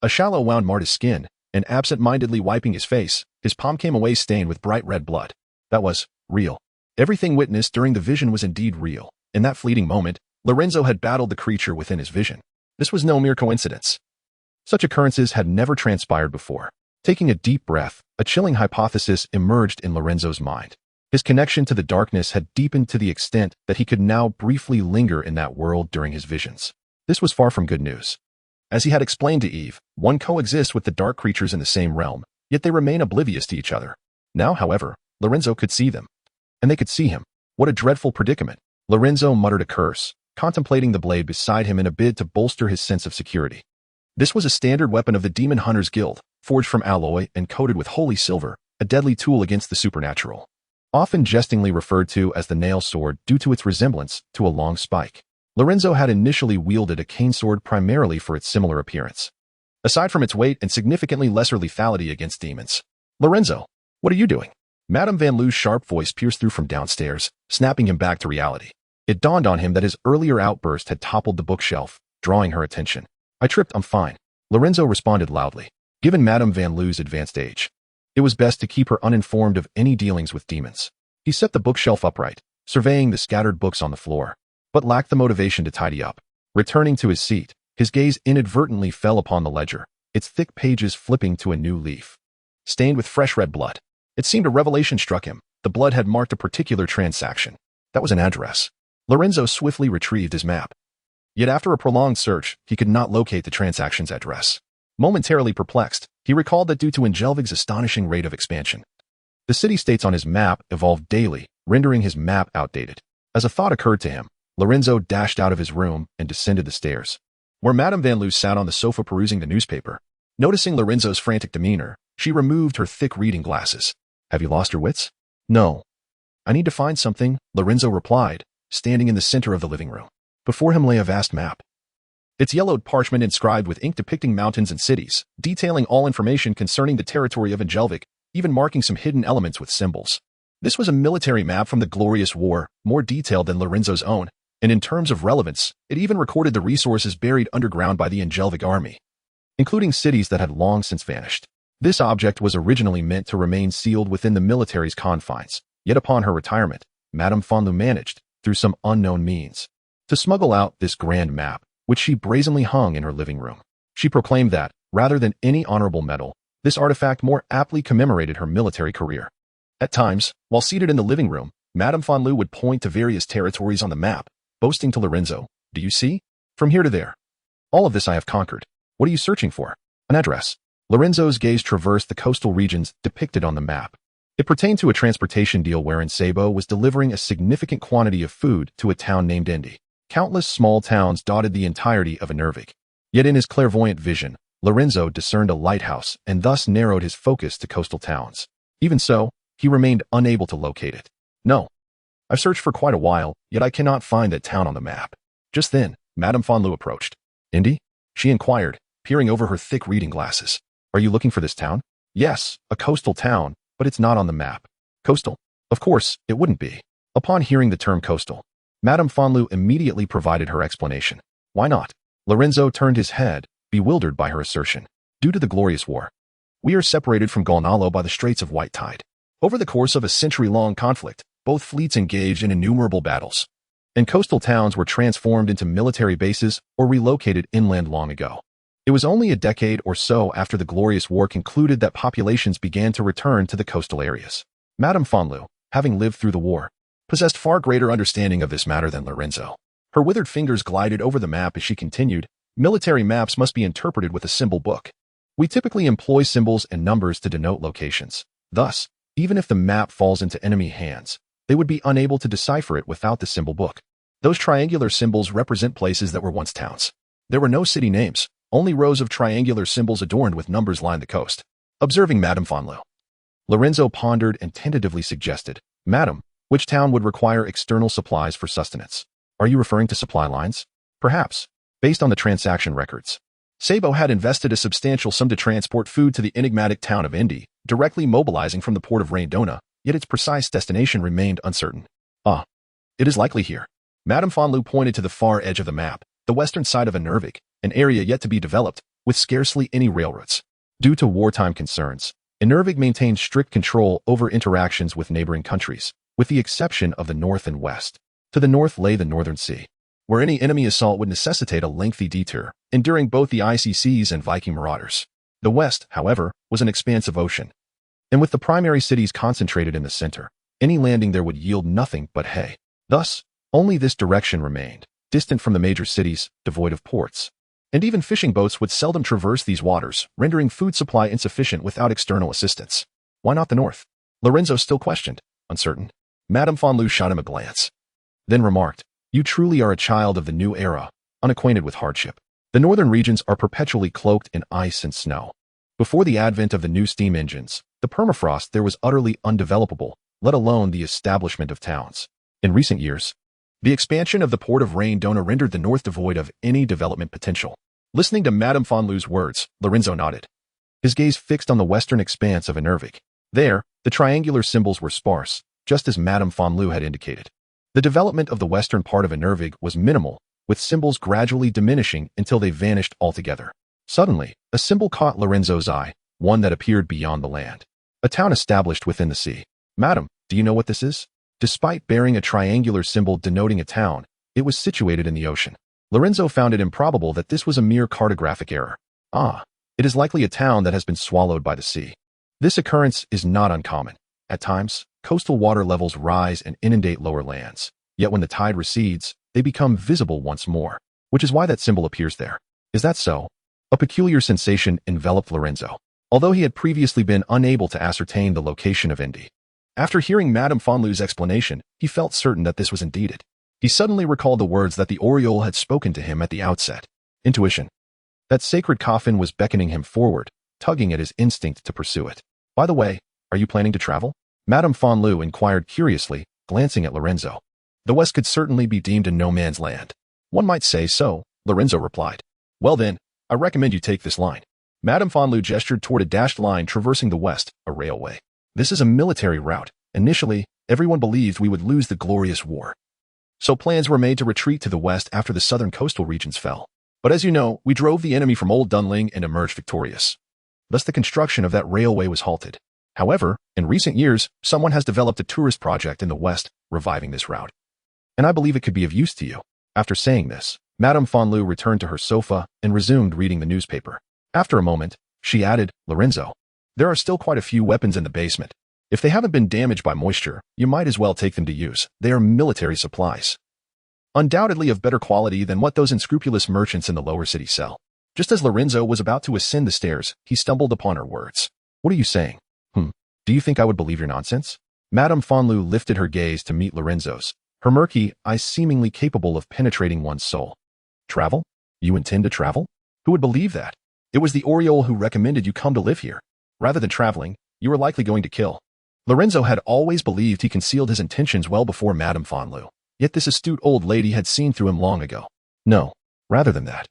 A shallow wound marred his skin, and absent-mindedly wiping his face, his palm came away stained with bright red blood. That was real. Everything witnessed during the vision was indeed real. In that fleeting moment, Lorenzo had battled the creature within his vision. This was no mere coincidence. Such occurrences had never transpired before. Taking a deep breath, a chilling hypothesis emerged in Lorenzo's mind. His connection to the darkness had deepened to the extent that he could now briefly linger in that world during his visions. This was far from good news. As he had explained to Eve, one coexists with the dark creatures in the same realm, yet they remain oblivious to each other. Now, however, Lorenzo could see them. And they could see him. What a dreadful predicament. Lorenzo muttered a curse, contemplating the blade beside him in a bid to bolster his sense of security. This was a standard weapon of the Demon Hunters Guild, forged from alloy and coated with holy silver, a deadly tool against the supernatural. Often jestingly referred to as the nail sword due to its resemblance to a long spike. Lorenzo had initially wielded a cane sword primarily for its similar appearance. Aside from its weight and significantly lesser lethality against demons. Lorenzo, what are you doing? Madame Van Loo's sharp voice pierced through from downstairs, snapping him back to reality. It dawned on him that his earlier outburst had toppled the bookshelf, drawing her attention. I tripped, I'm fine. Lorenzo responded loudly. Given Madame Van Loo's advanced age, it was best to keep her uninformed of any dealings with demons. He set the bookshelf upright, surveying the scattered books on the floor, but lacked the motivation to tidy up. Returning to his seat, his gaze inadvertently fell upon the ledger, its thick pages flipping to a new leaf. Stained with fresh red blood. It seemed a revelation struck him. The blood had marked a particular transaction. That was an address. Lorenzo swiftly retrieved his map. Yet after a prolonged search, he could not locate the transaction's address. Momentarily perplexed, he recalled that due to Engervig's astonishing rate of expansion, the city-states on his map evolved daily, rendering his map outdated. As a thought occurred to him, Lorenzo dashed out of his room and descended the stairs, where Madame Van Loo sat on the sofa perusing the newspaper. Noticing Lorenzo's frantic demeanor, she removed her thick reading glasses. Have you lost your wits? No. I need to find something, Lorenzo replied, standing in the center of the living room. Before him lay a vast map. Its yellowed parchment inscribed with ink depicting mountains and cities, detailing all information concerning the territory of Engervig, even marking some hidden elements with symbols. This was a military map from the Glorious War, more detailed than Lorenzo's own, and in terms of relevance, it even recorded the resources buried underground by the Engervig army, including cities that had long since vanished. This object was originally meant to remain sealed within the military's confines, yet upon her retirement, Madame Van Loo managed, through some unknown means, to smuggle out this grand map, which she brazenly hung in her living room. She proclaimed that, rather than any honorable medal, this artifact more aptly commemorated her military career. At times, while seated in the living room, Madame Van Loo would point to various territories on the map, boasting to Lorenzo, "Do you see? From here to there. All of this I have conquered. What are you searching for?" An address. Lorenzo's gaze traversed the coastal regions depicted on the map. It pertained to a transportation deal wherein Sabo was delivering a significant quantity of food to a town named Indy. Countless small towns dotted the entirety of Engervig. Yet in his clairvoyant vision, Lorenzo discerned a lighthouse and thus narrowed his focus to coastal towns. Even so, he remained unable to locate it. No. I've searched for quite a while, yet I cannot find that town on the map. Just then, Madame Van Loo approached. Indy? She inquired, peering over her thick reading glasses. Are you looking for this town? Yes, a coastal town, but it's not on the map. Coastal? Of course, it wouldn't be. Upon hearing the term coastal, Madame Van Loo immediately provided her explanation. Why not? Lorenzo turned his head, bewildered by her assertion. Due to the Glorious War, we are separated from Golnalo by the Straits of White Tide. Over the course of a century-long conflict, both fleets engaged in innumerable battles, and coastal towns were transformed into military bases or relocated inland long ago. It was only a decade or so after the Glorious War concluded that populations began to return to the coastal areas. Madame Van Loo, having lived through the war, possessed far greater understanding of this matter than Lorenzo. Her withered fingers glided over the map as she continued, military maps must be interpreted with a symbol book. We typically employ symbols and numbers to denote locations. Thus, even if the map falls into enemy hands, they would be unable to decipher it without the symbol book. Those triangular symbols represent places that were once towns. There were no city names, only rows of triangular symbols adorned with numbers lined the coast. Observing Madame Van Loo, Lorenzo pondered and tentatively suggested, Madam, which town would require external supplies for sustenance? Are you referring to supply lines? Perhaps, based on the transaction records. Sabo had invested a substantial sum to transport food to the enigmatic town of Indy, directly mobilizing from the port of Raindona, yet its precise destination remained uncertain. Ah, it is likely here. Madame Van Loo pointed to the far edge of the map, the western side of Engervig, an area yet to be developed, with scarcely any railroads. Due to wartime concerns, Engervig maintained strict control over interactions with neighboring countries, with the exception of the north and west. To the north lay the Northern Sea, where any enemy assault would necessitate a lengthy detour, enduring both the icy seas and Viking marauders. The west, however, was an expanse of ocean, and with the primary cities concentrated in the center, Any landing there would yield nothing but hay. Thus, only this direction remained, distant from the major cities, devoid of ports. And even fishing boats would seldom traverse these waters, rendering food supply insufficient without external assistance. Why not the north? Lorenzo still questioned, uncertain. Madame Fonloo shot him a glance, then remarked, "You truly are a child of the new era, unacquainted with hardship. The northern regions are perpetually cloaked in ice and snow. Before the advent of the new steam engines, the permafrost there was utterly undevelopable, let alone the establishment of towns. In recent years, the expansion of the port of Raindona rendered the north devoid of any development potential." Listening to Madame Fonloo's words, Lorenzo nodded, his gaze fixed on the western expanse of Engervig. There, the triangular symbols were sparse, just as Madame Fonloo had indicated. The development of the western part of Engervig was minimal, with symbols gradually diminishing until they vanished altogether. Suddenly, a symbol caught Lorenzo's eye, one that appeared beyond the land. A town established within the sea. "Madam, do you know what this is?" Despite bearing a triangular symbol denoting a town, it was situated in the ocean. Lorenzo found it improbable that this was a mere cartographic error. Ah, it is likely a town that has been swallowed by the sea. This occurrence is not uncommon. At times, coastal water levels rise and inundate lower lands. Yet when the tide recedes, they become visible once more, which is why that symbol appears there. Is that so? A peculiar sensation enveloped Lorenzo, although he had previously been unable to ascertain the location of Indy. After hearing Madame Fonloo's explanation, he felt certain that this was indeed it. He suddenly recalled the words that the Oriole had spoken to him at the outset. Intuition. That sacred coffin was beckoning him forward, tugging at his instinct to pursue it. "By the way, are you planning to travel?" Madame Fonloo inquired curiously, glancing at Lorenzo. "The West could certainly be deemed a no man's land." "One might say so," Lorenzo replied. "Well then, I recommend you take this line." Madame Fonloo gestured toward a dashed line traversing the West, a railway. "This is a military route. Initially, everyone believed we would lose the glorious war. So plans were made to retreat to the west after the southern coastal regions fell. But as you know, we drove the enemy from Old Dunling and emerged victorious. Thus the construction of that railway was halted. However, in recent years, someone has developed a tourist project in the west, reviving this route. And I believe it could be of use to you." After saying this, Madame Fonloo returned to her sofa and resumed reading the newspaper. After a moment, she added, "Lorenzo, there are still quite a few weapons in the basement. If they haven't been damaged by moisture, you might as well take them to use. They are military supplies. Undoubtedly of better quality than what those unscrupulous merchants in the lower city sell." Just as Lorenzo was about to ascend the stairs, he stumbled upon her words. "What are you saying? Do you think I would believe your nonsense?" Madame Fonloo lifted her gaze to meet Lorenzo's, her murky eyes seemingly capable of penetrating one's soul. "Travel? You intend to travel? Who would believe that? It was the Oriole who recommended you come to live here. Rather than traveling, you were likely going to kill." Lorenzo had always believed he concealed his intentions well before Madame Fonloo, yet this astute old lady had seen through him long ago. No, rather than that.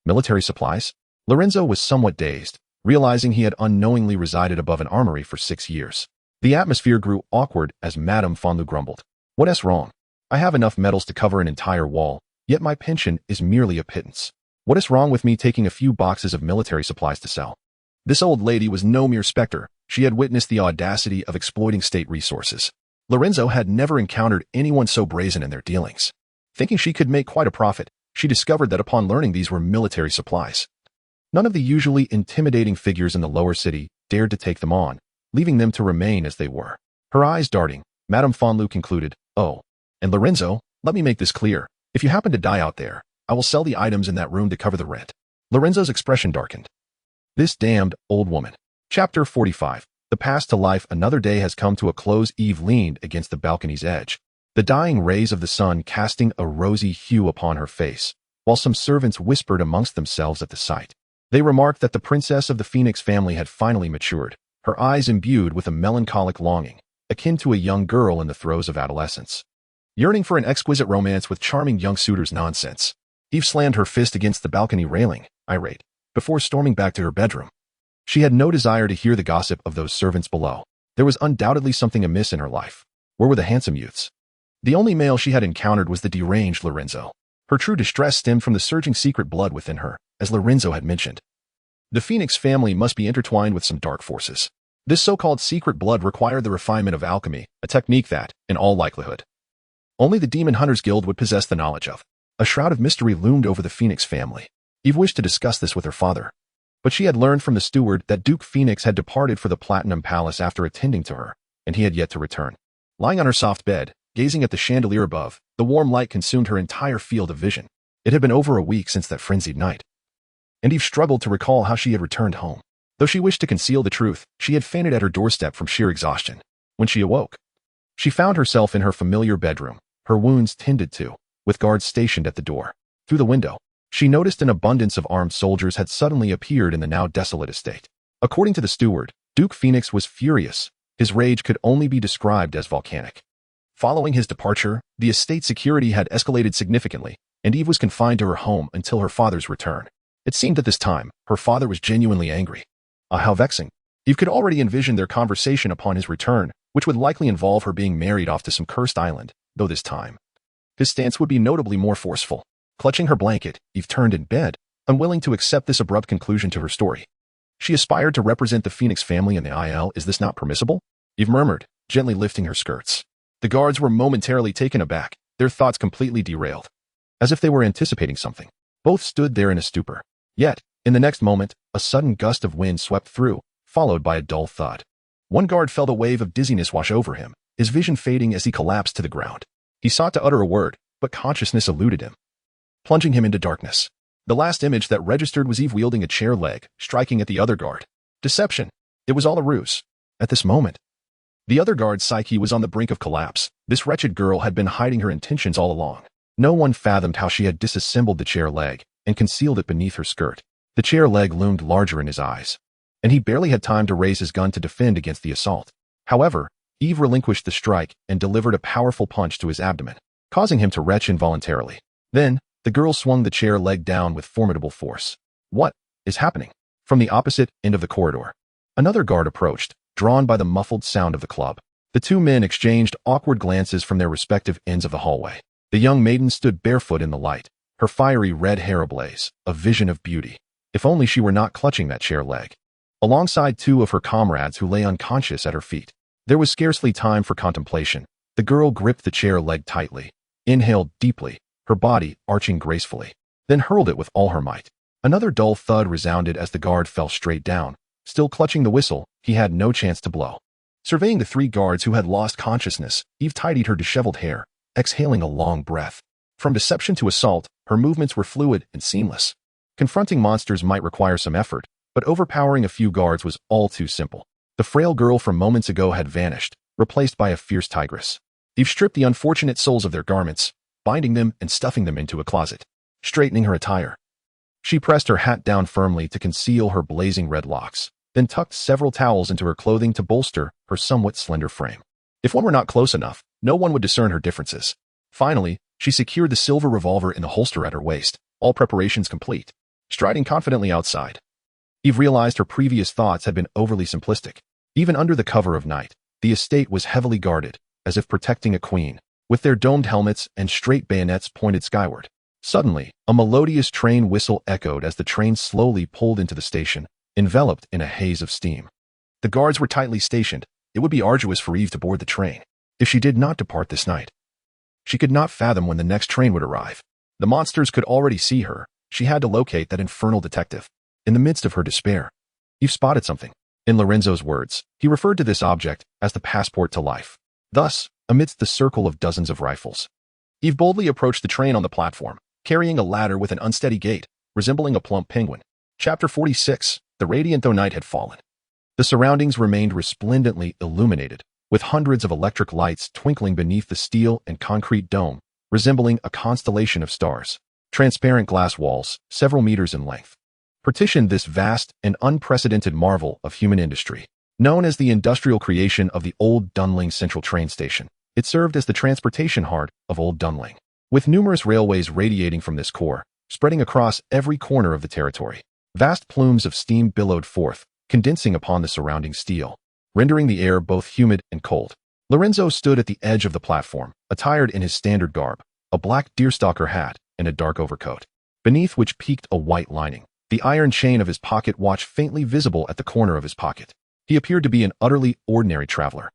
Military supplies? Lorenzo was somewhat dazed, realizing he had unknowingly resided above an armory for 6 years. The atmosphere grew awkward as Madame Fonloo grumbled. "What's wrong? I have enough metals to cover an entire wall, yet my pension is merely a pittance. What is wrong with me taking a few boxes of military supplies to sell?" This old lady was no mere specter. She had witnessed the audacity of exploiting state resources. Lorenzo had never encountered anyone so brazen in their dealings. Thinking she could make quite a profit, she discovered that upon learning these were military supplies, none of the usually intimidating figures in the lower city dared to take them on, leaving them to remain as they were. Her eyes darting, Madame Fonloo concluded, "Oh, and Lorenzo, let me make this clear. If you happen to die out there, I will sell the items in that room to cover the rent." Lorenzo's expression darkened. This damned old woman. Chapter 45. The path to life. Another day has come to a close. Eve leaned against the balcony's edge, the dying rays of the sun casting a rosy hue upon her face, while some servants whispered amongst themselves at the sight. They remarked that the princess of the Phoenix family had finally matured, her eyes imbued with a melancholic longing, akin to a young girl in the throes of adolescence, yearning for an exquisite romance with charming young suitors. Nonsense. Eve slammed her fist against the balcony railing, irate, before storming back to her bedroom. She had no desire to hear the gossip of those servants below. There was undoubtedly something amiss in her life. Where were the handsome youths? The only male she had encountered was the deranged Lorenzo. Her true distress stemmed from the surging secret blood within her, as Lorenzo had mentioned. The Phoenix family must be intertwined with some dark forces. This so-called secret blood required the refinement of alchemy, a technique that, in all likelihood, only the Demon Hunters Guild would possess the knowledge of. A shroud of mystery loomed over the Phoenix family. Eve wished to discuss this with her father, but she had learned from the steward that Duke Phoenix had departed for the Platinum Palace after attending to her, and he had yet to return. Lying on her soft bed, gazing at the chandelier above, the warm light consumed her entire field of vision. It had been over a week since that frenzied night, and Eve struggled to recall how she had returned home. Though she wished to conceal the truth, she had fainted at her doorstep from sheer exhaustion. When she awoke, she found herself in her familiar bedroom, her wounds tended to, with guards stationed at the door. Through the window, she noticed an abundance of armed soldiers had suddenly appeared in the now desolate estate. According to the steward, Duke Phoenix was furious. His rage could only be described as volcanic. Following his departure, the estate security had escalated significantly, and Eve was confined to her home until her father's return. It seemed at this time, her father was genuinely angry. How vexing. Eve could already envision their conversation upon his return, which would likely involve her being married off to some cursed island, though this time his stance would be notably more forceful. Clutching her blanket, Eve turned in bed, unwilling to accept this abrupt conclusion to her story. She aspired to represent the Phoenix family in the IL. Is this not permissible? Eve murmured, gently lifting her skirts. The guards were momentarily taken aback, their thoughts completely derailed. As if they were anticipating something, both stood there in a stupor. Yet, in the next moment, a sudden gust of wind swept through, followed by a dull thud. One guard felt a wave of dizziness wash over him, his vision fading as he collapsed to the ground. He sought to utter a word, but consciousness eluded him, plunging him into darkness. The last image that registered was Eve wielding a chair leg, striking at the other guard. Deception. It was all a ruse. At this moment, the other guard's psyche was on the brink of collapse. This wretched girl had been hiding her intentions all along. No one fathomed how she had disassembled the chair leg and concealed it beneath her skirt. The chair leg loomed larger in his eyes, and he barely had time to raise his gun to defend against the assault. However, Eve relinquished the strike and delivered a powerful punch to his abdomen, causing him to retch involuntarily. Then, the girl swung the chair leg down with formidable force. What is happening? From the opposite end of the corridor, another guard approached, drawn by the muffled sound of the club. The two men exchanged awkward glances from their respective ends of the hallway. The young maiden stood barefoot in the light, her fiery red hair ablaze, a vision of beauty. If only she were not clutching that chair leg, alongside two of her comrades who lay unconscious at her feet. There was scarcely time for contemplation. The girl gripped the chair leg tightly, inhaled deeply, her body arching gracefully, then hurled it with all her might. Another dull thud resounded as the guard fell straight down. Still clutching the whistle, he had no chance to blow. Surveying the three guards who had lost consciousness, Eve tidied her disheveled hair, exhaling a long breath. From deception to assault, her movements were fluid and seamless. Confronting monsters might require some effort, but overpowering a few guards was all too simple. The frail girl from moments ago had vanished, replaced by a fierce tigress. Eve stripped the unfortunate souls of their garments, binding them and stuffing them into a closet. Straightening her attire, she pressed her hat down firmly to conceal her blazing red locks, then tucked several towels into her clothing to bolster her somewhat slender frame. If one were not close enough, no one would discern her differences. Finally, she secured the silver revolver in the holster at her waist, all preparations complete. Striding confidently outside, Eve realized her previous thoughts had been overly simplistic. Even under the cover of night, the estate was heavily guarded, as if protecting a queen, with their domed helmets and straight bayonets pointed skyward. Suddenly, a melodious train whistle echoed as the train slowly pulled into the station, enveloped in a haze of steam. The guards were tightly stationed. It would be arduous for Eve to board the train if she did not depart this night. She could not fathom when the next train would arrive. The monsters could already see her. She had to locate that infernal detective. In the midst of her despair, Eve spotted something. In Lorenzo's words, he referred to this object as the passport to life. Thus, amidst the circle of dozens of rifles, Eve boldly approached the train on the platform, carrying a ladder with an unsteady gait, resembling a plump penguin. Chapter 46. The radiant though night had fallen, the surroundings remained resplendently illuminated, with hundreds of electric lights twinkling beneath the steel and concrete dome, resembling a constellation of stars. Transparent glass walls, several meters in length, partitioned this vast and unprecedented marvel of human industry. Known as the industrial creation of the Old Dunling Central Train Station, it served as the transportation heart of Old Dunling, with numerous railways radiating from this core, spreading across every corner of the territory. Vast plumes of steam billowed forth, condensing upon the surrounding steel, rendering the air both humid and cold. Lorenzo stood at the edge of the platform, attired in his standard garb, a black deerstalker hat and a dark overcoat, beneath which peeked a white lining, the iron chain of his pocket watch faintly visible at the corner of his pocket. He appeared to be an utterly ordinary traveler,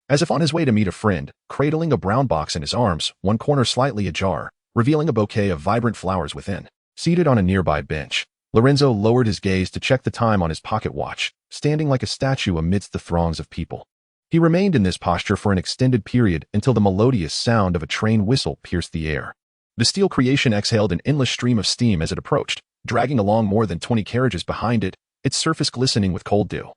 as if on his way to meet a friend, cradling a brown box in his arms, one corner slightly ajar, revealing a bouquet of vibrant flowers within. Seated on a nearby bench, Lorenzo lowered his gaze to check the time on his pocket watch, standing like a statue amidst the throngs of people. He remained in this posture for an extended period until the melodious sound of a train whistle pierced the air. The steel creation exhaled an endless stream of steam as it approached, dragging along more than 20 carriages behind it, its surface glistening with cold dew.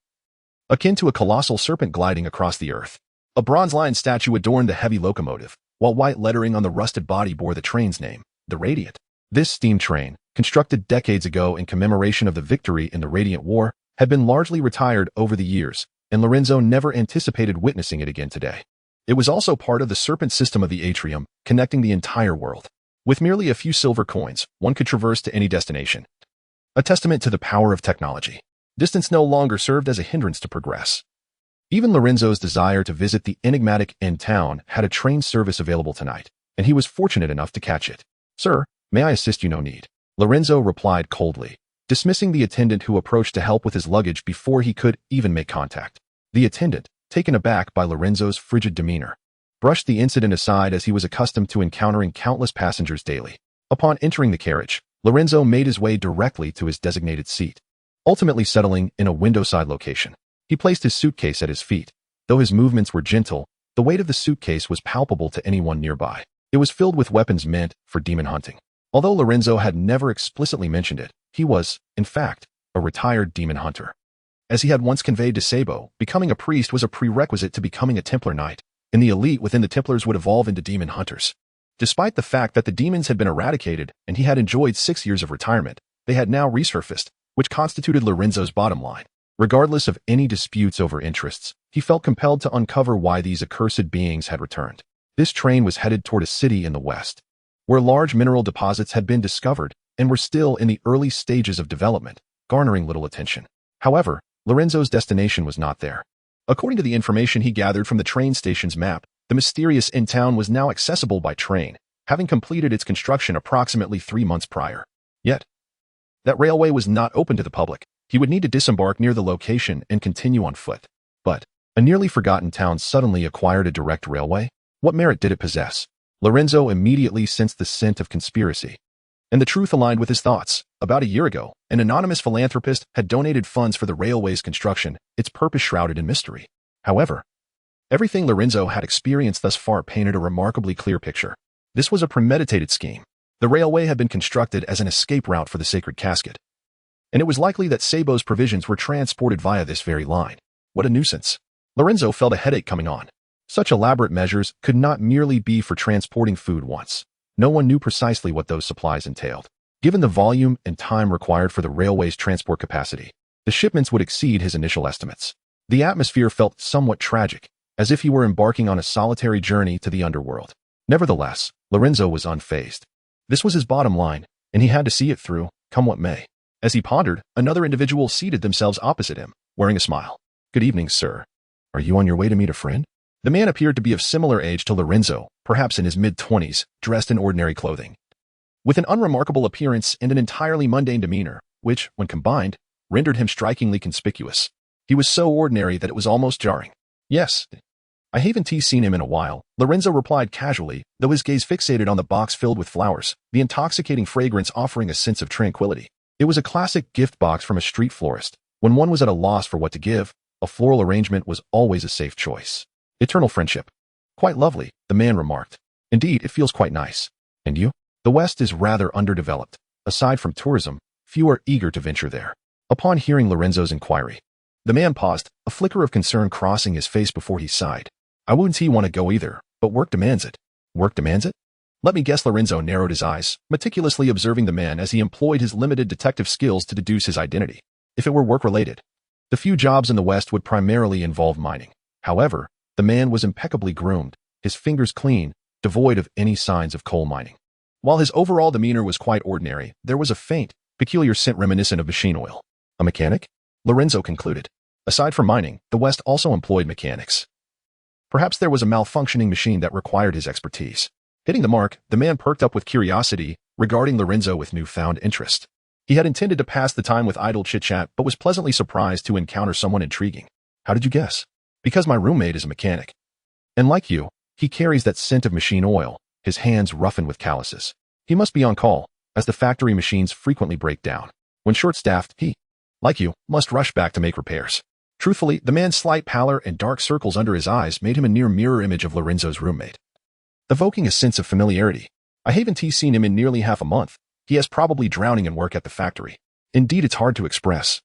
Akin to a colossal serpent gliding across the earth, a bronze-lined statue adorned the heavy locomotive, while white lettering on the rusted body bore the train's name, the Radiant. This steam train, constructed decades ago in commemoration of the victory in the Radiant War, had been largely retired over the years, and Lorenzo never anticipated witnessing it again today. It was also part of the serpent system of the atrium, connecting the entire world. With merely a few silver coins, one could traverse to any destination. A testament to the power of technology. Distance no longer served as a hindrance to progress. Even Lorenzo's desire to visit the enigmatic end town had a train service available tonight, and he was fortunate enough to catch it. "Sir, may I assist you? No need," Lorenzo replied coldly, dismissing the attendant who approached to help with his luggage before he could even make contact. The attendant, taken aback by Lorenzo's frigid demeanor, brushed the incident aside as he was accustomed to encountering countless passengers daily. Upon entering the carriage, Lorenzo made his way directly to his designated seat, ultimately settling in a window-side location. He placed his suitcase at his feet. Though his movements were gentle, the weight of the suitcase was palpable to anyone nearby. It was filled with weapons meant for demon hunting. Although Lorenzo had never explicitly mentioned it, he was, in fact, a retired demon hunter. As he had once conveyed to Sabo, becoming a priest was a prerequisite to becoming a Templar Knight, and the elite within the Templars would evolve into demon hunters. Despite the fact that the demons had been eradicated and he had enjoyed 6 years of retirement, they had now resurfaced, which constituted Lorenzo's bottom line. Regardless of any disputes over interests, he felt compelled to uncover why these accursed beings had returned. This train was headed toward a city in the west, where large mineral deposits had been discovered and were still in the early stages of development, garnering little attention. However, Lorenzo's destination was not there. According to the information he gathered from the train station's map, the mysterious end town was now accessible by train, having completed its construction approximately 3 months prior. Yet, that railway was not open to the public. He would need to disembark near the location and continue on foot. But a nearly forgotten town suddenly acquired a direct railway? What merit did it possess? Lorenzo immediately sensed the scent of conspiracy. And the truth aligned with his thoughts. About a year ago, an anonymous philanthropist had donated funds for the railway's construction, its purpose shrouded in mystery. However, everything Lorenzo had experienced thus far painted a remarkably clear picture. This was a premeditated scheme. The railway had been constructed as an escape route for the sacred casket, and it was likely that Sabo's provisions were transported via this very line. What a nuisance. Lorenzo felt a headache coming on. Such elaborate measures could not merely be for transporting food once. No one knew precisely what those supplies entailed. Given the volume and time required for the railway's transport capacity, the shipments would exceed his initial estimates. The atmosphere felt somewhat tragic, as if he were embarking on a solitary journey to the underworld. Nevertheless, Lorenzo was unfazed. This was his bottom line, and he had to see it through, come what may. As he pondered, another individual seated themselves opposite him, wearing a smile. "Good evening, sir. Are you on your way to meet a friend?" The man appeared to be of similar age to Lorenzo, perhaps in his mid-20s, dressed in ordinary clothing, with an unremarkable appearance and an entirely mundane demeanor, which, when combined, rendered him strikingly conspicuous. He was so ordinary that it was almost jarring. "Yes. I haven't seen him in a while," Lorenzo replied casually, though his gaze fixated on the box filled with flowers, the intoxicating fragrance offering a sense of tranquility. It was a classic gift box from a street florist. When one was at a loss for what to give, a floral arrangement was always a safe choice. "Eternal friendship. Quite lovely," the man remarked. "Indeed, it feels quite nice. And you?" "The West is rather underdeveloped. Aside from tourism, few are eager to venture there." Upon hearing Lorenzo's inquiry, the man paused, a flicker of concern crossing his face before he sighed. "I wouldn't want to go either, but work demands it." "Work demands it?" "Let me guess." Lorenzo narrowed his eyes, meticulously observing the man as he employed his limited detective skills to deduce his identity. If it were work-related, the few jobs in the West would primarily involve mining. However, the man was impeccably groomed, his fingers clean, devoid of any signs of coal mining. While his overall demeanor was quite ordinary, there was a faint, peculiar scent reminiscent of machine oil. "A mechanic?" Lorenzo concluded. Aside from mining, the West also employed mechanics. Perhaps there was a malfunctioning machine that required his expertise. Hitting the mark, the man perked up with curiosity, regarding Lorenzo with newfound interest. He had intended to pass the time with idle chit-chat, but was pleasantly surprised to encounter someone intriguing. "How did you guess?" "Because my roommate is a mechanic. And like you, he carries that scent of machine oil, his hands roughened with calluses. He must be on call, as the factory machines frequently break down. When short-staffed, he, like you, must rush back to make repairs." Truthfully, the man's slight pallor and dark circles under his eyes made him a near mirror image of Lorenzo's roommate, evoking a sense of familiarity. I haven't seen him in nearly half a month. He is probably drowning in work at the factory. Indeed, it's hard to express.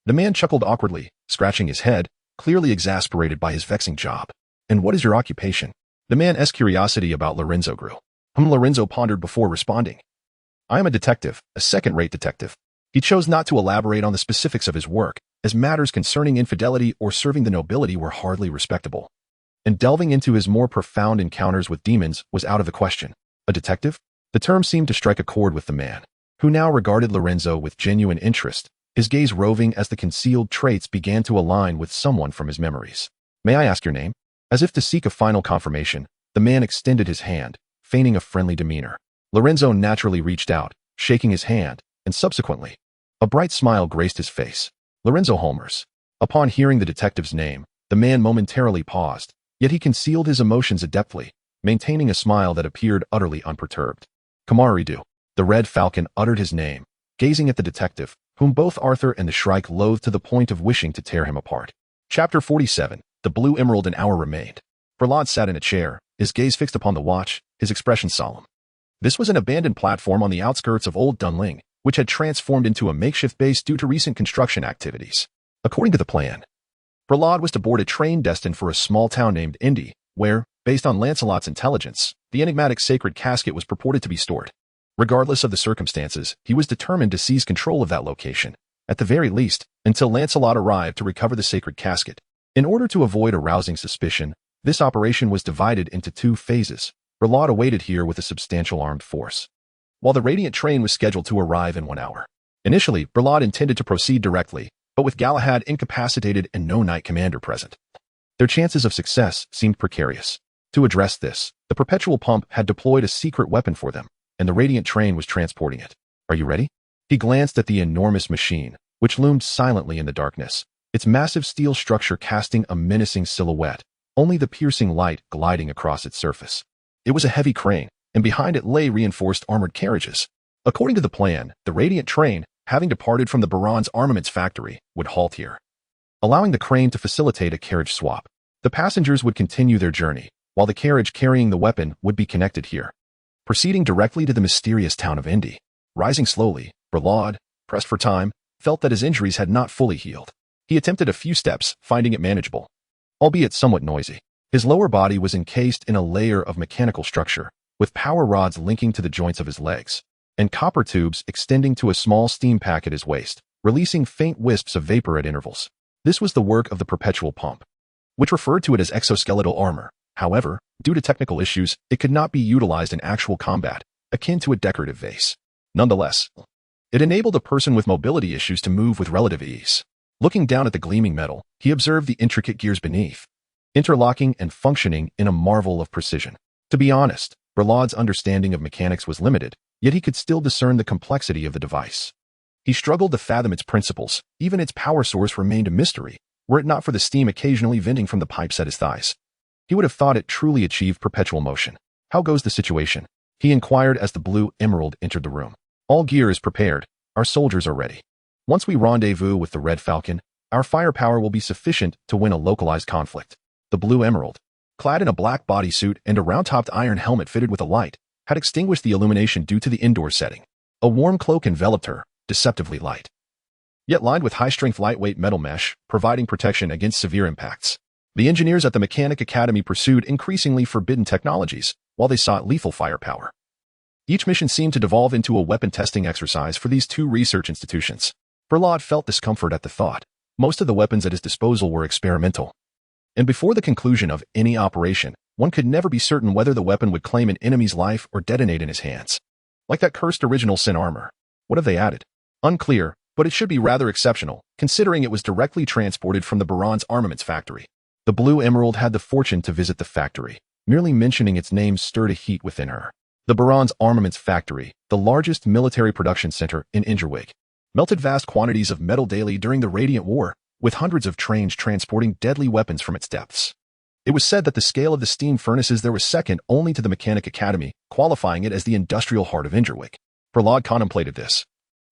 The man chuckled awkwardly, scratching his head, clearly exasperated by his vexing job. And what is your occupation? The man's curiosity about Lorenzo grew. Lorenzo pondered before responding. I am a detective, a second-rate detective. He chose not to elaborate on the specifics of his work, as matters concerning infidelity or serving the nobility were hardly respectable. And delving into his more profound encounters with demons was out of the question. A detective? The term seemed to strike a chord with the man, who now regarded Lorenzo with genuine interest, his gaze roving as the concealed traits began to align with someone from his memories. May I ask your name? As if to seek a final confirmation, the man extended his hand, feigning a friendly demeanor. Lorenzo naturally reached out, shaking his hand, and subsequently, a bright smile graced his face. Lorenzo Holmers. Upon hearing the detective's name, the man momentarily paused, yet he concealed his emotions adeptly, maintaining a smile that appeared utterly unperturbed. Kamaridu. The Red Falcon uttered his name, gazing at the detective, whom both Arthur and the Shrike loathed to the point of wishing to tear him apart. Chapter 47. The Blue Emerald. An hour remained. Prahlad sat in a chair, his gaze fixed upon the watch, his expression solemn. This was an abandoned platform on the outskirts of Old Dunling, which had transformed into a makeshift base due to recent construction activities. According to the plan, Prahlad was to board a train destined for a small town named Indy, where, based on Lancelot's intelligence, the enigmatic sacred casket was purported to be stored. Regardless of the circumstances, he was determined to seize control of that location, at the very least, until Lancelot arrived to recover the sacred casket. In order to avoid arousing suspicion, this operation was divided into 2 phases. Prahlad awaited here with a substantial armed force, while the Radiant train was scheduled to arrive in 1 hour. Initially, Prahlad intended to proceed directly, but with Galahad incapacitated and no Knight Commander present, their chances of success seemed precarious. To address this, the Perpetual Pump had deployed a secret weapon for them, and the Radiant train was transporting it. Are you ready? He glanced at the enormous machine, which loomed silently in the darkness, its massive steel structure casting a menacing silhouette, only the piercing light gliding across its surface. It was a heavy crane, and behind it lay reinforced armored carriages. According to the plan, the Radiant train, having departed from the Baron's armaments factory, would halt here, allowing the crane to facilitate a carriage swap. The passengers would continue their journey, while the carriage carrying the weapon would be connected here, proceeding directly to the mysterious town of Indy. Rising slowly, Prahlad, pressed for time, felt that his injuries had not fully healed. He attempted a few steps, finding it manageable, albeit somewhat noisy. His lower body was encased in a layer of mechanical structure, with power rods linking to the joints of his legs, and copper tubes extending to a small steam pack at his waist, releasing faint wisps of vapor at intervals. This was the work of the Perpetual Pump, which referred to it as exoskeletal armor. However, due to technical issues, it could not be utilized in actual combat, akin to a decorative vase. Nonetheless, it enabled a person with mobility issues to move with relative ease. Looking down at the gleaming metal, he observed the intricate gears beneath, interlocking and functioning in a marvel of precision. To be honest, Prahlad's understanding of mechanics was limited, yet he could still discern the complexity of the device. He struggled to fathom its principles. Even its power source remained a mystery, were it not for the steam occasionally venting from the pipes at his thighs. He would have thought it truly achieved perpetual motion. How goes the situation? He inquired as the Blue Emerald entered the room. All gear is prepared. Our soldiers are ready. Once we rendezvous with the Red Falcon, our firepower will be sufficient to win a localized conflict. The Blue Emerald, clad in a black bodysuit and a round-topped iron helmet fitted with a light, had extinguished the illumination due to the indoor setting. A warm cloak enveloped her, deceptively light, yet lined with high-strength lightweight metal mesh, providing protection against severe impacts. The engineers at the Mechanic Academy pursued increasingly forbidden technologies, while they sought lethal firepower. Each mission seemed to devolve into a weapon testing exercise for these 2 research institutions. Prahlad felt discomfort at the thought. Most of the weapons at his disposal were experimental, and before the conclusion of any operation, one could never be certain whether the weapon would claim an enemy's life or detonate in his hands. Like that cursed original Sin armor. What have they added? Unclear, but it should be rather exceptional, considering it was directly transported from the Baron's armaments factory. The Blue Emerald had the fortune to visit the factory. Merely mentioning its name stirred a heat within her. The Baron's armaments factory, the largest military production center in Engervig, melted vast quantities of metal daily during the Radiant War, with hundreds of trains transporting deadly weapons from its depths. It was said that the scale of the steam furnaces there was second only to the Mechanic Academy, qualifying it as the industrial heart of Engervig. Prahlad contemplated this,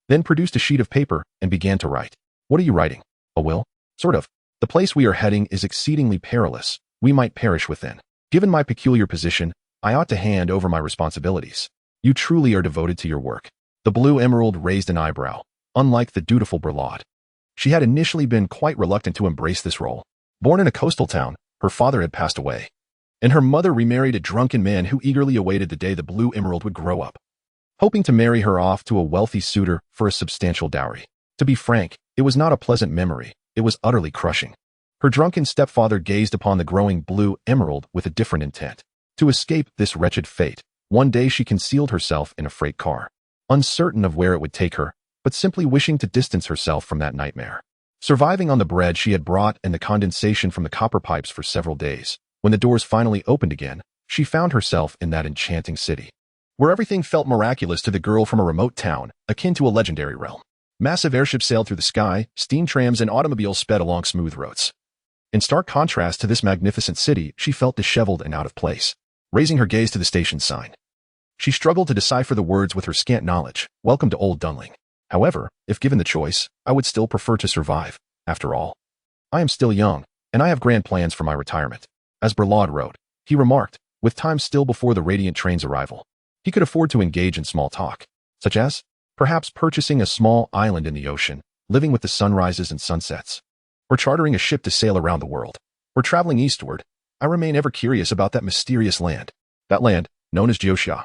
then produced a sheet of paper and began to write. What are you writing? A will? Sort of. The place we are heading is exceedingly perilous. We might perish within. Given my peculiar position, I ought to hand over my responsibilities. You truly are devoted to your work. The blue emerald raised an eyebrow, unlike the dutiful Berlaud. She had initially been quite reluctant to embrace this role. Born in a coastal town, her father had passed away, and her mother remarried a drunken man who eagerly awaited the day the blue emerald would grow up, hoping to marry her off to a wealthy suitor for a substantial dowry. To be frank, it was not a pleasant memory. It was utterly crushing. Her drunken stepfather gazed upon the growing blue emerald with a different intent. To escape this wretched fate, one day she concealed herself in a freight car, uncertain of where it would take her, but simply wishing to distance herself from that nightmare. Surviving on the bread she had brought and the condensation from the copper pipes for several days, when the doors finally opened again, she found herself in that enchanting city, where everything felt miraculous to the girl from a remote town, akin to a legendary realm. Massive airships sailed through the sky, steam trams and automobiles sped along smooth roads. In stark contrast to this magnificent city, she felt disheveled and out of place. Raising her gaze to the station sign, she struggled to decipher the words with her scant knowledge. Welcome to Old Dunling. However, if given the choice, I would still prefer to survive. After all, I am still young, and I have grand plans for my retirement. As Berlaud wrote, he remarked, with time still before the radiant train's arrival, he could afford to engage in small talk, such as, perhaps purchasing a small island in the ocean, living with the sunrises and sunsets, or chartering a ship to sail around the world, or traveling eastward. I remain ever curious about that mysterious land. That land, known as Joshua,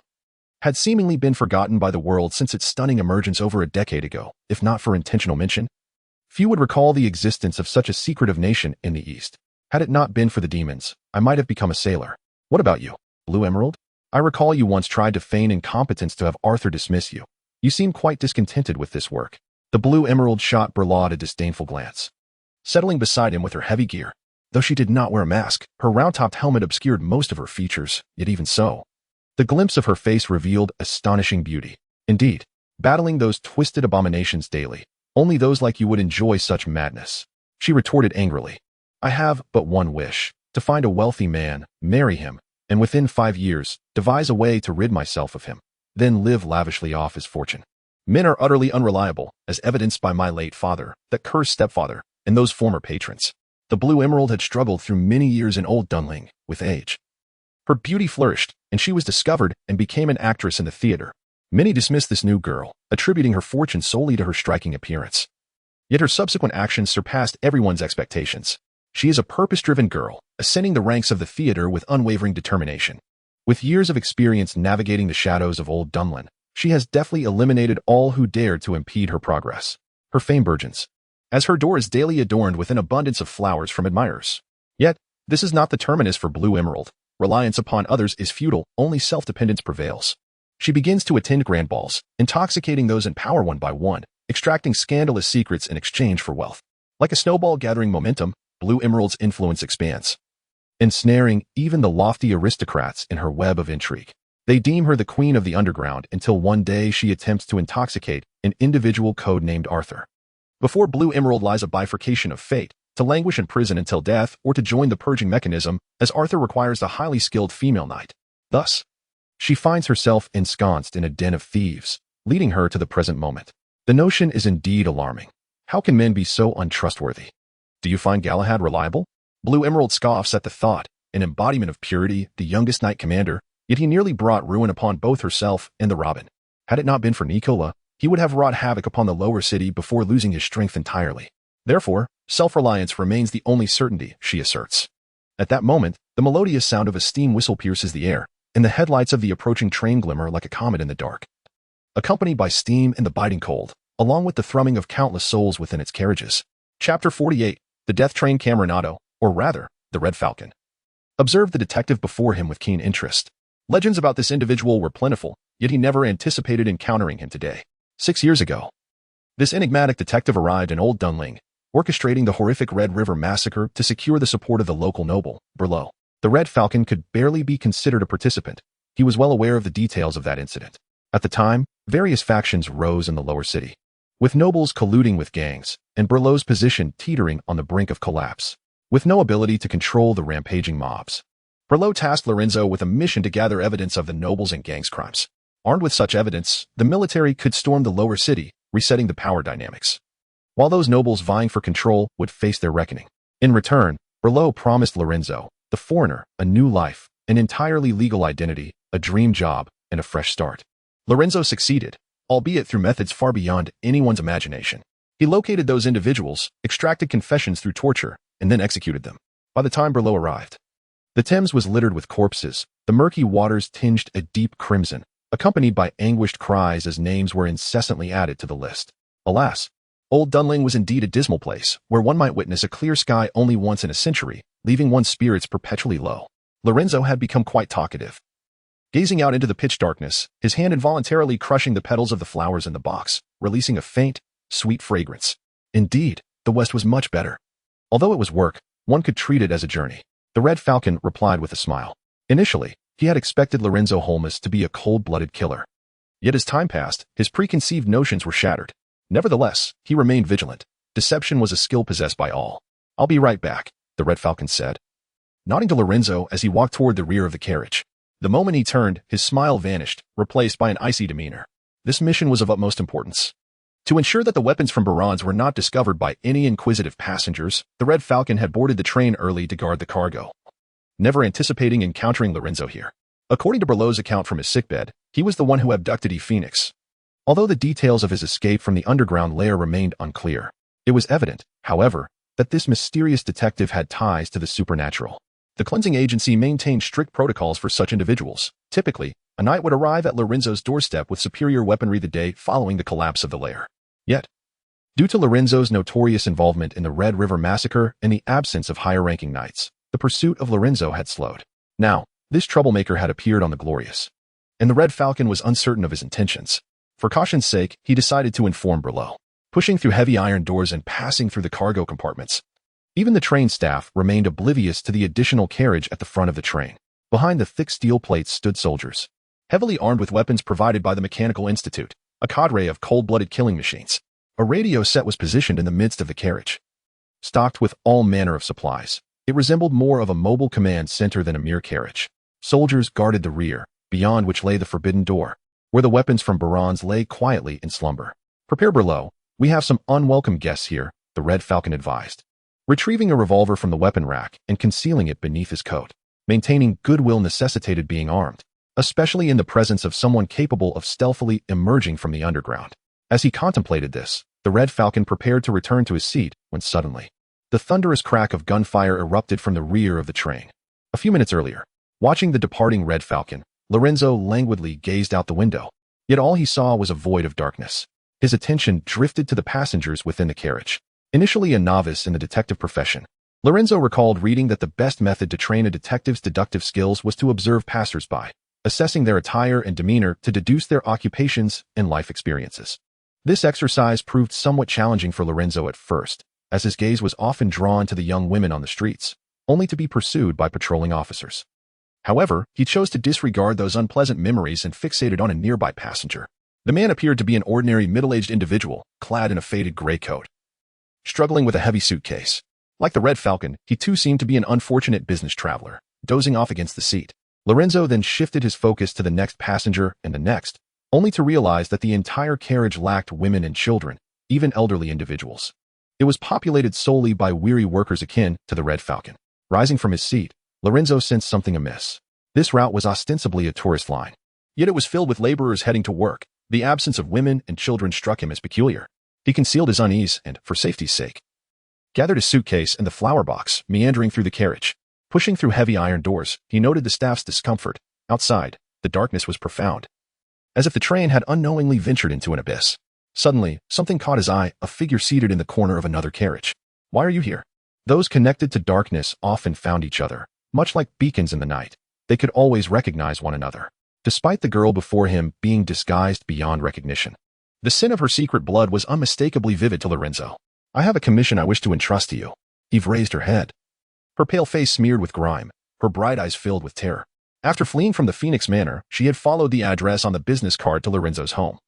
had seemingly been forgotten by the world since its stunning emergence over a decade ago, if not for intentional mention. Few would recall the existence of such a secretive nation in the East. Had it not been for the demons, I might have become a sailor. What about you, Blue Emerald? I recall you once tried to feign incompetence to have Arthur dismiss you. You seem quite discontented with this work. The Blue Emerald shot Berlaud a disdainful glance, settling beside him with her heavy gear. Though she did not wear a mask, her round-topped helmet obscured most of her features, yet even so, the glimpse of her face revealed astonishing beauty. Indeed, battling those twisted abominations daily, only those like you would enjoy such madness. She retorted angrily, I have but one wish, to find a wealthy man, marry him, and within 5 years, devise a way to rid myself of him, then live lavishly off his fortune. Men are utterly unreliable, as evidenced by my late father, that cursed stepfather, and those former patrons. The Blue Emerald had struggled through many years in Old Dunling, with age. Her beauty flourished, and she was discovered and became an actress in the theater. Many dismissed this new girl, attributing her fortune solely to her striking appearance. Yet her subsequent actions surpassed everyone's expectations. She is a purpose-driven girl, ascending the ranks of the theater with unwavering determination. With years of experience navigating the shadows of Old Dunling, she has deftly eliminated all who dared to impede her progress. Her fame burgeons, as her door is daily adorned with an abundance of flowers from admirers. Yet, this is not the terminus for Blue Emerald. Reliance upon others is futile, only self-dependence prevails. She begins to attend grand balls, intoxicating those in power one by one, extracting scandalous secrets in exchange for wealth. Like a snowball gathering momentum, Blue Emerald's influence expands, ensnaring even the lofty aristocrats in her web of intrigue. They deem her the queen of the underground until one day she attempts to intoxicate an individual codenamed Arthur. Before Blue Emerald lies a bifurcation of fate, to languish in prison until death or to join the purging mechanism, as Arthur requires a highly skilled female knight. Thus, she finds herself ensconced in a den of thieves, leading her to the present moment. The notion is indeed alarming. How can men be so untrustworthy? Do you find Galahad reliable? Blue Emerald scoffs at the thought, an embodiment of purity, the youngest knight commander, yet he nearly brought ruin upon both herself and the Robin. Had it not been for Nicola, he would have wrought havoc upon the lower city before losing his strength entirely. Therefore, self-reliance remains the only certainty, she asserts. At that moment, the melodious sound of a steam whistle pierces the air, and the headlights of the approaching train glimmer like a comet in the dark, accompanied by steam and the biting cold, along with the thrumming of countless souls within its carriages. Chapter 48, The Death Train Cameronado, or rather, the Red Falcon. Observed the detective before him with keen interest. Legends about this individual were plentiful, yet he never anticipated encountering him today. 6 years ago, this enigmatic detective arrived in Old Dunling, orchestrating the horrific Red River massacre to secure the support of the local noble, Berlaud. The Red Falcon could barely be considered a participant. He was well aware of the details of that incident. At the time, various factions rose in the lower city, with nobles colluding with gangs, and Berlaud's position teetering on the brink of collapse. With no ability to control the rampaging mobs, Berlaud tasked Lorenzo with a mission to gather evidence of the nobles and gangs' crimes. Armed with such evidence, the military could storm the lower city, resetting the power dynamics, while those nobles vying for control would face their reckoning. In return, Berlot promised Lorenzo, the foreigner, a new life, an entirely legal identity, a dream job, and a fresh start. Lorenzo succeeded, albeit through methods far beyond anyone's imagination. He located those individuals, extracted confessions through torture, and then executed them. By the time Berlot arrived, the Thames was littered with corpses, the murky waters tinged a deep crimson, accompanied by anguished cries as names were incessantly added to the list. Alas, Old Dunling was indeed a dismal place, where one might witness a clear sky only once in a century, leaving one's spirits perpetually low. Lorenzo had become quite talkative. Gazing out into the pitch darkness, his hand involuntarily crushing the petals of the flowers in the box, releasing a faint, sweet fragrance. Indeed, the West was much better. Although it was work, one could treat it as a journey. The Red Falcon replied with a smile. Initially, he had expected Lorenzo Holmes to be a cold-blooded killer. Yet as time passed, his preconceived notions were shattered. Nevertheless, he remained vigilant. Deception was a skill possessed by all. "I'll be right back," the Red Falcon said, nodding to Lorenzo as he walked toward the rear of the carriage. The moment he turned, his smile vanished, replaced by an icy demeanor. This mission was of utmost importance. To ensure that the weapons from Barons were not discovered by any inquisitive passengers, the Red Falcon had boarded the train early to guard the cargo, never anticipating encountering Lorenzo here. According to Berlot's account from his sickbed, he was the one who abducted Eve Phoenix. Although the details of his escape from the underground lair remained unclear, it was evident, however, that this mysterious detective had ties to the supernatural. The cleansing agency maintained strict protocols for such individuals. Typically, a knight would arrive at Lorenzo's doorstep with superior weaponry the day following the collapse of the lair. Yet, due to Lorenzo's notorious involvement in the Red River Massacre and the absence of higher-ranking knights, the pursuit of Lorenzo had slowed. Now, this troublemaker had appeared on the Glorious, and the Red Falcon was uncertain of his intentions. For caution's sake, he decided to inform Berlot. Pushing through heavy iron doors and passing through the cargo compartments, even the train staff remained oblivious to the additional carriage at the front of the train. Behind the thick steel plates stood soldiers, heavily armed with weapons provided by the Mechanical Institute, a cadre of cold-blooded killing machines. A radio set was positioned in the midst of the carriage, stocked with all manner of supplies. It resembled more of a mobile command center than a mere carriage. Soldiers guarded the rear, beyond which lay the forbidden door, where the weapons from Barons lay quietly in slumber. "Prepare, Berlot. We have some unwelcome guests here," the Red Falcon advised, retrieving a revolver from the weapon rack and concealing it beneath his coat. Maintaining goodwill necessitated being armed, especially in the presence of someone capable of stealthily emerging from the underground. As he contemplated this, the Red Falcon prepared to return to his seat when suddenly, the thunderous crack of gunfire erupted from the rear of the train. A few minutes earlier, watching the departing Red Falcon, Lorenzo languidly gazed out the window, yet all he saw was a void of darkness. His attention drifted to the passengers within the carriage. Initially a novice in the detective profession, Lorenzo recalled reading that the best method to train a detective's deductive skills was to observe passers-by, assessing their attire and demeanor to deduce their occupations and life experiences. This exercise proved somewhat challenging for Lorenzo at first, as his gaze was often drawn to the young women on the streets, only to be pursued by patrolling officers. However, he chose to disregard those unpleasant memories and fixated on a nearby passenger. The man appeared to be an ordinary middle-aged individual, clad in a faded gray coat, struggling with a heavy suitcase. Like the Red Falcon, he too seemed to be an unfortunate business traveler, dozing off against the seat. Lorenzo then shifted his focus to the next passenger and the next, only to realize that the entire carriage lacked women and children, even elderly individuals. It was populated solely by weary workers akin to the Red Falcon. Rising from his seat, Lorenzo sensed something amiss. This route was ostensibly a tourist line, yet it was filled with laborers heading to work. The absence of women and children struck him as peculiar. He concealed his unease and, for safety's sake, gathered his suitcase and the flower box, meandering through the carriage. Pushing through heavy iron doors, he noted the staff's discomfort. Outside, the darkness was profound, as if the train had unknowingly ventured into an abyss. Suddenly, something caught his eye, a figure seated in the corner of another carriage. "Why are you here?" Those connected to darkness often found each other. Much like beacons in the night, they could always recognize one another, despite the girl before him being disguised beyond recognition. The sin of her secret blood was unmistakably vivid to Lorenzo. "I have a commission I wish to entrust to you." Eve raised her head, her pale face smeared with grime, her bright eyes filled with terror. After fleeing from the Phoenix Manor, she had followed the address on the business card to Lorenzo's home,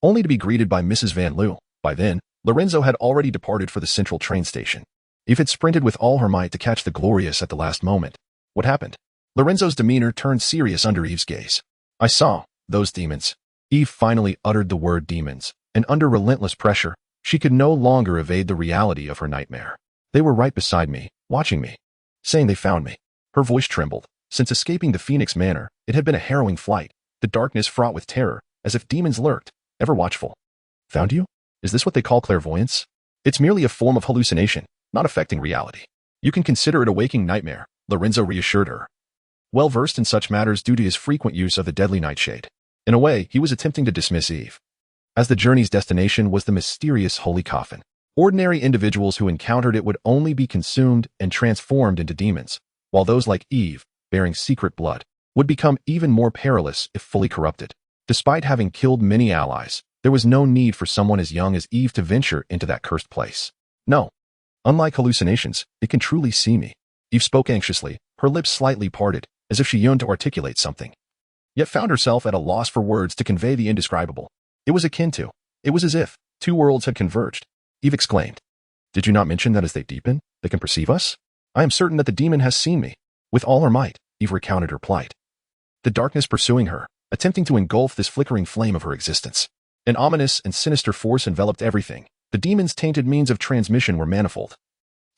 only to be greeted by Mrs. Van Loo. By then, Lorenzo had already departed for the central train station. Eve had sprinted with all her might to catch the Glorious at the last moment. What happened? Lorenzo's demeanor turned serious under Eve's gaze. "I saw those demons." Eve finally uttered the word demons, and under relentless pressure, she could no longer evade the reality of her nightmare. They were right beside me, watching me, saying they found me. Her voice trembled. Since escaping the Phoenix Manor, it had been a harrowing flight, the darkness fraught with terror, as if demons lurked, ever watchful. Found you? Is this what they call clairvoyance? It's merely a form of hallucination, not affecting reality. You can consider it a waking nightmare, Lorenzo reassured her. Well versed in such matters due to his frequent use of the deadly nightshade. In a way, he was attempting to dismiss Eve, as the journey's destination was the mysterious holy coffin. Ordinary individuals who encountered it would only be consumed and transformed into demons, while those like Eve, bearing secret blood, would become even more perilous if fully corrupted. Despite having killed many allies, there was no need for someone as young as Eve to venture into that cursed place. No. Unlike hallucinations, it can truly see me. Eve spoke anxiously, her lips slightly parted, as if she yearned to articulate something, yet found herself at a loss for words to convey the indescribable. It was as if two worlds had converged. Eve exclaimed, "Did you not mention that as they deepen, they can perceive us? I am certain that the demon has seen me." With all her might, Eve recounted her plight. The darkness pursuing her, attempting to engulf this flickering flame of her existence. An ominous and sinister force enveloped everything. The demon's tainted means of transmission were manifold,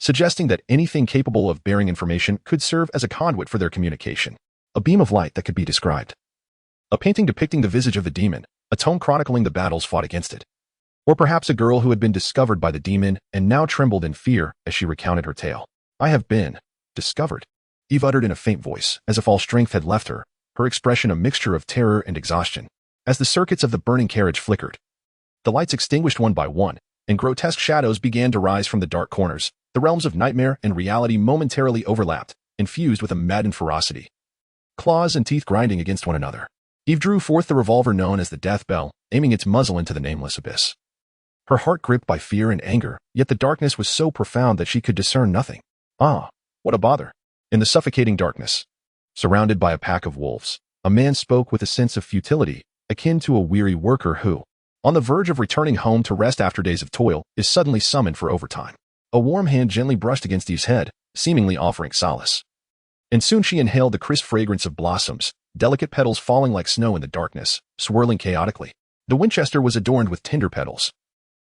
suggesting that anything capable of bearing information could serve as a conduit for their communication. A beam of light that could be described. A painting depicting the visage of the demon, a tome chronicling the battles fought against it. Or perhaps a girl who had been discovered by the demon and now trembled in fear as she recounted her tale. "I have been discovered," Eve uttered in a faint voice, as if all strength had left her, her expression a mixture of terror and exhaustion. As the circuits of the burning carriage flickered, the lights extinguished one by one, and grotesque shadows began to rise from the dark corners. The realms of nightmare and reality momentarily overlapped, infused with a maddened ferocity. Claws and teeth grinding against one another. Eve drew forth the revolver known as the death bell, aiming its muzzle into the nameless abyss. Her heart gripped by fear and anger, yet the darkness was so profound that she could discern nothing. Ah, what a bother. In the suffocating darkness, surrounded by a pack of wolves, a man spoke with a sense of futility, akin to a weary worker who, on the verge of returning home to rest after days of toil, is suddenly summoned for overtime. A warm hand gently brushed against Eve's head, seemingly offering solace. And soon she inhaled the crisp fragrance of blossoms, delicate petals falling like snow in the darkness, swirling chaotically. The Winchester was adorned with tender petals,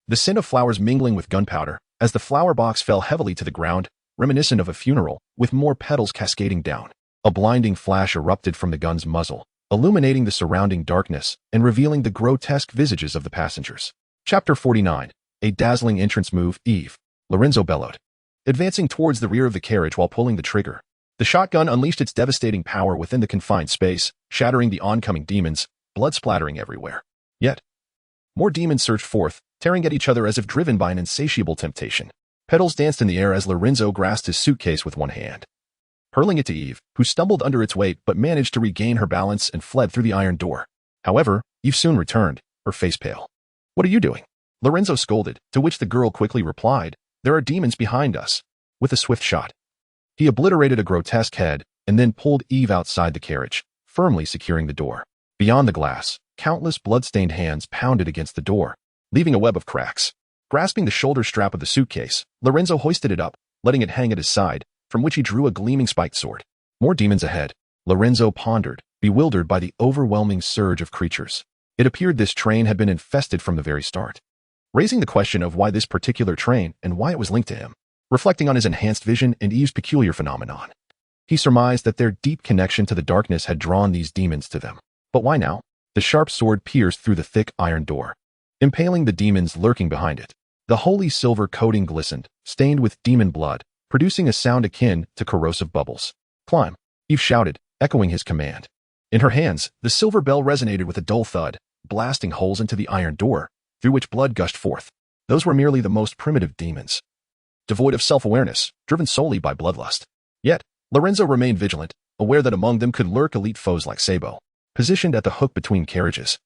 the scent of flowers mingling with gunpowder, as the flower box fell heavily to the ground, reminiscent of a funeral, with more petals cascading down. A blinding flash erupted from the gun's muzzle, illuminating the surrounding darkness and revealing the grotesque visages of the passengers. Chapter 49. A dazzling entrance move, Eve, Lorenzo bellowed, advancing towards the rear of the carriage while pulling the trigger. The shotgun unleashed its devastating power within the confined space, shattering the oncoming demons, blood splattering everywhere. Yet, more demons surged forth, tearing at each other as if driven by an insatiable temptation. Petals danced in the air as Lorenzo grasped his suitcase with one hand, hurling it to Eve, who stumbled under its weight but managed to regain her balance and fled through the iron door. However, Eve soon returned, her face pale. "What are you doing?" Lorenzo scolded, to which the girl quickly replied, "There are demons behind us." With a swift shot, he obliterated a grotesque head and then pulled Eve outside the carriage, firmly securing the door. Beyond the glass, countless blood-stained hands pounded against the door, leaving a web of cracks. Grasping the shoulder strap of the suitcase, Lorenzo hoisted it up, letting it hang at his side, from which he drew a gleaming spiked sword. More demons ahead, Lorenzo pondered, bewildered by the overwhelming surge of creatures. It appeared this train had been infested from the very start, raising the question of why this particular train and why it was linked to him. Reflecting on his enhanced vision and Eve's peculiar phenomenon, he surmised that their deep connection to the darkness had drawn these demons to them. But why now? The sharp sword pierced through the thick iron door, impaling the demons lurking behind it. The holy silver coating glistened, stained with demon blood, producing a sound akin to corrosive bubbles. "Climb," Eve shouted, echoing his command. In her hands, the silver bell resonated with a dull thud, blasting holes into the iron door, through which blood gushed forth. Those were merely the most primitive demons, devoid of self-awareness, driven solely by bloodlust. Yet, Lorenzo remained vigilant, aware that among them could lurk elite foes like Sabo, positioned at the hook between carriages.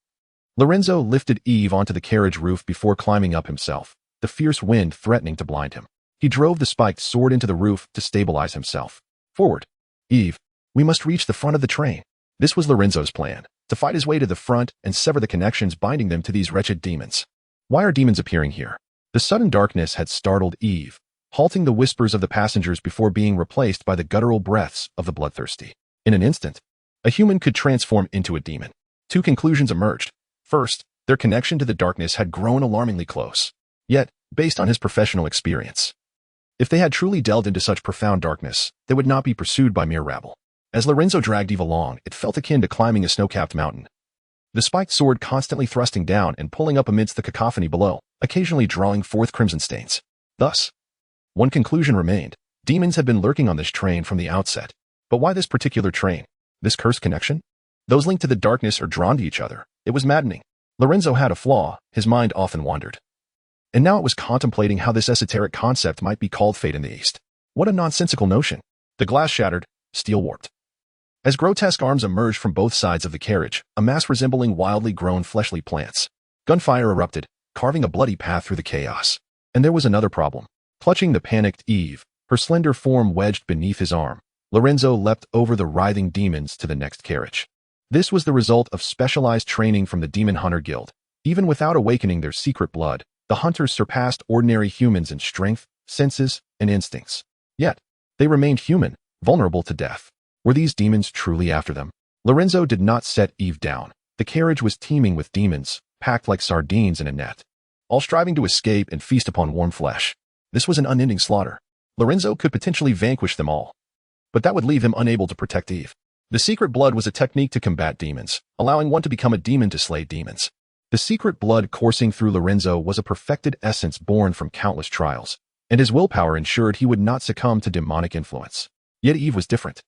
Lorenzo lifted Eve onto the carriage roof before climbing up himself, the fierce wind threatening to blind him. He drove the spiked sword into the roof to stabilize himself. "Forward, Eve. We must reach the front of the train." This was Lorenzo's plan, to fight his way to the front and sever the connections binding them to these wretched demons. Why are demons appearing here? The sudden darkness had startled Eve, halting the whispers of the passengers before being replaced by the guttural breaths of the bloodthirsty. In an instant, a human could transform into a demon. Two conclusions emerged. First, their connection to the darkness had grown alarmingly close. Yet, based on his professional experience, If they had truly delved into such profound darkness, they would not be pursued by mere rabble. As Lorenzo dragged Eve along, it felt akin to climbing a snow-capped mountain. The spiked sword constantly thrusting down and pulling up amidst the cacophony below, occasionally drawing forth crimson stains. Thus, one conclusion remained. Demons had been lurking on this train from the outset. But why this particular train? This cursed connection? Those linked to the darkness are drawn to each other. It was maddening. Lorenzo had a flaw. His mind often wandered. And now it was contemplating how this esoteric concept might be called fate in the East. What a nonsensical notion. The glass shattered, steel warped. As grotesque arms emerged from both sides of the carriage, a mass resembling wildly grown fleshly plants. Gunfire erupted, carving a bloody path through the chaos. And there was another problem. Clutching the panicked Eve, her slender form wedged beneath his arm, Lorenzo leapt over the writhing demons to the next carriage. This was the result of specialized training from the Demon Hunter Guild. Even without awakening their secret blood, the hunters surpassed ordinary humans in strength, senses, and instincts. Yet, they remained human, vulnerable to death. Were these demons truly after them? Lorenzo did not set Eve down. The carriage was teeming with demons, packed like sardines in a net, all striving to escape and feast upon warm flesh. This was an unending slaughter. Lorenzo could potentially vanquish them all, but that would leave him unable to protect Eve. The secret blood was a technique to combat demons, allowing one to become a demon to slay demons. The secret blood coursing through Lorenzo was a perfected essence born from countless trials, and his willpower ensured he would not succumb to demonic influence. Yet Eve was different.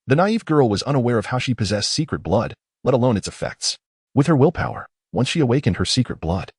The naive girl was unaware of how she possessed secret blood, let alone its effects. With her willpower, once she awakened her secret blood,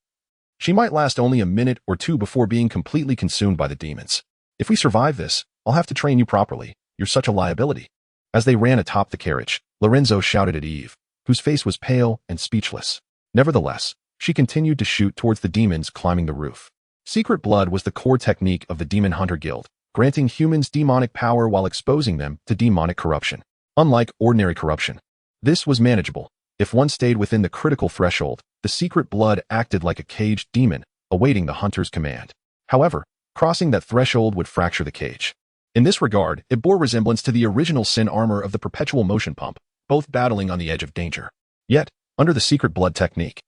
she might last only a minute or two before being completely consumed by the demons. If we survive this, I'll have to train you properly. You're such a liability. As they ran atop the carriage, Lorenzo shouted at Eve, whose face was pale and speechless. Nevertheless, she continued to shoot towards the demons climbing the roof. Secret blood was the core technique of the Demon Hunter Guild, granting humans demonic power while exposing them to demonic corruption. Unlike ordinary corruption, this was manageable. If one stayed within the critical threshold, the secret blood acted like a caged demon, awaiting the hunter's command. However, crossing that threshold would fracture the cage. In this regard, it bore resemblance to the original sin armor of the perpetual motion pump, both battling on the edge of danger. Yet, under the secret blood technique,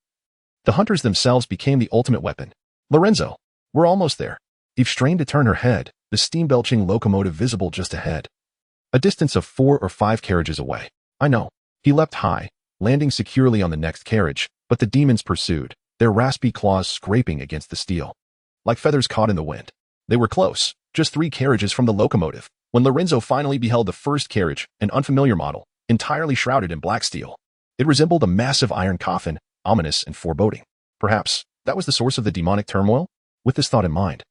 the hunters themselves became the ultimate weapon. Lorenzo, we're almost there. Eve strained to turn her head, the steam-belching locomotive visible just ahead. A distance of 4 or 5 carriages away. I know. He leapt high, landing securely on the next carriage, but the demons pursued, their raspy claws scraping against the steel. Like feathers caught in the wind. They were close, just 3 carriages from the locomotive, when Lorenzo finally beheld the first carriage, an unfamiliar model, entirely shrouded in black steel. It resembled a massive iron coffin, ominous and foreboding. Perhaps that was the source of the demonic turmoil? With this thought in mind,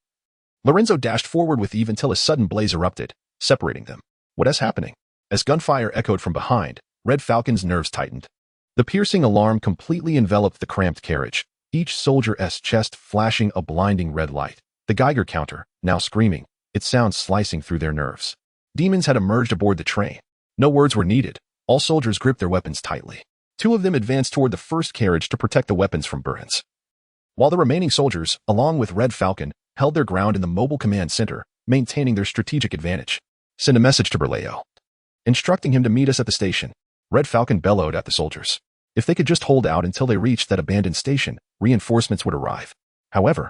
Lorenzo dashed forward with Eve until a sudden blaze erupted, separating them. What is happening? As gunfire echoed from behind, Red Falcon's nerves tightened. The piercing alarm completely enveloped the cramped carriage, each soldier's chest flashing a blinding red light. The Geiger counter, now screaming, its sound slicing through their nerves. Demons had emerged aboard the train. No words were needed. All soldiers gripped their weapons tightly. 2 of them advanced toward the first carriage to protect the weapons from burns, while the remaining soldiers, along with Red Falcon, held their ground in the mobile command center, maintaining their strategic advantage. Send a message to Berleo, instructing him to meet us at the station. Red Falcon bellowed at the soldiers. If they could just hold out until they reached that abandoned station, reinforcements would arrive. However,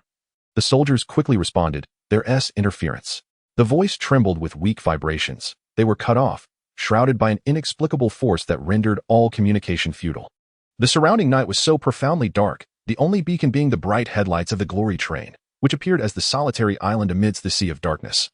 the soldiers quickly responded, their interference. The voice trembled with weak vibrations. They were cut off, shrouded by an inexplicable force that rendered all communication futile. The surrounding night was so profoundly dark, the only beacon being the bright headlights of the Glory train, which appeared as the solitary island amidst the sea of darkness,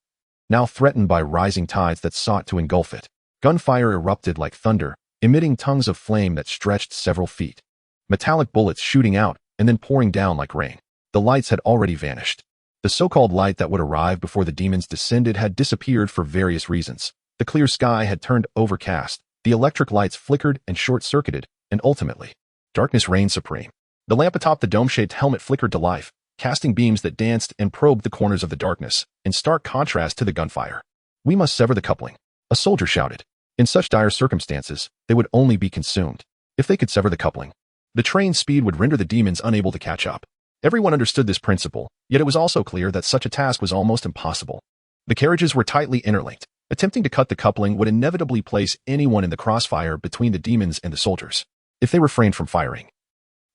now threatened by rising tides that sought to engulf it. Gunfire erupted like thunder, emitting tongues of flame that stretched several feet. Metallic bullets shooting out and then pouring down like rain. The lights had already vanished. The so-called light that would arrive before the demons descended had disappeared for various reasons. The clear sky had turned overcast, the electric lights flickered and short-circuited, and ultimately, darkness reigned supreme. The lamp atop the dome-shaped helmet flickered to life, casting beams that danced and probed the corners of the darkness, in stark contrast to the gunfire. We must sever the coupling, a soldier shouted. In such dire circumstances, they would only be consumed. If they could sever the coupling, the train's speed would render the demons unable to catch up. Everyone understood this principle, yet it was also clear that such a task was almost impossible. The carriages were tightly interlinked. Attempting to cut the coupling would inevitably place anyone in the crossfire between the demons and the soldiers. If they refrained from firing,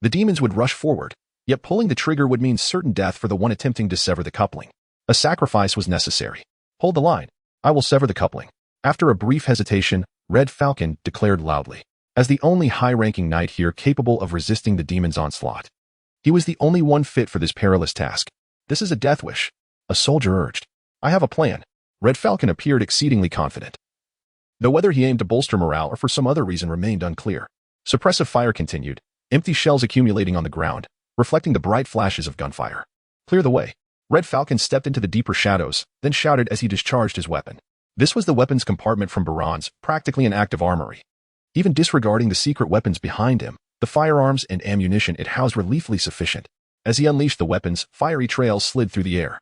the demons would rush forward, yet pulling the trigger would mean certain death for the one attempting to sever the coupling. A sacrifice was necessary. Hold the line. I will sever the coupling. After a brief hesitation, Red Falcon declared loudly, as the only high-ranking knight here capable of resisting the demon's onslaught. He was the only one fit for this perilous task. This is a death wish, a soldier urged. I have a plan. Red Falcon appeared exceedingly confident, though whether he aimed to bolster morale or for some other reason remained unclear. Suppressive fire continued, empty shells accumulating on the ground, reflecting the bright flashes of gunfire. Clear the way. Red Falcon stepped into the deeper shadows, then shouted as he discharged his weapon. This was the weapons compartment from Baron's, practically an active armory. Even disregarding the secret weapons behind him, the firearms and ammunition it housed were lethally sufficient. As he unleashed the weapons, fiery trails slid through the air,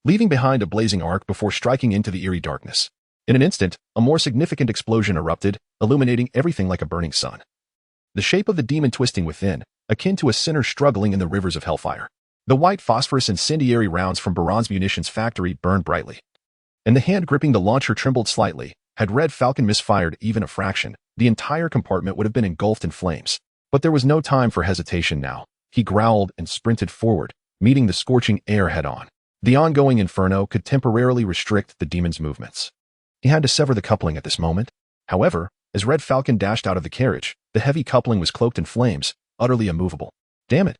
leaving behind a blazing arc before striking into the eerie darkness. In an instant, a more significant explosion erupted, illuminating everything like a burning sun. The shape of the demon twisting within, akin to a sinner struggling in the rivers of hellfire. The white phosphorus incendiary rounds from Baron's munitions factory burned brightly, and the hand gripping the launcher trembled slightly. Had Red Falcon misfired even a fraction, the entire compartment would have been engulfed in flames. But there was no time for hesitation now. He growled and sprinted forward, meeting the scorching air head-on. The ongoing inferno could temporarily restrict the demon's movements. He had to sever the coupling at this moment. However, as Red Falcon dashed out of the carriage, the heavy coupling was cloaked in flames, utterly immovable. Damn it!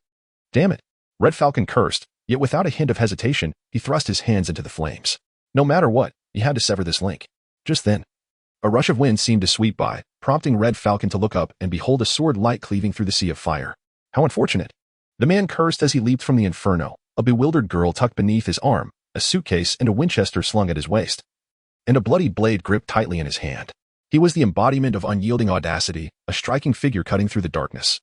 Damn it! Red Falcon cursed, yet without a hint of hesitation, he thrust his hands into the flames. No matter what, he had to sever this link. Just then, a rush of wind seemed to sweep by, prompting Red Falcon to look up and behold a sword light cleaving through the sea of fire. How unfortunate! The man cursed as he leaped from the inferno, a bewildered girl tucked beneath his arm, a suitcase and a Winchester slung at his waist, and a bloody blade gripped tightly in his hand. He was the embodiment of unyielding audacity, a striking figure cutting through the darkness,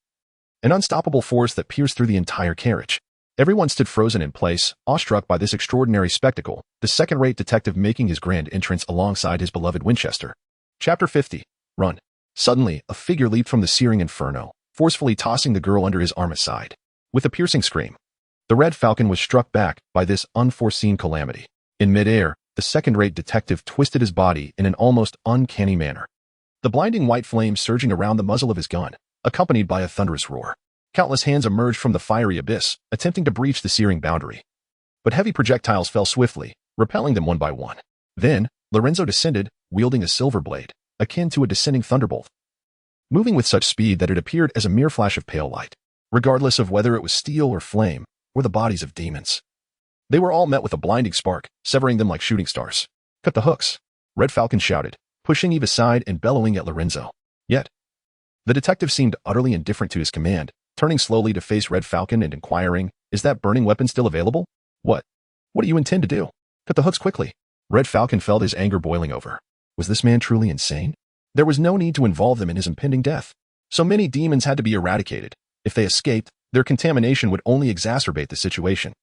an unstoppable force that pierced through the entire carriage. Everyone stood frozen in place, awestruck by this extraordinary spectacle, the second-rate detective making his grand entrance alongside his beloved Winchester. Chapter 50. Run. Suddenly, a figure leaped from the searing inferno, forcefully tossing the girl under his arm aside. With a piercing scream, the Red Falcon was struck back by this unforeseen calamity. In midair, the second-rate detective twisted his body in an almost uncanny manner, the blinding white flame surging around the muzzle of his gun, accompanied by a thunderous roar. Countless hands emerged from the fiery abyss, attempting to breach the searing boundary. But heavy projectiles fell swiftly, repelling them one by one. Then, Lorenzo descended, wielding a silver blade, akin to a descending thunderbolt, moving with such speed that it appeared as a mere flash of pale light, regardless of whether it was steel or flame, or the bodies of demons. They were all met with a blinding spark, severing them like shooting stars. Cut the hooks, Red Falcon shouted, pushing Eve aside and bellowing at Lorenzo. Yet, the detective seemed utterly indifferent to his command, turning slowly to face Red Falcon and inquiring, is that burning weapon still available? What do you intend to do? Cut the hooks quickly. Red Falcon felt his anger boiling over. Was this man truly insane? There was no need to involve them in his impending death. So many demons had to be eradicated. If they escaped, their contamination would only exacerbate the situation.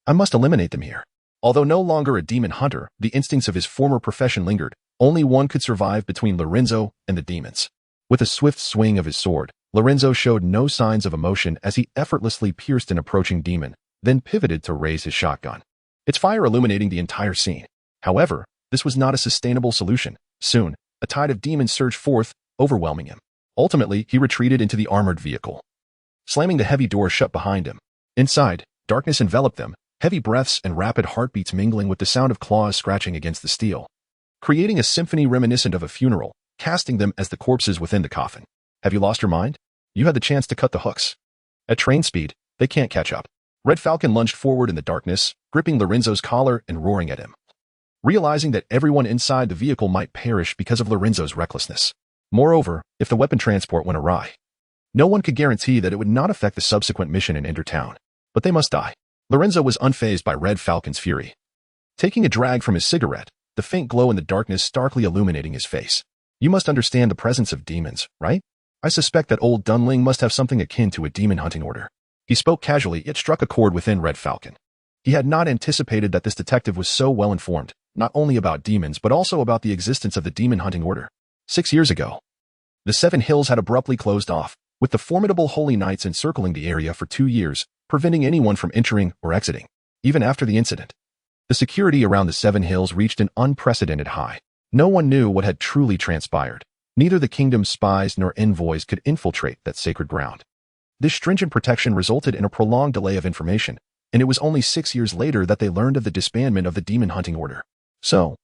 I must eliminate them here. Although no longer a demon hunter, the instincts of his former profession lingered. Only one could survive between Lorenzo and the demons. With a swift swing of his sword, Lorenzo showed no signs of emotion as he effortlessly pierced an approaching demon, then pivoted to raise his shotgun, its fire illuminating the entire scene. However, this was not a sustainable solution. Soon, a tide of demons surged forth, overwhelming him. Ultimately, he retreated into the armored vehicle, slamming the heavy door shut behind him. Inside, darkness enveloped them, heavy breaths and rapid heartbeats mingling with the sound of claws scratching against the steel, creating a symphony reminiscent of a funeral, casting them as the corpses within the coffin. Have you lost your mind? You had the chance to cut the hooks. At train speed, they can't catch up. Red Falcon lunged forward in the darkness, gripping Lorenzo's collar and roaring at him, realizing that everyone inside the vehicle might perish because of Lorenzo's recklessness. Moreover, if the weapon transport went awry, no one could guarantee that it would not affect the subsequent mission in Endertown. But they must die. Lorenzo was unfazed by Red Falcon's fury, taking a drag from his cigarette, the faint glow in the darkness starkly illuminating his face. You must understand the presence of demons, right? I suspect that old Dunling must have something akin to a demon hunting order. He spoke casually, yet struck a chord within Red Falcon. He had not anticipated that this detective was so well informed, not only about demons but also about the existence of the demon hunting order. 6 years ago, the Seven Hills had abruptly closed off, with the formidable Holy Knights encircling the area for 2 years, preventing anyone from entering or exiting. Even after the incident, the security around the Seven Hills reached an unprecedented high. No one knew what had truly transpired. Neither the kingdom's spies nor envoys could infiltrate that sacred ground. This stringent protection resulted in a prolonged delay of information, and it was only 6 years later that they learned of the disbandment of the demon hunting order. So,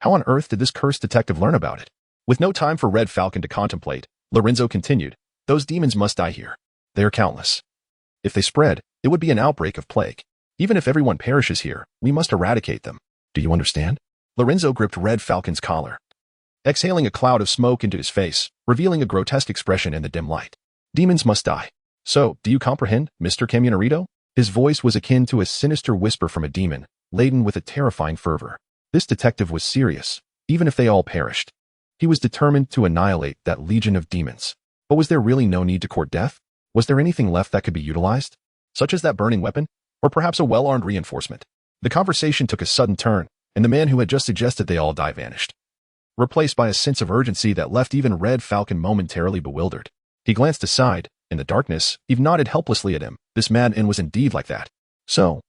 how on earth did this cursed detective learn about it? With no time for Red Falcon to contemplate, Lorenzo continued, "Those demons must die here. They are countless. If they spread, it would be an outbreak of plague. Even if everyone perishes here, we must eradicate them. Do you understand?" Lorenzo gripped Red Falcon's collar, exhaling a cloud of smoke into his face, revealing a grotesque expression in the dim light. "Demons must die. So, do you comprehend, Mr. Camionerito?" His voice was akin to a sinister whisper from a demon, laden with a terrifying fervor. This detective was serious, even if they all perished. He was determined to annihilate that legion of demons. But was there really no need to court death? Was there anything left that could be utilized? Such as that burning weapon? Or perhaps a well-armed reinforcement? The conversation took a sudden turn, and the man who had just suggested they all die vanished, replaced by a sense of urgency that left even Red Falcon momentarily bewildered. He glanced aside. In the darkness, Eve nodded helplessly at him. This madman was indeed like that. "So,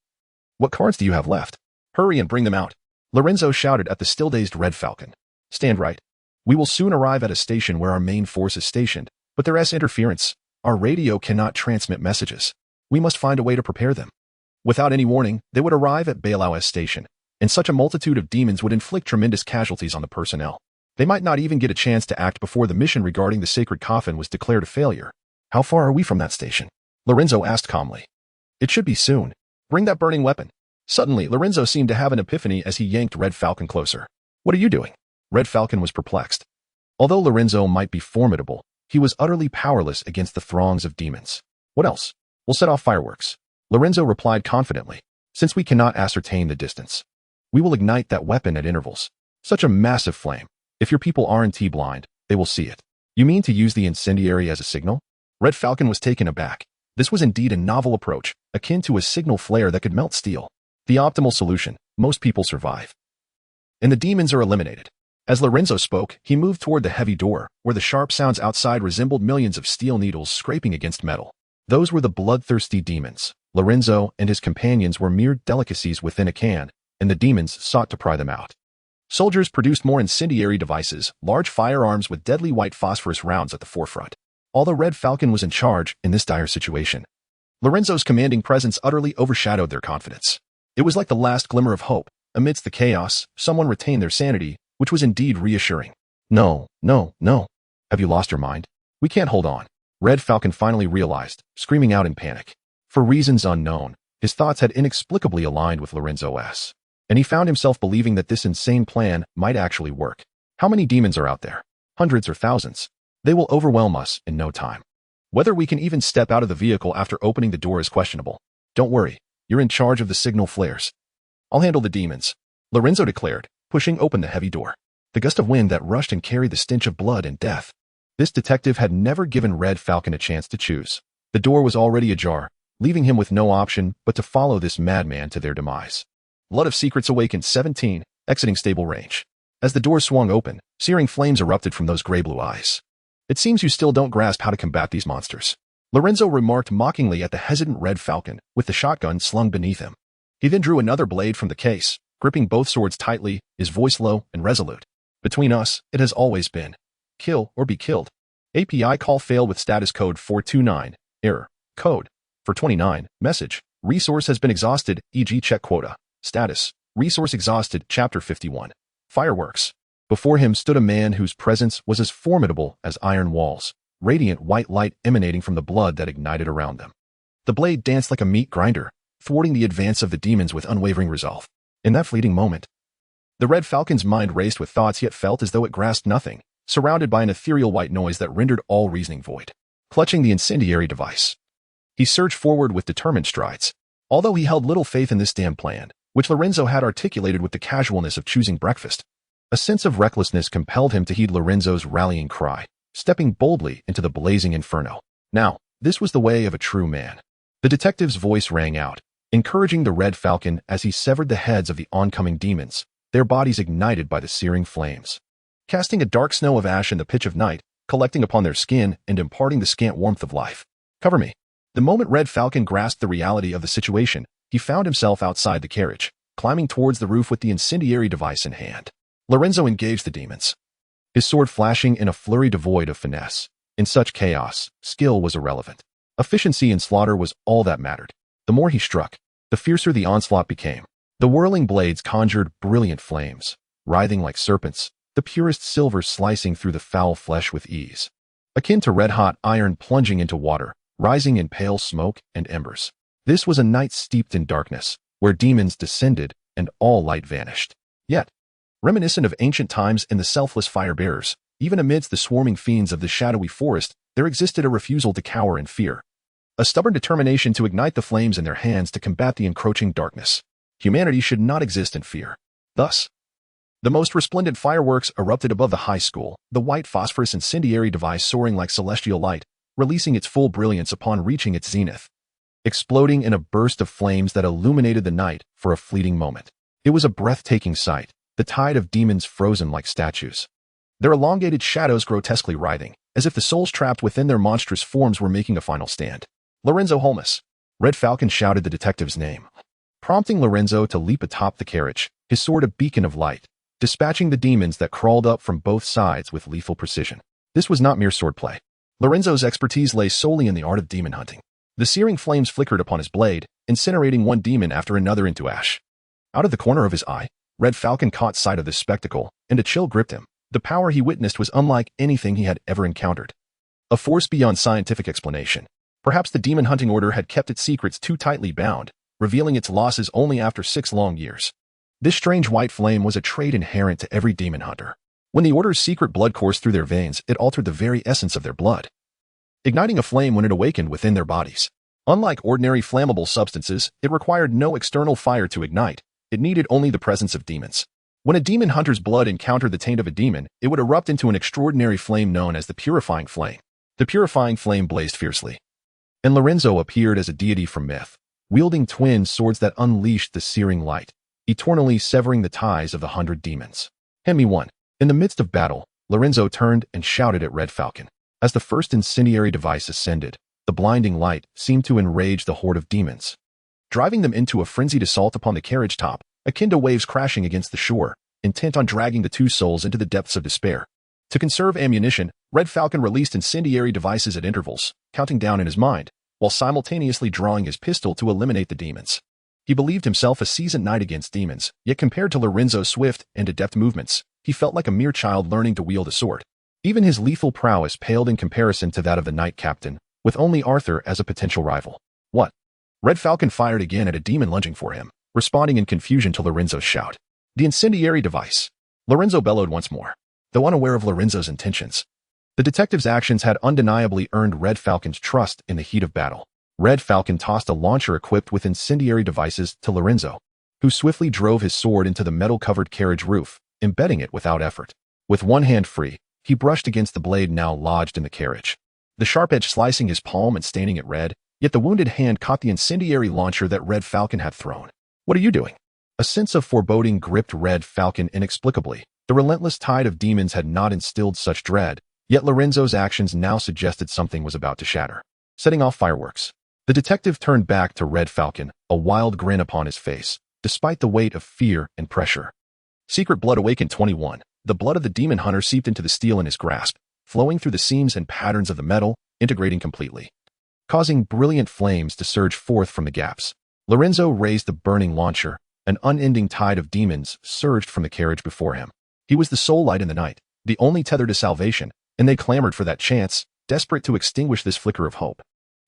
what cards do you have left? Hurry and bring them out," Lorenzo shouted at the still-dazed Red Falcon. "Stand right. We will soon arrive at a station where our main force is stationed, but there's interference. Our radio cannot transmit messages. We must find a way to prepare them." Without any warning, they would arrive at Bailao's station, and such a multitude of demons would inflict tremendous casualties on the personnel. They might not even get a chance to act before the mission regarding the sacred coffin was declared a failure. "How far are we from that station?" Lorenzo asked calmly. "It should be soon. Bring that burning weapon." Suddenly, Lorenzo seemed to have an epiphany as he yanked Red Falcon closer. "What are you doing?" Red Falcon was perplexed. Although Lorenzo might be formidable, he was utterly powerless against the throngs of demons. "What else?" "We'll set off fireworks," Lorenzo replied confidently. "Since we cannot ascertain the distance, we will ignite that weapon at intervals. Such a massive flame. If your people aren't blind, they will see it." "You mean to use the incendiary as a signal?" Red Falcon was taken aback. This was indeed a novel approach, akin to a signal flare that could melt steel. The optimal solution. Most people survive, and the demons are eliminated. As Lorenzo spoke, he moved toward the heavy door, where the sharp sounds outside resembled millions of steel needles scraping against metal. Those were the bloodthirsty demons. Lorenzo and his companions were mere delicacies within a can, and the demons sought to pry them out. Soldiers produced more incendiary devices, large firearms with deadly white phosphorus rounds at the forefront. Although Red Falcon was in charge in this dire situation, Lorenzo's commanding presence utterly overshadowed their confidence. It was like the last glimmer of hope. Amidst the chaos, someone retained their sanity, which was indeed reassuring. "No, no, no. Have you lost your mind? We can't hold on," Red Falcon finally realized, screaming out in panic. For reasons unknown, his thoughts had inexplicably aligned with Lorenzo's, and he found himself believing that this insane plan might actually work. How many demons are out there? Hundreds or thousands? They will overwhelm us in no time. Whether we can even step out of the vehicle after opening the door is questionable. "Don't worry, you're in charge of the signal flares. I'll handle the demons," Lorenzo declared, pushing open the heavy door. The gust of wind that rushed and carried the stench of blood and death. This detective had never given Red Falcon a chance to choose. The door was already ajar, leaving him with no option but to follow this madman to their demise. Blood of Secrets awakened 17, exiting stable range. As the door swung open, searing flames erupted from those gray-blue eyes. "It seems you still don't grasp how to combat these monsters," Lorenzo remarked mockingly at the hesitant Red Falcon, with the shotgun slung beneath him. He then drew another blade from the case, gripping both swords tightly, his voice low and resolute. "Between us, it has always been kill or be killed. API call failed with status code 429, error, code 429, message, resource has been exhausted, e.g. check quota, status, resource exhausted, chapter 51. Fireworks." Before him stood a man whose presence was as formidable as iron walls, radiant white light emanating from the blood that ignited around them. The blade danced like a meat grinder, thwarting the advance of the demons with unwavering resolve. In that fleeting moment, the Red Falcon's mind raced with thoughts yet felt as though it grasped nothing, surrounded by an ethereal white noise that rendered all reasoning void. Clutching the incendiary device, he surged forward with determined strides. Although he held little faith in this damn plan, which Lorenzo had articulated with the casualness of choosing breakfast, a sense of recklessness compelled him to heed Lorenzo's rallying cry, stepping boldly into the blazing inferno. Now, this was the way of a true man. The detective's voice rang out, encouraging the Red Falcon as he severed the heads of the oncoming demons, their bodies ignited by the searing flames, casting a dark snow of ash in the pitch of night, collecting upon their skin and imparting the scant warmth of life. "Cover me." The moment Red Falcon grasped the reality of the situation, he found himself outside the carriage, climbing towards the roof with the incendiary device in hand. Lorenzo engaged the demons, his sword flashing in a flurry devoid of finesse. In such chaos, skill was irrelevant. Efficiency in slaughter was all that mattered. The more he struck, the fiercer the onslaught became. The whirling blades conjured brilliant flames, writhing like serpents, the purest silver slicing through the foul flesh with ease. Akin to red-hot iron plunging into water, rising in pale smoke and embers. This was a night steeped in darkness, where demons descended and all light vanished. Yet, reminiscent of ancient times and the selfless fire-bearers, even amidst the swarming fiends of the shadowy forest, there existed a refusal to cower in fear. A stubborn determination to ignite the flames in their hands to combat the encroaching darkness. Humanity should not exist in fear. Thus, the most resplendent fireworks erupted above the high school, the white phosphorus incendiary device soaring like celestial light, releasing its full brilliance upon reaching its zenith, exploding in a burst of flames that illuminated the night for a fleeting moment. It was a breathtaking sight, the tide of demons frozen like statues, their elongated shadows grotesquely writhing, as if the souls trapped within their monstrous forms were making a final stand. Lorenzo Holmes. Red Falcon shouted the detective's name, prompting Lorenzo to leap atop the carriage, his sword a beacon of light, dispatching the demons that crawled up from both sides with lethal precision. This was not mere swordplay. Lorenzo's expertise lay solely in the art of demon hunting. The searing flames flickered upon his blade, incinerating one demon after another into ash. Out of the corner of his eye, Red Falcon caught sight of this spectacle, and a chill gripped him. The power he witnessed was unlike anything he had ever encountered. A force beyond scientific explanation. Perhaps the demon hunting order had kept its secrets too tightly bound, revealing its losses only after 6 long years. This strange white flame was a trait inherent to every demon hunter. When the order's secret blood coursed through their veins, it altered the very essence of their blood, igniting a flame when it awakened within their bodies. Unlike ordinary flammable substances, it required no external fire to ignite. It needed only the presence of demons. When a demon hunter's blood encountered the taint of a demon, it would erupt into an extraordinary flame known as the purifying flame. The purifying flame blazed fiercely, and Lorenzo appeared as a deity from myth, wielding twin swords that unleashed the searing light, eternally severing the ties of the 100 demons. Hemi 1. In the midst of battle, Lorenzo turned and shouted at Red Falcon. As the first incendiary device ascended, the blinding light seemed to enrage the horde of demons, driving them into a frenzied assault upon the carriage top, akin to waves crashing against the shore, intent on dragging the two souls into the depths of despair. To conserve ammunition, Red Falcon released incendiary devices at intervals, counting down in his mind, while simultaneously drawing his pistol to eliminate the demons. He believed himself a seasoned knight against demons, yet compared to Lorenzo's swift and adept movements, he felt like a mere child learning to wield a sword. Even his lethal prowess paled in comparison to that of the knight captain, with only Arthur as a potential rival. What? Red Falcon fired again at a demon lunging for him, responding in confusion to Lorenzo's shout. The incendiary device. Lorenzo bellowed once more, though unaware of Lorenzo's intentions. The detective's actions had undeniably earned Red Falcon's trust in the heat of battle. Red Falcon tossed a launcher equipped with incendiary devices to Lorenzo, who swiftly drove his sword into the metal-covered carriage roof, embedding it without effort. With one hand free, he brushed against the blade now lodged in the carriage, the sharp edge slicing his palm and staining it red, yet the wounded hand caught the incendiary launcher that Red Falcon had thrown. What are you doing? A sense of foreboding gripped Red Falcon inexplicably. The relentless tide of demons had not instilled such dread, yet Lorenzo's actions now suggested something was about to shatter. Setting off fireworks. The detective turned back to Red Falcon, a wild grin upon his face, despite the weight of fear and pressure. Secret blood awakened 21. The blood of the demon hunter seeped into the steel in his grasp, flowing through the seams and patterns of the metal, integrating completely, causing brilliant flames to surge forth from the gaps. Lorenzo raised the burning launcher. An unending tide of demons surged from the carriage before him. He was the sole light in the night, the only tether to salvation, and they clamored for that chance, desperate to extinguish this flicker of hope.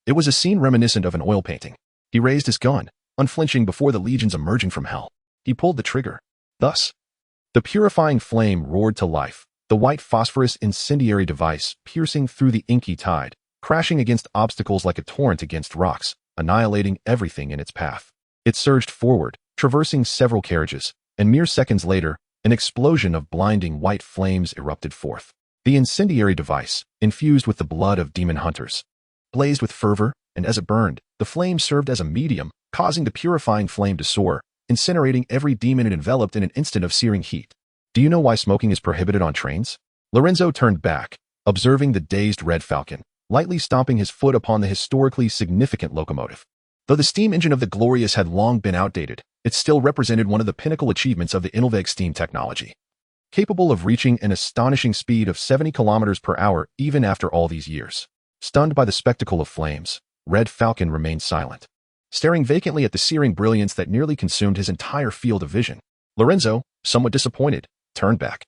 It was a scene reminiscent of an oil painting. He raised his gun, unflinching before the legions emerging from hell. He pulled the trigger. Thus, the purifying flame roared to life, the white phosphorus incendiary device piercing through the inky tide, crashing against obstacles like a torrent against rocks, annihilating everything in its path. It surged forward, traversing several carriages, and mere seconds later, an explosion of blinding white flames erupted forth. The incendiary device, infused with the blood of demon hunters, blazed with fervor, and as it burned, the flame served as a medium, causing the purifying flame to soar, incinerating every demon it enveloped in an instant of searing heat. Do you know why smoking is prohibited on trains? Lorenzo turned back, observing the dazed Red Falcon, lightly stomping his foot upon the historically significant locomotive. Though the steam engine of the Glorious had long been outdated, it still represented one of the pinnacle achievements of the Engervig steam technology, capable of reaching an astonishing speed of 70 kilometers per hour even after all these years. Stunned by the spectacle of flames, Red Falcon remained silent, staring vacantly at the searing brilliance that nearly consumed his entire field of vision. Lorenzo, somewhat disappointed, turned back.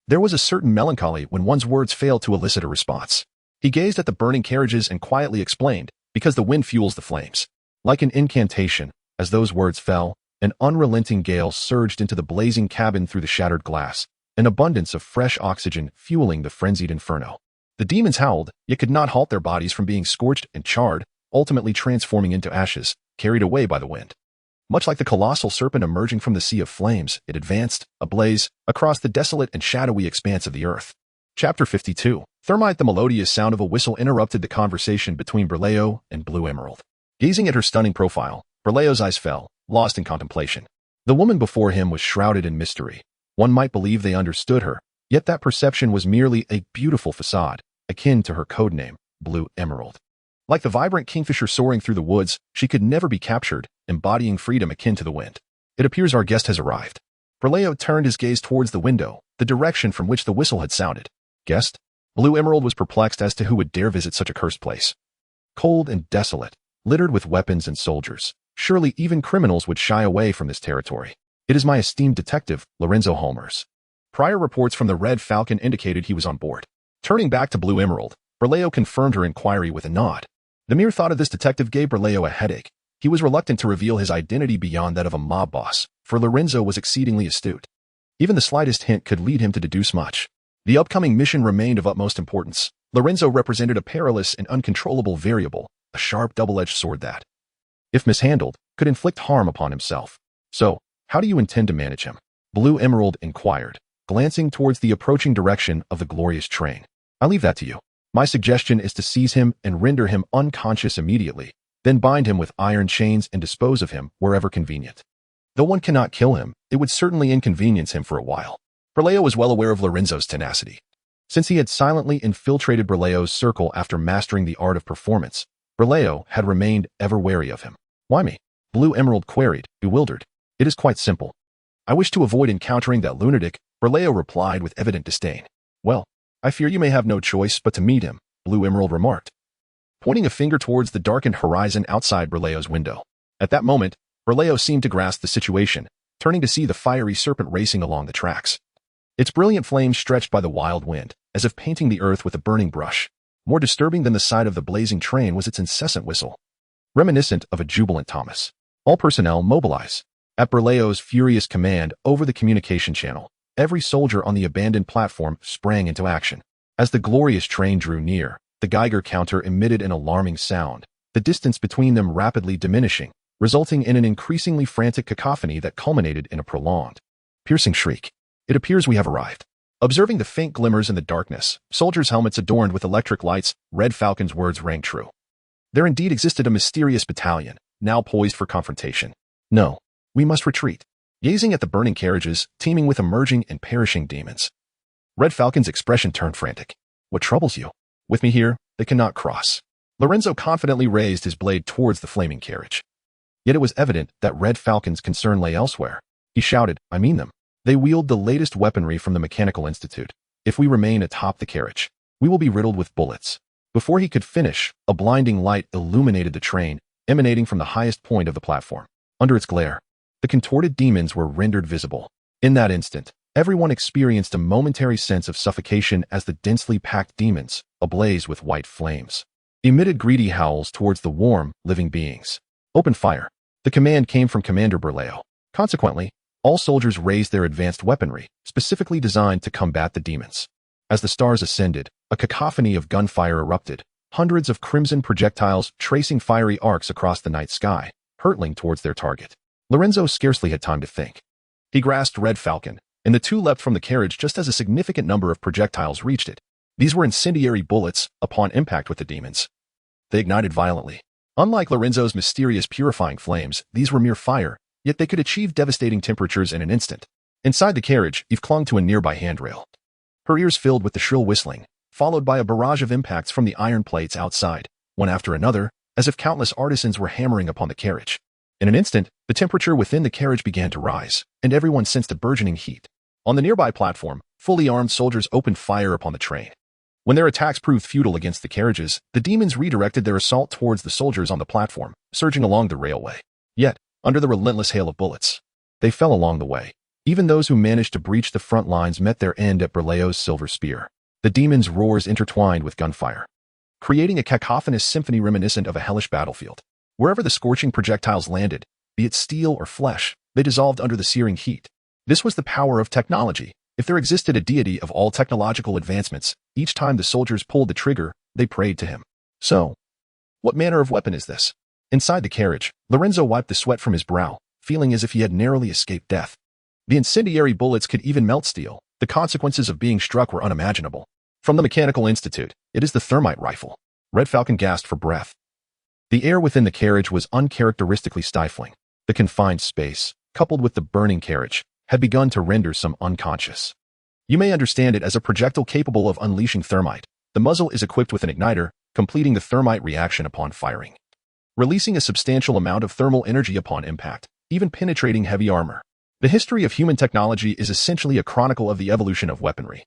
There was a certain melancholy when one's words failed to elicit a response. He gazed at the burning carriages and quietly explained, because the wind fuels the flames. Like an incantation, as those words fell, an unrelenting gale surged into the blazing cabin through the shattered glass, an abundance of fresh oxygen fueling the frenzied inferno. The demons howled, yet could not halt their bodies from being scorched and charred, ultimately transforming into ashes, carried away by the wind. Much like the colossal serpent emerging from the sea of flames, it advanced, ablaze, across the desolate and shadowy expanse of the earth. Chapter 52. Thermite. The melodious sound of a whistle interrupted the conversation between Berleo and Blue Emerald. Gazing at her stunning profile, Berleo's eyes fell, lost in contemplation. The woman before him was shrouded in mystery. One might believe they understood her, yet that perception was merely a beautiful facade, akin to her codename, Blue Emerald. Like the vibrant kingfisher soaring through the woods, she could never be captured, embodying freedom akin to the wind. It appears our guest has arrived. Berleo turned his gaze towards the window, the direction from which the whistle had sounded. Guest? Blue Emerald was perplexed as to who would dare visit such a cursed place. Cold and desolate, littered with weapons and soldiers. Surely even criminals would shy away from this territory. It is my esteemed detective, Lorenzo Holmers. Prior reports from the Red Falcon indicated he was on board. Turning back to Blue Emerald, Berleo confirmed her inquiry with a nod. The mere thought of this detective gave Berleo a headache. He was reluctant to reveal his identity beyond that of a mob boss, for Lorenzo was exceedingly astute. Even the slightest hint could lead him to deduce much. The upcoming mission remained of utmost importance. Lorenzo represented a perilous and uncontrollable variable, a sharp double-edged sword that, if mishandled, could inflict harm upon himself. So, how do you intend to manage him? Blue Emerald inquired, glancing towards the approaching direction of the glorious train. I leave that to you. My suggestion is to seize him and render him unconscious immediately, then bind him with iron chains and dispose of him wherever convenient. Though one cannot kill him, it would certainly inconvenience him for a while. Berleo was well aware of Lorenzo's tenacity. Since he had silently infiltrated Berleo's circle after mastering the art of performance, Berleo had remained ever wary of him. Why me? Blue Emerald queried, bewildered. It is quite simple. I wish to avoid encountering that lunatic, Berleo replied with evident disdain. Well, I fear you may have no choice but to meet him, Blue Emerald remarked, pointing a finger towards the darkened horizon outside Berleo's window. At that moment, Berleo seemed to grasp the situation, turning to see the fiery serpent racing along the tracks. Its brilliant flames stretched by the wild wind, as if painting the earth with a burning brush. More disturbing than the sight of the blazing train was its incessant whistle, reminiscent of a jubilant Thomas. All personnel mobilize. At Berleo's furious command over the communication channel, every soldier on the abandoned platform sprang into action. As the glorious train drew near, the Geiger counter emitted an alarming sound, the distance between them rapidly diminishing, resulting in an increasingly frantic cacophony that culminated in a prolonged, piercing shriek. It appears we have arrived. Observing the faint glimmers in the darkness, soldiers' helmets adorned with electric lights, Red Falcon's words rang true. There indeed existed a mysterious battalion, now poised for confrontation. No, we must retreat. Gazing at the burning carriages, teeming with emerging and perishing demons, Red Falcon's expression turned frantic. What troubles you? With me here, they cannot cross. Lorenzo confidently raised his blade towards the flaming carriage. Yet it was evident that Red Falcon's concern lay elsewhere. He shouted, I mean them. They wield the latest weaponry from the Mechanical Institute. If we remain atop the carriage, we will be riddled with bullets. Before he could finish, a blinding light illuminated the train, emanating from the highest point of the platform. Under its glare, the contorted demons were rendered visible. In that instant, everyone experienced a momentary sense of suffocation as the densely packed demons, ablaze with white flames, emitted greedy howls towards the warm, living beings. Open fire. The command came from Commander Berleo. Consequently, all soldiers raised their advanced weaponry, specifically designed to combat the demons. As the stars ascended, a cacophony of gunfire erupted, hundreds of crimson projectiles tracing fiery arcs across the night sky, hurtling towards their target. Lorenzo scarcely had time to think. He grasped Red Falcon, and the two leapt from the carriage just as a significant number of projectiles reached it. These were incendiary bullets upon impact with the demons. They ignited violently. Unlike Lorenzo's mysterious purifying flames, these were mere fire, yet they could achieve devastating temperatures in an instant. Inside the carriage, Eve clung to a nearby handrail. Her ears filled with the shrill whistling, followed by a barrage of impacts from the iron plates outside, one after another, as if countless artisans were hammering upon the carriage. In an instant, the temperature within the carriage began to rise, and everyone sensed a burgeoning heat. On the nearby platform, fully armed soldiers opened fire upon the train. When their attacks proved futile against the carriages, the demons redirected their assault towards the soldiers on the platform, surging along the railway. Yet, under the relentless hail of bullets, they fell along the way. Even those who managed to breach the front lines met their end at Berleo's silver spear. The demons' roars intertwined with gunfire, creating a cacophonous symphony reminiscent of a hellish battlefield. Wherever the scorching projectiles landed, be it steel or flesh, they dissolved under the searing heat. This was the power of technology. If there existed a deity of all technological advancements, each time the soldiers pulled the trigger, they prayed to him. So, what manner of weapon is this? Inside the carriage, Lorenzo wiped the sweat from his brow, feeling as if he had narrowly escaped death. The incendiary bullets could even melt steel. The consequences of being struck were unimaginable. From the Mechanical Institute, it is the thermite rifle. Red Falcon gasped for breath. The air within the carriage was uncharacteristically stifling. The confined space, coupled with the burning carriage, had begun to render some unconscious. You may understand it as a projectile capable of unleashing thermite. The muzzle is equipped with an igniter, completing the thermite reaction upon firing, releasing a substantial amount of thermal energy upon impact, even penetrating heavy armor. The history of human technology is essentially a chronicle of the evolution of weaponry,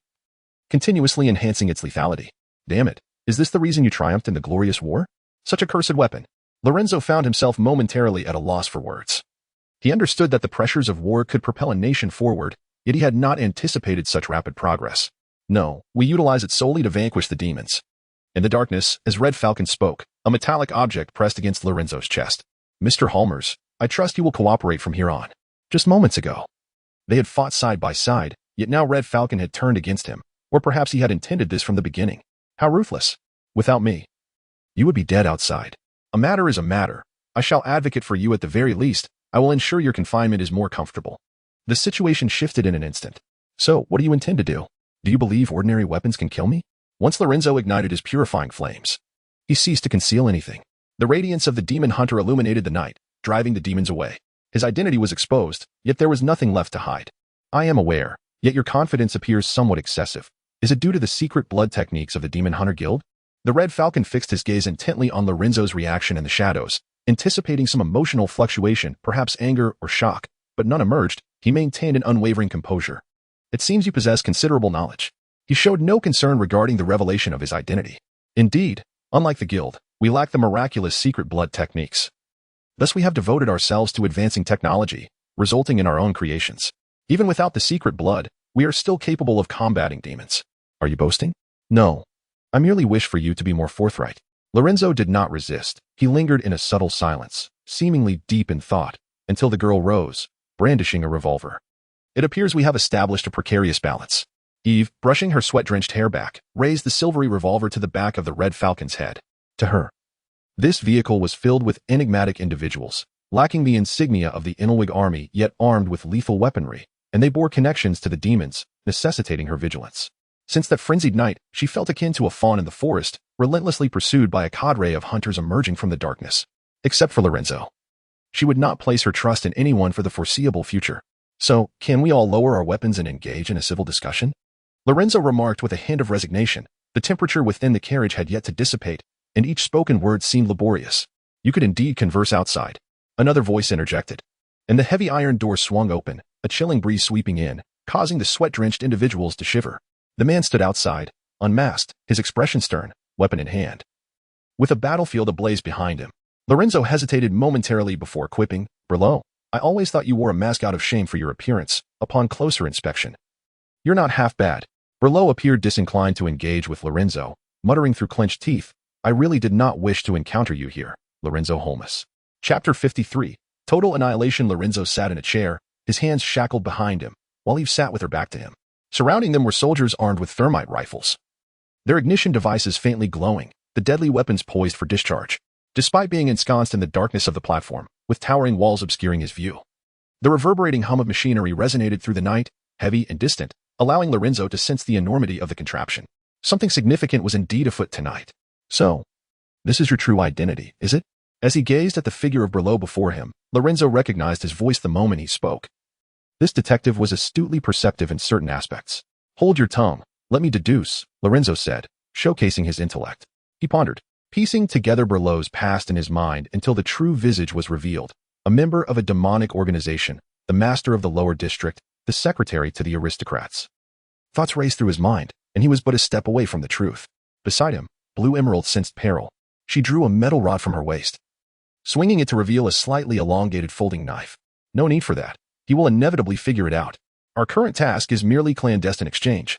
continuously enhancing its lethality. Damn it, is this the reason you triumphed in the glorious war? Such a cursed weapon. Lorenzo found himself momentarily at a loss for words. He understood that the pressures of war could propel a nation forward, yet he had not anticipated such rapid progress. No, we utilize it solely to vanquish the demons. In the darkness, as Red Falcon spoke, a metallic object pressed against Lorenzo's chest. Mr. Halmers, I trust you will cooperate from here on. Just moments ago, they had fought side by side, yet now Red Falcon had turned against him, or perhaps he had intended this from the beginning. How ruthless. Without me, you would be dead outside. A matter is a matter. I shall advocate for you at the very least. I will ensure your confinement is more comfortable. The situation shifted in an instant. So, what do you intend to do? Do you believe ordinary weapons can kill me? Once Lorenzo ignited his purifying flames, he ceased to conceal anything. The radiance of the demon hunter illuminated the night, driving the demons away. His identity was exposed, yet there was nothing left to hide. I am aware, yet your confidence appears somewhat excessive. Is it due to the secret blood techniques of the Demon Hunter Guild? The Red Falcon fixed his gaze intently on Lorenzo's reaction in the shadows, anticipating some emotional fluctuation, perhaps anger or shock, but none emerged. He maintained an unwavering composure. It seems you possess considerable knowledge. He showed no concern regarding the revelation of his identity. Indeed, unlike the Guild, we lack the miraculous secret blood techniques. Thus we have devoted ourselves to advancing technology, resulting in our own creations. Even without the secret blood, we are still capable of combating demons. Are you boasting? No. I merely wish for you to be more forthright. Lorenzo did not resist. He lingered in a subtle silence, seemingly deep in thought, until the girl rose, brandishing a revolver. It appears we have established a precarious balance. Eve, brushing her sweat-drenched hair back, raised the silvery revolver to the back of the Red Falcon's head. To her, this vehicle was filled with enigmatic individuals, lacking the insignia of the Inelwig army yet armed with lethal weaponry, and they bore connections to the demons, necessitating her vigilance. Since that frenzied night, she felt akin to a fawn in the forest, relentlessly pursued by a cadre of hunters emerging from the darkness. Except for Lorenzo. She would not place her trust in anyone for the foreseeable future. So, can we all lower our weapons and engage in a civil discussion? Lorenzo remarked with a hint of resignation. The temperature within the carriage had yet to dissipate, and each spoken word seemed laborious. You could indeed converse outside. Another voice interjected. And the heavy iron door swung open, a chilling breeze sweeping in, causing the sweat-drenched individuals to shiver. The man stood outside, unmasked, his expression stern, weapon in hand. With a battlefield ablaze behind him, Lorenzo hesitated momentarily before quipping, "Berlo, I always thought you wore a mask out of shame for your appearance. Upon closer inspection, you're not half bad." Berlo appeared disinclined to engage with Lorenzo, muttering through clenched teeth, "I really did not wish to encounter you here, Lorenzo Holmes." Chapter 53. Total annihilation. Lorenzo sat in a chair, his hands shackled behind him, while Eve sat with her back to him. Surrounding them were soldiers armed with thermite rifles, their ignition devices faintly glowing, the deadly weapons poised for discharge. Despite being ensconced in the darkness of the platform, with towering walls obscuring his view, the reverberating hum of machinery resonated through the night, heavy and distant, allowing Lorenzo to sense the enormity of the contraption. Something significant was indeed afoot tonight. So, this is your true identity, is it? As he gazed at the figure of Berlo before him, Lorenzo recognized his voice the moment he spoke. This detective was astutely perceptive in certain aspects. "Hold your tongue. Let me deduce," Lorenzo said, showcasing his intellect. He pondered, piecing together Berlo's past in his mind until the true visage was revealed. A member of a demonic organization, the master of the lower district, the secretary to the aristocrats. Thoughts raced through his mind. and he was but a step away from the truth. Beside him, Blue Emerald sensed peril. She drew a metal rod from her waist, swinging it to reveal a slightly elongated folding knife. No need for that. He will inevitably figure it out. Our current task is merely clandestine exchange.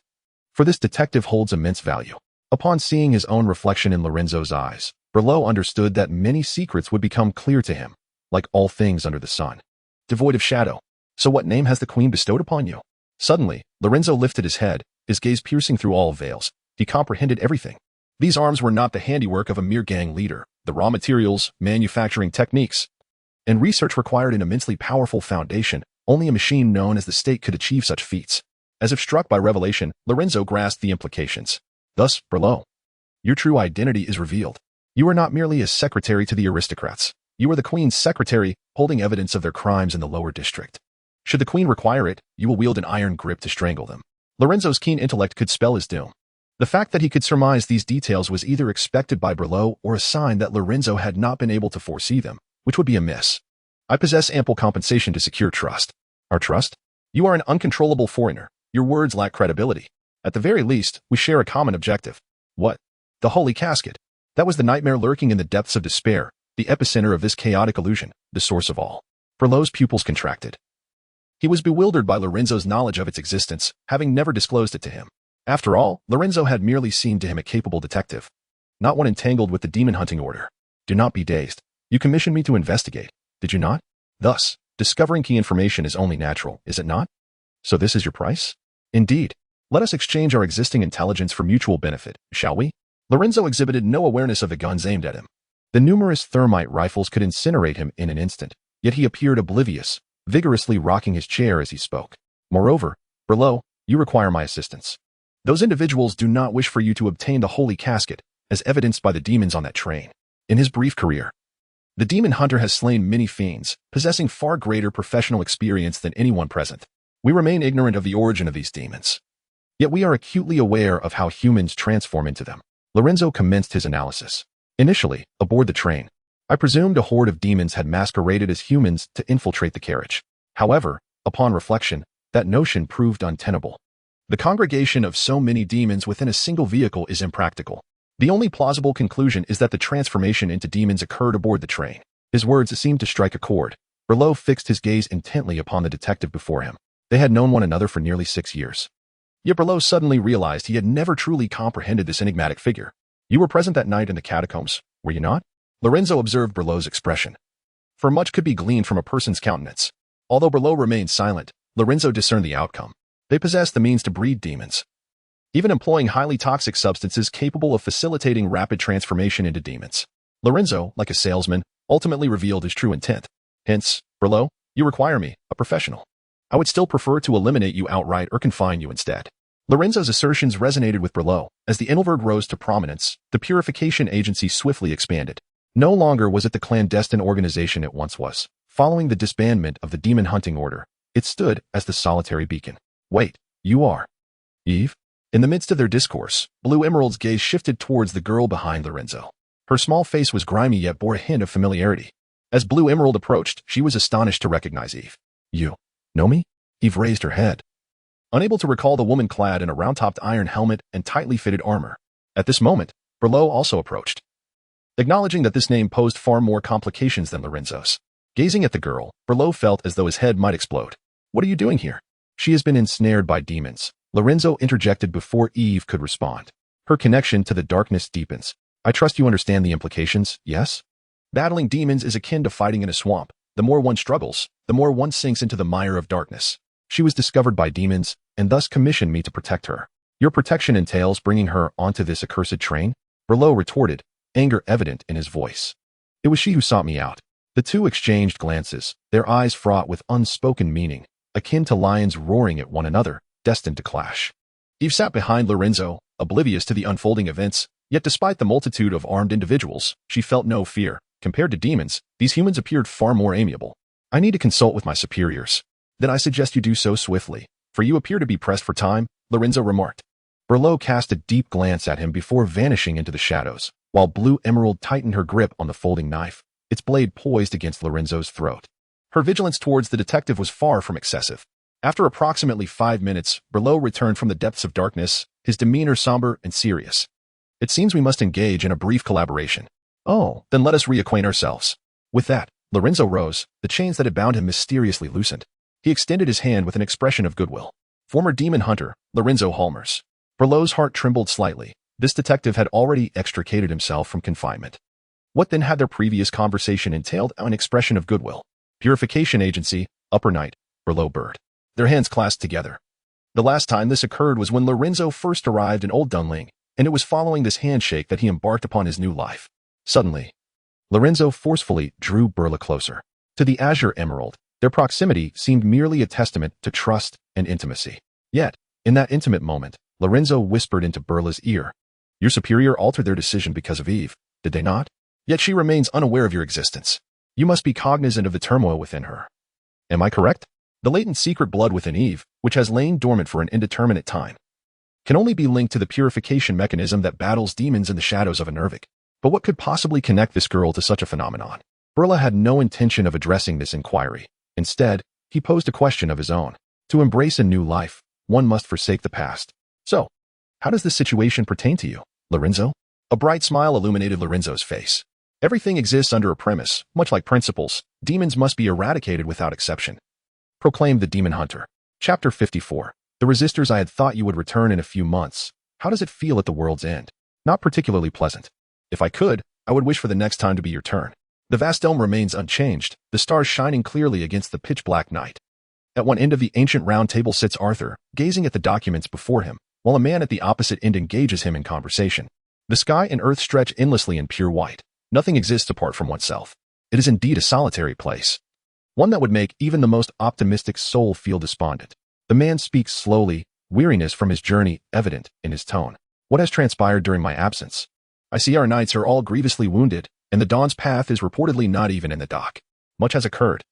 For this detective holds immense value. Upon seeing his own reflection in Lorenzo's eyes, Berlot understood that many secrets would become clear to him, like all things under the sun, devoid of shadow. So what name has the queen bestowed upon you? Suddenly, Lorenzo lifted his head, his gaze piercing through all veils. He comprehended everything. These arms were not the handiwork of a mere gang leader. The raw materials, manufacturing techniques, and research required an immensely powerful foundation. Only a machine known as the state could achieve such feats. As if struck by revelation, Lorenzo grasped the implications. Thus, Berlot, your true identity is revealed. You are not merely a secretary to the aristocrats. You are the queen's secretary, holding evidence of their crimes in the lower district. Should the queen require it, you will wield an iron grip to strangle them. Lorenzo's keen intellect could spell his doom. The fact that he could surmise these details was either expected by Berlot or a sign that Lorenzo had not been able to foresee them, which would be amiss. I possess ample compensation to secure trust. Our trust? You are an uncontrollable foreigner. Your words lack credibility. At the very least, we share a common objective. What? The holy casket. That was the nightmare lurking in the depths of despair, the epicenter of this chaotic illusion, the source of all. Berlot's pupils contracted. He was bewildered by Lorenzo's knowledge of its existence, having never disclosed it to him. After all, Lorenzo had merely seemed to him a capable detective, not one entangled with the demon hunting order. Do not be dazed. You commissioned me to investigate, did you not? Thus, discovering key information is only natural, is it not? So this is your price? Indeed. Let us exchange our existing intelligence for mutual benefit, shall we? Lorenzo exhibited no awareness of the guns aimed at him. The numerous thermite rifles could incinerate him in an instant, yet he appeared oblivious, vigorously rocking his chair as he spoke. Moreover, Berlot, you require my assistance. Those individuals do not wish for you to obtain the holy casket, as evidenced by the demons on that train. In his brief career, the demon hunter has slain many fiends, possessing far greater professional experience than anyone present. We remain ignorant of the origin of these demons. Yet we are acutely aware of how humans transform into them. Lorenzo commenced his analysis. Initially, aboard the train, I presumed a horde of demons had masqueraded as humans to infiltrate the carriage. However, upon reflection, that notion proved untenable. The congregation of so many demons within a single vehicle is impractical. The only plausible conclusion is that the transformation into demons occurred aboard the train. His words seemed to strike a chord. Berlot fixed his gaze intently upon the detective before him. They had known one another for nearly 6 years. Yet Berlot suddenly realized he had never truly comprehended this enigmatic figure. You were present that night in the catacombs, were you not? Lorenzo observed Berlot's expression. For much could be gleaned from a person's countenance. Although Berlot remained silent, Lorenzo discerned the outcome. They possessed the means to breed demons, even employing highly toxic substances capable of facilitating rapid transformation into demons. Lorenzo, like a salesman, ultimately revealed his true intent. Hence, Berlot, you require me, a professional. I would still prefer to eliminate you outright or confine you instead. Lorenzo's assertions resonated with Berlot. As the Engelvig rose to prominence, the purification agency swiftly expanded. No longer was it the clandestine organization it once was. Following the disbandment of the demon hunting order, it stood as the solitary beacon. Wait, you are Eve? In the midst of their discourse, Blue Emerald's gaze shifted towards the girl behind Lorenzo. Her small face was grimy yet bore a hint of familiarity. As Blue Emerald approached, she was astonished to recognize Eve. You know me? Eve raised her head, unable to recall the woman clad in a round-topped iron helmet and tightly fitted armor. At this moment, Berlot also approached, acknowledging that this name posed far more complications than Lorenzo's. Gazing at the girl, Berlot felt as though his head might explode. What are you doing here? She has been ensnared by demons. Lorenzo interjected before Eve could respond. Her connection to the darkness deepens. I trust you understand the implications, yes? Battling demons is akin to fighting in a swamp. The more one struggles, the more one sinks into the mire of darkness. She was discovered by demons, and thus commissioned me to protect her. Your protection entails bringing her onto this accursed train? Berlot retorted, anger evident in his voice. It was she who sought me out. The two exchanged glances, their eyes fraught with unspoken meaning, akin to lions roaring at one another, destined to clash. Eve sat behind Lorenzo, oblivious to the unfolding events, yet despite the multitude of armed individuals, she felt no fear. Compared to demons, these humans appeared far more amiable. I need to consult with my superiors. Then I suggest you do so swiftly, for you appear to be pressed for time, Lorenzo remarked. Berlot cast a deep glance at him before vanishing into the shadows, while Blue Emerald tightened her grip on the folding knife, its blade poised against Lorenzo's throat. Her vigilance towards the detective was far from excessive. After approximately 5 minutes, Berlot returned from the depths of darkness, his demeanor somber and serious. It seems we must engage in a brief collaboration. Oh, then let us reacquaint ourselves. With that, Lorenzo rose, the chains that had bound him mysteriously loosened. He extended his hand with an expression of goodwill. Former demon hunter, Lorenzo Halmers. Berlot's heart trembled slightly. This detective had already extricated himself from confinement. What then had their previous conversation entailed? An expression of goodwill. Purification Agency, Upper Night, Berlot Bird. Their hands clasped together. The last time this occurred was when Lorenzo first arrived in Old Dunling, and it was following this handshake that he embarked upon his new life. Suddenly, Lorenzo forcefully drew Berla closer. To the azure emerald, their proximity seemed merely a testament to trust and intimacy. Yet, in that intimate moment, Lorenzo whispered into Berla's ear, "Your superior altered their decision because of Eve, did they not? Yet she remains unaware of your existence. You must be cognizant of the turmoil within her. Am I correct? The latent secret blood within Eve, which has lain dormant for an indeterminate time, can only be linked to the purification mechanism that battles demons in the shadows of Engervig. But what could possibly connect this girl to such a phenomenon?" Berla had no intention of addressing this inquiry. Instead, he posed a question of his own. To embrace a new life, one must forsake the past. So, how does this situation pertain to you, Lorenzo? A bright smile illuminated Lorenzo's face. Everything exists under a premise, much like principles. Demons must be eradicated without exception. Proclaimed the Demon Hunter. Chapter 54. The resistors. I had thought you would return in a few months. How does it feel at the world's end? Not particularly pleasant. If I could, I would wish for the next time to be your turn. The vast dome remains unchanged, the stars shining clearly against the pitch-black night. At one end of the ancient round table sits Arthur, gazing at the documents before him, while a man at the opposite end engages him in conversation. The sky and earth stretch endlessly in pure white. Nothing exists apart from oneself. It is indeed a solitary place. One that would make even the most optimistic soul feel despondent. The man speaks slowly, weariness from his journey evident in his tone. What has transpired during my absence? I see our knights are all grievously wounded, and the Dawn's path is reportedly not even in the dock. Much has occurred.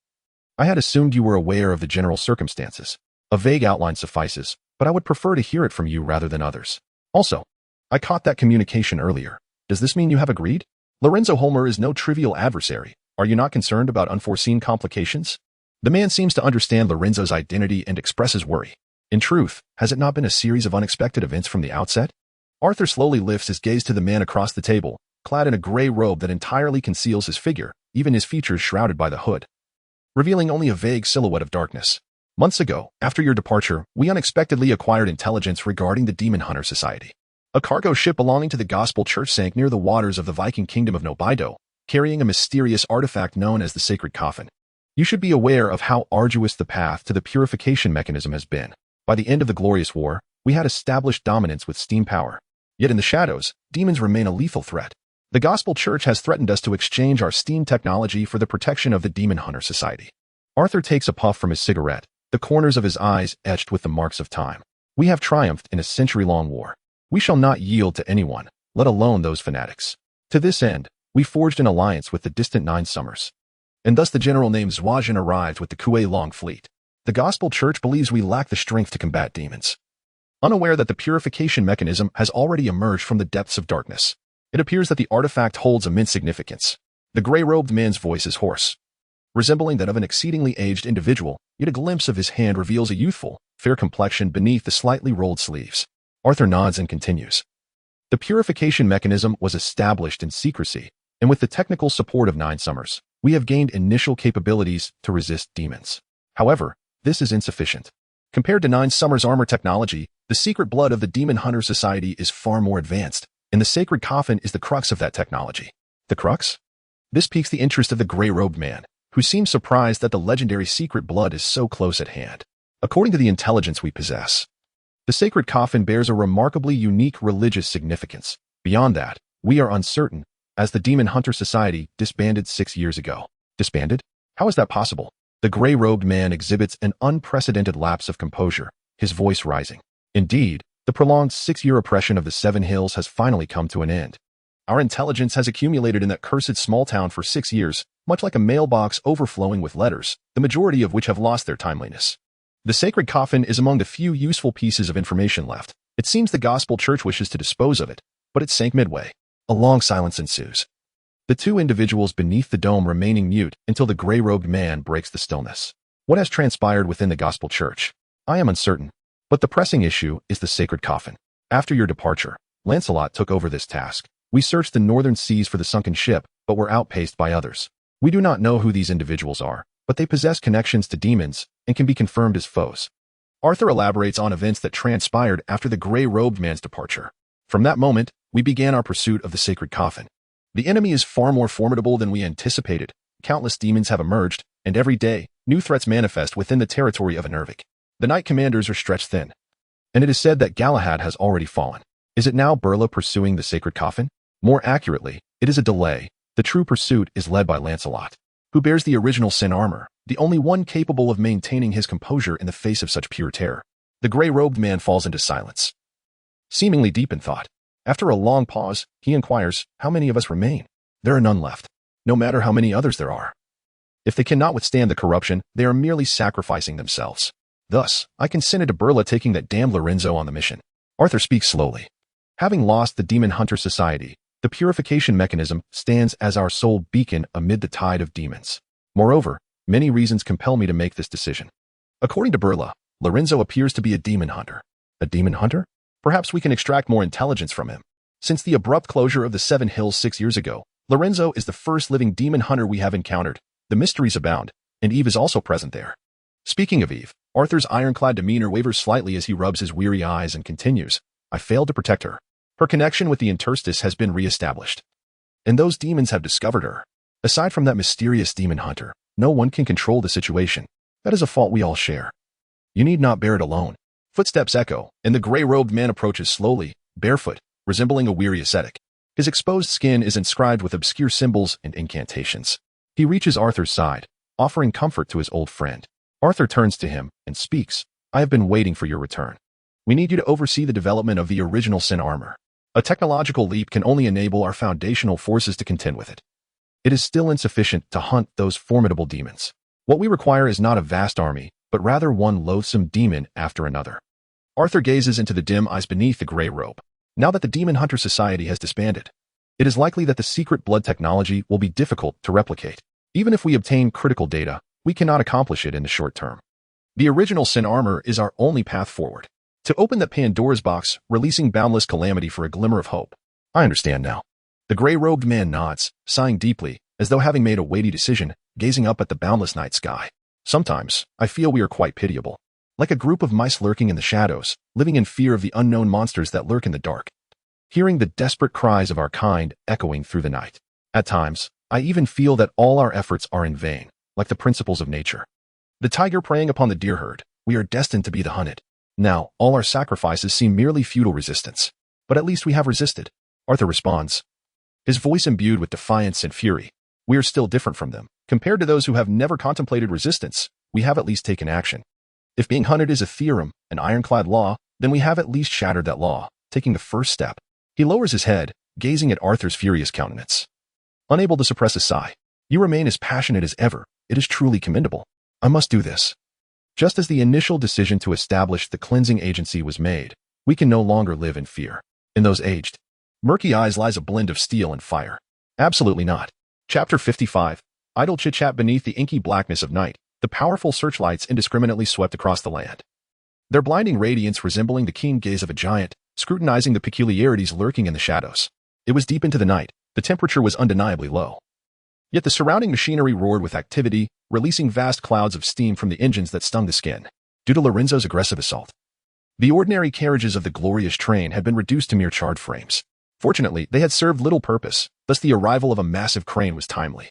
I had assumed you were aware of the general circumstances. A vague outline suffices, but I would prefer to hear it from you rather than others. Also, I caught that communication earlier. Does this mean you have agreed? Lorenzo Holmer is no trivial adversary. Are you not concerned about unforeseen complications? The man seems to understand Lorenzo's identity and expresses worry. In truth, has it not been a series of unexpected events from the outset? Arthur slowly lifts his gaze to the man across the table, clad in a gray robe that entirely conceals his figure, even his features shrouded by the hood, revealing only a vague silhouette of darkness. Months ago, after your departure, we unexpectedly acquired intelligence regarding the Demon Hunter Society. A cargo ship belonging to the Gospel Church sank near the waters of the Viking kingdom of Nobido, carrying a mysterious artifact known as the Sacred Coffin. You should be aware of how arduous the path to the purification mechanism has been. By the end of the Glorious War, we had established dominance with steam power. Yet in the shadows, demons remain a lethal threat. The Gospel Church has threatened us to exchange our steam technology for the protection of the Demon Hunter Society. Arthur takes a puff from his cigarette, the corners of his eyes etched with the marks of time. We have triumphed in a century-long war. We shall not yield to anyone, let alone those fanatics. To this end, we forged an alliance with the distant Nine Summers. And thus the general named Zwazhan arrived with the Kuei Long fleet. The Gospel Church believes we lack the strength to combat demons. Unaware that the purification mechanism has already emerged from the depths of darkness, it appears that the artifact holds immense significance. The gray-robed man's voice is hoarse, resembling that of an exceedingly aged individual, yet a glimpse of his hand reveals a youthful, fair complexion beneath the slightly rolled sleeves. Arthur nods and continues. The purification mechanism was established in secrecy, and with the technical support of Nine Summers, we have gained initial capabilities to resist demons. However, this is insufficient. Compared to Nine Summers' armor technology, the secret blood of the Demon Hunter Society is far more advanced, and the Sacred Coffin is the crux of that technology. The crux? This piques the interest of the gray-robed man, who seems surprised that the legendary secret blood is so close at hand. According to the intelligence we possess, the Sacred Coffin bears a remarkably unique religious significance. Beyond that, we are uncertain, as the Demon Hunter Society disbanded 6 years ago. Disbanded? How is that possible? The gray-robed man exhibits an unprecedented lapse of composure, his voice rising. Indeed, the prolonged 6-year oppression of the Seven Hills has finally come to an end. Our intelligence has accumulated in that cursed small town for 6 years, much like a mailbox overflowing with letters, the majority of which have lost their timeliness. The Sacred Coffin is among the few useful pieces of information left. It seems the Gospel Church wishes to dispose of it, but it sank midway. A long silence ensues. The two individuals beneath the dome remaining mute until the gray-robed man breaks the stillness. What has transpired within the Gospel Church? I am uncertain. But the pressing issue is the sacred coffin. After your departure, Lancelot took over this task. We searched the northern seas for the sunken ship, but were outpaced by others. We do not know who these individuals are, but they possess connections to demons and can be confirmed as foes. Arthur elaborates on events that transpired after the gray-robed man's departure. From that moment, we began our pursuit of the sacred coffin. The enemy is far more formidable than we anticipated. Countless demons have emerged, and every day, new threats manifest within the territory of Engervig. The knight commanders are stretched thin, and it is said that Galahad has already fallen. Is it now Burla pursuing the sacred coffin? More accurately, it is a delay. The true pursuit is led by Lancelot, who bears the original sin armor, the only one capable of maintaining his composure in the face of such pure terror. The gray-robed man falls into silence, seemingly deep in thought. After a long pause, he inquires, how many of us remain? There are none left, no matter how many others there are. If they cannot withstand the corruption, they are merely sacrificing themselves. Thus, I consented to Burla taking that damned Lorenzo on the mission. Arthur speaks slowly. Having lost the Demon Hunter Society, the purification mechanism stands as our sole beacon amid the tide of demons. Moreover, many reasons compel me to make this decision. According to Burla, Lorenzo appears to be a demon hunter. A demon hunter? Perhaps we can extract more intelligence from him. Since the abrupt closure of the Seven Hills 6 years ago, Lorenzo is the first living demon hunter we have encountered. The mysteries abound, and Eve is also present there. Speaking of Eve, Arthur's ironclad demeanor wavers slightly as he rubs his weary eyes and continues, I failed to protect her. Her connection with the interstice has been re-established, and those demons have discovered her. Aside from that mysterious demon hunter, no one can control the situation. That is a fault we all share. You need not bear it alone. Footsteps echo, and the gray-robed man approaches slowly, barefoot, resembling a weary ascetic. His exposed skin is inscribed with obscure symbols and incantations. He reaches Arthur's side, offering comfort to his old friend. Arthur turns to him and speaks, I have been waiting for your return. We need you to oversee the development of the original sin armor. A technological leap can only enable our foundational forces to contend with it. It is still insufficient to hunt those formidable demons. What we require is not a vast army, but rather one loathsome demon after another. Arthur gazes into the dim eyes beneath the gray robe. Now that the Demon Hunter Society has disbanded, it is likely that the secret blood technology will be difficult to replicate. Even if we obtain critical data, we cannot accomplish it in the short term. The original sin armor is our only path forward. To open the Pandora's box, releasing boundless calamity for a glimmer of hope. I understand now. The gray-robed man nods, sighing deeply, as though having made a weighty decision, gazing up at the boundless night sky. Sometimes, I feel we are quite pitiable. Like a group of mice lurking in the shadows, living in fear of the unknown monsters that lurk in the dark. Hearing the desperate cries of our kind echoing through the night. At times, I even feel that all our efforts are in vain, like the principles of nature. The tiger preying upon the deer herd, we are destined to be the hunted. Now, all our sacrifices seem merely futile resistance. But at least we have resisted. Arthur responds, his voice imbued with defiance and fury. We are still different from them. Compared to those who have never contemplated resistance, we have at least taken action. If being hunted is a theorem, an ironclad law, then we have at least shattered that law, taking the first step. He lowers his head, gazing at Arthur's furious countenance. Unable to suppress a sigh. You remain as passionate as ever. It is truly commendable. I must do this. Just as the initial decision to establish the cleansing agency was made, we can no longer live in fear. In those aged, murky eyes lies a blend of steel and fire. Absolutely not. Chapter 55. Idle chit-chat beneath the inky blackness of night, the powerful searchlights indiscriminately swept across the land. Their blinding radiance resembling the keen gaze of a giant, scrutinizing the peculiarities lurking in the shadows. It was deep into the night. The temperature was undeniably low. Yet the surrounding machinery roared with activity, releasing vast clouds of steam from the engines that stung the skin, due to Lorenzo's aggressive assault. The ordinary carriages of the glorious train had been reduced to mere charred frames. Fortunately, they had served little purpose, thus the arrival of a massive crane was timely.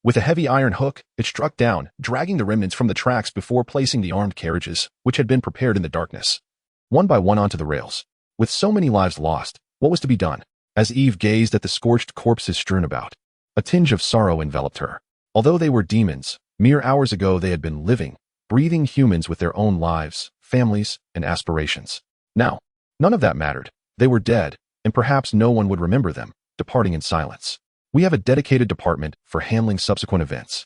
With a heavy iron hook, it struck down, dragging the remnants from the tracks before placing the armed carriages, which had been prepared in the darkness, one by one onto the rails. With so many lives lost, what was to be done? As Eve gazed at the scorched corpses strewn about, a tinge of sorrow enveloped her. Although they were demons, mere hours ago they had been living, breathing humans with their own lives, families, and aspirations. Now, none of that mattered. They were dead, and perhaps no one would remember them, departing in silence. We have a dedicated department for handling subsequent events.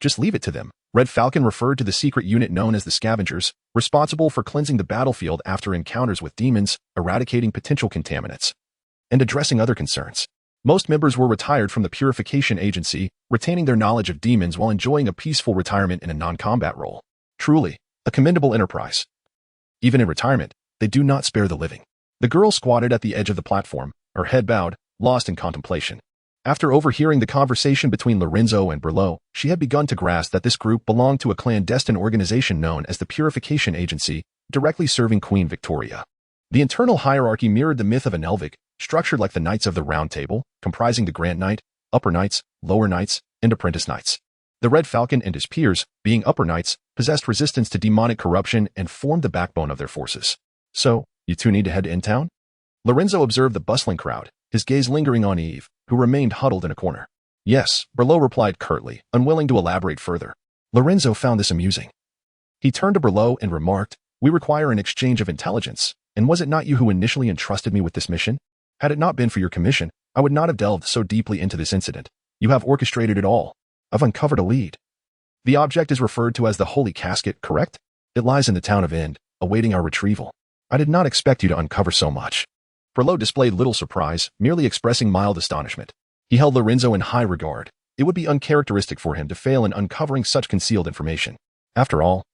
Just leave it to them. Red Falcon referred to the secret unit known as the Scavengers, responsible for cleansing the battlefield after encounters with demons, eradicating potential contaminants, and addressing other concerns. Most members were retired from the Purification Agency, retaining their knowledge of demons while enjoying a peaceful retirement in a non-combat role. Truly, a commendable enterprise. Even in retirement, they do not spare the living. The girl squatted at the edge of the platform, her head bowed, lost in contemplation. After overhearing the conversation between Lorenzo and Berlot, she had begun to grasp that this group belonged to a clandestine organization known as the Purification Agency, directly serving Queen Victoria. The internal hierarchy mirrored the myth of Engervig, structured like the Knights of the Round Table, comprising the Grand Knight, Upper Knights, Lower Knights, and Apprentice Knights. The Red Falcon and his peers, being Upper Knights, possessed resistance to demonic corruption and formed the backbone of their forces. So, you two need to head to in-town? Lorenzo observed the bustling crowd, his gaze lingering on Eve, who remained huddled in a corner. Yes, Berlot replied curtly, unwilling to elaborate further. Lorenzo found this amusing. He turned to Berlot and remarked, "We require an exchange of intelligence, and was it not you who initially entrusted me with this mission? Had it not been for your commission, I would not have delved so deeply into this incident. You have orchestrated it all. I've uncovered a lead. The object is referred to as the Holy Casket, correct? It lies in the town of End, awaiting our retrieval. I did not expect you to uncover so much." Berlot displayed little surprise, merely expressing mild astonishment. He held Lorenzo in high regard. It would be uncharacteristic for him to fail in uncovering such concealed information. After all,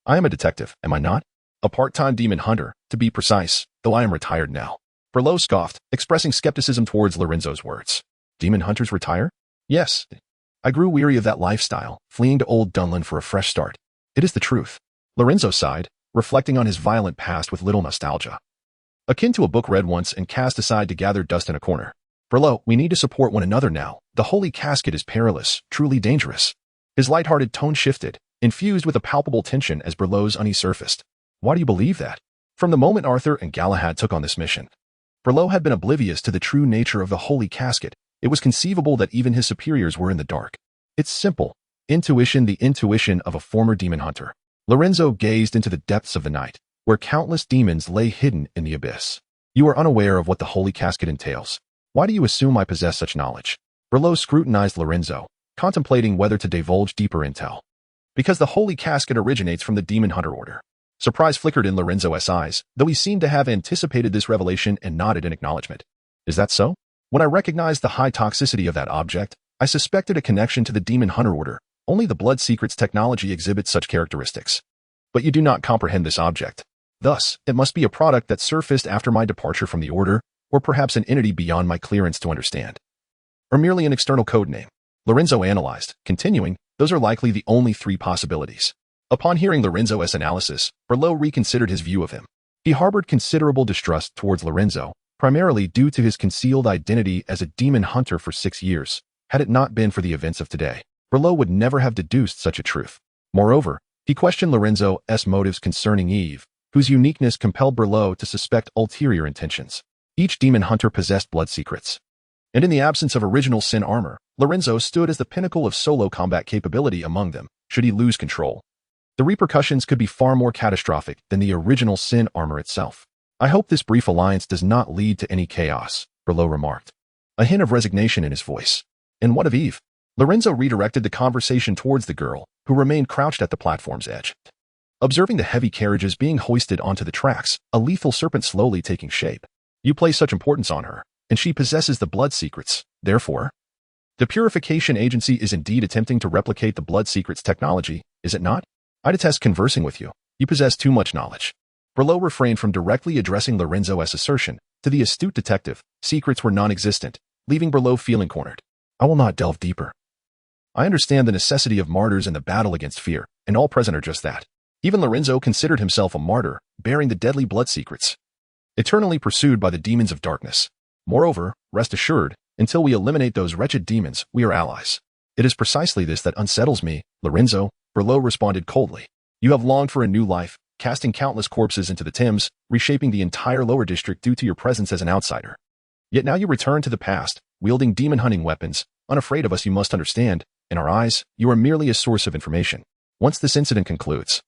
I am a detective, am I not? A part-time demon hunter, to be precise, though I am retired now. Berlot scoffed, expressing skepticism towards Lorenzo's words. Demon hunters retire? Yes. I grew weary of that lifestyle, fleeing to old Dunland for a fresh start. It is the truth. Lorenzo sighed, reflecting on his violent past with little nostalgia. Akin to a book read once and cast aside to gather dust in a corner. Berlot, we need to support one another now. The Holy Casket is perilous, truly dangerous. His light-hearted tone shifted, infused with a palpable tension as Berlot's unease surfaced. Why do you believe that? From the moment Arthur and Galahad took on this mission, Berlot had been oblivious to the true nature of the Holy Casket. It was conceivable that even his superiors were in the dark. It's simple. Intuition, the intuition of a former demon hunter. Lorenzo gazed into the depths of the night, where countless demons lay hidden in the abyss. You are unaware of what the Holy Casket entails. Why do you assume I possess such knowledge? Berlot scrutinized Lorenzo, contemplating whether to divulge deeper intel. Because the Holy Casket originates from the Demon Hunter Order. Surprise flickered in Lorenzo's eyes, though he seemed to have anticipated this revelation and nodded in acknowledgement. Is that so? When I recognized the high toxicity of that object, I suspected a connection to the Demon Hunter Order. Only the Blood Secrets technology exhibits such characteristics. But you do not comprehend this object. Thus, it must be a product that surfaced after my departure from the Order, or perhaps an entity beyond my clearance to understand. Or merely an external code name. Lorenzo analyzed, continuing, those are likely the only three possibilities. Upon hearing Lorenzo's analysis, Berlot reconsidered his view of him. He harbored considerable distrust towards Lorenzo, primarily due to his concealed identity as a demon hunter for 6 years. Had it not been for the events of today, Berlot would never have deduced such a truth. Moreover, he questioned Lorenzo's motives concerning Eve, whose uniqueness compelled Berlot to suspect ulterior intentions. Each demon hunter possessed blood secrets. And in the absence of original sin armor, Lorenzo stood as the pinnacle of solo combat capability among them, should he lose control. The repercussions could be far more catastrophic than the original sin armor itself. I hope this brief alliance does not lead to any chaos, Berlot remarked. A hint of resignation in his voice. And what of Eve? Lorenzo redirected the conversation towards the girl, who remained crouched at the platform's edge. Observing the heavy carriages being hoisted onto the tracks, a lethal serpent slowly taking shape. You place such importance on her, and she possesses the blood secrets. Therefore, the Purification Agency is indeed attempting to replicate the blood secrets technology, is it not? I detest conversing with you. You possess too much knowledge. Berlot refrained from directly addressing Lorenzo's assertion. To the astute detective, secrets were non-existent, leaving Berlot feeling cornered. I will not delve deeper. I understand the necessity of martyrs in the battle against fear, and all present are just that. Even Lorenzo considered himself a martyr, bearing the deadly blood secrets, eternally pursued by the demons of darkness. Moreover, rest assured, until we eliminate those wretched demons, we are allies. It is precisely this that unsettles me, Lorenzo, Berlot responded coldly. You have longed for a new life, casting countless corpses into the Thames, reshaping the entire lower district due to your presence as an outsider. Yet now you return to the past, wielding demon-hunting weapons, unafraid of us. You must understand, in our eyes, you are merely a source of information. Once this incident concludes,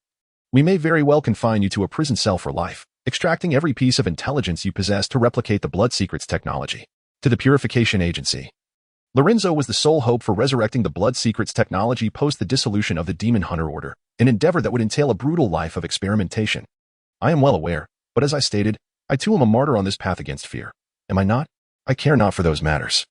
we may very well confine you to a prison cell for life, extracting every piece of intelligence you possess to replicate the blood secrets technology. To the Purification Agency. Lorenzo was the sole hope for resurrecting the blood secrets technology post the dissolution of the Demon Hunter Order, an endeavor that would entail a brutal life of experimentation. I am well aware, but as I stated, I too am a martyr on this path against fear. Am I not? I care not for those matters.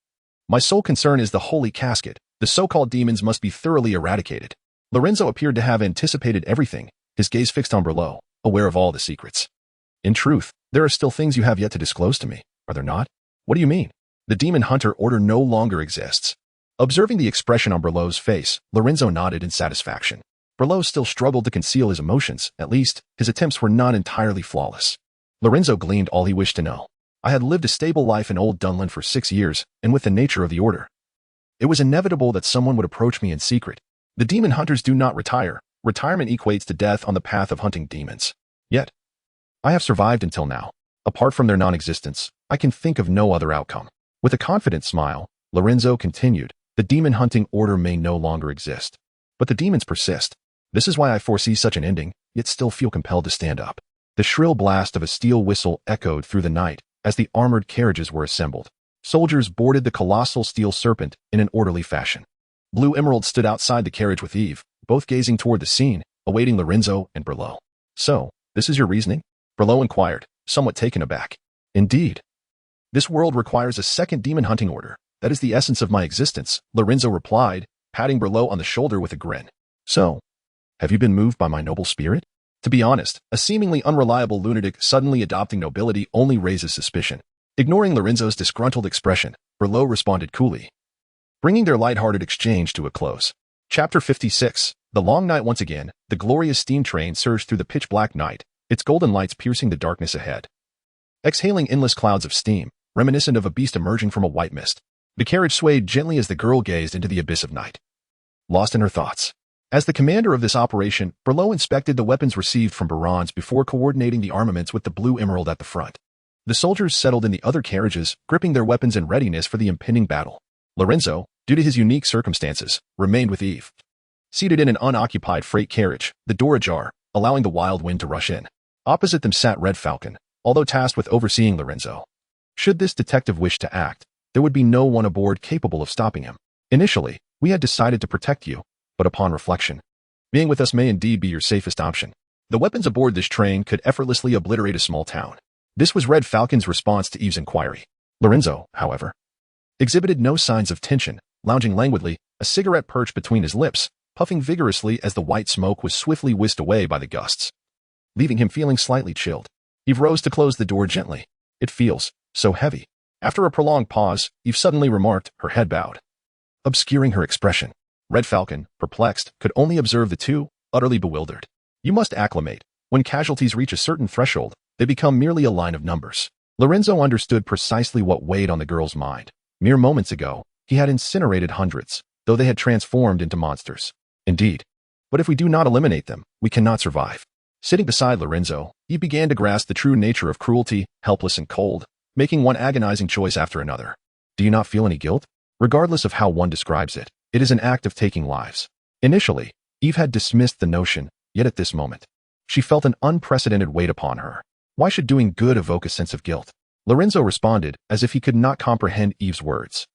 My sole concern is the Holy Casket. The so-called demons must be thoroughly eradicated. Lorenzo appeared to have anticipated everything, his gaze fixed on Berlot. aware of all the secrets. In truth, there are still things you have yet to disclose to me, are there not? What do you mean? The demon hunter order no longer exists. Observing the expression on Berlot's face, Lorenzo nodded in satisfaction. Berlot still struggled to conceal his emotions. At least, his attempts were not entirely flawless. Lorenzo gleaned all he wished to know. I had lived a stable life in Old Dunland for 6 years, and with the nature of the order, it was inevitable that someone would approach me in secret. The demon hunters do not retire. Retirement equates to death on the path of hunting demons. Yet, I have survived until now. Apart from their non-existence, I can think of no other outcome. With a confident smile, Lorenzo continued, the demon hunting order may no longer exist. But the demons persist. This is why I foresee such an ending, yet still feel compelled to stand up. The shrill blast of a steel whistle echoed through the night as the armored carriages were assembled. Soldiers boarded the colossal steel serpent in an orderly fashion. Blue Emerald stood outside the carriage with Eve, both gazing toward the scene, awaiting Lorenzo and Berlot. So, this is your reasoning? Berlot inquired, somewhat taken aback. Indeed. This world requires a second demon hunting order. That is the essence of my existence, Lorenzo replied, patting Berlot on the shoulder with a grin. So, have you been moved by my noble spirit? To be honest, a seemingly unreliable lunatic suddenly adopting nobility only raises suspicion. Ignoring Lorenzo's disgruntled expression, Berlot responded coolly, bringing their light-hearted exchange to a close. Chapter 56. The long night once again, the glorious steam train surged through the pitch-black night, its golden lights piercing the darkness ahead. Exhaling endless clouds of steam, reminiscent of a beast emerging from a white mist, the carriage swayed gently as the girl gazed into the abyss of night, lost in her thoughts. As the commander of this operation, Berlot inspected the weapons received from Barons before coordinating the armaments with the Blue Emerald at the front. The soldiers settled in the other carriages, gripping their weapons in readiness for the impending battle. Lorenzo, due to his unique circumstances, remained with Eve, seated in an unoccupied freight carriage, the door ajar, allowing the wild wind to rush in. Opposite them sat Red Falcon, although tasked with overseeing Lorenzo. Should this detective wish to act, there would be no one aboard capable of stopping him. Initially, we had decided to protect you, but upon reflection, being with us may indeed be your safest option. The weapons aboard this train could effortlessly obliterate a small town. This was Red Falcon's response to Eve's inquiry. Lorenzo, however, exhibited no signs of tension, lounging languidly, a cigarette perched between his lips, puffing vigorously as the white smoke was swiftly whisked away by the gusts, leaving him feeling slightly chilled. Eve rose to close the door gently. It feels so heavy. After a prolonged pause, Eve suddenly remarked, her head bowed, obscuring her expression. Red Falcon, perplexed, could only observe the two, utterly bewildered. You must acclimate. When casualties reach a certain threshold, they become merely a line of numbers. Lorenzo understood precisely what weighed on the girl's mind. Mere moments ago, he had incinerated hundreds, though they had transformed into monsters. Indeed. But if we do not eliminate them, we cannot survive. Sitting beside Lorenzo, he began to grasp the true nature of cruelty, helpless and cold, making one agonizing choice after another. Do you not feel any guilt? Regardless of how one describes it, it is an act of taking lives. Initially, Eve had dismissed the notion, yet at this moment, she felt an unprecedented weight upon her. Why should doing good evoke a sense of guilt? Lorenzo responded as if he could not comprehend Eve's words.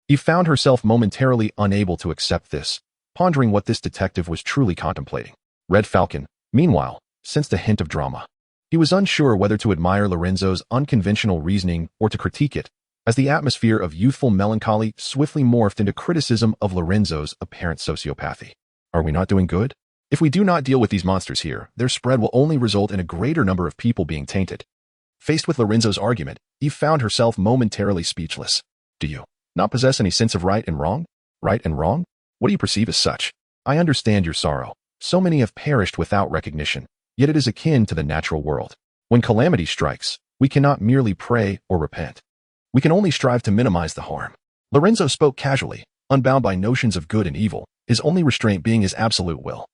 Eve found herself momentarily unable to accept this, pondering what this detective was truly contemplating. Red Falcon, meanwhile, sensed a hint of drama. He was unsure whether to admire Lorenzo's unconventional reasoning or to critique it, as the atmosphere of youthful melancholy swiftly morphed into criticism of Lorenzo's apparent sociopathy. Are we not doing good? If we do not deal with these monsters here, their spread will only result in a greater number of people being tainted. Faced with Lorenzo's argument, Eve found herself momentarily speechless. Do you not possess any sense of right and wrong? Right and wrong? What do you perceive as such? I understand your sorrow. So many have perished without recognition, yet it is akin to the natural world. When calamity strikes, we cannot merely pray or repent. We can only strive to minimize the harm. Lorenzo spoke casually, unbound by notions of good and evil, his only restraint being his absolute will.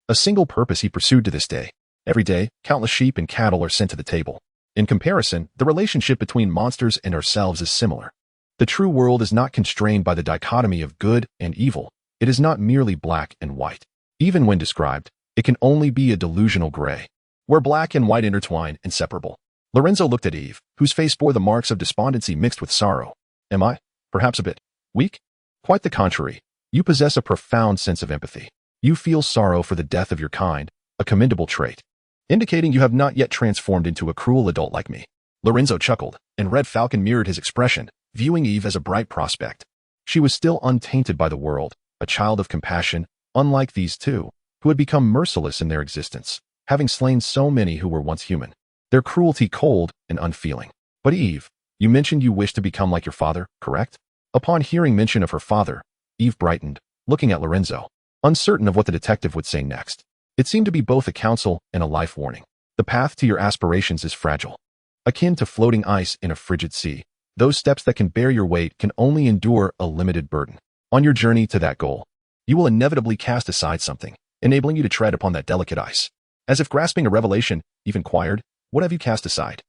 A single purpose he pursued to this day. Every day, countless sheep and cattle are sent to the table. In comparison, the relationship between monsters and ourselves is similar. The true world is not constrained by the dichotomy of good and evil. It is not merely black and white. Even when described, it can only be a delusional gray, where black and white intertwine, inseparable. Lorenzo looked at Eve, whose face bore the marks of despondency mixed with sorrow. Am I, perhaps a bit, weak? Quite the contrary. You possess a profound sense of empathy. You feel sorrow for the death of your kind, a commendable trait, indicating you have not yet transformed into a cruel adult like me. Lorenzo chuckled, and Red Falcon mirrored his expression, viewing Eve as a bright prospect. She was still untainted by the world, a child of compassion, unlike these two, who had become merciless in their existence. having slain so many who were once human. Their cruelty cold and unfeeling. But Eve, you mentioned you wish to become like your father, correct? Upon hearing mention of her father, Eve brightened, looking at Lorenzo, uncertain of what the detective would say next. It seemed to be both a counsel and a life warning. The path to your aspirations is fragile. Akin to floating ice in a frigid sea, those steps that can bear your weight can only endure a limited burden. On your journey to that goal, you will inevitably cast aside something, enabling you to tread upon that delicate ice. As if grasping a revelation, Eve inquired, what have you cast aside?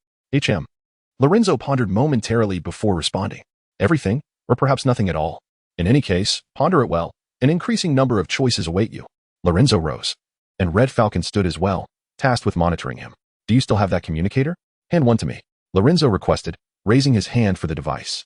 Lorenzo pondered momentarily before responding. Everything, or perhaps nothing at all. In any case, ponder it well. An increasing number of choices await you. Lorenzo rose, and Red Falcon stood as well, tasked with monitoring him. Do you still have that communicator? Hand one to me, Lorenzo requested, raising his hand for the device.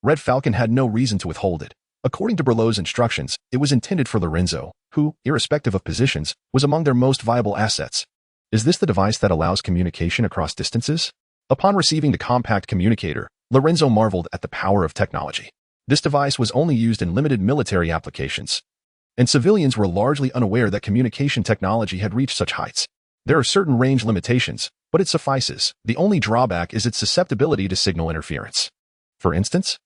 Red Falcon had no reason to withhold it. According to Berlot's instructions, it was intended for Lorenzo, who, irrespective of positions, was among their most viable assets. Is this the device that allows communication across distances? Upon receiving the compact communicator, Lorenzo marveled at the power of technology. This device was only used in limited military applications, and civilians were largely unaware that communication technology had reached such heights. There are certain range limitations, but it suffices. The only drawback is its susceptibility to signal interference. For instance,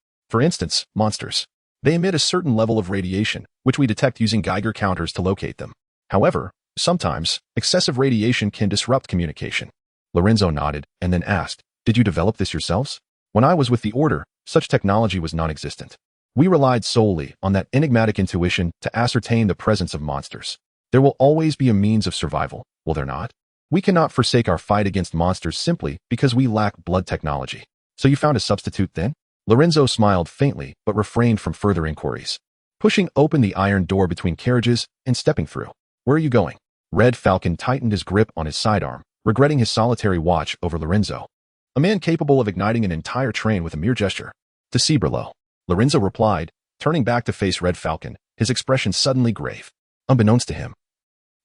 monsters. They emit a certain level of radiation, which we detect using Geiger counters to locate them. However, sometimes, excessive radiation can disrupt communication. Lorenzo nodded and then asked, did you develop this yourselves? When I was with the Order, such technology was non-existent. We relied solely on that enigmatic intuition to ascertain the presence of monsters. There will always be a means of survival, will there not? We cannot forsake our fight against monsters simply because we lack blood technology. So you found a substitute then? Lorenzo smiled faintly but refrained from further inquiries. Pushing open the iron door between carriages and stepping through. Where are you going? Red Falcon tightened his grip on his sidearm, regretting his solitary watch over Lorenzo. A man capable of igniting an entire train with a mere gesture. To see Berlot, Lorenzo replied, turning back to face Red Falcon, his expression suddenly grave. Unbeknownst to him,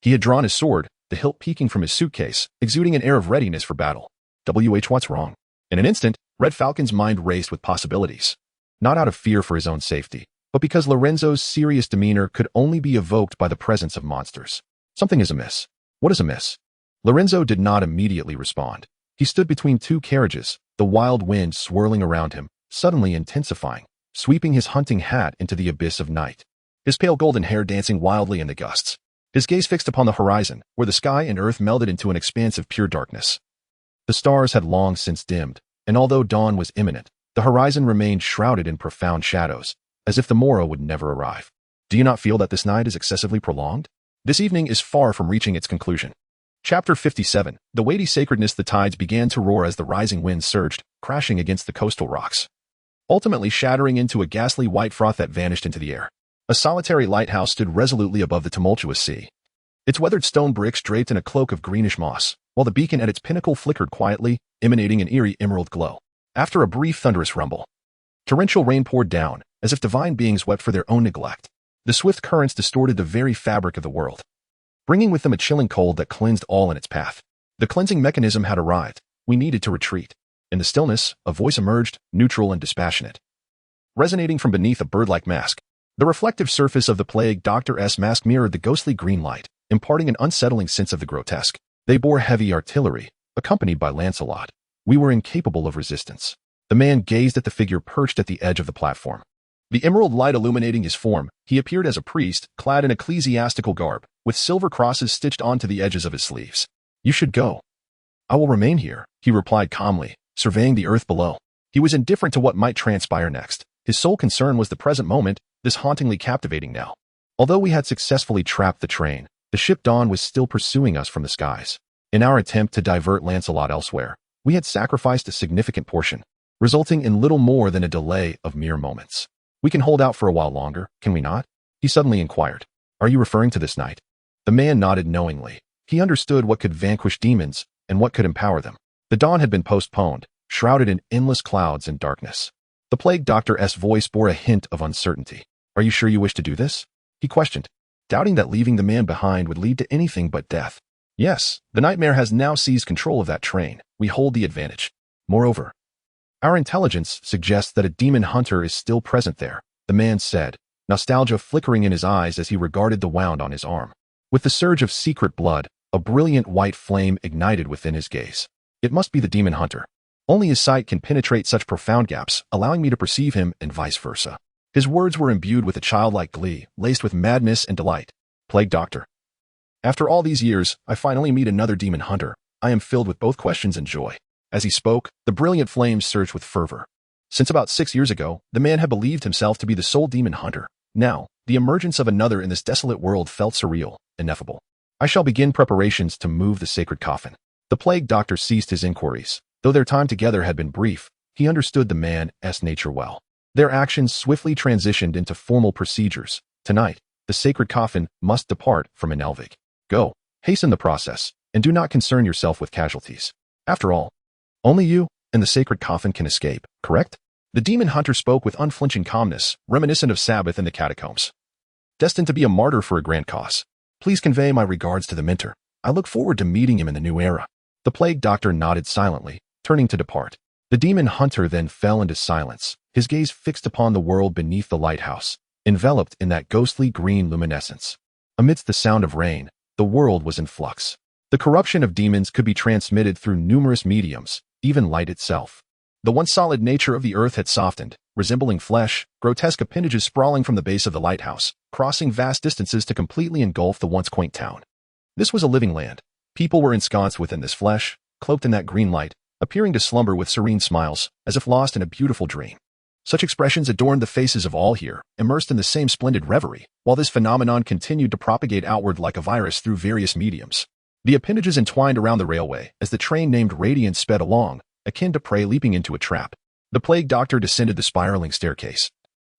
he had drawn his sword, the hilt peeking from his suitcase, exuding an air of readiness for battle. What's wrong? In an instant, Red Falcon's mind raced with possibilities. Not out of fear for his own safety, but because Lorenzo's serious demeanor could only be evoked by the presence of monsters. Something is amiss. What is amiss? Lorenzo did not immediately respond. He stood between two carriages, the wild wind swirling around him, suddenly intensifying, sweeping his hunting hat into the abyss of night. His pale golden hair dancing wildly in the gusts. His gaze fixed upon the horizon, where the sky and earth melded into an expanse of pure darkness. The stars had long since dimmed, and although dawn was imminent, the horizon remained shrouded in profound shadows, as if the morrow would never arrive. Do you not feel that this night is excessively prolonged? This evening is far from reaching its conclusion. Chapter 57. The weighty sacredness. The tides began to roar as the rising wind surged, crashing against the coastal rocks, ultimately shattering into a ghastly white froth that vanished into the air. A solitary lighthouse stood resolutely above the tumultuous sea, its weathered stone bricks draped in a cloak of greenish moss, while the beacon at its pinnacle flickered quietly, emanating an eerie emerald glow. After a brief thunderous rumble, torrential rain poured down, as if divine beings wept for their own neglect. The swift currents distorted the very fabric of the world, bringing with them a chilling cold that cleansed all in its path. The cleansing mechanism had arrived. We needed to retreat. In the stillness, a voice emerged, neutral and dispassionate, resonating from beneath a bird-like mask. The reflective surface of the plague Doctor's mask mirrored the ghostly green light, imparting an unsettling sense of the grotesque. They bore heavy artillery, accompanied by Lancelot. We were incapable of resistance. The man gazed at the figure perched at the edge of the platform. The emerald light illuminating his form, he appeared as a priest, clad in ecclesiastical garb, with silver crosses stitched onto the edges of his sleeves. You should go. I will remain here, he replied calmly, surveying the earth below. He was indifferent to what might transpire next. His sole concern was the present moment, this hauntingly captivating now. Although we had successfully trapped the train, the ship Dawn was still pursuing us from the skies. In our attempt to divert Lancelot elsewhere, we had sacrificed a significant portion, resulting in little more than a delay of mere moments. We can hold out for a while longer, can we not? He suddenly inquired. Are you referring to this night? The man nodded knowingly. He understood what could vanquish demons and what could empower them. The dawn had been postponed, shrouded in endless clouds and darkness. The plague doctor's voice bore a hint of uncertainty. Are you sure you wish to do this? He questioned, doubting that leaving the man behind would lead to anything but death. Yes, the nightmare has now seized control of that train. We hold the advantage. Moreover, our intelligence suggests that a demon hunter is still present there, the man said, nostalgia flickering in his eyes as he regarded the wound on his arm. With the surge of secret blood, A brilliant white flame ignited within his gaze. It must be the demon hunter. Only his sight can penetrate such profound gaps, allowing me to perceive him and vice versa. His words were imbued with a childlike glee, laced with madness and delight. Plague Doctor. After all these years, I finally meet another demon hunter. I am filled with both questions and joy. As he spoke, the brilliant flames surged with fervor. Since about 6 years ago, the man had believed himself to be the sole demon hunter. Now, the emergence of another in this desolate world felt surreal, ineffable. I shall begin preparations to move the sacred coffin. The Plague Doctor ceased his inquiries. Though their time together had been brief, he understood the man's nature well. Their actions swiftly transitioned into formal procedures. Tonight, the sacred coffin must depart from Engervig. Go, hasten the process, and do not concern yourself with casualties. After all, only you and the sacred coffin can escape, correct? The demon hunter spoke with unflinching calmness, reminiscent of Sabbath in the catacombs. Destined to be a martyr for a grand cause. Please convey my regards to the Minter. I look forward to meeting him in the new era. The Plague Doctor nodded silently, turning to depart. The demon hunter then fell into silence, his gaze fixed upon the world beneath the lighthouse, enveloped in that ghostly green luminescence. Amidst the sound of rain, the world was in flux. The corruption of demons could be transmitted through numerous mediums, even light itself. The once solid nature of the earth had softened, resembling flesh, grotesque appendages sprawling from the base of the lighthouse, crossing vast distances to completely engulf the once quaint town. This was a living land. People were ensconced within this flesh, cloaked in that green light, appearing to slumber with serene smiles, as if lost in a beautiful dream. Such expressions adorned the faces of all here, immersed in the same splendid reverie, while this phenomenon continued to propagate outward like a virus through various mediums. The appendages entwined around the railway as the train named Radiant sped along, akin to prey leaping into a trap. The Plague Doctor descended the spiraling staircase.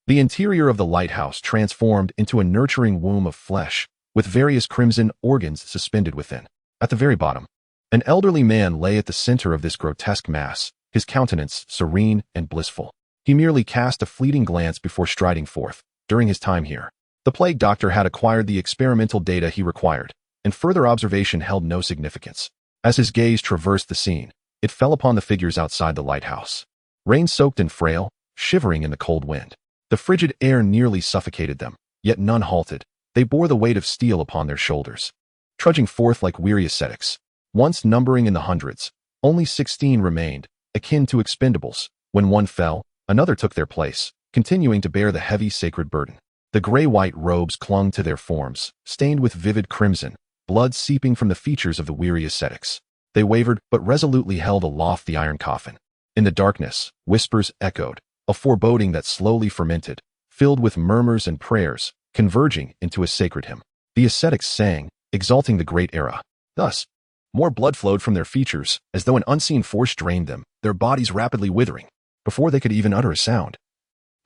The interior of the lighthouse transformed into a nurturing womb of flesh, with various crimson organs suspended within. At the very bottom, an elderly man lay at the center of this grotesque mass, his countenance serene and blissful. He merely cast a fleeting glance before striding forth. During his time here, the Plague Doctor had acquired the experimental data he required, and further observation held no significance. As his gaze traversed the scene, it fell upon the figures outside the lighthouse. Rain-soaked and frail, shivering in the cold wind. The frigid air nearly suffocated them, yet none halted. They bore the weight of steel upon their shoulders. Trudging forth like weary ascetics, once numbering in the hundreds, only 16 remained, akin to expendables. When one fell, another took their place, continuing to bear the heavy sacred burden. The gray-white robes clung to their forms, stained with vivid crimson, blood seeping from the features of the weary ascetics. They wavered but resolutely held aloft the iron coffin. In the darkness, whispers echoed, a foreboding that slowly fermented, filled with murmurs and prayers, converging into a sacred hymn. The ascetics sang, exalting the great era. Thus, more blood flowed from their features, as though an unseen force drained them, their bodies rapidly withering, before they could even utter a sound.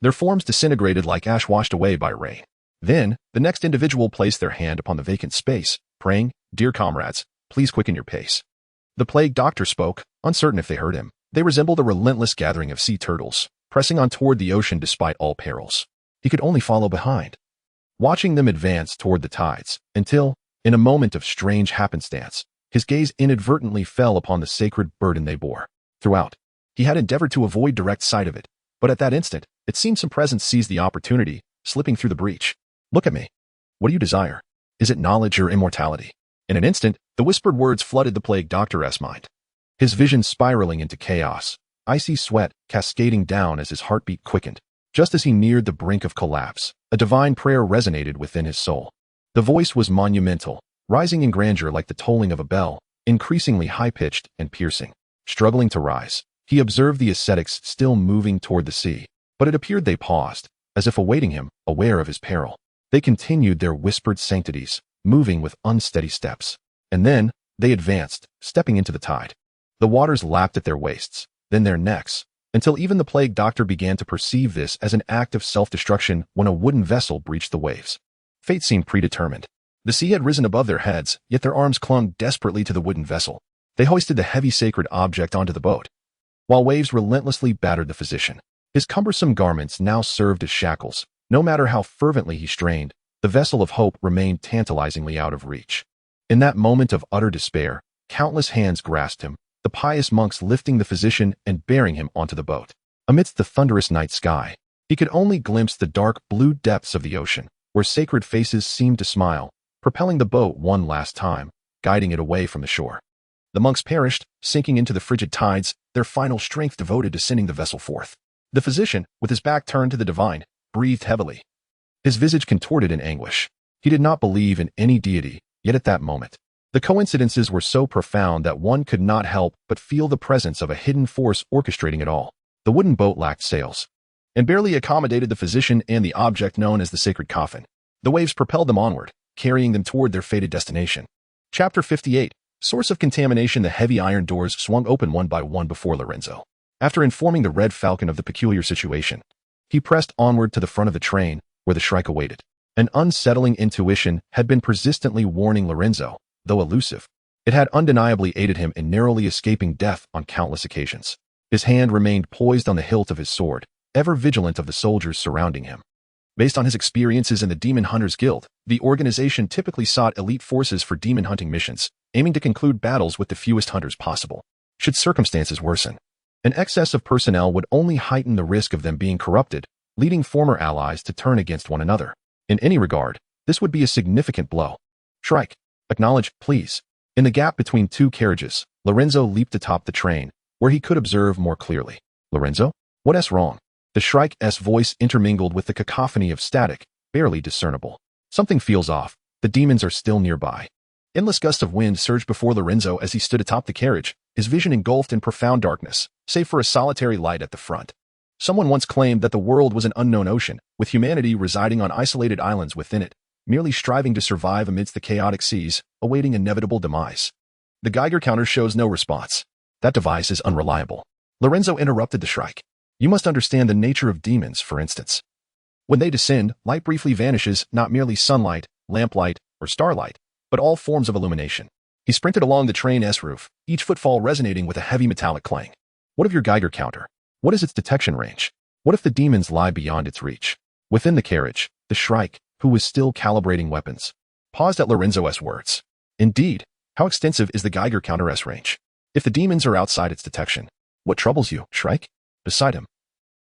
Their forms disintegrated like ash washed away by rain. Then, the next individual placed their hand upon the vacant space, praying, "Dear comrades, please quicken your pace." The Plague Doctor spoke, uncertain if they heard him. They resembled a relentless gathering of sea turtles, pressing on toward the ocean despite all perils. He could only follow behind, watching them advance toward the tides, until, in a moment of strange happenstance, his gaze inadvertently fell upon the sacred burden they bore. Throughout, he had endeavored to avoid direct sight of it, but at that instant, it seemed some presence seized the opportunity, slipping through the breach. "Look at me. What do you desire? Is it knowledge or immortality?" In an instant, the whispered words flooded the Plague Doctor's mind. His vision spiraling into chaos, icy sweat cascading down as his heartbeat quickened. Just as he neared the brink of collapse, a divine prayer resonated within his soul. The voice was monumental, rising in grandeur like the tolling of a bell, increasingly high-pitched and piercing. Struggling to rise, he observed the ascetics still moving toward the sea, but it appeared they paused, as if awaiting him, aware of his peril. They continued their whispered sanctities, moving with unsteady steps. And then, they advanced, stepping into the tide. The waters lapped at their waists, then their necks, until even the Plague Doctor began to perceive this as an act of self-destruction when a wooden vessel breached the waves. Fate seemed predetermined. The sea had risen above their heads, yet their arms clung desperately to the wooden vessel. They hoisted the heavy sacred object onto the boat, while waves relentlessly battered the physician. His cumbersome garments now served as shackles. No matter how fervently he strained, the vessel of hope remained tantalizingly out of reach. In that moment of utter despair, countless hands grasped him, the pious monks lifting the physician and bearing him onto the boat. Amidst the thunderous night sky, he could only glimpse the dark blue depths of the ocean, where sacred faces seemed to smile, propelling the boat one last time, guiding it away from the shore. The monks perished, sinking into the frigid tides, their final strength devoted to sending the vessel forth. The physician, with his back turned to the divine, breathed heavily, his visage contorted in anguish. He did not believe in any deity, yet at that moment, the coincidences were so profound that one could not help but feel the presence of a hidden force orchestrating it all. The wooden boat lacked sails, and barely accommodated the physician and the object known as the sacred coffin. The waves propelled them onward, carrying them toward their fated destination. Chapter 58. Source of contamination. The heavy iron doors swung open one by one before Lorenzo. After informing the Red Falcon of the peculiar situation, he pressed onward to the front of the train, where the Shrike awaited. An unsettling intuition had been persistently warning Lorenzo, though elusive. It had undeniably aided him in narrowly escaping death on countless occasions. His hand remained poised on the hilt of his sword, ever vigilant of the soldiers surrounding him. Based on his experiences in the Demon Hunters Guild, the organization typically sought elite forces for demon hunting missions, aiming to conclude battles with the fewest hunters possible. Should circumstances worsen, an excess of personnel would only heighten the risk of them being corrupted, leading former allies to turn against one another. In any regard, this would be a significant blow. Shrike, acknowledge, please. In the gap between two carriages, Lorenzo leaped atop the train, where he could observe more clearly. Lorenzo? What's wrong? The Shrike's voice intermingled with the cacophony of static, barely discernible. Something feels off. The demons are still nearby. Endless gusts of wind surged before Lorenzo as he stood atop the carriage, his vision engulfed in profound darkness, save for a solitary light at the front. Someone once claimed that the world was an unknown ocean, with humanity residing on isolated islands within it, merely striving to survive amidst the chaotic seas, awaiting inevitable demise. The Geiger counter shows no response. That device is unreliable. Lorenzo interrupted the Shrike. You must understand the nature of demons, for instance. When they descend, light briefly vanishes, not merely sunlight, lamplight, or starlight, but all forms of illumination. He sprinted along the train's roof, each footfall resonating with a heavy metallic clang. What of your Geiger counter? What is its detection range? What if the demons lie beyond its reach? Within the carriage, the Shrike, who was still calibrating weapons, paused at Lorenzo's words. Indeed, how extensive is the Geiger counter's range? If the demons are outside its detection, what troubles you, Shrike? Beside him,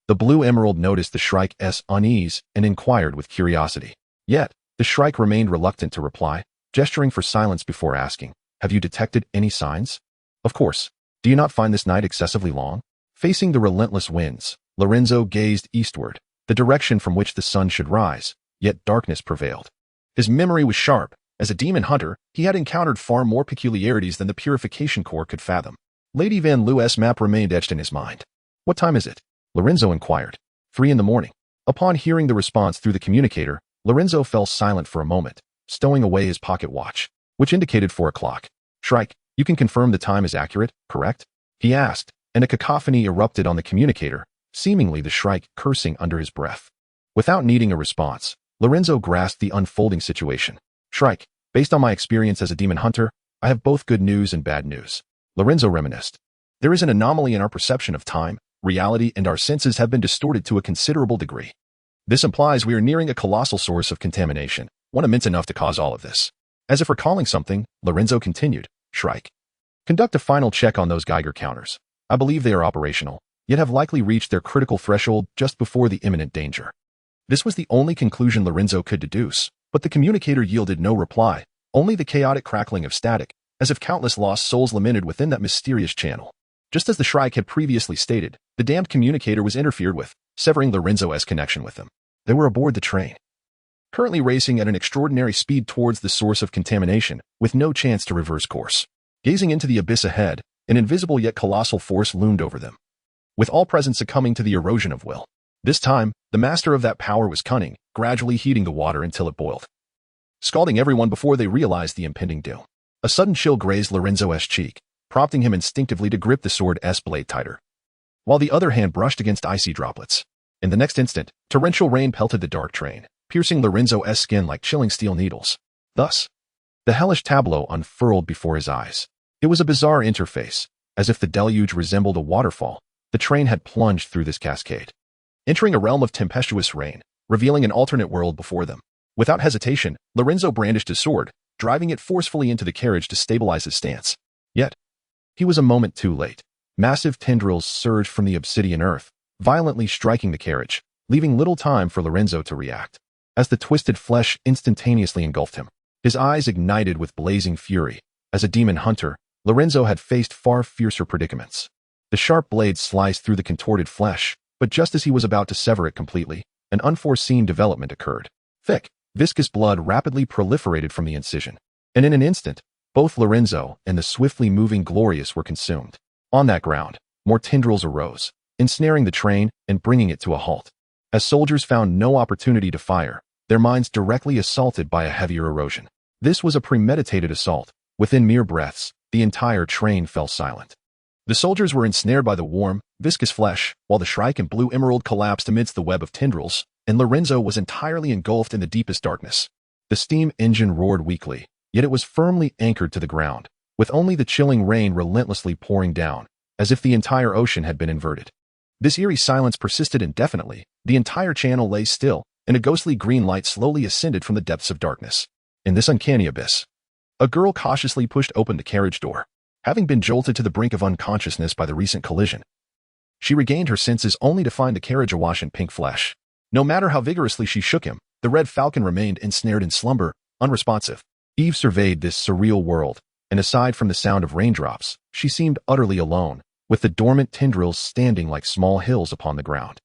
the Blue Emerald noticed the Shrike's unease and inquired with curiosity. Yet, the Shrike remained reluctant to reply, gesturing for silence before asking, have you detected any signs? Of course. Do you not find this night excessively long? Facing the relentless winds, Lorenzo gazed eastward, the direction from which the sun should rise, yet darkness prevailed. His memory was sharp. As a demon hunter, he had encountered far more peculiarities than the Purification Corps could fathom. Lady Van Leeuw's map remained etched in his mind. What time is it? Lorenzo inquired. 3 a.m. Upon hearing the response through the communicator, Lorenzo fell silent for a moment, stowing away his pocket watch, which indicated 4 o'clock. Shrike, you can confirm the time is accurate, correct? He asked, and a cacophony erupted on the communicator, seemingly the Shrike cursing under his breath. Without needing a response, Lorenzo grasped the unfolding situation. Shrike, based on my experience as a demon hunter, I have both good news and bad news. Lorenzo reminisced. There is an anomaly in our perception of time, reality, and our senses have been distorted to a considerable degree. This implies we are nearing a colossal source of contamination, one immense enough to cause all of this. As if recalling something, Lorenzo continued, Shrike, conduct a final check on those Geiger counters. I believe they are operational, yet have likely reached their critical threshold just before the imminent danger. This was the only conclusion Lorenzo could deduce, but the communicator yielded no reply, only the chaotic crackling of static, as if countless lost souls lamented within that mysterious channel. Just as the Shrike had previously stated, the damned communicator was interfered with, severing Lorenzo's connection with them. They were aboard the train, currently racing at an extraordinary speed towards the source of contamination, with no chance to reverse course. Gazing into the abyss ahead, an invisible yet colossal force loomed over them, with all present succumbing to the erosion of will. This time, the master of that power was cunning, gradually heating the water until it boiled, scalding everyone before they realized the impending doom. A sudden chill grazed Lorenzo's cheek, prompting him instinctively to grip the sword's blade tighter, while the other hand brushed against icy droplets. In the next instant, torrential rain pelted the dark train, piercing Lorenzo's skin like chilling steel needles. Thus, the hellish tableau unfurled before his eyes. It was a bizarre interface. As if the deluge resembled a waterfall, the train had plunged through this cascade, entering a realm of tempestuous rain, revealing an alternate world before them. Without hesitation, Lorenzo brandished his sword, driving it forcefully into the carriage to stabilize his stance. Yet, he was a moment too late. Massive tendrils surged from the obsidian earth, violently striking the carriage, leaving little time for Lorenzo to react. As the twisted flesh instantaneously engulfed him, his eyes ignited with blazing fury, As a demon hunter, Lorenzo had faced far fiercer predicaments. The sharp blade sliced through the contorted flesh, but just as he was about to sever it completely, an unforeseen development occurred. Thick, viscous blood rapidly proliferated from the incision, and in an instant, both Lorenzo and the swiftly moving Glorious were consumed. On that ground, more tendrils arose, ensnaring the train and bringing it to a halt. As soldiers found no opportunity to fire, their minds directly assaulted by a heavier erosion. This was a premeditated assault. Within mere breaths, the entire train fell silent. The soldiers were ensnared by the warm, viscous flesh, while the Shrike and Blue Emerald collapsed amidst the web of tendrils, and Lorenzo was entirely engulfed in the deepest darkness. The steam engine roared weakly, yet it was firmly anchored to the ground, with only the chilling rain relentlessly pouring down, as if the entire ocean had been inverted. This eerie silence persisted indefinitely. The entire channel lay still, and a ghostly green light slowly ascended from the depths of darkness. In this uncanny abyss, a girl cautiously pushed open the carriage door. Having been jolted to the brink of unconsciousness by the recent collision, she regained her senses only to find the carriage awash in pink flesh. No matter how vigorously she shook him, the red falcon remained ensnared in slumber, unresponsive. Eve surveyed this surreal world, and aside from the sound of raindrops, she seemed utterly alone, with the dormant tendrils standing like small hills upon the ground.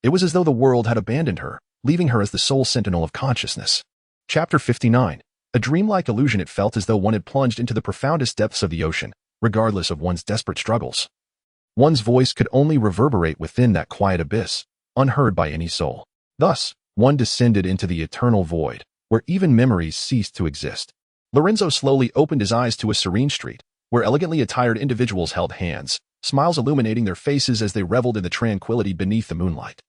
It was as though the world had abandoned her, leaving her as the sole sentinel of consciousness. Chapter 59. A dreamlike illusion. It felt as though one had plunged into the profoundest depths of the ocean, regardless of one's desperate struggles. One's voice could only reverberate within that quiet abyss, unheard by any soul. Thus, one descended into the eternal void, where even memories ceased to exist. Lorenzo slowly opened his eyes to a serene street, where elegantly attired individuals held hands, smiles illuminating their faces as they reveled in the tranquility beneath the moonlight.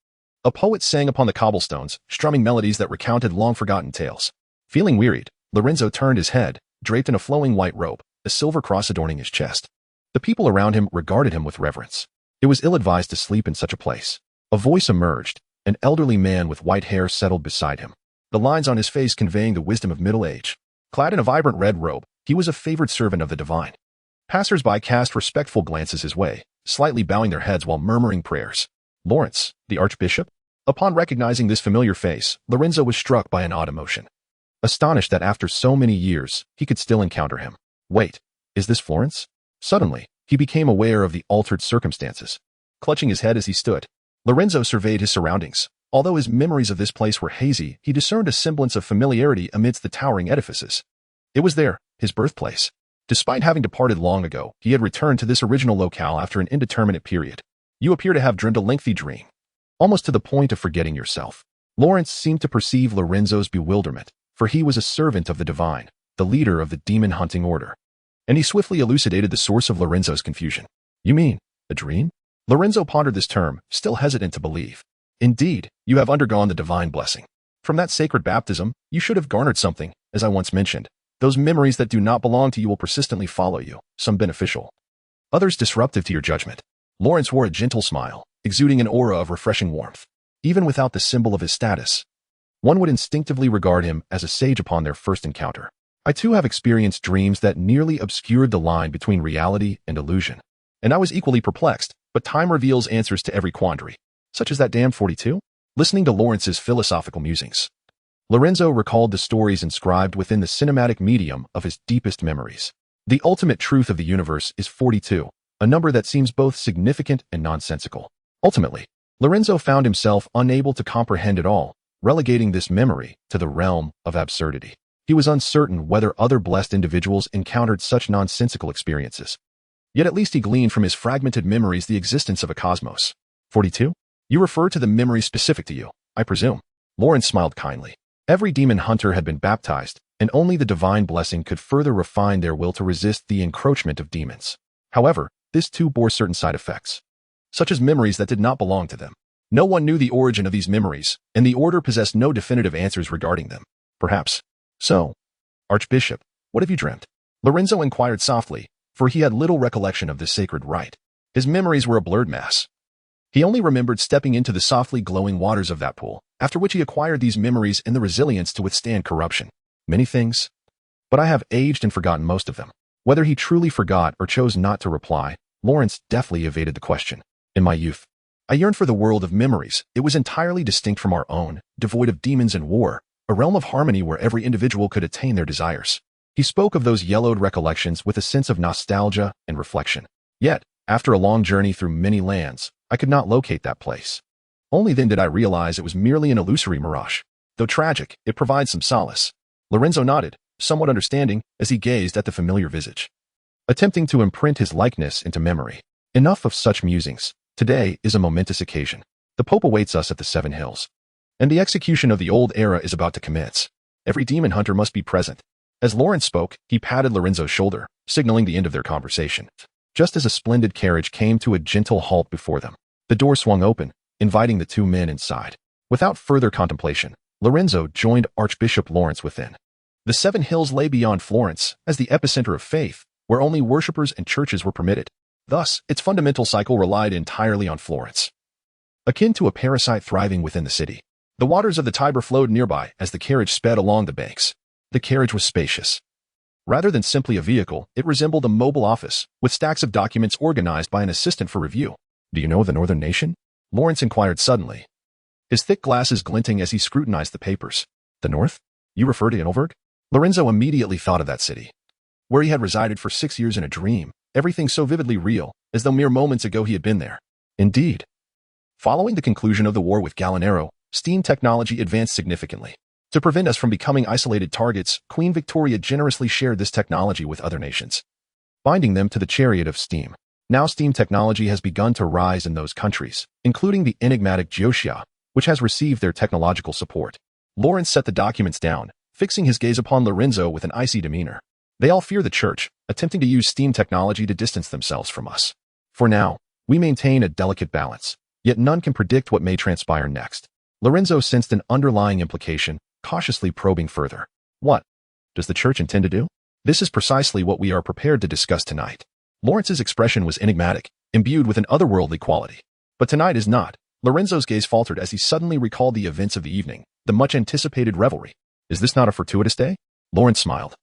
A poet sang upon the cobblestones, strumming melodies that recounted long-forgotten tales. Feeling wearied, Lorenzo turned his head, draped in a flowing white robe, a silver cross adorning his chest. The people around him regarded him with reverence. It was ill-advised to sleep in such a place. A voice emerged. An elderly man with white hair settled beside him, the lines on his face conveying the wisdom of middle age. Clad in a vibrant red robe, he was a favored servant of the divine. Passers-by cast respectful glances his way, slightly bowing their heads while murmuring prayers. Lawrence, the archbishop? Upon recognizing this familiar face, Lorenzo was struck by an odd emotion. Astonished that after so many years, he could still encounter him. Wait, is this Florence? Suddenly, he became aware of the altered circumstances. Clutching his head as he stood, Lorenzo surveyed his surroundings. Although his memories of this place were hazy, he discerned a semblance of familiarity amidst the towering edifices. It was there, his birthplace. Despite having departed long ago, he had returned to this original locale after an indeterminate period. You appear to have dreamed a lengthy dream, almost to the point of forgetting yourself. Lawrence seemed to perceive Lorenzo's bewilderment, for he was a servant of the divine, the leader of the demon-hunting order. And he swiftly elucidated the source of Lorenzo's confusion. You mean, a dream? Lorenzo pondered this term, still hesitant to believe. Indeed, you have undergone the divine blessing. From that sacred baptism, you should have garnered something, as I once mentioned. Those memories that do not belong to you will persistently follow you, some beneficial, others disruptive to your judgment. Lawrence wore a gentle smile, exuding an aura of refreshing warmth. Even without the symbol of his status, one would instinctively regard him as a sage upon their first encounter. I too have experienced dreams that nearly obscured the line between reality and illusion. And I was equally perplexed, but time reveals answers to every quandary. Such as that damned 42? Listening to Lawrence's philosophical musings, Lorenzo recalled the stories inscribed within the cinematic medium of his deepest memories. The ultimate truth of the universe is 42, a number that seems both significant and nonsensical. Ultimately, Lorenzo found himself unable to comprehend it all, relegating this memory to the realm of absurdity. He was uncertain whether other blessed individuals encountered such nonsensical experiences. Yet at least he gleaned from his fragmented memories the existence of a cosmos. 42? You refer to the memories specific to you, I presume. Lawrence smiled kindly. Every demon hunter had been baptized, and only the divine blessing could further refine their will to resist the encroachment of demons. However, this too bore certain side effects, such as memories that did not belong to them. No one knew the origin of these memories, and the order possessed no definitive answers regarding them. Perhaps. So, Archbishop, what have you dreamt? Lorenzo inquired softly, for he had little recollection of this sacred rite. His memories were a blurred mass. He only remembered stepping into the softly glowing waters of that pool, after which he acquired these memories and the resilience to withstand corruption. Many things, but I have aged and forgotten most of them. Whether he truly forgot or chose not to reply, Lawrence deftly evaded the question. In my youth, I yearned for the world of memories. It was entirely distinct from our own, devoid of demons and war, a realm of harmony where every individual could attain their desires. He spoke of those yellowed recollections with a sense of nostalgia and reflection. Yet, after a long journey through many lands, I could not locate that place. Only then did I realize it was merely an illusory mirage. Though tragic, it provides some solace. Lorenzo nodded, somewhat understanding, as he gazed at the familiar visage, attempting to imprint his likeness into memory. Enough of such musings. Today is a momentous occasion. The Pope awaits us at the Seven Hills, and the execution of the old era is about to commence. Every demon hunter must be present. As Lawrence spoke, he patted Lorenzo's shoulder, signaling the end of their conversation. Just as a splendid carriage came to a gentle halt before them, the door swung open, inviting the two men inside. Without further contemplation, Lorenzo joined Archbishop Lawrence within. The Seven Hills lay beyond Florence as the epicenter of faith, where only worshippers and churches were permitted. Thus, its fundamental cycle relied entirely on Florence. Akin to a parasite thriving within the city, the waters of the Tiber flowed nearby as the carriage sped along the banks. The carriage was spacious. Rather than simply a vehicle, it resembled a mobile office, with stacks of documents organized by an assistant for review. "Do you know the northern nation?" Lawrence inquired suddenly, his thick glasses glinting as he scrutinized the papers. "The North? You refer to Engelvig?" Lorenzo immediately thought of that city, where he had resided for 6 years in a dream, everything so vividly real, as though mere moments ago he had been there. Indeed. Following the conclusion of the war with Gallinero, steam technology advanced significantly. To prevent us from becoming isolated targets, Queen Victoria generously shared this technology with other nations, binding them to the chariot of steam. Now steam technology has begun to rise in those countries, including the enigmatic Josia, which has received their technological support. Lawrence set the documents down, fixing his gaze upon Lorenzo with an icy demeanor. They all fear the church, attempting to use steam technology to distance themselves from us. For now, we maintain a delicate balance, yet none can predict what may transpire next. Lorenzo sensed an underlying implication, cautiously probing further. What does the church intend to do? This is precisely what we are prepared to discuss tonight. Lawrence's expression was enigmatic, imbued with an otherworldly quality. But tonight is not. Lorenzo's gaze faltered as he suddenly recalled the events of the evening, the much-anticipated revelry. Is this not a fortuitous day? Lawrence smiled,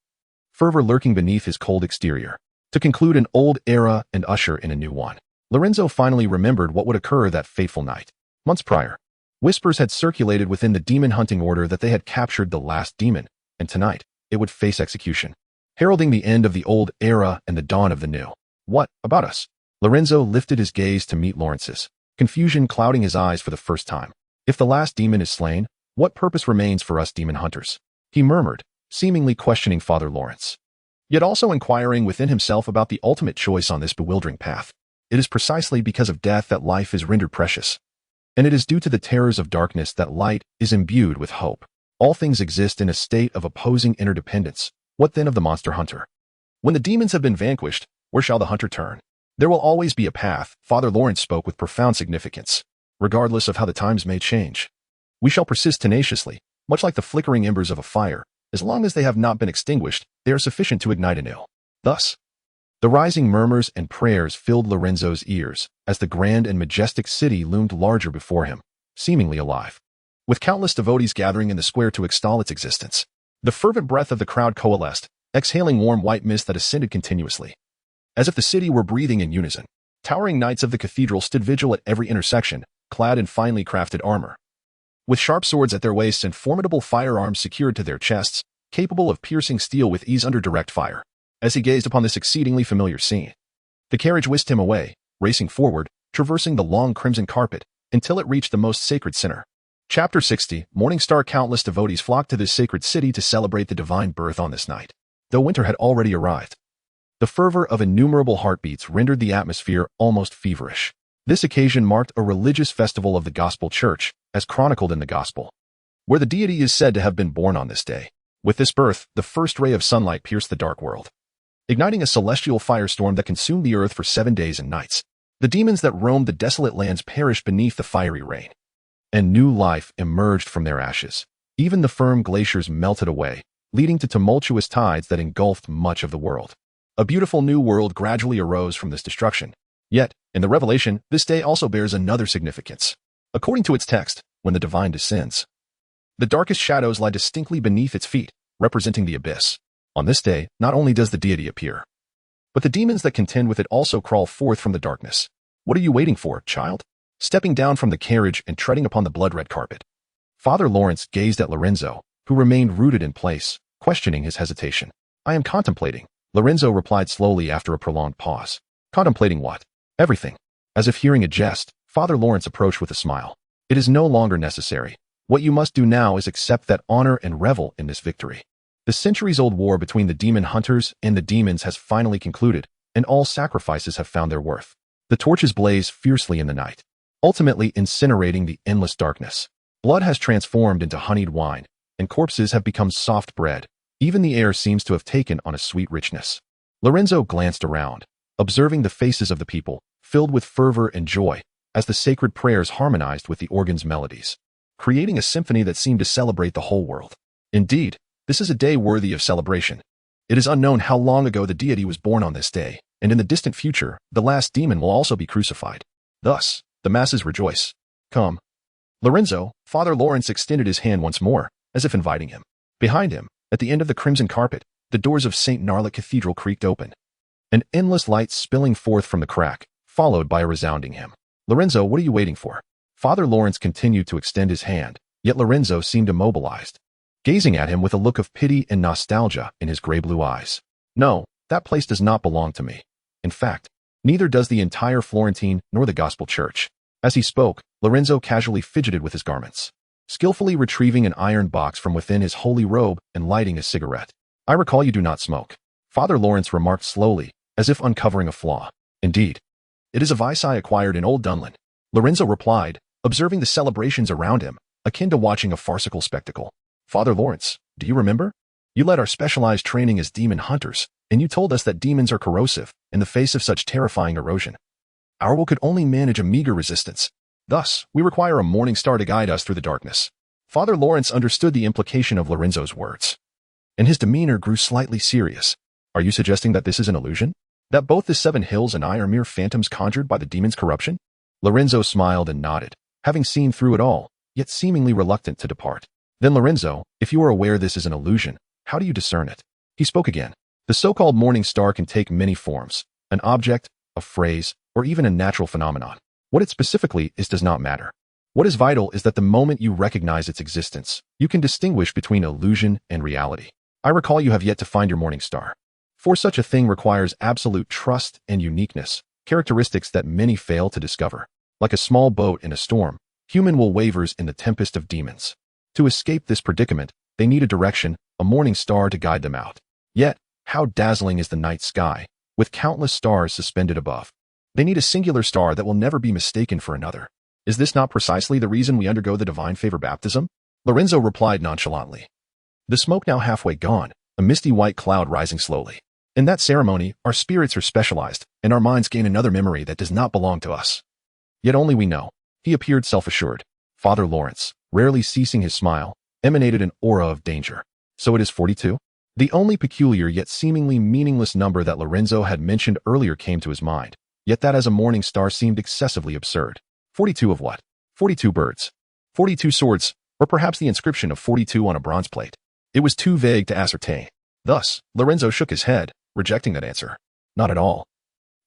fervor lurking beneath his cold exterior. To conclude an old era and usher in a new one. Lorenzo finally remembered what would occur that fateful night. Months prior, whispers had circulated within the demon-hunting order that they had captured the last demon, and tonight, it would face execution, heralding the end of the old era and the dawn of the new. What about us? Lorenzo lifted his gaze to meet Lawrence's, confusion clouding his eyes for the first time. If the last demon is slain, what purpose remains for us demon hunters? He murmured, seemingly questioning Father Lawrence, yet also inquiring within himself about the ultimate choice on this bewildering path. It is precisely because of death that life is rendered precious, and it is due to the terrors of darkness that light is imbued with hope. All things exist in a state of opposing interdependence. What then of the monster hunter? When the demons have been vanquished, where shall the hunter turn? There will always be a path. Father Lawrence spoke with profound significance. Regardless of how the times may change, we shall persist tenaciously, much like the flickering embers of a fire. As long as they have not been extinguished, they are sufficient to ignite anew. Thus, the rising murmurs and prayers filled Lorenzo's ears as the grand and majestic city loomed larger before him, seemingly alive, with countless devotees gathering in the square to extol its existence. The fervent breath of the crowd coalesced, exhaling warm white mist that ascended continuously, as if the city were breathing in unison. Towering knights of the cathedral stood vigil at every intersection, clad in finely crafted armor, with sharp swords at their waists and formidable firearms secured to their chests, capable of piercing steel with ease under direct fire. As he gazed upon this exceedingly familiar scene, the carriage whisked him away, racing forward, traversing the long crimson carpet, until it reached the most sacred center. Chapter 60, Morning Star. Countless devotees flocked to this sacred city to celebrate the divine birth on this night. Though winter had already arrived, the fervor of innumerable heartbeats rendered the atmosphere almost feverish. This occasion marked a religious festival of the Gospel Church, as chronicled in the Gospel, where the deity is said to have been born on this day. With this birth, the first ray of sunlight pierced the dark world, igniting a celestial firestorm that consumed the earth for 7 days and nights. The demons that roamed the desolate lands perished beneath the fiery rain, and new life emerged from their ashes. Even the firm glaciers melted away, leading to tumultuous tides that engulfed much of the world. A beautiful new world gradually arose from this destruction. Yet, in the Revelation, this day also bears another significance. According to its text, when the divine descends, the darkest shadows lie distinctly beneath its feet, representing the abyss. On this day, not only does the deity appear, but the demons that contend with it also crawl forth from the darkness. What are you waiting for, child? Stepping down from the carriage and treading upon the blood-red carpet, Father Lawrence gazed at Lorenzo, who remained rooted in place, questioning his hesitation. I am contemplating, Lorenzo replied slowly after a prolonged pause. Contemplating what? Everything. As if hearing a jest, Father Lawrence approached with a smile. It is no longer necessary. What you must do now is accept that honor and revel in this victory. The centuries-old war between the demon hunters and the demons has finally concluded, and all sacrifices have found their worth. The torches blaze fiercely in the night, ultimately incinerating the endless darkness. Blood has transformed into honeyed wine, and corpses have become soft bread. Even the air seems to have taken on a sweet richness. Lorenzo glanced around, observing the faces of the people, filled with fervor and joy, as the sacred prayers harmonized with the organ's melodies, creating a symphony that seemed to celebrate the whole world. Indeed, this is a day worthy of celebration. It is unknown how long ago the deity was born on this day, and in the distant future, the last demon will also be crucified. Thus, the masses rejoice. Come. Lorenzo, Father Lawrence extended his hand once more, as if inviting him. Behind him, at the end of the crimson carpet, the doors of St. Narlet Cathedral creaked open. An endless light spilling forth from the crack, followed by a resounding hymn. Lorenzo, what are you waiting for? Father Lawrence continued to extend his hand, yet Lorenzo seemed immobilized, gazing at him with a look of pity and nostalgia in his gray-blue eyes. No, that place does not belong to me. In fact, neither does the entire Florentine nor the Gospel Church. As he spoke, Lorenzo casually fidgeted with his garments, skillfully retrieving an iron box from within his holy robe and lighting a cigarette. I recall you do not smoke. Father Lawrence remarked slowly, as if uncovering a flaw. Indeed. It is a vice I acquired in Old Dunlin. Lorenzo replied, observing the celebrations around him, akin to watching a farcical spectacle. Father Lawrence, do you remember? You led our specialized training as demon hunters, and you told us that demons are corrosive in the face of such terrifying erosion. Our will could only manage a meager resistance. Thus, we require a morning star to guide us through the darkness. Father Lawrence understood the implication of Lorenzo's words, and his demeanor grew slightly serious. Are you suggesting that this is an illusion? That both the 7 hills and I are mere phantoms conjured by the demon's corruption? Lorenzo smiled and nodded, having seen through it all, yet seemingly reluctant to depart. Then Lorenzo, if you are aware this is an illusion, how do you discern it? He spoke again. The so-called morning star can take many forms, an object, a phrase, or even a natural phenomenon. What it specifically is does not matter. What is vital is that the moment you recognize its existence, you can distinguish between illusion and reality. I recall you have yet to find your morning star. For such a thing requires absolute trust and uniqueness, characteristics that many fail to discover. Like a small boat in a storm, human will wavers in the tempest of demons. To escape this predicament, they need a direction, a morning star to guide them out. Yet, how dazzling is the night sky, with countless stars suspended above. They need a singular star that will never be mistaken for another. Is this not precisely the reason we undergo the divine favor baptism? Lorenzo replied nonchalantly. The smoke now halfway gone, a misty white cloud rising slowly. In that ceremony, our spirits are specialized, and our minds gain another memory that does not belong to us. Yet only we know. He appeared self-assured. Father Lawrence, rarely ceasing his smile, emanated an aura of danger. So it is 42? The only peculiar yet seemingly meaningless number that Lorenzo had mentioned earlier came to his mind, yet that as a morning star seemed excessively absurd. 42 of what? 42 birds. 42 swords, or perhaps the inscription of 42 on a bronze plate. It was too vague to ascertain. Thus, Lorenzo shook his head, rejecting that answer. Not at all.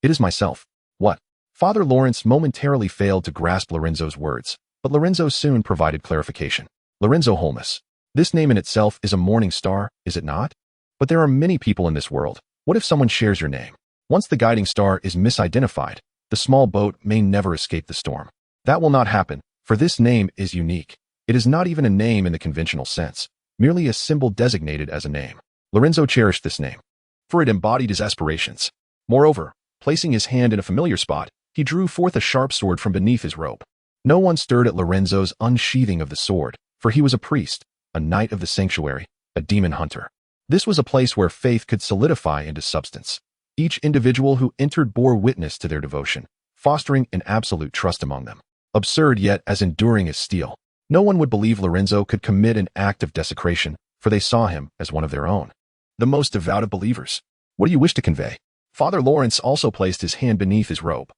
It is myself. What? Father Lawrence momentarily failed to grasp Lorenzo's words, but Lorenzo soon provided clarification. Lorenzo Holmes. This name in itself is a morning star, is it not? But there are many people in this world. What if someone shares your name? Once the guiding star is misidentified, the small boat may never escape the storm. That will not happen, for this name is unique. It is not even a name in the conventional sense, merely a symbol designated as a name. Lorenzo cherished this name, for it embodied his aspirations. Moreover, placing his hand in a familiar spot, he drew forth a sharp sword from beneath his robe. No one stirred at Lorenzo's unsheathing of the sword, for he was a priest, a knight of the sanctuary, a demon hunter. This was a place where faith could solidify into substance. Each individual who entered bore witness to their devotion, fostering an absolute trust among them. Absurd yet as enduring as steel. No one would believe Lorenzo could commit an act of desecration, for they saw him as one of their own. The most devout of believers. What do you wish to convey? Father Lawrence also placed his hand beneath his robe,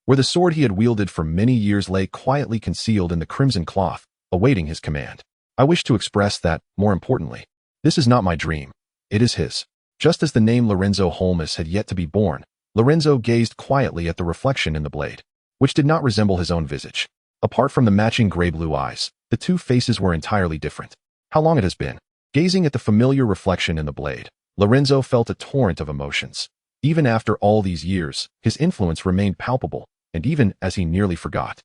where the sword he had wielded for many years lay quietly concealed in the crimson cloth, awaiting his command. I wish to express that, more importantly, this is not my dream. It is his. Just as the name Lorenzo Holmes had yet to be born, Lorenzo gazed quietly at the reflection in the blade, which did not resemble his own visage. Apart from the matching gray-blue eyes, the two faces were entirely different. How long it has been. Gazing at the familiar reflection in the blade, Lorenzo felt a torrent of emotions. Even after all these years, his influence remained palpable, and even as he nearly forgot,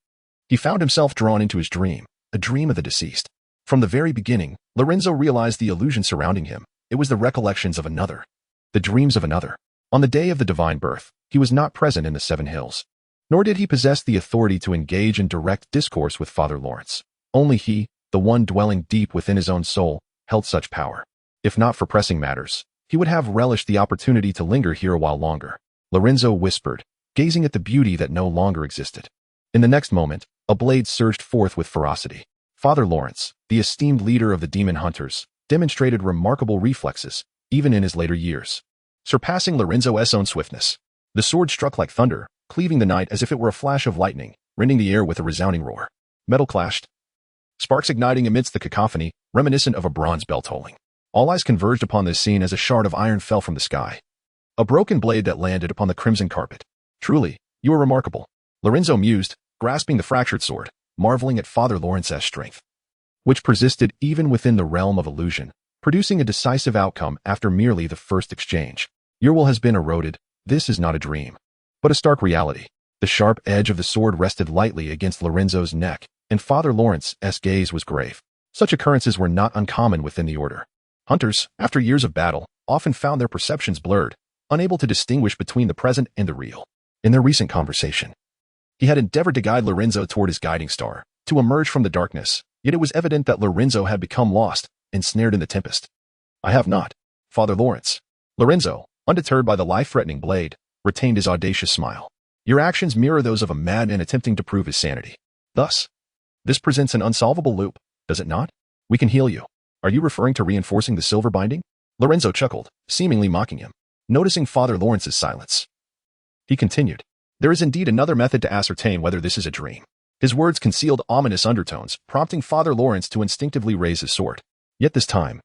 he found himself drawn into his dream, a dream of the deceased. From the very beginning, Lorenzo realized the illusion surrounding him. It was the recollections of another, the dreams of another. On the day of the divine birth, he was not present in the Seven Hills, nor did he possess the authority to engage in direct discourse with Father Lawrence. Only he, the one dwelling deep within his own soul, held such power. If not for pressing matters, he would have relished the opportunity to linger here a while longer. Lorenzo whispered, gazing at the beauty that no longer existed. In the next moment, a blade surged forth with ferocity. Father Lawrence, the esteemed leader of the demon hunters, demonstrated remarkable reflexes, even in his later years, surpassing Lorenzo's own swiftness. The sword struck like thunder, cleaving the night as if it were a flash of lightning, rending the air with a resounding roar. Metal clashed, sparks igniting amidst the cacophony, reminiscent of a bronze bell tolling. All eyes converged upon this scene as a shard of iron fell from the sky, a broken blade that landed upon the crimson carpet. Truly, you are remarkable, Lorenzo mused, grasping the fractured sword, marveling at Father Lawrence's strength, which persisted even within the realm of illusion, producing a decisive outcome after merely the first exchange. Your will has been eroded. This is not a dream, but a stark reality. The sharp edge of the sword rested lightly against Lorenzo's neck, and Father Lawrence's gaze was grave. Such occurrences were not uncommon within the order. Hunters, after years of battle, often found their perceptions blurred, unable to distinguish between the present and the real. In their recent conversation, he had endeavored to guide Lorenzo toward his guiding star, to emerge from the darkness, yet it was evident that Lorenzo had become lost, ensnared in the tempest. I have not, Father Lawrence. Lorenzo, undeterred by the life-threatening blade, retained his audacious smile. Your actions mirror those of a madman attempting to prove his sanity. Thus, this presents an unsolvable loop, does it not? We can heal you. Are you referring to reinforcing the silver binding? Lorenzo chuckled, seemingly mocking him. Noticing Father Lawrence's silence, he continued, there is indeed another method to ascertain whether this is a dream. His words concealed ominous undertones, prompting Father Lawrence to instinctively raise his sword. Yet this time,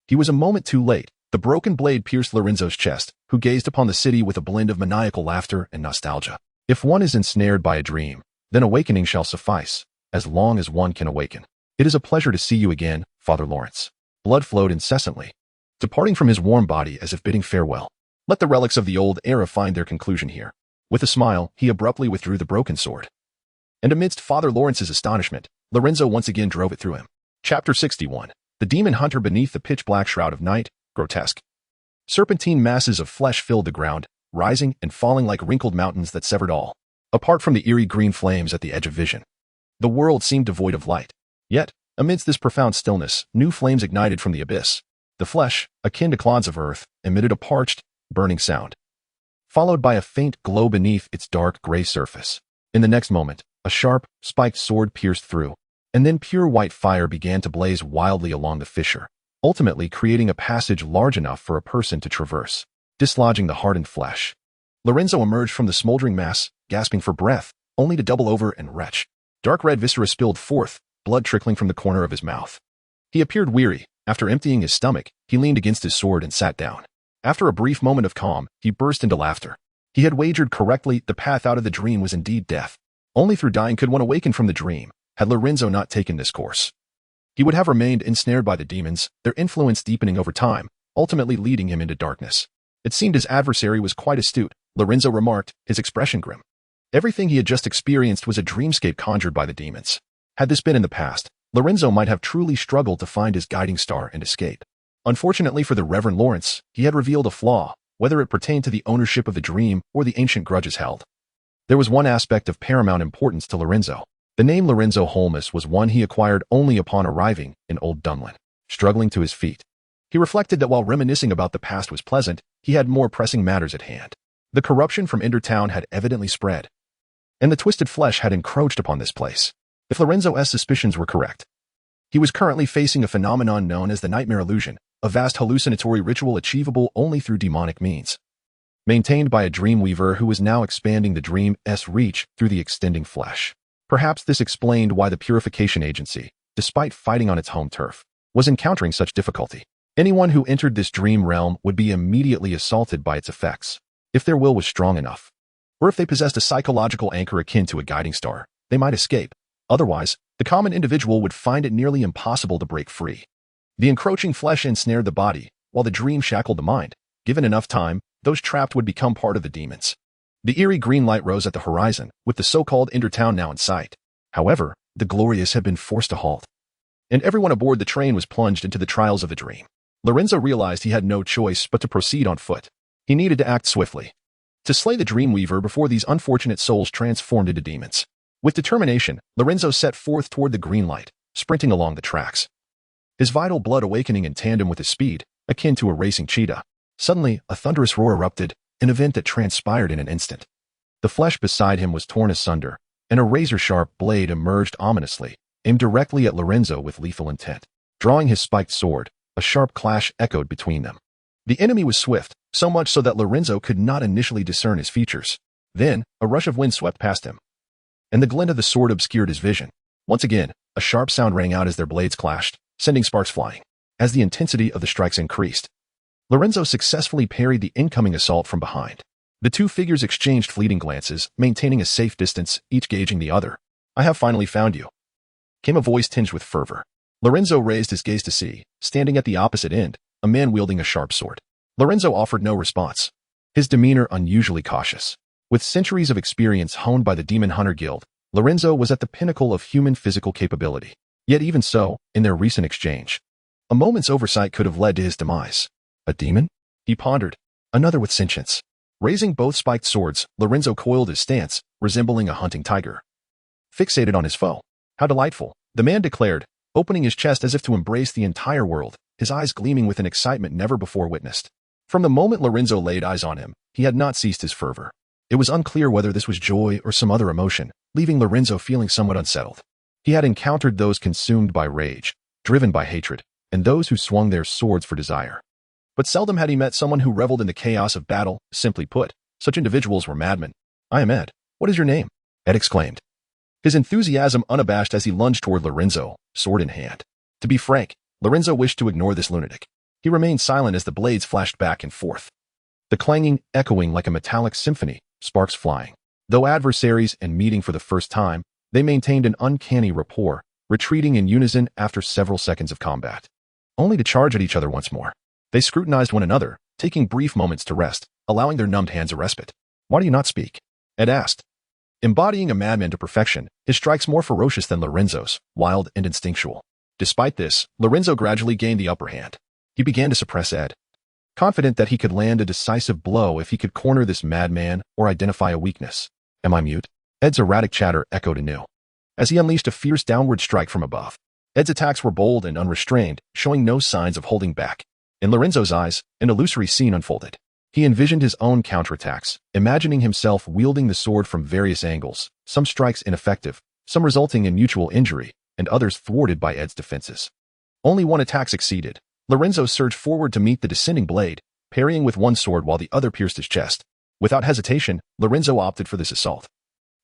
he was a moment too late. The broken blade pierced Lorenzo's chest, who gazed upon the city with a blend of maniacal laughter and nostalgia. If one is ensnared by a dream, then awakening shall suffice, as long as one can awaken. It is a pleasure to see you again, Father Lawrence. Blood flowed incessantly, departing from his warm body as if bidding farewell. Let the relics of the old era find their conclusion here. With a smile, he abruptly withdrew the broken sword. And amidst Father Lawrence's astonishment, Lorenzo once again drove it through him. Chapter 61. The demon hunter beneath the pitch-black shroud of night, grotesque. Serpentine masses of flesh filled the ground, rising and falling like wrinkled mountains that severed all. Apart from the eerie green flames at the edge of vision, the world seemed devoid of light. Yet, amidst this profound stillness, new flames ignited from the abyss. The flesh, akin to clods of earth, emitted a parched, burning sound, followed by a faint glow beneath its dark gray surface. In the next moment, a sharp, spiked sword pierced through, and then pure white fire began to blaze wildly along the fissure, ultimately creating a passage large enough for a person to traverse, dislodging the hardened flesh. Lorenzo emerged from the smoldering mass, gasping for breath, only to double over and retch. Dark red viscera spilled forth, blood trickling from the corner of his mouth. He appeared weary. After emptying his stomach, he leaned against his sword and sat down. After a brief moment of calm, he burst into laughter. He had wagered correctly. The path out of the dream was indeed death. Only through dying could one awaken from the dream. Had Lorenzo not taken this course, he would have remained ensnared by the demons, their influence deepening over time, ultimately leading him into darkness. It seemed his adversary was quite astute, Lorenzo remarked, his expression grim. Everything he had just experienced was a dreamscape conjured by the demons. Had this been in the past, Lorenzo might have truly struggled to find his guiding star and escape. Unfortunately for the Reverend Lawrence, he had revealed a flaw, whether it pertained to the ownership of the dream or the ancient grudges held. There was one aspect of paramount importance to Lorenzo. The name Lorenzo Holmes was one he acquired only upon arriving in Old Dunlin. Struggling to his feet, he reflected that while reminiscing about the past was pleasant, he had more pressing matters at hand. The corruption from Endertown had evidently spread, and the twisted flesh had encroached upon this place. If Lorenzo's suspicions were correct, he was currently facing a phenomenon known as the nightmare illusion, a vast hallucinatory ritual achievable only through demonic means, maintained by a dreamweaver who was now expanding the dream's reach through the extending flesh. Perhaps this explained why the Purification Agency, despite fighting on its home turf, was encountering such difficulty. Anyone who entered this dream realm would be immediately assaulted by its effects. If their will was strong enough, or if they possessed a psychological anchor akin to a guiding star, they might escape. Otherwise, the common individual would find it nearly impossible to break free. The encroaching flesh ensnared the body, while the dream shackled the mind. Given enough time, those trapped would become part of the demons. The eerie green light rose at the horizon, with the so-called Ender town now in sight. However, the glorious had been forced to halt, and everyone aboard the train was plunged into the trials of the dream. Lorenzo realized he had no choice but to proceed on foot. He needed to act swiftly, to slay the Dreamweaver before these unfortunate souls transformed into demons. With determination, Lorenzo set forth toward the green light, sprinting along the tracks, his vital blood awakening in tandem with his speed, akin to a racing cheetah. Suddenly, a thunderous roar erupted, an event that transpired in an instant. The flesh beside him was torn asunder, and a razor-sharp blade emerged ominously, aimed directly at Lorenzo with lethal intent. Drawing his spiked sword, a sharp clash echoed between them. The enemy was swift, so much so that Lorenzo could not initially discern his features. Then, a rush of wind swept past him, and the glint of the sword obscured his vision. Once again, a sharp sound rang out as their blades clashed, sending sparks flying. As the intensity of the strikes increased, Lorenzo successfully parried the incoming assault from behind. The two figures exchanged fleeting glances, maintaining a safe distance, each gauging the other. "I have finally found you," came a voice tinged with fervor. Lorenzo raised his gaze to see, standing at the opposite end, a man wielding a sharp sword. Lorenzo offered no response, his demeanor unusually cautious. With centuries of experience honed by the Demon Hunter Guild, Lorenzo was at the pinnacle of human physical capability. Yet even so, in their recent exchange, a moment's oversight could have led to his demise. A demon? He pondered. Another with sentience. Raising both spiked swords, Lorenzo coiled his stance, resembling a hunting tiger, fixated on his foe. "How delightful," the man declared, opening his chest as if to embrace the entire world, his eyes gleaming with an excitement never before witnessed. From the moment Lorenzo laid eyes on him, he had not ceased his fervor. It was unclear whether this was joy or some other emotion, leaving Lorenzo feeling somewhat unsettled. He had encountered those consumed by rage, driven by hatred, and those who swung their swords for desire. But seldom had he met someone who reveled in the chaos of battle. Simply put, such individuals were madmen. "I am Ed. What is your name?" Ed exclaimed, his enthusiasm unabashed as he lunged toward Lorenzo, sword in hand. To be frank, Lorenzo wished to ignore this lunatic. He remained silent as the blades flashed back and forth, the clanging echoing like a metallic symphony, sparks flying. Though adversaries and meeting for the first time, they maintained an uncanny rapport, retreating in unison after several seconds of combat, only to charge at each other once more. They scrutinized one another, taking brief moments to rest, allowing their numbed hands a respite. "Why do you not speak?" Ed asked. Embodying a madman to perfection, his strikes more ferocious than Lorenzo's, wild and instinctual. Despite this, Lorenzo gradually gained the upper hand. He began to suppress Ed, confident that he could land a decisive blow if he could corner this madman or identify a weakness. "Am I mute?" Ed's erratic chatter echoed anew, as he unleashed a fierce downward strike from above. Ed's attacks were bold and unrestrained, showing no signs of holding back. In Lorenzo's eyes, an illusory scene unfolded. He envisioned his own counterattacks, imagining himself wielding the sword from various angles, some strikes ineffective, some resulting in mutual injury, and others thwarted by Ed's defenses. Only one attack succeeded. Lorenzo surged forward to meet the descending blade, parrying with one sword while the other pierced his chest. Without hesitation, Lorenzo opted for this assault,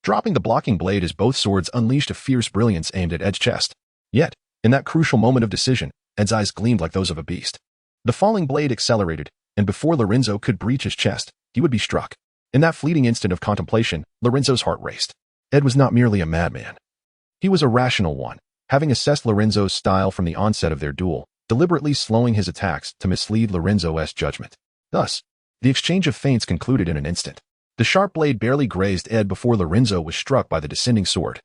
dropping the blocking blade as both swords unleashed a fierce brilliance aimed at Ed's chest. Yet, in that crucial moment of decision, Ed's eyes gleamed like those of a beast. The falling blade accelerated, and before Lorenzo could breach his chest, he would be struck. In that fleeting instant of contemplation, Lorenzo's heart raced. Ed was not merely a madman. He was a rational one, having assessed Lorenzo's style from the onset of their duel, deliberately slowing his attacks to mislead Lorenzo's judgment. Thus, the exchange of feints concluded in an instant. The sharp blade barely grazed Ed before Lorenzo was struck by the descending sword.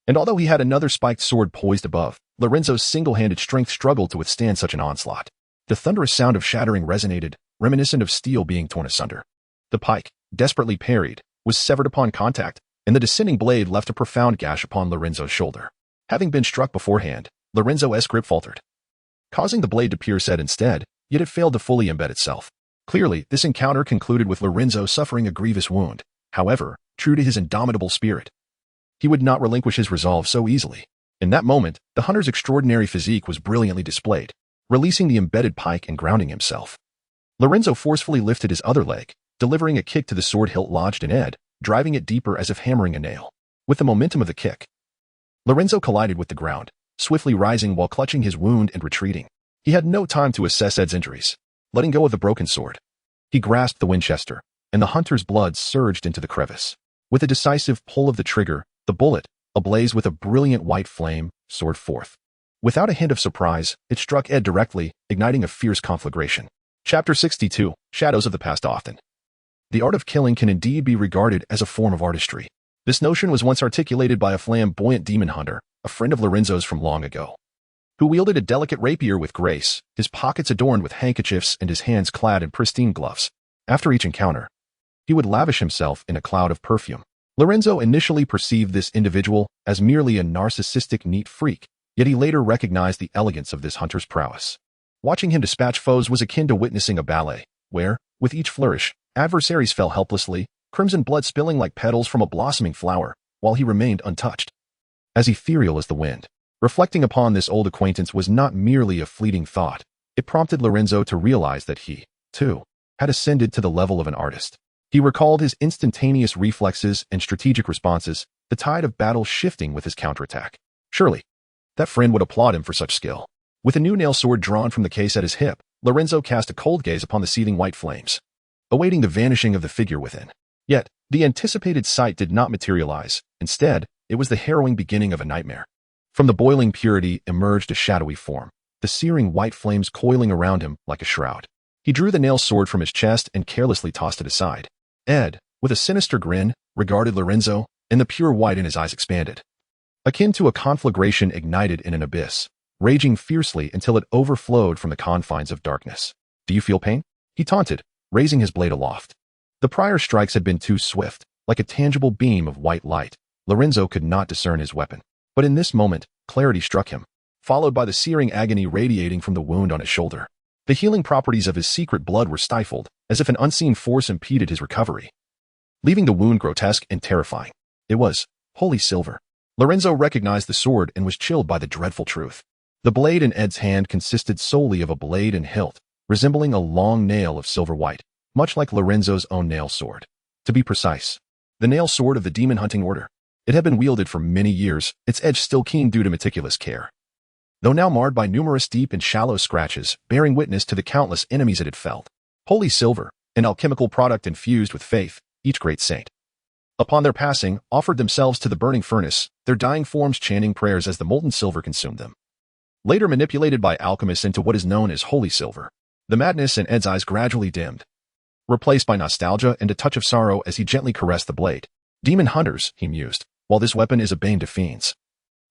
And although he had another spiked sword poised above, Lorenzo's single-handed strength struggled to withstand such an onslaught. The thunderous sound of shattering resonated, reminiscent of steel being torn asunder. The pike, desperately parried, was severed upon contact, and the descending blade left a profound gash upon Lorenzo's shoulder. Having been struck beforehand, Lorenzo's grip faltered, causing the blade to pierce Ed instead, yet it failed to fully embed itself. Clearly, this encounter concluded with Lorenzo suffering a grievous wound. However, true to his indomitable spirit, he would not relinquish his resolve so easily. In that moment, the hunter's extraordinary physique was brilliantly displayed, releasing the embedded pike and grounding himself. Lorenzo forcefully lifted his other leg, delivering a kick to the sword hilt lodged in Ed, driving it deeper as if hammering a nail. With the momentum of the kick, Lorenzo collided with the ground, swiftly rising while clutching his wound and retreating. He had no time to assess Ed's injuries. Letting go of the broken sword, he grasped the Winchester, and the hunter's blood surged into the crevice. With a decisive pull of the trigger, the bullet, ablaze with a brilliant white flame, soared forth. Without a hint of surprise, it struck Ed directly, igniting a fierce conflagration. Chapter 62, Shadows of the Past Often. The art of killing can indeed be regarded as a form of artistry. This notion was once articulated by a flamboyant demon hunter, a friend of Lorenzo's from long ago, who wielded a delicate rapier with grace, his pockets adorned with handkerchiefs and his hands clad in pristine gloves. After each encounter, he would lavish himself in a cloud of perfume. Lorenzo initially perceived this individual as merely a narcissistic neat freak, yet he later recognized the elegance of this hunter's prowess. Watching him dispatch foes was akin to witnessing a ballet, where, with each flourish, adversaries fell helplessly, crimson blood spilling like petals from a blossoming flower, while he remained untouched. As ethereal as the wind, reflecting upon this old acquaintance was not merely a fleeting thought. It prompted Lorenzo to realize that he, too, had ascended to the level of an artist. He recalled his instantaneous reflexes and strategic responses, the tide of battle shifting with his counterattack. Surely, that friend would applaud him for such skill. With a new nail sword drawn from the case at his hip, Lorenzo cast a cold gaze upon the seething white flames, awaiting the vanishing of the figure within. Yet, the anticipated sight did not materialize. Instead, it was the harrowing beginning of a nightmare. From the boiling purity emerged a shadowy form, the searing white flames coiling around him like a shroud. He drew the nail sword from his chest and carelessly tossed it aside. Ed, with a sinister grin, regarded Lorenzo, and the pure white in his eyes expanded, akin to a conflagration ignited in an abyss, raging fiercely until it overflowed from the confines of darkness. "Do you feel pain?" he taunted, raising his blade aloft. The prior strikes had been too swift, like a tangible beam of white light. Lorenzo could not discern his weapon. But in this moment, clarity struck him, followed by the searing agony radiating from the wound on his shoulder. The healing properties of his secret blood were stifled, as if an unseen force impeded his recovery, leaving the wound grotesque and terrifying. It was holy silver. Lorenzo recognized the sword and was chilled by the dreadful truth. The blade in Ed's hand consisted solely of a blade and hilt, resembling a long nail of silver white, much like Lorenzo's own nail sword. To be precise, the nail sword of the demon hunting order. It had been wielded for many years, its edge still keen due to meticulous care, though now marred by numerous deep and shallow scratches, bearing witness to the countless enemies it had felled. Holy silver, an alchemical product infused with faith, each great saint, upon their passing, offered themselves to the burning furnace, their dying forms chanting prayers as the molten silver consumed them. Later manipulated by alchemists into what is known as holy silver, the madness in Ed's eyes gradually dimmed, replaced by nostalgia and a touch of sorrow as he gently caressed the blade. Demon hunters, he mused, while this weapon is a bane to fiends,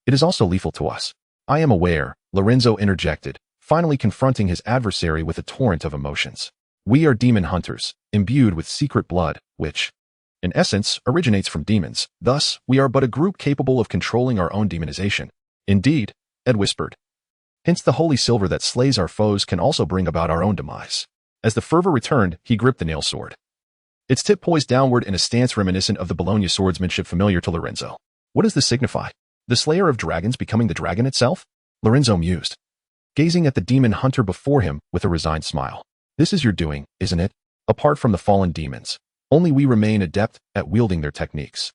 it is also lethal to us. I am aware, Lorenzo interjected, finally confronting his adversary with a torrent of emotions. We are demon hunters, imbued with secret blood, which, in essence, originates from demons. Thus, we are but a group capable of controlling our own demonization. Indeed, Ed whispered. Hence the holy silver that slays our foes can also bring about our own demise. As the fervor returned, he gripped the nail sword, its tip poised downward in a stance reminiscent of the Bologna swordsmanship familiar to Lorenzo. What does this signify? The slayer of dragons becoming the dragon itself? Lorenzo mused, gazing at the demon hunter before him with a resigned smile. This is your doing, isn't it? Apart from the fallen demons, only we remain adept at wielding their techniques.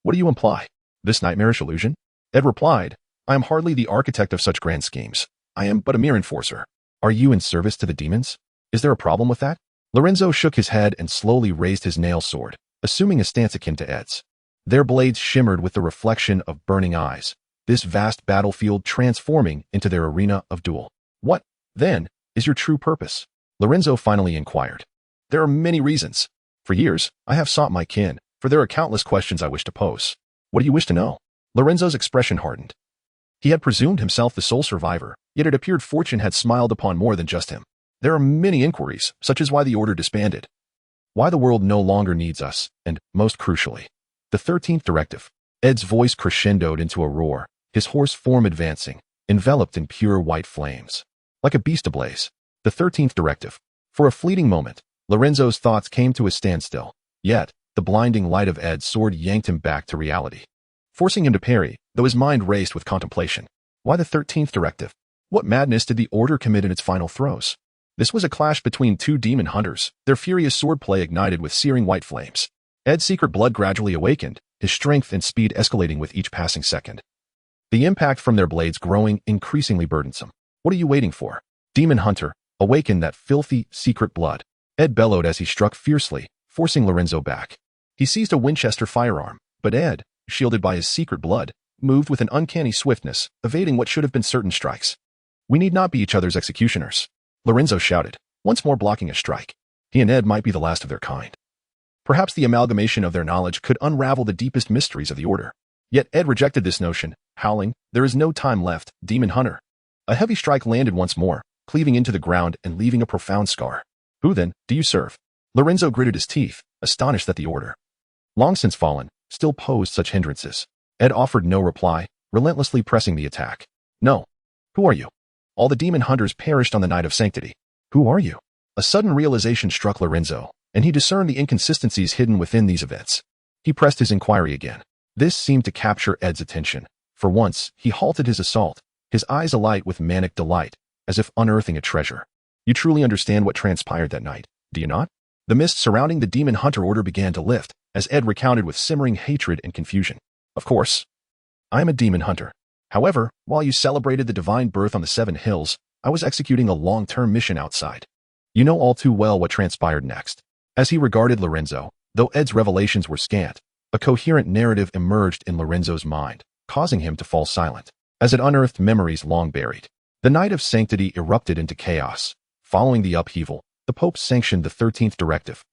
What do you imply? This nightmarish illusion? Ed replied, I am hardly the architect of such grand schemes. I am but a mere enforcer. Are you in service to the demons? Is there a problem with that? Lorenzo shook his head and slowly raised his nail sword, assuming a stance akin to Ed's. Their blades shimmered with the reflection of burning eyes, this vast battlefield transforming into their arena of duel. What, then, is your true purpose? Lorenzo finally inquired. There are many reasons. For years, I have sought my kin, for there are countless questions I wish to pose. What do you wish to know? Lorenzo's expression hardened. He had presumed himself the sole survivor, yet it appeared fortune had smiled upon more than just him. There are many inquiries, such as why the order disbanded, why the world no longer needs us, and, most crucially, the 13th directive. Ed's voice crescendoed into a roar, his hoarse form advancing, enveloped in pure white flames. Like a beast ablaze. The 13th directive. For a fleeting moment, Lorenzo's thoughts came to a standstill, yet, the blinding light of Ed's sword yanked him back to reality, forcing him to parry, though his mind raced with contemplation. Why the 13th directive? What madness did the order commit in its final throes? This was a clash between two demon hunters, their furious swordplay ignited with searing white flames. Ed's secret blood gradually awakened, his strength and speed escalating with each passing second. The impact from their blades growing increasingly burdensome. What are you waiting for? Demon hunter, awaken that filthy, secret blood. Ed bellowed as he struck fiercely, forcing Lorenzo back. He seized a Winchester firearm, but Ed, shielded by his secret blood, moved with an uncanny swiftness, evading what should have been certain strikes. "We need not be each other's executioners," Lorenzo shouted, once more blocking a strike. He and Ed might be the last of their kind. Perhaps the amalgamation of their knowledge could unravel the deepest mysteries of the order. Yet Ed rejected this notion, howling, "There is no time left, demon hunter." A heavy strike landed once more, cleaving into the ground and leaving a profound scar. "Who, then, do you serve?" Lorenzo gritted his teeth, astonished that the order, long since fallen, still posed such hindrances. Ed offered no reply, relentlessly pressing the attack. "No. Who are you? All the demon hunters perished on the night of sanctity. Who are you?" A sudden realization struck Lorenzo, and he discerned the inconsistencies hidden within these events. He pressed his inquiry again. This seemed to capture Ed's attention. For once, he halted his assault, his eyes alight with manic delight, as if unearthing a treasure. "You truly understand what transpired that night, do you not?" The mist surrounding the demon hunter order began to lift, as Ed recounted with simmering hatred and confusion. "Of course. I am a demon hunter. However, while you celebrated the divine birth on the Seven Hills, I was executing a long-term mission outside. You know all too well what transpired next." As he regarded Lorenzo, though Ed's revelations were scant, a coherent narrative emerged in Lorenzo's mind, causing him to fall silent, as it unearthed memories long buried. The night of sanctity erupted into chaos. Following the upheaval, the Pope sanctioned the 13th directive,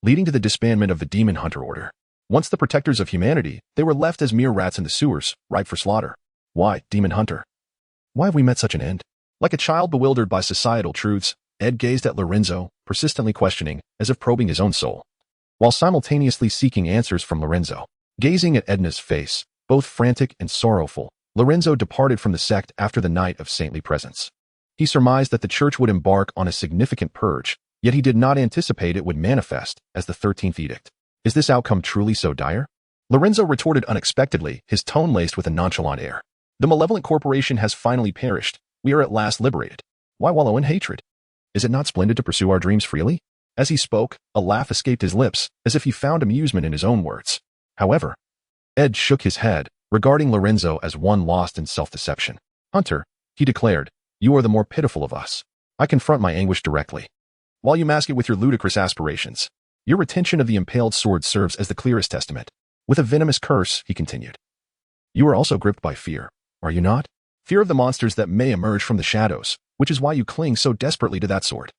leading to the disbandment of the demon hunter order. Once the protectors of humanity, they were left as mere rats in the sewers, ripe for slaughter. "Why, demon hunter? Why have we met such an end?" Like a child bewildered by societal truths, Ed gazed at Lorenzo, persistently questioning, as if probing his own soul, while simultaneously seeking answers from Lorenzo. Gazing at Edna's face, both frantic and sorrowful, Lorenzo departed from the sect after the night of saintly presence. He surmised that the church would embark on a significant purge, yet he did not anticipate it would manifest as the 13th edict. "Is this outcome truly so dire?" Lorenzo retorted unexpectedly, his tone laced with a nonchalant air. "The malevolent corporation has finally perished. We are at last liberated. Why wallow in hatred? Is it not splendid to pursue our dreams freely?" As he spoke, a laugh escaped his lips, as if he found amusement in his own words. However, Ed shook his head, regarding Lorenzo as one lost in self-deception. "Hunter," he declared, "you are the more pitiful of us. I confront my anguish directly, while you mask it with your ludicrous aspirations. Your retention of the impaled sword serves as the clearest testament." With a venomous curse, he continued, "You are also gripped by fear, are you not? Fear of the monsters that may emerge from the shadows, which is why you cling so desperately to that sword."